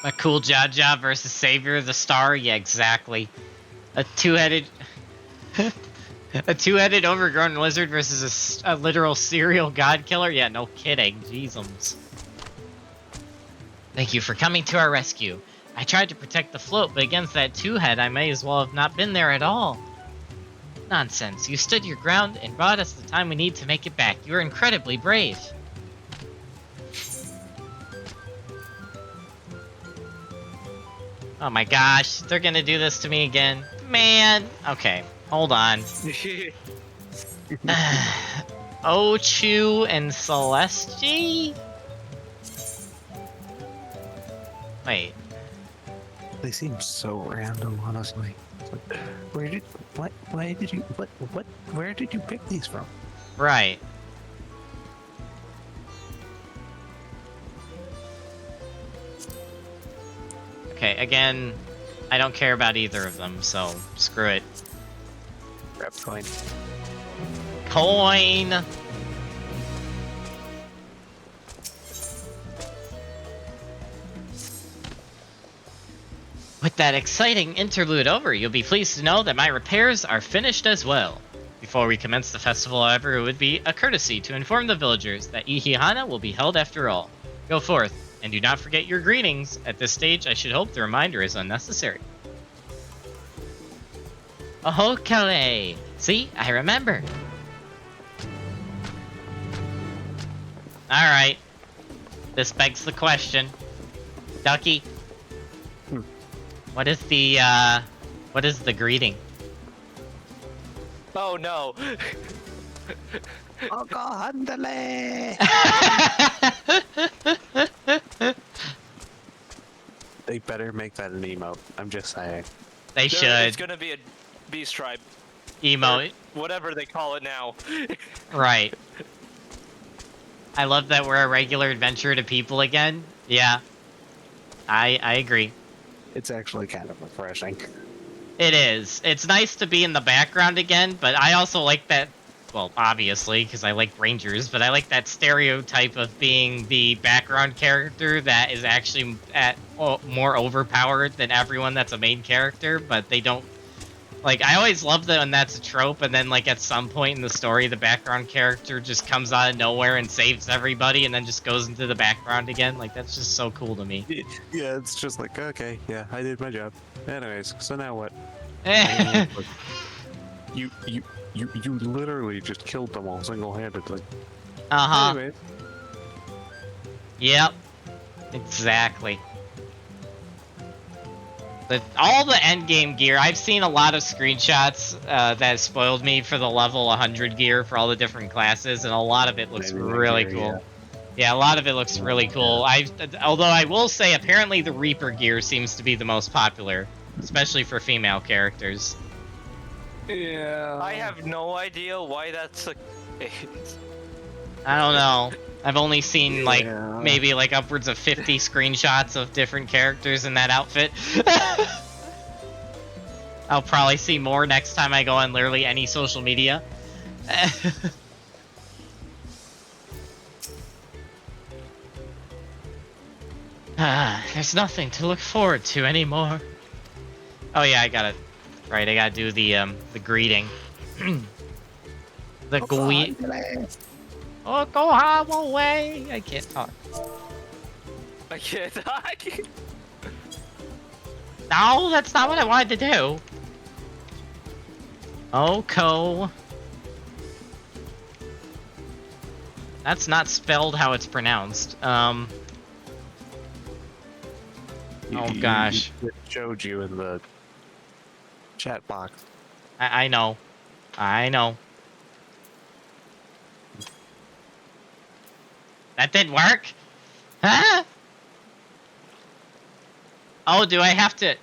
A cool Jaja versus Savior of the Star? Yeah, exactly. A two-headed... a two-headed overgrown lizard versus a literal serial god killer? Yeah, no kidding. Jeezums. Thank you for coming to our rescue. I tried to protect the float, but against that two-head, I may as well have not been there at all. Nonsense. You stood your ground and brought us the time we need to make it back. You are incredibly brave. Oh my gosh, they're gonna do this to me again. Man! Okay, hold on. Ochu and Celestia? Wait. They seem so random, honestly. Like, where did you pick these from? Right. Okay, again, I don't care about either of them, so screw it. Grab coin. Coin! With that exciting interlude over, you'll be pleased to know that my repairs are finished as well. Before we commence the festival, however, it would be a courtesy to inform the villagers that Ihihana will be held after all. Go forth And do not forget your greetings. At this stage, I should hope the reminder is unnecessary. Oh, Calais! See, I remember. Alright. This begs the question. Ducky. What is the greeting? Oh no. Oh God, They better make that an emote. I'm just saying. They should. It's gonna be a beast tribe. Emote. Or whatever they call it now. Right. I love that we're a regular adventure to people again. Yeah. I agree. It's actually kind of refreshing. It is. It's nice to be in the background again, but I also like that, well, obviously, because I like Rangers, but I like that stereotype of being the background character that is actually more overpowered than everyone that's a main character, but they don't. Like, I always love that when that's a trope, and then, like, at some point in the story, the background character just comes out of nowhere and saves everybody, and then just goes into the background again. Like, that's just so cool to me. Yeah, it's just like, okay, yeah, I did my job. Anyways, so now what? You literally just killed them all single-handedly. Uh-huh. Anyways. Yep. Exactly. All the endgame gear, I've seen a lot of screenshots that spoiled me for the level 100 gear for all the different classes, and a lot of it looks really cool. Yeah, a lot of it looks really cool. Although I will say, apparently the Reaper gear seems to be the most popular, especially for female characters. Yeah. I have no idea why that's the case. I don't know. I've only seen, like, maybe, like, upwards of 50 screenshots of different characters in that outfit. I'll probably see more next time I go on literally any social media. There's nothing to look forward to anymore. Oh yeah, I gotta... Right, I gotta do the greeting. The greet... Oh, go away! I can't talk. I can't talk. No, that's not what I wanted to do. Oko. That's not spelled how it's pronounced. Oh gosh. It showed you in the chat box. I know. I know. That didn't work? Huh? Oh, do I have to...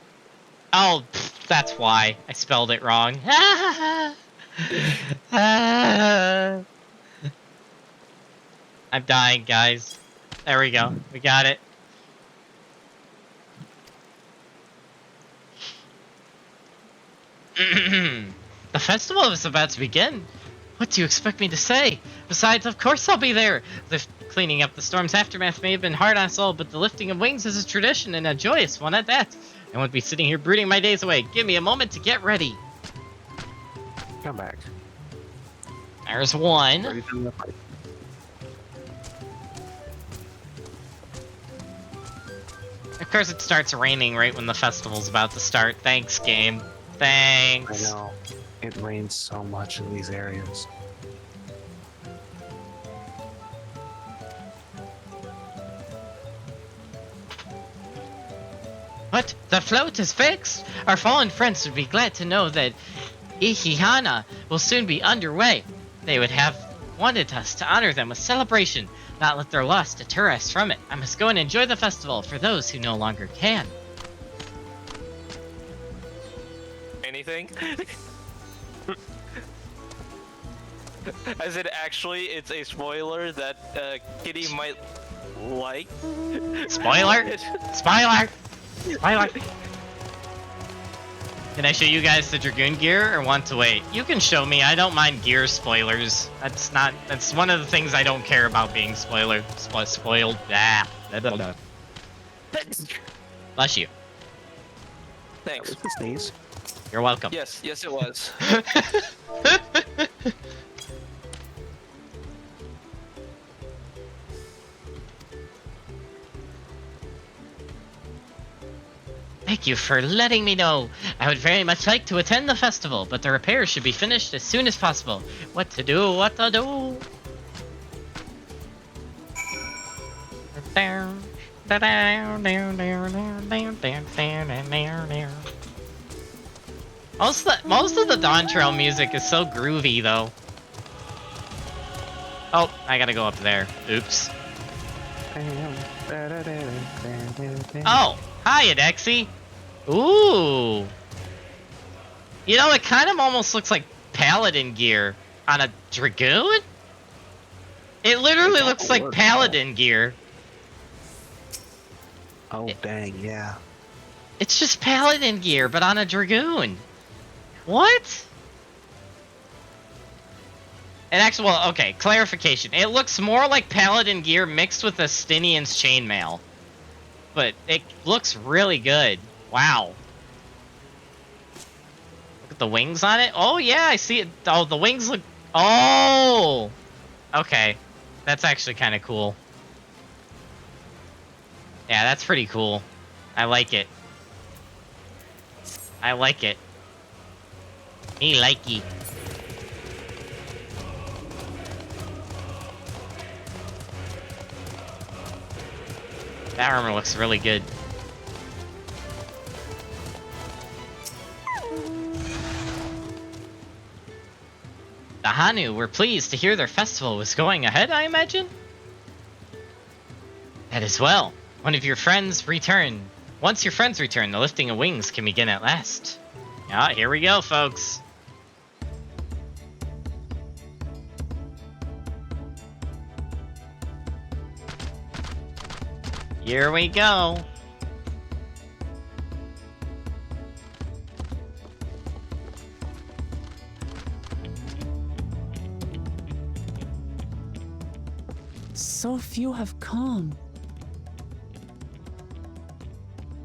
Oh, pff, that's why. I spelled it wrong. I'm dying, guys. There we go. We got it. The festival is about to begin. What do you expect me to say? Besides, of course I'll be there. Cleaning up the storm's aftermath may have been hard on us all, but the lifting of wings is a tradition and a joyous one at that. I won't be sitting here brooding my days away. Give me a moment to get ready. Come back. There's one. Of course it starts raining right when the festival's about to start. Thanks, game. Thanks. I know. It rains so much in these areas. What? The float is fixed? Our fallen friends would be glad to know that Ihihana will soon be underway. They would have wanted us to honor them with celebration, not let their loss deter us from it. I must go and enjoy the festival for those who no longer can. Anything? As it actually, it's a spoiler that Kitty might like. Spoiler! Spoiler! Spoiler! Can I show you guys the Dragoon gear, or want to wait? You can show me, I don't mind gear spoilers. That's one of the things I don't care about being spoiled. Ah, blah, blah, blah. Bless you. Thanks. Sneeze. You're welcome. Yes, yes it was. Thank you for letting me know. I would very much like to attend the festival, but the repairs should be finished as soon as possible. What to do? What to do? Most of the Dawntrail music is so groovy, though. Oh, I gotta go up there. Oops. Oh, hi, Adexi. Ooh. You know, it kind of almost looks like Paladin gear on a Dragoon? It literally looks like Paladin gear. Oh, dang, yeah. It's just Paladin gear, but on a Dragoon. What? And actually, well, okay, clarification. It looks more like Paladin gear mixed with Estinian's chainmail. But it looks really good. Wow. Look at the wings on it. Oh, yeah, I see it. Oh, the wings look... Oh! Okay. That's actually kind of cool. Yeah, that's pretty cool. I like it. I like it. Me likey. That armor looks really good. The Hanu were pleased to hear their festival was going ahead, I imagine? That is well. Once your friends return, the lifting of wings can begin at last. Ah, here we go, folks. Here we go. So few have come.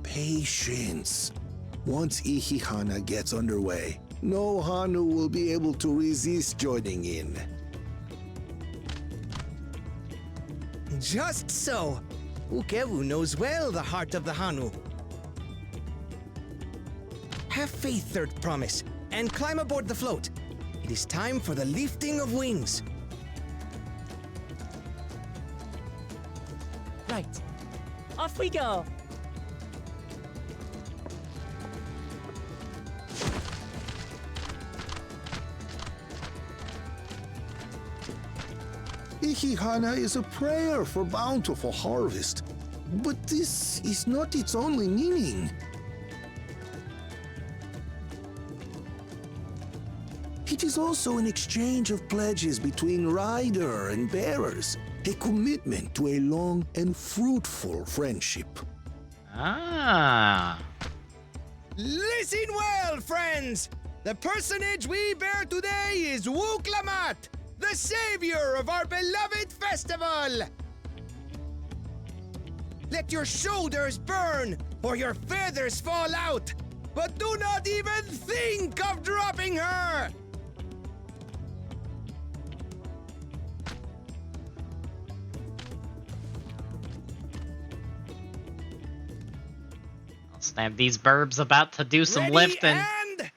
Patience. Once Ihihana gets underway, no Hanu will be able to resist joining in. Just so. Ukewu knows well the heart of the Hanu. Have faith, Third Promise, and climb aboard the float. It is time for the lifting of wings. Right. Off we go. Ihihana is a prayer for bountiful harvest. But this is not its only meaning. It is also an exchange of pledges between rider and bearers, a commitment to a long and fruitful friendship. Ah. Listen well, friends! The personage we bear today is Wuklamat, the savior of our beloved festival! Let your shoulders burn, or your feathers fall out, but do not even think of dropping her! I'll snap these burbs about to do some Ready lifting. and...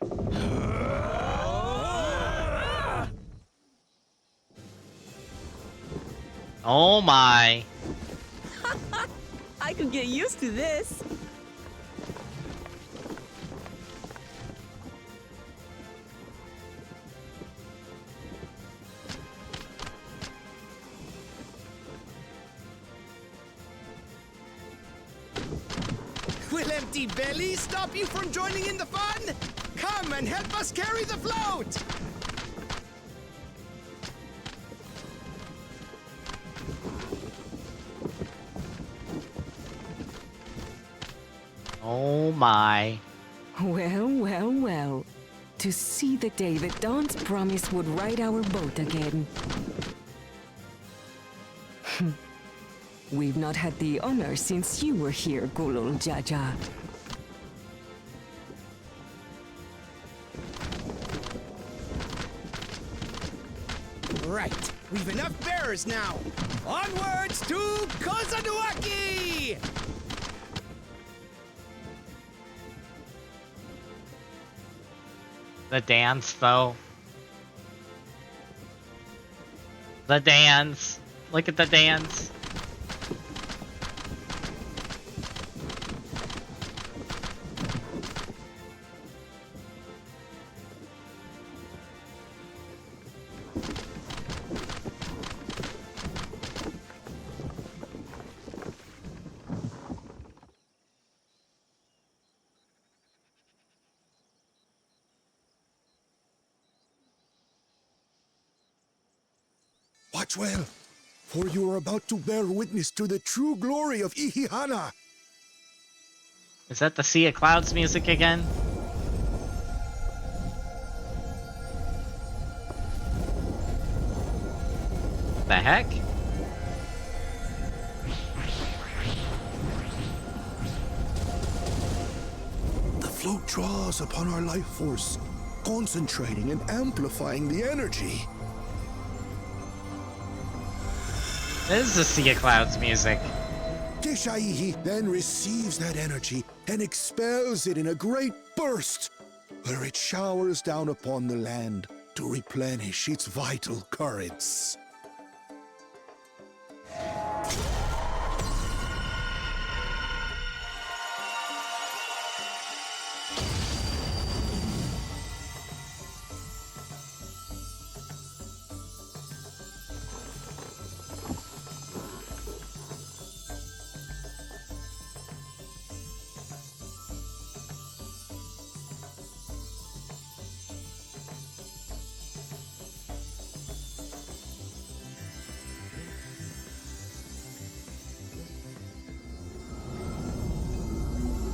Oh my. I could get used to this. Will empty bellies stop you from joining in the fun? Come and help us carry the float! Oh my. Well, well, well. To see the day that Dawn's promise would ride our boat again. We've not had the honor since you were here, Gulul Jaja. Right, we've enough bearers now. Onwards to Kozanuaki! The dance, though. The dance. Look at the dance. Watch well, for you are about to bear witness to the true glory of Ihihana. Is that the Sea of Clouds music again? The heck? The float draws upon our life force, concentrating and amplifying the energy. This is the Sea of Clouds music. Keshaihi then receives that energy and expels it in a great burst, where it showers down upon the land to replenish its vital currents.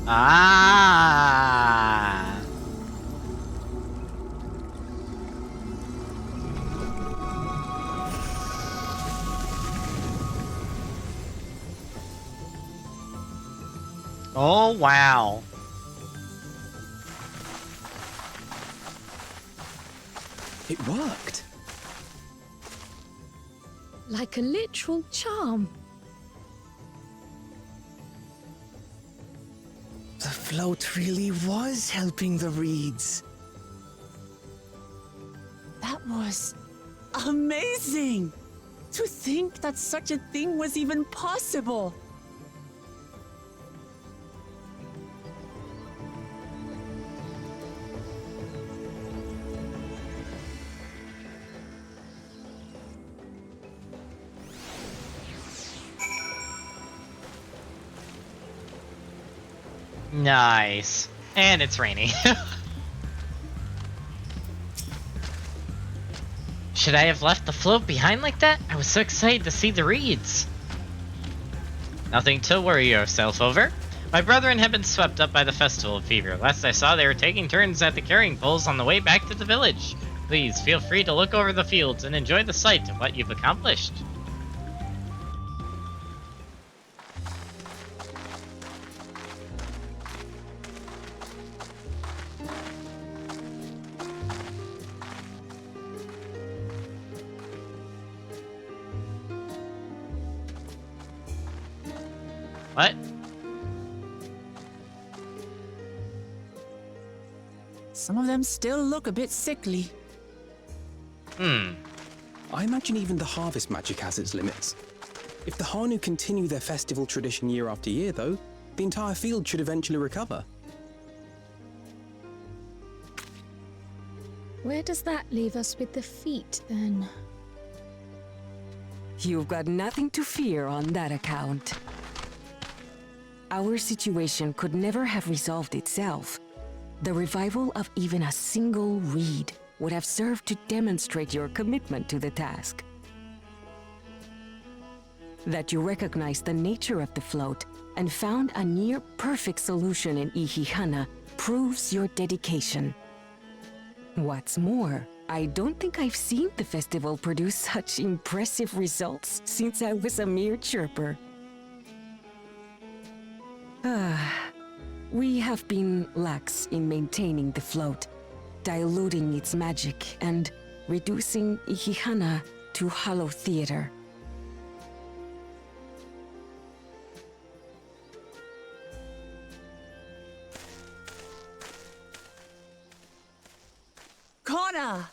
Ah. Oh, wow. It worked. Like a literal charm. The float really was helping the reeds. That was amazing! To think that such a thing was even possible! Nice. And it's raining. Should I have left the float behind like that? I was so excited to see the reeds. Nothing to worry yourself over. My brethren have been swept up by the festival fever. Last I saw, they were taking turns at the carrying poles on the way back to the village. Please feel free to look over the fields and enjoy the sight of what you've accomplished. What? Some of them still look a bit sickly. I imagine even the harvest magic has its limits. If the Hanu continue their festival tradition year after year, though, the entire field should eventually recover. Where does that leave us with the feet, then? You've got nothing to fear on that account. Our situation could never have resolved itself. The revival of even a single reed would have served to demonstrate your commitment to the task. That you recognize the nature of the float and found a near-perfect solution in Ihihana proves your dedication. What's more, I don't think I've seen the festival produce such impressive results since I was a mere chirper. We have been lax in maintaining the float, diluting its magic and reducing Ihihana to hollow theater. Kona!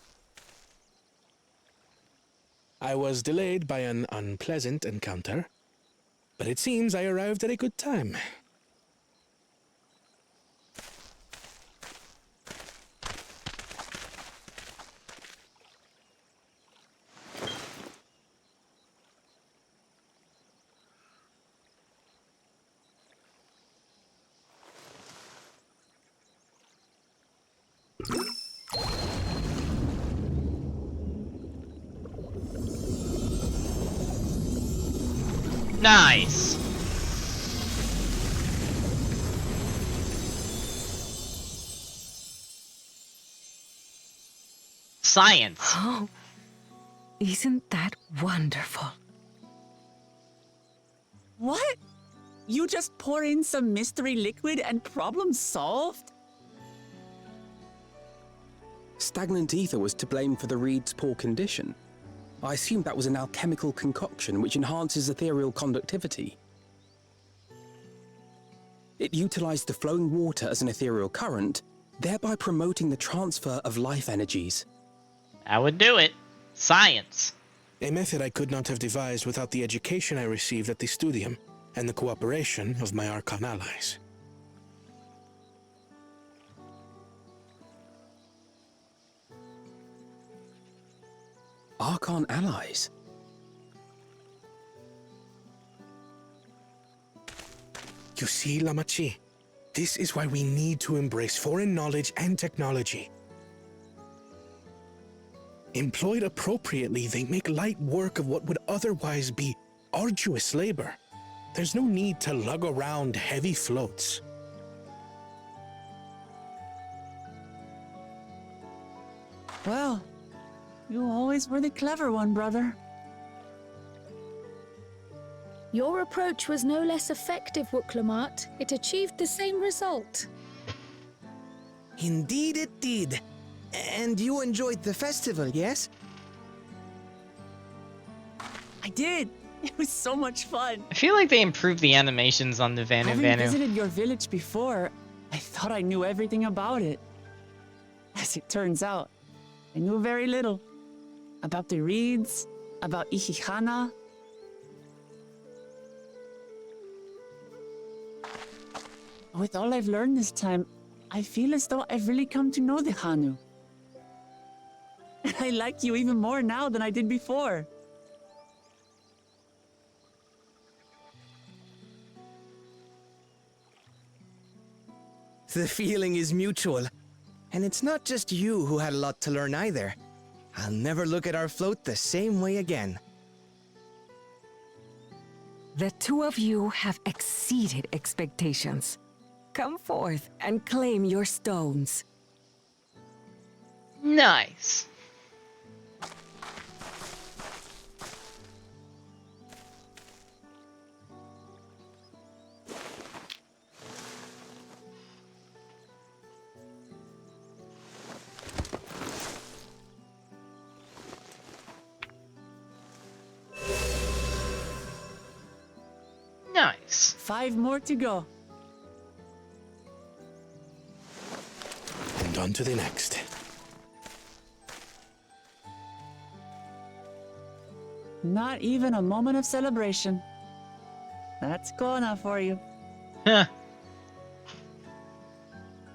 I was delayed by an unpleasant encounter, but it seems I arrived at a good time. Nice. Science. Oh, isn't that wonderful? What? You just pour in some mystery liquid and problem solved? Stagnant ether was to blame for the reed's poor condition. I assumed that was an alchemical concoction which enhances ethereal conductivity. It utilized the flowing water as an ethereal current, thereby promoting the transfer of life energies. I would do it. Science. A method I could not have devised without the education I received at the studium and the cooperation of my Archon allies. Archon allies? You see, Lamachi, this is why we need to embrace foreign knowledge and technology. Employed appropriately, they make light work of what would otherwise be arduous labor. There's no need to lug around heavy floats. Well, you always were the clever one, brother. Your approach was no less effective, Wuklamat. It achieved the same result. Indeed it did. And you enjoyed the festival, yes? I did. It was so much fun. I feel like they improved the animations on the Vanu Having Vanu. visited your village before, I thought I knew everything about it. As it turns out, I knew very little. About the reeds, about Ihihana. With all I've learned this time, I feel as though I've really come to know the Hanu. And I like you even more now than I did before. The feeling is mutual. And it's not just you who had a lot to learn either. I'll never look at our float the same way again. The two of you have exceeded expectations. Come forth and claim your stones. Nice. Nice. 5 more to go. And on to the next. Not even a moment of celebration. That's Kona for you. Huh.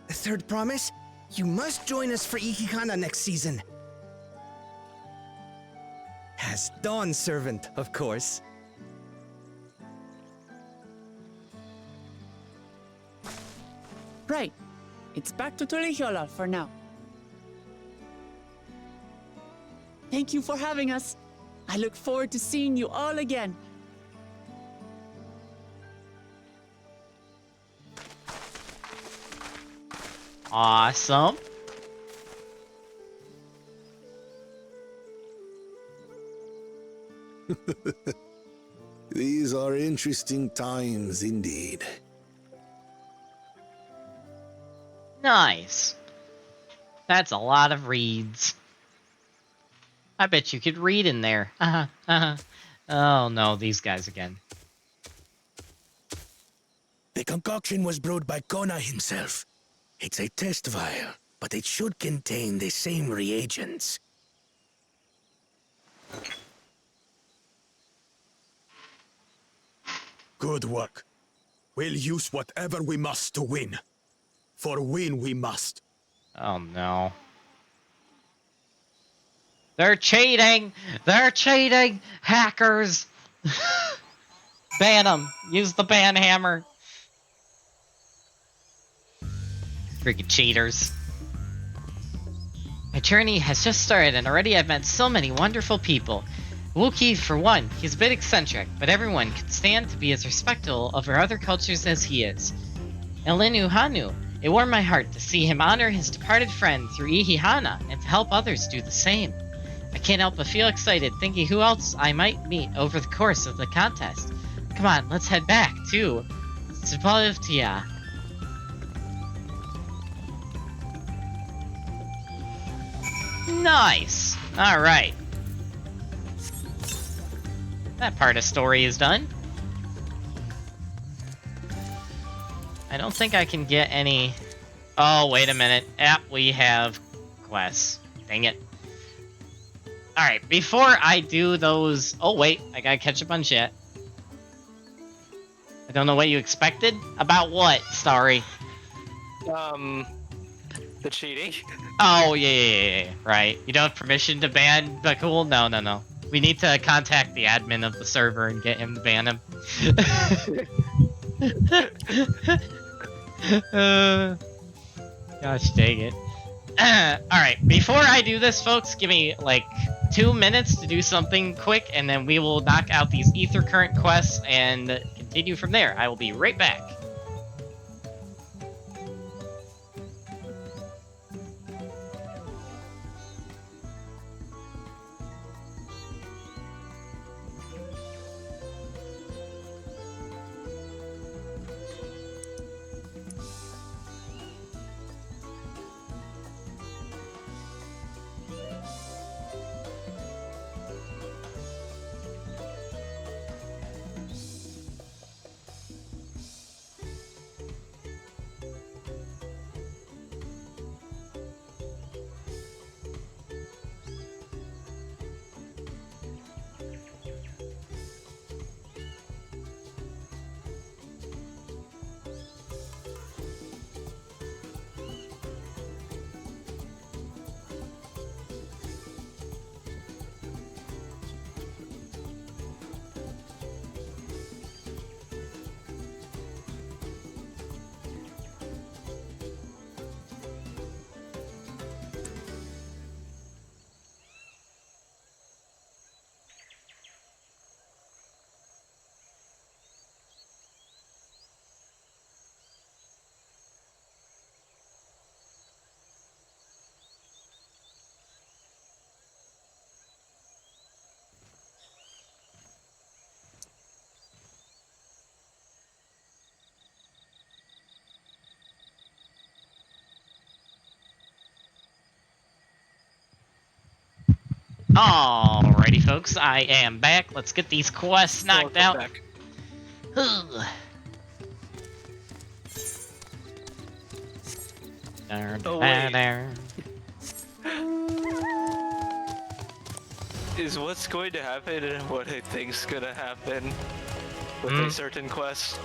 The third promise? You must join us for Ihihana next season. As Dawn Servant, of course. Right. It's back to Torihiola for now. Thank you for having us. I look forward to seeing you all again. Awesome. These are interesting times indeed. Nice. That's a lot of reeds. I bet you could read in there. Oh no, these guys again. The concoction was brewed by Kona himself. It's a test vial. but it should contain the same reagents. Good work. We'll use whatever we must to win. For win we must. Oh no. They're cheating! They're cheating! Hackers! Ban them! Use the ban hammer! Freaking cheaters. My journey has just started and already I've met so many wonderful people. Wookiee, for one, he's a bit eccentric, but everyone can stand to be as respectful of our other cultures as he is. Hanu, it warmed my heart to see him honor his departed friend through Ihihana and to help others do the same. I can't help but feel excited thinking who else I might meet over the course of the contest. Come on, let's head back to Svalivtia. Nice! Alright. That part of story is done. I don't think I can get any... Oh, wait a minute. We have quests. Dang it. Alright, before I do those... Oh, wait. I gotta catch up on chat. I don't know what you expected. About what, Starry? The cheating. Oh, yeah. Right. You don't have permission to ban Bakul? No. We need to contact the admin of the server and get him to ban him. Gosh dang it. Alright, before I do this, folks, give me like 2 minutes to do something quick, and then we will knock out these ether current quests and continue from there. I will be right back. Alrighty, folks, I am back. Let's get these quests knocked out. Is what's going to happen and what I think's gonna happen with a certain quest?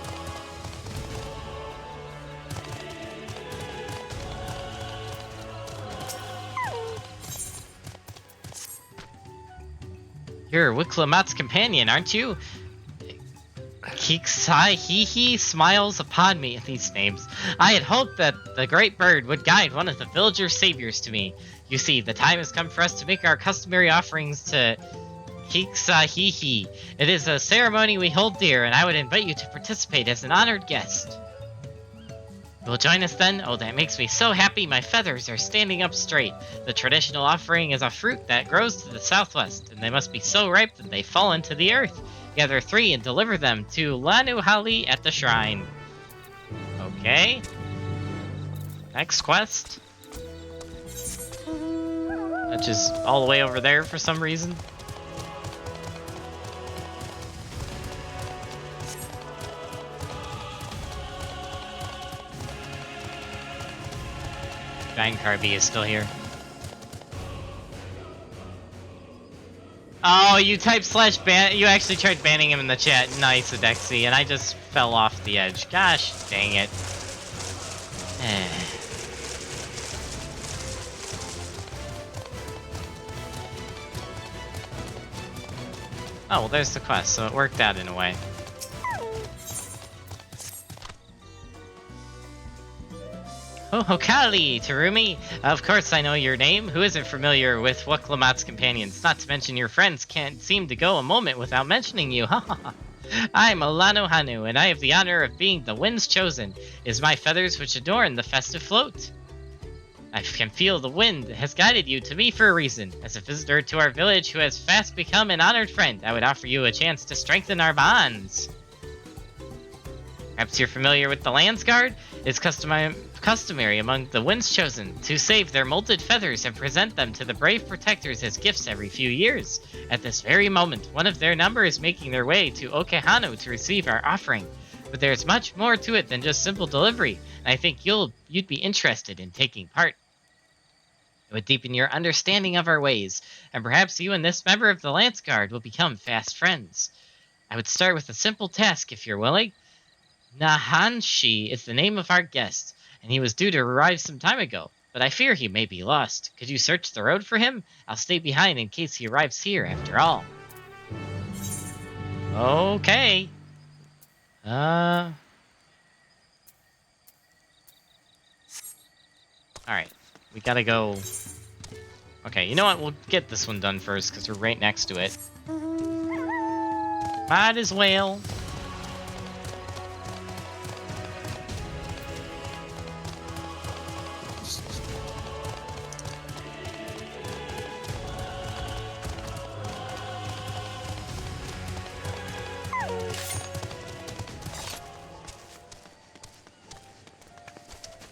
You're Wiklamat's companion, aren't you? Kiksai smiles upon me at these names. I had hoped that the great bird would guide one of the villager saviors to me. You see, the time has come for us to make our customary offerings to Kiksai. It is a ceremony we hold dear, and I would invite you to participate as an honored guest. You will join us then? Oh, that makes me so happy my feathers are standing up straight. The traditional offering is a fruit that grows to the southwest, and they must be so ripe that they fall into the earth. Gather 3 and deliver them to Lanuhali at the shrine. Okay. Next quest. That's just all the way over there for some reason. Giant Carby is still here. Oh, you typed /ban. You actually tried banning him in the chat. Nice, Adexi, and I just fell off the edge. Gosh, dang it. Oh, well, there's the quest, so it worked out in a way. Oh, Kali, Terumi! Of course I know your name. Who isn't familiar with Wuklamat's companions? Not to mention your friends can't seem to go a moment without mentioning you. I'm Alano Hanu, and I have the honor of being the Wind's Chosen. It is my feathers which adorn the festive float. I can feel the wind has guided you to me for a reason. As a visitor to our village who has fast become an honored friend, I would offer you a chance to strengthen our bonds. Perhaps you're familiar with the Landsguard? It's customary among the Wind's Chosen to save their molted feathers and present them to the brave protectors as gifts every few years. At this very moment, one of their number is making their way to Okehano to receive our offering. But there's much more to it than just simple delivery, and I think you'd be interested in taking part. It would deepen your understanding of our ways, and perhaps you and this member of the Lance Guard will become fast friends. I would start with a simple task if you're willing. Nahanshi is the name of our guest, and he was due to arrive some time ago, but I fear he may be lost. Could you search the road for him? I'll stay behind in case he arrives here after all. Okay. Alright. We gotta go... Okay, you know what? We'll get this one done first, because we're right next to it. Might as well.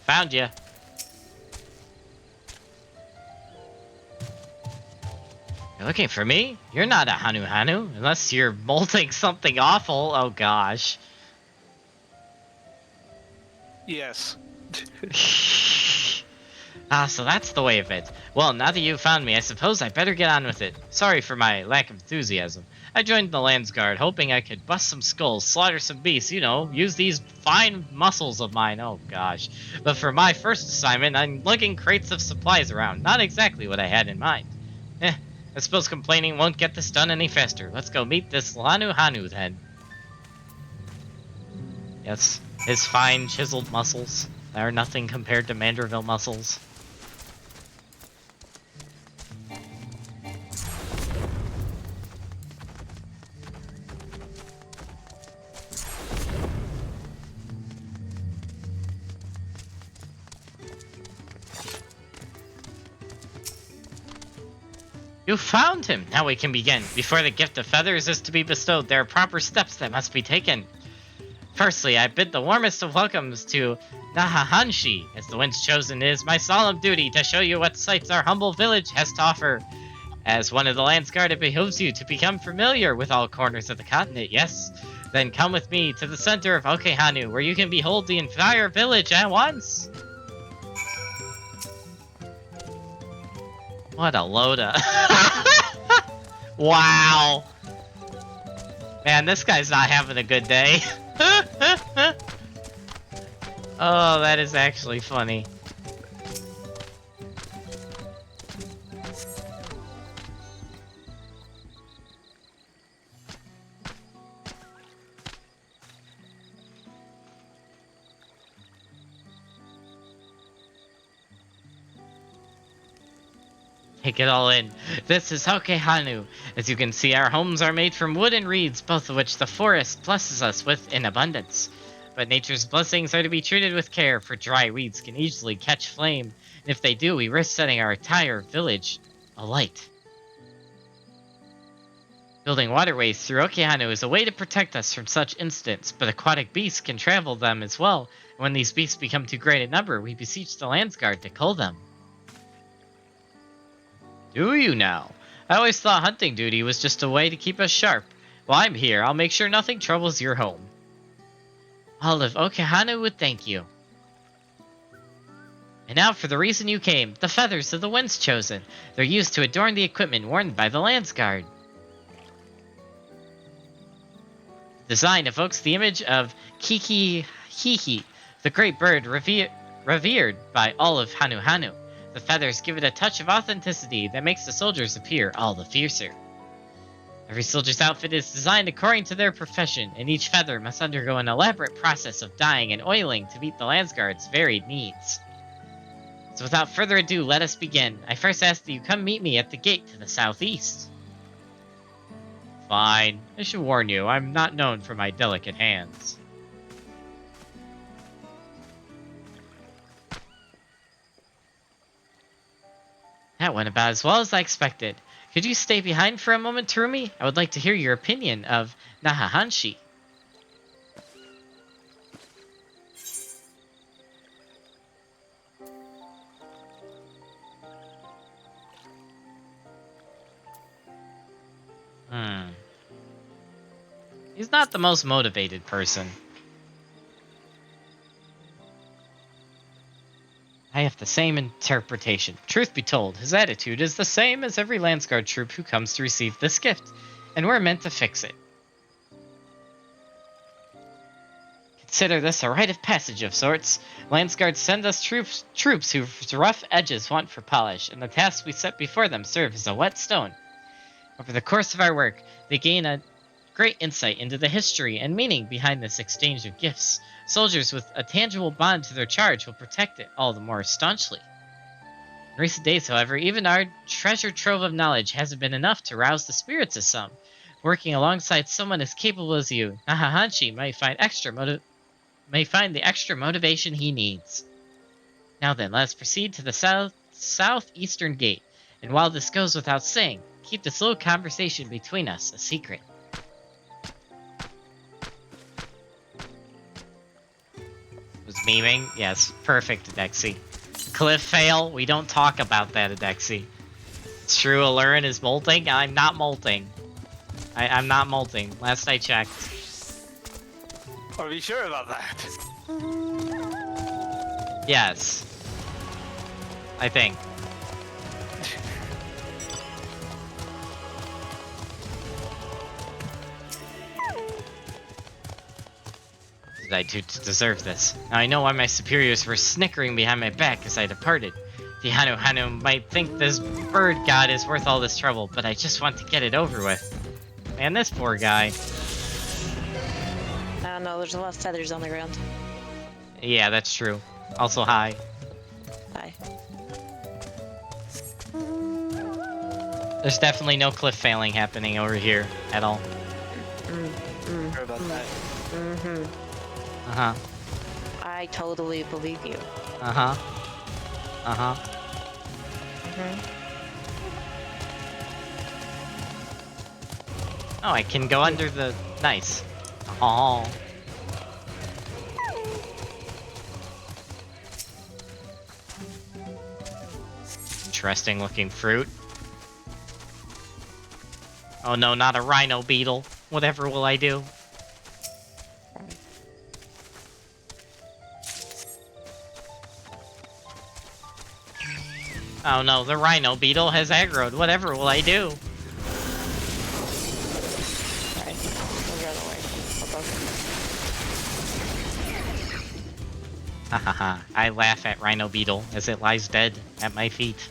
Found you. You're looking for me? You're not a Hanu Hanu, unless you're molting something awful. Oh gosh. Yes. So that's the way of it. Well, now that you've found me, I suppose I better get on with it. Sorry for my lack of enthusiasm. I joined the Landsguard, hoping I could bust some skulls, slaughter some beasts, you know, use these fine muscles of mine. Oh gosh. But for my first assignment, I'm lugging crates of supplies around. Not exactly what I had in mind. I suppose complaining won't get this done any faster. Let's go meet this Lanu Hanu then. Yes, his fine chiseled muscles are nothing compared to Manderville muscles. You found him! Now we can begin. Before the gift of feathers is to be bestowed, there are proper steps that must be taken. Firstly, I bid the warmest of welcomes to Nahahanshi. As the Wind's Chosen, it is my solemn duty to show you what sights our humble village has to offer. As one of the Landsguard, it behooves you to become familiar with all corners of the continent, yes? Then come with me to the center of Okehanu, where you can behold the entire village at once. What a load of... Wow. Man, this guy's not having a good day. Oh, that is actually funny. Take it all in. This is Okehanu. As you can see, our homes are made from wood and reeds, both of which the forest blesses us with in abundance. But nature's blessings are to be treated with care, for dry reeds can easily catch flame, and if they do, we risk setting our entire village alight. Building waterways through Okehanu is a way to protect us from such incidents, but aquatic beasts can travel them as well, and when these beasts become too great in number, we beseech the Landsguard to cull them. Do you now? I always thought hunting duty was just a way to keep us sharp. Well, I'm here. I'll make sure nothing troubles your home. All of Okehanu would thank you. And now for the reason you came, the feathers of the Winds Chosen. They're used to adorn the equipment worn by the Landsguard. The design evokes the image of Kiki Hihi, the great bird revered by all of Hanu Hanu. The feathers give it a touch of authenticity that makes the soldiers appear all the fiercer. Every soldier's outfit is designed according to their profession, and each feather must undergo an elaborate process of dyeing and oiling to meet the Landsguard's varied needs. So without further ado, let us begin. I first ask that you come meet me at the gate to the southeast. Fine. I should warn you, I'm not known for my delicate hands. That went about as well as I expected. Could you stay behind for a moment, Terumi? I would like to hear your opinion of Nahahanshi. He's not the most motivated person. I have the same interpretation. Truth be told, his attitude is the same as every Landsguard troop who comes to receive this gift, and we're meant to fix it. Consider this a rite of passage of sorts. Landsguard send us troops whose rough edges want for polish, and the tasks we set before them serve as a whetstone. Over the course of our work, they gain a great insight into the history and meaning behind this exchange of gifts. Soldiers with a tangible bond to their charge will protect it all the more staunchly. In recent days, however, even our treasure trove of knowledge hasn't been enough to rouse the spirits of some. Working alongside someone as capable as you, Nahahanshi might find the extra motivation he needs. Now then, let us proceed to the southeastern gate. And while this goes without saying, keep this little conversation between us a secret. Was memeing? Yes, perfect, Adexi. Cliff fail? We don't talk about that, Adexi. It's true, Elurin is molting? I'm not molting. I'm not molting. Last I checked. Are we sure about that? Yes. I think. Did I do to deserve this? Now I know why my superiors were snickering behind my back as I departed. The Hanu Hanu might think this bird god is worth all this trouble, but I just want to get it over with. Man, this poor guy. I don't know, there's a lot of feathers on the ground. Yeah, that's true. Also, hi. Hi. There's definitely no cliff failing happening over here at all. Sorry about that. Uh-huh. I totally believe you. Uh-huh. Uh-huh. Oh, I can go under the... Nice. Oh. Interesting looking fruit. Oh no, not a rhino beetle. Whatever will I do? Oh no, the rhino beetle has aggroed. Whatever will I do? Alright, go the other way. Hahaha, I laugh at rhino beetle as it lies dead at my feet.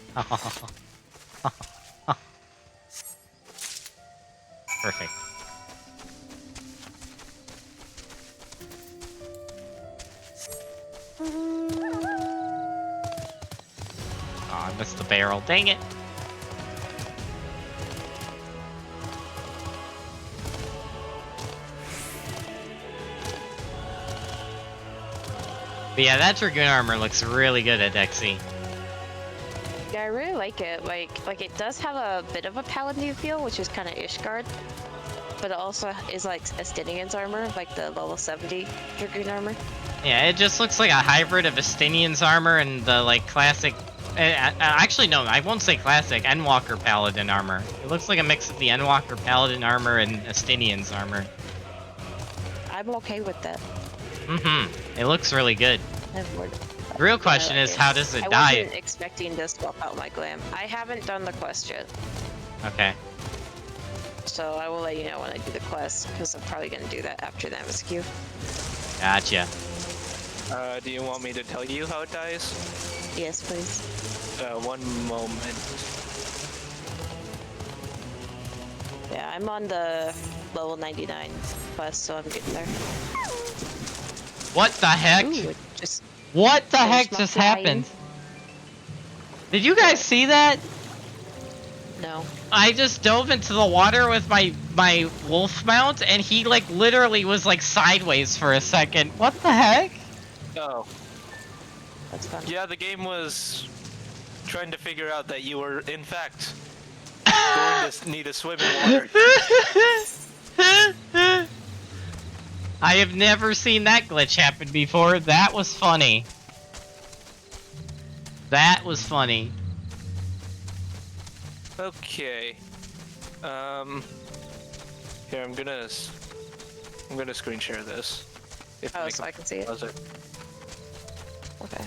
Perfect. Oh, I missed the barrel. Dang it! But yeah, that Dragoon armor looks really good at Dexy. Yeah, I really like it. Like it does have a bit of a paladin feel, which is kind of Ishgard, but it also is like Estinian's armor, like the level 70 Dragoon armor. Yeah, it just looks like a hybrid of Estinian's armor and the like classic. Actually, no, I won't say classic. Endwalker Paladin armor. It looks like a mix of the Endwalker Paladin armor and Estinian's armor. I'm okay with that. It looks really good. The real question is, how does it I die? wasn't expecting to swap out my glam. I haven't done the quest yet, Okay. so I will let you know when I do the quest, because I'm probably going to do that after the MSQ. Gotcha. Do you want me to tell you how it dies? Yes, please. One moment. Yeah, I'm on the level 99 quest, so I'm getting there. What the heck? Ooh, it just What the heck finished my just flying. happened? Did you guys see that? No. I just dove into the water with my wolf mount, and he like literally was like sideways for a second. What the heck? Oh. That's fun. Yeah, the game was trying to figure out that you were, in fact, going to need to swim in water. I have never seen that glitch happen before. That was funny. That was funny. Okay. Here, I'm gonna screen share this. If Oh, so I can see it. Does it. Okay.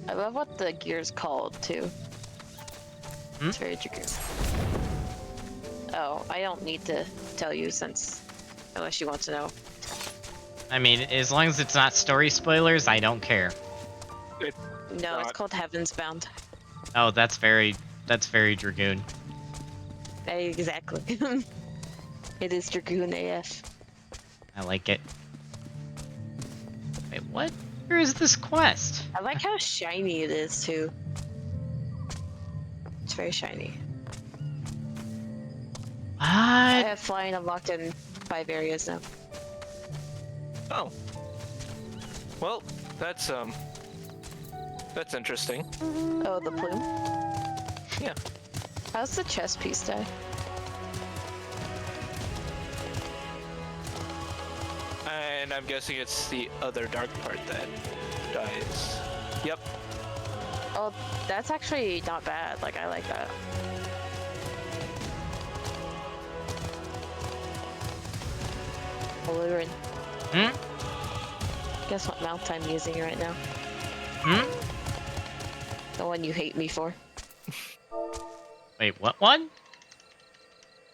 I love what the gear's called, too. It's very Dragoon. Oh, I don't need to tell you unless you want to know. I mean, as long as it's not story spoilers, I don't care. No, it's called Heaven's Bound. Oh, that's very Dragoon. Exactly. It is Dragoon AF. I like it. Wait, what? Where is this quest? I like how shiny it is, too. It's very shiny. I have flying unlocked in 5 areas now. Oh. Well, that's interesting. Oh, the plume? Yeah. How's the chest piece die? And I'm guessing it's the other dark part that dies. Yep. Oh, that's actually not bad. Like, I like that. Elurin. Guess what mount I'm using right now? The one you hate me for. Wait, what one?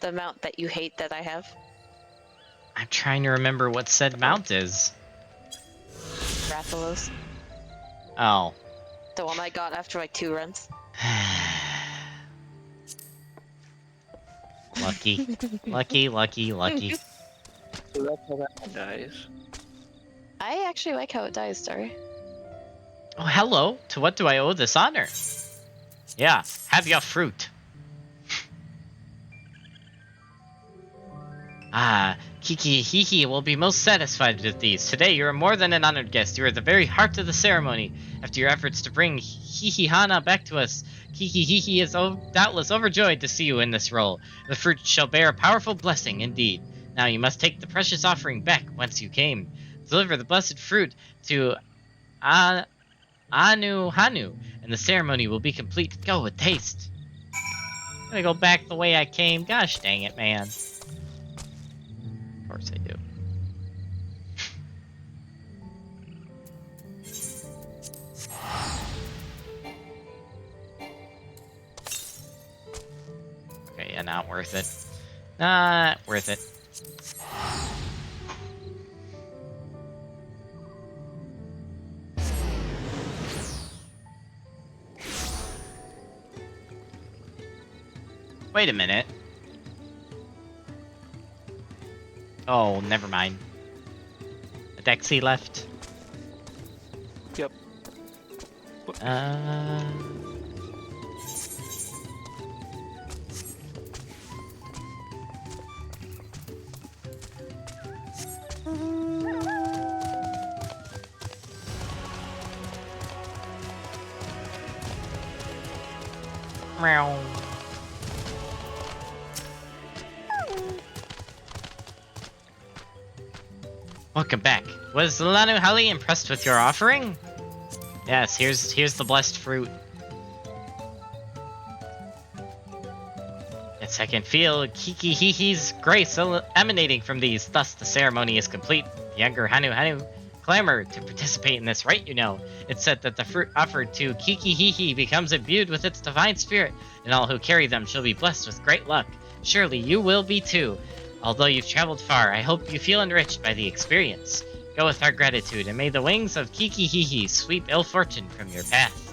The mount that you hate that I have. I'm trying to remember what said mount is. Rathalos. Oh. The one I got after like 2 runs. Lucky. Lucky. So that's how that one dies. I actually like how it dies, sorry. Oh, hello. To what do I owe this honor? Yeah, have your fruit. Kiki Hiki will be most satisfied with these. Today, you are more than an honored guest. You are the very heart of the ceremony. After your efforts to bring Hihi Hana back to us, Kiki Hiki is doubtless overjoyed to see you in this role. The fruit shall bear a powerful blessing indeed. Now you must take the precious offering back whence you came. Deliver the blessed fruit to Anu Hanu, and the ceremony will be complete. Go with taste. I'm gonna go back the way I came. Gosh dang it, man. Of course I do. Okay, yeah, not worth it. Not worth it. Wait a minute. Oh, never mind. A Dexy left. Yep. Meow. Welcome back. Was Lanu Hali impressed with your offering? Yes, here's the blessed fruit. Yes, I can feel Kiki-Hihi's grace emanating from these. Thus, the ceremony is complete. The younger Hanu clamor to participate in this rite, you know. It's said that the fruit offered to Kiki-Hihi becomes imbued with its divine spirit, and all who carry them shall be blessed with great luck. Surely you will be too. Although you've traveled far, I hope you feel enriched by the experience. Go with our gratitude, and may the wings of Kiki-Hihi sweep ill fortune from your path.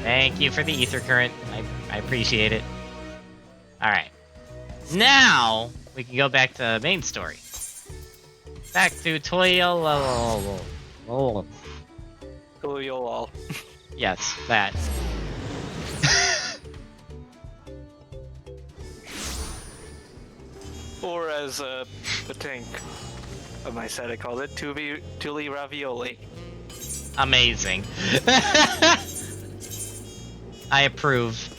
Thank you for the ether current. I appreciate it. Alright. Now, we can go back to main story. Back to Toyolol. Toyolol. Yes, that. Or as the tank of my set, I called it Tuli Ravioli. Amazing. I approve.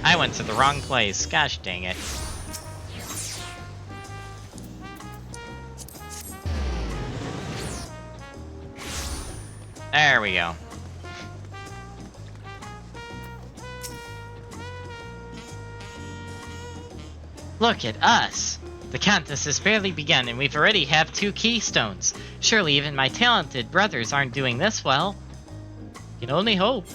I went to the wrong place. Gosh dang it. There we go. Look at us! The contest has barely begun and we've already have 2 keystones. Surely even my talented brothers aren't doing this well. Can only hope.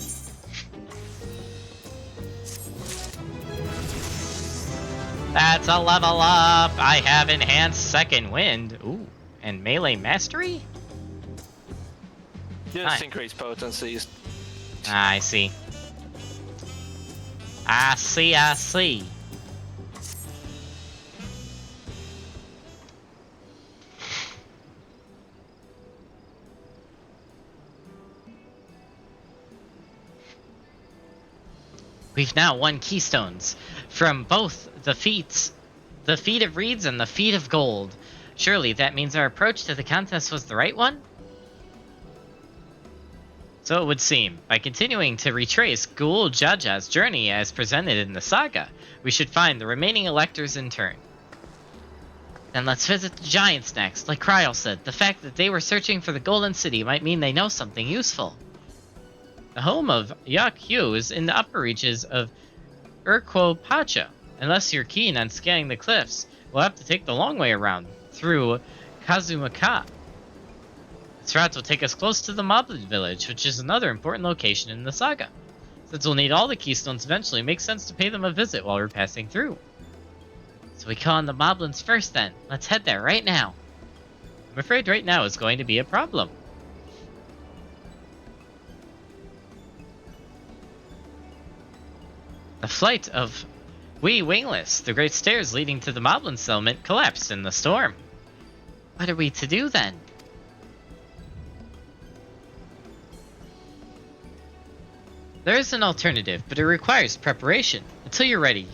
That's a level up! I have enhanced second wind. Ooh, and melee mastery? Just increase potencies. I see. I see. We've now won keystones from both the feat of reeds and the feat of gold. Surely that means our approach to the contest was the right one? So it would seem. By continuing to retrace Ghoul Jaja's journey as presented in the saga, we should find the remaining electors in turn. Then let's visit the giants next. Like Cryo said, the fact that they were searching for the Golden City might mean they know something useful. The home of Yak-Yu is in the upper reaches of Urquo Pacha. Unless you're keen on scanning the cliffs, we'll have to take the long way around, through Kazumaka. This route will take us close to the Moblin village, which is another important location in the saga. Since we'll need all the keystones eventually, it makes sense to pay them a visit while we're passing through. So we call on the Moblins first then. Let's head there right now. I'm afraid right now is going to be a problem. The flight of Wee Wingless, the great stairs leading to the Moblin settlement, collapsed in the storm. What are we to do then? There is an alternative, but it requires preparation. Until you're ready,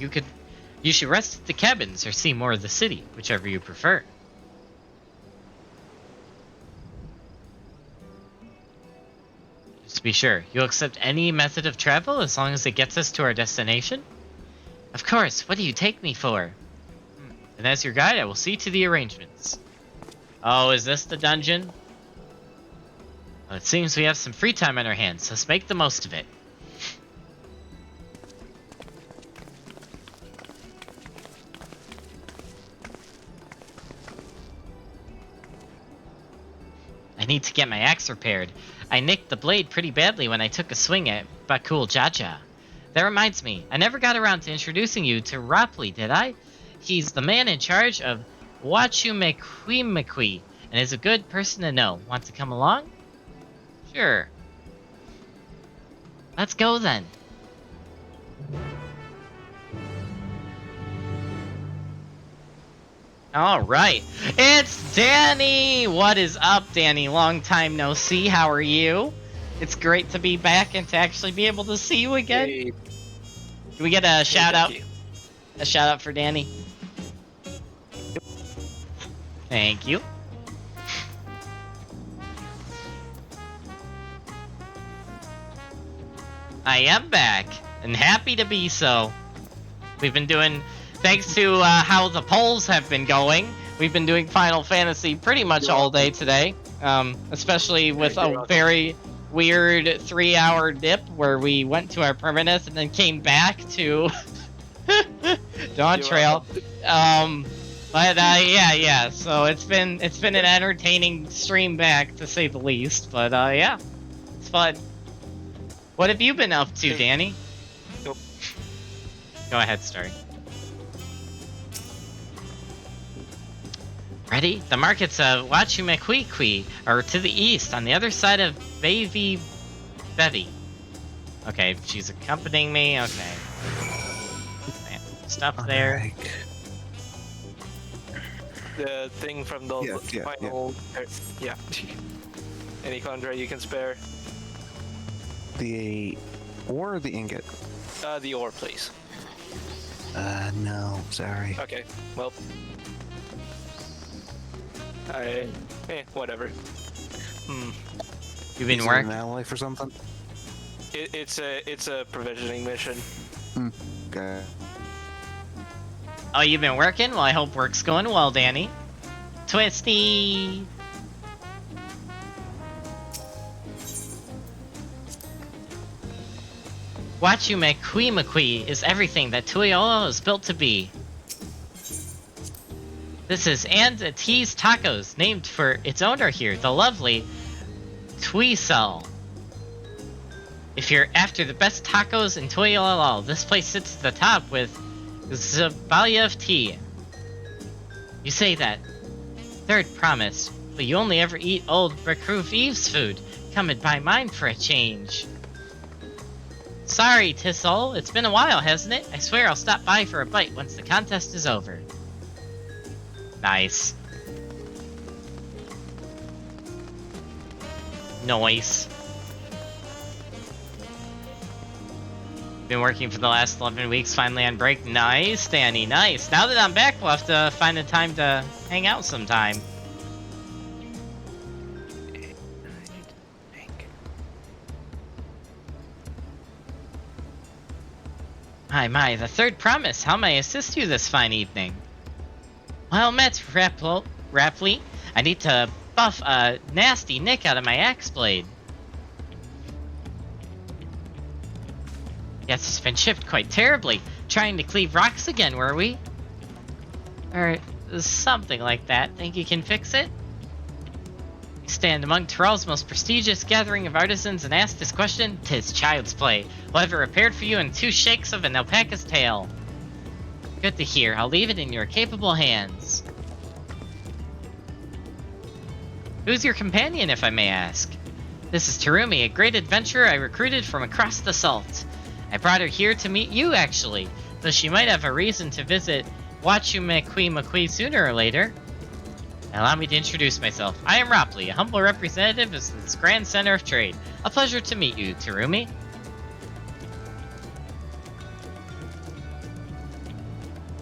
you should rest at the cabins or see more of the city, whichever you prefer. Just be sure, you'll accept any method of travel as long as it gets us to our destination? Of course, what do you take me for? And as your guide, I will see to the arrangements. Oh, is this the dungeon? Well, it seems we have some free time on our hands, so let's make the most of it. I need to get my axe repaired. I nicked the blade pretty badly when I took a swing at Bakul Jaja. That reminds me, I never got around to introducing you to Rapley, did I? He's the man in charge of Wachumekwimekwi, and is a good person to know. Want to come along? Sure. Let's go then. Alright, it's Danny! What is up, Danny? Long time no see, how are you? It's great to be back and to actually be able to see you again. Hey. Can we get a shout out? A shout out for Danny? Thank you. I am back, and happy to be so. We've been doing... Thanks to how the polls have been going, we've been doing Final Fantasy pretty much all day today. Especially with a very weird 3-hour dip where we went to our permanence and then came back to Dawntrail. But yeah. So it's been an entertaining stream back to say the least. But yeah, it's fun. What have you been up to, Danny? Nope. Go ahead, Starry. Ready? The markets of Wachumekwi are to the east, on the other side of Bevy. Okay, she's accompanying me. Okay. Stuff there. The thing from the final. Yeah. Any contract you can spare? The ore or the ingot? The ore, please. No, sorry. Okay, well. Whatever. You've been working? An ally for something? It's a provisioning mission. Okay. Oh, you've been working? Well, I hope work's going well, Danny. Twisty! Wachumekwi is everything that Tuiolo is built to be. This is And T's Tacos, named for its owner here, the lovely Tuisel. If you're after the best tacos in Tuiolo, this place sits at the top with Zabalia of tea. You say that. Third promise, but you only ever eat old Recruve Eve's food. Come and buy mine for a change. Sorry, Tissel, it's been a while, hasn't it? I swear I'll stop by for a bite once the contest is over. Nice. Nice. Been working for the last 11 weeks, finally on break. Nice, Danny, nice. Now that I'm back, we'll have to find a time to hang out sometime. My, the third promise. How may I assist you this fine evening? Well met, Rapley. I need to buff a nasty nick out of my axe blade. Yes, it's been chipped quite terribly. Trying to cleave rocks again, were we? Or something like that. Think you can fix it? You stand among Tyrell's most prestigious gathering of artisans and ask this question? 'Tis child's play. We'll have it repaired for you in 2 shakes of an alpaca's tail. Good to hear. I'll leave it in your capable hands. Who's your companion, if I may ask? This is Terumi, a great adventurer I recruited from across the salt. I brought her here to meet you, actually, though she might have a reason to visit Wachumekwi sooner or later. Allow me to introduce myself. I am Rapley, a humble representative of this grand center of trade. A pleasure to meet you, Terumi.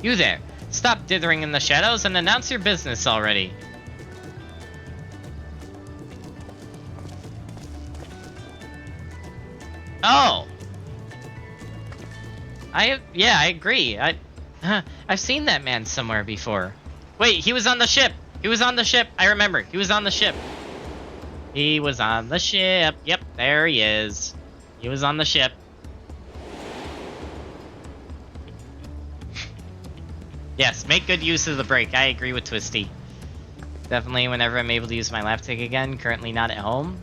You there! Stop dithering in the shadows and announce your business already. Oh! Yeah, I agree. I've seen that man somewhere before. Wait, he was on the ship! He was on the ship! I remember, he was on the ship. He was on the ship. Yep, there he is. He was on the ship. Yes, make good use of the break. I agree with Twisty. Definitely whenever I'm able to use my laptop again, currently not at home.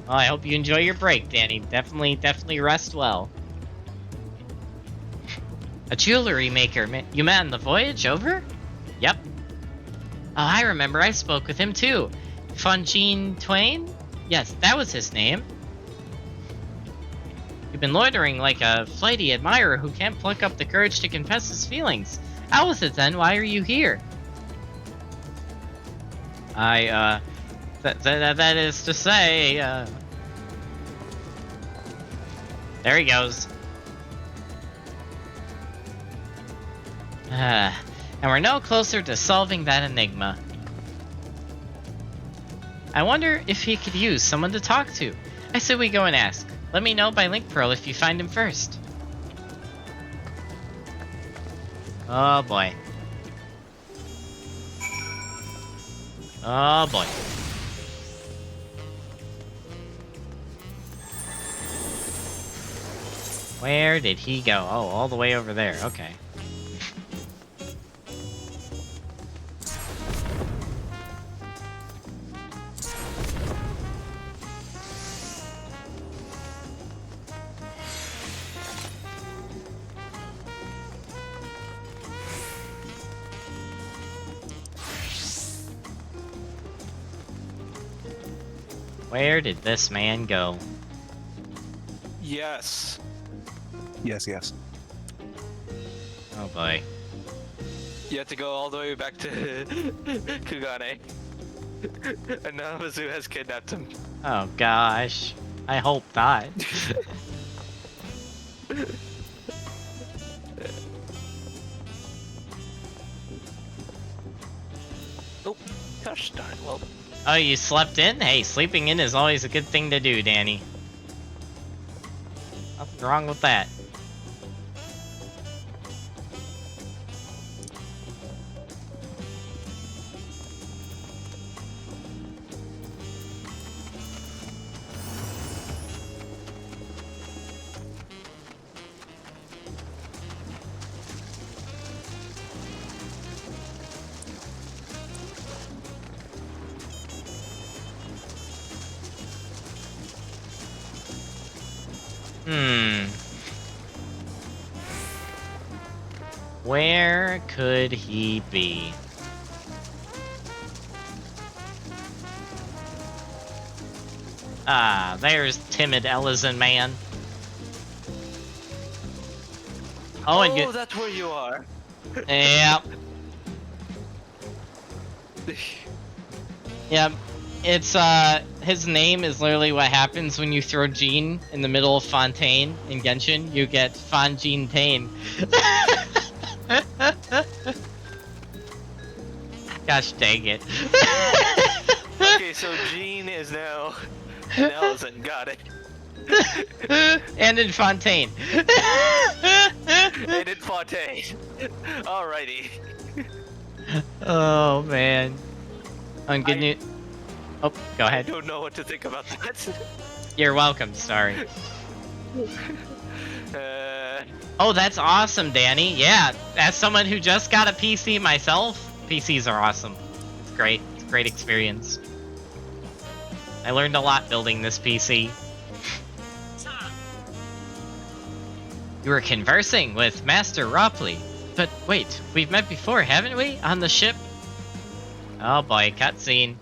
Well, I hope you enjoy your break, Danny. Definitely rest well. A jewelry maker you met on the voyage over? Yep. Oh, I remember. I spoke with him too. Fungine Twain? Yes, that was his name. You've been loitering like a flighty admirer who can't pluck up the courage to confess his feelings. Out with it then, why are you here? That is to say, there he goes. And we're no closer to solving that enigma. I wonder if he could use someone to talk to. I say we go and ask. Let me know by link pearl if you find him first. Oh boy. Oh boy. Where did he go? Oh, all the way over there. Okay. Where did this man go? Yes. Yes, yes. Oh boy. You have to go all the way back to Kugane. And now Mizu has kidnapped him. Oh gosh. I hope not. Oh, gosh darn. Well, Oh, you slept in? Hey, sleeping in is always a good thing to do, Danny. Nothing wrong with that. Where could he be? Ah, there's timid Ellison man. Oh, and you... that's where you are. Yep. Yep. It's, his name is literally what happens when you throw Jean in the middle of Fontaine in Genshin. You get Fonjean Tane. Gosh dang it. Okay, so Jean is now an Ellison. Got it. And in Fontaine. And in Fontaine. Alrighty. Oh man. On good news. Oh, go ahead. I don't know what to think about that. You're welcome. Sorry. Oh, that's awesome, Danny. Yeah, as someone who just got a PC myself, PCs are awesome. It's great. It's a great experience. I learned a lot building this PC. You were conversing with Master Ropley. But wait, we've met before, haven't we? On the ship? Oh boy, cutscene.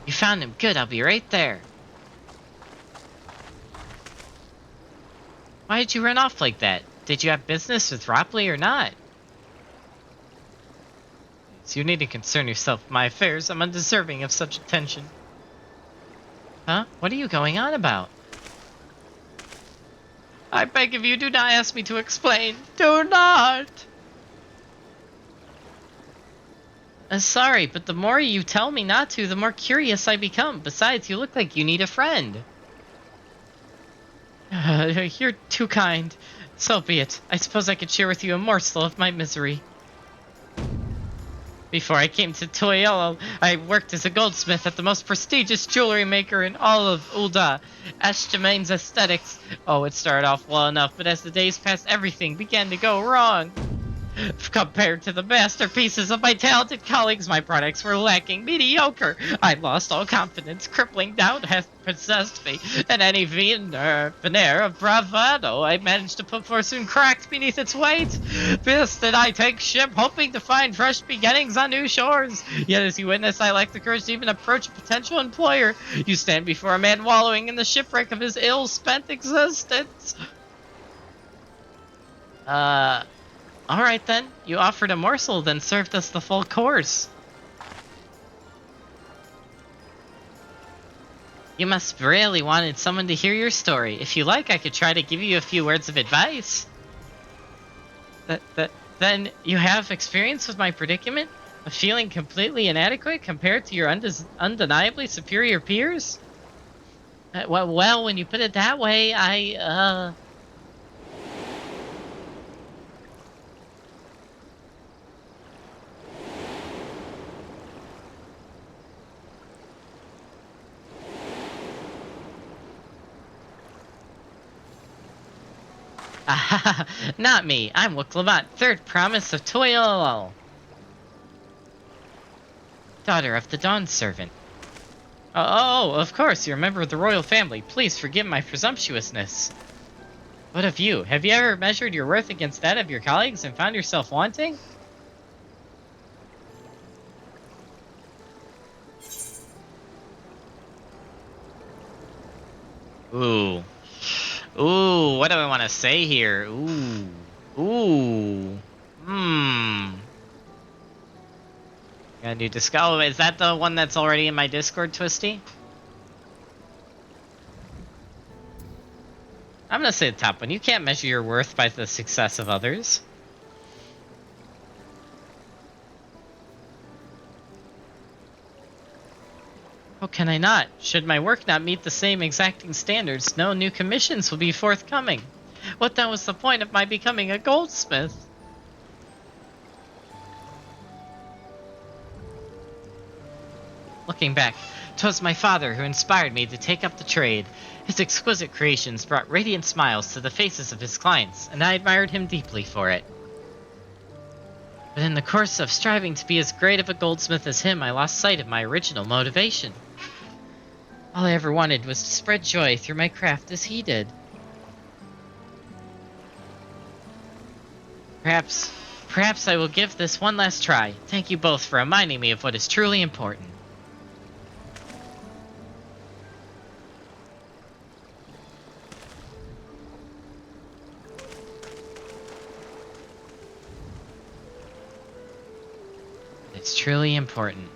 You found him. Good, I'll be right there. Why did you run off like that? Did you have business with Ropley or not? So you need to concern yourself with my affairs. I'm undeserving of such attention. Huh? What are you going on about? I beg of you, do not ask me to explain. Do not! Sorry, but the more you tell me not to, the more curious I become. Besides, you look like you need a friend. You're too kind. So be it. I suppose I could share with you a morsel of my misery. Before I came to Toyello, I worked as a goldsmith at the most prestigious jewelry maker in all of Ul'dah, Ash'Jamain's Aesthetics. Oh, it started off well enough, but as the days passed, everything began to go wrong. Compared to the masterpieces of my talented colleagues, my products were lacking mediocre. I lost all confidence. Crippling doubt has possessed me, and any veneer of bravado I managed to put forth soon cracked beneath its weight. This did I take ship, hoping to find fresh beginnings on new shores. Yet as you witness, I lack the courage to even approach a potential employer. You stand before a man wallowing in the shipwreck of his ill-spent existence. Alright then, you offered a morsel, then served us the full course. You must really wanted someone to hear your story. If you like, I could try to give you a few words of advice. Then you have experience with my predicament? Of feeling completely inadequate compared to your undeniably superior peers? Well, when you put it that way, Not me. I'm Wuklamat, third promise of Toil. Daughter of the Dawn Servant. Oh, of course, you're a member of the royal family. Please forgive my presumptuousness. What of you? Have you ever measured your worth against that of your colleagues and found yourself wanting? Ooh. Ooh, what do I want to say here? Ooh. Ooh. Got a new Disco. Is that the one that's already in my Discord, Twisty? I'm gonna say the top one. You can't measure your worth by the success of others. How can I not? Should my work not meet the same exacting standards, no new commissions will be forthcoming. What then was the point of my becoming a goldsmith? Looking back, 'twas my father who inspired me to take up the trade. His exquisite creations brought radiant smiles to the faces of his clients, and I admired him deeply for it. But in the course of striving to be as great of a goldsmith as him, I lost sight of my original motivation. All I ever wanted was to spread joy through my craft as he did. Perhaps I will give this one last try. Thank you both for reminding me of what is truly important. It's truly important.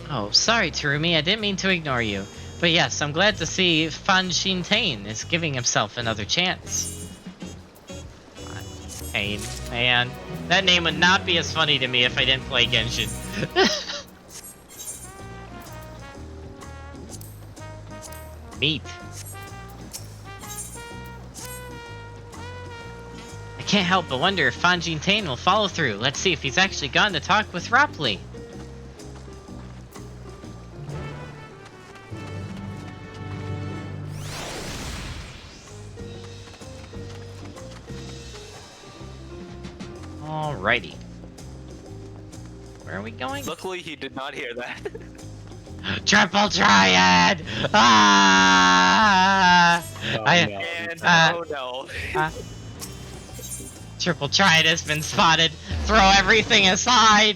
Oh, sorry, Terumi, I didn't mean to ignore you. But yes, I'm glad to see Fanjintain is giving himself another chance. Pain, man. That name would not be as funny to me if I didn't play Genshin. Meat. I can't help but wonder if Fanjintain will follow through. Let's see if he's actually gone to talk with Ropley. Alrighty. Where are we going? Luckily, he did not hear that. Triple Triad! Ah! Oh no. Triple Triad has been spotted. Throw everything aside.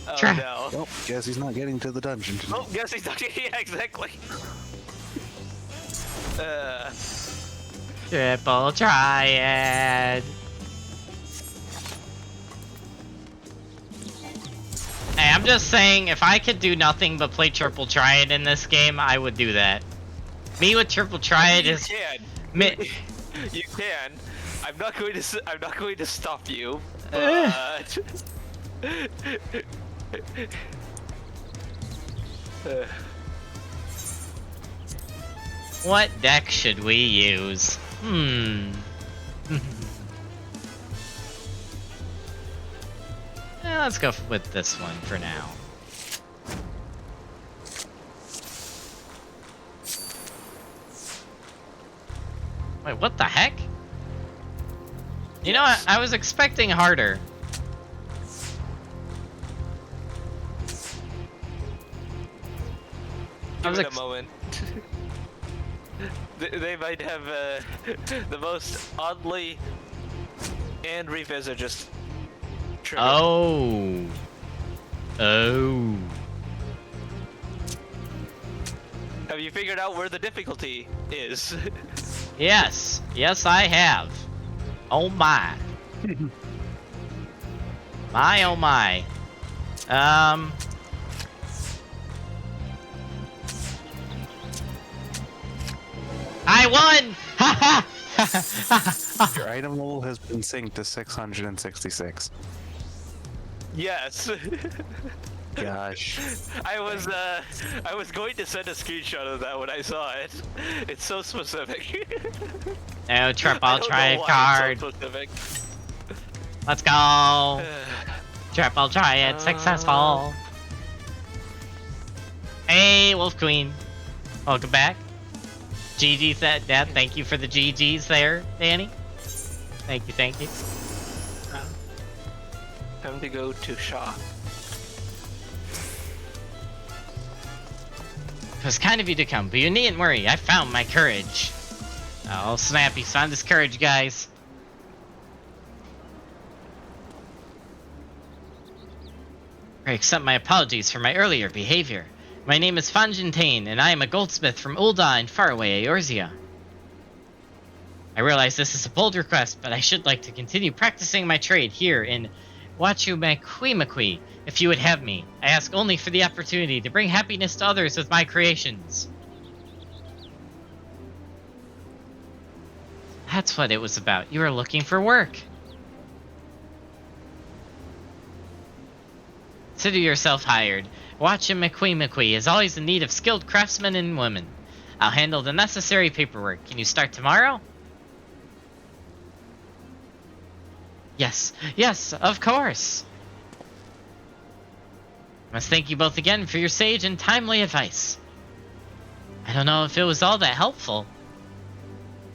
Oh no. Well, guess he's not getting to the dungeon tonight. Oh, guess he's not. Yeah, exactly. Triple Triad. Hey, I'm just saying, if I could do nothing but play Triple Triad in this game, I would do that. Me with Triple Triad is. You can. I'm not going to stop you. But... What deck should we use? Let's go with this one for now. Wait, what the heck? You know what? I was expecting harder. Give it a moment. They might have the most oddly and revisit just. Trigger. Oh. Have you figured out where the difficulty is? Yes. Yes, I have. Oh my. My oh my. I won! Ha ha! Your item level has been synced to 666. Yes. Gosh. I was going to send a screenshot of that when I saw it. It's so specific. No, Trip, I'll try a card. So specific. Let's go. Triple Triad successful. Hey, Wolf Queen. Welcome back. GG said that. Thank you for the GGs there, Danny. Thank you, thank you. Time to go to Shaw. It was kind of you to come, but you needn't worry. I found my courage. Oh, snap. He's found his courage, guys. I accept my apologies for my earlier behavior. My name is Fontaine, and I am a goldsmith from Ul'dah in faraway Eorzea. I realize this is a bold request, but I should like to continue practicing my trade here in Wachumakwi, if you would have me. I ask only for the opportunity to bring happiness to others with my creations. That's what it was about. You were looking for work. Consider yourself hired. Wachumakwi is always in need of skilled craftsmen and women. I'll handle the necessary paperwork. Can you start tomorrow? Yes, of course. I must thank you both again for your sage and timely advice. I don't know if it was all that helpful.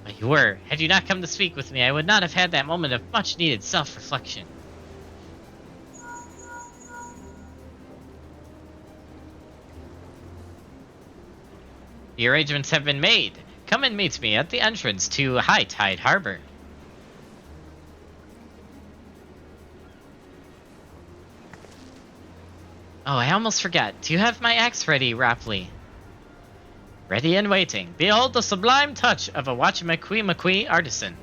But you were. Had you not come to speak with me, I would not have had that moment of much-needed self-reflection. The arrangements have been made. Come and meet me at the entrance to High Tide Harbor. Oh, I almost forgot. Do you have my axe ready, Rapley? Ready and waiting. Behold the sublime touch of a Wachumakwi artisan.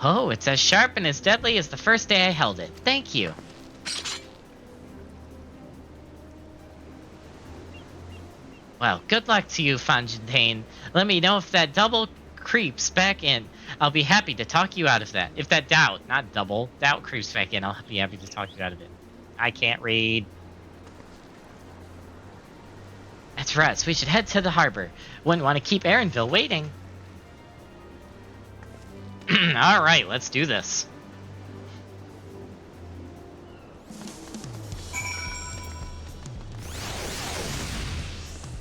Oh, it's as sharp and as deadly as the first day I held it. Thank you. Well, good luck to you, Fontaine. Let me know if that double creeps back in. I'll be happy to talk you out of that. If that doubt, not double, doubt creeps back in, I'll be happy to talk you out of it. I can't read. That's right, so we should head to the harbor. Wouldn't want to keep Erenville waiting. Alright, let's do this.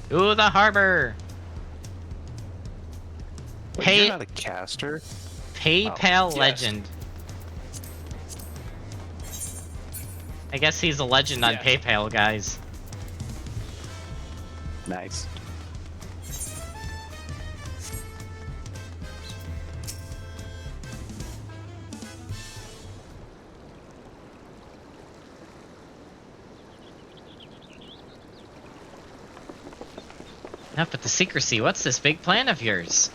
To the harbor. Wait, you're not a caster? PayPal yes. legend. I guess he's a legend on PayPal, guys. Nice. Enough with the secrecy. What's this big plan of yours?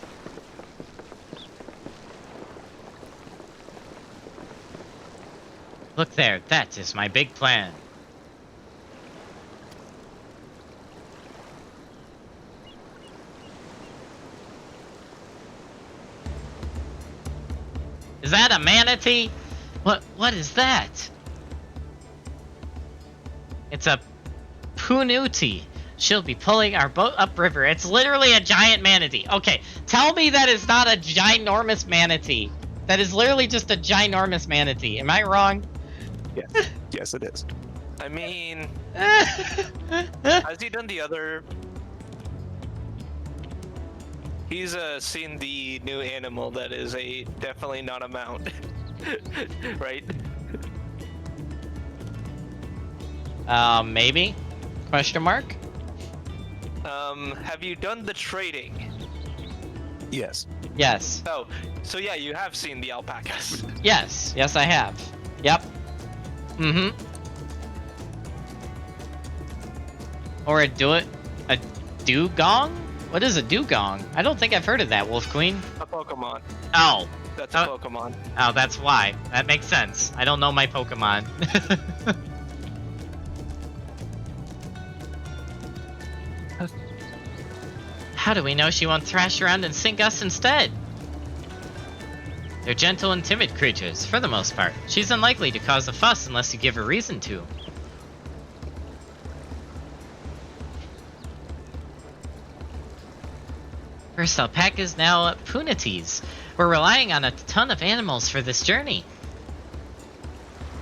Look there, that is my big plan. Is that a manatee? What is that? It's a Punuti. She'll be pulling our boat upriver. It's literally a giant manatee. Okay, tell me that is not a ginormous manatee. That is literally just a ginormous manatee. Am I wrong? Yes, yes it is. I mean, has he done the other? He's seen the new animal that is definitely not a mount, right? Maybe? Question mark? Have you done the trading? Yes. Yes. Oh, so yeah, you have seen the alpacas. Yes. Yes, I have. Yep. Mm-hmm. Or a dugong? What is a dugong? I don't think I've heard of that, Wolf Queen. A Pokemon. Oh. That's a Pokemon. Oh, that's why. That makes sense. I don't know my Pokemon. How do we know she won't thrash around and sink us instead? They're gentle and timid creatures, for the most part. She's unlikely to cause a fuss unless you give her reason to. First alpacas, now punatees. We're relying on a ton of animals for this journey.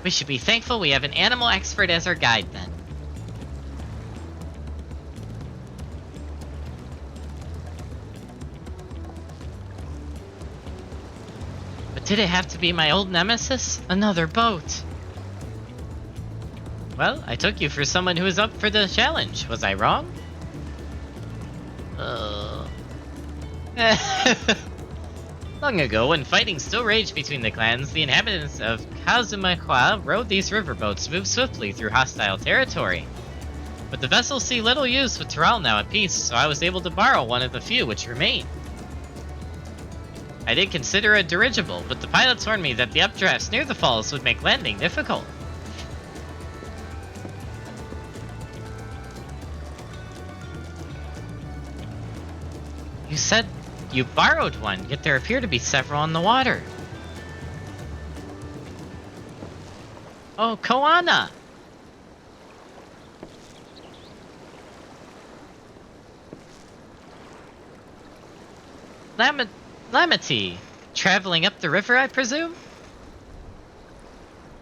We should be thankful we have an animal expert as our guide then. But did it have to be my old nemesis? Another boat. Well, I took you for someone who was up for the challenge. Was I wrong? Long ago, when fighting still raged between the clans, the inhabitants of Kazumahua rowed these riverboats to move swiftly through hostile territory. But the vessels see little use with Tural now at peace, so I was able to borrow one of the few which remain. I did consider a dirigible, but the pilots warned me that the updrafts near the falls would make landing difficult. You said you borrowed one, yet there appear to be several on the water. Oh, Koana! Lamity. Traveling up the river, I presume?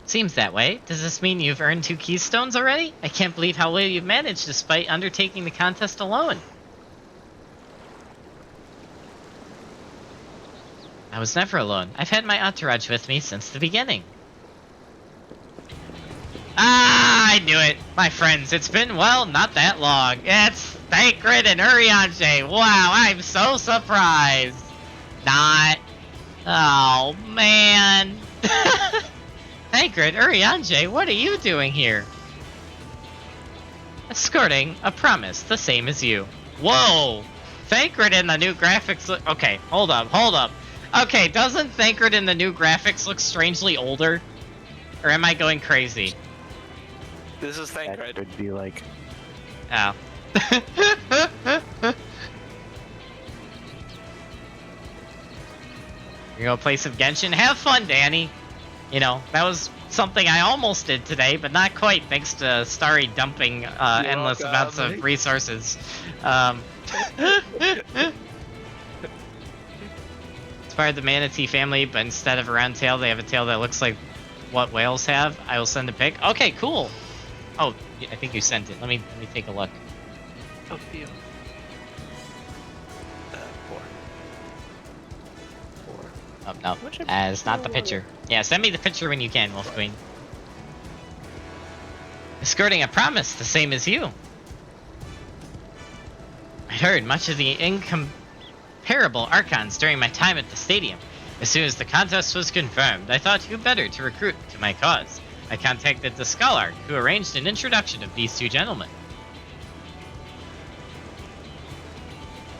Seems that way. Does this mean you've earned 2 keystones already? I can't believe how well you've managed despite undertaking the contest alone. I was never alone. I've had my entourage with me since the beginning. Ah, I knew it! My friends, it's been, well, not that long. It's Thancred and Urianger. Wow, I'm so surprised. Not. Oh, man. Thancred, Urianger, what are you doing here? Escorting a promise, the same as you. Whoa! Thancred in the new graphics look... Okay, hold up. Okay, doesn't Thancred in the new graphics look strangely older? Or am I going crazy? This is Thancred. That would be like... Oh. You're gonna play some Genshin? Have fun, Danny! You know, that was something I almost did today, but not quite, thanks to Starry dumping endless amounts of resources. It's part of the manatee family, but instead of a round tail, they have a tail that looks like what whales have. I will send a pic. Okay, cool! Oh, I think you sent it. Let me take a look. Oh, you. 4. Oh, no. It's not the picture. Yeah, send me the picture when you can, Wolf Queen. Escorting a promise, the same as you. I heard much of the incomparable Archons during my time at the stadium. As soon as the contest was confirmed, I thought who better to recruit to my cause. I contacted the Scholarch, who arranged an introduction of these 2 gentlemen.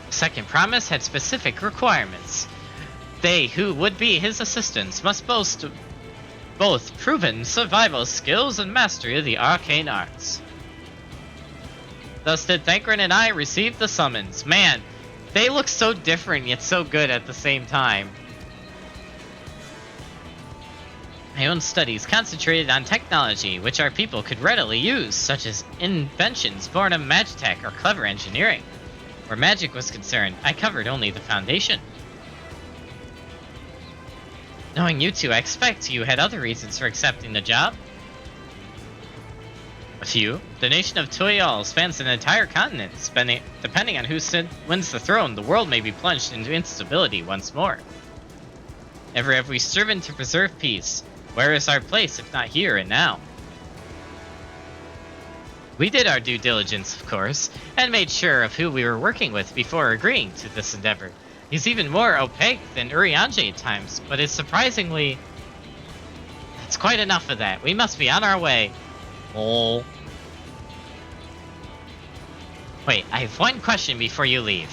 The second promise had specific requirements. They who would be his assistants must boast both proven survival skills and mastery of the arcane arts. Thus did Thancred and I receive the summons. Man, they look so different yet so good at the same time. My own studies concentrated on technology which our people could readily use, such as inventions born of magitech or clever engineering. Where magic was concerned, I covered only the foundation. Knowing you 2, I expect you had other reasons for accepting the job. A few. The nation of Toyal spans an entire continent. Depending on who wins the throne, the world may be plunged into instability once more. Ever have we striven to preserve peace? Where is our place if not here and now? We did our due diligence, of course, and made sure of who we were working with before agreeing to this endeavor. He's even more opaque than Urianger at times, but is surprisingly... That's quite enough of that. We must be on our way. Oh. Wait, I have one question before you leave.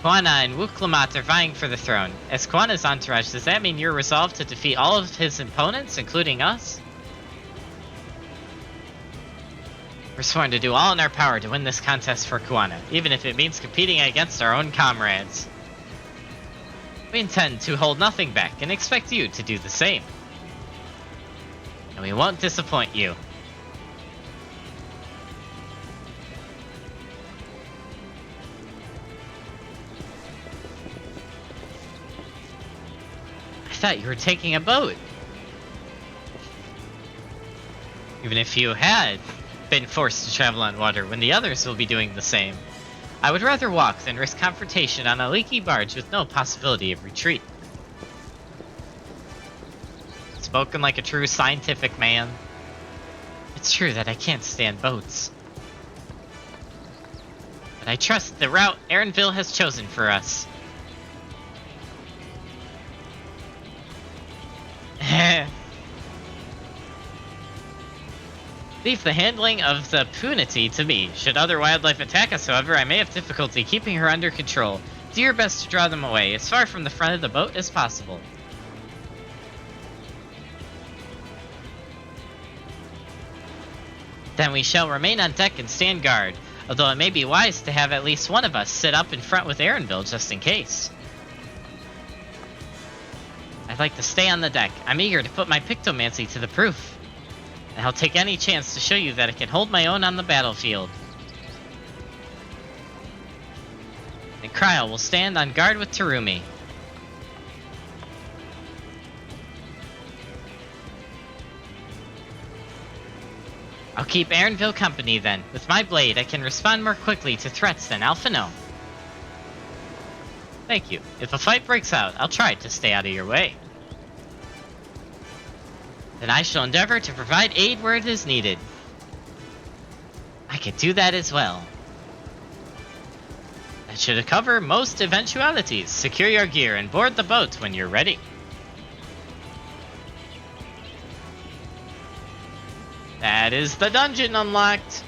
Koana and Wuklamat are vying for the throne. As Koana's entourage, does that mean you're resolved to defeat all of his opponents, including us? We're sworn to do all in our power to win this contest for Koana, even if it means competing against our own comrades. We intend to hold nothing back and expect you to do the same. And we won't disappoint you. thought you were taking a boat. Even if you had been forced to travel on water when the others will be doing the same. I would rather walk than risk confrontation on a leaky barge with no possibility of retreat. Spoken like a true scientific man. It's true that I can't stand boats. But I trust the route Erenville has chosen for us. Leave the handling of the punity to me. Should other wildlife attack us, however, I may have difficulty keeping her under control. Do your best to draw them away, as far from the front of the boat as possible. Then we shall remain on deck and stand guard, although it may be wise to have at least one of us sit up in front with Erenville just in case. I'd like to stay on the deck. I'm eager to put my pictomancy to the proof. And I'll take any chance to show you that I can hold my own on the battlefield. And Kryl will stand on guard with Terumi. I'll keep Erenville company then. With my blade, I can respond more quickly to threats than Alphino. Thank you. If a fight breaks out, I'll try to stay out of your way. Then I shall endeavor to provide aid where it is needed. I can do that as well. That should cover most eventualities. Secure your gear and board the boat when you're ready. That is the dungeon unlocked.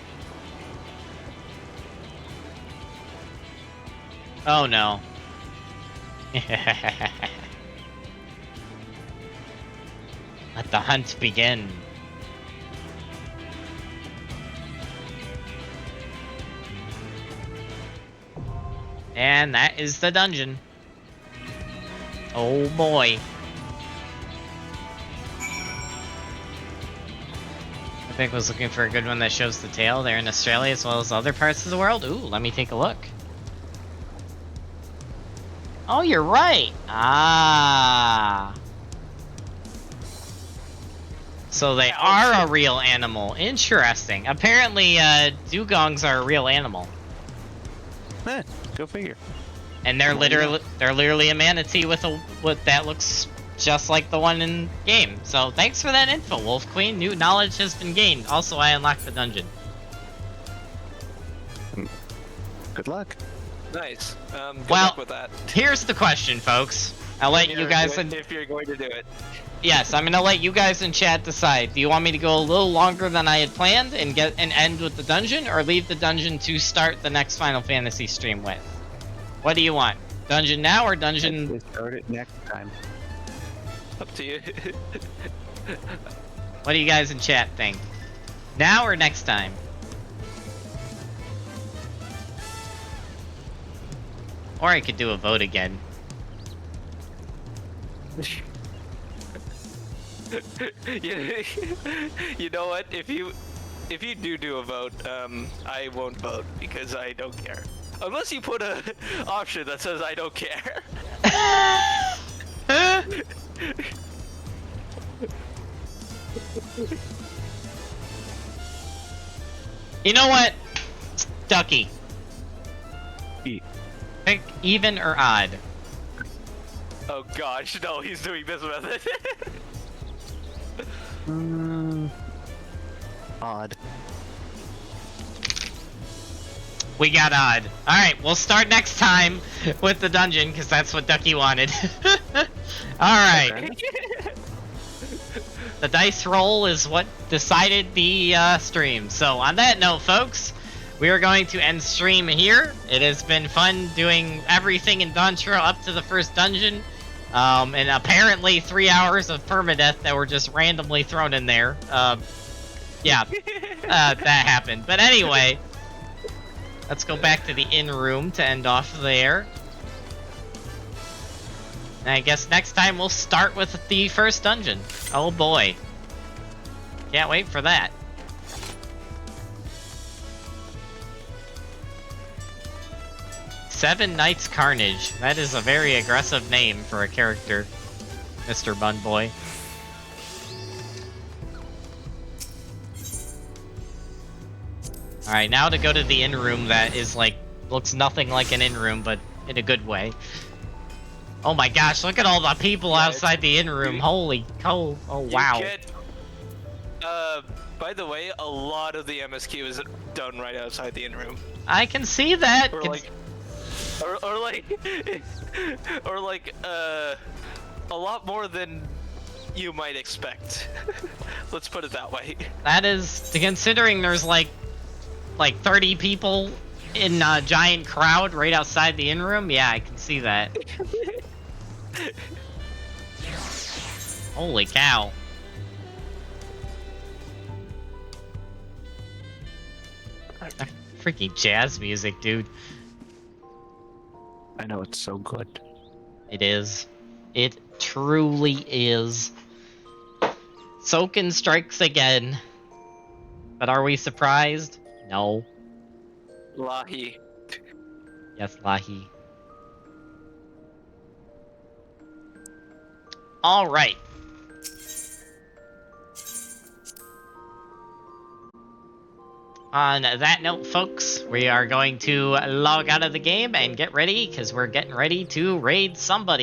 Oh no. Let the hunt begin. And that is the dungeon. Oh boy. I think I was looking for a good one that shows the tail. They're in Australia as well as other parts of the world. Ooh, let me take a look. Oh, you're right. Ah. So they are a real animal. Interesting. Apparently, dugongs are a real animal. Go figure. And they're literally a manatee with that looks just like the one in game. So thanks for that info, Wolf Queen. New knowledge has been gained. Also, I unlocked the dungeon. Good luck. Nice. Good Well, luck with that. Here's the question, folks. I'll let you guys. If you're going to do it. Yes, I'm gonna let you guys in chat decide. Do you want me to go a little longer than I had planned and end with the dungeon, or leave the dungeon to start the next Final Fantasy stream with? What do you want? Dungeon now or dungeon? Let's start it next time. Up to you. What do you guys in chat think? Now or next time? Or I could do a vote again. You know what? If you do a vote, I won't vote because I don't care. Unless you put a option that says I don't care. You know what? Ducky. Pick even or odd. Oh gosh, no, he's doing this method. Odd. We got odd. Alright, we'll start next time with the dungeon, because that's what Ducky wanted. Alright. The dice roll is what decided the stream. So on that note, folks, we are going to end stream here. It has been fun doing everything in Dawntrail up to the first dungeon. And apparently 3 hours of permadeath that were just randomly thrown in there. Yeah, that happened. But anyway, let's go back to the inn room to end off there. And I guess next time we'll start with the first dungeon. Oh boy. Can't wait for that. Seven Knights Carnage. That is a very aggressive name for a character. Mr. Bun Boy. Alright, now to go to the inn room that is like, looks nothing like an inn room, but in a good way. Oh my gosh, look at all the people outside the inn room. Holy cow. Oh wow. You get, by the way, a lot of the MSQ is done right outside the inn room. I can see that. Or like, or like, a lot more than you might expect. Let's put it that way. That is, considering there's like 30 people in a giant crowd right outside the inn room. Yeah, I can see that. Holy cow. Freaking jazz music, dude. I know, it's so good. It is. It truly is. Soken strikes again. But are we surprised? No. Lahi. Yes, Lahi. Alright. On that note, folks, we are going to log out of the game and get ready, because we're getting ready to raid somebody.